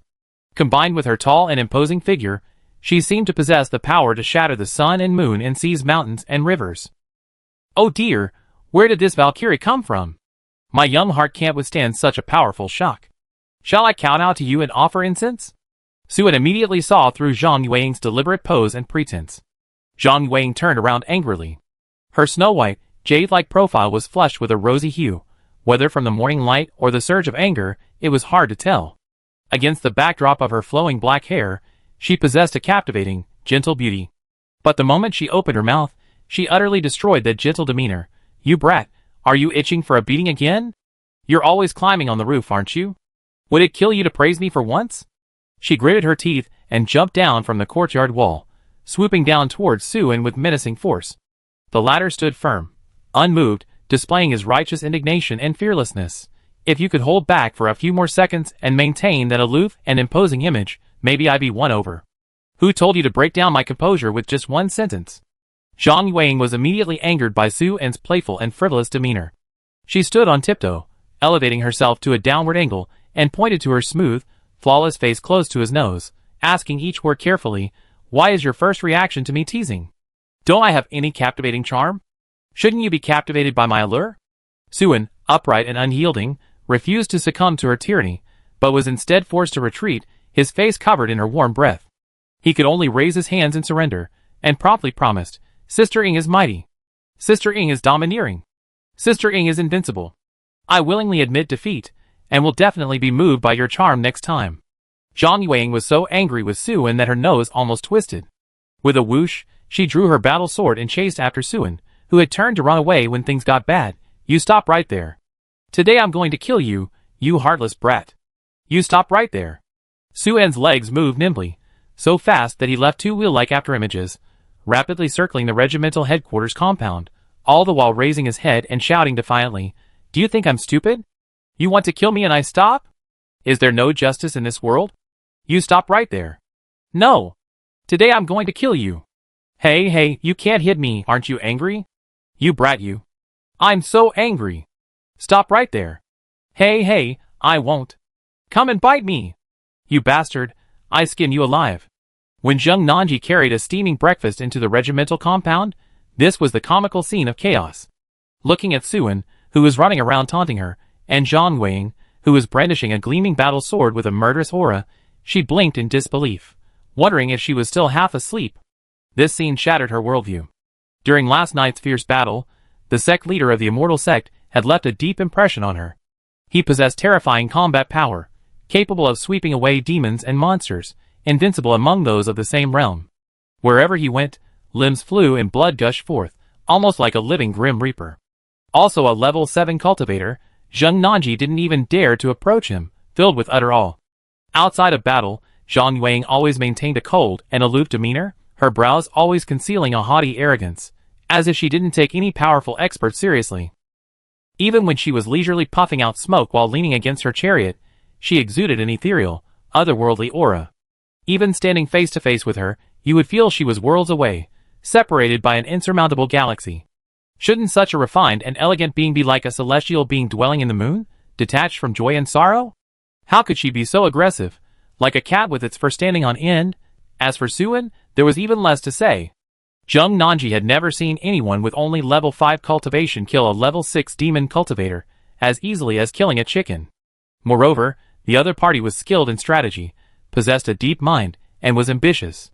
Combined with her tall and imposing figure, she seemed to possess the power to shatter the sun and moon and seize mountains and rivers. "Oh dear, where did this Valkyrie come from? My young heart can't withstand such a powerful shock. Shall I kowtow to you and offer incense?" Suin immediately saw through Zhang Yuan's deliberate pose and pretense. Zhang Yuan turned around angrily. Her snow-white, jade-like profile was flushed with a rosy hue. Whether from the morning light or the surge of anger, it was hard to tell. Against the backdrop of her flowing black hair, she possessed a captivating, gentle beauty. But the moment she opened her mouth, she utterly destroyed that gentle demeanor. "You brat, are you itching for a beating again? You're always climbing on the roof, aren't you? Would it kill you to praise me for once?" She gritted her teeth and jumped down from the courtyard wall, swooping down towards Suin with menacing force. The latter stood firm, unmoved, displaying his righteous indignation and fearlessness. "If you could hold back for a few more seconds and maintain that aloof and imposing image, maybe I'd be won over. Who told you to break down my composure with just one sentence?" Zhang Yuan was immediately angered by Suin's playful and frivolous demeanor. She stood on tiptoe, elevating herself to a downward angle, and pointed to her smooth, flawless face close to his nose, asking each word carefully, "Why is your first reaction to me teasing? Don't I have any captivating charm? Shouldn't you be captivated by my allure?" Suin, upright and unyielding, refused to succumb to her tyranny, but was instead forced to retreat, his face covered in her warm breath. He could only raise his hands in surrender, and promptly promised, "Sister Ing is mighty. Sister Ing is domineering. Sister Ing is invincible. I willingly admit defeat, and will definitely be moved by your charm next time." Zhang Yuan was so angry with Suin that her nose almost twisted. With a whoosh, she drew her battle sword and chased after Suin, who had turned to run away when things got bad. "You stop right there. Today I'm going to kill you, you heartless brat. You stop right there." Suin's legs moved nimbly, so fast that he left 2 wheel-like afterimages, rapidly circling the regimental headquarters compound, all the while raising his head and shouting defiantly, "Do you think I'm stupid? You want to kill me and I stop? Is there no justice in this world? You stop right there. No. Today I'm going to kill you. Hey, you can't hit me, aren't you angry? You brat you. I'm so angry. Stop right there. Hey, I won't. Come and bite me. You bastard, I skin you alive." When Zheng Nanji carried a steaming breakfast into the regimental compound, this was the comical scene of chaos. Looking at Suin, who was running around taunting her, and Zhang Wang, who was brandishing a gleaming battle sword with a murderous aura, she blinked in disbelief. wondering if she was still half asleep. This scene shattered her worldview. During last night's fierce battle, the sect leader of the immortal sect had left a deep impression on her. He possessed terrifying combat power, capable of sweeping away demons and monsters, invincible among those of the same realm. Wherever he went, limbs flew and blood gushed forth, almost like a living Grim Reaper. Also a level 7 cultivator, Zheng Nanji didn't even dare to approach him, filled with utter awe. Outside of battle, Zhang Yueying always maintained a cold and aloof demeanor, her brows always concealing a haughty arrogance, as if she didn't take any powerful expert seriously. Even when she was leisurely puffing out smoke while leaning against her chariot, she exuded an ethereal, otherworldly aura. Even standing face to face with her, you would feel she was worlds away, separated by an insurmountable galaxy. Shouldn't such a refined and elegant being be like a celestial being dwelling in the moon, detached from joy and sorrow? How could she be so aggressive, like a cat with its fur standing on end? As for Suen, there was even less to say. Zheng Nanji had never seen anyone with only level 5 cultivation kill a level 6 demon cultivator as easily as killing a chicken. Moreover, the other party was skilled in strategy, possessed a deep mind, and was ambitious.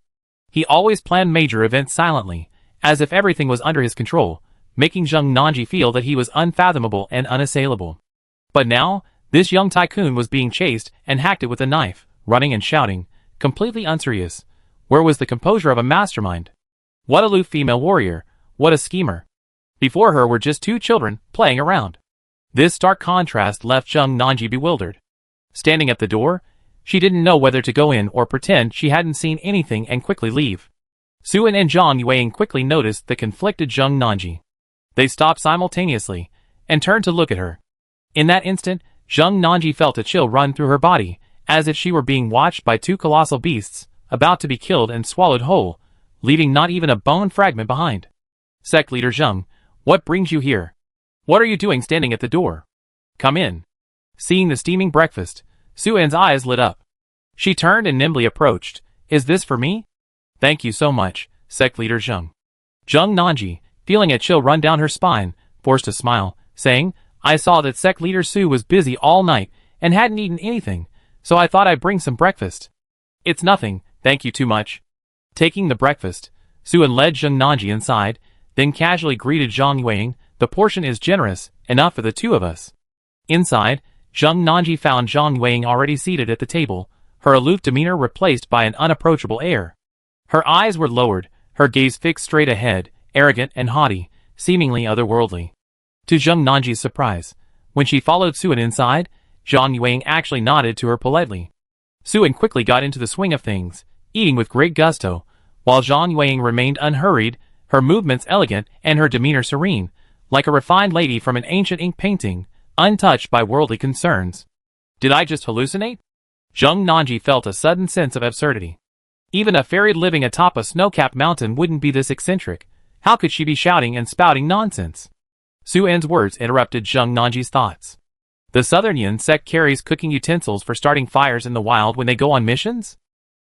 He always planned major events silently, as if everything was under his control, making Zheng Nanji feel that he was unfathomable and unassailable. But now, this young tycoon was being chased and hacked it with a knife, running and shouting, completely unserious. Where was the composure of a mastermind? What aloof female warrior, what a schemer. Before her were just two children, playing around. This stark contrast left Zheng Nanji bewildered. Standing at the door, she didn't know whether to go in or pretend she hadn't seen anything and quickly leave. Suen and Zhang Yueying quickly noticed the conflicted Zheng Nanji. They stopped simultaneously, and turned to look at her. In that instant, Zheng Nanji felt a chill run through her body, as if she were being watched by two colossal beasts, about to be killed and swallowed whole, leaving not even a bone fragment behind. Sect leader Zheng, what brings you here? What are you doing standing at the door? Come in. Seeing the steaming breakfast, Suen's eyes lit up. She turned and nimbly approached. Is this for me? Thank you so much, sect leader Zheng. Zheng Nanji, feeling a chill run down her spine, forced a smile, saying, I saw that sect leader Su was busy all night and hadn't eaten anything, so I thought I'd bring some breakfast. It's nothing, thank you too much. Taking the breakfast, Suen led Zheng Nanji inside, then casually greeted Zhang Yueying, the portion is generous, enough for the two of us. Inside, Zheng Nanji found Zhang Yueying already seated at the table, her aloof demeanor replaced by an unapproachable air. Her eyes were lowered, her gaze fixed straight ahead, arrogant and haughty, seemingly otherworldly. To Zheng Nanji's surprise, when she followed Suen inside, Zhang Yueying actually nodded to her politely. Suen quickly got into the swing of things, eating with great gusto, while Zhang Yueying remained unhurried, her movements elegant and her demeanor serene, like a refined lady from an ancient ink painting, untouched by worldly concerns. Did I just hallucinate? Zheng Nanji felt a sudden sense of absurdity. Even a fairy living atop a snow-capped mountain wouldn't be this eccentric. How could she be shouting and spouting nonsense? Suen's words interrupted Zheng Nanji's thoughts. The Southern Yin sect carries cooking utensils for starting fires in the wild when they go on missions?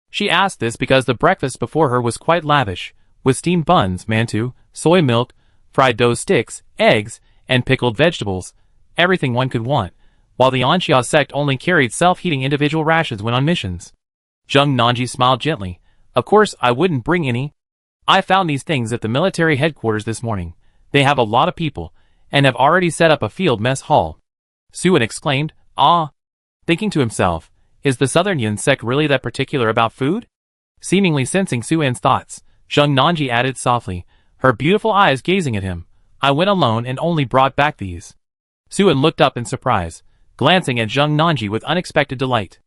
She asked this because the breakfast before her was quite lavish, with steamed buns, mantou, soy milk, fried dough sticks, eggs, and pickled vegetables, everything one could want, while the Anxia sect only carried self-heating individual rations when on missions. Zheng Nanji smiled gently. Of course I wouldn't bring any. I found these things at the military headquarters this morning. They have a lot of people, and have already set up a field mess hall. Suen exclaimed, ah. Thinking to himself, is the Southern Yin sect really that particular about food? Seemingly sensing Suen's thoughts, Zheng Nanji added softly, her beautiful eyes gazing at him, I went alone and only brought back these. Suen looked up in surprise, glancing at Zheng Nanji with unexpected delight.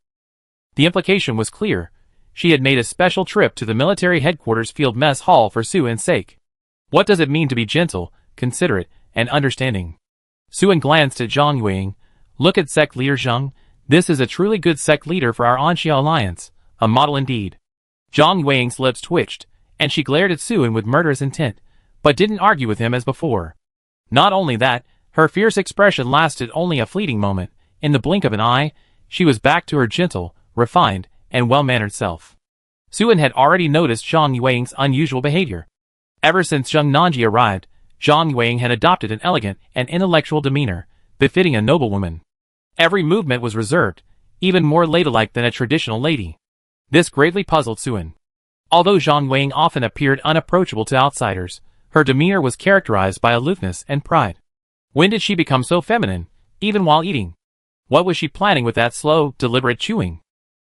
The implication was clear. She had made a special trip to the military headquarters field mess hall for Suen's sake. What does it mean to be gentle, considerate, and understanding? Suen glanced at Zhang Yueying. Look at sect leader Zheng. This is a truly good sect leader for our Anxia alliance. A model indeed. Zhang Yueying's lips twitched, and she glared at Suen with murderous intent, but didn't argue with him as before. Not only that, her fierce expression lasted only a fleeting moment. In the blink of an eye, she was back to her gentle, refined, and well-mannered self. Suen had already noticed Zhang Yueying's unusual behavior. Ever since Zheng Nanji arrived, Zhang Yueying had adopted an elegant and intellectual demeanor, befitting a noblewoman. Every movement was reserved, even more ladylike than a traditional lady. This greatly puzzled Suen. Although Zhang Weiying often appeared unapproachable to outsiders, her demeanor was characterized by aloofness and pride. When did she become so feminine, even while eating? What was she planning with that slow, deliberate chewing?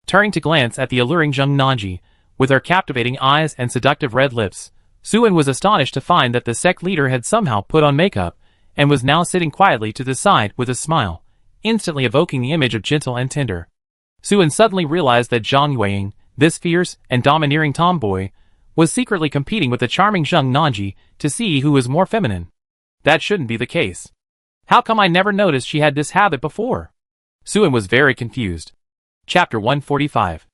Turning to glance at the alluring Zheng Nanji, with her captivating eyes and seductive red lips, Suan was astonished to find that the sect leader had somehow put on makeup, and was now sitting quietly to the side with a smile, instantly evoking the image of gentle and tender. Suan suddenly realized that Zhang Weiying, this fierce and domineering tomboy, was secretly competing with the charming Zheng Nanji to see who was more feminine. That shouldn't be the case. How come I never noticed she had this habit before? Suan was very confused. Chapter 145.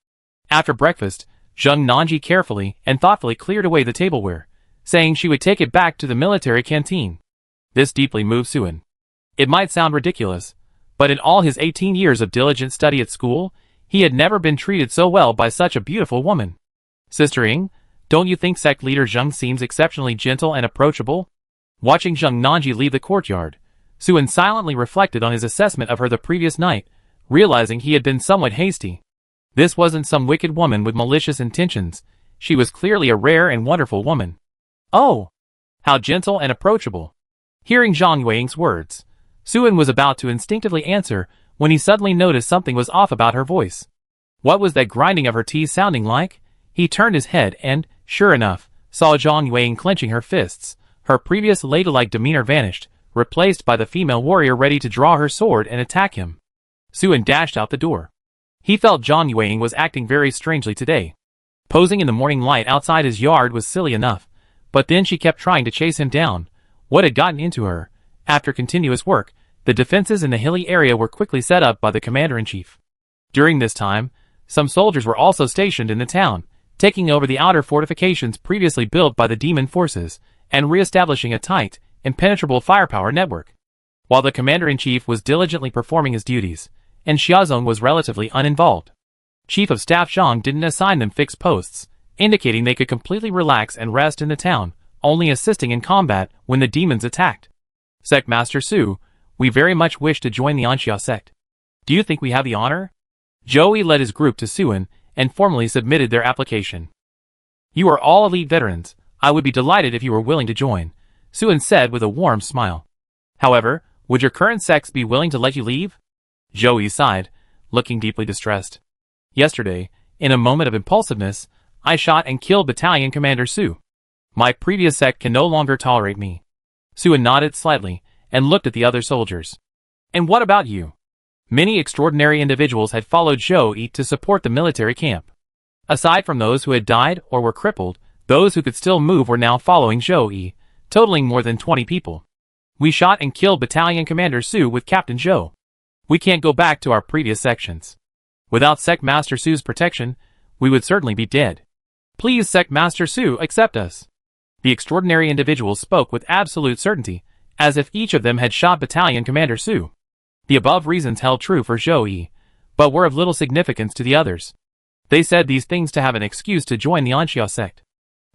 After breakfast, Zheng Nanji carefully and thoughtfully cleared away the tableware, saying she would take it back to the military canteen. This deeply moved Suan. It might sound ridiculous, but in all his 18 years of diligent study at school, he had never been treated so well by such a beautiful woman. Sister Ying, don't you think sect leader Zheng seems exceptionally gentle and approachable? Watching Zheng Nanji leave the courtyard, Suan silently reflected on his assessment of her the previous night, realizing he had been somewhat hasty. This wasn't some wicked woman with malicious intentions. She was clearly a rare and wonderful woman. Oh! How gentle and approachable. Hearing Zhang Weiying's words, Suan was about to instinctively answer when he suddenly noticed something was off about her voice. What was that grinding of her teeth sounding like? He turned his head and, sure enough, saw Zhang Weiying clenching her fists. Her previous ladylike demeanor vanished, replaced by the female warrior ready to draw her sword and attack him. Suan dashed out the door. He felt Zhang Weiying was acting very strangely today. Posing in the morning light outside his yard was silly enough, but then she kept trying to chase him down. What had gotten into her? After continuous work, the defenses in the hilly area were quickly set up by the commander-in-chief. During this time, some soldiers were also stationed in the town, taking over the outer fortifications previously built by the demon forces, and re-establishing a tight, impenetrable firepower network. While the commander-in-chief was diligently performing his duties, and Xiaozong was relatively uninvolved. Chief of Staff Zhang didn't assign them fixed posts, indicating they could completely relax and rest in the town, only assisting in combat when the demons attacked. Sect Master Su, we very much wish to join the Anxia sect. Do you think we have the honor? Zhou led his group to Suan and formally submitted their application. You are all elite veterans. I would be delighted if you were willing to join, Suan said with a warm smile. However, would your current sects be willing to let you leave? Zhou sighed, looking deeply distressed. Yesterday, in a moment of impulsiveness, I shot and killed Battalion Commander Su. My previous sect can no longer tolerate me. Suan nodded slightly and looked at the other soldiers. And what about you? Many extraordinary individuals had followed Zhou to support the military camp. Aside from those who had died or were crippled, those who could still move were now following Zhou, totaling more than 20 people. We shot and killed Battalion Commander Su with Captain Zhou. We can't go back to our previous sections. Without Sect Master Su's protection, we would certainly be dead. Please, Sect Master Su, accept us. The extraordinary individuals spoke with absolute certainty, as if each of them had shot Battalion Commander Su. The above reasons held true for Zhou, but were of little significance to the others. They said these things to have an excuse to join the Anxia sect.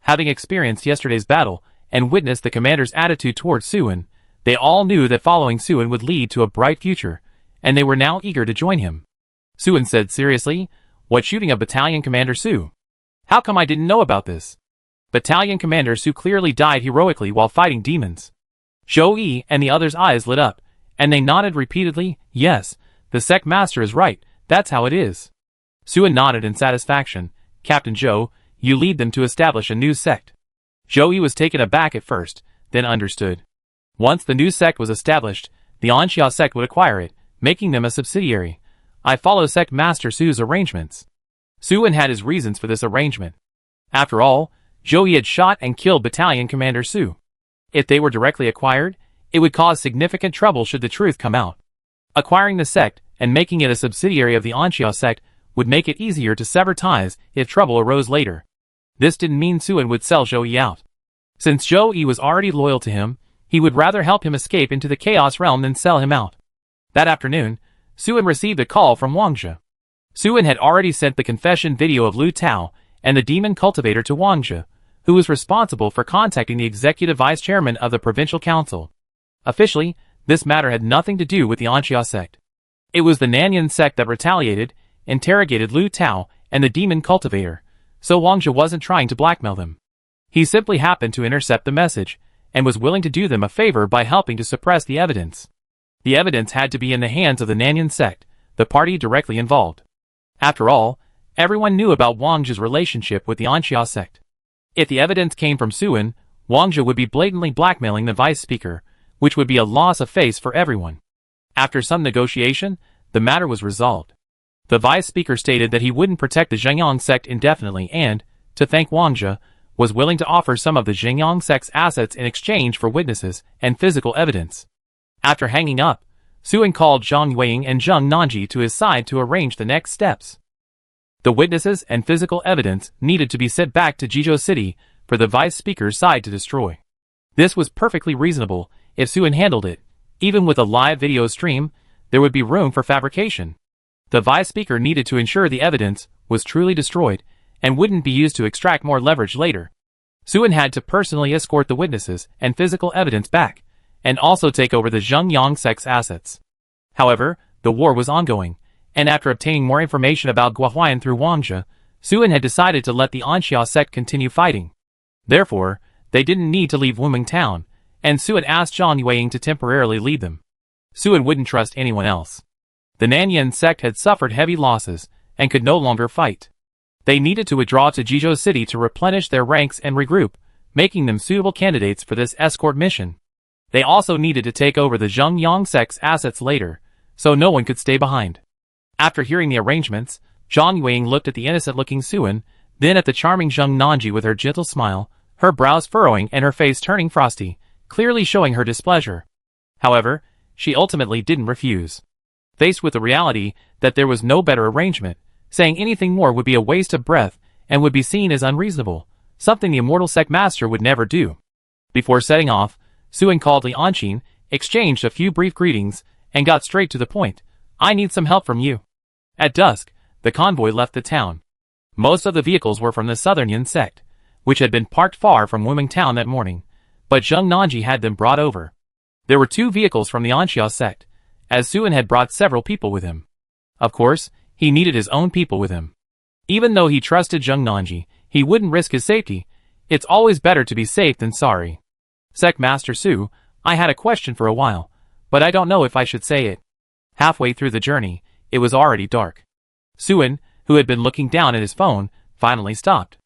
Having experienced yesterday's battle and witnessed the commander's attitude towards Suan, they all knew that following Suan would lead to a bright future, and they were now eager to join him. Suan said seriously, "What shooting of Battalion Commander Su? How come I didn't know about this?" Battalion Commander Su clearly died heroically while fighting demons. Zhou and the others' eyes lit up, and they nodded repeatedly. Yes, the sect master is right, that's how it is. Suan nodded in satisfaction. Captain Zhou, you lead them to establish a new sect. Zhou was taken aback at first, then understood. Once the new sect was established, the Anxia sect would acquire it, making them a subsidiary. I follow Sect Master Su's arrangements. Suan had his reasons for this arrangement. After all, Zhou had shot and killed Battalion Commander Su. If they were directly acquired, it would cause significant trouble should the truth come out. Acquiring the sect and making it a subsidiary of the Anxia sect would make it easier to sever ties if trouble arose later. This didn't mean Suan would sell Zhou out. Since Zhou was already loyal to him, he would rather help him escape into the Chaos Realm than sell him out. That afternoon, Suan received a call from Wangzhe. Suan had already sent the confession video of Lu Tao and the demon cultivator to Wangzhe, who was responsible for contacting the executive vice chairman of the provincial council. Officially, this matter had nothing to do with the Anxia sect. It was the Nanyan sect that retaliated, interrogated Lu Tao and the demon cultivator, so Wangja wasn't trying to blackmail them. He simply happened to intercept the message, and was willing to do them a favor by helping to suppress the evidence. The evidence had to be in the hands of the Nanyan sect, the party directly involved. After all, everyone knew about Wangja's relationship with the Anxia sect. If the evidence came from Suan, Wangja would be blatantly blackmailing the vice speaker, which would be a loss of face for everyone. After some negotiation, the matter was resolved. The vice speaker stated that he wouldn't protect the Zhengyang sect indefinitely and, to thank Wangja, was willing to offer some of the Zhengyang sect's assets in exchange for witnesses and physical evidence. After hanging up, Suan called Zhang Yueying and Zheng Nanji to his side to arrange the next steps. The witnesses and physical evidence needed to be sent back to Jizhou City for the vice speaker's side to destroy. This was perfectly reasonable. If Suan handled it, even with a live video stream, there would be room for fabrication. The vice speaker needed to ensure the evidence was truly destroyed and wouldn't be used to extract more leverage later. Suan had to personally escort the witnesses and physical evidence back, and also take over the Zhengyang sect's assets. However, the war was ongoing, and after obtaining more information about Guohuan through Wangja, Suan had decided to let the Anxia sect continue fighting. Therefore, they didn't need to leave Wuming town, and Suan asked Zhang Yueying to temporarily lead them. Suan wouldn't trust anyone else. The Nanyan sect had suffered heavy losses and could no longer fight. They needed to withdraw to Jizhou City to replenish their ranks and regroup, making them suitable candidates for this escort mission. They also needed to take over the Zhengyang sect's assets later, so no one could stay behind. After hearing the arrangements, Zhang Yueying looked at the innocent-looking Suan, then at the charming Zheng Nanji with her gentle smile, her brows furrowing and her face turning frosty, clearly showing her displeasure. However, she ultimately didn't refuse. Faced with the reality that there was no better arrangement, saying anything more would be a waste of breath and would be seen as unreasonable, something the immortal sect master would never do. Before setting off, Suan called Li Anqin, exchanged a few brief greetings, and got straight to the point. I need some help from you. At dusk, the convoy left the town. Most of the vehicles were from the Southern Yin sect, which had been parked far from Wuming town that morning, but Zheng Nanji had them brought over. There were 2 vehicles from the Anxia sect, as Suan had brought several people with him. Of course, he needed his own people with him. Even though he trusted Zheng Nanji, he wouldn't risk his safety. It's always better to be safe than sorry. Sect Master Su, I had a question for a while, but I don't know if I should say it. Halfway through the journey, it was already dark. Suan, who had been looking down at his phone, finally stopped.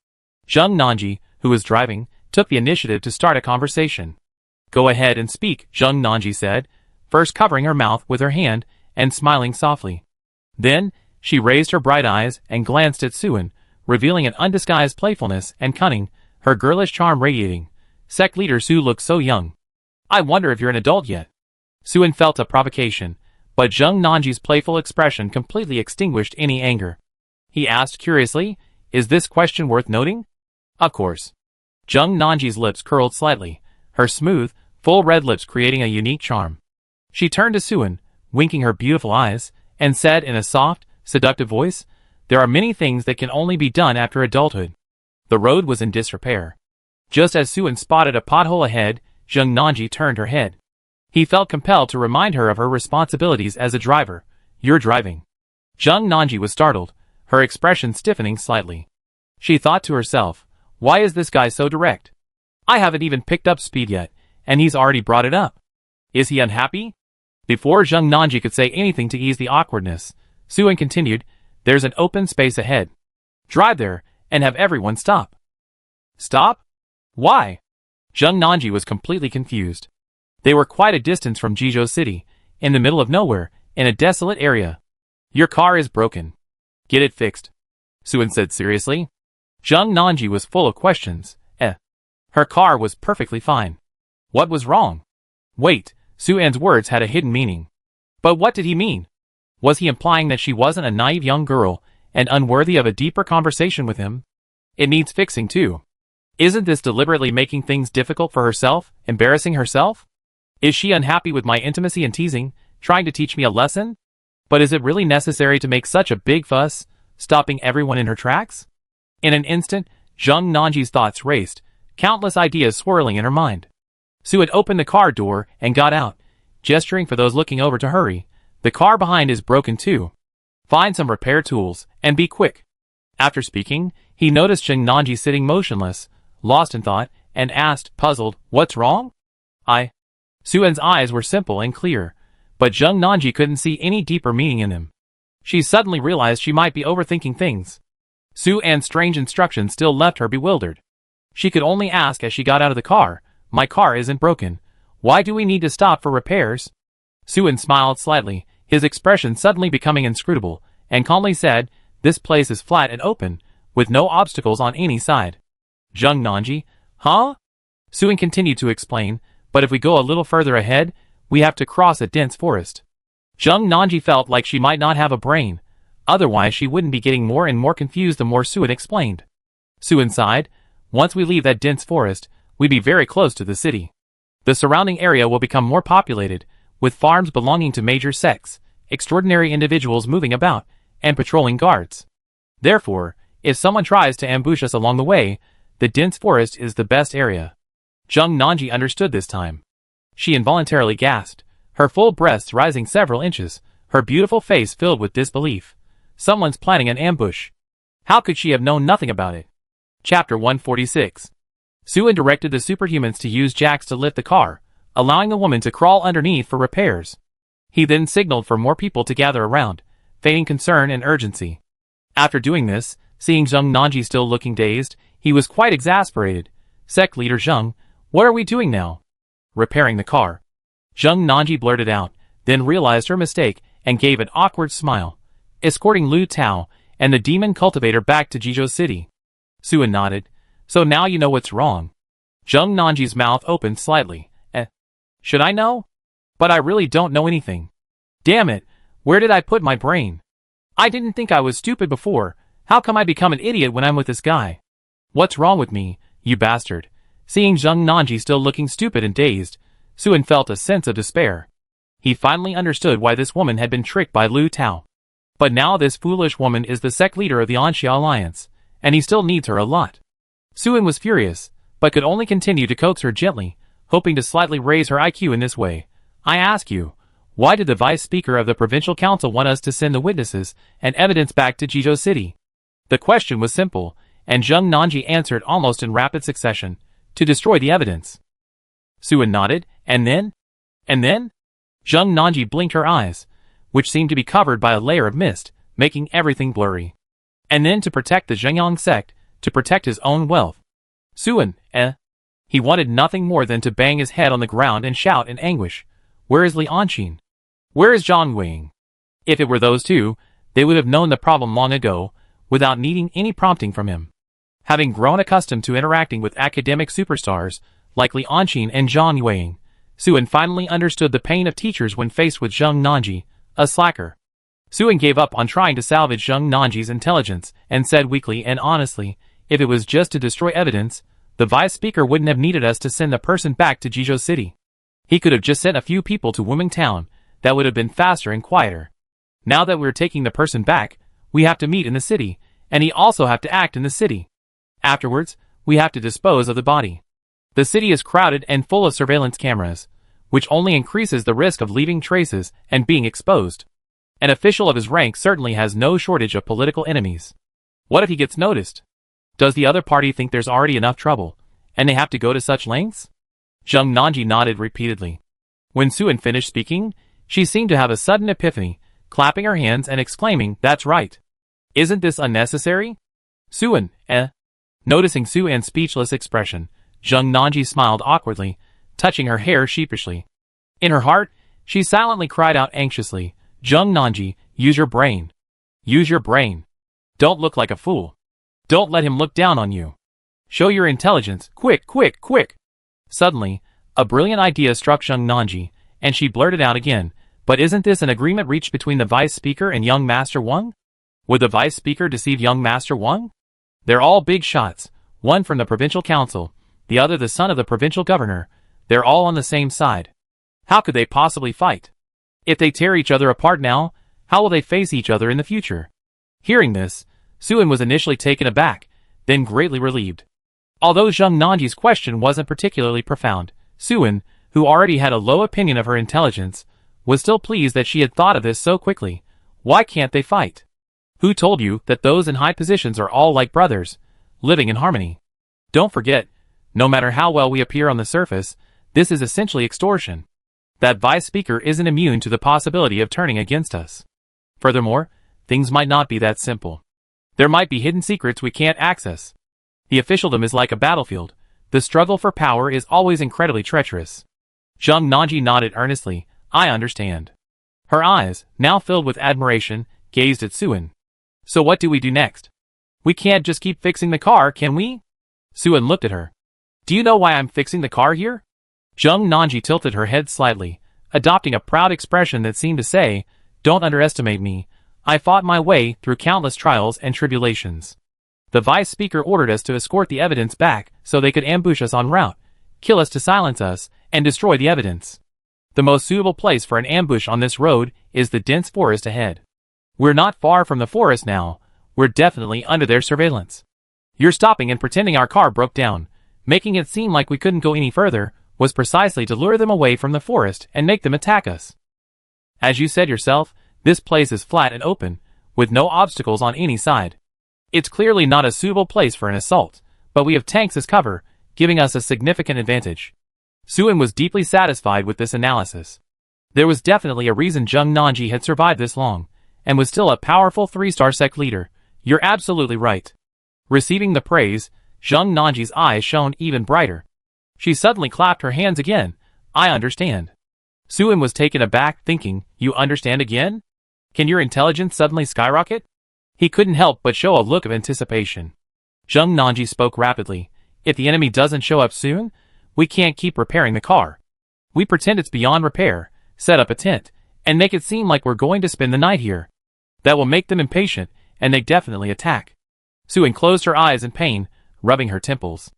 Zheng Nanji, who was driving, took the initiative to start a conversation. Go ahead and speak, Zheng Nanji said, first covering her mouth with her hand and smiling softly. Then, she raised her bright eyes and glanced at Suan, revealing an undisguised playfulness and cunning, her girlish charm radiating. Sect leader Su looks so young. I wonder if you're an adult yet. Suan felt a provocation, but Zheng Nanji's playful expression completely extinguished any anger. He asked curiously, is this question worth noting? Of course. Zheng Nanji's lips curled slightly, her smooth, full red lips creating a unique charm. She turned to Suan, winking her beautiful eyes, and said in a soft, seductive voice, there are many things that can only be done after adulthood. The road was in disrepair. Just as Suan spotted a pothole ahead, Zheng Nanji turned her head. He felt compelled to remind her of her responsibilities as a driver. You're driving. Zheng Nanji was startled, her expression stiffening slightly. She thought to herself, why is this guy so direct? I haven't even picked up speed yet, and he's already brought it up. Is he unhappy? Before Zheng Nanji could say anything to ease the awkwardness, Suan continued, there's an open space ahead. Drive there, and have everyone stop. Stop? Why? Zheng Nanji was completely confused. They were quite a distance from Jizhou City, in the middle of nowhere, in a desolate area. Your car is broken. Get it fixed. Suan said seriously. Zheng Nanji was full of questions. Her car was perfectly fine. What was wrong? Wait, Suan's words had a hidden meaning. But what did he mean? Was he implying that she wasn't a naive young girl, and unworthy of a deeper conversation with him? It needs fixing too. Isn't this deliberately making things difficult for herself, embarrassing herself? Is she unhappy with my intimacy and teasing, trying to teach me a lesson? But is it really necessary to make such a big fuss, stopping everyone in her tracks? In an instant, Zheng Nanji's thoughts raced, countless ideas swirling in her mind. Suan opened the car door and got out, gesturing for those looking over to hurry. The car behind is broken too. Find some repair tools, and be quick. After speaking, he noticed Zheng Nanji sitting motionless, lost in thought, and asked, puzzled, "What's wrong?" Suan's eyes were simple and clear, but Zheng Nanji couldn't see any deeper meaning in them. She suddenly realized she might be overthinking things. Suan's strange instructions still left her bewildered. She could only ask as she got out of the car, "My car isn't broken. Why do we need to stop for repairs?" Suan smiled slightly, his expression suddenly becoming inscrutable, and calmly said, "This place is flat and open, with no obstacles on any side." Zheng Nanji, "Huh?" Suan continued to explain, "But if we go a little further ahead, we have to cross a dense forest." Zheng Nanji felt like she might not have a brain, otherwise she wouldn't be getting more and more confused the more Suan explained. Suan sighed, "Once we leave that dense forest, we'd be very close to the city. The surrounding area will become more populated, with farms belonging to major sects, extraordinary individuals moving about, and patrolling guards. Therefore, if someone tries to ambush us along the way, the dense forest is the best area." Zheng Nanji understood this time. She involuntarily gasped, her full breasts rising several inches, her beautiful face filled with disbelief. Someone's planning an ambush. How could she have known nothing about it? Chapter 146. Suan directed the superhumans to use jacks to lift the car, allowing the woman to crawl underneath for repairs. He then signaled for more people to gather around, feigning concern and urgency. After doing this, seeing Zheng Nanji still looking dazed, he was quite exasperated. "Sect leader Zheng, what are we doing now?" "Repairing the car." Zheng Nanji blurted out, then realized her mistake and gave an awkward smile. "Escorting Lu Tao and the demon cultivator back to Jizhou City." Suan nodded. "So now you know what's wrong." Zheng Nanji's mouth opened slightly. Should I know? But I really don't know anything. Damn it, where did I put my brain? I didn't think I was stupid before. How come I become an idiot when I'm with this guy? What's wrong with me, you bastard?" Seeing Zheng Nanji still looking stupid and dazed, Suan felt a sense of despair. He finally understood why this woman had been tricked by Lu Tao. But now this foolish woman is the sect leader of the Anxia Alliance, and he still needs her a lot. Suan was furious, but could only continue to coax her gently, hoping to slightly raise her IQ in this way. "I ask you, why did the Vice Speaker of the Provincial Council want us to send the witnesses and evidence back to Jizhou City?" The question was simple, and Zheng Nanji answered almost in rapid succession, "To destroy the evidence." Suan nodded, "And then?" "And then?" Zheng Nanji blinked her eyes, which seemed to be covered by a layer of mist, making everything blurry. "And then to protect the Zhengyang sect, to protect his own wealth." Suan, He wanted nothing more than to bang his head on the ground and shout in anguish, "Where is Li Anqin? Where is Zhang Weiying?" If it were those two, they would have known the problem long ago, without needing any prompting from him. Having grown accustomed to interacting with academic superstars, like Li Anqin and Zhang Weiying, Suan finally understood the pain of teachers when faced with Zheng Nanji, a slacker. Suan gave up on trying to salvage Zheng Nanji's intelligence, and said weakly and honestly, "If it was just to destroy evidence, the Vice Speaker wouldn't have needed us to send the person back to Jizhou City. He could have just sent a few people to Wuming Town, that would have been faster and quieter. Now that we're taking the person back, we have to meet in the city, and he also have to act in the city. Afterwards, we have to dispose of the body. The city is crowded and full of surveillance cameras, which only increases the risk of leaving traces and being exposed. An official of his rank certainly has no shortage of political enemies. What if he gets noticed? Does the other party think there's already enough trouble, and they have to go to such lengths?" Zheng Nanji nodded repeatedly. When Suan finished speaking, she seemed to have a sudden epiphany, clapping her hands and exclaiming, "That's right. Isn't this unnecessary?" Suan, Noticing Suan's speechless expression, Zheng Nanji smiled awkwardly, touching her hair sheepishly. In her heart, she silently cried out anxiously, "Zheng Nanji, use your brain. Use your brain. Don't look like a fool. Don't let him look down on you. Show your intelligence, quick, quick, quick." Suddenly, a brilliant idea struck Zheng Nanji, and she blurted out again, "But isn't this an agreement reached between the Vice Speaker and young Master Wang? Would the Vice Speaker deceive young Master Wang? They're all big shots, one from the Provincial Council, the other the son of the Provincial Governor. They're all on the same side. How could they possibly fight? If they tear each other apart now, how will they face each other in the future?" Hearing this, Suan was initially taken aback, then greatly relieved. Although Zheng Nanji's question wasn't particularly profound, Suan, who already had a low opinion of her intelligence, was still pleased that she had thought of this so quickly. Why can't they fight? Who told you that those in high positions are all like brothers, living in harmony? Don't forget, no matter how well we appear on the surface, this is essentially extortion. That vice speaker isn't immune to the possibility of turning against us. Furthermore, things might not be that simple. There might be hidden secrets we can't access. The officialdom is like a battlefield. The struggle for power is always incredibly treacherous. Zheng Nanji nodded earnestly. I understand. Her eyes, now filled with admiration, gazed at Suin. So what do we do next? We can't just keep fixing the car, can we? Suin looked at her. Do you know why I'm fixing the car here? Zheng Nanji tilted her head slightly, adopting a proud expression that seemed to say, don't underestimate me. I fought my way through countless trials and tribulations. The vice speaker ordered us to escort the evidence back so they could ambush us en route, kill us to silence us, and destroy the evidence. The most suitable place for an ambush on this road is the dense forest ahead. We're not far from the forest now. We're definitely under their surveillance. Your stopping and pretending our car broke down, making it seem like we couldn't go any further, was precisely to lure them away from the forest and make them attack us. As you said yourself, this place is flat and open, with no obstacles on any side. It's clearly not a suitable place for an assault, but we have tanks as cover, giving us a significant advantage. Suin was deeply satisfied with this analysis. There was definitely a reason Zheng Nanji had survived this long, and was still a powerful 3-star sect leader. You're absolutely right. Receiving the praise, Zheng Nanji's eyes shone even brighter. She suddenly clapped her hands again. I understand. Suin was taken aback, thinking, you understand again? Can your intelligence suddenly skyrocket? He couldn't help but show a look of anticipation. Zheng Nanji spoke rapidly. If the enemy doesn't show up soon, we can't keep repairing the car. We pretend it's beyond repair, set up a tent, and make it seem like we're going to spend the night here. That will make them impatient, and they definitely attack. Suin closed her eyes in pain, rubbing her temples.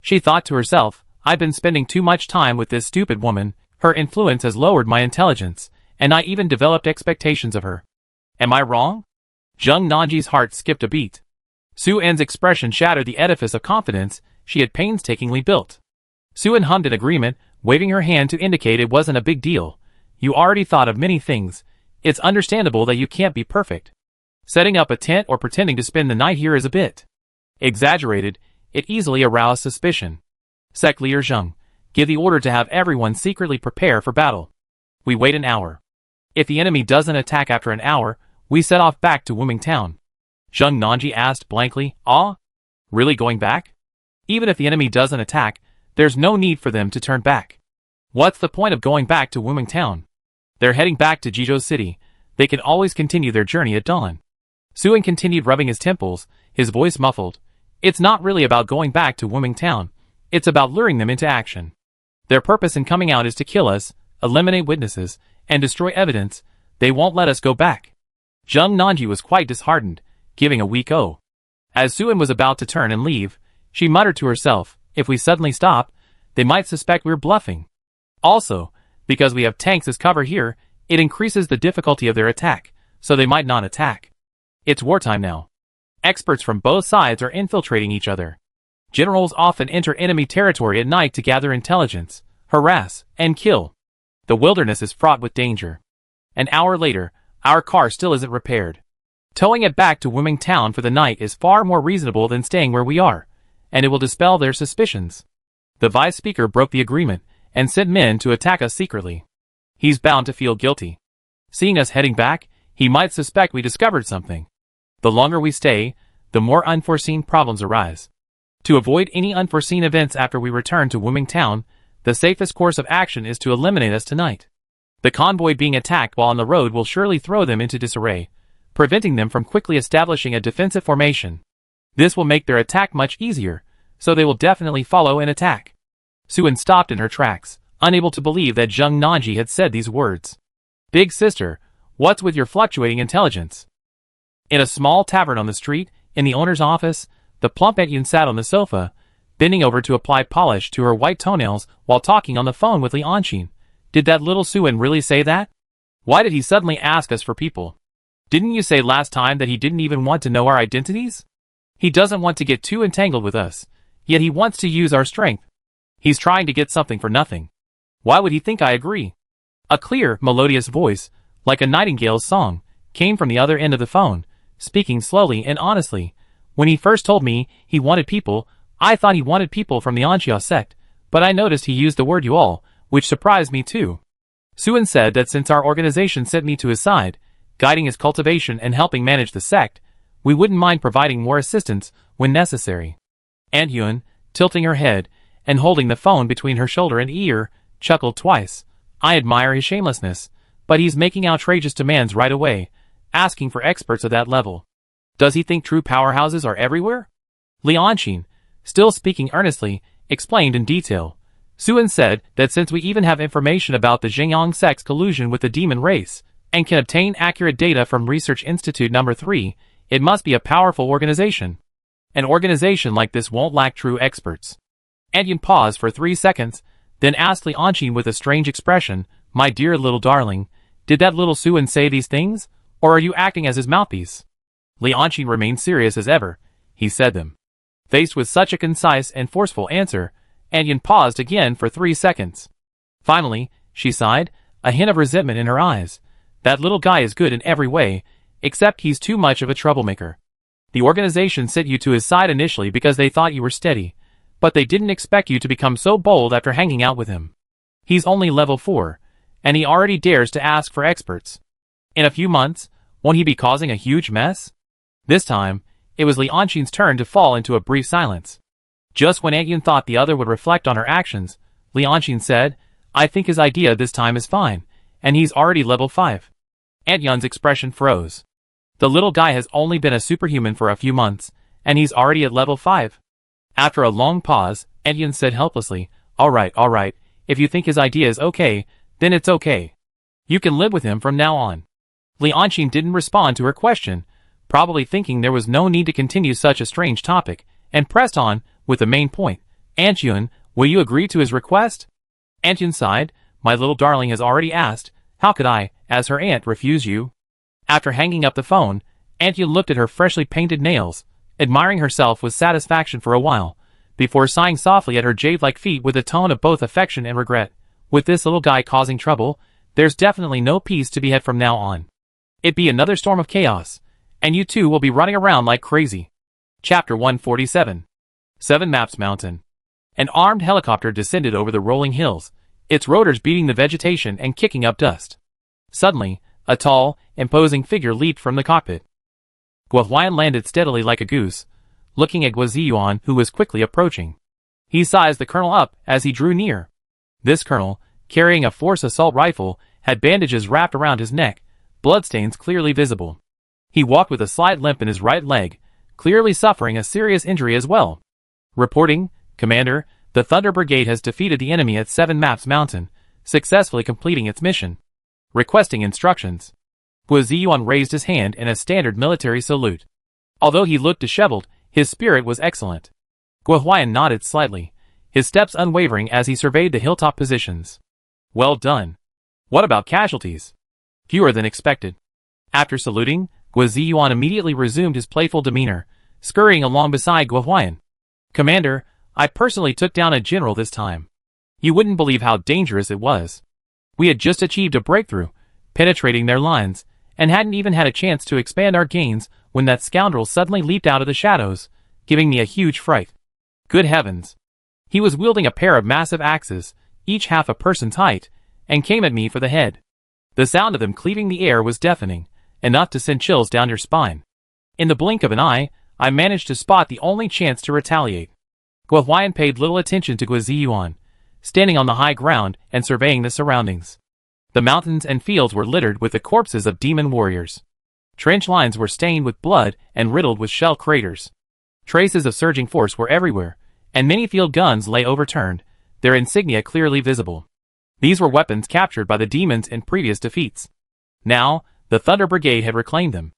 She thought to herself, I've been spending too much time with this stupid woman. Her influence has lowered my intelligence, and I even developed expectations of her. Am I wrong? Zheng Nanji's heart skipped a beat. Suin's expression shattered the edifice of confidence she had painstakingly built. Suin hummed in agreement, waving her hand to indicate it wasn't a big deal. You already thought of many things. It's understandable that you can't be perfect. Setting up a tent or pretending to spend the night here is a bit exaggerated. It easily aroused suspicion. Sect Leader Zheng, give the order to have everyone secretly prepare for battle. We wait an hour. If the enemy doesn't attack after an hour, we set off back to Wuming Town. Zheng Nanji asked blankly, really going back? Even if the enemy doesn't attack, there's no need for them to turn back. What's the point of going back to Wuming Town? They're heading back to Jizhou City. They can always continue their journey at dawn. Suin continued rubbing his temples, his voice muffled. It's not really about going back to Wuming Town. It's about luring them into action. Their purpose in coming out is to kill us, eliminate witnesses, and destroy evidence. They won't let us go back. Zheng Nanji was quite disheartened, giving a weak "oh." As Suin was about to turn and leave, she muttered to herself, if we suddenly stop, they might suspect we're bluffing. Also, because we have tanks as cover here, it increases the difficulty of their attack, so they might not attack. It's wartime now. Experts from both sides are infiltrating each other. Generals often enter enemy territory at night to gather intelligence, harass, and kill. The wilderness is fraught with danger. An hour later, our car still isn't repaired. Towing it back to Wuming Town for the night is far more reasonable than staying where we are, and it will dispel their suspicions. The vice speaker broke the agreement and sent men to attack us secretly. He's bound to feel guilty. Seeing us heading back, he might suspect we discovered something. The longer we stay, the more unforeseen problems arise. To avoid any unforeseen events after we return to Wuming Town, the safest course of action is to eliminate us tonight. The convoy being attacked while on the road will surely throw them into disarray, preventing them from quickly establishing a defensive formation. This will make their attack much easier, so they will definitely follow and attack. Suin stopped in her tracks, unable to believe that Zheng Nanji had said these words. Big sister, what's with your fluctuating intelligence? In a small tavern on the street, in the owner's office, the plump Etyun sat on the sofa, bending over to apply polish to her white toenails while talking on the phone with Li Anqin. Did that little Suin really say that? Why did he suddenly ask us for people? Didn't you say last time that he didn't even want to know our identities? He doesn't want to get too entangled with us, yet he wants to use our strength. He's trying to get something for nothing. Why would he think I agree? A clear, melodious voice, like a nightingale's song, came from the other end of the phone, speaking slowly and honestly. When he first told me he wanted people, I thought he wanted people from the Anxia sect, but I noticed he used the word you all, which surprised me too. Suan said that since our organization sent me to his side, guiding his cultivation and helping manage the sect, we wouldn't mind providing more assistance when necessary. And Yun, tilting her head and holding the phone between her shoulder and ear, chuckled twice. I admire his shamelessness, but he's making outrageous demands right away, asking for experts of that level. Does he think true powerhouses are everywhere? Lianqin, still speaking earnestly, explained in detail. Suan said that since we even have information about the Xingyang sect's collusion with the demon race, and can obtain accurate data from Research Institute No. 3, it must be a powerful organization. An organization like this won't lack true experts. Antian paused for 3 seconds, then asked Lianqin with a strange expression, "My dear little darling, did that little Suan say these things, or are you acting as his mouthpiece?" Lianqin remained serious as ever. He said them. Faced with such a concise and forceful answer, Antian paused again for 3 seconds. Finally, she sighed, a hint of resentment in her eyes. That little guy is good in every way, except he's too much of a troublemaker. The organization sent you to his side initially because they thought you were steady, but they didn't expect you to become so bold after hanging out with him. He's only level 4, and he already dares to ask for experts. In a few months, won't he be causing a huge mess? This time, it was Lianqin's turn to fall into a brief silence. Just when Antian thought the other would reflect on her actions, Lianqin said, "I think his idea this time is fine, and he's already level 5. Antian's expression froze. The little guy has only been a superhuman for a few months, and he's already at level 5. After a long pause, Antian said helplessly, all right, if you think his idea is okay, then it's okay. You can live with him from now on." Lianqin didn't respond to her question, probably thinking there was no need to continue such a strange topic, and pressed on with the main point. "Antian, will you agree to his request?" Antian sighed. "My little darling has already asked. How could I, as her aunt, refuse you?" After hanging up the phone, Antian looked at her freshly painted nails, admiring herself with satisfaction for a while, before sighing softly at her jade-like feet with a tone of both affection and regret. With this little guy causing trouble, there's definitely no peace to be had from now on. It'd be another storm of chaos, and you two will be running around like crazy. Chapter 147. 7 Maps Mountain. An armed helicopter descended over the rolling hills, its rotors beating the vegetation and kicking up dust. Suddenly, a tall, imposing figure leaped from the cockpit. Guohuan landed steadily like a goose, looking at Guoziyuan, who was quickly approaching. He sized the colonel up as he drew near. This colonel, carrying a force assault rifle, had bandages wrapped around his neck, bloodstains clearly visible. He walked with a slight limp in his right leg, clearly suffering a serious injury as well. "Reporting, Commander, the Thunder Brigade has defeated the enemy at 7 Maps Mountain, successfully completing its mission. Requesting instructions." Guoziyuan raised his hand in a standard military salute. Although he looked disheveled, his spirit was excellent. Guohuan nodded slightly, his steps unwavering as he surveyed the hilltop positions. "Well done. What about casualties?" "Fewer than expected." After saluting, Guoziyuan immediately resumed his playful demeanor, scurrying along beside Guohuan. "Commander, I personally took down a general this time. You wouldn't believe how dangerous it was. We had just achieved a breakthrough, penetrating their lines, and hadn't even had a chance to expand our gains when that scoundrel suddenly leaped out of the shadows, giving me a huge fright. Good heavens. He was wielding a pair of massive axes, each half a person's height, and came at me for the head. The sound of them cleaving the air was deafening, enough to send chills down your spine. In the blink of an eye, I managed to spot the only chance to retaliate." Guohuan paid little attention to Guoziyuan, standing on the high ground and surveying the surroundings. The mountains and fields were littered with the corpses of demon warriors. Trench lines were stained with blood and riddled with shell craters. Traces of surging force were everywhere, and many field guns lay overturned, their insignia clearly visible. These were weapons captured by the demons in previous defeats. Now, the Thunder Brigade had reclaimed them.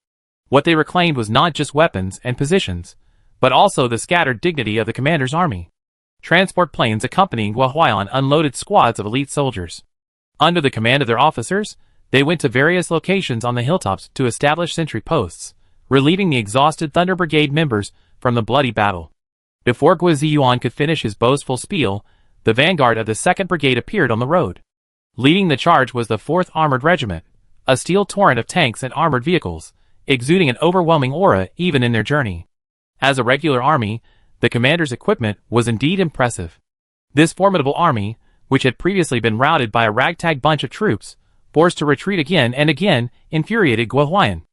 What they reclaimed was not just weapons and positions, but also the scattered dignity of the commander's army. Transport planes accompanying Guohuan unloaded squads of elite soldiers. Under the command of their officers, they went to various locations on the hilltops to establish sentry posts, relieving the exhausted Thunder Brigade members from the bloody battle. Before Guoziyuan could finish his boastful spiel, the vanguard of the 2nd Brigade appeared on the road. Leading the charge was the 4th Armored Regiment, a steel torrent of tanks and armored vehicles, exuding an overwhelming aura even in their journey. As a regular army, the commander's equipment was indeed impressive. This formidable army, which had previously been routed by a ragtag bunch of troops, forced to retreat again and again, infuriated Guo Huayan.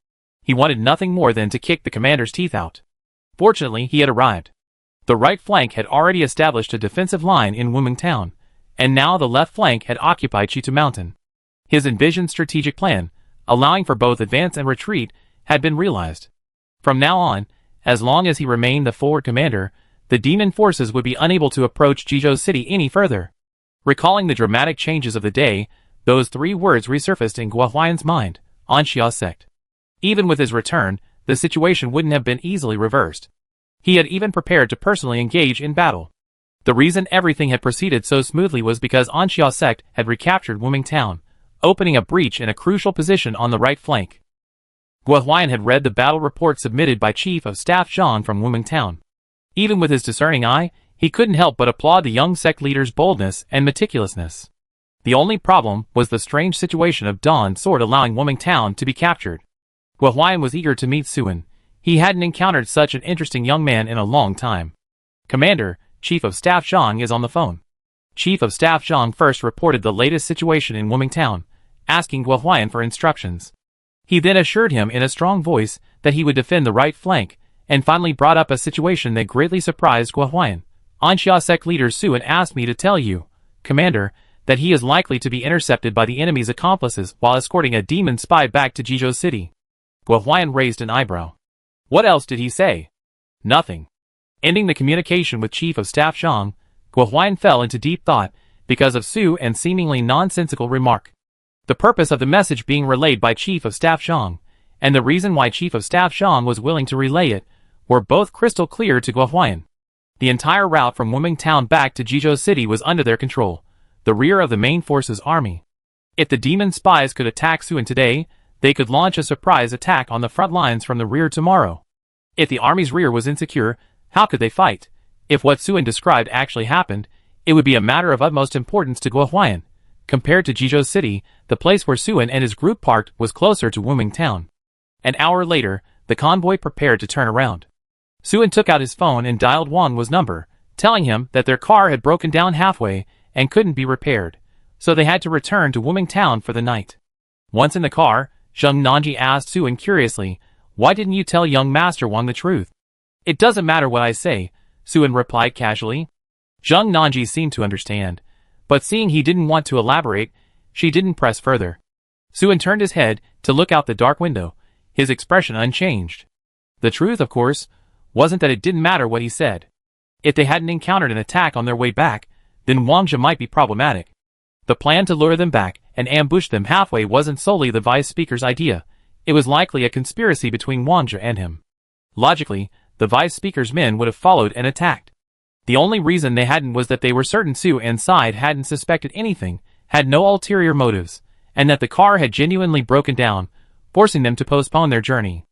He wanted nothing more than to kick the commander's teeth out. Fortunately, he had arrived. The right flank had already established a defensive line in Wuming Town, and now the left flank had occupied Chitu Mountain. His envisioned strategic plan, allowing for both advance and retreat, had been realized. From now on, as long as he remained the forward commander, the demon forces would be unable to approach Jizhou City any further. Recalling the dramatic changes of the day, those three words resurfaced in Guo Huayan's mind: Anxia sect. Even with his return, the situation wouldn't have been easily reversed. He had even prepared to personally engage in battle. The reason everything had proceeded so smoothly was because Anxia sect had recaptured Wuming Town, opening a breach in a crucial position on the right flank. Guo Huayan had read the battle report submitted by Chief of Staff Zhang from Wuming Town. Even with his discerning eye, he couldn't help but applaud the young sect leader's boldness and meticulousness. The only problem was the strange situation of Dawn's sword allowing Wuming Town to be captured. Guo Huayan was eager to meet Suen. He hadn't encountered such an interesting young man in a long time. Commander, Chief of Staff Zhang is on the phone. Chief of Staff Zhang first reported the latest situation in Wuming Town, asking Guo Huayan for instructions. He then assured him in a strong voice that he would defend the right flank, and finally brought up a situation that greatly surprised Guo Huayan. Anxia sect leader Suen asked me to tell you, Commander, that he is likely to be intercepted by the enemy's accomplices while escorting a demon spy back to Jizhou City. Guo Huayan raised an eyebrow. What else did he say? Nothing. Ending the communication with Chief of Staff Zhang, Guo Huayan fell into deep thought because of Suen's seemingly nonsensical remark. The purpose of the message being relayed by Chief of Staff Zhang, and the reason why Chief of Staff Zhang was willing to relay it, were both crystal clear to Guo Huayan. The entire route from Wuming Town back to Jizhou City was under their control, the rear of the main force's army. If the demon spies could attack Suen today, they could launch a surprise attack on the front lines from the rear tomorrow. If the army's rear was insecure, how could they fight? If what Suen described actually happened, it would be a matter of utmost importance to Guo Huayan. Compared to Jizhou City, the place where Suen and his group parked was closer to Wuming Town. An hour later, the convoy prepared to turn around. Suen took out his phone and dialed Wang's number, telling him that their car had broken down halfway and couldn't be repaired, so they had to return to Wuming Town for the night. Once in the car, Zheng Nanji asked Suen curiously, "Why didn't you tell young Master Wang the truth?" "It doesn't matter what I say," Suen replied casually. Zheng Nanji seemed to understand, but seeing he didn't want to elaborate, she didn't press further. Suen turned his head to look out the dark window, his expression unchanged. The truth, of course, wasn't that it didn't matter what he said. If they hadn't encountered an attack on their way back, then Wangja might be problematic. The plan to lure them back and ambush them halfway wasn't solely the vice speaker's idea. It was likely a conspiracy between Wangja and him. Logically, the vice speaker's men would have followed and attacked. The only reason they hadn't was that they were certain Suen's side hadn't suspected anything, had no ulterior motives, and that the car had genuinely broken down, forcing them to postpone their journey.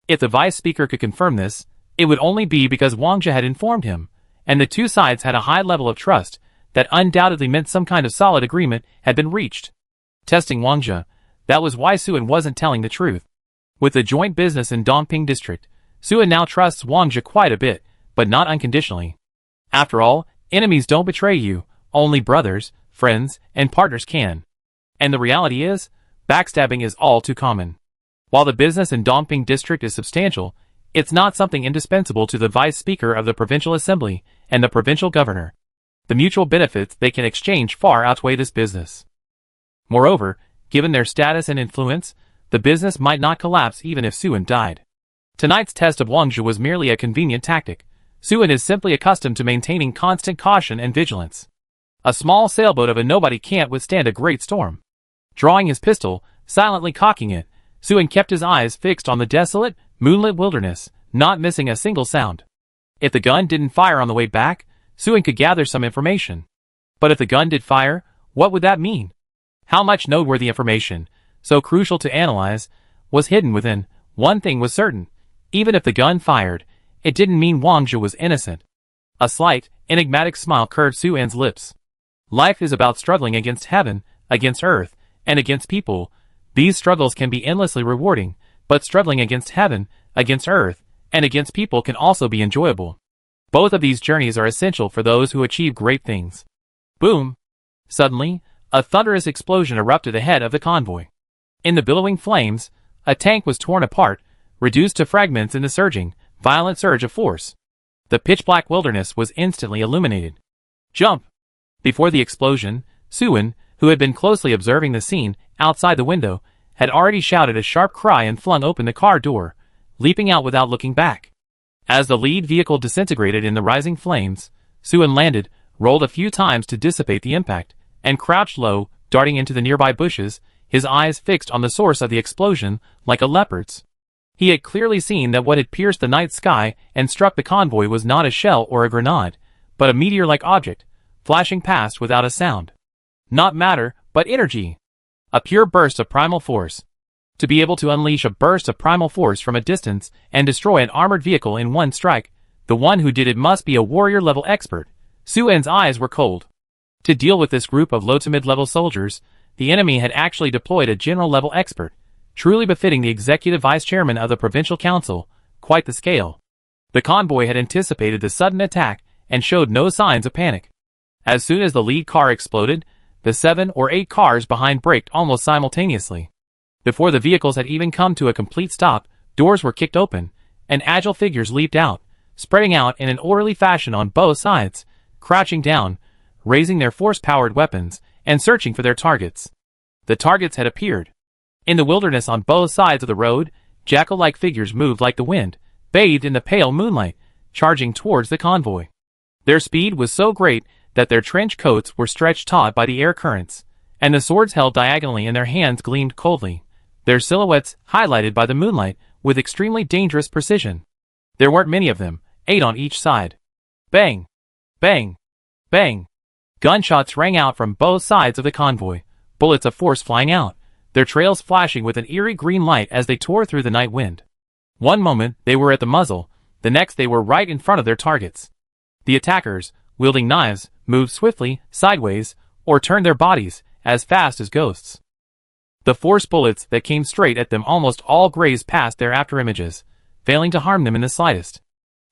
If the vice speaker could confirm this, it would only be because Wangja had informed him, and the two sides had a high level of trust that undoubtedly meant some kind of solid agreement had been reached. Testing Wangja, that was why Suen wasn't telling the truth. With the joint business in Dongping district, Suen now trusts Wangja quite a bit, but not unconditionally. After all, enemies don't betray you, only brothers, friends, and partners can. And the reality is, backstabbing is all too common. While the business in Dongping district is substantial, it's not something indispensable to the vice speaker of the provincial assembly and the provincial governor. The mutual benefits they can exchange far outweigh this business. Moreover, given their status and influence, the business might not collapse even if Suen died. Tonight's test of Wangju was merely a convenient tactic. Suen is simply accustomed to maintaining constant caution and vigilance. A small sailboat of a nobody can't withstand a great storm. Drawing his pistol, silently cocking it, Suen kept his eyes fixed on the desolate, moonlit wilderness, not missing a single sound. If the gun didn't fire on the way back, Suen could gather some information. But if the gun did fire, what would that mean? How much noteworthy information, so crucial to analyze, was hidden within? One thing was certain. Even if the gun fired, it didn't mean Wangja was innocent. A slight, enigmatic smile curved Suen's lips. Life is about struggling against heaven, against earth, and against people. These struggles can be endlessly rewarding, but struggling against heaven, against earth, and against people can also be enjoyable. Both of these journeys are essential for those who achieve great things. Boom! Suddenly, a thunderous explosion erupted ahead of the convoy. In the billowing flames, a tank was torn apart, reduced to fragments in the surging, violent surge of force. The pitch-black wilderness was instantly illuminated. Jump! Before the explosion, Suin, who had been closely observing the scene outside the window, had already shouted a sharp cry and flung open the car door, leaping out without looking back. As the lead vehicle disintegrated in the rising flames, Suin landed, rolled a few times to dissipate the impact, and crouched low, darting into the nearby bushes, his eyes fixed on the source of the explosion like a leopard's. He had clearly seen that what had pierced the night sky and struck the convoy was not a shell or a grenade, but a meteor-like object, flashing past without a sound. Not matter, but energy. A pure burst of primal force. To be able to unleash a burst of primal force from a distance and destroy an armored vehicle in one strike, the one who did it must be a warrior-level expert. Suin's eyes were cold. To deal with this group of low to mid-level soldiers, the enemy had actually deployed a general-level expert, truly befitting the executive vice-chairman of the provincial council. Quite the scale. The convoy had anticipated the sudden attack and showed no signs of panic. As soon as the lead car exploded, the 7 or 8 cars behind braked almost simultaneously. Before the vehicles had even come to a complete stop, doors were kicked open, and agile figures leaped out, spreading out in an orderly fashion on both sides, crouching down, raising their force-powered weapons, and searching for their targets. The targets had appeared. In the wilderness on both sides of the road, jackal-like figures moved like the wind, bathed in the pale moonlight, charging towards the convoy. Their speed was so great that their trench coats were stretched taut by the air currents, and the swords held diagonally in their hands gleamed coldly, their silhouettes highlighted by the moonlight with extremely dangerous precision. There weren't many of them, 8 on each side. Bang! Bang! Bang! Gunshots rang out from both sides of the convoy, bullets of force flying out, their trails flashing with an eerie green light as they tore through the night wind. One moment they were at the muzzle, the next they were right in front of their targets. The attackers, wielding knives, moved swiftly, sideways, or turned their bodies, as fast as ghosts. The force bullets that came straight at them almost all grazed past their afterimages, failing to harm them in the slightest.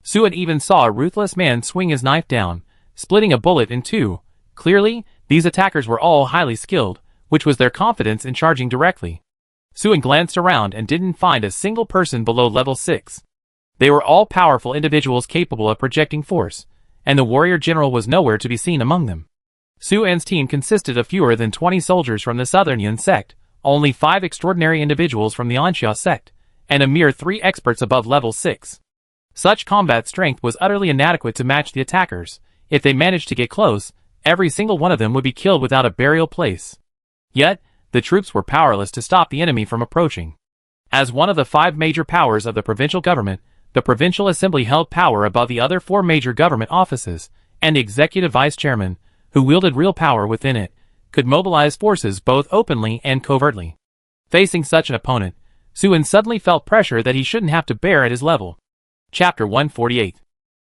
Suin even saw a ruthless man swing his knife down, splitting a bullet in two. Clearly, these attackers were all highly skilled, which was their confidence in charging directly. Suin glanced around and didn't find a single person below level 6. They were all powerful individuals capable of projecting force, and the warrior general was nowhere to be seen among them. Suin's team consisted of fewer than 20 soldiers from the Southern Yan sect, only 5 extraordinary individuals from the Anxia sect, and a mere 3 experts above level 6. Such combat strength was utterly inadequate to match the attackers. If they managed to get close, every single one of them would be killed without a burial place. Yet, the troops were powerless to stop the enemy from approaching. As one of the 5 major powers of the provincial government, the provincial assembly held power above the other 4 major government offices, and the executive vice chairman, who wielded real power within it, could mobilize forces both openly and covertly. Facing such an opponent, Suin suddenly felt pressure that he shouldn't have to bear at his level. Chapter 148.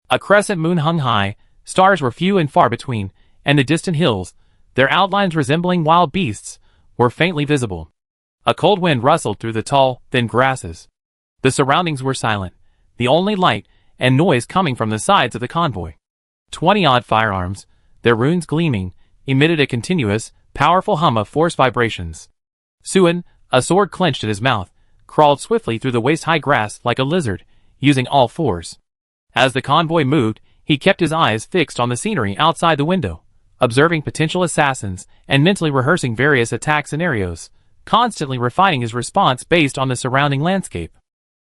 A crescent moon hung high, stars were few and far between, and the distant hills, their outlines resembling wild beasts, were faintly visible. A cold wind rustled through the tall, thin grasses. The surroundings were silent, the only light and noise coming from the sides of the convoy. 20-odd firearms, their runes gleaming, emitted a continuous, powerful hum of force vibrations. Suin, a sword clenched in his mouth, crawled swiftly through the waist-high grass like a lizard, using all fours. As the convoy moved, he kept his eyes fixed on the scenery outside the window, observing potential assassins and mentally rehearsing various attack scenarios, constantly refining his response based on the surrounding landscape.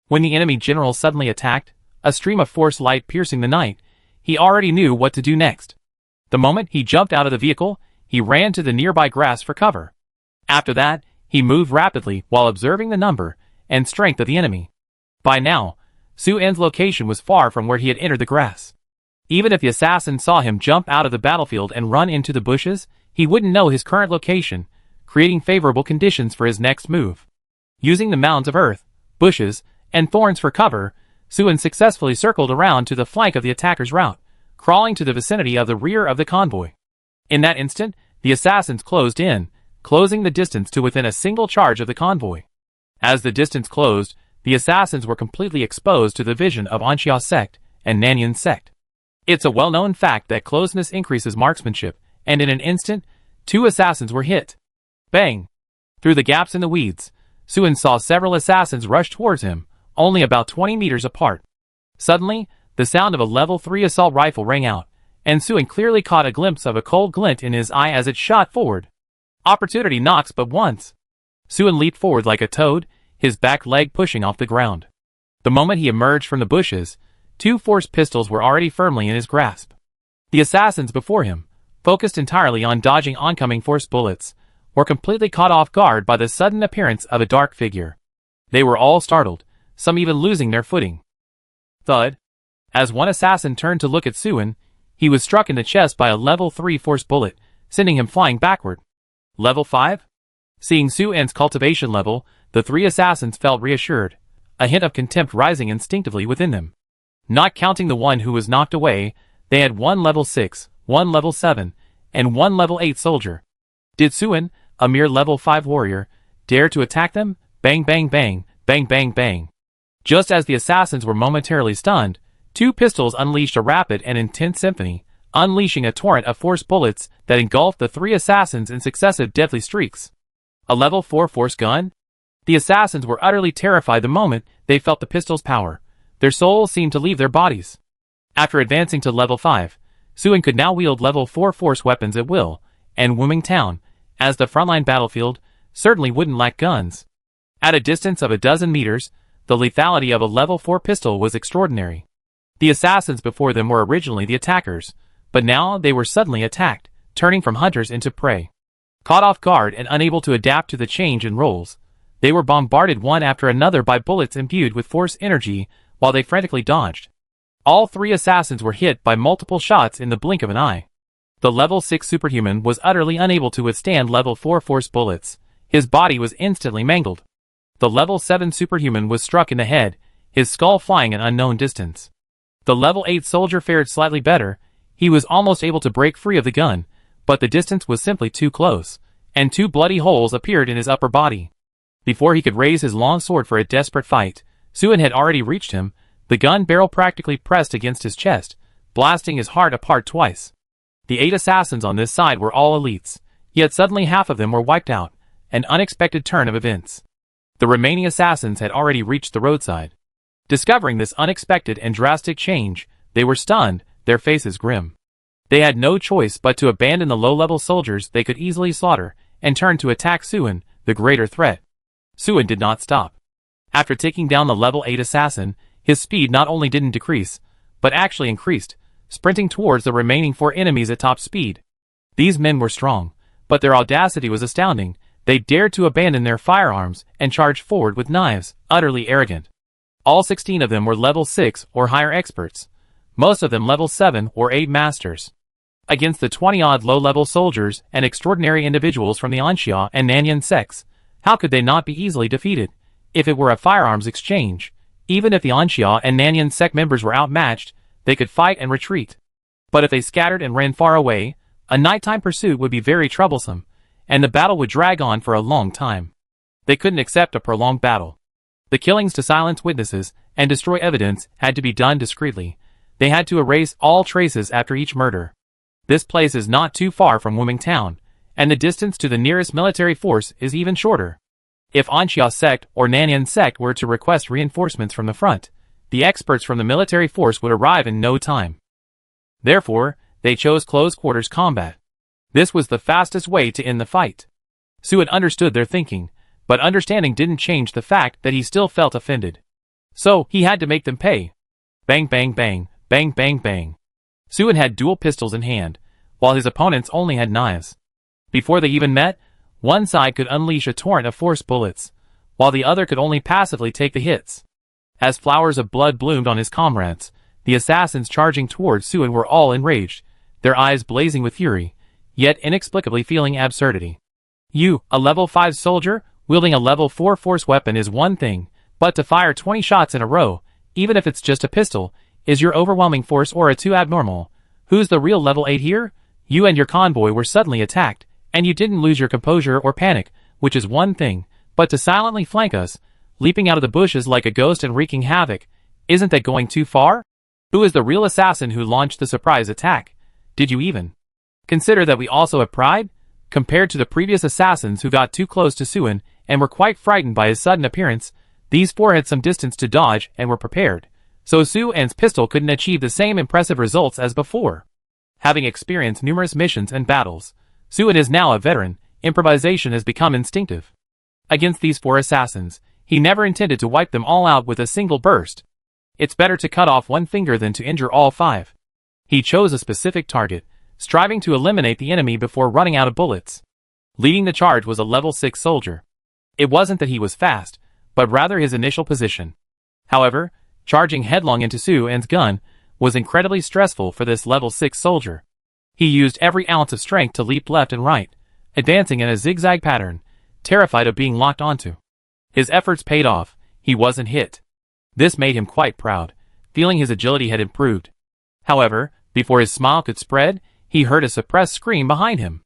When the enemy general suddenly attacked, a stream of force light piercing the night, he already knew what to do next. The moment he jumped out of the vehicle, he ran to the nearby grass for cover. After that, he moved rapidly while observing the number and strength of the enemy. By now, Suin's location was far from where he had entered the grass. Even if the assassin saw him jump out of the battlefield and run into the bushes, he wouldn't know his current location, creating favorable conditions for his next move. Using the mounds of earth, bushes, and thorns for cover, Suin successfully circled around to the flank of the attacker's route, crawling to the vicinity of the rear of the convoy. In that instant, the assassins closed in, closing the distance to within a single charge of the convoy. As the distance closed, the assassins were completely exposed to the vision of Anxia sect and Nanyan sect. It's a well-known fact that closeness increases marksmanship, and in an instant, 2 assassins were hit. Bang! Through the gaps in the weeds, Suin saw several assassins rush towards him, only about 20 meters apart. Suddenly, the sound of a level 3 assault rifle rang out, and Suin clearly caught a glimpse of a cold glint in his eye as it shot forward. Opportunity knocks but once. Suin leaped forward like a toad, his back leg pushing off the ground. The moment he emerged from the bushes, 2 force pistols were already firmly in his grasp. The assassins before him, focused entirely on dodging oncoming force bullets, were completely caught off guard by the sudden appearance of a dark figure. They were all startled, some even losing their footing. Thud. As one assassin turned to look at Suin, he was struck in the chest by a level 3 force bullet, sending him flying backward. Level 5? Seeing Suin's cultivation level, the 3 assassins felt reassured, a hint of contempt rising instinctively within them. Not counting the one who was knocked away, they had 1 level 6, 1 level 7, and 1 level 8 soldier. Did Suin, a mere level 5 warrior, dare to attack them? Bang bang bang, bang bang bang. Just as the assassins were momentarily stunned, 2 pistols unleashed a rapid and intense symphony, unleashing a torrent of force bullets that engulfed the 3 assassins in successive deadly streaks. A level 4 force gun? The assassins were utterly terrified the moment they felt the pistol's power. Their souls seemed to leave their bodies. After advancing to level 5, Suin could now wield level 4 force weapons at will, and Wuming Town, as the frontline battlefield, certainly wouldn't lack guns. At a distance of a dozen meters, the lethality of a level 4 pistol was extraordinary. The assassins before them were originally the attackers, but now they were suddenly attacked, turning from hunters into prey. Caught off guard and unable to adapt to the change in roles, they were bombarded one after another by bullets imbued with force energy while they frantically dodged. All 3 assassins were hit by multiple shots in the blink of an eye. The level 6 superhuman was utterly unable to withstand level 4 force bullets. His body was instantly mangled. The level 7 superhuman was struck in the head, his skull flying an unknown distance. The level 8 soldier fared slightly better. He was almost able to break free of the gun, but the distance was simply too close, and 2 bloody holes appeared in his upper body. Before he could raise his long sword for a desperate fight, Suin had already reached him, the gun barrel practically pressed against his chest, blasting his heart apart twice. The 8 assassins on this side were all elites, yet suddenly half of them were wiped out, an unexpected turn of events. The remaining assassins had already reached the roadside. Discovering this unexpected and drastic change, they were stunned, their faces grim. They had no choice but to abandon the low-level soldiers they could easily slaughter, and turn to attack Suin, the greater threat. Suin did not stop. After taking down the level 8 assassin, his speed not only didn't decrease, but actually increased, sprinting towards the remaining 4 enemies at top speed. These men were strong, but their audacity was astounding. They dared to abandon their firearms and charge forward with knives, utterly arrogant. All 16 of them were level 6 or higher experts, most of them level 7 or 8 masters. Against the 20-odd low-level soldiers and extraordinary individuals from the Anxia and Nanyan sects, how could they not be easily defeated? If it were a firearms exchange, even if the Anxia and Nanyan sect members were outmatched, they could fight and retreat. But if they scattered and ran far away, a nighttime pursuit would be very troublesome, and the battle would drag on for a long time. They couldn't accept a prolonged battle. The killings to silence witnesses and destroy evidence had to be done discreetly. They had to erase all traces after each murder. This place is not too far from Wuming Town, and the distance to the nearest military force is even shorter. If Anxia sect or Nanyan sect were to request reinforcements from the front, the experts from the military force would arrive in no time. Therefore, they chose close quarters combat. This was the fastest way to end the fight. Suin understood their thinking, but understanding didn't change the fact that he still felt offended. So, he had to make them pay. Bang bang bang, bang bang bang. Suin had dual pistols in hand, while his opponents only had knives. Before they even met, one side could unleash a torrent of force bullets, while the other could only passively take the hits. As flowers of blood bloomed on his comrades, the assassins charging towards Suin were all enraged, their eyes blazing with fury, yet inexplicably feeling absurdity. You, a level 5 soldier, wielding a level 4 force weapon is one thing, but to fire 20 shots in a row, even if it's just a pistol, is your overwhelming force aura too abnormal? Who's the real level 8 here? You and your convoy were suddenly attacked, and you didn't lose your composure or panic, which is one thing, but to silently flank us, leaping out of the bushes like a ghost and wreaking havoc. Isn't that going too far? Who is the real assassin who launched the surprise attack? Did you even consider that we also have pride? Compared to the previous assassins who got too close to Suen and were quite frightened by his sudden appearance, these four had some distance to dodge and were prepared, so Suen's pistol couldn't achieve the same impressive results as before. Having experienced numerous missions and battles, Suen is now a veteran. Improvisation has become instinctive. Against these four assassins, he never intended to wipe them all out with a single burst. It's better to cut off one finger than to injure all five. He chose a specific target, striving to eliminate the enemy before running out of bullets. Leading the charge was a level 6 soldier. It wasn't that he was fast, but rather his initial position. However, charging headlong into Suen's gun was incredibly stressful for this level 6 soldier. He used every ounce of strength to leap left and right, advancing in a zigzag pattern, terrified of being locked onto. His efforts paid off. He wasn't hit. This made him quite proud, feeling his agility had improved. However, before his smile could spread, he heard a suppressed scream behind him.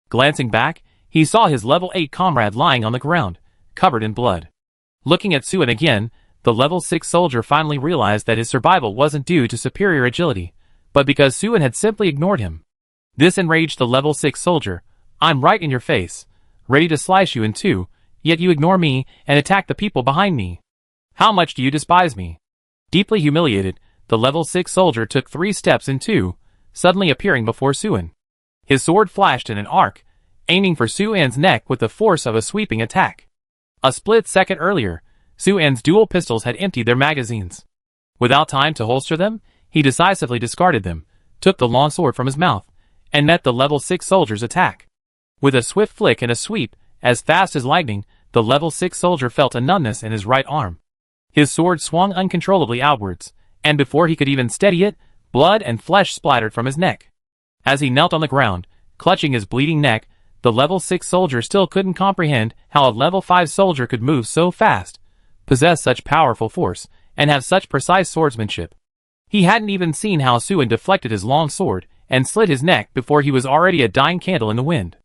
Glancing back, he saw his level 8 comrade lying on the ground, covered in blood. Looking at Suen again, the level 6 soldier finally realized that his survival wasn't due to superior agility, but because Suen had simply ignored him. This enraged the level 6 soldier. I'm right in your face, ready to slice you in two, yet you ignore me and attack the people behind me. How much do you despise me? Deeply humiliated, the level 6 soldier took 3 steps in 2, suddenly appearing before Suen. His sword flashed in an arc, aiming for Suen's neck with the force of a sweeping attack. A split second earlier, Suen's dual pistols had emptied their magazines. Without time to holster them, he decisively discarded them, took the long sword from his mouth, and met the level 6 soldier's attack. With a swift flick and a sweep, as fast as lightning, the level 6 soldier felt a numbness in his right arm. His sword swung uncontrollably outwards, and before he could even steady it, blood and flesh splattered from his neck. As he knelt on the ground, clutching his bleeding neck, the level 6 soldier still couldn't comprehend how a level 5 soldier could move so fast, possess such powerful force, and have such precise swordsmanship. He hadn't even seen how Suen deflected his long sword and slit his neck before he was already a dying candle in the wind.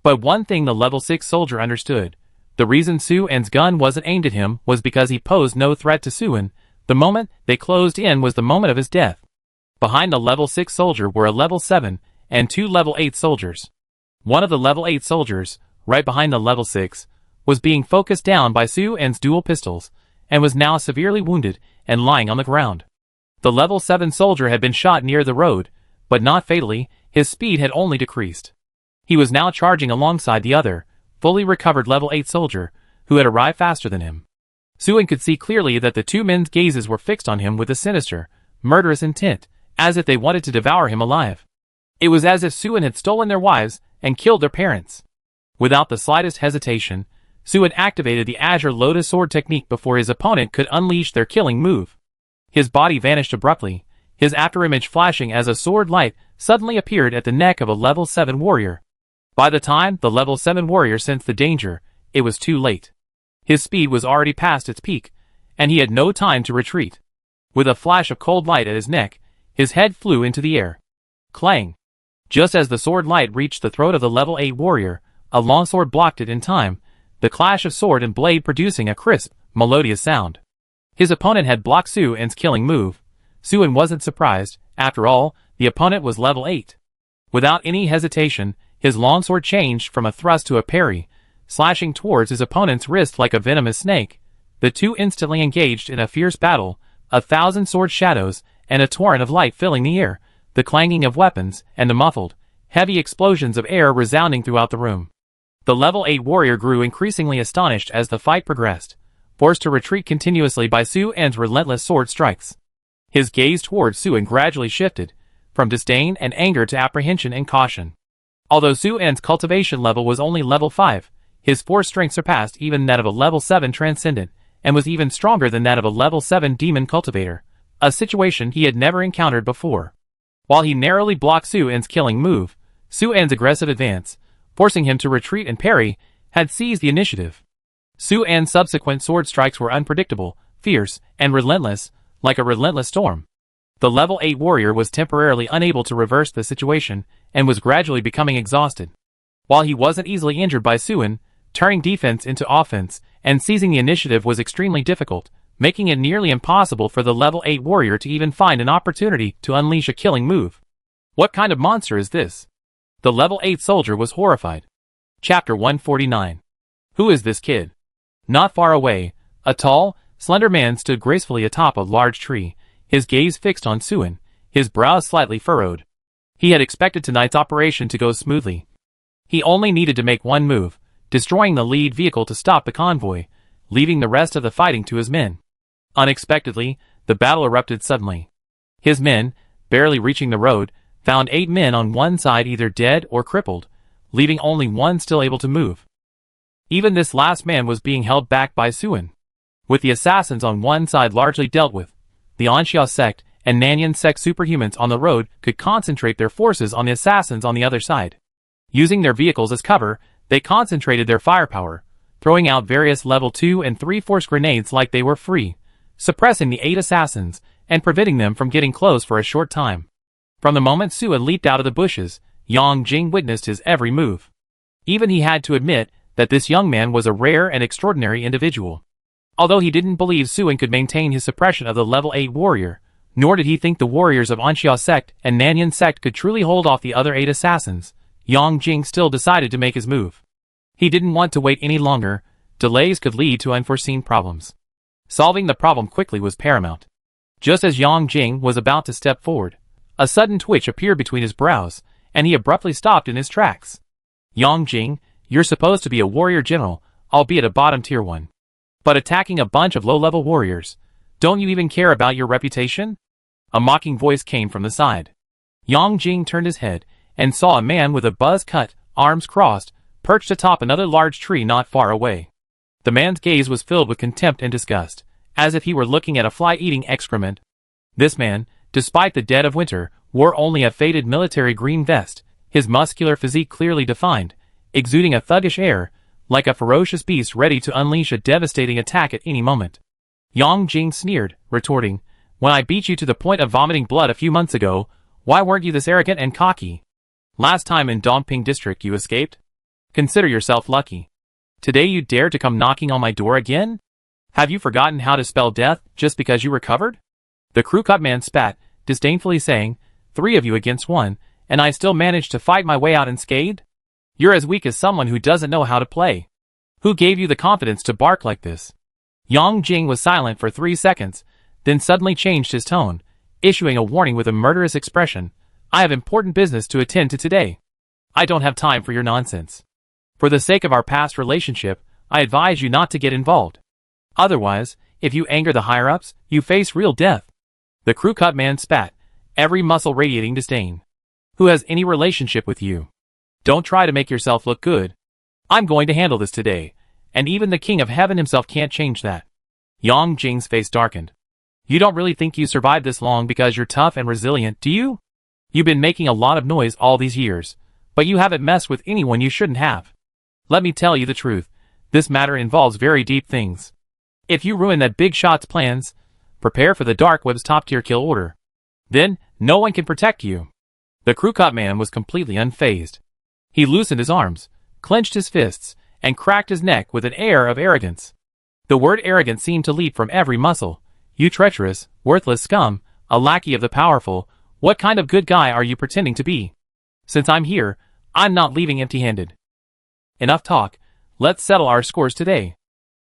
But one thing the level 6 soldier understood. The reason Suen's gun wasn't aimed at him was because he posed no threat to Suen. The moment they closed in was the moment of his death. Behind the level 6 soldier were a level 7 and 2 level 8 soldiers. One of the level 8 soldiers, right behind the level 6, was being focused down by Suen's dual pistols, and was now severely wounded and lying on the ground. The level 7 soldier had been shot near the road, but not fatally. His speed had only decreased. He was now charging alongside the other, fully recovered level 8 soldier, who had arrived faster than him. Suen could see clearly that the two men's gazes were fixed on him with a sinister, murderous intent, as if they wanted to devour him alive. It was as if Suen had stolen their wives and killed their parents. Without the slightest hesitation, Suen activated the Azure Lotus Sword technique before his opponent could unleash their killing move. His body vanished abruptly, his afterimage flashing as a sword light suddenly appeared at the neck of a level 7 warrior. By the time the level 7 warrior sensed the danger, it was too late. His speed was already past its peak, and he had no time to retreat. With a flash of cold light at his neck, his head flew into the air. Clang! Just as the sword light reached the throat of the level 8 warrior, a longsword blocked it in time, the clash of sword and blade producing a crisp, melodious sound. His opponent had blocked Suen's killing move. Suen wasn't surprised. After all, the opponent was level 8. Without any hesitation, his longsword changed from a thrust to a parry, slashing towards his opponent's wrist like a venomous snake. The two instantly engaged in a fierce battle, 1,000 sword shadows and a torrent of light filling the air, the clanging of weapons and the muffled, heavy explosions of air resounding throughout the room. The level 8 warrior grew increasingly astonished as the fight progressed, forced to retreat continuously by Suen's relentless sword strikes. His gaze towards Suen gradually shifted, from disdain and anger to apprehension and caution. Although Suen's cultivation level was only level 5, his force strength surpassed even that of a level 7 transcendent, and was even stronger than that of a level 7 demon cultivator, a situation he had never encountered before. While he narrowly blocked Suen's killing move, Suen's aggressive advance, forcing him to retreat and parry, had seized the initiative. Suen's subsequent sword strikes were unpredictable, fierce, and relentless, like a relentless storm. The level 8 warrior was temporarily unable to reverse the situation, and was gradually becoming exhausted. While he wasn't easily injured by Suen, turning defense into offense, and seizing the initiative was extremely difficult, making it nearly impossible for the level 8 warrior to even find an opportunity to unleash a killing move. What kind of monster is this? The level 8 soldier was horrified. Chapter 149. Who is this kid? Not far away, a tall, slender man stood gracefully atop a large tree, his gaze fixed on Suin, his brows slightly furrowed. He had expected tonight's operation to go smoothly. He only needed to make one move, destroying the lead vehicle to stop the convoy, leaving the rest of the fighting to his men. Unexpectedly, the battle erupted suddenly. His men, barely reaching the road, found 8 men on one side either dead or crippled, leaving only one still able to move. Even this last man was being held back by Suin. With the assassins on one side largely dealt with, the Anxia sect and Nanyan sect superhumans on the road could concentrate their forces on the assassins on the other side. Using their vehicles as cover, they concentrated their firepower, throwing out various level 2 and 3 force grenades like they were free, suppressing the 8 assassins and preventing them from getting close for a short time. From the moment Suin leaped out of the bushes, Yang Jing witnessed his every move. Even he had to admit that this young man was a rare and extraordinary individual. Although he didn't believe Suin could maintain his suppression of the level 8 warrior, nor did he think the warriors of Anxia sect and Nanyan sect could truly hold off the other 8 assassins, Yang Jing still decided to make his move. He didn't want to wait any longer. Delays could lead to unforeseen problems. Solving the problem quickly was paramount. Just as Yang Jing was about to step forward, a sudden twitch appeared between his brows, and he abruptly stopped in his tracks. Yang Jing, you're supposed to be a warrior general, albeit a bottom-tier one. But attacking a bunch of low-level warriors, don't you even care about your reputation? A mocking voice came from the side. Yang Jing turned his head and saw a man with a buzz cut, arms crossed, perched atop another large tree not far away. The man's gaze was filled with contempt and disgust, as if he were looking at a fly eating excrement. This man, despite the dead of winter, wore only a faded military green vest, his muscular physique clearly defined, exuding a thuggish air, like a ferocious beast ready to unleash a devastating attack at any moment. Yang Jing sneered, retorting, "When I beat you to the point of vomiting blood a few months ago, why weren't you this arrogant and cocky? Last time in Dongping district you escaped? Consider yourself lucky. Today you dare to come knocking on my door again? Have you forgotten how to spell death just because you recovered?" The crew cut man spat, disdainfully saying, "3 of you against 1, and I still managed to fight my way out unscathed? You're as weak as someone who doesn't know how to play. Who gave you the confidence to bark like this?" Yang Jing was silent for 3 seconds, then suddenly changed his tone, issuing a warning with a murderous expression. "I have important business to attend to today. I don't have time for your nonsense. For the sake of our past relationship, I advise you not to get involved. Otherwise, if you anger the higher-ups, you face real death." The crew cut man spat, every muscle radiating disdain. "Who has any relationship with you? Don't try to make yourself look good. I'm going to handle this today, and even the King of Heaven himself can't change that." Yang Jing's face darkened. "You don't really think you survived this long because you're tough and resilient, do you? You've been making a lot of noise all these years, but you haven't messed with anyone you shouldn't have. Let me tell you the truth, this matter involves very deep things. If you ruin that big shot's plans, prepare for the Dark Web's top-tier kill order. Then, no one can protect you." The crew cut man was completely unfazed. He loosened his arms, clenched his fists, and cracked his neck with an air of arrogance. The word arrogant seemed to leap from every muscle. "You treacherous, worthless scum, a lackey of the powerful, what kind of good guy are you pretending to be? Since I'm here, I'm not leaving empty-handed. Enough talk, let's settle our scores today."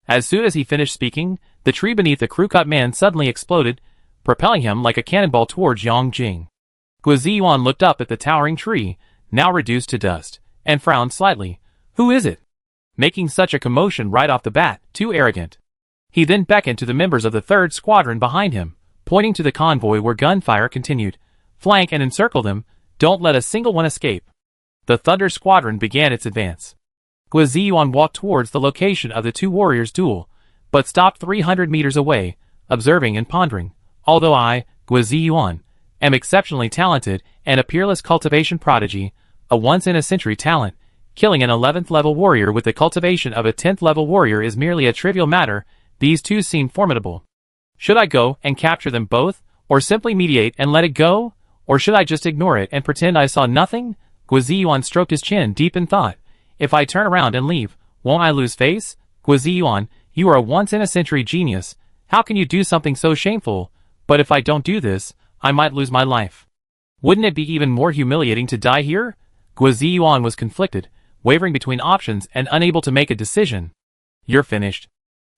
As soon as he finished speaking, the tree beneath the crew cut man suddenly exploded, propelling him like a cannonball towards Yang Jing. Guiziyuan looked up at the towering tree, now reduced to dust, and frowned slightly. Who is it? Making such a commotion right off the bat, too arrogant. He then beckoned to the members of the 3rd Squadron behind him, pointing to the convoy where gunfire continued. "Flank and encircle them, don't let a single one escape." The Thunder Squadron began its advance. Guiziyuan walked towards the location of the 2 warriors' duel, but stopped 300 meters away, observing and pondering. Although I, Guiziyuan, am exceptionally talented and a peerless cultivation prodigy, a once-in-a-century talent, killing an 11th level warrior with the cultivation of a 10th level warrior is merely a trivial matter. These 2 seem formidable. Should I go and capture them both, or simply mediate and let it go? Or should I just ignore it and pretend I saw nothing? Guiziyuan stroked his chin deep in thought. If I turn around and leave, won't I lose face? Guiziyuan, You are a once-in-a-century genius. How can you do something so shameful? But if I don't do this, I might lose my life. Wouldn't it be even more humiliating to die here? Guo Ziyuan was conflicted, wavering between options and unable to make a decision. You're finished.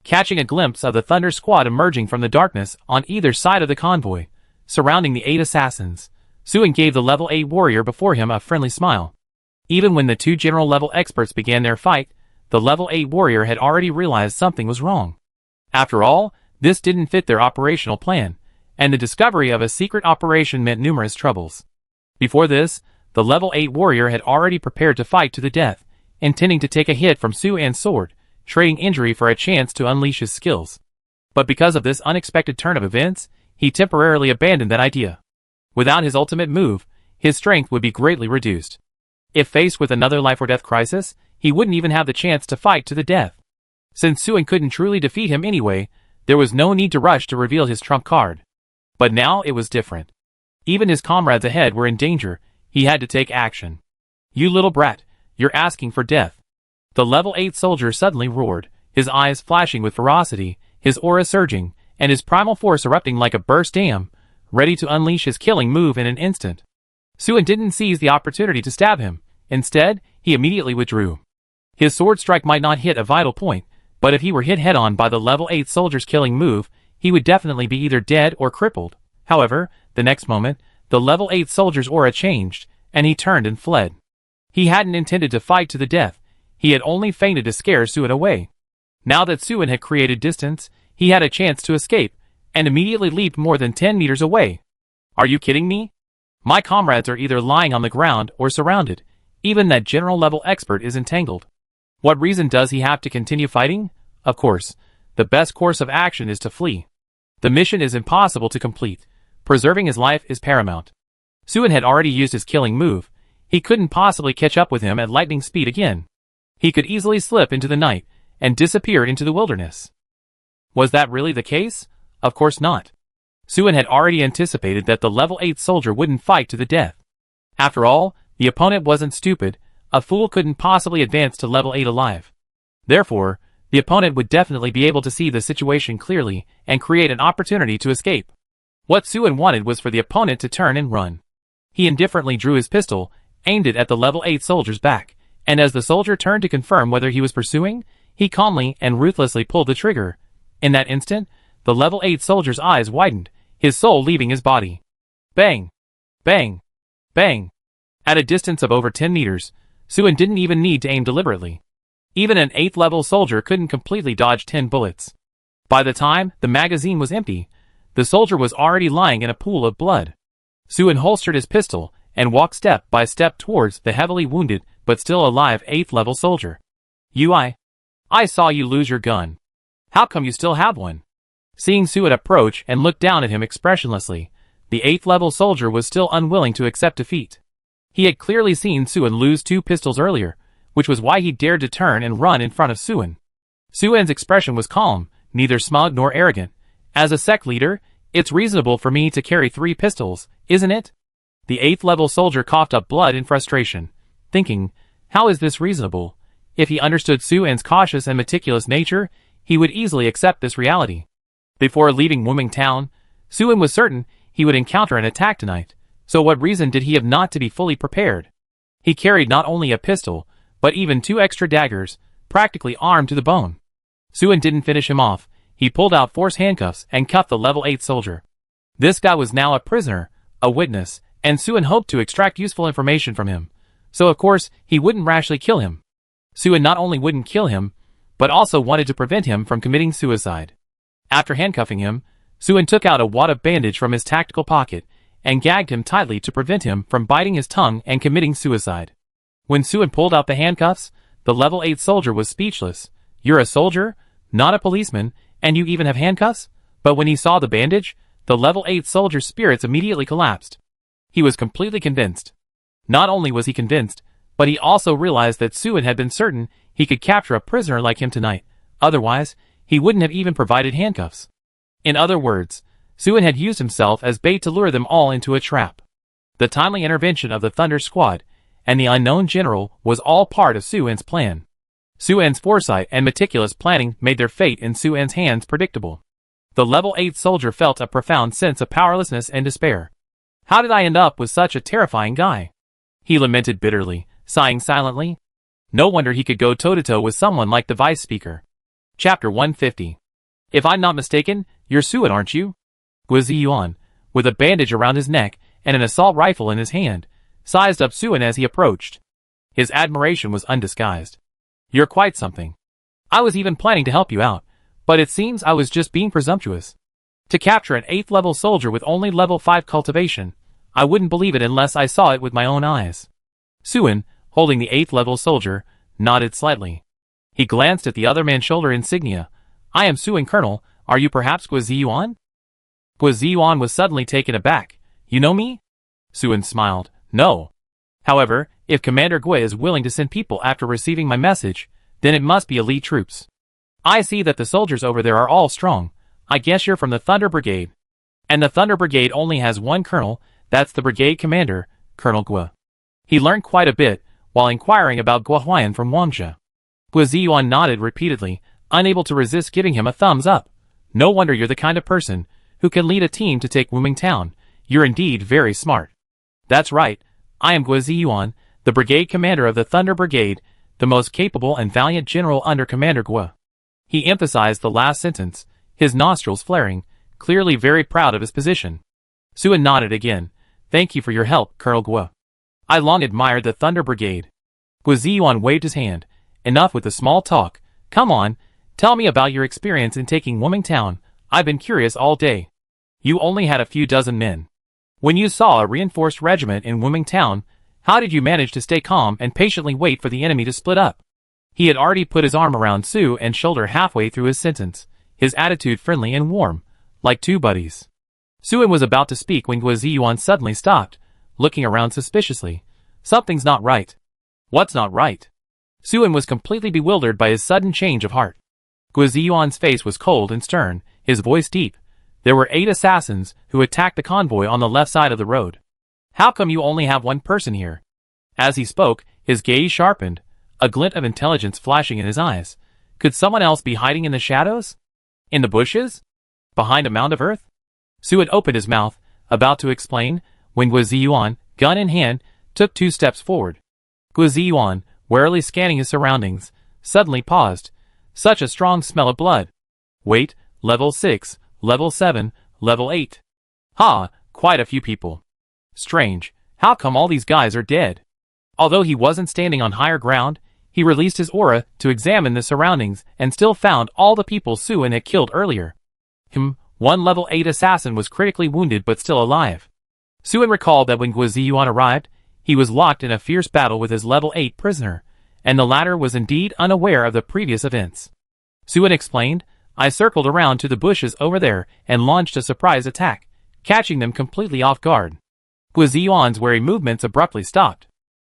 Catching a glimpse of the Thunder Squad emerging from the darkness on either side of the convoy, surrounding the 8 assassins, Suen gave the level 8 warrior before him a friendly smile. Even when the 2 general-level experts began their fight, the level 8 warrior had already realized something was wrong. After all, this didn't fit their operational plan, and the discovery of a secret operation meant numerous troubles. Before this, the level 8 warrior had already prepared to fight to the death, intending to take a hit from Suan's sword, trading injury for a chance to unleash his skills. But because of this unexpected turn of events, he temporarily abandoned that idea. Without his ultimate move, his strength would be greatly reduced. If faced with another life-or-death crisis, he wouldn't even have the chance to fight to the death. Since Suen couldn't truly defeat him anyway, there was no need to rush to reveal his trump card. But now it was different. Even his comrades ahead were in danger. He had to take action. You little brat, you're asking for death. The level 8 soldier suddenly roared, his eyes flashing with ferocity, his aura surging, and his primal force erupting like a burst dam, ready to unleash his killing move in an instant. Suen didn't seize the opportunity to stab him. Instead, he immediately withdrew. His sword strike might not hit a vital point, but if he were hit head-on by the level 8 soldier's killing move, he would definitely be either dead or crippled. However, the next moment, the level 8 soldier's aura changed, and he turned and fled. He hadn't intended to fight to the death. He had only feinted to scare Suen away. Now that Suen had created distance, he had a chance to escape, and immediately leaped more than 10 meters away. Are you kidding me? My comrades are either lying on the ground or surrounded. Even that general-level expert is entangled. What reason does he have to continue fighting? Of course, the best course of action is to flee. The mission is impossible to complete. Preserving his life is paramount. Suen had already used his killing move. He couldn't possibly catch up with him at lightning speed again. He could easily slip into the night and disappear into the wilderness. Was that really the case? Of course not. Suen had already anticipated that the level 8 soldier wouldn't fight to the death. After all, the opponent wasn't stupid. A fool couldn't possibly advance to level 8 alive. Therefore, the opponent would definitely be able to see the situation clearly and create an opportunity to escape. What Suen wanted was for the opponent to turn and run. He indifferently drew his pistol, aimed it at the level 8 soldier's back, and as the soldier turned to confirm whether he was pursuing, he calmly and ruthlessly pulled the trigger. In that instant, the level 8 soldier's eyes widened, his soul leaving his body. Bang! Bang! Bang! At a distance of over 10 meters, Suen didn't even need to aim deliberately. Even an 8th level soldier couldn't completely dodge 10 bullets. By the time the magazine was empty, the soldier was already lying in a pool of blood. Suen holstered his pistol and walked step by step towards the heavily wounded but still alive 8th level soldier. I saw you lose your gun. How come you still have one? Seeing Suen approach and look down at him expressionlessly, the 8th level soldier was still unwilling to accept defeat. He had clearly seen Suen lose 2 pistols earlier, which was why he dared to turn and run in front of Suen. Suen's expression was calm, neither smug nor arrogant. As a sect leader, it's reasonable for me to carry 3 pistols, isn't it? The 8th level soldier coughed up blood in frustration, thinking, how is this reasonable? If he understood Suen's cautious and meticulous nature, he would easily accept this reality. Before leaving Wuming Town, Suen was certain he would encounter an attack tonight, so what reason did he have not to be fully prepared? He carried not only a pistol, but even 2 extra daggers, practically armed to the bone. Suen didn't finish him off. He pulled out force handcuffs and cuffed the level 8 soldier. This guy was now a prisoner, a witness, and Suen hoped to extract useful information from him. So of course, he wouldn't rashly kill him. Suen not only wouldn't kill him, but also wanted to prevent him from committing suicide. After handcuffing him, Suen took out a wad of bandage from his tactical pocket and gagged him tightly to prevent him from biting his tongue and committing suicide. When Suen pulled out the handcuffs, the level 8 soldier was speechless. You're a soldier, not a policeman, and you even have handcuffs? But when he saw the bandage, the level 8 soldier's spirits immediately collapsed. He was completely convinced. Not only was he convinced, but he also realized that Suen had been certain he could capture a prisoner like him tonight. Otherwise, he wouldn't have even provided handcuffs. In other words, Suen had used himself as bait to lure them all into a trap. The timely intervention of the Thunder Squad and the unknown general was all part of Suen's plan. Su-en's foresight and meticulous planning made their fate in Su-en's hands predictable. The level 8 soldier felt a profound sense of powerlessness and despair. How did I end up with such a terrifying guy? He lamented bitterly, sighing silently. No wonder he could go toe-to-toe with someone like the vice speaker. Chapter 150. If I'm not mistaken, you're Su-en, aren't you? Guo Ziyuan, with a bandage around his neck and an assault rifle in his hand, sized up Su-en as he approached. His admiration was undisguised. You're quite something. I was even planning to help you out, but it seems I was just being presumptuous. To capture an 8th level soldier with only level 5 cultivation, I wouldn't believe it unless I saw it with my own eyes. Su-en, holding the 8th level soldier, nodded slightly. He glanced at the other man's shoulder insignia. I am Su-en, Colonel. Are you perhaps Guo Ziyuan? Guo Ziyuan was suddenly taken aback. You know me? Su-en smiled. No. However, if Commander Guo is willing to send people after receiving my message, then it must be elite troops. I see that the soldiers over there are all strong. I guess you're from the Thunder Brigade. And the Thunder Brigade only has one colonel, that's the brigade commander, Colonel Guo. He learned quite a bit while inquiring about Guo Huayan from Wangzhe. Guo Ziyuan nodded repeatedly, unable to resist giving him a thumbs up. No wonder you're the kind of person who can lead a team to take Wuming Town. You're indeed very smart. That's right. I am Guo Ziyuan, the brigade commander of the Thunder Brigade, the most capable and valiant general under Commander Guo. He emphasized the last sentence, his nostrils flaring, clearly very proud of his position. Su-en nodded again. Thank you for your help, Colonel Guo. I long admired the Thunder Brigade. Guo Ziyuan waved his hand. Enough with the small talk. Come on, tell me about your experience in taking Wuming Town. I've been curious all day. You only had a few dozen men. When you saw a reinforced regiment in Wuming Town, how did you manage to stay calm and patiently wait for the enemy to split up? He had already put his arm around Su-en's shoulder halfway through his sentence, his attitude friendly and warm, like two buddies. Su-en was about to speak when Guo Ziyuan suddenly stopped, looking around suspiciously. Something's not right. What's not right? Su-en was completely bewildered by his sudden change of heart. Guo Ziyuan's face was cold and stern, his voice deep. There were 8 assassins who attacked the convoy on the left side of the road. How come you only have one person here? As he spoke, his gaze sharpened, a glint of intelligence flashing in his eyes. Could someone else be hiding in the shadows? In the bushes? Behind a mound of earth? Su-en opened his mouth, about to explain, when Guo Ziyuan, gun in hand, took 2 steps forward. Guo Ziyuan, warily scanning his surroundings, suddenly paused. Such a strong smell of blood. Wait, level 6, level 7, level 8. Ha, quite a few people. Strange, how come all these guys are dead? Although he wasn't standing on higher ground, he released his aura to examine the surroundings and still found all the people Su-en had killed earlier. One level 8 assassin was critically wounded but still alive. Su-en recalled that when Guo Ziyuan arrived, he was locked in a fierce battle with his level 8 prisoner, and the latter was indeed unaware of the previous events. Su-en explained, I circled around to the bushes over there and launched a surprise attack, catching them completely off guard. Guo Ziyuan's wary movements abruptly stopped.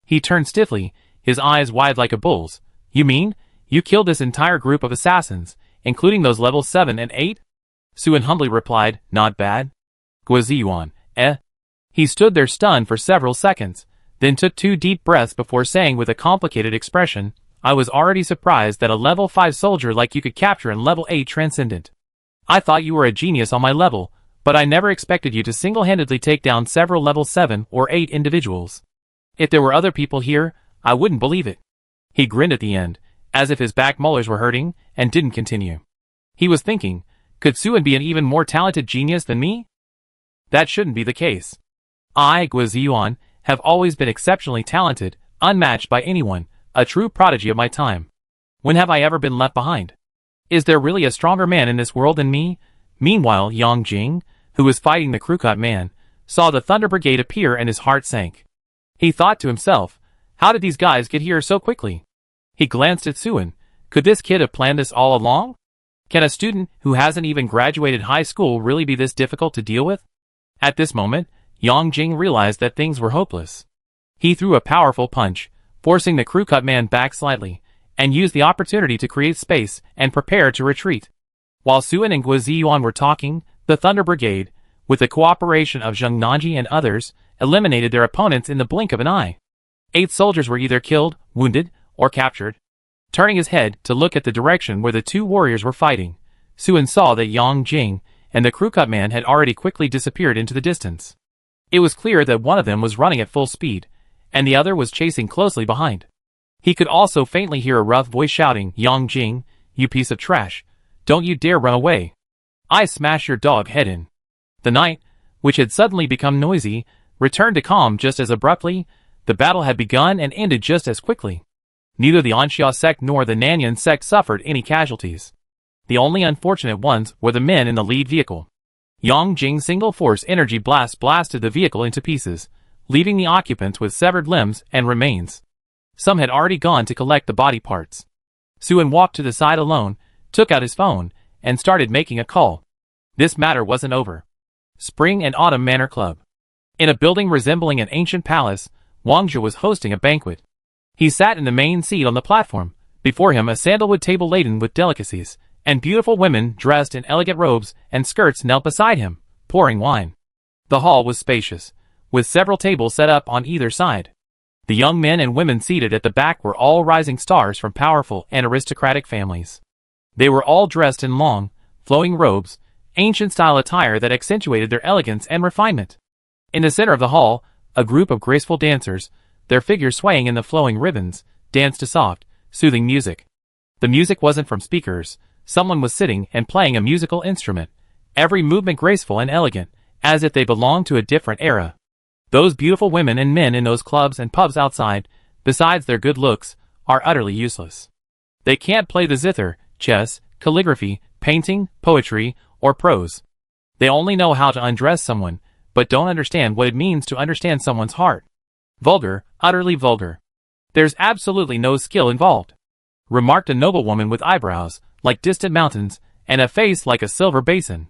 He turned stiffly, his eyes wide like a bull's. You mean, you killed this entire group of assassins, including those levels 7 and 8? Su-en humbly replied, not bad. Guo Ziyuan, eh? He stood there stunned for several seconds, then took 2 deep breaths before saying with a complicated expression, I was already surprised that a level 5 soldier like you could capture in level 8 transcendent. I thought you were a genius on my level, but I never expected you to single-handedly take down several level 7 or 8 individuals. If there were other people here, I wouldn't believe it. He grinned at the end, as if his back molars were hurting, and didn't continue. He was thinking, could Su-en be an even more talented genius than me? That shouldn't be the case. I, Guo Ziyuan, have always been exceptionally talented, unmatched by anyone, a true prodigy of my time. When have I ever been left behind? Is there really a stronger man in this world than me? Meanwhile, Yang Jing, who was fighting the crew-cut man, saw the Thunder Brigade appear and his heart sank. He thought to himself, how did these guys get here so quickly? He glanced at Su-en. Could this kid have planned this all along? Can a student who hasn't even graduated high school really be this difficult to deal with? At this moment, Yang Jing realized that things were hopeless. He threw a powerful punch, forcing the crew-cut man back slightly, and used the opportunity to create space and prepare to retreat. While Su-en and Guo Ziyuan were talking, the Thunder Brigade, with the cooperation of Zheng Nanji and others, eliminated their opponents in the blink of an eye. 8 soldiers were either killed, wounded, or captured. Turning his head to look at the direction where the two warriors were fighting, Suen saw that Yang Jing and the crew cut man had already quickly disappeared into the distance. It was clear that one of them was running at full speed, and the other was chasing closely behind. He could also faintly hear a rough voice shouting, "Yang Jing, you piece of trash, don't you dare run away. I smash your dog head in." The night, which had suddenly become noisy, returned to calm just as abruptly. The battle had begun and ended just as quickly. Neither the Anxia sect nor the Nanyan sect suffered any casualties. The only unfortunate ones were the men in the lead vehicle. Yang Jing's single-force energy blast blasted the vehicle into pieces, leaving the occupants with severed limbs and remains. Some had already gone to collect the body parts. Suen walked to the side alone, took out his phone, and started making a call. This matter wasn't over. Spring and Autumn Manor Club. In a building resembling an ancient palace, Wang Zhe was hosting a banquet. He sat in the main seat on the platform, before him a sandalwood table laden with delicacies, and beautiful women dressed in elegant robes and skirts knelt beside him, pouring wine. The hall was spacious, with several tables set up on either side. The young men and women seated at the back were all rising stars from powerful and aristocratic families. They were all dressed in long, flowing robes, ancient-style attire that accentuated their elegance and refinement. In the center of the hall, a group of graceful dancers, their figures swaying in the flowing ribbons, danced to soft, soothing music. The music wasn't from speakers. Someone was sitting and playing a musical instrument, every movement graceful and elegant, as if they belonged to a different era. Those beautiful women and men in those clubs and pubs outside, besides their good looks, are utterly useless. They can't play the zither, chess, calligraphy, painting, poetry, or prose. They only know how to undress someone, but don't understand what it means to understand someone's heart. Vulgar, utterly vulgar. There's absolutely no skill involved, remarked a noblewoman with eyebrows like distant mountains and a face like a silver basin.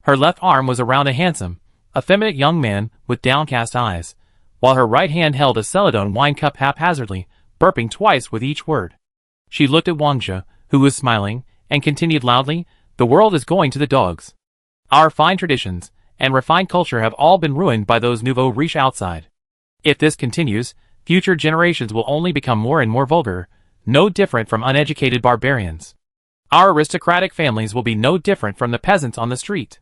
Her left arm was around a handsome, effeminate young man with downcast eyes, while her right hand held a celadon wine cup haphazardly, burping twice with each word. She looked at Wang Zhe, who was smiling, and continued loudly, "The world is going to the dogs. Our fine traditions and refined culture have all been ruined by those nouveau riche outside. If this continues, future generations will only become more and more vulgar, no different from uneducated barbarians. Our aristocratic families will be no different from the peasants on the street."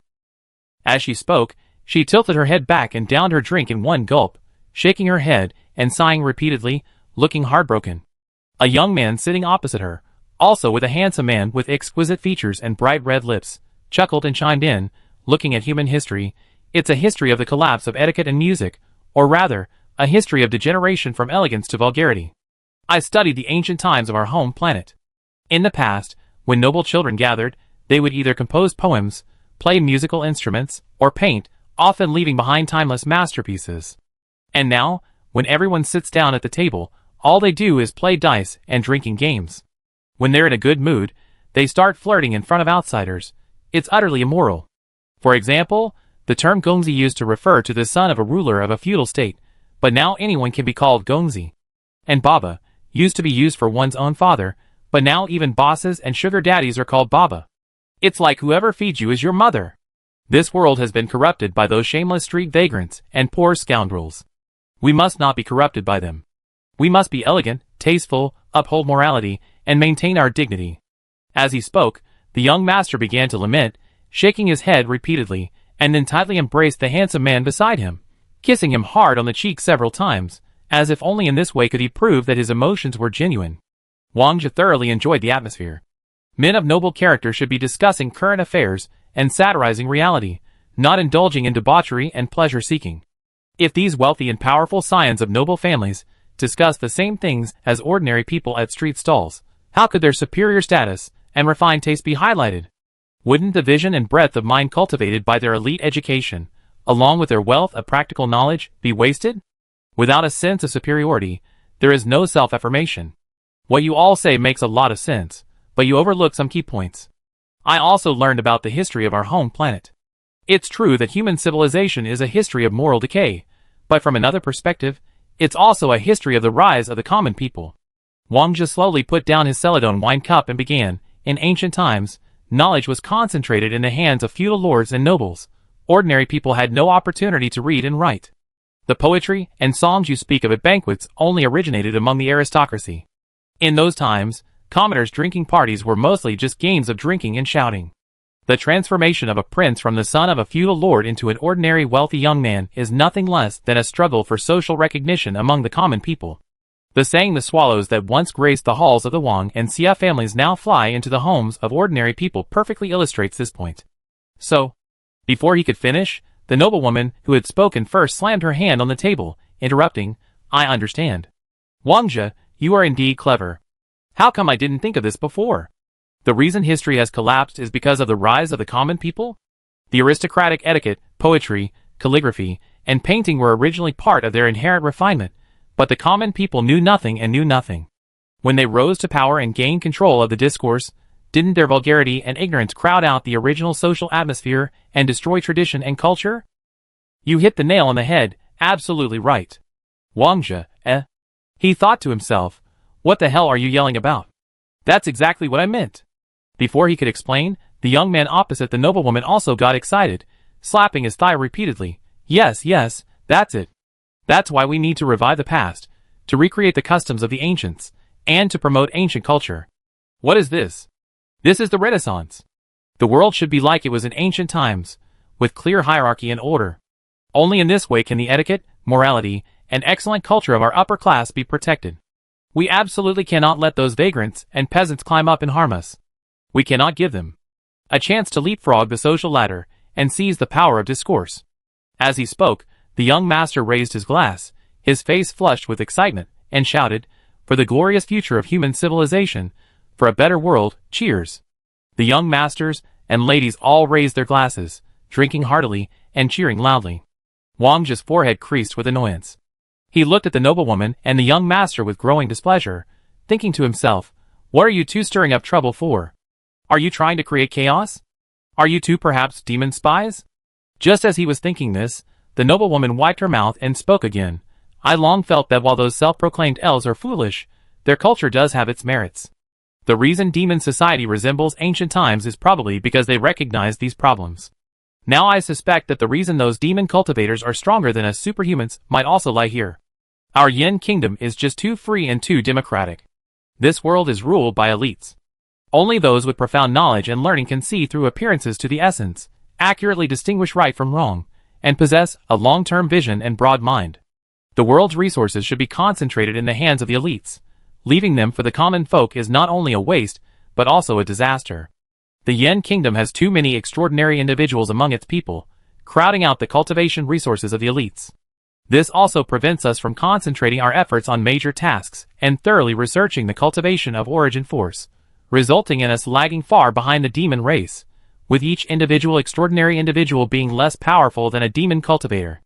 As she spoke, she tilted her head back and downed her drink in one gulp, shaking her head and sighing repeatedly, looking heartbroken. A young man sitting opposite her, also with a handsome man with exquisite features and bright red lips, chuckled and chimed in, looking at human history. It's a history of the collapse of etiquette and music, or rather, a history of degeneration from elegance to vulgarity. I studied the ancient times of our home planet. In the past, when noble children gathered, they would either compose poems, play musical instruments, or paint, often leaving behind timeless masterpieces. And now, when everyone sits down at the table, all they do is play dice and drinking games. When they're in a good mood, they start flirting in front of outsiders. It's utterly immoral. For example, the term gongzi used to refer to the son of a ruler of a feudal state, but now anyone can be called gongzi. And baba used to be used for one's own father, but now even bosses and sugar daddies are called baba. It's like whoever feeds you is your mother. This world has been corrupted by those shameless street vagrants and poor scoundrels. We must not be corrupted by them. We must be elegant, tasteful, uphold morality, and maintain our dignity. As he spoke, the young master began to lament, shaking his head repeatedly, and then tightly embraced the handsome man beside him, kissing him hard on the cheek several times, as if only in this way could he prove that his emotions were genuine. Wang Zhe thoroughly enjoyed the atmosphere. Men of noble character should be discussing current affairs and satirizing reality, not indulging in debauchery and pleasure-seeking. If these wealthy and powerful scions of noble families discuss the same things as ordinary people at street stalls, how could their superior status and refined taste be highlighted? Wouldn't the vision and breadth of mind cultivated by their elite education, along with their wealth of practical knowledge, be wasted? Without a sense of superiority, there is no self-affirmation. What you all say makes a lot of sense, but you overlook some key points. I also learned about the history of our home planet. It's true that human civilization is a history of moral decay, but from another perspective, it's also a history of the rise of the common people. Wang Zhe slowly put down his celadon wine cup and began. In ancient times, knowledge was concentrated in the hands of feudal lords and nobles. Ordinary people had no opportunity to read and write. The poetry and songs you speak of at banquets only originated among the aristocracy. In those times, commoners' drinking parties were mostly just games of drinking and shouting. The transformation of a prince from the son of a feudal lord into an ordinary wealthy young man is nothing less than a struggle for social recognition among the common people. The saying "the swallows that once graced the halls of the Wang and Xia families now fly into the homes of ordinary people" perfectly illustrates this point. So, before he could finish, the noblewoman who had spoken first slammed her hand on the table, interrupting, "I understand. Wangjia, you are indeed clever. How come I didn't think of this before? The reason history has collapsed is because of the rise of the common people? The aristocratic etiquette, poetry, calligraphy, and painting were originally part of their inherent refinement, but the common people knew nothing and knew nothing. When they rose to power and gained control of the discourse, didn't their vulgarity and ignorance crowd out the original social atmosphere and destroy tradition and culture? You hit the nail on the head, absolutely right. Wangjia, He thought to himself, what the hell are you yelling about? That's exactly what I meant. Before he could explain, the young man opposite the noblewoman also got excited, slapping his thigh repeatedly. Yes, that's it. That's why we need to revive the past, to recreate the customs of the ancients, and to promote ancient culture. What is this? This is the Renaissance. The world should be like it was in ancient times, with clear hierarchy and order. Only in this way can the etiquette, morality, and excellent culture of our upper class be protected. We absolutely cannot let those vagrants and peasants climb up and harm us. We cannot give them a chance to leapfrog the social ladder and seize the power of discourse. As he spoke, the young master raised his glass, his face flushed with excitement, and shouted, "For the glorious future of human civilization, for a better world, cheers." The young masters and ladies all raised their glasses, drinking heartily and cheering loudly. Wangjia's forehead creased with annoyance. He looked at the noblewoman and the young master with growing displeasure, thinking to himself, what are you two stirring up trouble for? Are you trying to create chaos? Are you two perhaps demon spies? Just as he was thinking this, the noblewoman wiped her mouth and spoke again. I long felt that while those self-proclaimed elves are foolish, their culture does have its merits. The reason demon society resembles ancient times is probably because they recognize these problems. Now I suspect that the reason those demon cultivators are stronger than us superhumans might also lie here. Our Yin kingdom is just too free and too democratic. This world is ruled by elites. Only those with profound knowledge and learning can see through appearances to the essence, accurately distinguish right from wrong, and possess a long-term vision and broad mind. The world's resources should be concentrated in the hands of the elites. Leaving them for the common folk is not only a waste, but also a disaster. The Yin kingdom has too many extraordinary individuals among its people, crowding out the cultivation resources of the elites. This also prevents us from concentrating our efforts on major tasks and thoroughly researching the cultivation of origin force, resulting in us lagging far behind the demon race, with each extraordinary individual being less powerful than a demon cultivator.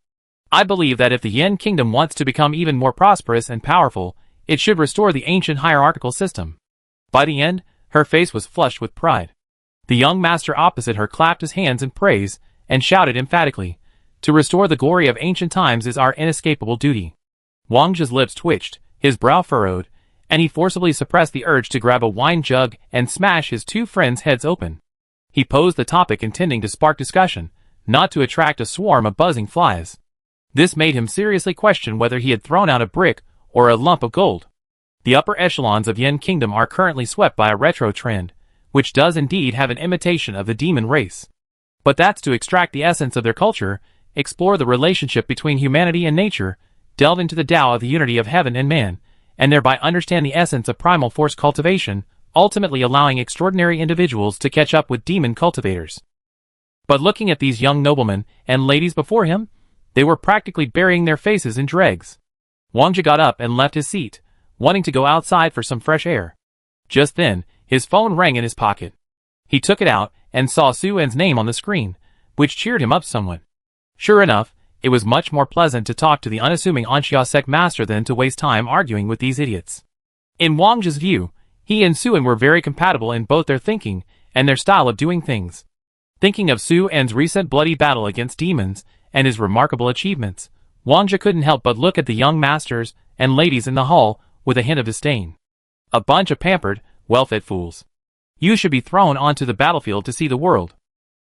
I believe that if the Yin kingdom wants to become even more prosperous and powerful, it should restore the ancient hierarchical system. By the end, her face was flushed with pride. The young master opposite her clapped his hands in praise and shouted emphatically, to restore the glory of ancient times is our inescapable duty. Wangjia's lips twitched, his brow furrowed, and he forcibly suppressed the urge to grab a wine jug and smash his two friends' heads open. He posed the topic intending to spark discussion, not to attract a swarm of buzzing flies. This made him seriously question whether he had thrown out a brick or a lump of gold. The upper echelons of Yin Kingdom are currently swept by a retro trend, which does indeed have an imitation of the demon race. But that's to extract the essence of their culture, explore the relationship between humanity and nature, delve into the Tao of the unity of heaven and man, and thereby understand the essence of primal force cultivation, ultimately allowing extraordinary individuals to catch up with demon cultivators. But looking at these young noblemen and ladies before him, they were practically burying their faces in dregs. Wangjia got up and left his seat, wanting to go outside for some fresh air. Just then, his phone rang in his pocket. He took it out and saw Su-En's name on the screen, which cheered him up somewhat. Sure enough, it was much more pleasant to talk to the unassuming Anxia sect master than to waste time arguing with these idiots. In Wangjia's view, he and Su-En were very compatible in both their thinking and their style of doing things. Thinking of Su-En's recent bloody battle against demons and his remarkable achievements, Wangjia couldn't help but look at the young masters and ladies in the hall with a hint of disdain. A bunch of pampered, well-fed fools. You should be thrown onto the battlefield to see the world.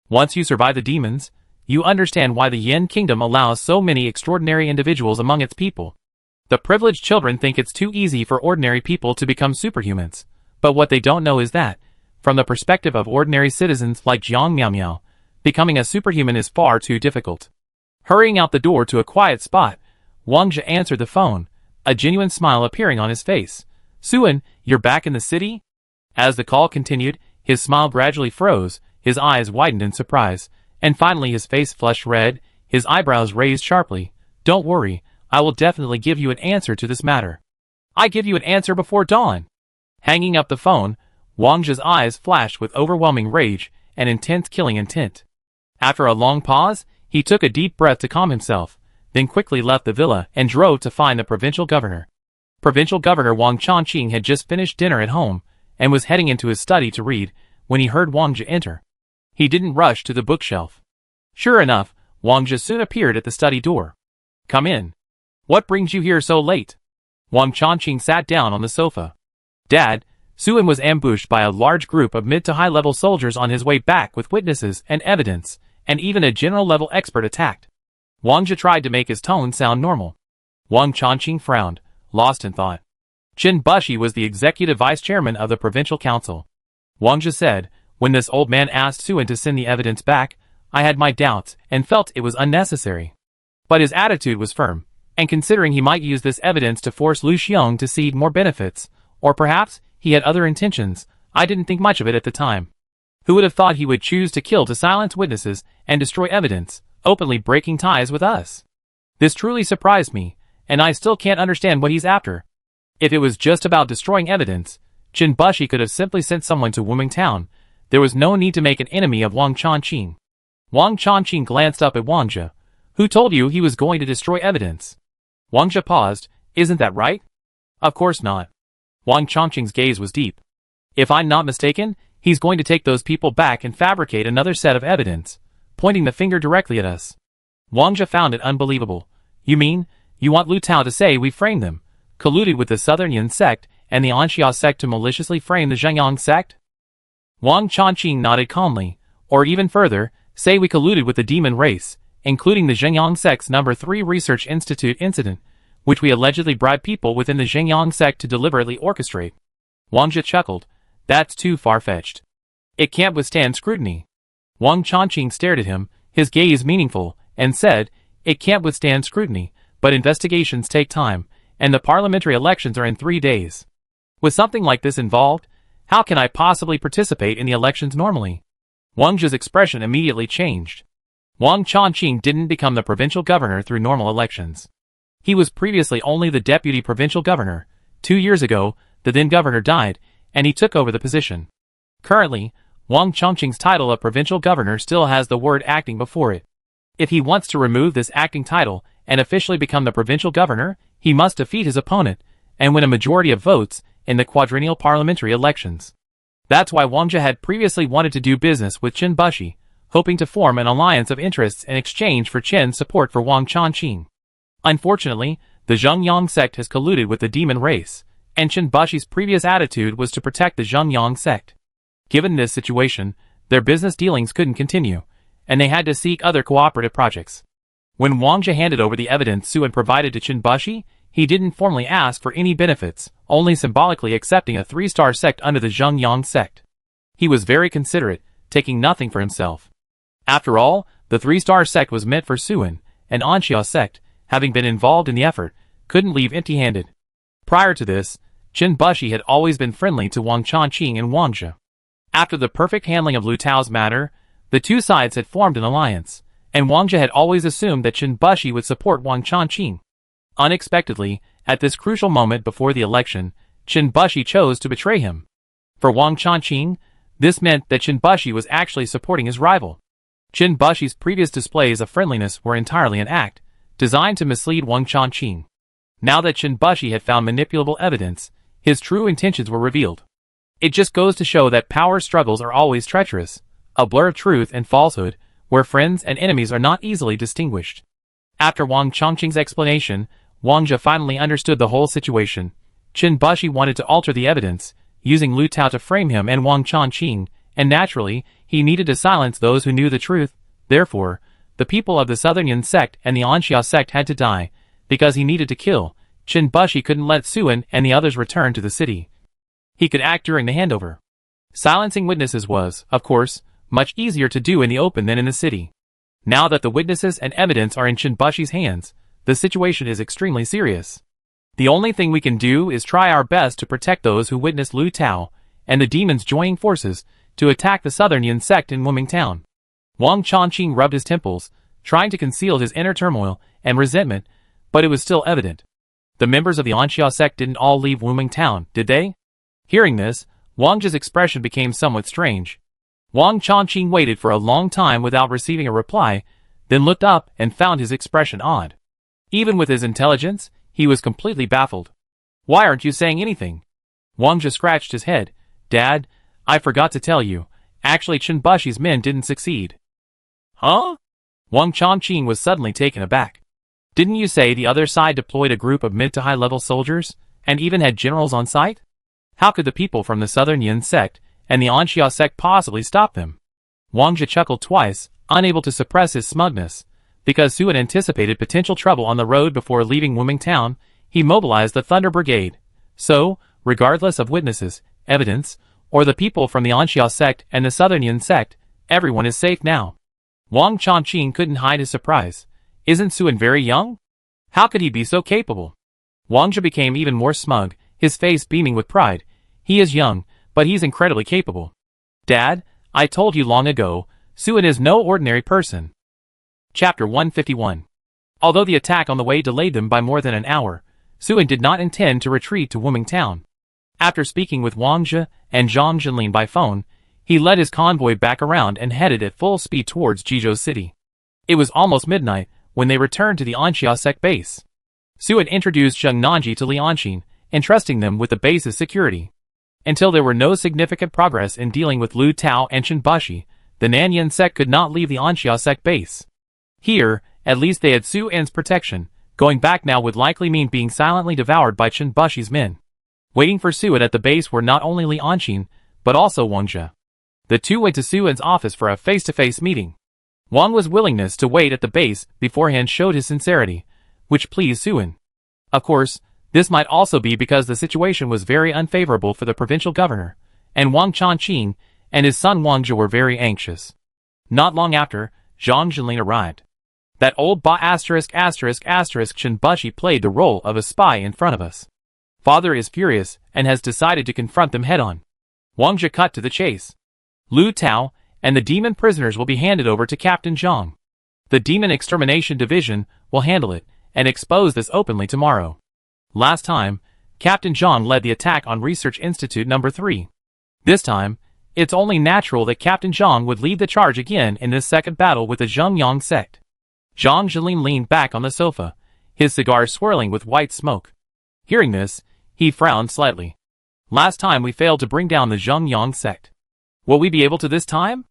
Once you survive the demons, you understand why the Yin Kingdom allows so many extraordinary individuals among its people. The privileged children think it's too easy for ordinary people to become superhumans, But what they don't know is that, from the perspective of ordinary citizens like Jiang Miao Miao, becoming a superhuman is far too difficult. Hurrying out the door to a quiet spot, Wang Zhe answered the phone, a genuine smile appearing on his face. "Suan, you're back in the city?" As the call continued, his smile gradually froze, his eyes widened in surprise, and finally his face flushed red, his eyebrows raised sharply. "Don't worry, I will definitely give you an answer to this matter. I give you an answer before dawn." Hanging up the phone, Wang Zhe's eyes flashed with overwhelming rage and intense killing intent. After a long pause, he took a deep breath to calm himself, then quickly left the villa and drove to find the provincial governor. Provincial Governor Wang Chongqing had just finished dinner at home and was heading into his study to read when he heard Wang Zhe enter. He didn't rush to the bookshelf. Sure enough, Wang Zhe soon appeared at the study door. "Come in. What brings you here so late?" Wang Chongqing sat down on the sofa. "Dad, Suan was ambushed by a large group of mid to high level soldiers on his way back with witnesses and evidence, and even a general level expert attacked." Wang Zhe tried to make his tone sound normal. Wang Chongqing frowned, lost in thought. Qin Bushi was the executive vice chairman of the provincial council. Wang Zhe said, "When this old man asked Suan to send the evidence back, I had my doubts and felt it was unnecessary. But his attitude was firm, and considering he might use this evidence to force Lu Xiong to cede more benefits, or perhaps he had other intentions, I didn't think much of it at the time. Who would have thought he would choose to kill to silence witnesses and destroy evidence, openly breaking ties with us? This truly surprised me, and I still can't understand what he's after. If it was just about destroying evidence, Qin Bushi could have simply sent someone to Wuming Town. There was no need to make an enemy of Wang Chongqing." Wang Chongqing glanced up at Wang Zhe. "Who told you he was going to destroy evidence?" Wang Zhe paused. "Isn't that right?" "Of course not." Wang Chongqing's gaze was deep. "If I'm not mistaken, he's going to take those people back and fabricate another set of evidence, pointing the finger directly at us." Wang Zhe found it unbelievable. "You mean, you want Lu Tao to say we framed them, colluded with the Southern Yan sect and the Anxia sect to maliciously frame the Zhengyang sect?" Wang Chongqing nodded calmly. "Or even further, say we colluded with the demon race, including the Zhengyang sect's No. 3 Research Institute incident, which we allegedly bribed people within the Zhengyang sect to deliberately orchestrate." Wang Zhe chuckled. "That's too far-fetched. It can't withstand scrutiny." Wang Chongqing stared at him, his gaze meaningful, and said, "It can't withstand scrutiny, but investigations take time, and the parliamentary elections are in 3 days. With something like this involved, how can I possibly participate in the elections normally?" Wang Zhe's expression immediately changed. Wang Chongqing didn't become the provincial governor through normal elections. He was previously only the deputy provincial governor. 2 years ago, the then governor died, and he took over the position. Currently, Wang Chongqing's title of provincial governor still has the word acting before it. If he wants to remove this acting title and officially become the provincial governor, he must defeat his opponent and win a majority of votes in the quadrennial parliamentary elections. That's why Wang Zhe had previously wanted to do business with Qin Bushi, hoping to form an alliance of interests in exchange for Qin's support for Wang Chongqing. Unfortunately, the Zhengyang sect has colluded with the demon race, and Qin Bushi's previous attitude was to protect the Zhengyang sect. Given this situation, their business dealings couldn't continue, and they had to seek other cooperative projects. When Wang Zhe handed over the evidence Suan provided to Qin Bushi, he didn't formally ask for any benefits, only symbolically accepting a 3-star sect under the Zhengyang sect. He was very considerate, taking nothing for himself. After all, the 3-star sect was meant for Suan, and Anxia sect, having been involved in the effort, couldn't leave empty-handed. Prior to this, Qin Bushi had always been friendly to Wang Chongqing and Wang Zhe. After the perfect handling of Lu Tao's matter, the two sides had formed an alliance, and Wang Zhe had always assumed that Qin Bushi would support Wang Chongqing. Unexpectedly, at this crucial moment before the election, Qin Bushi chose to betray him. For Wang Chongqing, this meant that Qin Bushi was actually supporting his rival. Qin Bushi's previous displays of friendliness were entirely an act, designed to mislead Wang Chongqing. Now that Qin Bushi had found manipulable evidence, his true intentions were revealed. It just goes to show that power struggles are always treacherous, a blur of truth and falsehood, where friends and enemies are not easily distinguished. After Wang Chongqing's explanation, Wang Zhe finally understood the whole situation. Qin Bushi wanted to alter the evidence, using Lu Tao to frame him and Wang Chongqing, and naturally, he needed to silence those who knew the truth. Therefore, the people of the Southern Yan sect and the Anxia sect had to die, because he needed to kill. Qin Bushi couldn't let Suan and the others return to the city. he could act during the handover. Silencing witnesses was, of course, much easier to do in the open than in the city. Now that the witnesses and evidence are in Shinbushi's hands, the situation is extremely serious. The only thing we can do is try our best to protect those who witnessed Lu Tao and the demons joining forces to attack the Southern Yin sect in Wuming Town. Wang Chongqing rubbed his temples, trying to conceal his inner turmoil and resentment, but it was still evident. The members of the Anxia sect didn't all leave Wuming Town, did they? Hearing this, Wang Zhe's expression became somewhat strange. Wang Chongqing waited for a long time without receiving a reply, then looked up and found his expression odd. Even with his intelligence, he was completely baffled. Why aren't you saying anything? Wang Zhe scratched his head. Dad, I forgot to tell you. Actually, Shinbushi's men didn't succeed. Huh? Wang Chongqing was suddenly taken aback. Didn't you say the other side deployed a group of mid to high level soldiers, and even had generals on site? How could the people from the Southern Yin sect and the Anxia sect possibly stop them? Wang Zhe chuckled twice, unable to suppress his smugness. Because Su had anticipated potential trouble on the road before leaving Wuming Town, he mobilized the Thunder Brigade. So, regardless of witnesses, evidence, or the people from the Anxia sect and the Southern Yin sect, everyone is safe now. Wang Chongqing couldn't hide his surprise. Isn't Suan very young? How could he be so capable? Wang Zhe became even more smug, his face beaming with pride. He is young, but he's incredibly capable. Dad, I told you long ago, Suan is no ordinary person. Chapter 151. Although the attack on the way delayed them by more than an hour, Suan did not intend to retreat to Wuming Town. After speaking with Wang Zhe and Zhang Jinlin by phone, he led his convoy back around and headed at full speed towards Jizhou City. It was almost midnight when they returned to the Anxia sect base. Suan introduced Zheng Nanji to Li Anqing, entrusting them with the base's security. Until there were no significant progress in dealing with Lu Tao and Shinbushi, the Nanyan sect could not leave the Anxia sect base. Here, at least they had Su En's protection. Going back now would likely mean being silently devoured by Shinbushi's men. Waiting for Suan at the base were not only Li Anqing, but also Wang Zhe. The two went to Suan's office for a face-to-face meeting. Wang was willingness to wait at the base beforehand showed his sincerity, which pleased Suan. Of course, this might also be because the situation was very unfavorable for the provincial governor, and Wang Chongqing and his son Wang Zhe were very anxious. Not long after, Zhang Jinlin arrived. That old Shinbushi played the role of a spy in front of us. Father is furious and has decided to confront them head-on. Wang Zhe cut to the chase. Lu Tao and the demon prisoners will be handed over to Captain Zhang. The Demon Extermination Division will handle it and expose this openly tomorrow. Last time, Captain Zhang led the attack on Research Institute No. 3. This time, it's only natural that Captain Zhang would lead the charge again in this second battle with the Zhengyang sect. Zhang Jinlin leaned back on the sofa, his cigar swirling with white smoke. Hearing this, he frowned slightly. Last time we failed to bring down the Zhengyang sect. Will we be able to this time?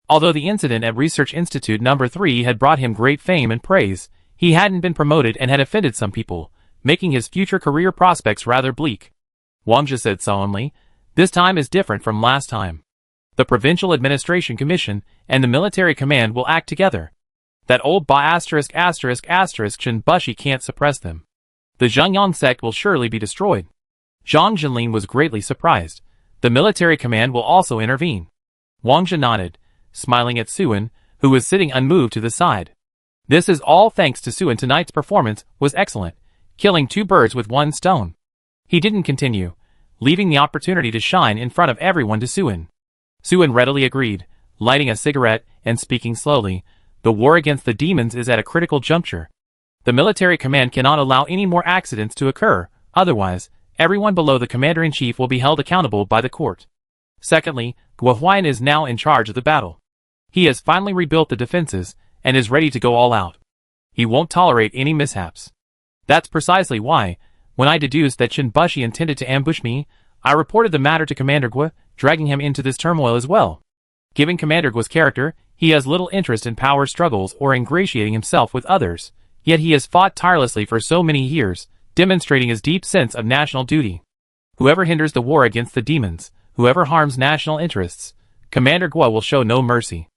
Although the incident at Research Institute No. 3 had brought him great fame and praise, he hadn't been promoted and had offended some people, making his future career prospects rather bleak. Wang Zhe said sullenly, this time is different from last time. The Provincial Administration Commission and the Military Command will act together. That old Shinbushi can't suppress them. The Zhengyang sect will surely be destroyed. Zhang Jinlin was greatly surprised. The Military Command will also intervene. Wang Zhe nodded, smiling at Suan, who was sitting unmoved to the side. This is all thanks to Suan. Tonight's performance was excellent, killing two birds with one stone. He didn't continue, leaving the opportunity to shine in front of everyone to Suan. Suan readily agreed, lighting a cigarette and speaking slowly. The war against the demons is at a critical juncture. The military command cannot allow any more accidents to occur, otherwise, everyone below the commander-in-chief will be held accountable by the court. Secondly, Guo Huayan is now in charge of the battle. He has finally rebuilt the defenses, and is ready to go all out. He won't tolerate any mishaps. That's precisely why, when I deduced that Shinbushi intended to ambush me, I reported the matter to Commander Guo, dragging him into this turmoil as well. Given Commander Guo's character, he has little interest in power struggles or ingratiating himself with others, yet he has fought tirelessly for so many years, demonstrating his deep sense of national duty. Whoever hinders the war against the demons, whoever harms national interests, Commander Guo will show no mercy.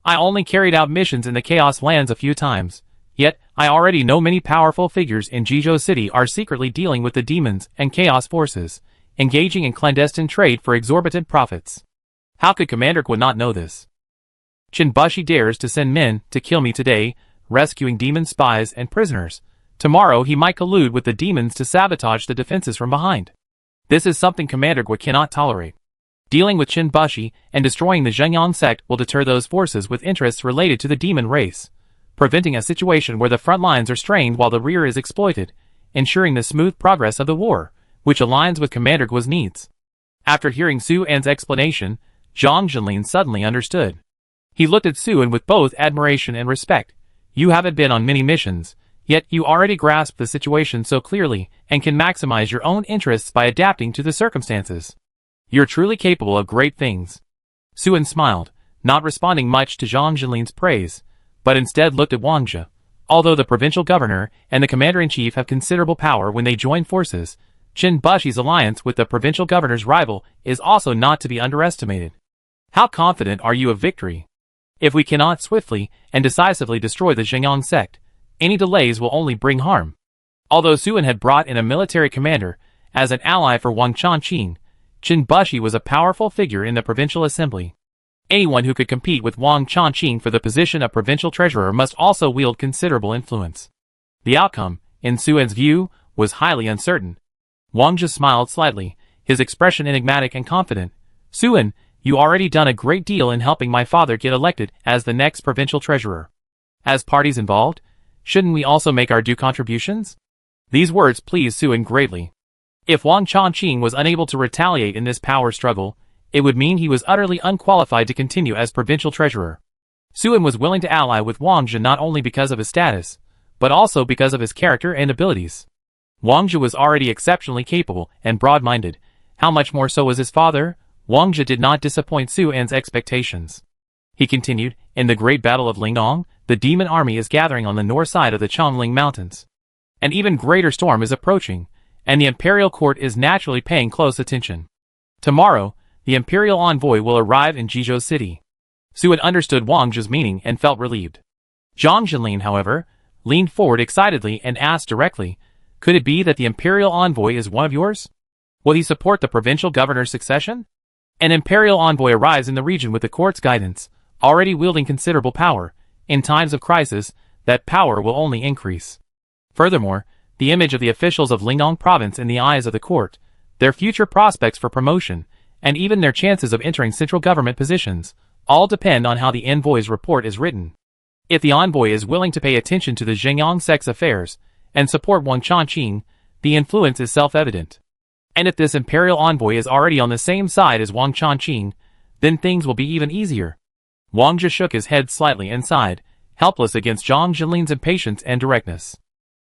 I only carried out missions in the Chaos Lands a few times, yet I already know many powerful figures in Jizhou City are secretly dealing with the demons and chaos forces, engaging in clandestine trade for exorbitant profits. How could Commander Gu not know this? Chinbushi dares to send men to kill me today, rescuing demon spies and prisoners. Tomorrow he might collude with the demons to sabotage the defenses from behind. This is something Commander Gu cannot tolerate. Dealing with Chinbushi and destroying the Zhengyang sect will deter those forces with interests related to the demon race, preventing a situation where the front lines are strained while the rear is exploited, ensuring the smooth progress of the war, which aligns with Commander Gu's needs. After hearing Su An's explanation, Zhang Jinlin suddenly understood. He looked at Su An with both admiration and respect. You haven't been on many missions, yet you already grasp the situation so clearly and can maximize your own interests by adapting to the circumstances. You're truly capable of great things. Su An smiled, not responding much to Zhang Jinlin's praise, but instead looked at Wang Zhe. Although the provincial governor and the commander-in-chief have considerable power when they join forces, Chinbushi's alliance with the provincial governor's rival is also not to be underestimated. How confident are you of victory? If we cannot swiftly and decisively destroy the Zhengyang sect, any delays will only bring harm. Although Su An had brought in a military commander as an ally for Wang Changqing, Chinbushi was a powerful figure in the provincial assembly. Anyone who could compete with Wang Changqing for the position of provincial treasurer must also wield considerable influence. The outcome, in Su An's view, was highly uncertain. Wang Zhe smiled slightly, his expression enigmatic and confident. Su An, you already done a great deal in helping my father get elected as the next provincial treasurer. As parties involved, shouldn't we also make our due contributions? These words pleased Su An greatly. If Wang Changqing was unable to retaliate in this power struggle, it would mean he was utterly unqualified to continue as provincial treasurer. Su An was willing to ally with Wang Zhe not only because of his status, but also because of his character and abilities. Wang Zhe was already exceptionally capable and broad-minded. How much more so was his father? Wang Zhe did not disappoint Su An's expectations. He continued, in the great battle of Lingdong, the demon army is gathering on the north side of the Chongling Mountains. An even greater storm is approaching, and the imperial court is naturally paying close attention. Tomorrow, the imperial envoy will arrive in Jizhou City. Su An understood Wang Zhe's meaning and felt relieved. Zhang Jinlin, however, leaned forward excitedly and asked directly, could it be that the imperial envoy is one of yours? Will he support the provincial governor's succession? An imperial envoy arrives in the region with the court's guidance, already wielding considerable power. In times of crisis, that power will only increase. Furthermore, the image of the officials of Lingdong province in the eyes of the court, their future prospects for promotion, and even their chances of entering central government positions, all depend on how the envoy's report is written. If the envoy is willing to pay attention to the Zhengyang sect's affairs, and support Wang Changqing, the influence is self-evident. And if this imperial envoy is already on the same side as Wang Changqing, then things will be even easier. Wang Zhe shook his head slightly and sighed, helpless against Zhang Jinlin's impatience and directness.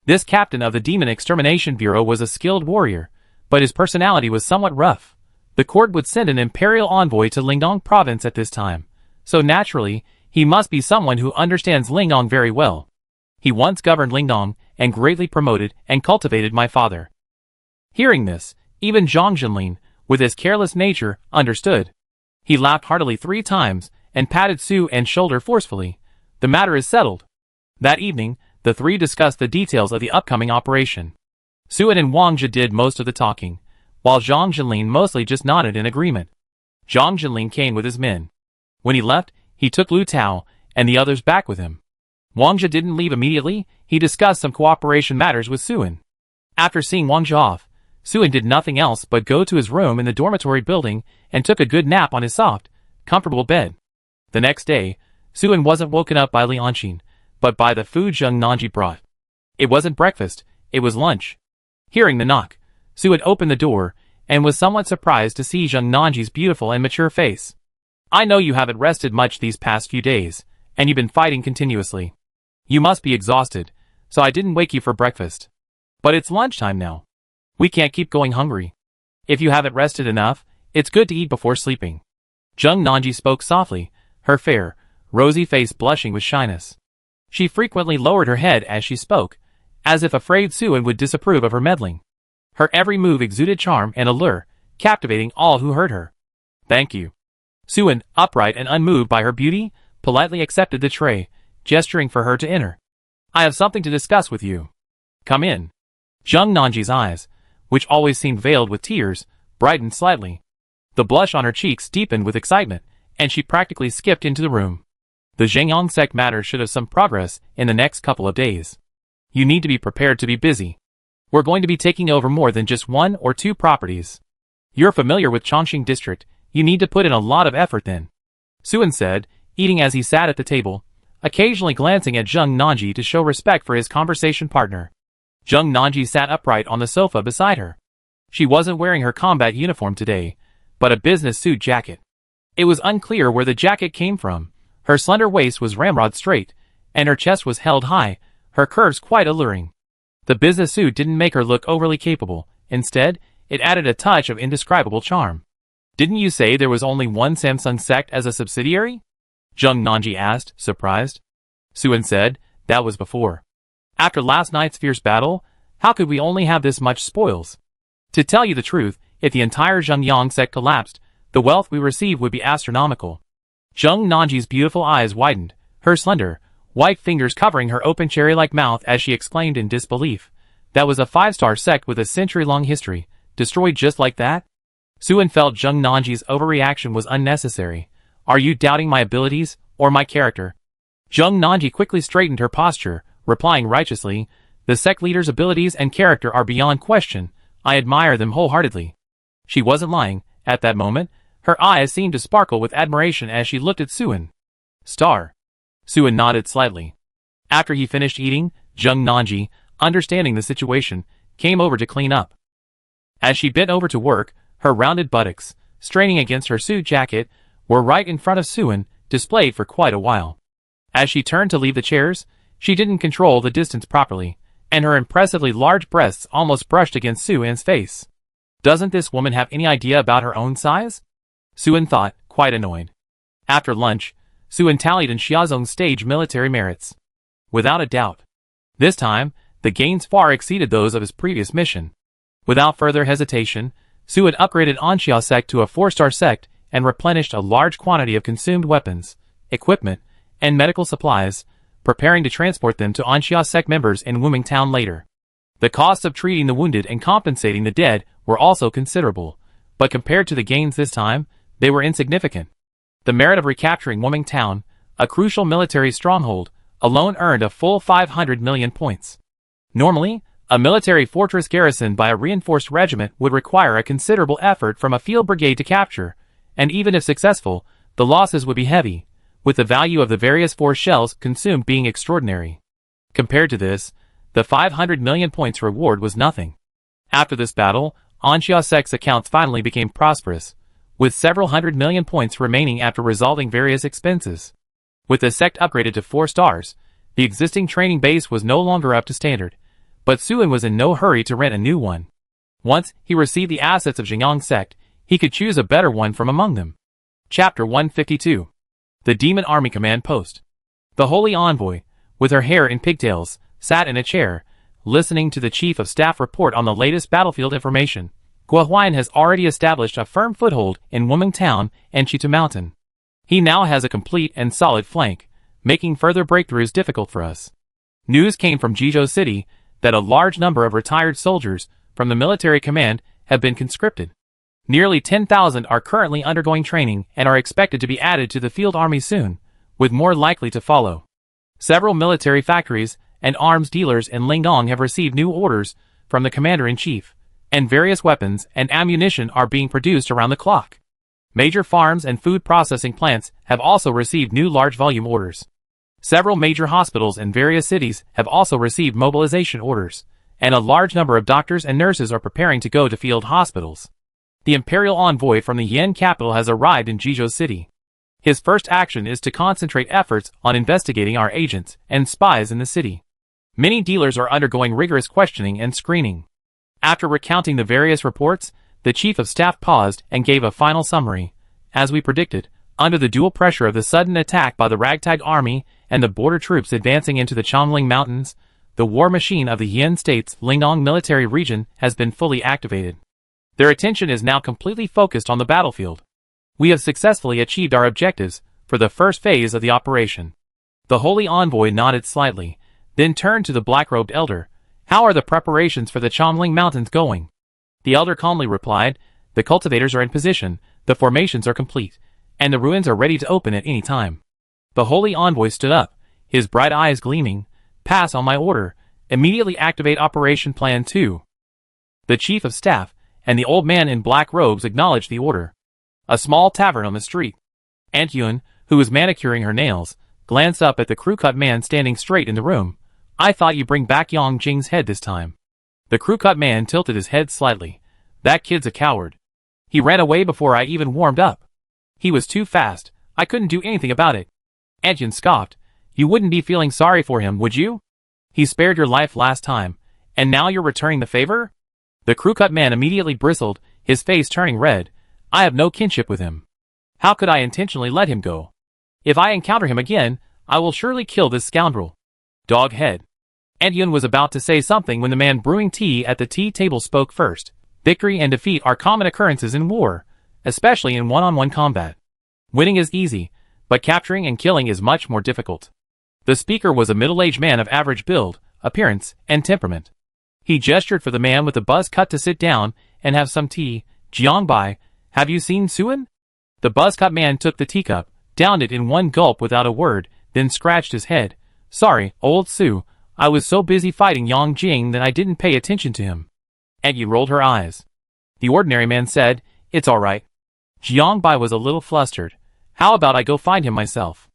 This captain of the Demon Extermination Bureau was a skilled warrior, but his personality was somewhat rough. The court would send an imperial envoy to Lingdong province at this time, so naturally, he must be someone who understands Lingdong very well. He once governed Lingdong and greatly promoted and cultivated my father. Hearing this, even Zhang Jinlin, with his careless nature, understood. He laughed heartily 3 times and patted Su An's shoulder forcefully. The matter is settled. That evening, the three discussed the details of the upcoming operation. Su An and Wang Zhe did most of the talking, while Zhang Jinlin mostly just nodded in agreement. Zhang Jinlin came with his men. When he left, he took Lu Tao and the others back with him. Wang Zhe didn't leave immediately. He discussed some cooperation matters with Su An. After seeing Wang Zhe off, Su An did nothing else but go to his room in the dormitory building and took a good nap on his soft, comfortable bed. The next day, Su An wasn't woken up by Li Anqin, but by the food Zheng Nanji brought. It wasn't breakfast, it was lunch. Hearing the knock, Su An opened the door and was somewhat surprised to see Zheng Nanji's beautiful and mature face. I know you haven't rested much these past few days, and you've been fighting continuously. You must be exhausted, so I didn't wake you for breakfast. But it's lunchtime now. We can't keep going hungry. If you haven't rested enough, it's good to eat before sleeping. Zheng Nanji spoke softly, her fair, rosy face blushing with shyness. She frequently lowered her head as she spoke, as if afraid Su An would disapprove of her meddling. Her every move exuded charm and allure, captivating all who heard her. Thank you. Su An, upright and unmoved by her beauty, politely accepted the tray, gesturing for her to enter. I have something to discuss with you. Come in. Zheng Nanji's eyes, which always seemed veiled with tears, brightened slightly. The blush on her cheeks deepened with excitement, and she practically skipped into the room. The Zhengyang sect matter should have some progress in the next couple of days. You need to be prepared to be busy. We're going to be taking over more than just 1 or 2 properties. You're familiar with Chongqing district, you need to put in a lot of effort then. Suan said, eating as he sat at the table, occasionally glancing at Zheng Nanji to show respect for his conversation partner. Zheng Nanji sat upright on the sofa beside her. She wasn't wearing her combat uniform today, but a business suit jacket. It was unclear where the jacket came from. Her slender waist was ramrod straight, and her chest was held high, her curves quite alluring. The business suit didn't make her look overly capable. Instead, it added a touch of indescribable charm. Didn't you say there was only one Samsung sect as a subsidiary? Zheng Nanji asked, surprised. Suan said, that was before. After last night's fierce battle, how could we only have this much spoils? To tell you the truth, if the entire Zhengyang sect collapsed, the wealth we receive would be astronomical. Zheng Nanji's beautiful eyes widened, her slender, white fingers covering her open cherry-like mouth as she exclaimed in disbelief. That was a 5-star sect with a century-long history, destroyed just like that? Suan felt Zheng Nanji's overreaction was unnecessary. Are you doubting my abilities, or my character? Zheng Nanji quickly straightened her posture, replying righteously, the sect leader's abilities and character are beyond question. I admire them wholeheartedly. She wasn't lying. At that moment, her eyes seemed to sparkle with admiration as she looked at Suan. Star. Suan nodded slightly. After he finished eating, Zheng Nanji, understanding the situation, came over to clean up. As she bent over to work, her rounded buttocks, straining against her suit jacket, were right in front of Suan, displayed for quite a while. As she turned to leave the chairs, she didn't control the distance properly, and her impressively large breasts almost brushed against Suan's face. Doesn't this woman have any idea about her own size? Suan thought, quite annoyed. After lunch, Suan tallied in Xiaozong's stage military merits. Without a doubt. This time, the gains far exceeded those of his previous mission. Without further hesitation, Suan upgraded Anxia sect to a 4-star sect and replenished a large quantity of consumed weapons, equipment, and medical supplies, preparing to transport them to Anxia sect members in Wuming town later. The costs of treating the wounded and compensating the dead were also considerable, but compared to the gains this time, they were insignificant. The merit of recapturing Wuming town, a crucial military stronghold, alone earned a full 500 million points. Normally, a military fortress garrisoned by a reinforced regiment would require a considerable effort from a field brigade to capture, and even if successful, the losses would be heavy, with the value of the various force shells consumed being extraordinary. Compared to this, the 500 million points reward was nothing. After this battle, Anxia sect's accounts finally became prosperous, with several hundred million points remaining after resolving various expenses. With the sect upgraded to 4 stars, the existing training base was no longer up to standard, but Suan was in no hurry to rent a new one. Once he received the assets of Zhengyang sect, he could choose a better one from among them. Chapter 152. The Demon Army Command Post. The Holy Envoy, with her hair in pigtails, sat in a chair, listening to the Chief of Staff report on the latest battlefield information. Guo Huayan has already established a firm foothold in Wuming town and Chitu Mountain. He now has a complete and solid flank, making further breakthroughs difficult for us. News came from Jizhou City that a large number of retired soldiers from the military command have been conscripted. Nearly 10,000 are currently undergoing training and are expected to be added to the field army soon, with more likely to follow. Several military factories and arms dealers in Lingdong have received new orders from the commander-in-chief, and various weapons and ammunition are being produced around the clock. Major farms and food processing plants have also received new large-volume orders. Several major hospitals in various cities have also received mobilization orders, and a large number of doctors and nurses are preparing to go to field hospitals. The imperial envoy from the Yan capital has arrived in Jizhou City. His first action is to concentrate efforts on investigating our agents and spies in the city. Many dealers are undergoing rigorous questioning and screening. After recounting the various reports, the Chief of Staff paused and gave a final summary. As we predicted, under the dual pressure of the sudden attack by the ragtag army and the border troops advancing into the Chongling Mountains, the war machine of the Yan State's Lingdong military region has been fully activated. Their attention is now completely focused on the battlefield. We have successfully achieved our objectives for the first phase of the operation. The Holy Envoy nodded slightly, then turned to the black-robed elder. How are the preparations for the Chongling Mountains going? The elder calmly replied, The cultivators are in position, the formations are complete, and the ruins are ready to open at any time. The holy envoy stood up, his bright eyes gleaming. Pass on my order. Immediately activate Operation Plan 2. The chief of staff and the old man in black robes acknowledged the order. A small tavern on the street. Aunt Yun, who was manicuring her nails, glanced up at the crew-cut man standing straight in the room. I thought you bring back Yang Jing's head this time. The crew-cut man tilted his head slightly. That kid's a coward. He ran away before I even warmed up. He was too fast. I couldn't do anything about it. Aunt Yun scoffed. You wouldn't be feeling sorry for him, would you? He spared your life last time, and now you're returning the favor? The crew-cut man immediately bristled, his face turning red. I have no kinship with him. How could I intentionally let him go? If I encounter him again, I will surely kill this scoundrel. Dog head. Aunt Yun was about to say something when the man brewing tea at the tea table spoke first. Victory and defeat are common occurrences in war, especially in one-on-one combat. Winning is easy, but capturing and killing is much more difficult. The speaker was a middle-aged man of average build, appearance, and temperament. He gestured for the man with the buzz cut to sit down and have some tea. Jiangbai, have you seen Suan? The buzz-cut man took the teacup, downed it in one gulp without a word, then scratched his head. Sorry, old Su, I was so busy fighting Yang Jing that I didn't pay attention to him. Aggie rolled her eyes. The ordinary man said, It's all right. Jiangbai was a little flustered. How about I go find him myself?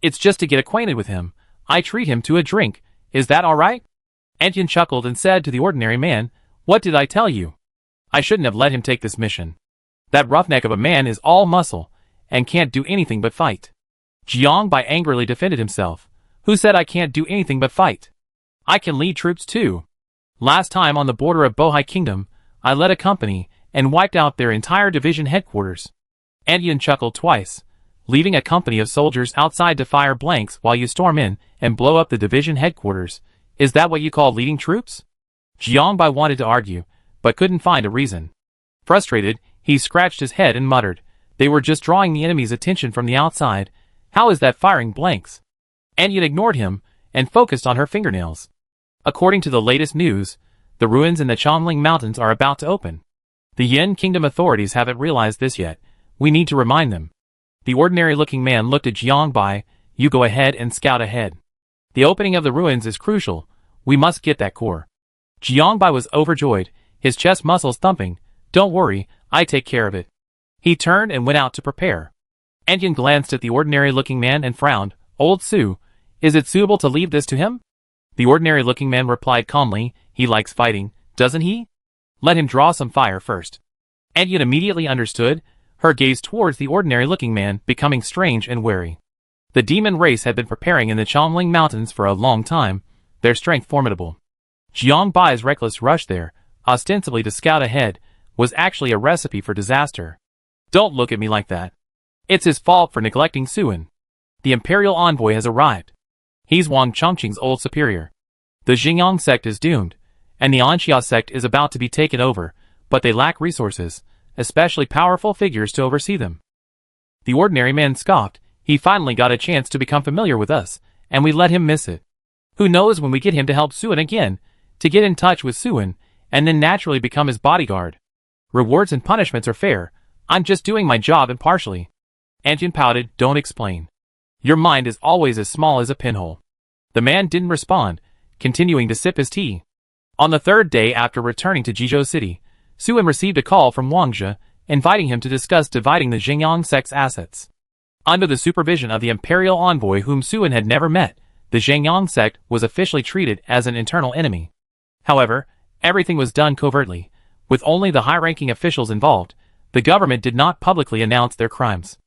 It's just to get acquainted with him. I treat him to a drink. Is that all right? Aunt Yun chuckled and said to the ordinary man, What did I tell you? I shouldn't have let him take this mission. That roughneck of a man is all muscle, and can't do anything but fight. Jiangbai angrily defended himself. Who said I can't do anything but fight? I can lead troops too. Last time on the border of Bohai Kingdom, I led a company and wiped out their entire division headquarters. Aunt Yun chuckled twice. Leaving a company of soldiers outside to fire blanks while you storm in and blow up the division headquarters. Is that what you call leading troops? Jiangbai wanted to argue, but couldn't find a reason. Frustrated, he scratched his head and muttered, They were just drawing the enemy's attention from the outside. How is that firing blanks? Aunt Yun ignored him and focused on her fingernails. According to the latest news, the ruins in the Chongling Mountains are about to open. The Yin Kingdom authorities haven't realized this yet. We need to remind them. The ordinary-looking man looked at Jiangbai. You go ahead and scout ahead. The opening of the ruins is crucial. We must get that core. Jiangbai was overjoyed, his chest muscles thumping. Don't worry, I take care of it. He turned and went out to prepare. Aunt Yun glanced at the ordinary-looking man and frowned. Old Su, is it suitable to leave this to him? The ordinary-looking man replied calmly, He likes fighting, doesn't he? Let him draw some fire first. Aunt Yun immediately understood, her gaze towards the ordinary-looking man becoming strange and wary. The demon race had been preparing in the Chongling Mountains for a long time, their strength formidable. Jiangbai's reckless rush there, ostensibly to scout ahead, was actually a recipe for disaster. Don't look at me like that. It's his fault for neglecting Suan. The imperial envoy has arrived. He's Wang Chongqing's old superior. The Xingyang sect is doomed, and the Anxia sect is about to be taken over, but they lack resources, especially powerful figures to oversee them. The ordinary man scoffed. He finally got a chance to become familiar with us, and we let him miss it. Who knows when we get him to help Suan again, to get in touch with Suan, and then naturally become his bodyguard. Rewards and punishments are fair. I'm just doing my job impartially. Aunt Yun pouted. Don't explain. Your mind is always as small as a pinhole. The man didn't respond, continuing to sip his tea. On the third day after returning to Jizhou City, Suan received a call from Wangzhe, inviting him to discuss dividing the Xingyang sect's assets. Under the supervision of the imperial envoy whom Suan had never met, the Xingyang sect was officially treated as an internal enemy. However, everything was done covertly, with only the high-ranking officials involved. The government did not publicly announce their crimes.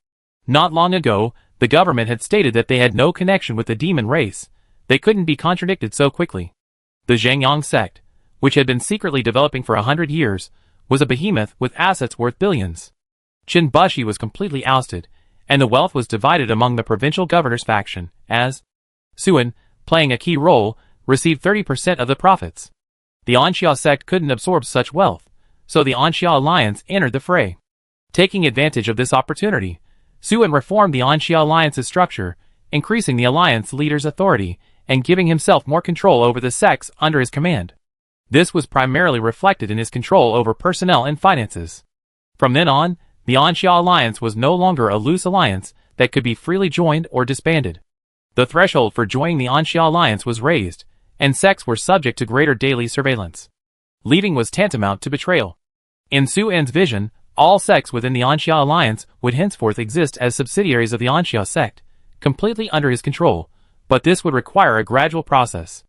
Not long ago, the government had stated that they had no connection with the demon race. They couldn't be contradicted so quickly. The Xingyang sect, which had been secretly developing for 100 years, was a behemoth with assets worth billions. Qin Bushi was completely ousted, and the wealth was divided among the provincial governor's faction, as Suan, playing a key role, received 30% of the profits. The Anxia sect couldn't absorb such wealth, so the Anxia alliance entered the fray. Taking advantage of this opportunity, Suan reformed the Anxia alliance's structure, increasing the alliance leader's authority and giving himself more control over the sects under his command. This was primarily reflected in his control over personnel and finances. From then on, the Anxia Alliance was no longer a loose alliance that could be freely joined or disbanded. The threshold for joining the Anxia Alliance was raised, and sects were subject to greater daily surveillance. Leaving was tantamount to betrayal. In Su En's vision, all sects within the Anxia Alliance would henceforth exist as subsidiaries of the Anxia sect, completely under his control, but this would require a gradual process.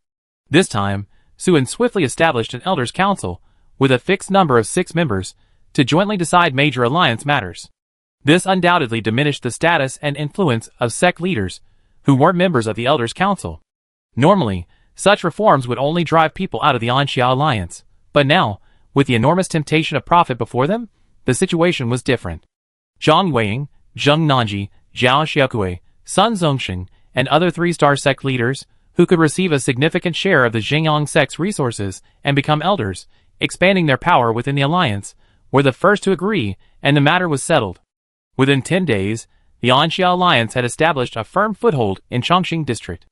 This time, Su En swiftly established an Elders' Council, with a fixed number of 6 members, to jointly decide major alliance matters. This undoubtedly diminished the status and influence of sect leaders, who weren't members of the Elders' Council. Normally, such reforms would only drive people out of the Anxia Alliance, but now, with the enormous temptation of profit before them, the situation was different. Zhang Weiying, Zheng Nanji, Zhao Xiaokui, Sun Zongxing, and other 3-star sect leaders, who could receive a significant share of the Xingyang sect's resources and become elders, expanding their power within the alliance, were the first to agree, and the matter was settled. Within 10 days, the Anxia Alliance had established a firm foothold in Chongqing district.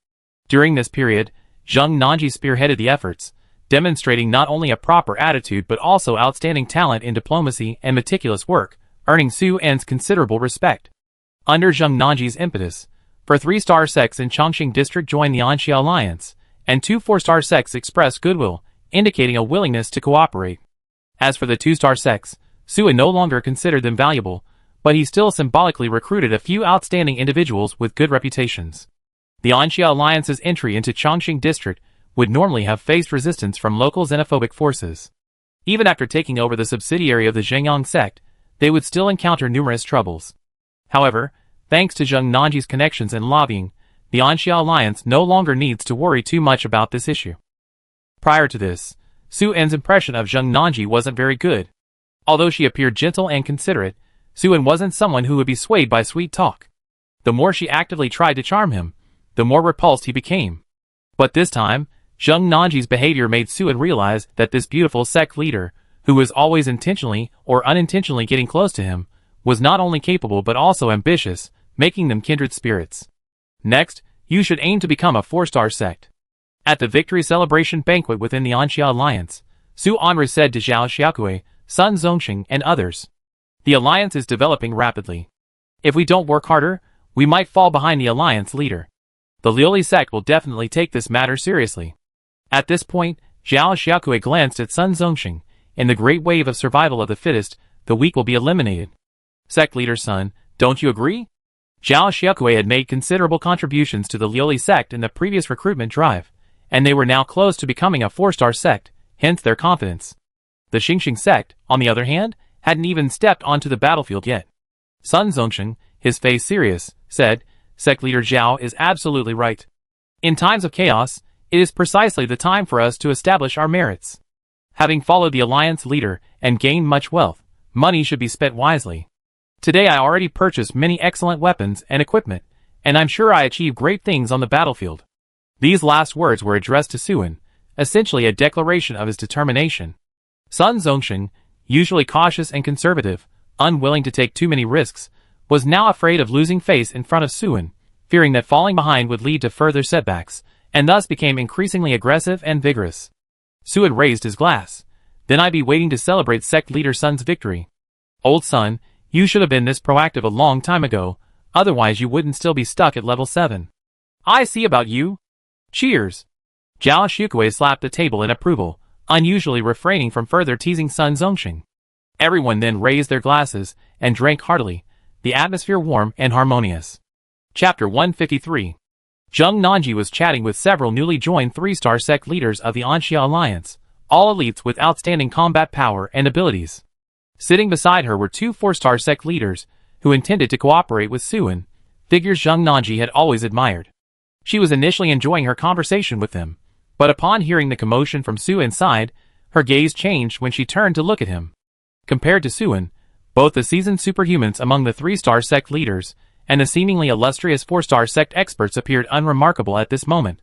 During this period, Zheng Nanji spearheaded the efforts, demonstrating not only a proper attitude but also outstanding talent in diplomacy and meticulous work, earning Su En's considerable respect. Under Zheng Nanji's impetus, 3-star sects in Chongqing district joined the Anxia Alliance, and 2 4-star sects expressed goodwill, indicating a willingness to cooperate. As for the 2-star sects, Su En no longer considered them valuable, but he still symbolically recruited a few outstanding individuals with good reputations. The Anxia Alliance's entry into Chongqing district would normally have faced resistance from local xenophobic forces. Even after taking over the subsidiary of the Xingyang sect, they would still encounter numerous troubles. However, thanks to Zheng Nanji's connections and lobbying, the Anxia Alliance no longer needs to worry too much about this issue. Prior to this, Su En's impression of Zheng Nanji wasn't very good. Although she appeared gentle and considerate, Su En wasn't someone who would be swayed by sweet talk. The more she actively tried to charm him, the more repulsed he became. But this time, Zheng Nanji's behavior made Su En realize that this beautiful sect leader, who was always intentionally or unintentionally getting close to him, was not only capable but also ambitious, making them kindred spirits. Next, you should aim to become a 4-star sect. At the victory celebration banquet within the Anxia Alliance, Su Enri said to Zhao Xiaokui, Sun Zongxing, and others, "The alliance is developing rapidly. If we don't work harder, we might fall behind the alliance leader. The Liuli sect will definitely take this matter seriously." At this point, Zhao Xiaokui glanced at Sun Zongxing. In the great wave of survival of the fittest, the weak will be eliminated. Sect leader Sun, don't you agree? Zhao Xiaokui had made considerable contributions to the Liuli sect in the previous recruitment drive, and they were now close to becoming a 4-star sect, hence their confidence. The Xingxing sect, on the other hand, hadn't even stepped onto the battlefield yet. Sun Zongxing, his face serious, said, "Sect leader Zhao is absolutely right. In times of chaos, it is precisely the time for us to establish our merits. Having followed the alliance leader and gained much wealth, money should be spent wisely. Today I already purchased many excellent weapons and equipment, and I'm sure I achieved great things on the battlefield." These last words were addressed to Su En, essentially a declaration of his determination. Sun Zongxing, usually cautious and conservative, unwilling to take too many risks, was now afraid of losing face in front of Su En, fearing that falling behind would lead to further setbacks, and thus became increasingly aggressive and vigorous. Su En raised his glass. "Then I'd be waiting to celebrate sect leader Sun's victory. Old Sun, you should have been this proactive a long time ago, otherwise you wouldn't still be stuck at level 7. I see about you. Cheers." Zhao Xiaokui slapped the table in approval, unusually refraining from further teasing Sun Zongxing. Everyone then raised their glasses and drank heartily, the atmosphere warm and harmonious. Chapter 153. Zheng Nanji was chatting with several newly joined 3-star sect leaders of the Anxia Alliance, all elites with outstanding combat power and abilities. Sitting beside her were 2 4-star sect leaders, who intended to cooperate with Su En, figures Zheng Nanji had always admired. She was initially enjoying her conversation with them, but upon hearing the commotion from Su En's side, her gaze changed when she turned to look at him. Compared to Su En, both the seasoned superhumans among the 3-star sect leaders and the seemingly illustrious 4-star sect experts appeared unremarkable at this moment.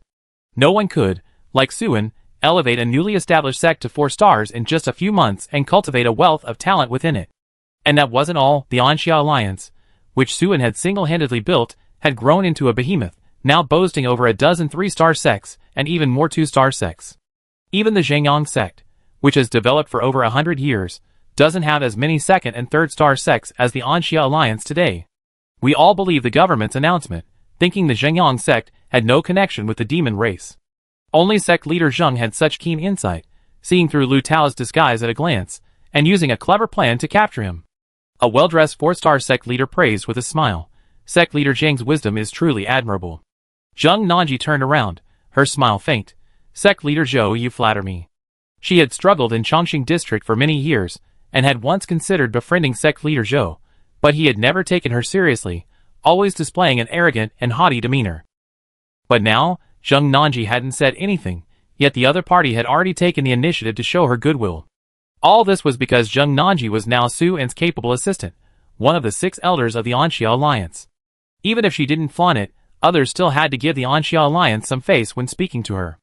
No one could, like Su En, elevate a newly established sect to 4 stars in just a few months and cultivate a wealth of talent within it. And that wasn't all. The Anxia Alliance, which Su En had single-handedly built, had grown into a behemoth, now boasting over a dozen 3-star sects and even more 2-star sects. Even the Xingyang sect, which has developed for over 100 years, doesn't have as many second and third star sects as the Anxia Alliance today. We all believe the government's announcement, thinking the Zhengyang sect had no connection with the demon race. Only sect leader Zheng had such keen insight, seeing through Lu Tao's disguise at a glance, and using a clever plan to capture him. A well-dressed 4-star sect leader praised with a smile. Sect leader Zheng's wisdom is truly admirable. Zheng Nanji turned around, her smile faint. Sect leader Zhou, you flatter me. She had struggled in Chongqing district for many years, and had once considered befriending sect leader Zhou, but he had never taken her seriously, always displaying an arrogant and haughty demeanor. But now, Zheng Nanji hadn't said anything, yet the other party had already taken the initiative to show her goodwill. All this was because Zheng Nanji was now Su An's capable assistant, one of the 6 elders of the Anxia Alliance. Even if she didn't flaunt it, others still had to give the Anxia Alliance some face when speaking to her.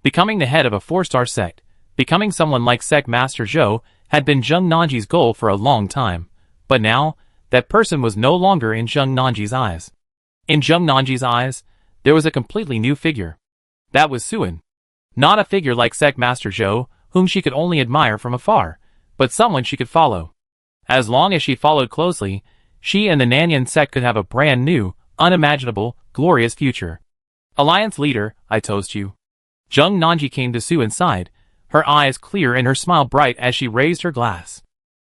Becoming the head of a 4-star sect, becoming someone like Sect Master Zhou, had been Zheng Nanji's goal for a long time, but now, that person was no longer in Zheng Nanji's eyes. In Zheng Nanji's eyes, there was a completely new figure. That was Su An. Not a figure like Sect Master Zhou, whom she could only admire from afar, but someone she could follow. As long as she followed closely, she and the Nanyan sect could have a brand new, unimaginable, glorious future. Alliance leader, I toast you. Zheng Nanji came to Su An's side, her eyes clear and her smile bright as she raised her glass.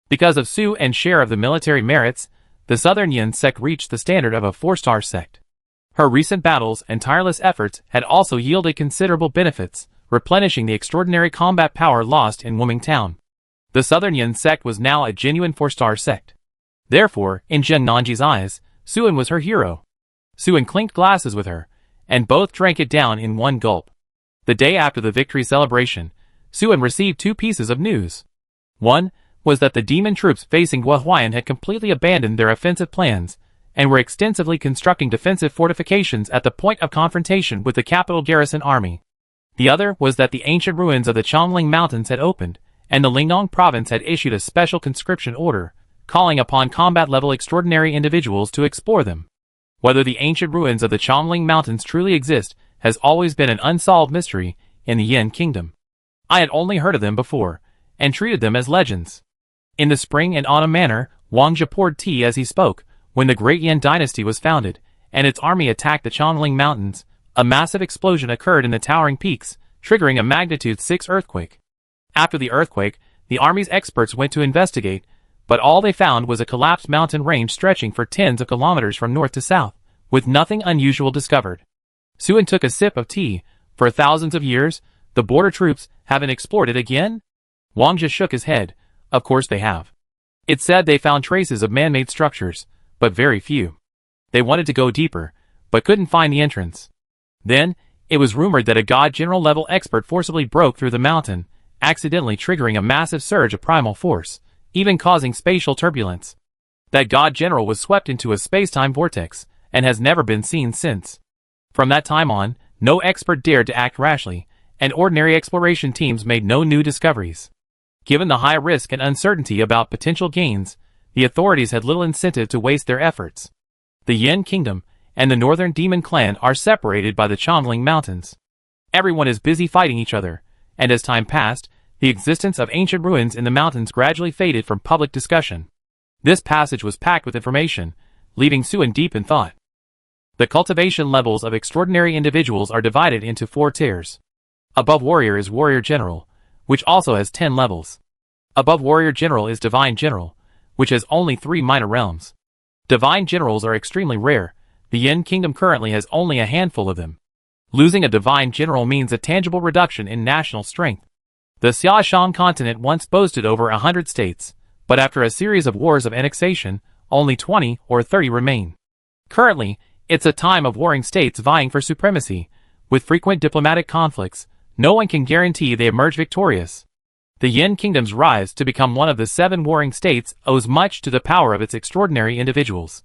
Because of Su An's share of the military merits, the Southern Yan sect reached the standard of a 4-star sect. Her recent battles and tireless efforts had also yielded considerable benefits, replenishing the extraordinary combat power lost in Wuming Town. The Southern Yan sect was now a genuine 4-star sect. Therefore, in Zheng Nanji's eyes, Su An was her hero. Su An clinked glasses with her, and both drank it down in one gulp. The day after the victory celebration, Su An received 2 pieces of news. One was that the demon troops facing Guohuayan had completely abandoned their offensive plans, and were extensively constructing defensive fortifications at the point of confrontation with the capital garrison army. The other was that the ancient ruins of the Chongling Mountains had opened, and the Lingnong province had issued a special conscription order, calling upon combat-level extraordinary individuals to explore them. Whether the ancient ruins of the Chongling Mountains truly exist has always been an unsolved mystery in the Yan Kingdom. I had only heard of them before, and treated them as legends. In the spring and autumn manner, Wang Zhe poured tea as he spoke, when the Great Yan dynasty was founded, and its army attacked the Chongling Mountains. A massive explosion occurred in the towering peaks, triggering a magnitude 6 earthquake. After the earthquake, the army's experts went to investigate, but all they found was a collapsed mountain range stretching for tens of kilometers from north to south, with nothing unusual discovered. Su An took a sip of tea. For thousands of years, the border troops haven't explored it again? Wang Zhe shook his head. Of course they have. It said they found traces of man-made structures, but very few. They wanted to go deeper, but couldn't find the entrance. Then, it was rumored that a God General level expert forcibly broke through the mountain, accidentally triggering a massive surge of primal force, even causing spatial turbulence. That God General was swept into a space-time vortex, and has never been seen since. From that time on, no expert dared to act rashly, and ordinary exploration teams made no new discoveries. Given the high risk and uncertainty about potential gains, the authorities had little incentive to waste their efforts. The Yan Kingdom and the Northern Demon Clan are separated by the Chongling Mountains. Everyone is busy fighting each other, and as time passed, the existence of ancient ruins in the mountains gradually faded from public discussion. This passage was packed with information, leaving Su An deep in thought. The cultivation levels of extraordinary individuals are divided into 4 tiers. Above Warrior is Warrior General, which also has 10 levels. Above Warrior General is Divine General, which has only 3 minor realms. Divine Generals are extremely rare. The Yan Kingdom currently has only a handful of them. Losing a Divine General means a tangible reduction in national strength. The Xiaoshan continent once boasted over 100 states, but after a series of wars of annexation, only 20 or 30 remain. Currently, it's a time of warring states vying for supremacy. With frequent diplomatic conflicts, no one can guarantee they emerge victorious. The Yan Kingdom's rise to become one of the 7 warring states owes much to the power of its extraordinary individuals.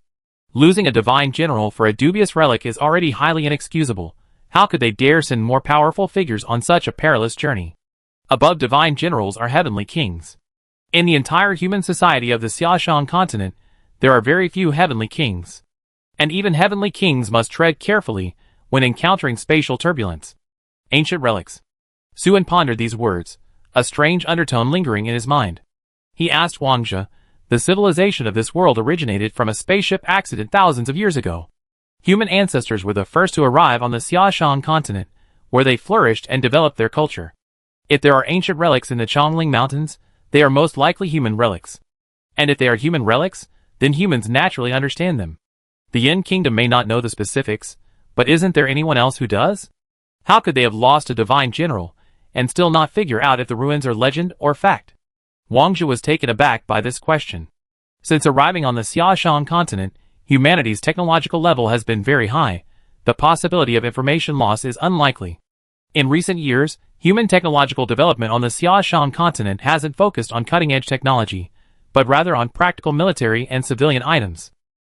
Losing a Divine General for a dubious relic is already highly inexcusable. How could they dare send more powerful figures on such a perilous journey? Above Divine Generals are Heavenly Kings. In the entire human society of the Xiaoshan continent, there are very few Heavenly Kings. And even Heavenly Kings must tread carefully when encountering spatial turbulence. Ancient relics. Su An pondered these words, a strange undertone lingering in his mind. He asked Wang Zhe. The civilization of this world originated from a spaceship accident thousands of years ago. Human ancestors were the first to arrive on the Xiaoshan continent, where they flourished and developed their culture. If there are ancient relics in the Chongling Mountains, they are most likely human relics. And if they are human relics, then humans naturally understand them. The Yin Kingdom may not know the specifics, but isn't there anyone else who does? How could they have lost a divine general, and still not figure out if the ruins are legend or fact? Wang Zhe was taken aback by this question. Since arriving on the Xiaoshan continent, humanity's technological level has been very high. The possibility of information loss is unlikely. In recent years, human technological development on the Xiaoshan continent hasn't focused on cutting-edge technology, but rather on practical military and civilian items.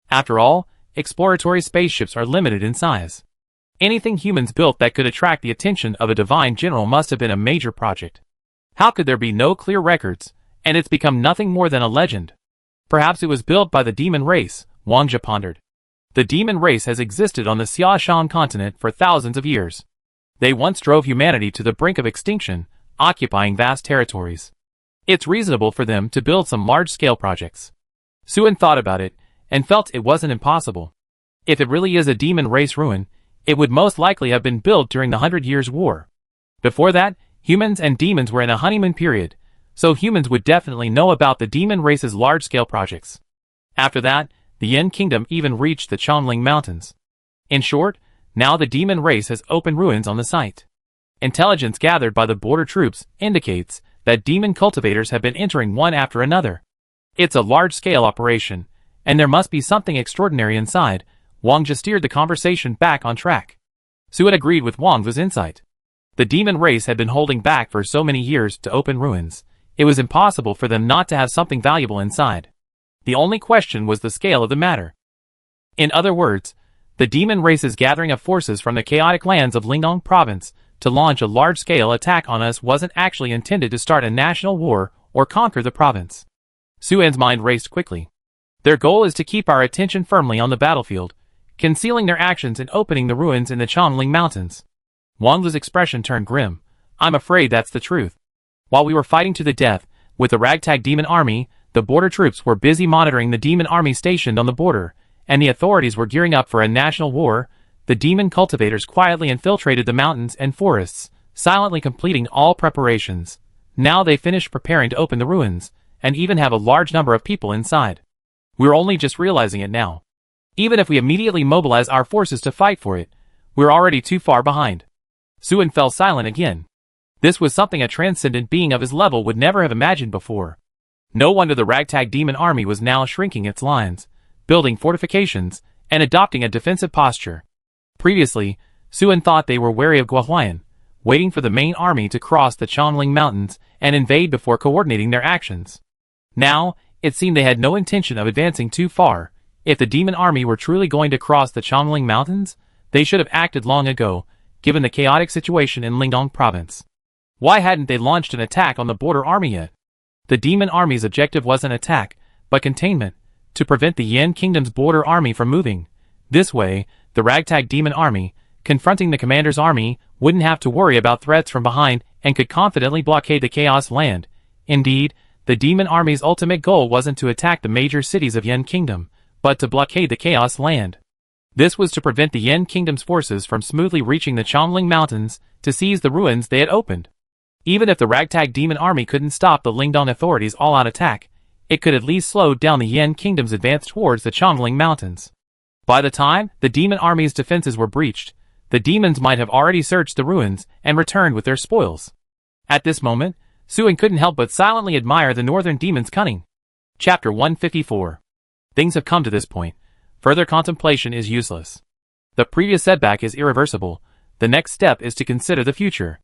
After all, exploratory spaceships are limited in size. Anything humans built that could attract the attention of a divine general must have been a major project. How could there be no clear records, and it's become nothing more than a legend? Perhaps it was built by the demon race, Wang Zhe pondered. The demon race has existed on the Xiaoshan continent for thousands of years. They once drove humanity to the brink of extinction, occupying vast territories. It's reasonable for them to build some large-scale projects. Suen thought about it, and felt it wasn't impossible. If it really is a demon race ruin, it would most likely have been built during the 100 Years' War. Before that, humans and demons were in a honeymoon period, so humans would definitely know about the demon race's large-scale projects. After that, the Yin Kingdom even reached the Chongling Mountains. In short, now the demon race has open ruins on the site. Intelligence gathered by the border troops indicates that demon cultivators have been entering one after another. It's a large-scale operation, and there must be something extraordinary inside. Wang Zhe steered the conversation back on track. Suen agreed with Wang Zhe's insight. The demon race had been holding back for so many years to open ruins. It was impossible for them not to have something valuable inside. The only question was the scale of the matter. In other words, the demon race's gathering of forces from the chaotic lands of Lingdong province to launch a large-scale attack on us wasn't actually intended to start a national war or conquer the province. Suen's mind raced quickly. Their goal is to keep our attention firmly on the battlefield, concealing their actions and opening the ruins in the Chongling Mountains. Wang Zhe's expression turned grim. I'm afraid that's the truth. While we were fighting to the death with the ragtag demon army, the border troops were busy monitoring the demon army stationed on the border, and the authorities were gearing up for a national war. The demon cultivators quietly infiltrated the mountains and forests, silently completing all preparations. Now they finished preparing to open the ruins, and even have a large number of people inside. We're only just realizing it now. Even if we immediately mobilize our forces to fight for it, we're already too far behind. Suen fell silent again. This was something a transcendent being of his level would never have imagined before. No wonder the ragtag demon army was now shrinking its lines, building fortifications, and adopting a defensive posture. Previously, Suen thought they were wary of Guohuayan, waiting for the main army to cross the Chongling Mountains and invade before coordinating their actions. Now, it seemed they had no intention of advancing too far. If the demon army were truly going to cross the Chongling Mountains, they should have acted long ago, given the chaotic situation in Lingdong province. Why hadn't they launched an attack on the border army yet? The demon army's objective wasn't attack, but containment, to prevent the Yin Kingdom's border army from moving. This way, the ragtag demon army, confronting the commander's army, wouldn't have to worry about threats from behind and could confidently blockade the Chaos Land. Indeed, the demon army's ultimate goal wasn't to attack the major cities of Yin Kingdom, but to blockade the Chaos Land. This was to prevent the Yin Kingdom's forces from smoothly reaching the Chongling Mountains to seize the ruins they had opened. Even if the ragtag demon army couldn't stop the Lingdong authorities' all-out attack, it could at least slow down the Yin Kingdom's advance towards the Chongling Mountains. By the time the demon army's defenses were breached, the demons might have already searched the ruins and returned with their spoils. At this moment, Suen couldn't help but silently admire the northern demon's cunning. Chapter 154. Things have come to this point. Further contemplation is useless. The previous setback is irreversible. The next step is to consider the future.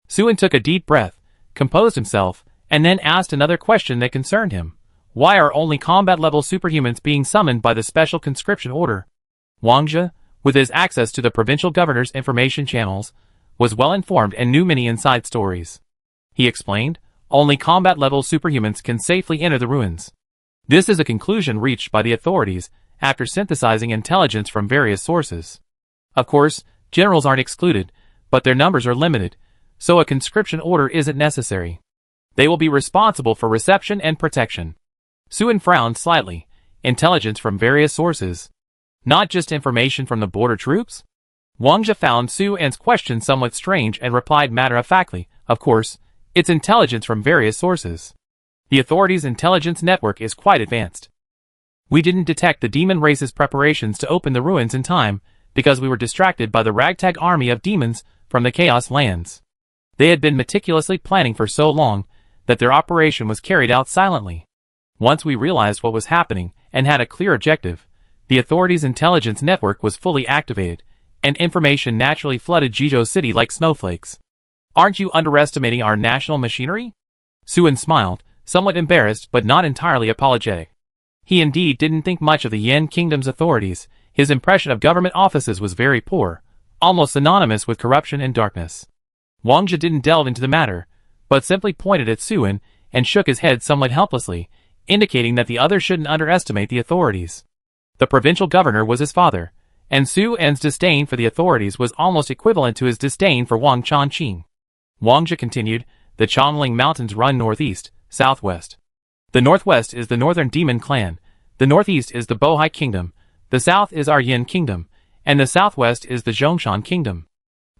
Suen took a deep breath, composed himself, and then asked another question that concerned him. Why are only combat-level superhumans being summoned by the Special Conscription Order? Wang Zhe, with his access to the provincial governor's information channels, was well informed and knew many inside stories. He explained, only combat-level superhumans can safely enter the ruins. This is a conclusion reached by the authorities after synthesizing intelligence from various sources. Of course, generals aren't excluded, but their numbers are limited, so a conscription order isn't necessary. They will be responsible for reception and protection. Suen frowned slightly. Intelligence from various sources. Not just information from the border troops? Wang Jie found Suen's question somewhat strange and replied matter-of-factly, of course, it's intelligence from various sources. The authorities' intelligence network is quite advanced. We didn't detect the demon race's preparations to open the ruins in time, because we were distracted by the ragtag army of demons from the Chaos Lands. They had been meticulously planning for so long that their operation was carried out silently. Once we realized what was happening and had a clear objective, the authorities' intelligence network was fully activated, and information naturally flooded Jizhou City like snowflakes. Aren't you underestimating our national machinery? Suen smiled, somewhat embarrassed but not entirely apologetic. He indeed didn't think much of the Yan Kingdom's authorities. His impression of government offices was very poor, almost synonymous with corruption and darkness. Wang Jie didn't delve into the matter, but simply pointed at Suen and shook his head somewhat helplessly, indicating that the other shouldn't underestimate the authorities. The provincial governor was his father, and Suen's disdain for the authorities was almost equivalent to his disdain for Wang Changqing. Wang Jie continued, the Chongling Mountains run northeast, southwest. The northwest is the Northern Demon Clan, the northeast is the Bohai Kingdom, the south is our Yin Kingdom, and the southwest is the Zhongshan Kingdom.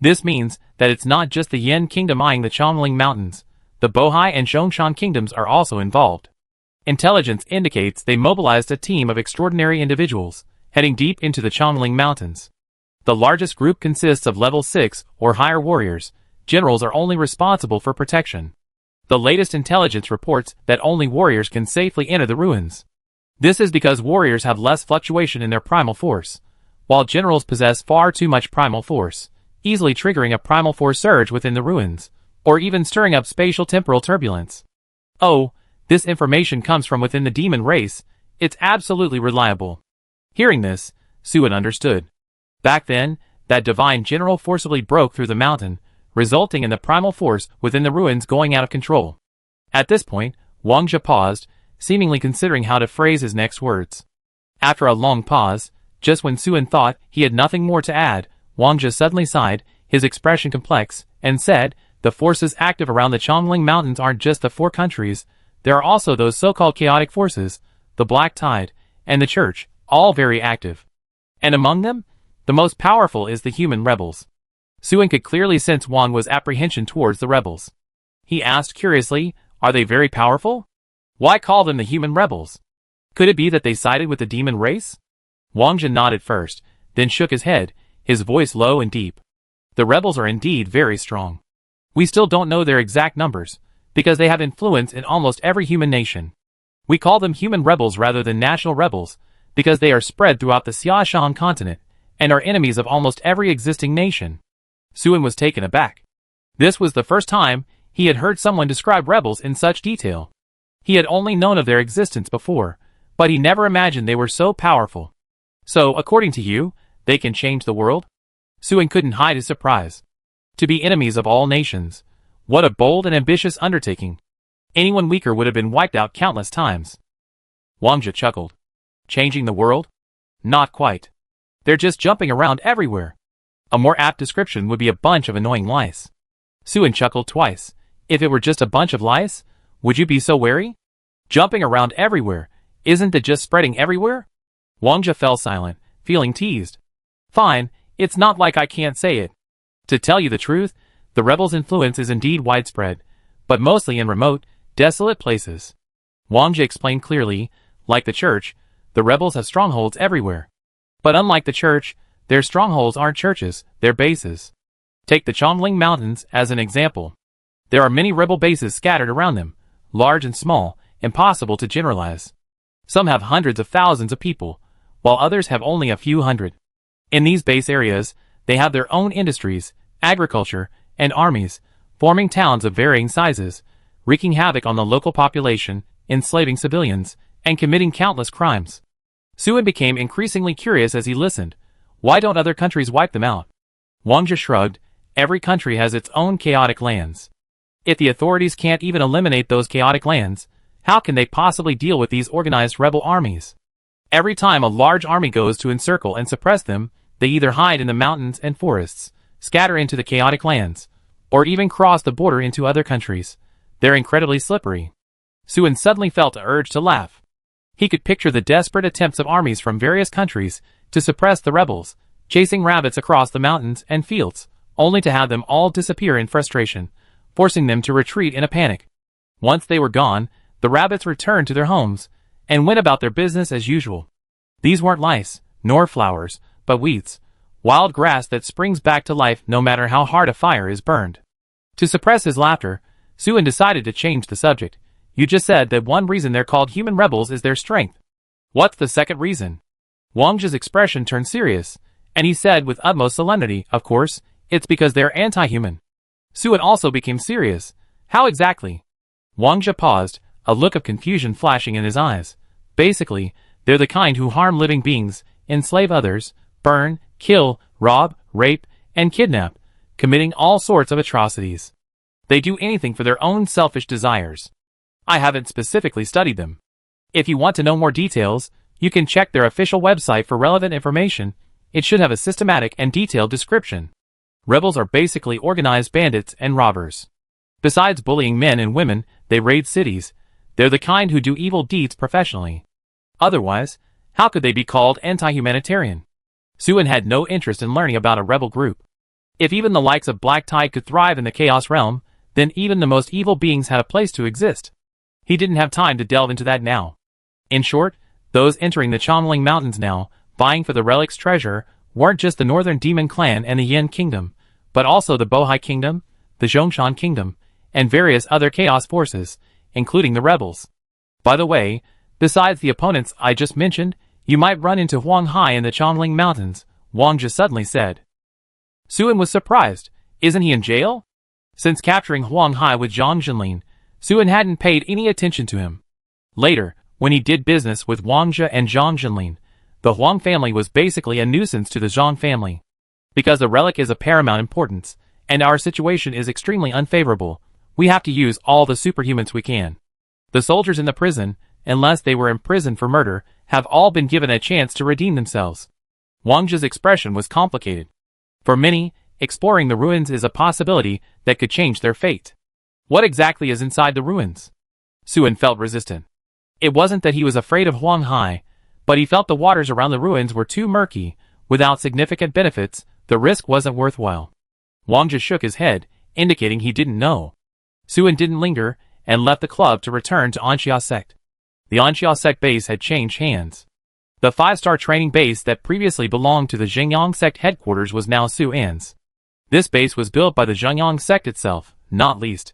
This means that it's not just the Yin Kingdom eyeing the Chongling Mountains, the Bohai and Zhongshan Kingdoms are also involved. Intelligence indicates they mobilized a team of extraordinary individuals, heading deep into the Chongling Mountains. The largest group consists of level 6 or higher warriors. Generals are only responsible for protection. The latest intelligence reports that only warriors can safely enter the ruins. This is because warriors have less fluctuation in their primal force, while generals possess far too much primal force, easily triggering a primal force surge within the ruins, or even stirring up spatial temporal turbulence. Oh, this information comes from within the demon race, it's absolutely reliable. Hearing this, Suen understood. Back then, that divine general forcibly broke through the mountain, resulting in the primal force within the ruins going out of control. At this point, Wang Jie paused, seemingly considering how to phrase his next words. After a long pause, just when Suen thought he had nothing more to add, Wang Jie suddenly sighed, his expression complex, and said, the forces active around the Chongling Mountains aren't just the 4 countries, there are also those so-called chaotic forces, the Black Tide, and the Church, all very active. And among them, the most powerful is the human rebels. Suen could clearly sense Wang was apprehension towards the rebels. He asked curiously, are they very powerful? Why call them the human rebels? Could it be that they sided with the demon race? Wang Jie nodded first, then shook his head, his voice low and deep. The rebels are indeed very strong. We still don't know their exact numbers, because they have influence in almost every human nation. We call them human rebels rather than national rebels, because they are spread throughout the Xiaoshan continent, and are enemies of almost every existing nation. Suen was taken aback. This was the first time he had heard someone describe rebels in such detail. He had only known of their existence before, but he never imagined they were so powerful. So, according to you, they can change the world? Suen couldn't hide his surprise. To be enemies of all nations. What a bold and ambitious undertaking. Anyone weaker would have been wiped out countless times. Wang Jie chuckled. Changing the world? Not quite. They're just jumping around everywhere. A more apt description would be a bunch of annoying lice. Suen chuckled twice. If it were just a bunch of lice, would you be so wary? Jumping around everywhere, isn't it just spreading everywhere? Wang Jie fell silent, feeling teased. Fine, it's not like I can't say it. To tell you the truth, the rebels' influence is indeed widespread, but mostly in remote, desolate places. Wang Jie explained clearly, like the church, the rebels have strongholds everywhere. But unlike the church, their strongholds aren't churches, they're bases. Take the Chongling Mountains as an example. There are many rebel bases scattered around them, large and small, impossible to generalize. Some have hundreds of thousands of people, while others have only a few hundred. In these base areas, they have their own industries, agriculture, and armies, forming towns of varying sizes, wreaking havoc on the local population, enslaving civilians, and committing countless crimes. Suen became increasingly curious as he listened. Why don't other countries wipe them out? Wang Jie shrugged. Every country has its own chaotic lands. If the authorities can't even eliminate those chaotic lands, how can they possibly deal with these organized rebel armies? Every time a large army goes to encircle and suppress them, they either hide in the mountains and forests, scatter into the chaotic lands, or even cross the border into other countries. They're incredibly slippery. Suin suddenly felt the urge to laugh. He could picture the desperate attempts of armies from various countries to suppress the rebels, chasing rabbits across the mountains and fields, only to have them all disappear in frustration, forcing them to retreat in a panic. Once they were gone, the rabbits returned to their homes and went about their business as usual. These weren't lice, nor flowers, but weeds, wild grass that springs back to life no matter how hard a fire is burned. To suppress his laughter, Suin decided to change the subject. You just said that one reason they're called human rebels is their strength. What's the second reason? Wang Zhe's expression turned serious, and he said with utmost solemnity, of course, it's because they're anti-human. Suin also became serious. How exactly? Wang Zhe paused, a look of confusion flashing in his eyes. Basically, they're the kind who harm living beings, enslave others, burn, kill, rob, rape, and kidnap, committing all sorts of atrocities. They do anything for their own selfish desires. I haven't specifically studied them. If you want to know more details, you can check their official website for relevant information. It should have a systematic and detailed description. Rebels are basically organized bandits and robbers. Besides bullying men and women, they raid cities. They're the kind who do evil deeds professionally. Otherwise, how could they be called anti-humanitarian? Suin had no interest in learning about a rebel group. If even the likes of Black Tide could thrive in the Chaos Realm, then even the most evil beings had a place to exist. He didn't have time to delve into that now. In short, those entering the Chongling Mountains now, vying for the relic's treasure, weren't just the Northern Demon Clan and the Yin Kingdom, but also the Bohai Kingdom, the Zhongshan Kingdom, and various other chaos forces, including the rebels. By the way, besides the opponents I just mentioned, you might run into Huang Hai in the Chongling Mountains, Wang Zhe suddenly said. Suin was surprised. Isn't he in jail? Since capturing Huang Hai with Zhang Jinlin, Suin hadn't paid any attention to him. Later, when he did business with Wang Zhe and Zhang Jinlin, the Huang family was basically a nuisance to the Zhang family. Because the relic is of paramount importance, and our situation is extremely unfavorable, we have to use all the superhumans we can. The soldiers in the prison, unless they were imprisoned for murder, have all been given a chance to redeem themselves. Wang Zhe's expression was complicated. For many, exploring the ruins is a possibility that could change their fate. What exactly is inside the ruins? Suin felt resistant. It wasn't that he was afraid of Huang Hai, but he felt the waters around the ruins were too murky. Without significant benefits, the risk wasn't worthwhile. Wang Zhe shook his head, indicating he didn't know. Suin didn't linger, and left the club to return to Anxia Sect. The Anxia Sect base had changed hands. The 5-star training base that previously belonged to the Zhengyang Sect headquarters was now Suan's. This base was built by the Zhengyang Sect itself, not least.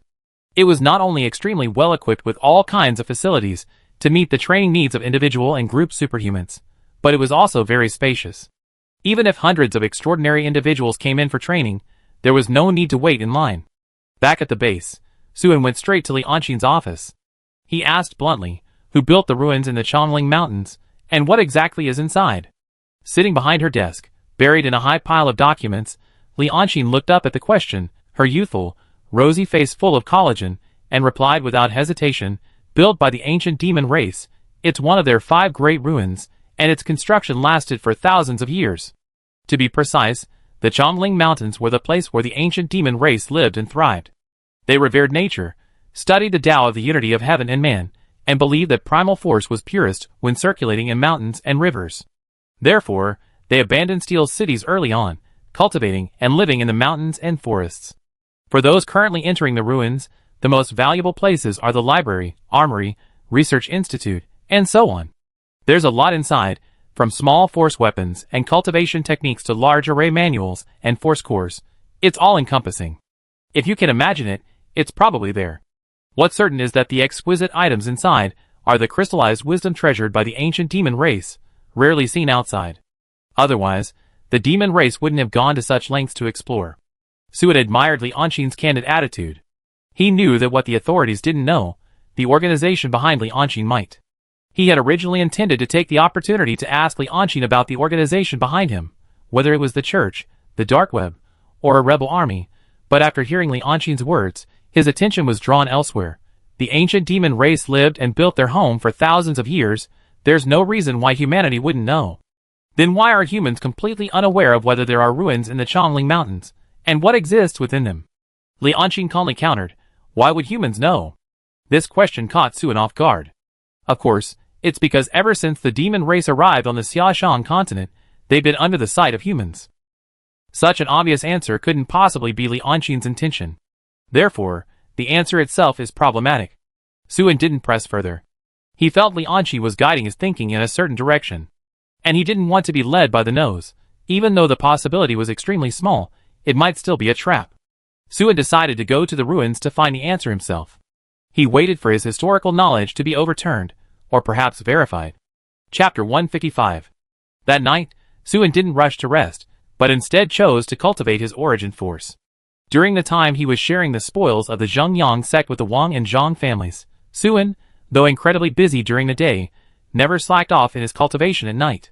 It was not only extremely well equipped with all kinds of facilities to meet the training needs of individual and group superhumans, but it was also very spacious. Even if hundreds of extraordinary individuals came in for training, there was no need to wait in line. Back at the base, Suin went straight to Li Anqing's office. He asked bluntly, who built the ruins in the Chongling Mountains, and what exactly is inside? Sitting behind her desk, buried in a high pile of documents, Li Anqing looked up at the question, her youthful, rosy face full of collagen, and replied without hesitation, built by the ancient demon race, it's one of their 5 great ruins, and its construction lasted for thousands of years. To be precise, the Chongling Mountains were the place where the ancient demon race lived and thrived. They revered nature, studied the Tao of the unity of heaven and man, and believed that primal force was purest when circulating in mountains and rivers. Therefore, they abandoned steel cities early on, cultivating and living in the mountains and forests. For those currently entering the ruins, the most valuable places are the library, armory, research institute, and so on. There's a lot inside, from small force weapons and cultivation techniques to large array manuals and force cores. It's all-encompassing. If you can imagine it, it's probably there. What's certain is that the exquisite items inside are the crystallized wisdom treasured by the ancient demon race, rarely seen outside. Otherwise, the demon race wouldn't have gone to such lengths to explore. Suin admired Li Anqing's candid attitude. He knew that what the authorities didn't know, the organization behind Li Anqing might. He had originally intended to take the opportunity to ask Li Anqing about the organization behind him, whether it was the church, the dark web, or a rebel army, but after hearing Li Anqing's words, his attention was drawn elsewhere. The ancient demon race lived and built their home for thousands of years. There's no reason why humanity wouldn't know. Then why are humans completely unaware of whether there are ruins in the Chongling Mountains, and what exists within them? Li Anqing calmly countered, why would humans know? This question caught Suen off guard. Of course, it's because ever since the demon race arrived on the Xiaoshan continent, they've been under the sight of humans. Such an obvious answer couldn't possibly be Li Anqin's intention. Therefore, the answer itself is problematic. Suen didn't press further. He felt Li Anqin was guiding his thinking in a certain direction. And he didn't want to be led by the nose. Even though the possibility was extremely small, it might still be a trap. Suen decided to go to the ruins to find the answer himself. He waited for his historical knowledge to be overturned, or perhaps verified. Chapter 155. That night, Suen didn't rush to rest, but instead chose to cultivate his origin force. During the time he was sharing the spoils of the Zhengyang sect with the Wang and Zhang families, Suen, though incredibly busy during the day, never slacked off in his cultivation at night.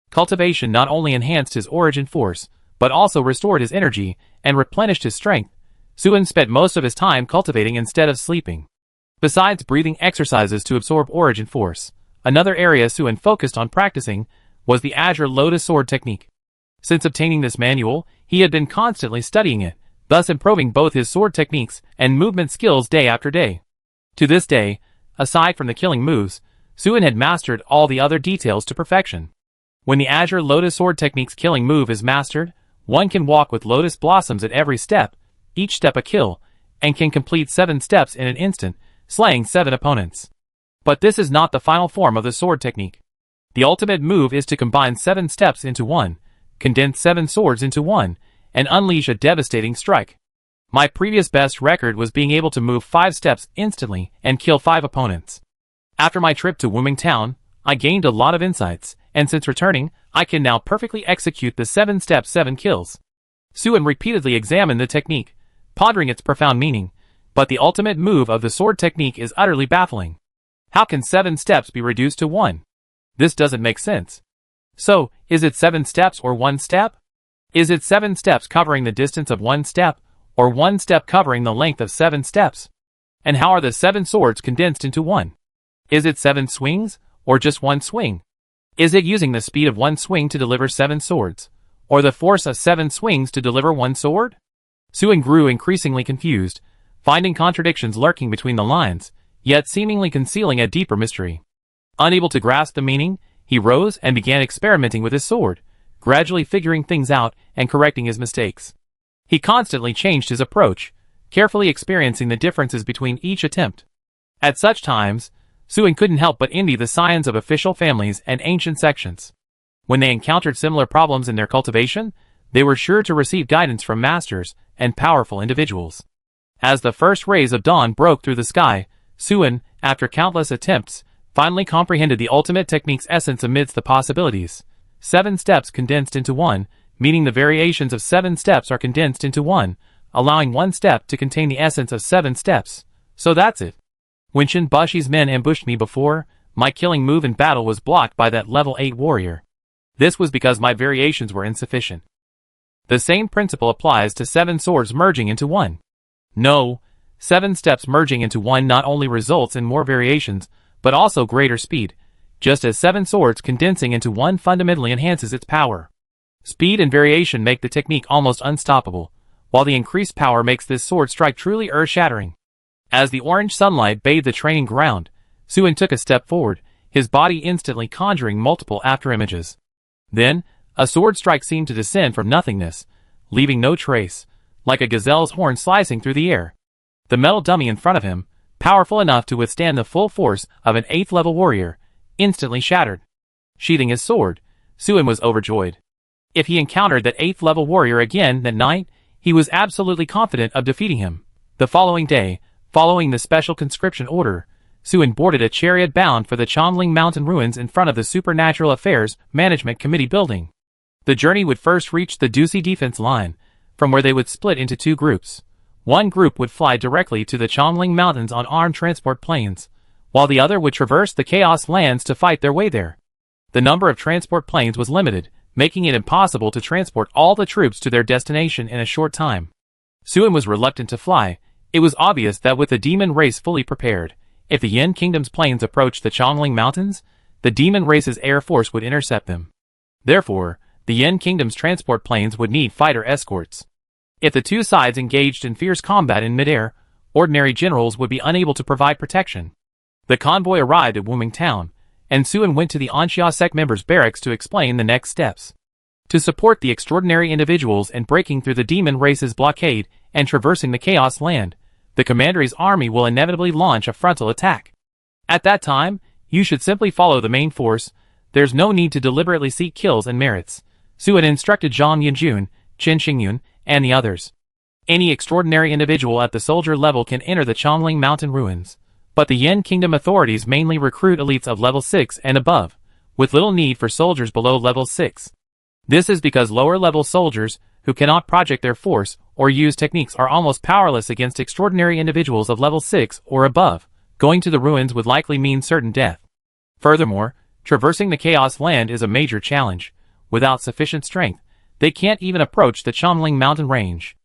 Cultivation not only enhanced his origin force, but also restored his energy and replenished his strength. Suen spent most of his time cultivating instead of sleeping. Besides breathing exercises to absorb origin force, another area Suen focused on practicing was the Azure Lotus Sword technique. Since obtaining this manual, he had been constantly studying it, thus improving both his sword techniques and movement skills day after day. To this day, aside from the killing moves, Suen had mastered all the other details to perfection. When the Azure Lotus Sword technique's killing move is mastered, one can walk with lotus blossoms at every step, each step a kill, and can complete 7 steps in an instant, slaying 7 opponents. But this is not the final form of the sword technique. The ultimate move is to combine 7 steps into one, condense 7 swords into one, and unleash a devastating strike. My previous best record was being able to move 5 steps instantly and kill 5 opponents. After my trip to Wuming Town, I gained a lot of insights, and since returning, I can now perfectly execute the 7-step 7 kills. Suen repeatedly examined the technique, pondering its profound meaning, but the ultimate move of the sword technique is utterly baffling. How can 7 steps be reduced to 1? This doesn't make sense. So, is it 7 steps or 1 step? Is it 7 steps covering the distance of 1 step, or 1 step covering the length of 7 steps? And how are the 7 swords condensed into 1? Is it 7 swings, or just 1 swing? Is it using the speed of 1 swing to deliver 7 swords, or the force of 7 swings to deliver 1 sword? Suen grew increasingly confused, finding contradictions lurking between the lines, yet seemingly concealing a deeper mystery. Unable to grasp the meaning, he rose and began experimenting with his sword, gradually figuring things out and correcting his mistakes. He constantly changed his approach, carefully experiencing the differences between each attempt. At such times, Suen couldn't help but envy the scions of official families and ancient sections. When they encountered similar problems in their cultivation, they were sure to receive guidance from masters and powerful individuals. As the first rays of dawn broke through the sky, Suen, after countless attempts, finally comprehended the ultimate technique's essence amidst the possibilities. 7 steps condensed into 1, meaning the variations of 7 steps are condensed into 1, allowing 1 step to contain the essence of 7 steps. So that's it. When Shin Bushi's men ambushed me before, my killing move in battle was blocked by that level 8 warrior. This was because my variations were insufficient. The same principle applies to 7 swords merging into 1. No, 7 steps merging into 1 not only results in more variations, but also greater speed, just as 7 swords condensing into 1 fundamentally enhances its power. Speed and variation make the technique almost unstoppable, while the increased power makes this sword strike truly earth-shattering. As the orange sunlight bathed the training ground, Suen took a step forward, his body instantly conjuring multiple afterimages. Then, a sword strike seemed to descend from nothingness, leaving no trace, like a gazelle's horn slicing through the air. The metal dummy in front of him, powerful enough to withstand the full force of an 8th level warrior, instantly shattered. Sheathing his sword, Suen was overjoyed. If he encountered that 8th level warrior again that night, he was absolutely confident of defeating him. The following day, following the special conscription order, Suen boarded a chariot bound for the Chongling Mountain ruins in front of the Supernatural Affairs Management Committee building. The journey would first reach the Dusi defense line, from where they would split into 2 groups. One group would fly directly to the Chongling Mountains on armed transport planes, while the other would traverse the Chaos Lands to fight their way there. The number of transport planes was limited, making it impossible to transport all the troops to their destination in a short time. Suen was reluctant to fly. It was obvious that with the demon race fully prepared, if the Yin Kingdom's planes approached the Chongling Mountains, the demon race's air force would intercept them. Therefore, the Yin Kingdom's transport planes would need fighter escorts. If the 2 sides engaged in fierce combat in midair, ordinary generals would be unable to provide protection. The convoy arrived at Wuming Town, and Suan went to the Anxia sect members' barracks to explain the next steps. To support the extraordinary individuals in breaking through the demon race's blockade and traversing the Chaos Land, the Commandery's army will inevitably launch a frontal attack. At that time, you should simply follow the main force. There's no need to deliberately seek kills and merits, Suan instructed Zhang Yunjun, Qin Xingyun, and the others. Any extraordinary individual at the soldier level can enter the Chongling Mountain ruins, but the Yin Kingdom authorities mainly recruit elites of level 6 and above, with little need for soldiers below level 6. This is because lower-level soldiers, who cannot project their force or use techniques, are almost powerless against extraordinary individuals of level 6 or above. Going to the ruins would likely mean certain death. Furthermore, traversing the Chaos Land is a major challenge. Without sufficient strength, they can't even approach the Chongling Mountain range.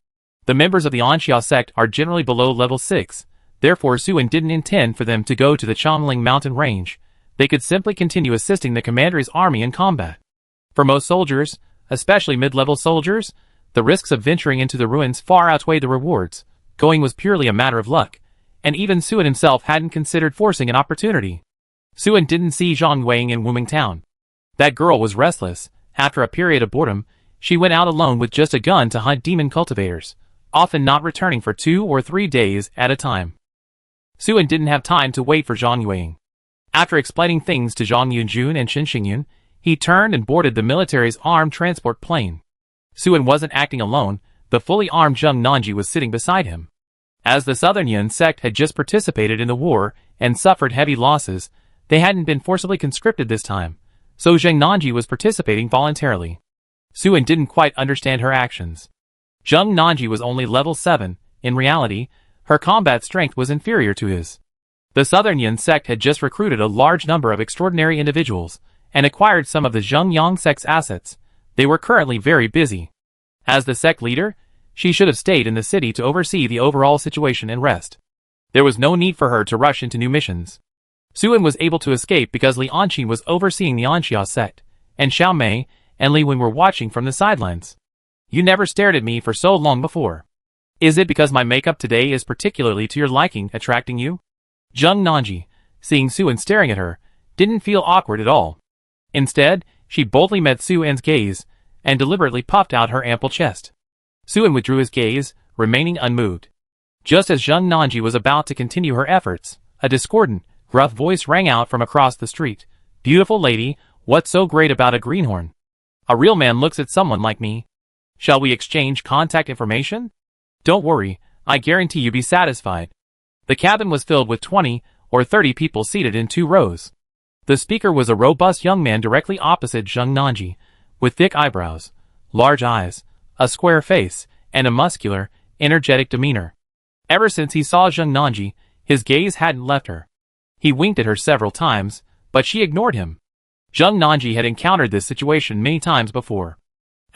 The members of the Anxia sect are generally below level 6, therefore Suan didn't intend for them to go to the Chongling Mountain range. They could simply continue assisting the Commandery's army in combat. For most soldiers, especially mid-level soldiers, the risks of venturing into the ruins far outweighed the rewards. Going was purely a matter of luck, and even Suan himself hadn't considered forcing an opportunity. Suan didn't see Zhang Weiing in Wuming Town. That girl was restless. After a period of boredom, she went out alone with just a gun to hunt demon cultivators, often not returning for 2 or 3 days at a time. Suan didn't have time to wait for Zhang Weiing. After explaining things to Zhang Yunjun and Qin Xingyun, he turned and boarded the military's armed transport plane. Suan wasn't acting alone. The fully armed Zheng Nanji was sitting beside him. As the Southern Yin sect had just participated in the war and suffered heavy losses, they hadn't been forcibly conscripted this time, so Zheng Nanji was participating voluntarily. Suan didn't quite understand her actions. Zheng Nanji was only level 7. In reality, her combat strength was inferior to his. The Southern Yin sect had just recruited a large number of extraordinary individuals and acquired some of the Zheng Yang sect's assets. They were currently very busy. As the sect leader, she should have stayed in the city to oversee the overall situation and rest. There was no need for her to rush into new missions. Suan was able to escape because Li Anqin was overseeing the Anxia sect, and Xiao Mei and Li Wen were watching from the sidelines. You never stared at me for so long before. Is it because my makeup today is particularly to your liking, attracting you? Zheng Nanji, seeing Suan staring at her, didn't feel awkward at all. Instead, she boldly met Suan's gaze and deliberately puffed out her ample chest. Suan withdrew his gaze, remaining unmoved. Just as Zheng Nanji was about to continue her efforts, a discordant, gruff voice rang out from across the street. Beautiful lady, what's so great about a greenhorn? A real man looks at someone like me. Shall we exchange contact information? Don't worry, I guarantee you'll be satisfied. The cabin was filled with 20 or 30 people seated in 2 rows. The speaker was a robust young man directly opposite Zheng Nanji, with thick eyebrows, large eyes, a square face, and a muscular, energetic demeanor. Ever since he saw Zheng Nanji, his gaze hadn't left her. He winked at her several times, but she ignored him. Zheng Nanji had encountered this situation many times before.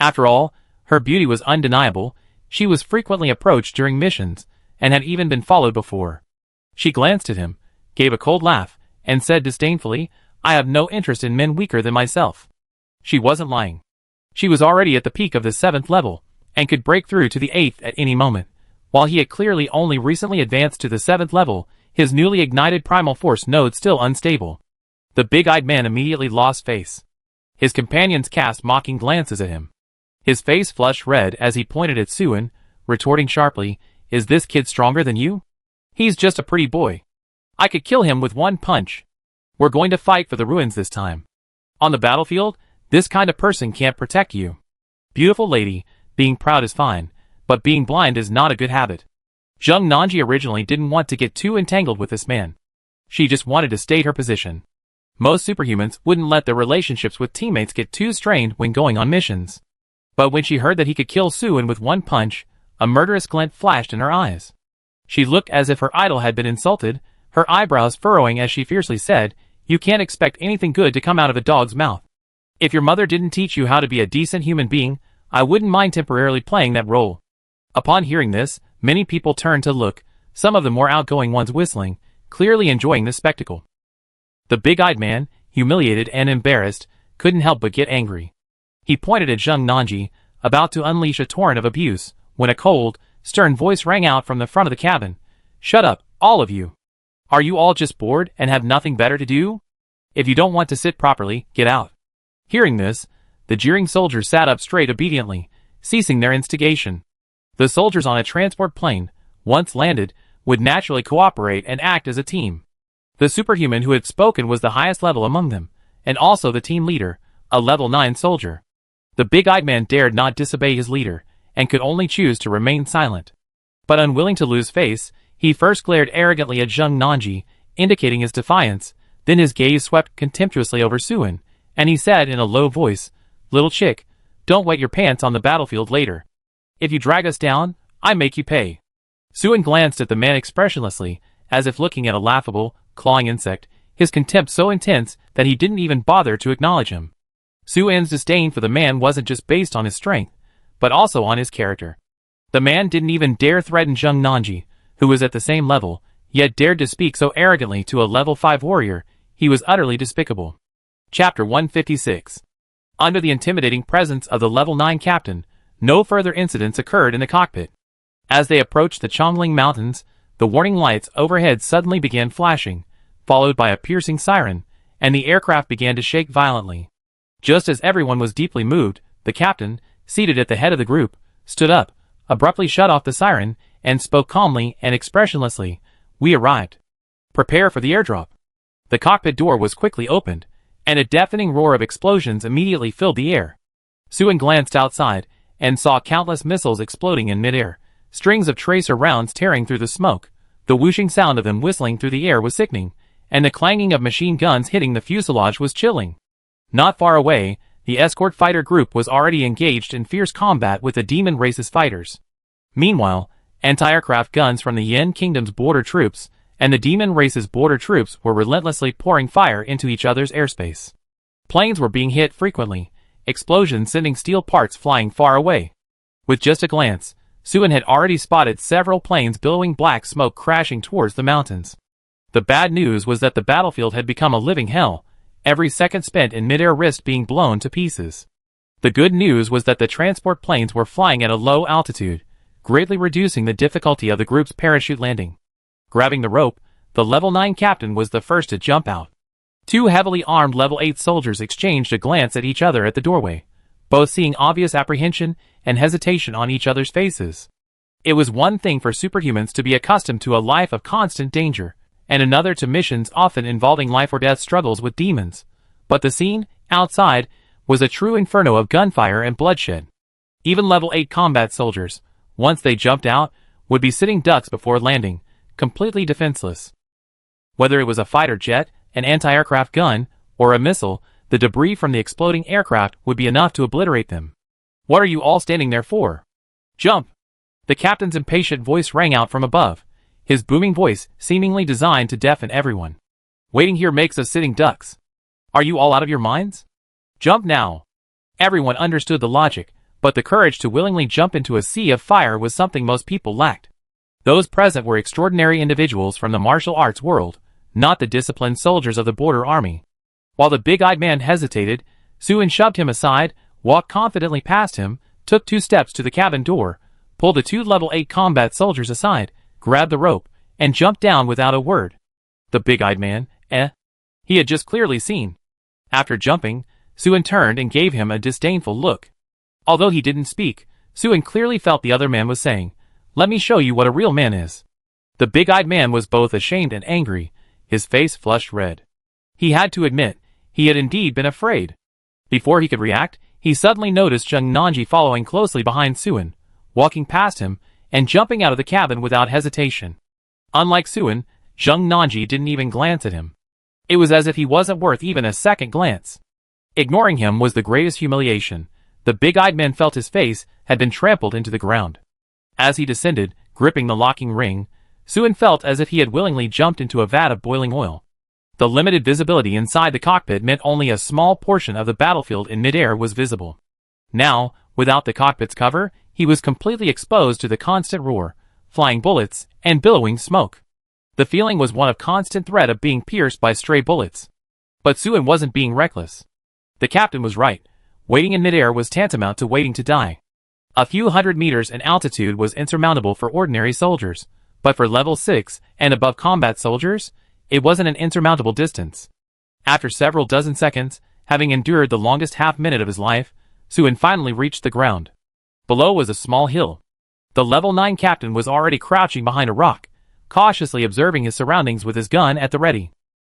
After all, her beauty was undeniable. She was frequently approached during missions, and had even been followed before. She glanced at him, gave a cold laugh, and said disdainfully, I have no interest in men weaker than myself. She wasn't lying. She was already at the peak of the 7th level, and could break through to the 8th at any moment. While he had clearly only recently advanced to the 7th level, his newly ignited primal force node still unstable. The big-eyed man immediately lost face. His companions cast mocking glances at him. His face flushed red as he pointed at Suan, retorting sharply, Is this kid stronger than you? He's just a pretty boy. I could kill him with 1 punch. We're going to fight for the ruins this time. On the battlefield, this kind of person can't protect you. Beautiful lady, being proud is fine, but being blind is not a good habit. Zheng Nanji originally didn't want to get too entangled with this man. She just wanted to state her position. Most superhumans wouldn't let their relationships with teammates get too strained when going on missions. But when she heard that he could kill Suan with 1 punch, a murderous glint flashed in her eyes. She looked as if her idol had been insulted, her eyebrows furrowing as she fiercely said, You can't expect anything good to come out of a dog's mouth. If your mother didn't teach you how to be a decent human being, I wouldn't mind temporarily playing that role. Upon hearing this, many people turned to look, some of the more outgoing ones whistling, clearly enjoying the spectacle. The big-eyed man, humiliated and embarrassed, couldn't help but get angry. He pointed at Zheng Nanji, about to unleash a torrent of abuse, when a cold, stern voice rang out from the front of the cabin. Shut up, all of you. Are you all just bored and have nothing better to do? If you don't want to sit properly, get out. Hearing this, the jeering soldiers sat up straight obediently, ceasing their instigation. The soldiers on a transport plane, once landed, would naturally cooperate and act as a team. The superhuman who had spoken was the highest level among them, and also the team leader, a level 9 soldier. The big-eyed man dared not disobey his leader, and could only choose to remain silent. But unwilling to lose face, he first glared arrogantly at Zheng Nanji, indicating his defiance, then his gaze swept contemptuously over Suen, and he said in a low voice, "Little chick, don't wet your pants on the battlefield later. If you drag us down, I make you pay." Suen glanced at the man expressionlessly, as if looking at a laughable, clawing insect, his contempt so intense that he didn't even bother to acknowledge him. Suen's disdain for the man wasn't just based on his strength, but also on his character. The man didn't even dare threaten Zheng Nanji, who was at the same level, yet dared to speak so arrogantly to a level 5 warrior. He was utterly despicable. Chapter 156. Under the intimidating presence of the level 9 captain, no further incidents occurred in the cockpit. As they approached the Chongling Mountains, the warning lights overhead suddenly began flashing, followed by a piercing siren, and the aircraft began to shake violently. Just as everyone was deeply moved, the captain, seated at the head of the group, stood up, abruptly shut off the siren, and spoke calmly and expressionlessly, "We arrived. Prepare for the airdrop." The cockpit door was quickly opened, and a deafening roar of explosions immediately filled the air. Suen glanced outside, and saw countless missiles exploding in midair, strings of tracer rounds tearing through the smoke. The whooshing sound of them whistling through the air was sickening, and the clanging of machine guns hitting the fuselage was chilling. Not far away, the escort fighter group was already engaged in fierce combat with the demon race's fighters. Meanwhile, anti-aircraft guns from the Yin Kingdom's border troops and the demon race's border troops were relentlessly pouring fire into each other's airspace. Planes were being hit frequently, explosions sending steel parts flying far away. With just a glance, Suen had already spotted several planes billowing black smoke crashing towards the mountains. The bad news was that the battlefield had become a living hell, every second spent in midair risked being blown to pieces. The good news was that the transport planes were flying at a low altitude, greatly reducing the difficulty of the group's parachute landing. Grabbing the rope, the level 9 captain was the first to jump out. Two heavily armed level 8 soldiers exchanged a glance at each other at the doorway, both seeing obvious apprehension and hesitation on each other's faces. It was one thing for superhumans to be accustomed to a life of constant danger, and another to missions often involving life-or-death struggles with demons. But the scene, outside, was a true inferno of gunfire and bloodshed. Even level 8 combat soldiers, once they jumped out, would be sitting ducks before landing, completely defenseless. Whether it was a fighter jet, an anti-aircraft gun, or a missile, the debris from the exploding aircraft would be enough to obliterate them. "What are you all standing there for? Jump!" The captain's impatient voice rang out from above, his booming voice seemingly designed to deafen everyone. "Waiting here makes us sitting ducks. Are you all out of your minds? Jump now!" Everyone understood the logic, but the courage to willingly jump into a sea of fire was something most people lacked. Those present were extraordinary individuals from the martial arts world, not the disciplined soldiers of the border army. While the big-eyed man hesitated, Suen shoved him aside, walked confidently past him, took 2 steps to the cabin door, pulled the 2 level 8 combat soldiers aside, grabbed the rope, and jumped down without a word. The big-eyed man, he had just clearly seen. After jumping, Suen turned and gave him a disdainful look. Although he didn't speak, Suen clearly felt the other man was saying, "Let me show you what a real man is." The big-eyed man was both ashamed and angry, his face flushed red. He had to admit, he had indeed been afraid. Before he could react, he suddenly noticed Zheng Nanji following closely behind Suen, walking past him, and jumping out of the cabin without hesitation. Unlike Suen, Zheng Nanji didn't even glance at him. It was as if he wasn't worth even a second glance. Ignoring him was the greatest humiliation. The big-eyed man felt his face had been trampled into the ground. As he descended, gripping the locking ring, Suen felt as if he had willingly jumped into a vat of boiling oil. The limited visibility inside the cockpit meant only a small portion of the battlefield in midair was visible. Now, without the cockpit's cover, he was completely exposed to the constant roar, flying bullets, and billowing smoke. The feeling was one of constant threat of being pierced by stray bullets. But Suen wasn't being reckless. The captain was right. Waiting in midair was tantamount to waiting to die. A few hundred meters in altitude was insurmountable for ordinary soldiers, but for level 6 and above combat soldiers, it wasn't an insurmountable distance. After several dozen seconds, having endured the longest half-minute of his life, Suen finally reached the ground. Below was a small hill. The level 9 captain was already crouching behind a rock, cautiously observing his surroundings with his gun at the ready.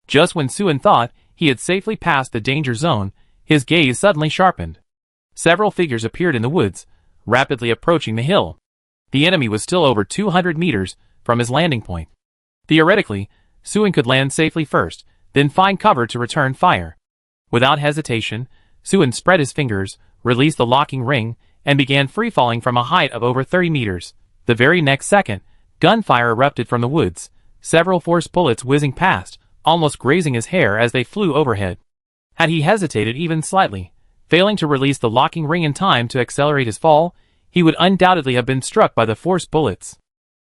Just when Suen thought he had safely passed the danger zone, his gaze suddenly sharpened. Several figures appeared in the woods, rapidly approaching the hill. The enemy was still over 200 meters from his landing point. Theoretically, Suen could land safely first, then find cover to return fire. Without hesitation, Suen spread his fingers, released the locking ring, and began free-falling from a height of over 30 meters. The very next second, gunfire erupted from the woods, several force bullets whizzing past, almost grazing his hair as they flew overhead. Had he hesitated even slightly, failing to release the locking ring in time to accelerate his fall, he would undoubtedly have been struck by the force bullets.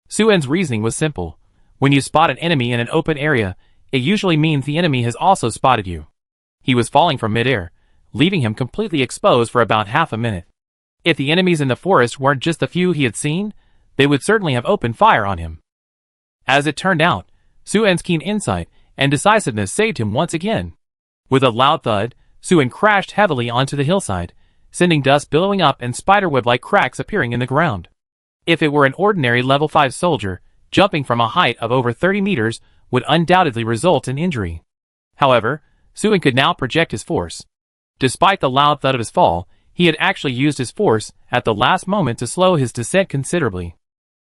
Suen's reasoning was simple. When you spot an enemy in an open area, it usually means the enemy has also spotted you. He was falling from midair, leaving him completely exposed for about half a minute. If the enemies in the forest weren't just the few he had seen, they would certainly have opened fire on him. As it turned out, Suen's keen insight and decisiveness saved him once again. With a loud thud, Suen crashed heavily onto the hillside, sending dust billowing up and spiderweb-like cracks appearing in the ground. If it were an ordinary level 5 soldier, jumping from a height of over 30 meters would undoubtedly result in injury. However, Suen could now project his force. Despite the loud thud of his fall, he had actually used his force at the last moment to slow his descent considerably.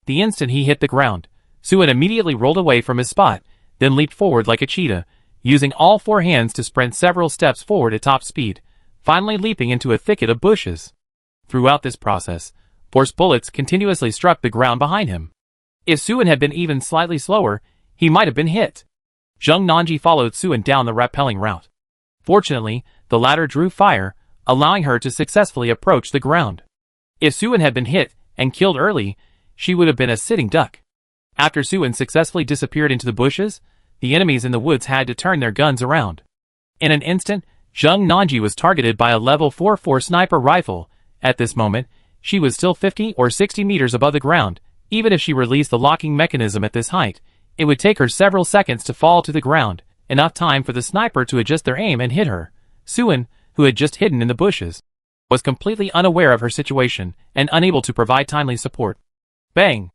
The instant he hit the ground, Suen immediately rolled away from his spot, then leaped forward like a cheetah, using all 4 hands to sprint several steps forward at top speed, finally leaping into a thicket of bushes. Throughout this process, force bullets continuously struck the ground behind him. If Suen had been even slightly slower, he might have been hit. Zheng Nanji followed Suen down the rappelling route. Fortunately, the latter drew fire, allowing her to successfully approach the ground. If Suen had been hit and killed early, she would have been a sitting duck. After Suen successfully disappeared into the bushes, the enemies in the woods had to turn their guns around. In an instant, Zheng Nanji was targeted by a level 4 sniper rifle. At this moment, she was still 50 or 60 meters above the ground. Even if she released the locking mechanism at this height, it would take her several seconds to fall to the ground, enough time for the sniper to adjust their aim and hit her. Suen, who had just hidden in the bushes, was completely unaware of her situation and unable to provide timely support. Bang!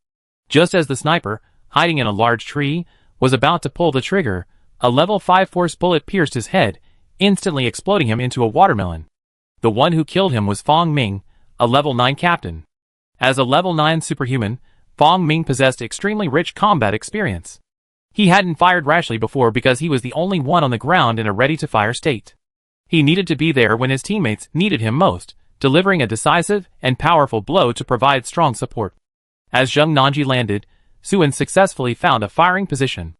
Just as the sniper, hiding in a large tree, was about to pull the trigger, a level 5 force bullet pierced his head, instantly exploding him into a watermelon. The one who killed him was Fong Ming, a level 9 captain. As a level 9 superhuman, Fong Ming possessed extremely rich combat experience. He hadn't fired rashly before because he was the only one on the ground in a ready-to-fire state. He needed to be there when his teammates needed him most, delivering a decisive and powerful blow to provide strong support. As Zheng Nanji landed, Suen successfully found a firing position.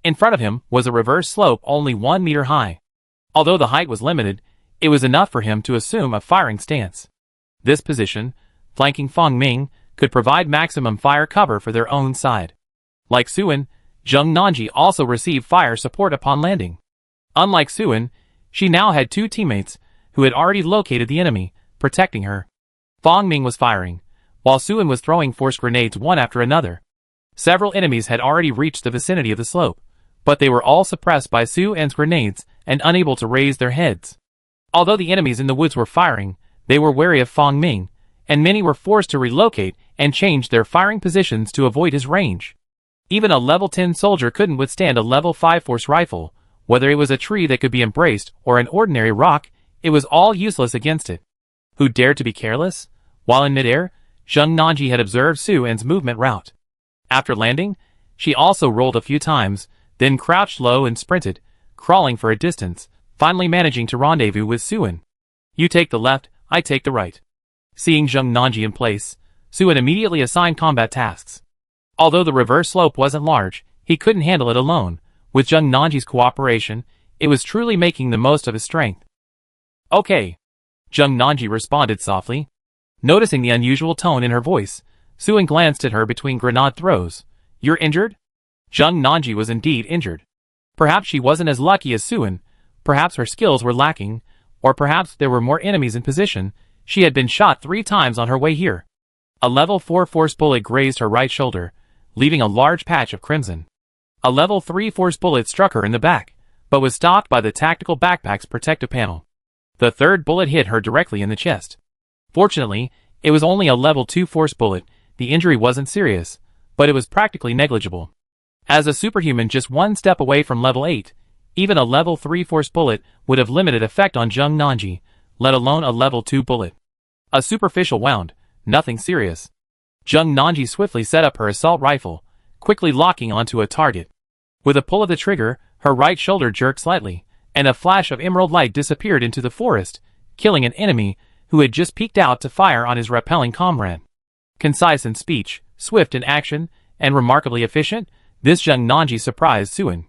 In front of him was a reverse slope only 1 meter high. Although the height was limited, it was enough for him to assume a firing stance. This position, flanking Fong Ming, could provide maximum fire cover for their own side. Like Suen, Zheng Nanji also received fire support upon landing. Unlike Suen, she now had 2 teammates who had already located the enemy, protecting her. Fong Ming was firing, while Suen was throwing force grenades one after another. Several enemies had already reached the vicinity of the slope, but they were all suppressed by Suen's grenades and unable to raise their heads. Although the enemies in the woods were firing, they were wary of Fong Ming, and many were forced to relocate and change their firing positions to avoid his range. Even a level 10 soldier couldn't withstand a level 5 force rifle. Whether it was a tree that could be embraced or an ordinary rock, it was all useless against it. Who dared to be careless? While in midair, Zheng Nanji had observed Suen's movement route. After landing, she also rolled a few times, then crouched low and sprinted, crawling for a distance, finally managing to rendezvous with Suen. You take the left, I take the right. Seeing Zheng Nanji in place, Suen immediately assigned combat tasks. Although the reverse slope wasn't large, he couldn't handle it alone. With Zheng Nanji's cooperation, it was truly making the most of his strength. Okay. Zheng Nanji responded softly. Noticing the unusual tone in her voice, Suen glanced at her between grenade throws. You're injured? Zheng Nanji was indeed injured. Perhaps she wasn't as lucky as Suen, perhaps her skills were lacking, or perhaps there were more enemies in position. She had been shot 3 times on her way here. A level 4 force bullet grazed her right shoulder, leaving a large patch of crimson. A level 3 force bullet struck her in the back, but was stopped by the tactical backpack's protective panel. The third bullet hit her directly in the chest. Fortunately, it was only a level 2 force bullet. The injury wasn't serious, but it was practically negligible. As a superhuman just one step away from level 8, even a level 3 force bullet would have limited effect on Zheng Nanji, let alone a level 2 bullet. A superficial wound, nothing serious. Zheng Nanji swiftly set up her assault rifle, quickly locking onto a target. With a pull of the trigger, her right shoulder jerked slightly, and a flash of emerald light disappeared into the forest, killing an enemy who had just peeked out to fire on his repelling comrade. Concise in speech, swift in action, and remarkably efficient, this Zheng Nanji surprised Suen.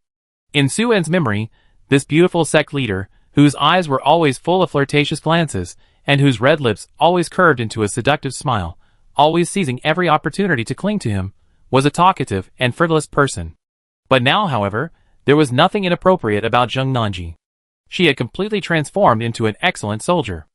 In Suen's memory, this beautiful sect leader, whose eyes were always full of flirtatious glances, and whose red lips always curved into a seductive smile, always seizing every opportunity to cling to him, was a talkative and frivolous person. But now, however, there was nothing inappropriate about Zheng Nanji. She had completely transformed into an excellent soldier.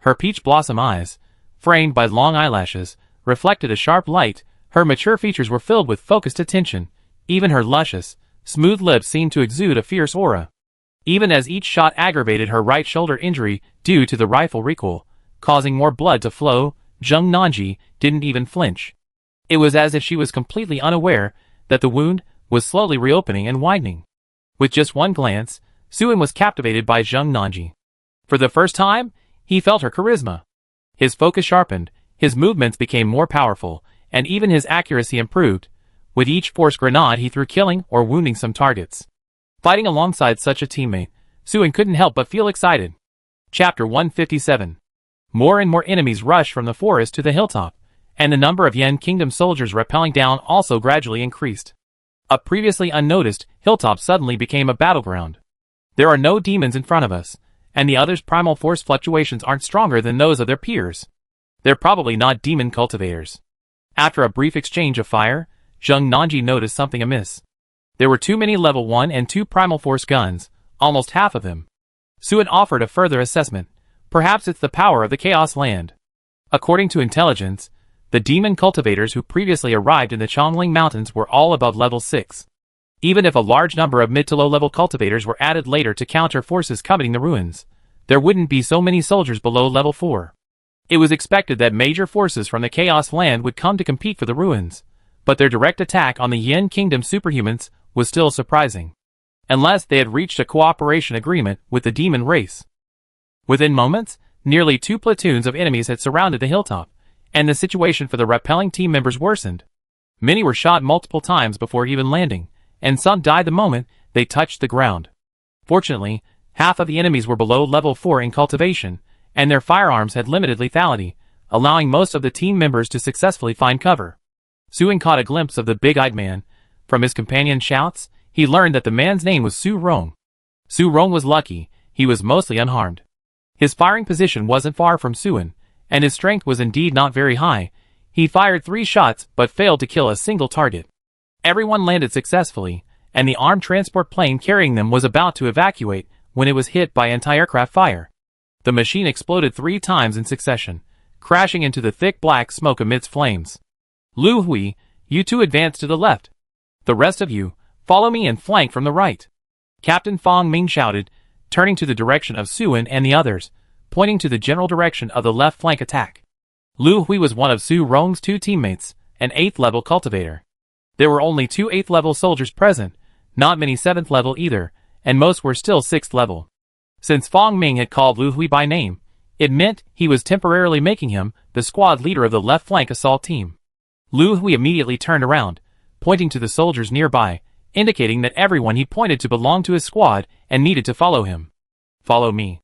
Her peach blossom eyes, framed by long eyelashes, reflected a sharp light. Her mature features were filled with focused attention. Even her luscious, smooth lips seemed to exude a fierce aura. Even as each shot aggravated her right shoulder injury due to the rifle recoil, causing more blood to flow, Zheng Nanji didn't even flinch. It was as if she was completely unaware that the wound was slowly reopening and widening. With just one glance, Suen was captivated by Zheng Nanji. For the first time, he felt her charisma. His focus sharpened, his movements became more powerful, and even his accuracy improved. With each force grenade he threw, killing or wounding some targets. Fighting alongside such a teammate, Suen couldn't help but feel excited. Chapter 157. More and more enemies rushed from the forest to the hilltop, and the number of Yen Kingdom soldiers rappelling down also gradually increased. A previously unnoticed hilltop suddenly became a battleground. There are no demons in front of us, and the others' primal force fluctuations aren't stronger than those of their peers. They're probably not demon cultivators. After a brief exchange of fire, Zheng Nanji noticed something amiss. There were too many level 1 and 2 primal force guns, almost half of them. Suen offered a further assessment. Perhaps it's the power of the Chaos Land. According to intelligence, the demon cultivators who previously arrived in the Chongling Mountains were all above level 6. Even if a large number of mid to low level cultivators were added later to counter forces coming the ruins, there wouldn't be so many soldiers below level 4. It was expected that major forces from the Chaos Land would come to compete for the ruins, but their direct attack on the Yen Kingdom superhumans was still surprising. Unless they had reached a cooperation agreement with the demon race. Within moments, nearly 2 platoons of enemies had surrounded the hilltop, and the situation for the rappelling team members worsened. Many were shot multiple times before even landing, and some died the moment they touched the ground. Fortunately, half of the enemies were below level 4 in cultivation, and their firearms had limited lethality, allowing most of the team members to successfully find cover. Suen caught a glimpse of the big-eyed man. From his companion's shouts, he learned that the man's name was Su Rong. Su Rong was lucky, he was mostly unharmed. His firing position wasn't far from Suen, and his strength was indeed not very high. He fired 3 shots but failed to kill a single target. Everyone landed successfully, and the armed transport plane carrying them was about to evacuate when it was hit by anti-aircraft fire. The machine exploded 3 times in succession, crashing into the thick black smoke amidst flames. Lu Hui, you two advance to the left. The rest of you, follow me and flank from the right. Captain Fong Ming shouted, turning to the direction of Suen and the others, pointing to the general direction of the left flank attack. Lu Hui was one of Su Rong's 2 teammates, an 8th level cultivator. There were only 2 8th level soldiers present, not many 7th level either, and most were still 6th level. Since Fong Ming had called Lu Hui by name, it meant he was temporarily making him the squad leader of the left flank assault team. Lu Hui immediately turned around, pointing to the soldiers nearby, indicating that everyone he pointed to belonged to his squad and needed to follow him. Follow me.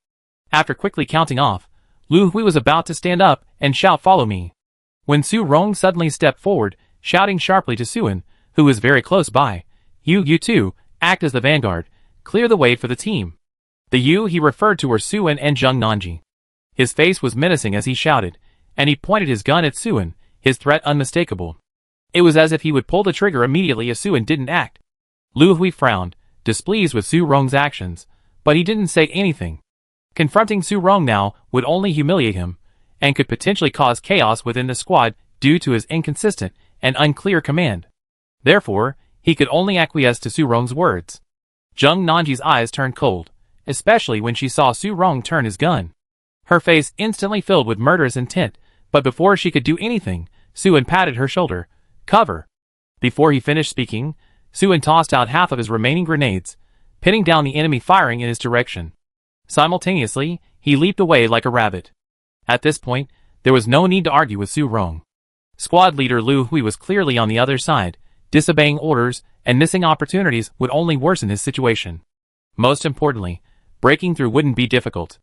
After quickly counting off, Lu Hui was about to stand up and shout follow me. When Su Rong suddenly stepped forward, shouting sharply to Suen, who was very close by, You two, act as the vanguard, clear the way for the team. The you he referred to were Suen and Zheng Nanji. His face was menacing as he shouted, and he pointed his gun at Suen, his threat unmistakable. It was as if he would pull the trigger immediately if Suen didn't act. Lu Hui frowned, displeased with Su Rong's actions, but he didn't say anything. Confronting Su Rong now would only humiliate him, and could potentially cause chaos within the squad due to his inconsistent and unclear command. Therefore, he could only acquiesce to Su Rong's words. Zheng Nanji's eyes turned cold, especially when she saw Su Rong turn his gun. Her face instantly filled with murderous intent, but before she could do anything, Suin patted her shoulder. Cover. Before he finished speaking, Suin tossed out half of his remaining grenades, pinning down the enemy firing in his direction. Simultaneously, he leaped away like a rabbit. At this point, there was no need to argue with Su Rong. Squad leader Lu Hui was clearly on the other side. Disobeying orders and missing opportunities would only worsen his situation. Most importantly, breaking through wouldn't be difficult.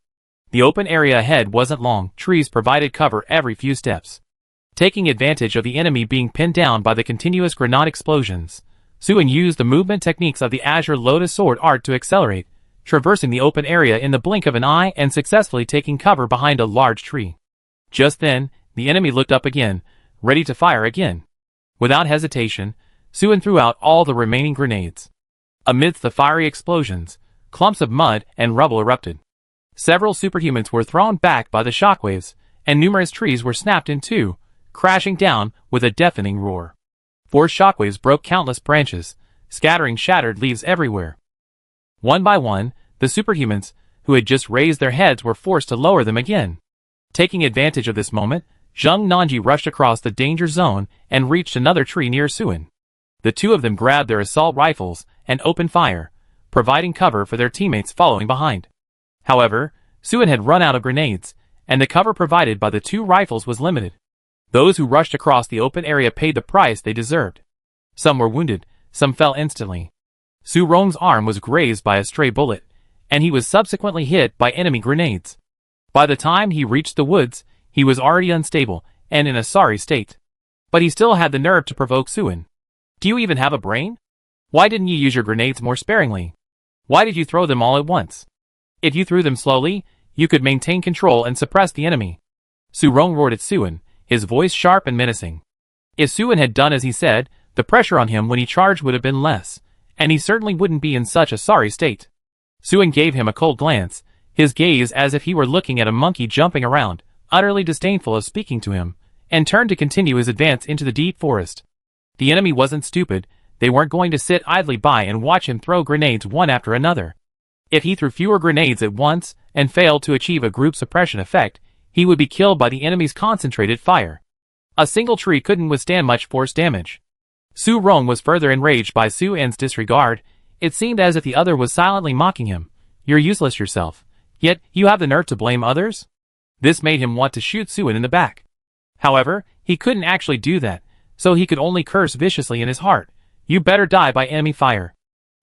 The open area ahead wasn't long, trees provided cover every few steps. Taking advantage of the enemy being pinned down by the continuous grenade explosions, Suin used the movement techniques of the Azure Lotus Sword art to accelerate, traversing the open area in the blink of an eye and successfully taking cover behind a large tree. Just then, the enemy looked up again, ready to fire again. Without hesitation, Suin threw out all the remaining grenades. Amidst the fiery explosions, clumps of mud and rubble erupted. Several superhumans were thrown back by the shockwaves, and numerous trees were snapped in two, crashing down with a deafening roar. Force shockwaves broke countless branches, scattering shattered leaves everywhere. One by one, the superhumans, who had just raised their heads, were forced to lower them again. Taking advantage of this moment, Zheng Nanji rushed across the danger zone and reached another tree near Suin. The two of them grabbed their assault rifles and opened fire, providing cover for their teammates following behind. However, Suin had run out of grenades, and the cover provided by the two rifles was limited. Those who rushed across the open area paid the price they deserved. Some were wounded, some fell instantly. Su Rong's arm was grazed by a stray bullet, and he was subsequently hit by enemy grenades. By the time he reached the woods, he was already unstable and in a sorry state. But he still had the nerve to provoke Suin. Do you even have a brain? Why didn't you use your grenades more sparingly? Why did you throw them all at once? If you threw them slowly, you could maintain control and suppress the enemy. Su Rong roared at Suin, his voice sharp and menacing. If Suin had done as he said, the pressure on him when he charged would have been less, and he certainly wouldn't be in such a sorry state. Suin gave him a cold glance, his gaze as if he were looking at a monkey jumping around, utterly disdainful of speaking to him, and turned to continue his advance into the deep forest. The enemy wasn't stupid, they weren't going to sit idly by and watch him throw grenades one after another. If he threw fewer grenades at once and failed to achieve a group suppression effect, he would be killed by the enemy's concentrated fire. A single tree couldn't withstand much force damage. Su Rong was further enraged by Su En's disregard. It seemed as if the other was silently mocking him. You're useless yourself, yet you have the nerve to blame others? This made him want to shoot Suin in the back. However, he couldn't actually do that, so he could only curse viciously in his heart. You better die by enemy fire.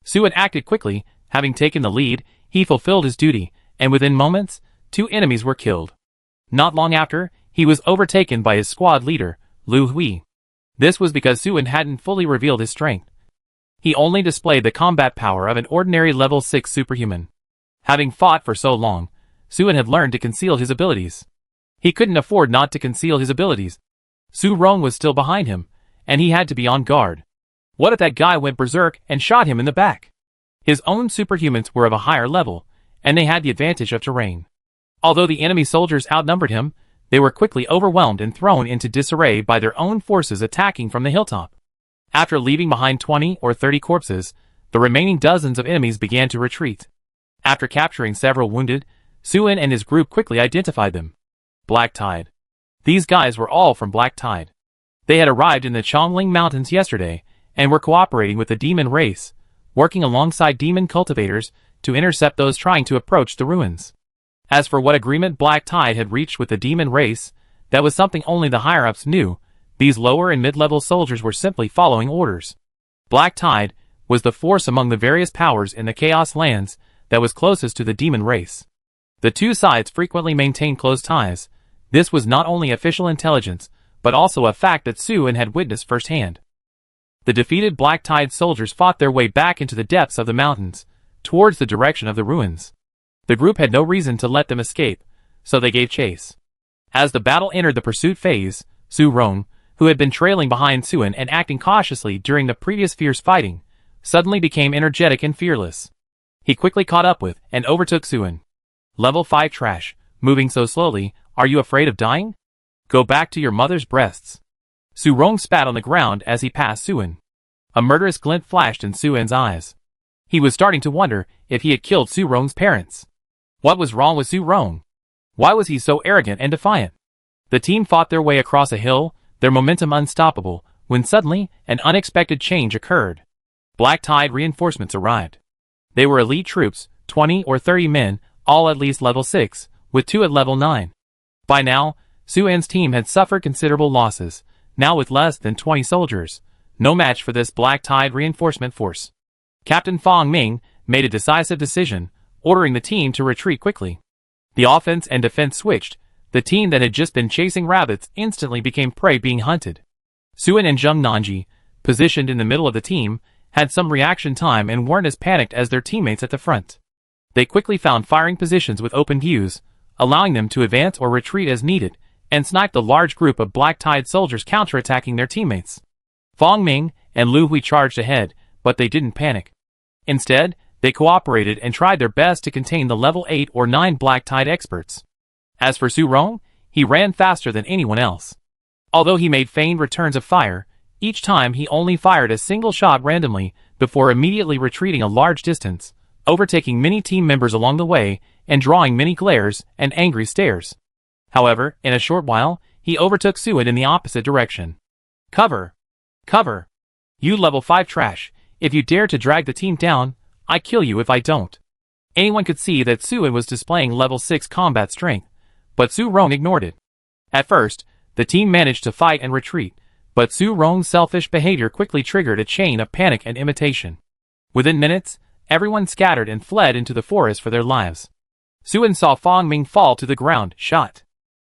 Suin acted quickly. Having taken the lead, he fulfilled his duty, and within moments, 2 enemies were killed. Not long after, he was overtaken by his squad leader, Lu Hui. This was because Suin hadn't fully revealed his strength. He only displayed the combat power of an ordinary level 6 superhuman. Having fought for so long, Suin had learned to conceal his abilities. He couldn't afford not to conceal his abilities. Su Rong was still behind him, and he had to be on guard. What if that guy went berserk and shot him in the back? His own superhumans were of a higher level, and they had the advantage of terrain. Although the enemy soldiers outnumbered him, they were quickly overwhelmed and thrown into disarray by their own forces attacking from the hilltop. After leaving behind 20 or 30 corpses, the remaining dozens of enemies began to retreat. After capturing several wounded, Suin and his group quickly identified them. Black Tide. These guys were all from Black Tide. They had arrived in the Chongling Mountains yesterday, and were cooperating with the demon race, working alongside demon cultivators to intercept those trying to approach the ruins. As for what agreement Black Tide had reached with the demon race, that was something only the higher-ups knew. These lower and mid-level soldiers were simply following orders. Black Tide was the force among the various powers in the Chaos Lands that was closest to the demon race. The two sides frequently maintained close ties. This was not only official intelligence, but also a fact that Suin had witnessed firsthand. The defeated Black Tide soldiers fought their way back into the depths of the mountains, towards the direction of the ruins. The group had no reason to let them escape, so they gave chase. As the battle entered the pursuit phase, Su Rong, who had been trailing behind Suin and acting cautiously during the previous fierce fighting, suddenly became energetic and fearless. He quickly caught up with and overtook Suin. Level 5 trash, moving so slowly, are you afraid of dying? Go back to your mother's breasts. Su Rong spat on the ground as he passed Suin. A murderous glint flashed in Su-en's eyes. He was starting to wonder if he had killed Su-rong's parents. What was wrong with Su-rong? Why was he so arrogant and defiant? The team fought their way across a hill, their momentum unstoppable, when suddenly, an unexpected change occurred. Black Tide reinforcements arrived. They were elite troops, 20 or 30 men, all at least level 6, with 2 at level 9. By now, Su-en's team had suffered considerable losses, now with less than 20 soldiers. No match for this Black Tide reinforcement force. Captain Fong Ming made a decisive decision, ordering the team to retreat quickly. The offense and defense switched. The team that had just been chasing rabbits instantly became prey being hunted. Su-en and Zheng Nanji, positioned in the middle of the team, had some reaction time and weren't as panicked as their teammates at the front. They quickly found firing positions with open views, allowing them to advance or retreat as needed, and sniped the large group of Black Tide soldiers counterattacking their teammates. Fong Ming and Lu Hui charged ahead, but they didn't panic. Instead, they cooperated and tried their best to contain the level 8 or 9 Black Tide experts. As for Su-rong, he ran faster than anyone else. Although he made feigned returns of fire, each time he only fired a single shot randomly before immediately retreating a large distance, overtaking many team members along the way and drawing many glares and angry stares. However, in a short while, he overtook Su-en in the opposite direction. Cover! Cover! You level 5 trash, if you dare to drag the team down, I kill you if I don't. Anyone could see that Su-en was displaying level 6 combat strength, but Su-rong ignored it. At first, the team managed to fight and retreat, but Su-rong's selfish behavior quickly triggered a chain of panic and imitation. Within minutes, everyone scattered and fled into the forest for their lives. Su-en saw Fong Ming fall to the ground, shot.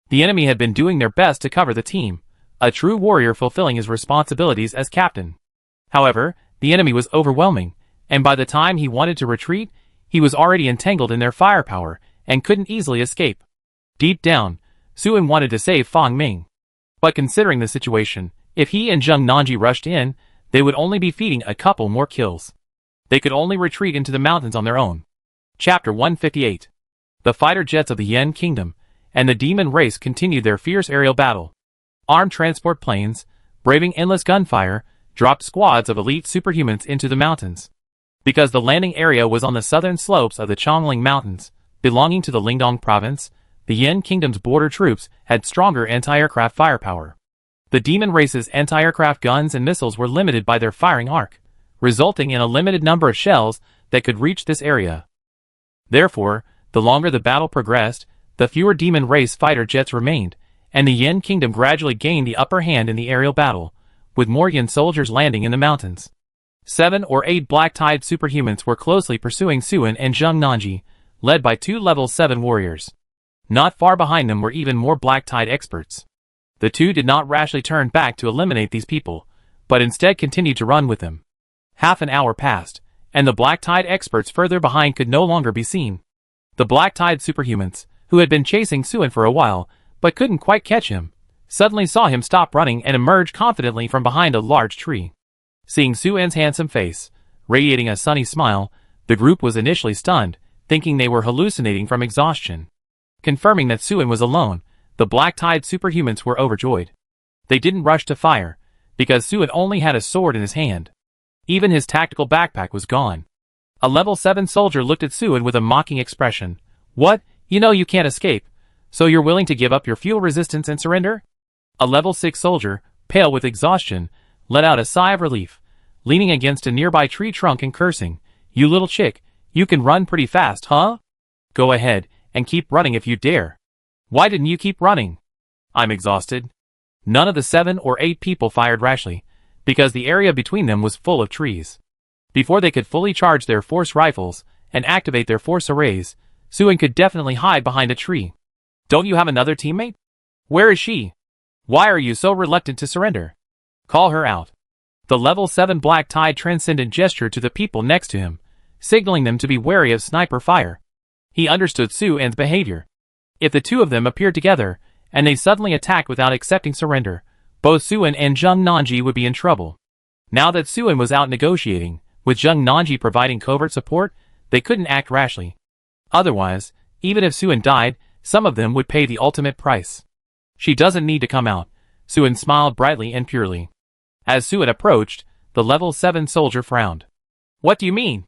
The enemy had been doing their best to cover the team, a true warrior fulfilling his responsibilities as captain. However, the enemy was overwhelming, and by the time he wanted to retreat, he was already entangled in their firepower and couldn't easily escape. Deep down, Su-en wanted to save Fong Ming. But considering the situation, if he and Zheng Nanji rushed in, they would only be feeding a couple more kills. They could only retreat into the mountains on their own. Chapter 158. The fighter jets of the Yen Kingdom and the demon race continued their fierce aerial battle. Armed transport planes, braving endless gunfire, dropped squads of elite superhumans into the mountains. Because the landing area was on the southern slopes of the Chongling Mountains, belonging to the Lingdong province, the Yen Kingdom's border troops had stronger anti-aircraft firepower. The demon race's anti-aircraft guns and missiles were limited by their firing arc, resulting in a limited number of shells that could reach this area. Therefore, the longer the battle progressed, the fewer demon race fighter jets remained, and the Yen Kingdom gradually gained the upper hand in the aerial battle, with more Yen soldiers landing in the mountains. 7 or 8 Black Tide superhumans were closely pursuing Su-en and Zheng Nanji, led by 2 level 7 warriors. Not far behind them were even more Black Tide experts. The two did not rashly turn back to eliminate these people, but instead continued to run with them. Half an hour passed, and the Black Tide experts further behind could no longer be seen. The Black Tide superhumans, who had been chasing Su-en for a while, but couldn't quite catch him, suddenly saw him stop running and emerge confidently from behind a large tree. Seeing Su-en's handsome face, radiating a sunny smile, the group was initially stunned, thinking they were hallucinating from exhaustion. Confirming that Su-en was alone, the Black Tide superhumans were overjoyed. They didn't rush to fire, because Su-en only had a sword in his hand. Even his tactical backpack was gone. A level 7 soldier looked at Su-en with a mocking expression. What? You know you can't escape, so you're willing to give up your fuel resistance and surrender? A level 6 soldier, pale with exhaustion, let out a sigh of relief, leaning against a nearby tree trunk and cursing. You little chick, you can run pretty fast, huh? Go ahead, and keep running if you dare. Why didn't you keep running? I'm exhausted. None of the 7 or 8 people fired rashly, because the area between them was full of trees. Before they could fully charge their force rifles and activate their force arrays, Su-en could definitely hide behind a tree. Don't you have another teammate? Where is she? Why are you so reluctant to surrender? Call her out. The level 7 Black Tide transcendent gestured to the people next to him, signaling them to be wary of sniper fire. He understood Su-en's behavior. If the two of them appeared together, and they suddenly attacked without accepting surrender, both Su-en and Zheng Nanji would be in trouble. Now that Su-en was out negotiating, with Zheng Nanji providing covert support, they couldn't act rashly. Otherwise, even if Su-en died, some of them would pay the ultimate price. She doesn't need to come out. Su-en smiled brightly and purely. As Su-en approached, the level 7 soldier frowned. What do you mean?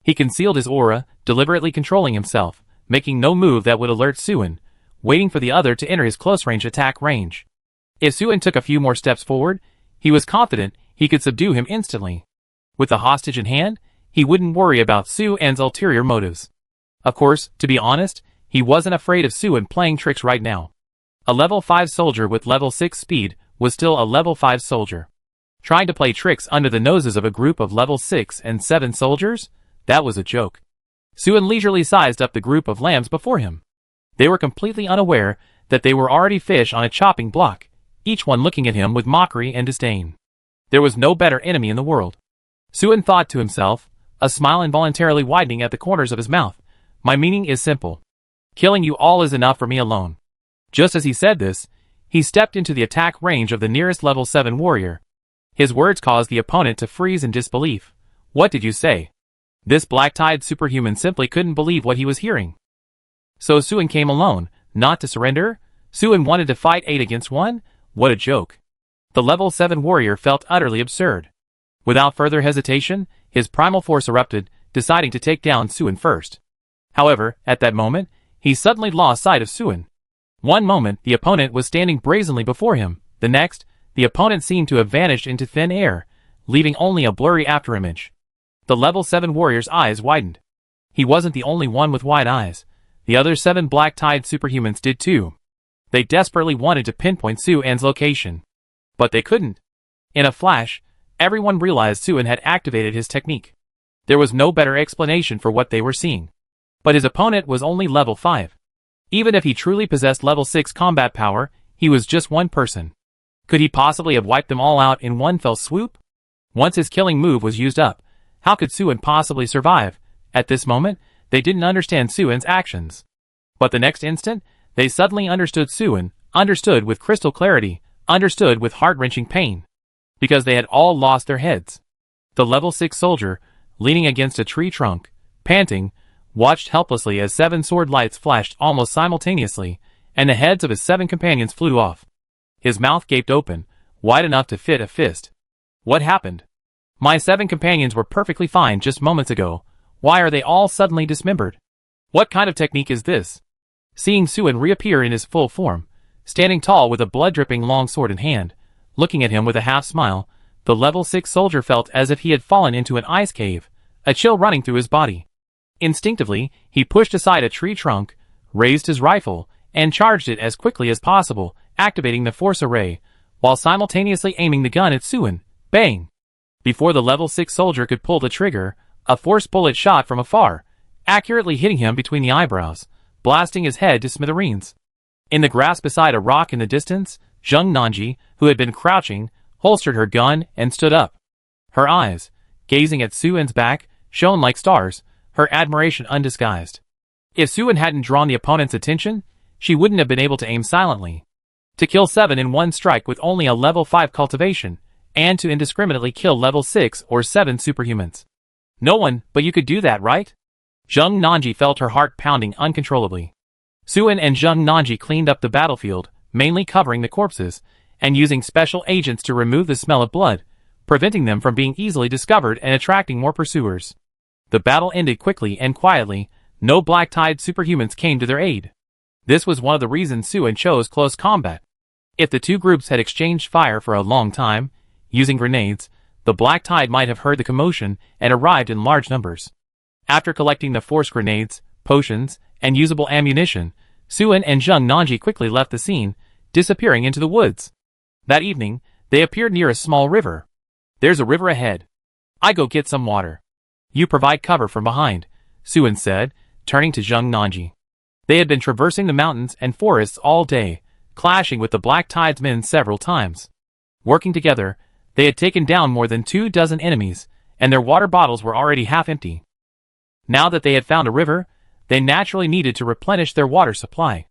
He concealed his aura, deliberately controlling himself, making no move that would alert Suin, waiting for the other to enter his close-range attack range. If Suin took a few more steps forward, he was confident he could subdue him instantly. With the hostage in hand, he wouldn't worry about Suin's ulterior motives. Of course, to be honest, he wasn't afraid of Suin playing tricks right now. A level 5 soldier with level 6 speed was still a level 5 soldier. Trying to play tricks under the noses of a group of level 6 and 7 soldiers? That was a joke. Suin leisurely sized up the group of lambs before him. They were completely unaware that they were already fish on a chopping block, each one looking at him with mockery and disdain. There was no better enemy in the world. Suin thought to himself, a smile involuntarily widening at the corners of his mouth. My meaning is simple. Killing you all is enough for me alone. Just as he said this, he stepped into the attack range of the nearest level 7 warrior. His words caused the opponent to freeze in disbelief. What did you say? This black-tide superhuman simply couldn't believe what he was hearing. So Suin came alone, not to surrender? Suin wanted to fight 8 against 1? What a joke. The level 7 warrior felt utterly absurd. Without further hesitation, his primal force erupted, deciding to take down Suin first. However, at that moment, he suddenly lost sight of Suin. One moment, the opponent was standing brazenly before him. The next, the opponent seemed to have vanished into thin air, leaving only a blurry afterimage. The level 7 warrior's eyes widened. He wasn't the only one with wide eyes. The other 7 black-tide superhumans did too. They desperately wanted to pinpoint Suin's location. But they couldn't. In a flash, everyone realized Suin had activated his technique. There was no better explanation for what they were seeing. But his opponent was only level 5. Even if he truly possessed level 6 combat power, he was just one person. Could he possibly have wiped them all out in one fell swoop? Once his killing move was used up, how could Suin possibly survive? At this moment, they didn't understand Suin's actions. But the next instant, they suddenly understood Suin, understood with crystal clarity, understood with heart-wrenching pain. Because they had all lost their heads. The level 6 soldier, leaning against a tree trunk, panting, watched helplessly as 7 sword lights flashed almost simultaneously, and the heads of his 7 companions flew off. His mouth gaped open, wide enough to fit a fist. What happened? My 7 companions were perfectly fine just moments ago. Why are they all suddenly dismembered? What kind of technique is this? Seeing Suin reappear in his full form, standing tall with a blood-dripping long sword in hand, looking at him with a half-smile, the level 6 soldier felt as if he had fallen into an ice cave, a chill running through his body. Instinctively, he pushed aside a tree trunk, raised his rifle, and charged it as quickly as possible, activating the force array, while simultaneously aiming the gun at Suin. Bang! Before the level 6 soldier could pull the trigger, a force bullet shot from afar, accurately hitting him between the eyebrows, blasting his head to smithereens. In the grass beside a rock in the distance, Zheng Nanji, who had been crouching, holstered her gun and stood up. Her eyes, gazing at Suin's back, shone like stars, her admiration undisguised. If Suin hadn't drawn the opponent's attention, she wouldn't have been able to aim silently. To kill 7 in one strike with only a level 5 cultivation, and to indiscriminately kill level 6 or 7 superhumans. No one but you could do that, right? Zheng Nanji felt her heart pounding uncontrollably. Suin and Zheng Nanji cleaned up the battlefield, mainly covering the corpses, and using special agents to remove the smell of blood, preventing them from being easily discovered and attracting more pursuers. The battle ended quickly and quietly. No black-tide superhumans came to their aid. This was one of the reasons Suin chose close combat. If the two groups had exchanged fire for a long time, using grenades, the black tide might have heard the commotion and arrived in large numbers. After collecting the force grenades, potions, and usable ammunition, Suin and Zheng Nanji quickly left the scene, disappearing into the woods. That evening, they appeared near a small river. There's a river ahead. I go get some water. You provide cover from behind, Suin said, turning to Zheng Nanji. They had been traversing the mountains and forests all day, clashing with the Black Tide's men several times. Working together, they had taken down more than 24 enemies, and their water bottles were already half empty. Now that they had found a river, they naturally needed to replenish their water supply.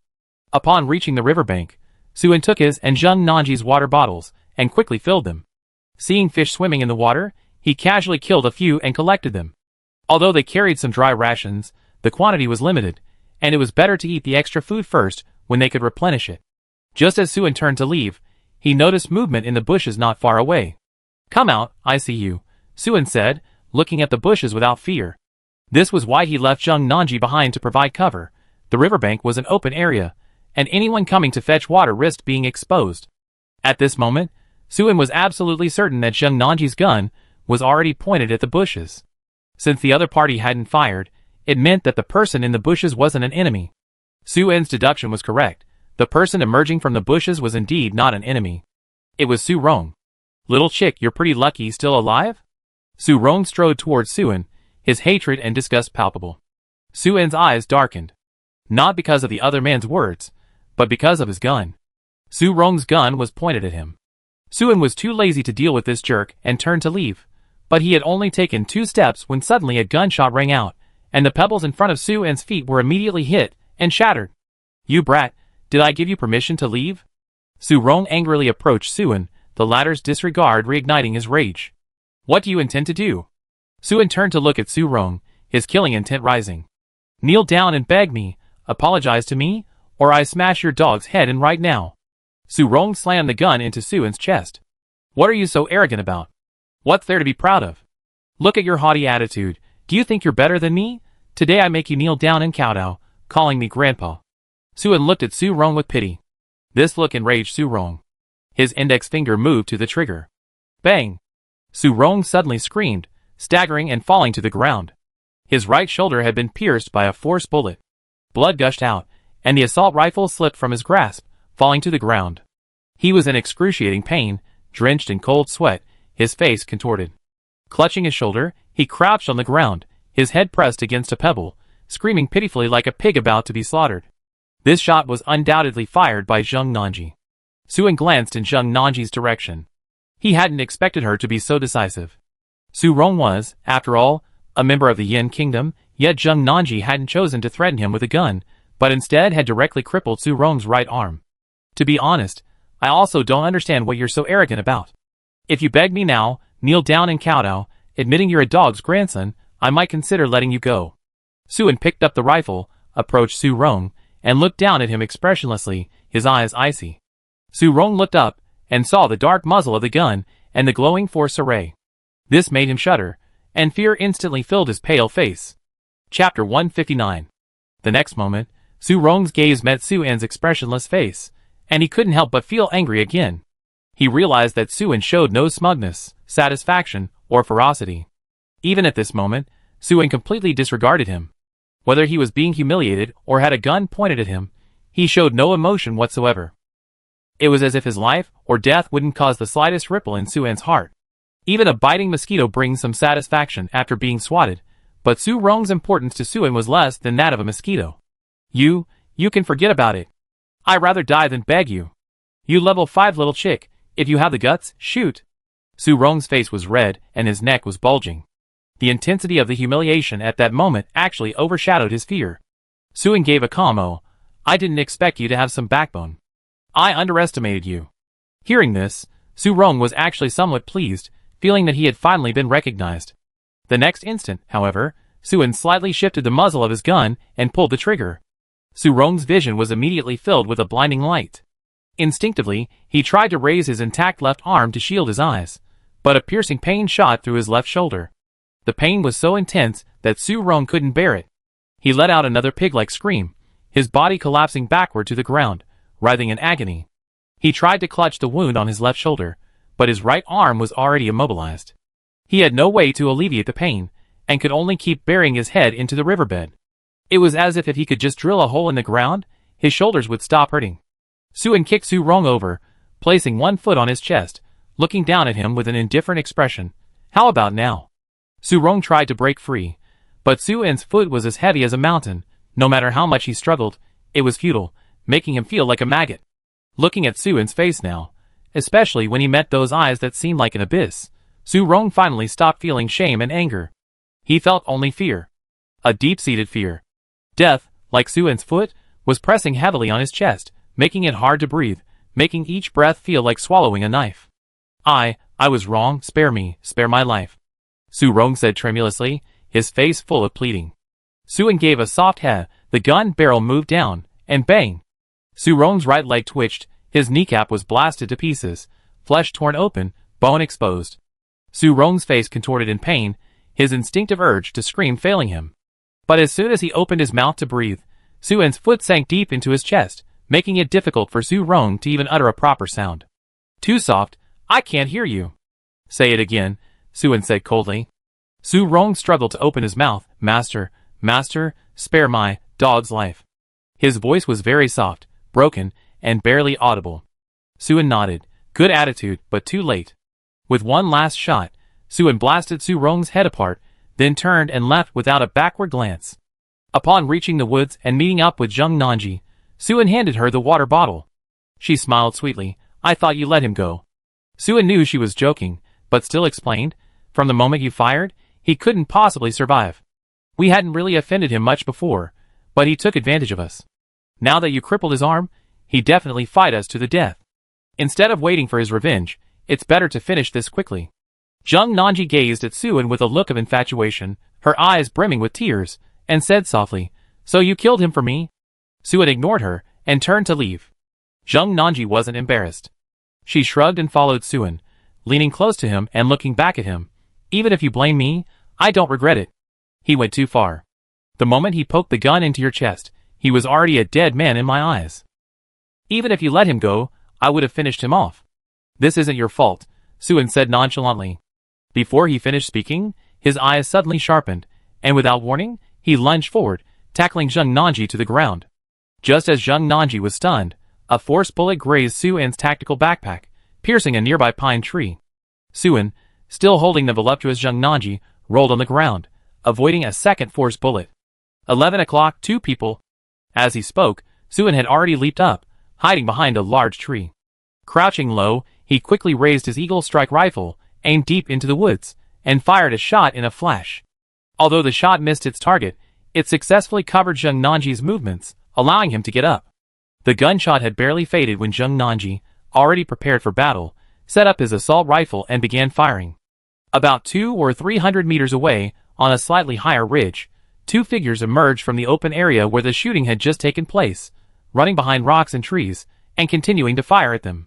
Upon reaching the riverbank, Suin took his and Zheng Nanji's water bottles and quickly filled them. Seeing fish swimming in the water, he casually killed a few and collected them. Although they carried some dry rations, the quantity was limited, and it was better to eat the extra food first when they could replenish it. Just as Suin turned to leave, he noticed movement in the bushes not far away. Come out, I see you, Suen said, looking at the bushes without fear. This was why he left Zheng Nanji behind to provide cover. The riverbank was an open area, and anyone coming to fetch water risked being exposed. At this moment, Suen was absolutely certain that Zheng Nanji's gun was already pointed at the bushes. Since the other party hadn't fired, it meant that the person in the bushes wasn't an enemy. Suen's deduction was correct. The person emerging from the bushes was indeed not an enemy. It was Su Rong. Little chick, you're pretty lucky still alive? Su Rong strode towards Suen, his hatred and disgust palpable. Suen's eyes darkened. Not because of the other man's words, but because of his gun. Su Rong's gun was pointed at him. Suen was too lazy to deal with this jerk and turned to leave, but he had only taken 2 steps when suddenly a gunshot rang out, and the pebbles in front of Suen's feet were immediately hit and shattered. You brat, did I give you permission to leave? Su Rong angrily approached Suen, the latter's disregard reigniting his rage. What do you intend to do? Suen turned to look at Su Rong, his killing intent rising. Kneel down and beg me, apologize to me, or I smash your dog's head in right now. Su Rong slammed the gun into Suen's chest. What are you so arrogant about? What's there to be proud of? Look at your haughty attitude. Do you think you're better than me? Today I make you kneel down and kowtow, calling me grandpa. Suen looked at Su Rong with pity. This look enraged Su Rong. His index finger moved to the trigger. Bang! Su Rong suddenly screamed, staggering and falling to the ground. His right shoulder had been pierced by a force bullet. Blood gushed out, and the assault rifle slipped from his grasp, falling to the ground. He was in excruciating pain, drenched in cold sweat, his face contorted. Clutching his shoulder, he crouched on the ground, his head pressed against a pebble, screaming pitifully like a pig about to be slaughtered. This shot was undoubtedly fired by Zheng Nanji. Suen glanced in Zheng Nanji's direction. He hadn't expected her to be so decisive. Su Rong was, after all, a member of the Yin Kingdom, yet Zheng Nanji hadn't chosen to threaten him with a gun, but instead had directly crippled Su Rong's right arm. To be honest, I also don't understand what you're so arrogant about. If you beg me now, kneel down and kowtow, admitting you're a dog's grandson, I might consider letting you go. Suen picked up the rifle, approached Su Rong, and looked down at him expressionlessly, his eyes icy. Su Rong looked up, and saw the dark muzzle of the gun, and the glowing force array. This made him shudder, and fear instantly filled his pale face. Chapter 159. The next moment, Su Rong's gaze met Suen's expressionless face, and he couldn't help but feel angry again. He realized that Suen showed no smugness, satisfaction, or ferocity. Even at this moment, Suen completely disregarded him. Whether he was being humiliated or had a gun pointed at him, he showed no emotion whatsoever. It was as if his life or death wouldn't cause the slightest ripple in Suen's heart. Even a biting mosquito brings some satisfaction after being swatted, but Su Rong's importance to Suen was less than that of a mosquito. You can forget about it. I'd rather die than beg you. You level 5 little chick, if you have the guts, shoot. Su Rong's face was red and his neck was bulging. The intensity of the humiliation at that moment actually overshadowed his fear. Suen gave a calm "Oh, I didn't expect you to have some backbone. I underestimated you." Hearing this, Su Rong was actually somewhat pleased, feeling that he had finally been recognized. The next instant, however, Suen slightly shifted the muzzle of his gun and pulled the trigger. Su Rong's vision was immediately filled with a blinding light. Instinctively, he tried to raise his intact left arm to shield his eyes, but a piercing pain shot through his left shoulder. The pain was so intense that Su Rong couldn't bear it. He let out another pig-like scream, his body collapsing backward to the ground, writhing in agony. He tried to clutch the wound on his left shoulder, but his right arm was already immobilized. He had no way to alleviate the pain, and could only keep burying his head into the riverbed. It was as if he could just drill a hole in the ground, his shoulders would stop hurting. Suen kicked Su Rong over, placing one foot on his chest, looking down at him with an indifferent expression. How about now? Su Rong tried to break free, but Suen's foot was as heavy as a mountain. No matter how much he struggled, it was futile, making him feel like a maggot. Looking at Suen's face now, especially when he met those eyes that seemed like an abyss, Su Rong finally stopped feeling shame and anger. He felt only fear. A deep-seated fear. Death, like Suen's foot, was pressing heavily on his chest, making it hard to breathe, making each breath feel like swallowing a knife. I was wrong, spare me, spare my life," Su Rong said tremulously, his face full of pleading. Suen gave a soft "heh," the gun barrel moved down, and bang! Su Rong's right leg twitched, his kneecap was blasted to pieces, flesh torn open, bone exposed. Su Rong's face contorted in pain, his instinctive urge to scream failing him. But as soon as he opened his mouth to breathe, Su-en's foot sank deep into his chest, making it difficult for Su Rong to even utter a proper sound. Too soft, I can't hear you. Say it again, Su-en said coldly. Su Rong struggled to open his mouth. Master, spare my dog's life. His voice was very soft, broken, and barely audible. Su-en nodded. Good attitude, but too late. With one last shot, Su-en blasted Su Rong's head apart, then turned and left without a backward glance. Upon reaching the woods and meeting up with Zheng Nanji, Su-en handed her the water bottle. She smiled sweetly. I thought you let him go. Su-en knew she was joking, but still explained, from the moment you fired, he couldn't possibly survive. We hadn't really offended him much before, but he took advantage of us. Now that you crippled his arm, he'd definitely fight us to the death. Instead of waiting for his revenge, it's better to finish this quickly. Zheng Nanji gazed at Su-en with a look of infatuation, her eyes brimming with tears, and said softly, So you killed him for me? Su-en ignored her, and turned to leave. Zheng Nanji wasn't embarrassed. She shrugged and followed Su-en, leaning close to him and looking back at him. Even if you blame me, I don't regret it. He went too far. The moment he poked the gun into your chest, he was already a dead man in my eyes. Even if you let him go, I would have finished him off. This isn't your fault, Su-en said nonchalantly. Before he finished speaking, his eyes suddenly sharpened, and without warning, he lunged forward, tackling Zheng Nanji to the ground. Just as Zheng Nanji was stunned, a force bullet grazed Su-en's tactical backpack, piercing a nearby pine tree. Su-en, still holding the voluptuous Zheng Nanji, rolled on the ground, avoiding a second force bullet. 11 o'clock, 2 people. As he spoke, Su-en had already leaped up, hiding behind a large tree. Crouching low, he quickly raised his Eagle Strike rifle, aimed deep into the woods, and fired a shot in a flash. Although the shot missed its target, it successfully covered Zheng Nanji's movements, allowing him to get up. The gunshot had barely faded when Zheng Nanji, already prepared for battle, set up his assault rifle and began firing. About 200 or 300 meters away, on a slightly higher ridge, 2 figures emerged from the open area where the shooting had just taken place, running behind rocks and trees, and continuing to fire at them.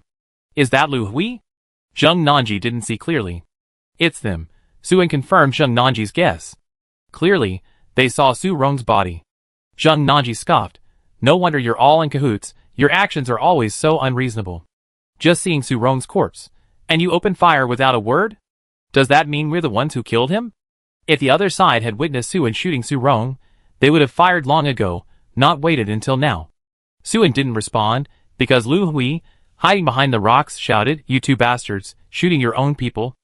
Is that Lu Hui? Zheng Nanji didn't see clearly. It's them, Su-en confirmed Zheng Nanji's guess. Clearly, they saw Su Rong's body. Zheng Nanji scoffed. No wonder you're all in cahoots, your actions are always so unreasonable. Just seeing Su Rong's corpse, and you open fire without a word? Does that mean we're the ones who killed him? If the other side had witnessed Su-en shooting Su Rong, they would have fired long ago, not waited until now. Su-en didn't respond, because Lu Hui, hiding behind the rocks, shouted, You 2 bastards, shooting your own people?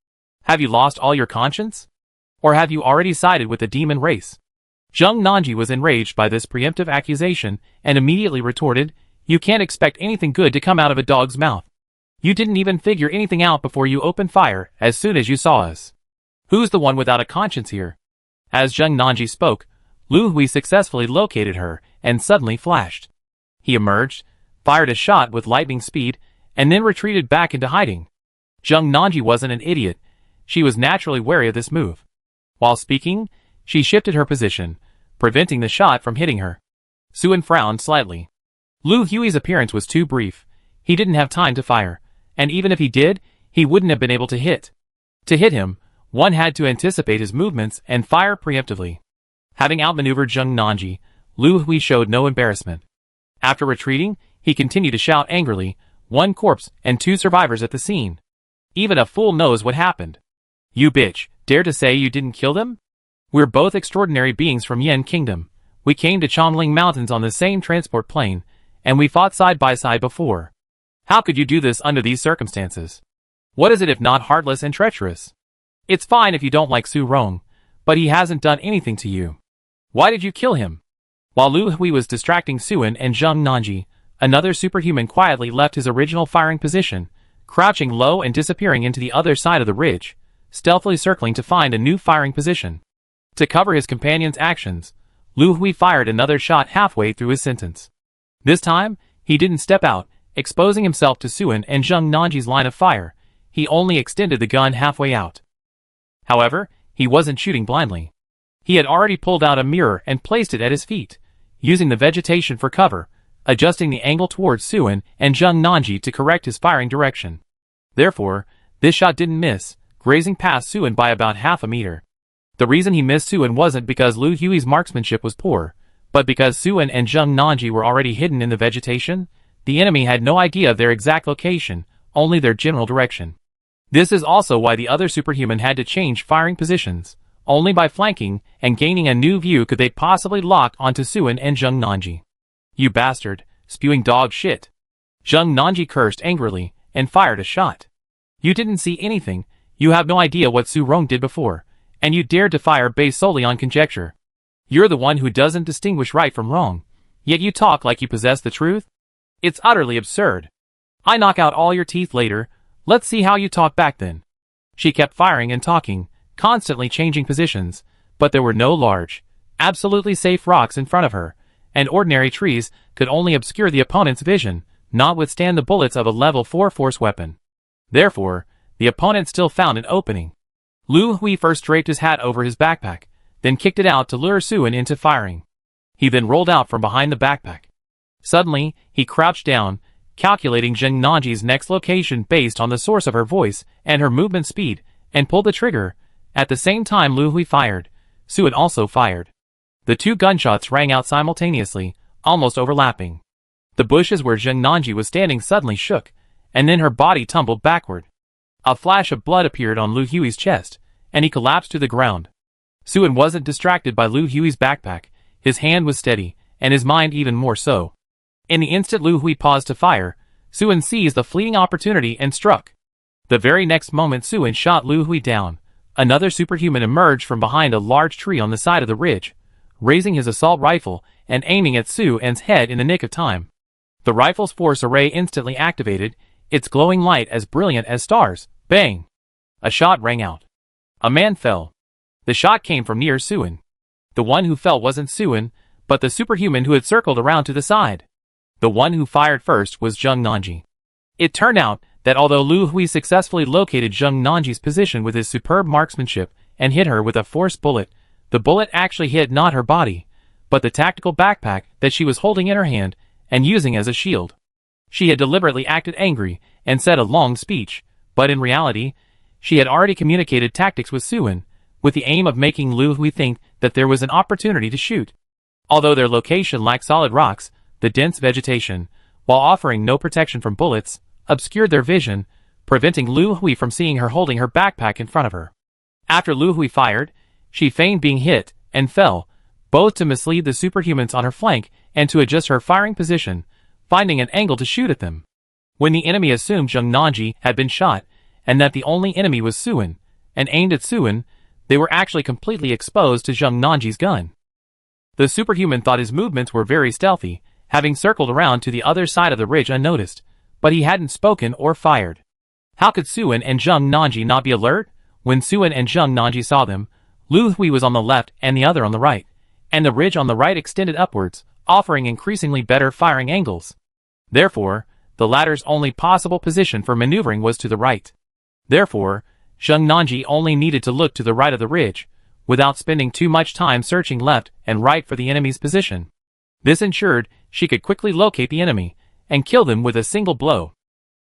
Have you lost all your conscience? Or have you already sided with the demon race? Zheng Nanji was enraged by this preemptive accusation, and immediately retorted, You can't expect anything good to come out of a dog's mouth. You didn't even figure anything out before you opened fire as soon as you saw us. Who's the one without a conscience here? As Zheng Nanji spoke, Lu Hui successfully located her and suddenly flashed. He emerged, fired a shot with lightning speed, and then retreated back into hiding. Zheng Nanji wasn't an idiot. She was naturally wary of this move. While speaking, she shifted her position, preventing the shot from hitting her. Su-en frowned slightly. Lu Hui's appearance was too brief. He didn't have time to fire, and even if he did, he wouldn't have been able to hit. To hit him, one had to anticipate his movements and fire preemptively. Having outmaneuvered Zheng Nanji, Lu Hui showed no embarrassment. After retreating, he continued to shout angrily, 1 corpse and 2 survivors at the scene. Even a fool knows what happened. You bitch, dare to say you didn't kill them? We're both extraordinary beings from Yen Kingdom. We came to Chongling Mountains on the same transport plane, and we fought side by side before. How could you do this under these circumstances? What is it if not heartless and treacherous? It's fine if you don't like Su Rong, but he hasn't done anything to you. Why did you kill him? While Lu Hui was distracting Su-en and Zheng Nanji, another superhuman quietly left his original firing position, crouching low and disappearing into the other side of the ridge, stealthily circling to find a new firing position. To cover his companion's actions, Lu Hui fired another shot halfway through his sentence. This time, he didn't step out, exposing himself to Su-en and Zheng Nanji's line of fire. He only extended the gun halfway out. However, he wasn't shooting blindly. He had already pulled out a mirror and placed it at his feet, using the vegetation for cover, adjusting the angle towards Su-en and Zheng Nanji to correct his firing direction. Therefore, this shot didn't miss, grazing past Suin by about half a meter. The reason he missed Suin wasn't because Lu Hui's marksmanship was poor, but because Suin and Zheng Nanji were already hidden in the vegetation. The enemy had no idea of their exact location, only their general direction. This is also why the other superhuman had to change firing positions. Only by flanking and gaining a new view could they possibly lock onto Suin and Zheng Nanji. "You bastard, spewing dog shit." Zheng Nanji cursed angrily and fired a shot. "You didn't see anything, you have no idea what Su Rong did before, and you dared to fire based solely on conjecture. You're the one who doesn't distinguish right from wrong, yet you talk like you possess the truth? It's utterly absurd. I knock out all your teeth later, let's see how you talk back then." She kept firing and talking, constantly changing positions, but there were no large, absolutely safe rocks in front of her, and ordinary trees could only obscure the opponent's vision, not withstand the bullets of a level 4 force weapon. Therefore, the opponent still found an opening. Lu Hui first draped his hat over his backpack, then kicked it out to lure Suin into firing. He then rolled out from behind the backpack. Suddenly, he crouched down, calculating Zheng Nanji's next location based on the source of her voice and her movement speed, and pulled the trigger. At the same time Lu Hui fired, Suin also fired. The two gunshots rang out simultaneously, almost overlapping. The bushes where Zheng Nanji was standing suddenly shook, and then her body tumbled backward. A flash of blood appeared on Lu Hui's chest, and he collapsed to the ground. Suin wasn't distracted by Lu Hui's backpack, his hand was steady, and his mind even more so. In the instant Lu Hui paused to fire, Suin seized the fleeting opportunity and struck. The very next moment Suin shot Lu Hui down. Another superhuman emerged from behind a large tree on the side of the ridge, raising his assault rifle and aiming at Suin's head in the nick of time. The rifle's force array instantly activated, its glowing light as brilliant as stars. Bang! A shot rang out. A man fell. The shot came from near Suin. The one who fell wasn't Suin, but the superhuman who had circled around to the side. The one who fired first was Zheng Nanji. It turned out that although Lu Hui successfully located Zheng Nanji's position with his superb marksmanship and hit her with a forced bullet, the bullet actually hit not her body, but the tactical backpack that she was holding in her hand and using as a shield. She had deliberately acted angry and said a long speech, but in reality, she had already communicated tactics with Suin, with the aim of making Lu Hui think that there was an opportunity to shoot. Although their location lacked solid rocks, the dense vegetation, while offering no protection from bullets, obscured their vision, preventing Lu Hui from seeing her holding her backpack in front of her. After Lu Hui fired, she feigned being hit and fell, both to mislead the superhumans on her flank and to adjust her firing position, finding an angle to shoot at them. When the enemy assumed Zheng Nanji had been shot, and that the only enemy was Suin, and aimed at Suin, they were actually completely exposed to Zheng Nanji's gun. The superhuman thought his movements were very stealthy, having circled around to the other side of the ridge unnoticed, but he hadn't spoken or fired. How could Suin and Zheng Nanji not be alert? When Suin and Zheng Nanji saw them, Lu Hui was on the left and the other on the right, and the ridge on the right extended upwards, offering increasingly better firing angles. Therefore, the latter's only possible position for maneuvering was to the right. Therefore, Zheng Nanji only needed to look to the right of the ridge, without spending too much time searching left and right for the enemy's position. This ensured she could quickly locate the enemy, and kill them with a single blow.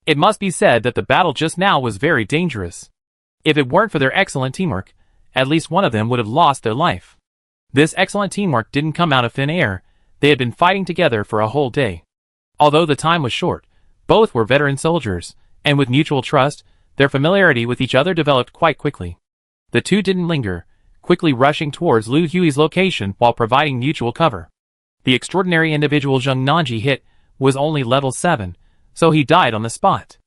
It must be said that the battle just now was very dangerous. If it weren't for their excellent teamwork, at least one of them would have lost their life. This excellent teamwork didn't come out of thin air, they had been fighting together for a whole day. Although the time was short, both were veteran soldiers, and with mutual trust, their familiarity with each other developed quite quickly. The two didn't linger, quickly rushing towards Lu Hui's location while providing mutual cover. The extraordinary individual Zheng Nanji hit was only level 7, so he died on the spot.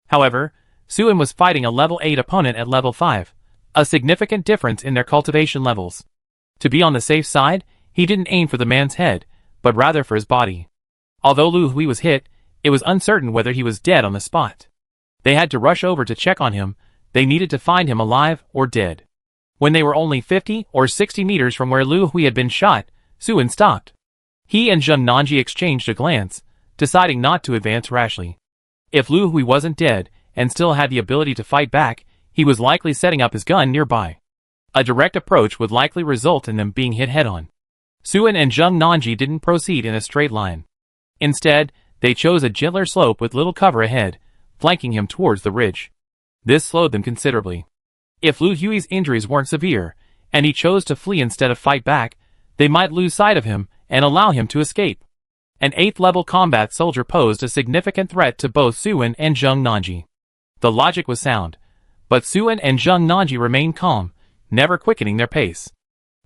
However, Suin was fighting a level 8 opponent at level 5, a significant difference in their cultivation levels. To be on the safe side, he didn't aim for the man's head, but rather for his body. Although Lu Hui was hit, it was uncertain whether he was dead on the spot. They had to rush over to check on him, they needed to find him alive or dead. When they were only 50 or 60 meters from where Lu Hui had been shot, Suin stopped. He and Zheng Nanji exchanged a glance, deciding not to advance rashly. If Lu Hui wasn't dead, and still had the ability to fight back, he was likely setting up his gun nearby. A direct approach would likely result in them being hit head-on. Suin and Zheng Nanji didn't proceed in a straight line. Instead, they chose a gentler slope with little cover ahead, flanking him towards the ridge. This slowed them considerably. If Lu Hui's injuries weren't severe, and he chose to flee instead of fight back, they might lose sight of him and allow him to escape. An 8th level combat soldier posed a significant threat to both Suin and Zheng Nanji. The logic was sound, but Suin and Zheng Nanji remained calm, never quickening their pace.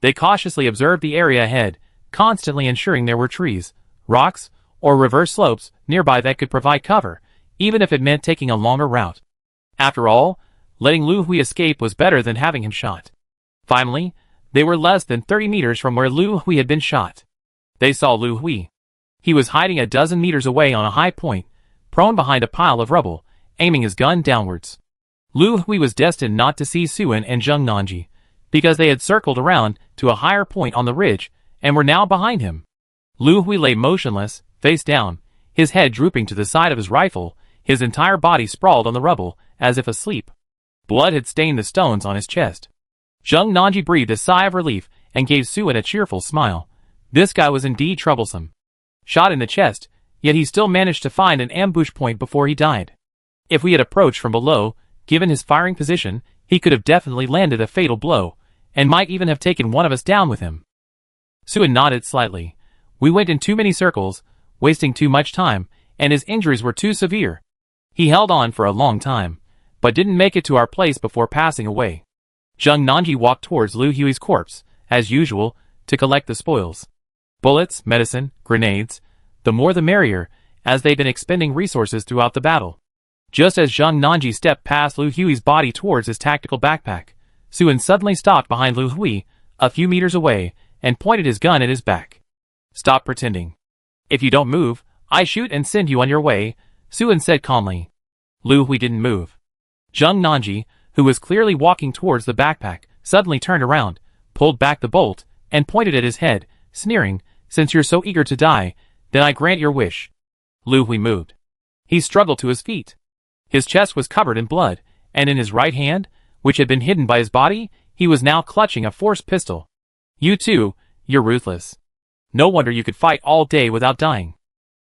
They cautiously observed the area ahead, constantly ensuring there were trees, rocks, or reverse slopes nearby that could provide cover, even if it meant taking a longer route. After all, letting Lu Hui escape was better than having him shot. Finally, they were less than 30 meters from where Lu Hui had been shot. They saw Lu Hui. He was hiding a dozen meters away on a high point, prone behind a pile of rubble, aiming his gun downwards. Lu Hui was destined not to see Suin and Zheng Nanji, because they had circled around to a higher point on the ridge and were now behind him. Lu Hui lay motionless, face down, his head drooping to the side of his rifle, his entire body sprawled on the rubble, as if asleep. Blood had stained the stones on his chest. Zheng Nanji breathed a sigh of relief and gave Suin a cheerful smile. This guy was indeed troublesome. Shot in the chest, yet he still managed to find an ambush point before he died. If we had approached from below, given his firing position, he could have definitely landed a fatal blow, and might even have taken one of us down with him. Suin nodded slightly. We went in too many circles, wasting too much time, and his injuries were too severe. He held on for a long time, but didn't make it to our place before passing away. Zheng Nanji walked towards Lu Hui's corpse, as usual, to collect the spoils. Bullets, medicine, grenades, the more the merrier, as they'd been expending resources throughout the battle. Just as Zheng Nanji stepped past Lu Hui's body towards his tactical backpack, Suin suddenly stopped behind Lu Hui, a few meters away, and pointed his gun at his back. Stop pretending. If you don't move, I shoot and send you on your way, Suin said calmly. Lu Hui didn't move. Zheng Nanji, who was clearly walking towards the backpack, suddenly turned around, pulled back the bolt, and pointed at his head, sneering, since you're so eager to die, then I grant your wish. Lu Hui moved. He struggled to his feet. His chest was covered in blood, and in his right hand, which had been hidden by his body, he was now clutching a forced pistol. You too, you're ruthless. No wonder you could fight all day without dying.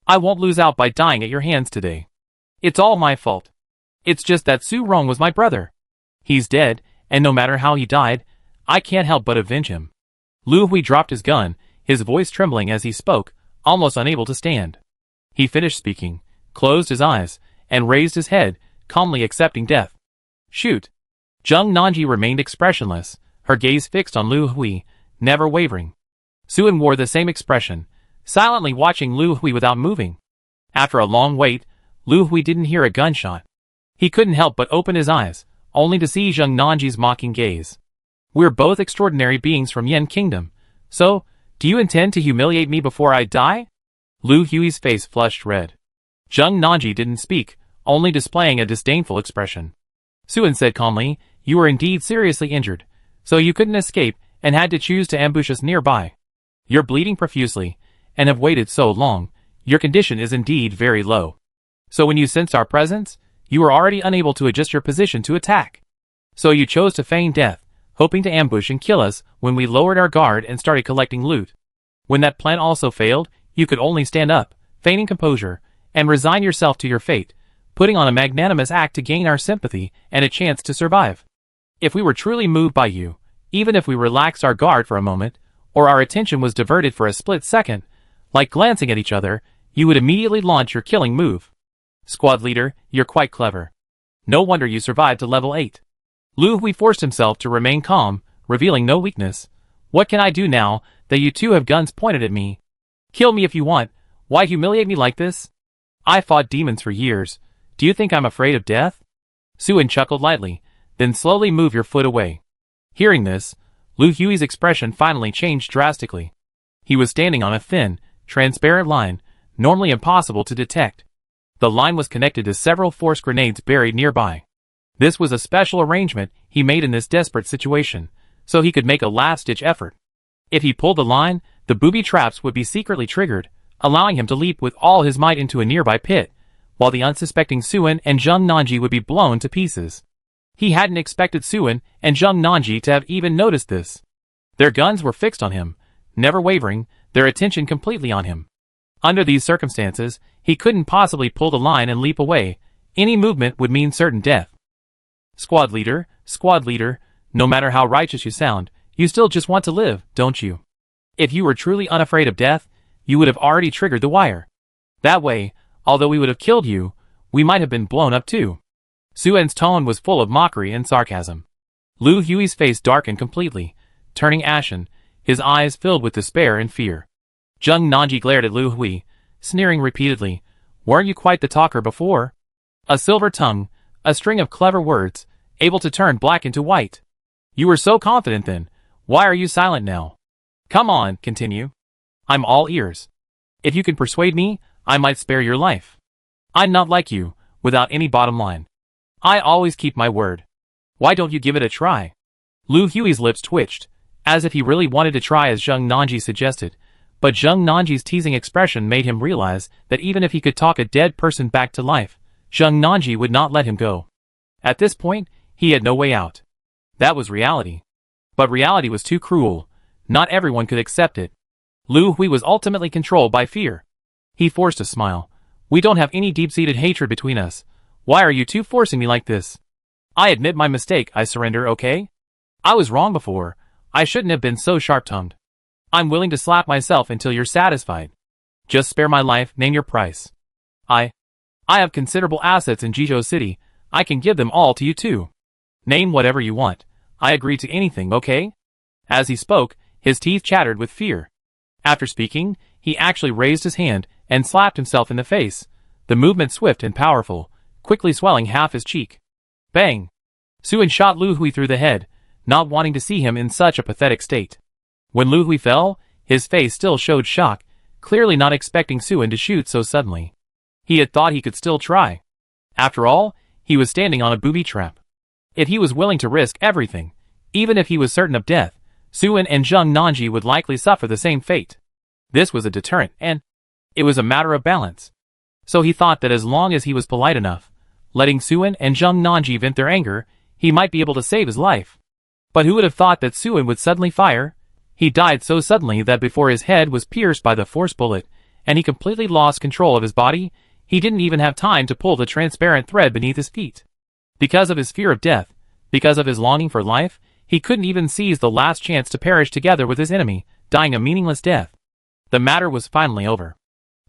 I won't lose out by dying at your hands today. It's all my fault. It's just that Su Rong was my brother. He's dead, and no matter how he died, I can't help but avenge him. Lu Hui dropped his gun, his voice trembling as he spoke, almost unable to stand. He finished speaking, closed his eyes, and raised his head, calmly accepting death. Shoot. Zheng Nanji remained expressionless, her gaze fixed on Lu Hui, never wavering. Suin wore the same expression, silently watching Lu Hui without moving. After a long wait, Lu Hui didn't hear a gunshot. He couldn't help but open his eyes, only to see Zheng Nanji's mocking gaze. We're both extraordinary beings from Yen Kingdom, so, do you intend to humiliate me before I die? Lu Hui's face flushed red. Zheng Nanji didn't speak, only displaying a disdainful expression. Suin said calmly, you were indeed seriously injured, so you couldn't escape and had to choose to ambush us nearby. You're bleeding profusely, and have waited so long, your condition is indeed very low. So when you sensed our presence, you were already unable to adjust your position to attack. So you chose to feign death, hoping to ambush and kill us when we lowered our guard and started collecting loot. When that plan also failed, you could only stand up, feigning composure, and resign yourself to your fate, putting on a magnanimous act to gain our sympathy and a chance to survive. If we were truly moved by you, even if we relaxed our guard for a moment, or our attention was diverted for a split second, like glancing at each other, you would immediately launch your killing move. Squad leader, you're quite clever. No wonder you survived to level 8. Lu Hui forced himself to remain calm, revealing no weakness. What can I do now that you two have guns pointed at me? Kill me if you want. Why humiliate me like this? I fought demons for years. Do you think I'm afraid of death? Suin chuckled lightly, then slowly moved your foot away. Hearing this, Lu Hui's expression finally changed drastically. He was standing on a thin, transparent line, normally impossible to detect. The line was connected to several force grenades buried nearby. This was a special arrangement he made in this desperate situation, so he could make a last-ditch effort. If he pulled the line, the booby traps would be secretly triggered, allowing him to leap with all his might into a nearby pit, while the unsuspecting Suin and Zheng Nanji would be blown to pieces. He hadn't expected Suin and Zheng Nanji to have even noticed this. Their guns were fixed on him, never wavering, their attention completely on him. Under these circumstances, he couldn't possibly pull the line and leap away. Any movement would mean certain death. Squad leader, no matter how righteous you sound, you still just want to live, don't you? If you were truly unafraid of death, you would have already triggered the wire. That way, although we would have killed you, we might have been blown up too. Suen's tone was full of mockery and sarcasm. Lu Hui's face darkened completely, turning ashen, his eyes filled with despair and fear. Zheng Nanji glared at Lu Hui, sneering repeatedly. Weren't you quite the talker before? A silver tongue, a string of clever words, able to turn black into white. You were so confident then, why are you silent now? Come on, continue. I'm all ears. If you can persuade me, I might spare your life. I'm not like you, without any bottom line. I always keep my word. Why don't you give it a try? Lu Hui's lips twitched, as if he really wanted to try as Zheng Nanji suggested, but Zheng Nanji's teasing expression made him realize that even if he could talk a dead person back to life, Zheng Nanji would not let him go. At this point, he had no way out. That was reality. But reality was too cruel. Not everyone could accept it. Lu Hui was ultimately controlled by fear. He forced a smile. We don't have any deep-seated hatred between us. Why are you two forcing me like this? I admit my mistake, I surrender, okay? I was wrong before. I shouldn't have been so sharp-tongued. I'm willing to slap myself until you're satisfied. Just spare my life, name your price. I have considerable assets in Jizhou City. I can give them all to you too. Name whatever you want. I agree to anything, okay? As he spoke, his teeth chattered with fear. After speaking, he actually raised his hand and slapped himself in the face, the movement swift and powerful, quickly swelling half his cheek. Bang! Suen shot Lu Hui through the head, not wanting to see him in such a pathetic state. When Lu Hui fell, his face still showed shock, clearly not expecting Suen to shoot so suddenly. He had thought he could still try. After all, he was standing on a booby trap. If he was willing to risk everything, even if he was certain of death, Suen and Zheng Nanji would likely suffer the same fate. This was a deterrent, and it was a matter of balance. So he thought that as long as he was polite enough, letting Suen and Zheng Nanji vent their anger, he might be able to save his life. But who would have thought that Suen would suddenly fire? He died so suddenly that before his head was pierced by the force bullet, and he completely lost control of his body, he didn't even have time to pull the transparent thread beneath his feet. Because of his fear of death, because of his longing for life, he couldn't even seize the last chance to perish together with his enemy, dying a meaningless death. The matter was finally over.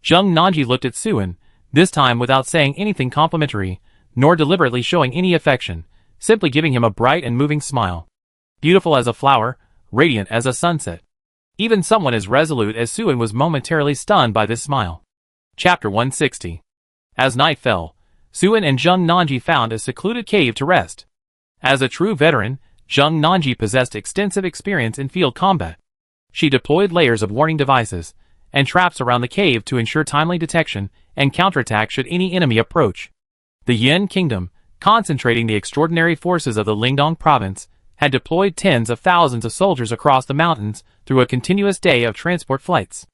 Zheng Nanji looked at Suen, this time without saying anything complimentary, nor deliberately showing any affection, simply giving him a bright and moving smile. Beautiful as a flower, radiant as a sunset. Even someone as resolute as Suen was momentarily stunned by this smile. Chapter 160. As night fell, Suen and Zheng Nanji found a secluded cave to rest. As a true veteran, Zheng Nanji possessed extensive experience in field combat. She deployed layers of warning devices and traps around the cave to ensure timely detection and counterattack should any enemy approach. The Yin Kingdom, concentrating the extraordinary forces of the Lingdong province, had deployed tens of thousands of soldiers across the mountains through a continuous day of transport flights.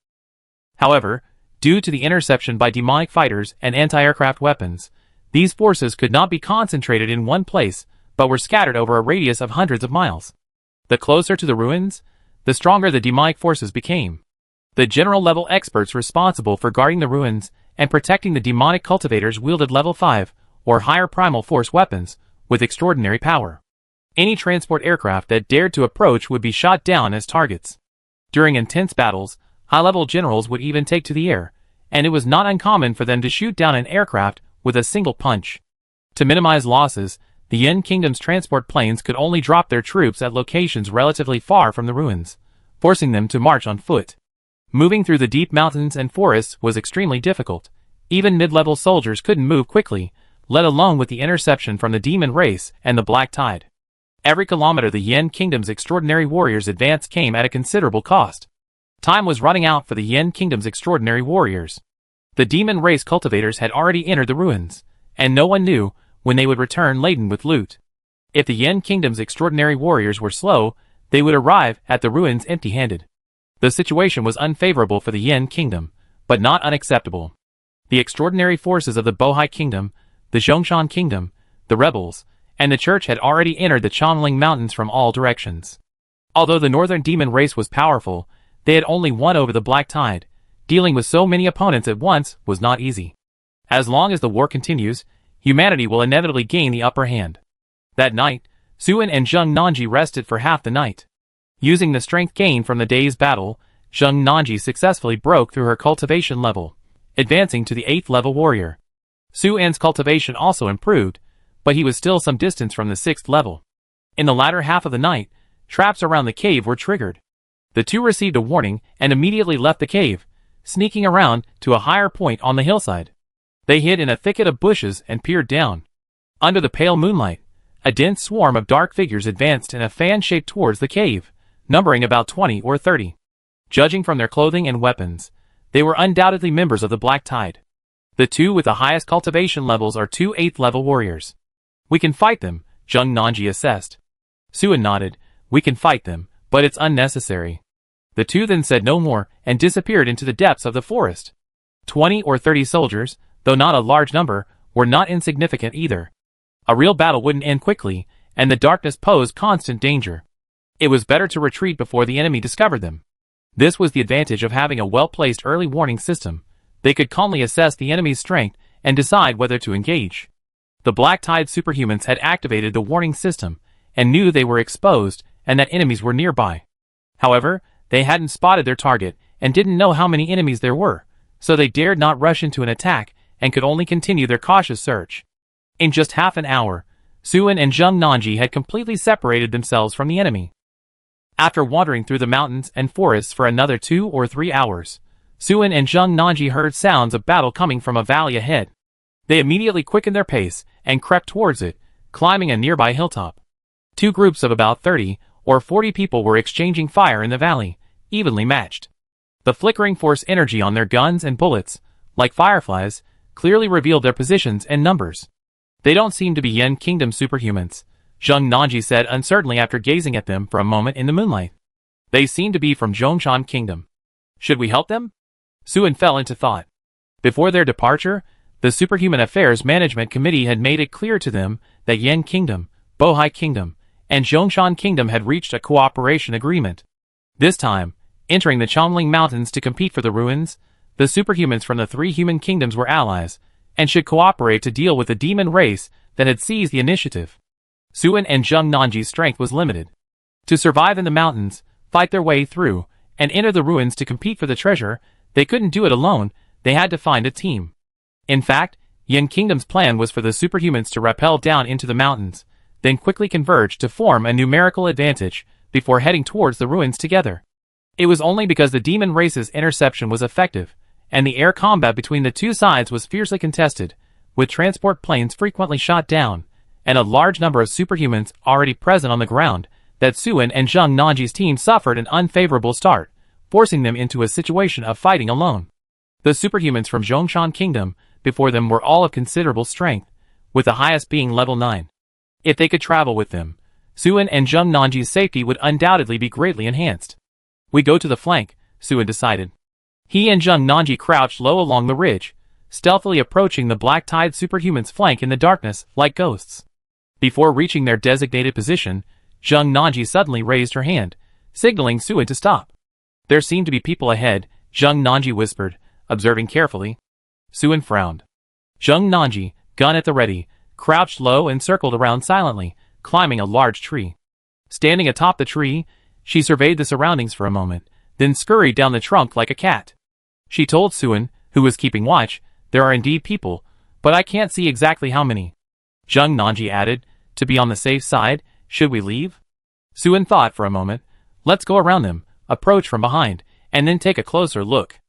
However, due to the interception by demonic fighters and anti-aircraft weapons, these forces could not be concentrated in one place, but were scattered over a radius of hundreds of miles. The closer to the ruins, the stronger the demonic forces became. The general-level experts responsible for guarding the ruins and protecting the demonic cultivators wielded level 5 or higher primal force weapons with extraordinary power. Any transport aircraft that dared to approach would be shot down as targets. During intense battles, high-level generals would even take to the air, and it was not uncommon for them to shoot down an aircraft with a single punch. To minimize losses, the Yin Kingdom's transport planes could only drop their troops at locations relatively far from the ruins, forcing them to march on foot. Moving through the deep mountains and forests was extremely difficult. Even mid-level soldiers couldn't move quickly, let alone with the interception from the demon race and the black tide. Every kilometer the Yin Kingdom's extraordinary warriors advanced came at a considerable cost. Time was running out for the Yin Kingdom's extraordinary warriors. The demon race cultivators had already entered the ruins, and no one knew when they would return laden with loot. If the Yin Kingdom's extraordinary warriors were slow, they would arrive at the ruins empty-handed. The situation was unfavorable for the Yin Kingdom, but not unacceptable. The extraordinary forces of the Bohai Kingdom, the Zhongshan Kingdom, the rebels, and the church had already entered the Chanling Mountains from all directions. Although the northern demon race was powerful, they had only won over the black tide. Dealing with so many opponents at once was not easy. As long as the war continues, humanity will inevitably gain the upper hand. That night, Suin and Zheng Nanji rested for half the night. Using the strength gained from the day's battle, Zheng Nanji successfully broke through her cultivation level, advancing to the 8th level warrior. Suin's cultivation also improved, but he was still some distance from the 6th level. In the latter half of the night, traps around the cave were triggered. The two received a warning and immediately left the cave, sneaking around to a higher point on the hillside. They hid in a thicket of bushes and peered down. Under the pale moonlight, a dense swarm of dark figures advanced in a fan shape towards the cave, numbering about 20 or 30. Judging from their clothing and weapons, they were undoubtedly members of the Black Tide. The two with the highest cultivation levels are two 8th level warriors. We can fight them, Zheng Nanji assessed. Suin nodded. We can fight them, but it's unnecessary. The two then said no more and disappeared into the depths of the forest. 20 or 30 soldiers, though not a large number, were not insignificant either. A real battle wouldn't end quickly, and the darkness posed constant danger. It was better to retreat before the enemy discovered them. This was the advantage of having a well-placed early warning system. They could calmly assess the enemy's strength and decide whether to engage. The Black Tide superhumans had activated the warning system and knew they were exposed and that enemies were nearby. However, they hadn't spotted their target and didn't know how many enemies there were, so they dared not rush into an attack and could only continue their cautious search. In just half an hour, Suin and Zheng Nanji had completely separated themselves from the enemy. After wandering through the mountains and forests for another 2 or 3 hours, Suin and Zheng Nanji heard sounds of battle coming from a valley ahead. They immediately quickened their pace and crept towards it, climbing a nearby hilltop. Two groups of about 30 or 40 people were exchanging fire in the valley, evenly matched. The flickering force energy on their guns and bullets, like fireflies, clearly revealed their positions and numbers. They don't seem to be Yen Kingdom superhumans, Zheng Nanji said uncertainly after gazing at them for a moment in the moonlight. They seem to be from Zhongshan Kingdom. Should we help them? Suin fell into thought. Before their departure, the Superhuman Affairs Management Committee had made it clear to them that Yen Kingdom, Bohai Kingdom, and Zhongshan Kingdom had reached a cooperation agreement. This time, entering the Chongling Mountains to compete for the ruins, the superhumans from the 3 human kingdoms were allies, and should cooperate to deal with the demon race that had seized the initiative. Suin and Zheng Nanji's strength was limited. To survive in the mountains, fight their way through, and enter the ruins to compete for the treasure, they couldn't do it alone, they had to find a team. In fact, Yen Kingdom's plan was for the superhumans to rappel down into the mountains, then quickly converge to form a numerical advantage before heading towards the ruins together. It was only because the demon race's interception was effective, and the air combat between the two sides was fiercely contested, with transport planes frequently shot down, and a large number of superhumans already present on the ground, that Suin and Zheng Nanji's team suffered an unfavorable start, forcing them into a situation of fighting alone. The superhumans from Zhongshan Kingdom before them were all of considerable strength, with the highest being level 9. If they could travel with them, Suin and Zheng Nanji's safety would undoubtedly be greatly enhanced. We go to the flank, Suin decided. He and Zheng Nanji crouched low along the ridge, stealthily approaching the Black Tide superhuman's flank in the darkness, like ghosts. Before reaching their designated position, Zheng Nanji suddenly raised her hand, signaling Suin to stop. There seemed to be people ahead, Zheng Nanji whispered, observing carefully. Suin frowned. Zheng Nanji, gun at the ready, crouched low and circled around silently, climbing a large tree. Standing atop the tree, she surveyed the surroundings for a moment, then scurried down the trunk like a cat. She told Suin, who was keeping watch, there are indeed people, but I can't see exactly how many. Zheng Nanji added, to be on the safe side, should we leave? Suin thought for a moment. Let's go around them, approach from behind, and then take a closer look.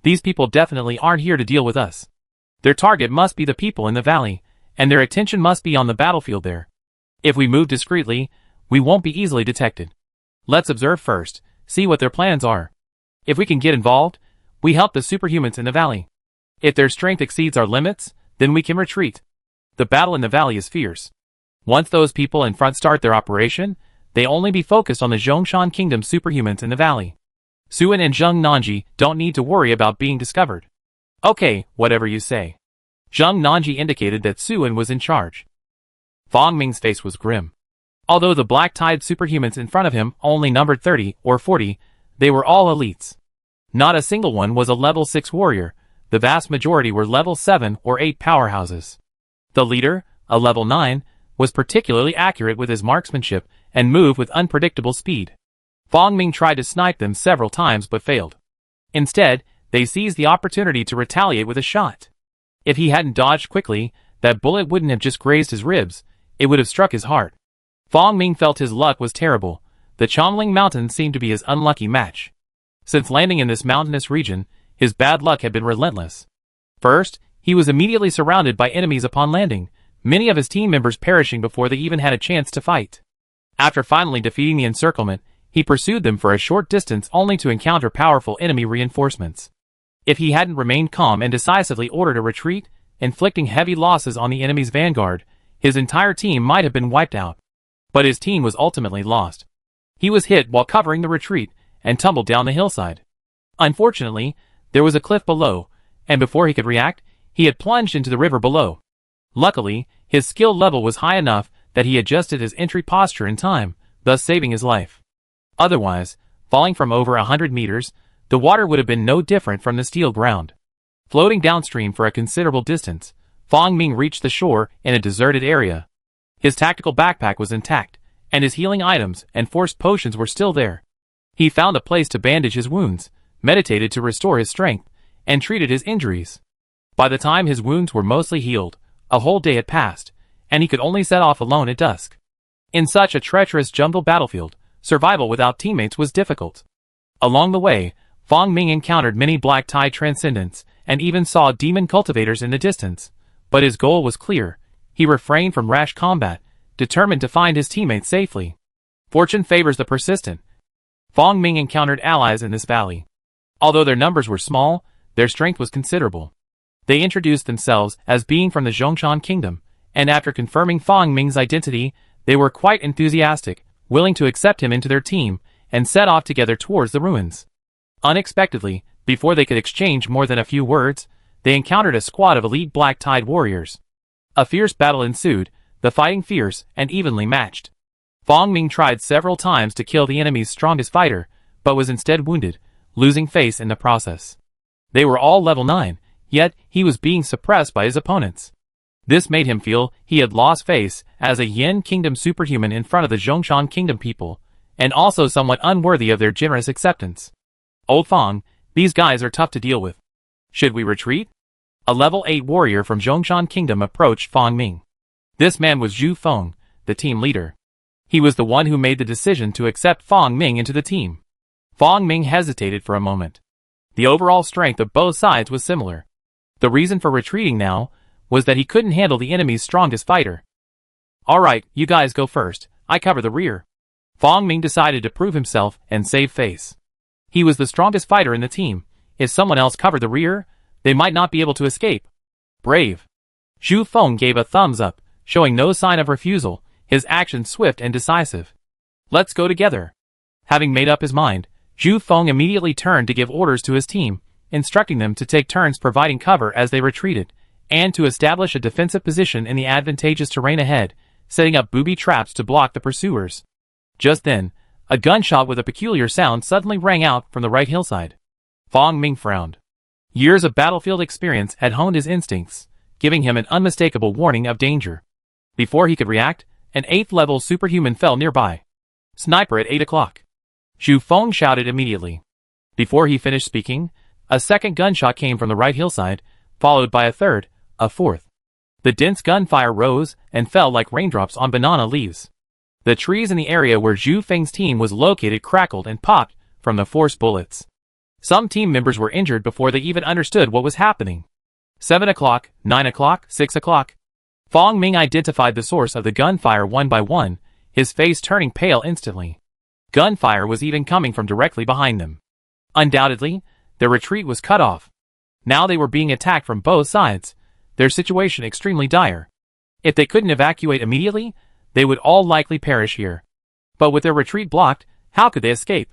These people definitely aren't here to deal with us. Their target must be the people in the valley, and their attention must be on the battlefield there. If we move discreetly, we won't be easily detected. Let's observe first, see what their plans are. If we can get involved, we help the superhumans in the valley. If their strength exceeds our limits, then we can retreat. The battle in the valley is fierce. Once those people in front start their operation, they only be focused on the Zhongshan Kingdom superhumans in the valley. Suin and Zheng Nanji don't need to worry about being discovered. Okay, whatever you say. Zheng Nanji indicated that Suin was in charge. Fang Ming's face was grim. Although the Black Tide superhumans in front of him only numbered 30 or 40, they were all elites. Not a single one was a level 6 warrior, the vast majority were level 7 or 8 powerhouses. The leader, a level 9, was particularly accurate with his marksmanship and moved with unpredictable speed. Fong Ming tried to snipe them several times but failed. Instead, they seized the opportunity to retaliate with a shot. If he hadn't dodged quickly, that bullet wouldn't have just grazed his ribs, it would have struck his heart. Fong Ming felt his luck was terrible. The Chomling Mountains seemed to be his unlucky match. Since landing in this mountainous region, his bad luck had been relentless. First, he was immediately surrounded by enemies upon landing, many of his team members perishing before they even had a chance to fight. After finally defeating the encirclement, he pursued them for a short distance only to encounter powerful enemy reinforcements. If he hadn't remained calm and decisively ordered a retreat, inflicting heavy losses on the enemy's vanguard, his entire team might have been wiped out. But his team was ultimately lost. He was hit while covering the retreat and tumbled down the hillside. Unfortunately, there was a cliff below, and before he could react, he had plunged into the river below. Luckily, his skill level was high enough that he adjusted his entry posture in time, thus saving his life. Otherwise, falling from over 100 meters, the water would have been no different from the steel ground. Floating downstream for a considerable distance, Fong Ming reached the shore in a deserted area. His tactical backpack was intact, and his healing items and forced potions were still there. He found a place to bandage his wounds, meditated to restore his strength, and treated his injuries. By the time his wounds were mostly healed, a whole day had passed, and he could only set off alone at dusk. In such a treacherous jungle battlefield, survival without teammates was difficult. Along the way, Fong Ming encountered many black tie transcendents and even saw demon cultivators in the distance. But his goal was clear. He refrained from rash combat, determined to find his teammates safely. Fortune favors the persistent. Fong Ming encountered allies in this valley. Although their numbers were small, their strength was considerable. They introduced themselves as being from the Zhongshan Kingdom, and after confirming Fong Ming's identity, they were quite enthusiastic, willing to accept him into their team, and set off together towards the ruins. Unexpectedly, before they could exchange more than a few words, they encountered a squad of elite black-tide warriors. A fierce battle ensued, the fighting fierce and evenly matched. Fong Ming tried several times to kill the enemy's strongest fighter, but was instead wounded, losing face in the process. They were all level 9, yet he was being suppressed by his opponents. This made him feel he had lost face as a Yin Kingdom superhuman in front of the Zhongshan Kingdom people, and also somewhat unworthy of their generous acceptance. Old Fong, these guys are tough to deal with. Should we retreat? A level 8 warrior from Zhongshan Kingdom approached Fong Ming. This man was Zhu Feng, the team leader. He was the one who made the decision to accept Fong Ming into the team. Fong Ming hesitated for a moment. The overall strength of both sides was similar. The reason for retreating now was that he couldn't handle the enemy's strongest fighter. Alright, you guys go first, I cover the rear. Fong Ming decided to prove himself and save face. He was the strongest fighter in the team. If someone else covered the rear, they might not be able to escape. Brave. Zhu Feng gave a thumbs up, showing no sign of refusal, his action swift and decisive. Let's go together. Having made up his mind, Zhu Feng immediately turned to give orders to his team, instructing them to take turns providing cover as they retreated, and to establish a defensive position in the advantageous terrain ahead, setting up booby traps to block the pursuers. Just then, a gunshot with a peculiar sound suddenly rang out from the right hillside. Fong Ming frowned. Years of battlefield experience had honed his instincts, giving him an unmistakable warning of danger. Before he could react, an 8th level superhuman fell nearby. Sniper at 8 o'clock. Zhu Feng shouted immediately. Before he finished speaking, a second gunshot came from the right hillside, followed by a third, a fourth. The dense gunfire rose and fell like raindrops on banana leaves. The trees in the area where Zhu Feng's team was located crackled and popped from the forced bullets. Some team members were injured before they even understood what was happening. 7 o'clock, 9 o'clock, 6 o'clock. Fong Ming identified the source of the gunfire one by one, his face turning pale instantly. Gunfire was even coming from directly behind them. Undoubtedly, their retreat was cut off. Now they were being attacked from both sides, their situation extremely dire. If they couldn't evacuate immediately, they would all likely perish here. But with their retreat blocked, how could they escape?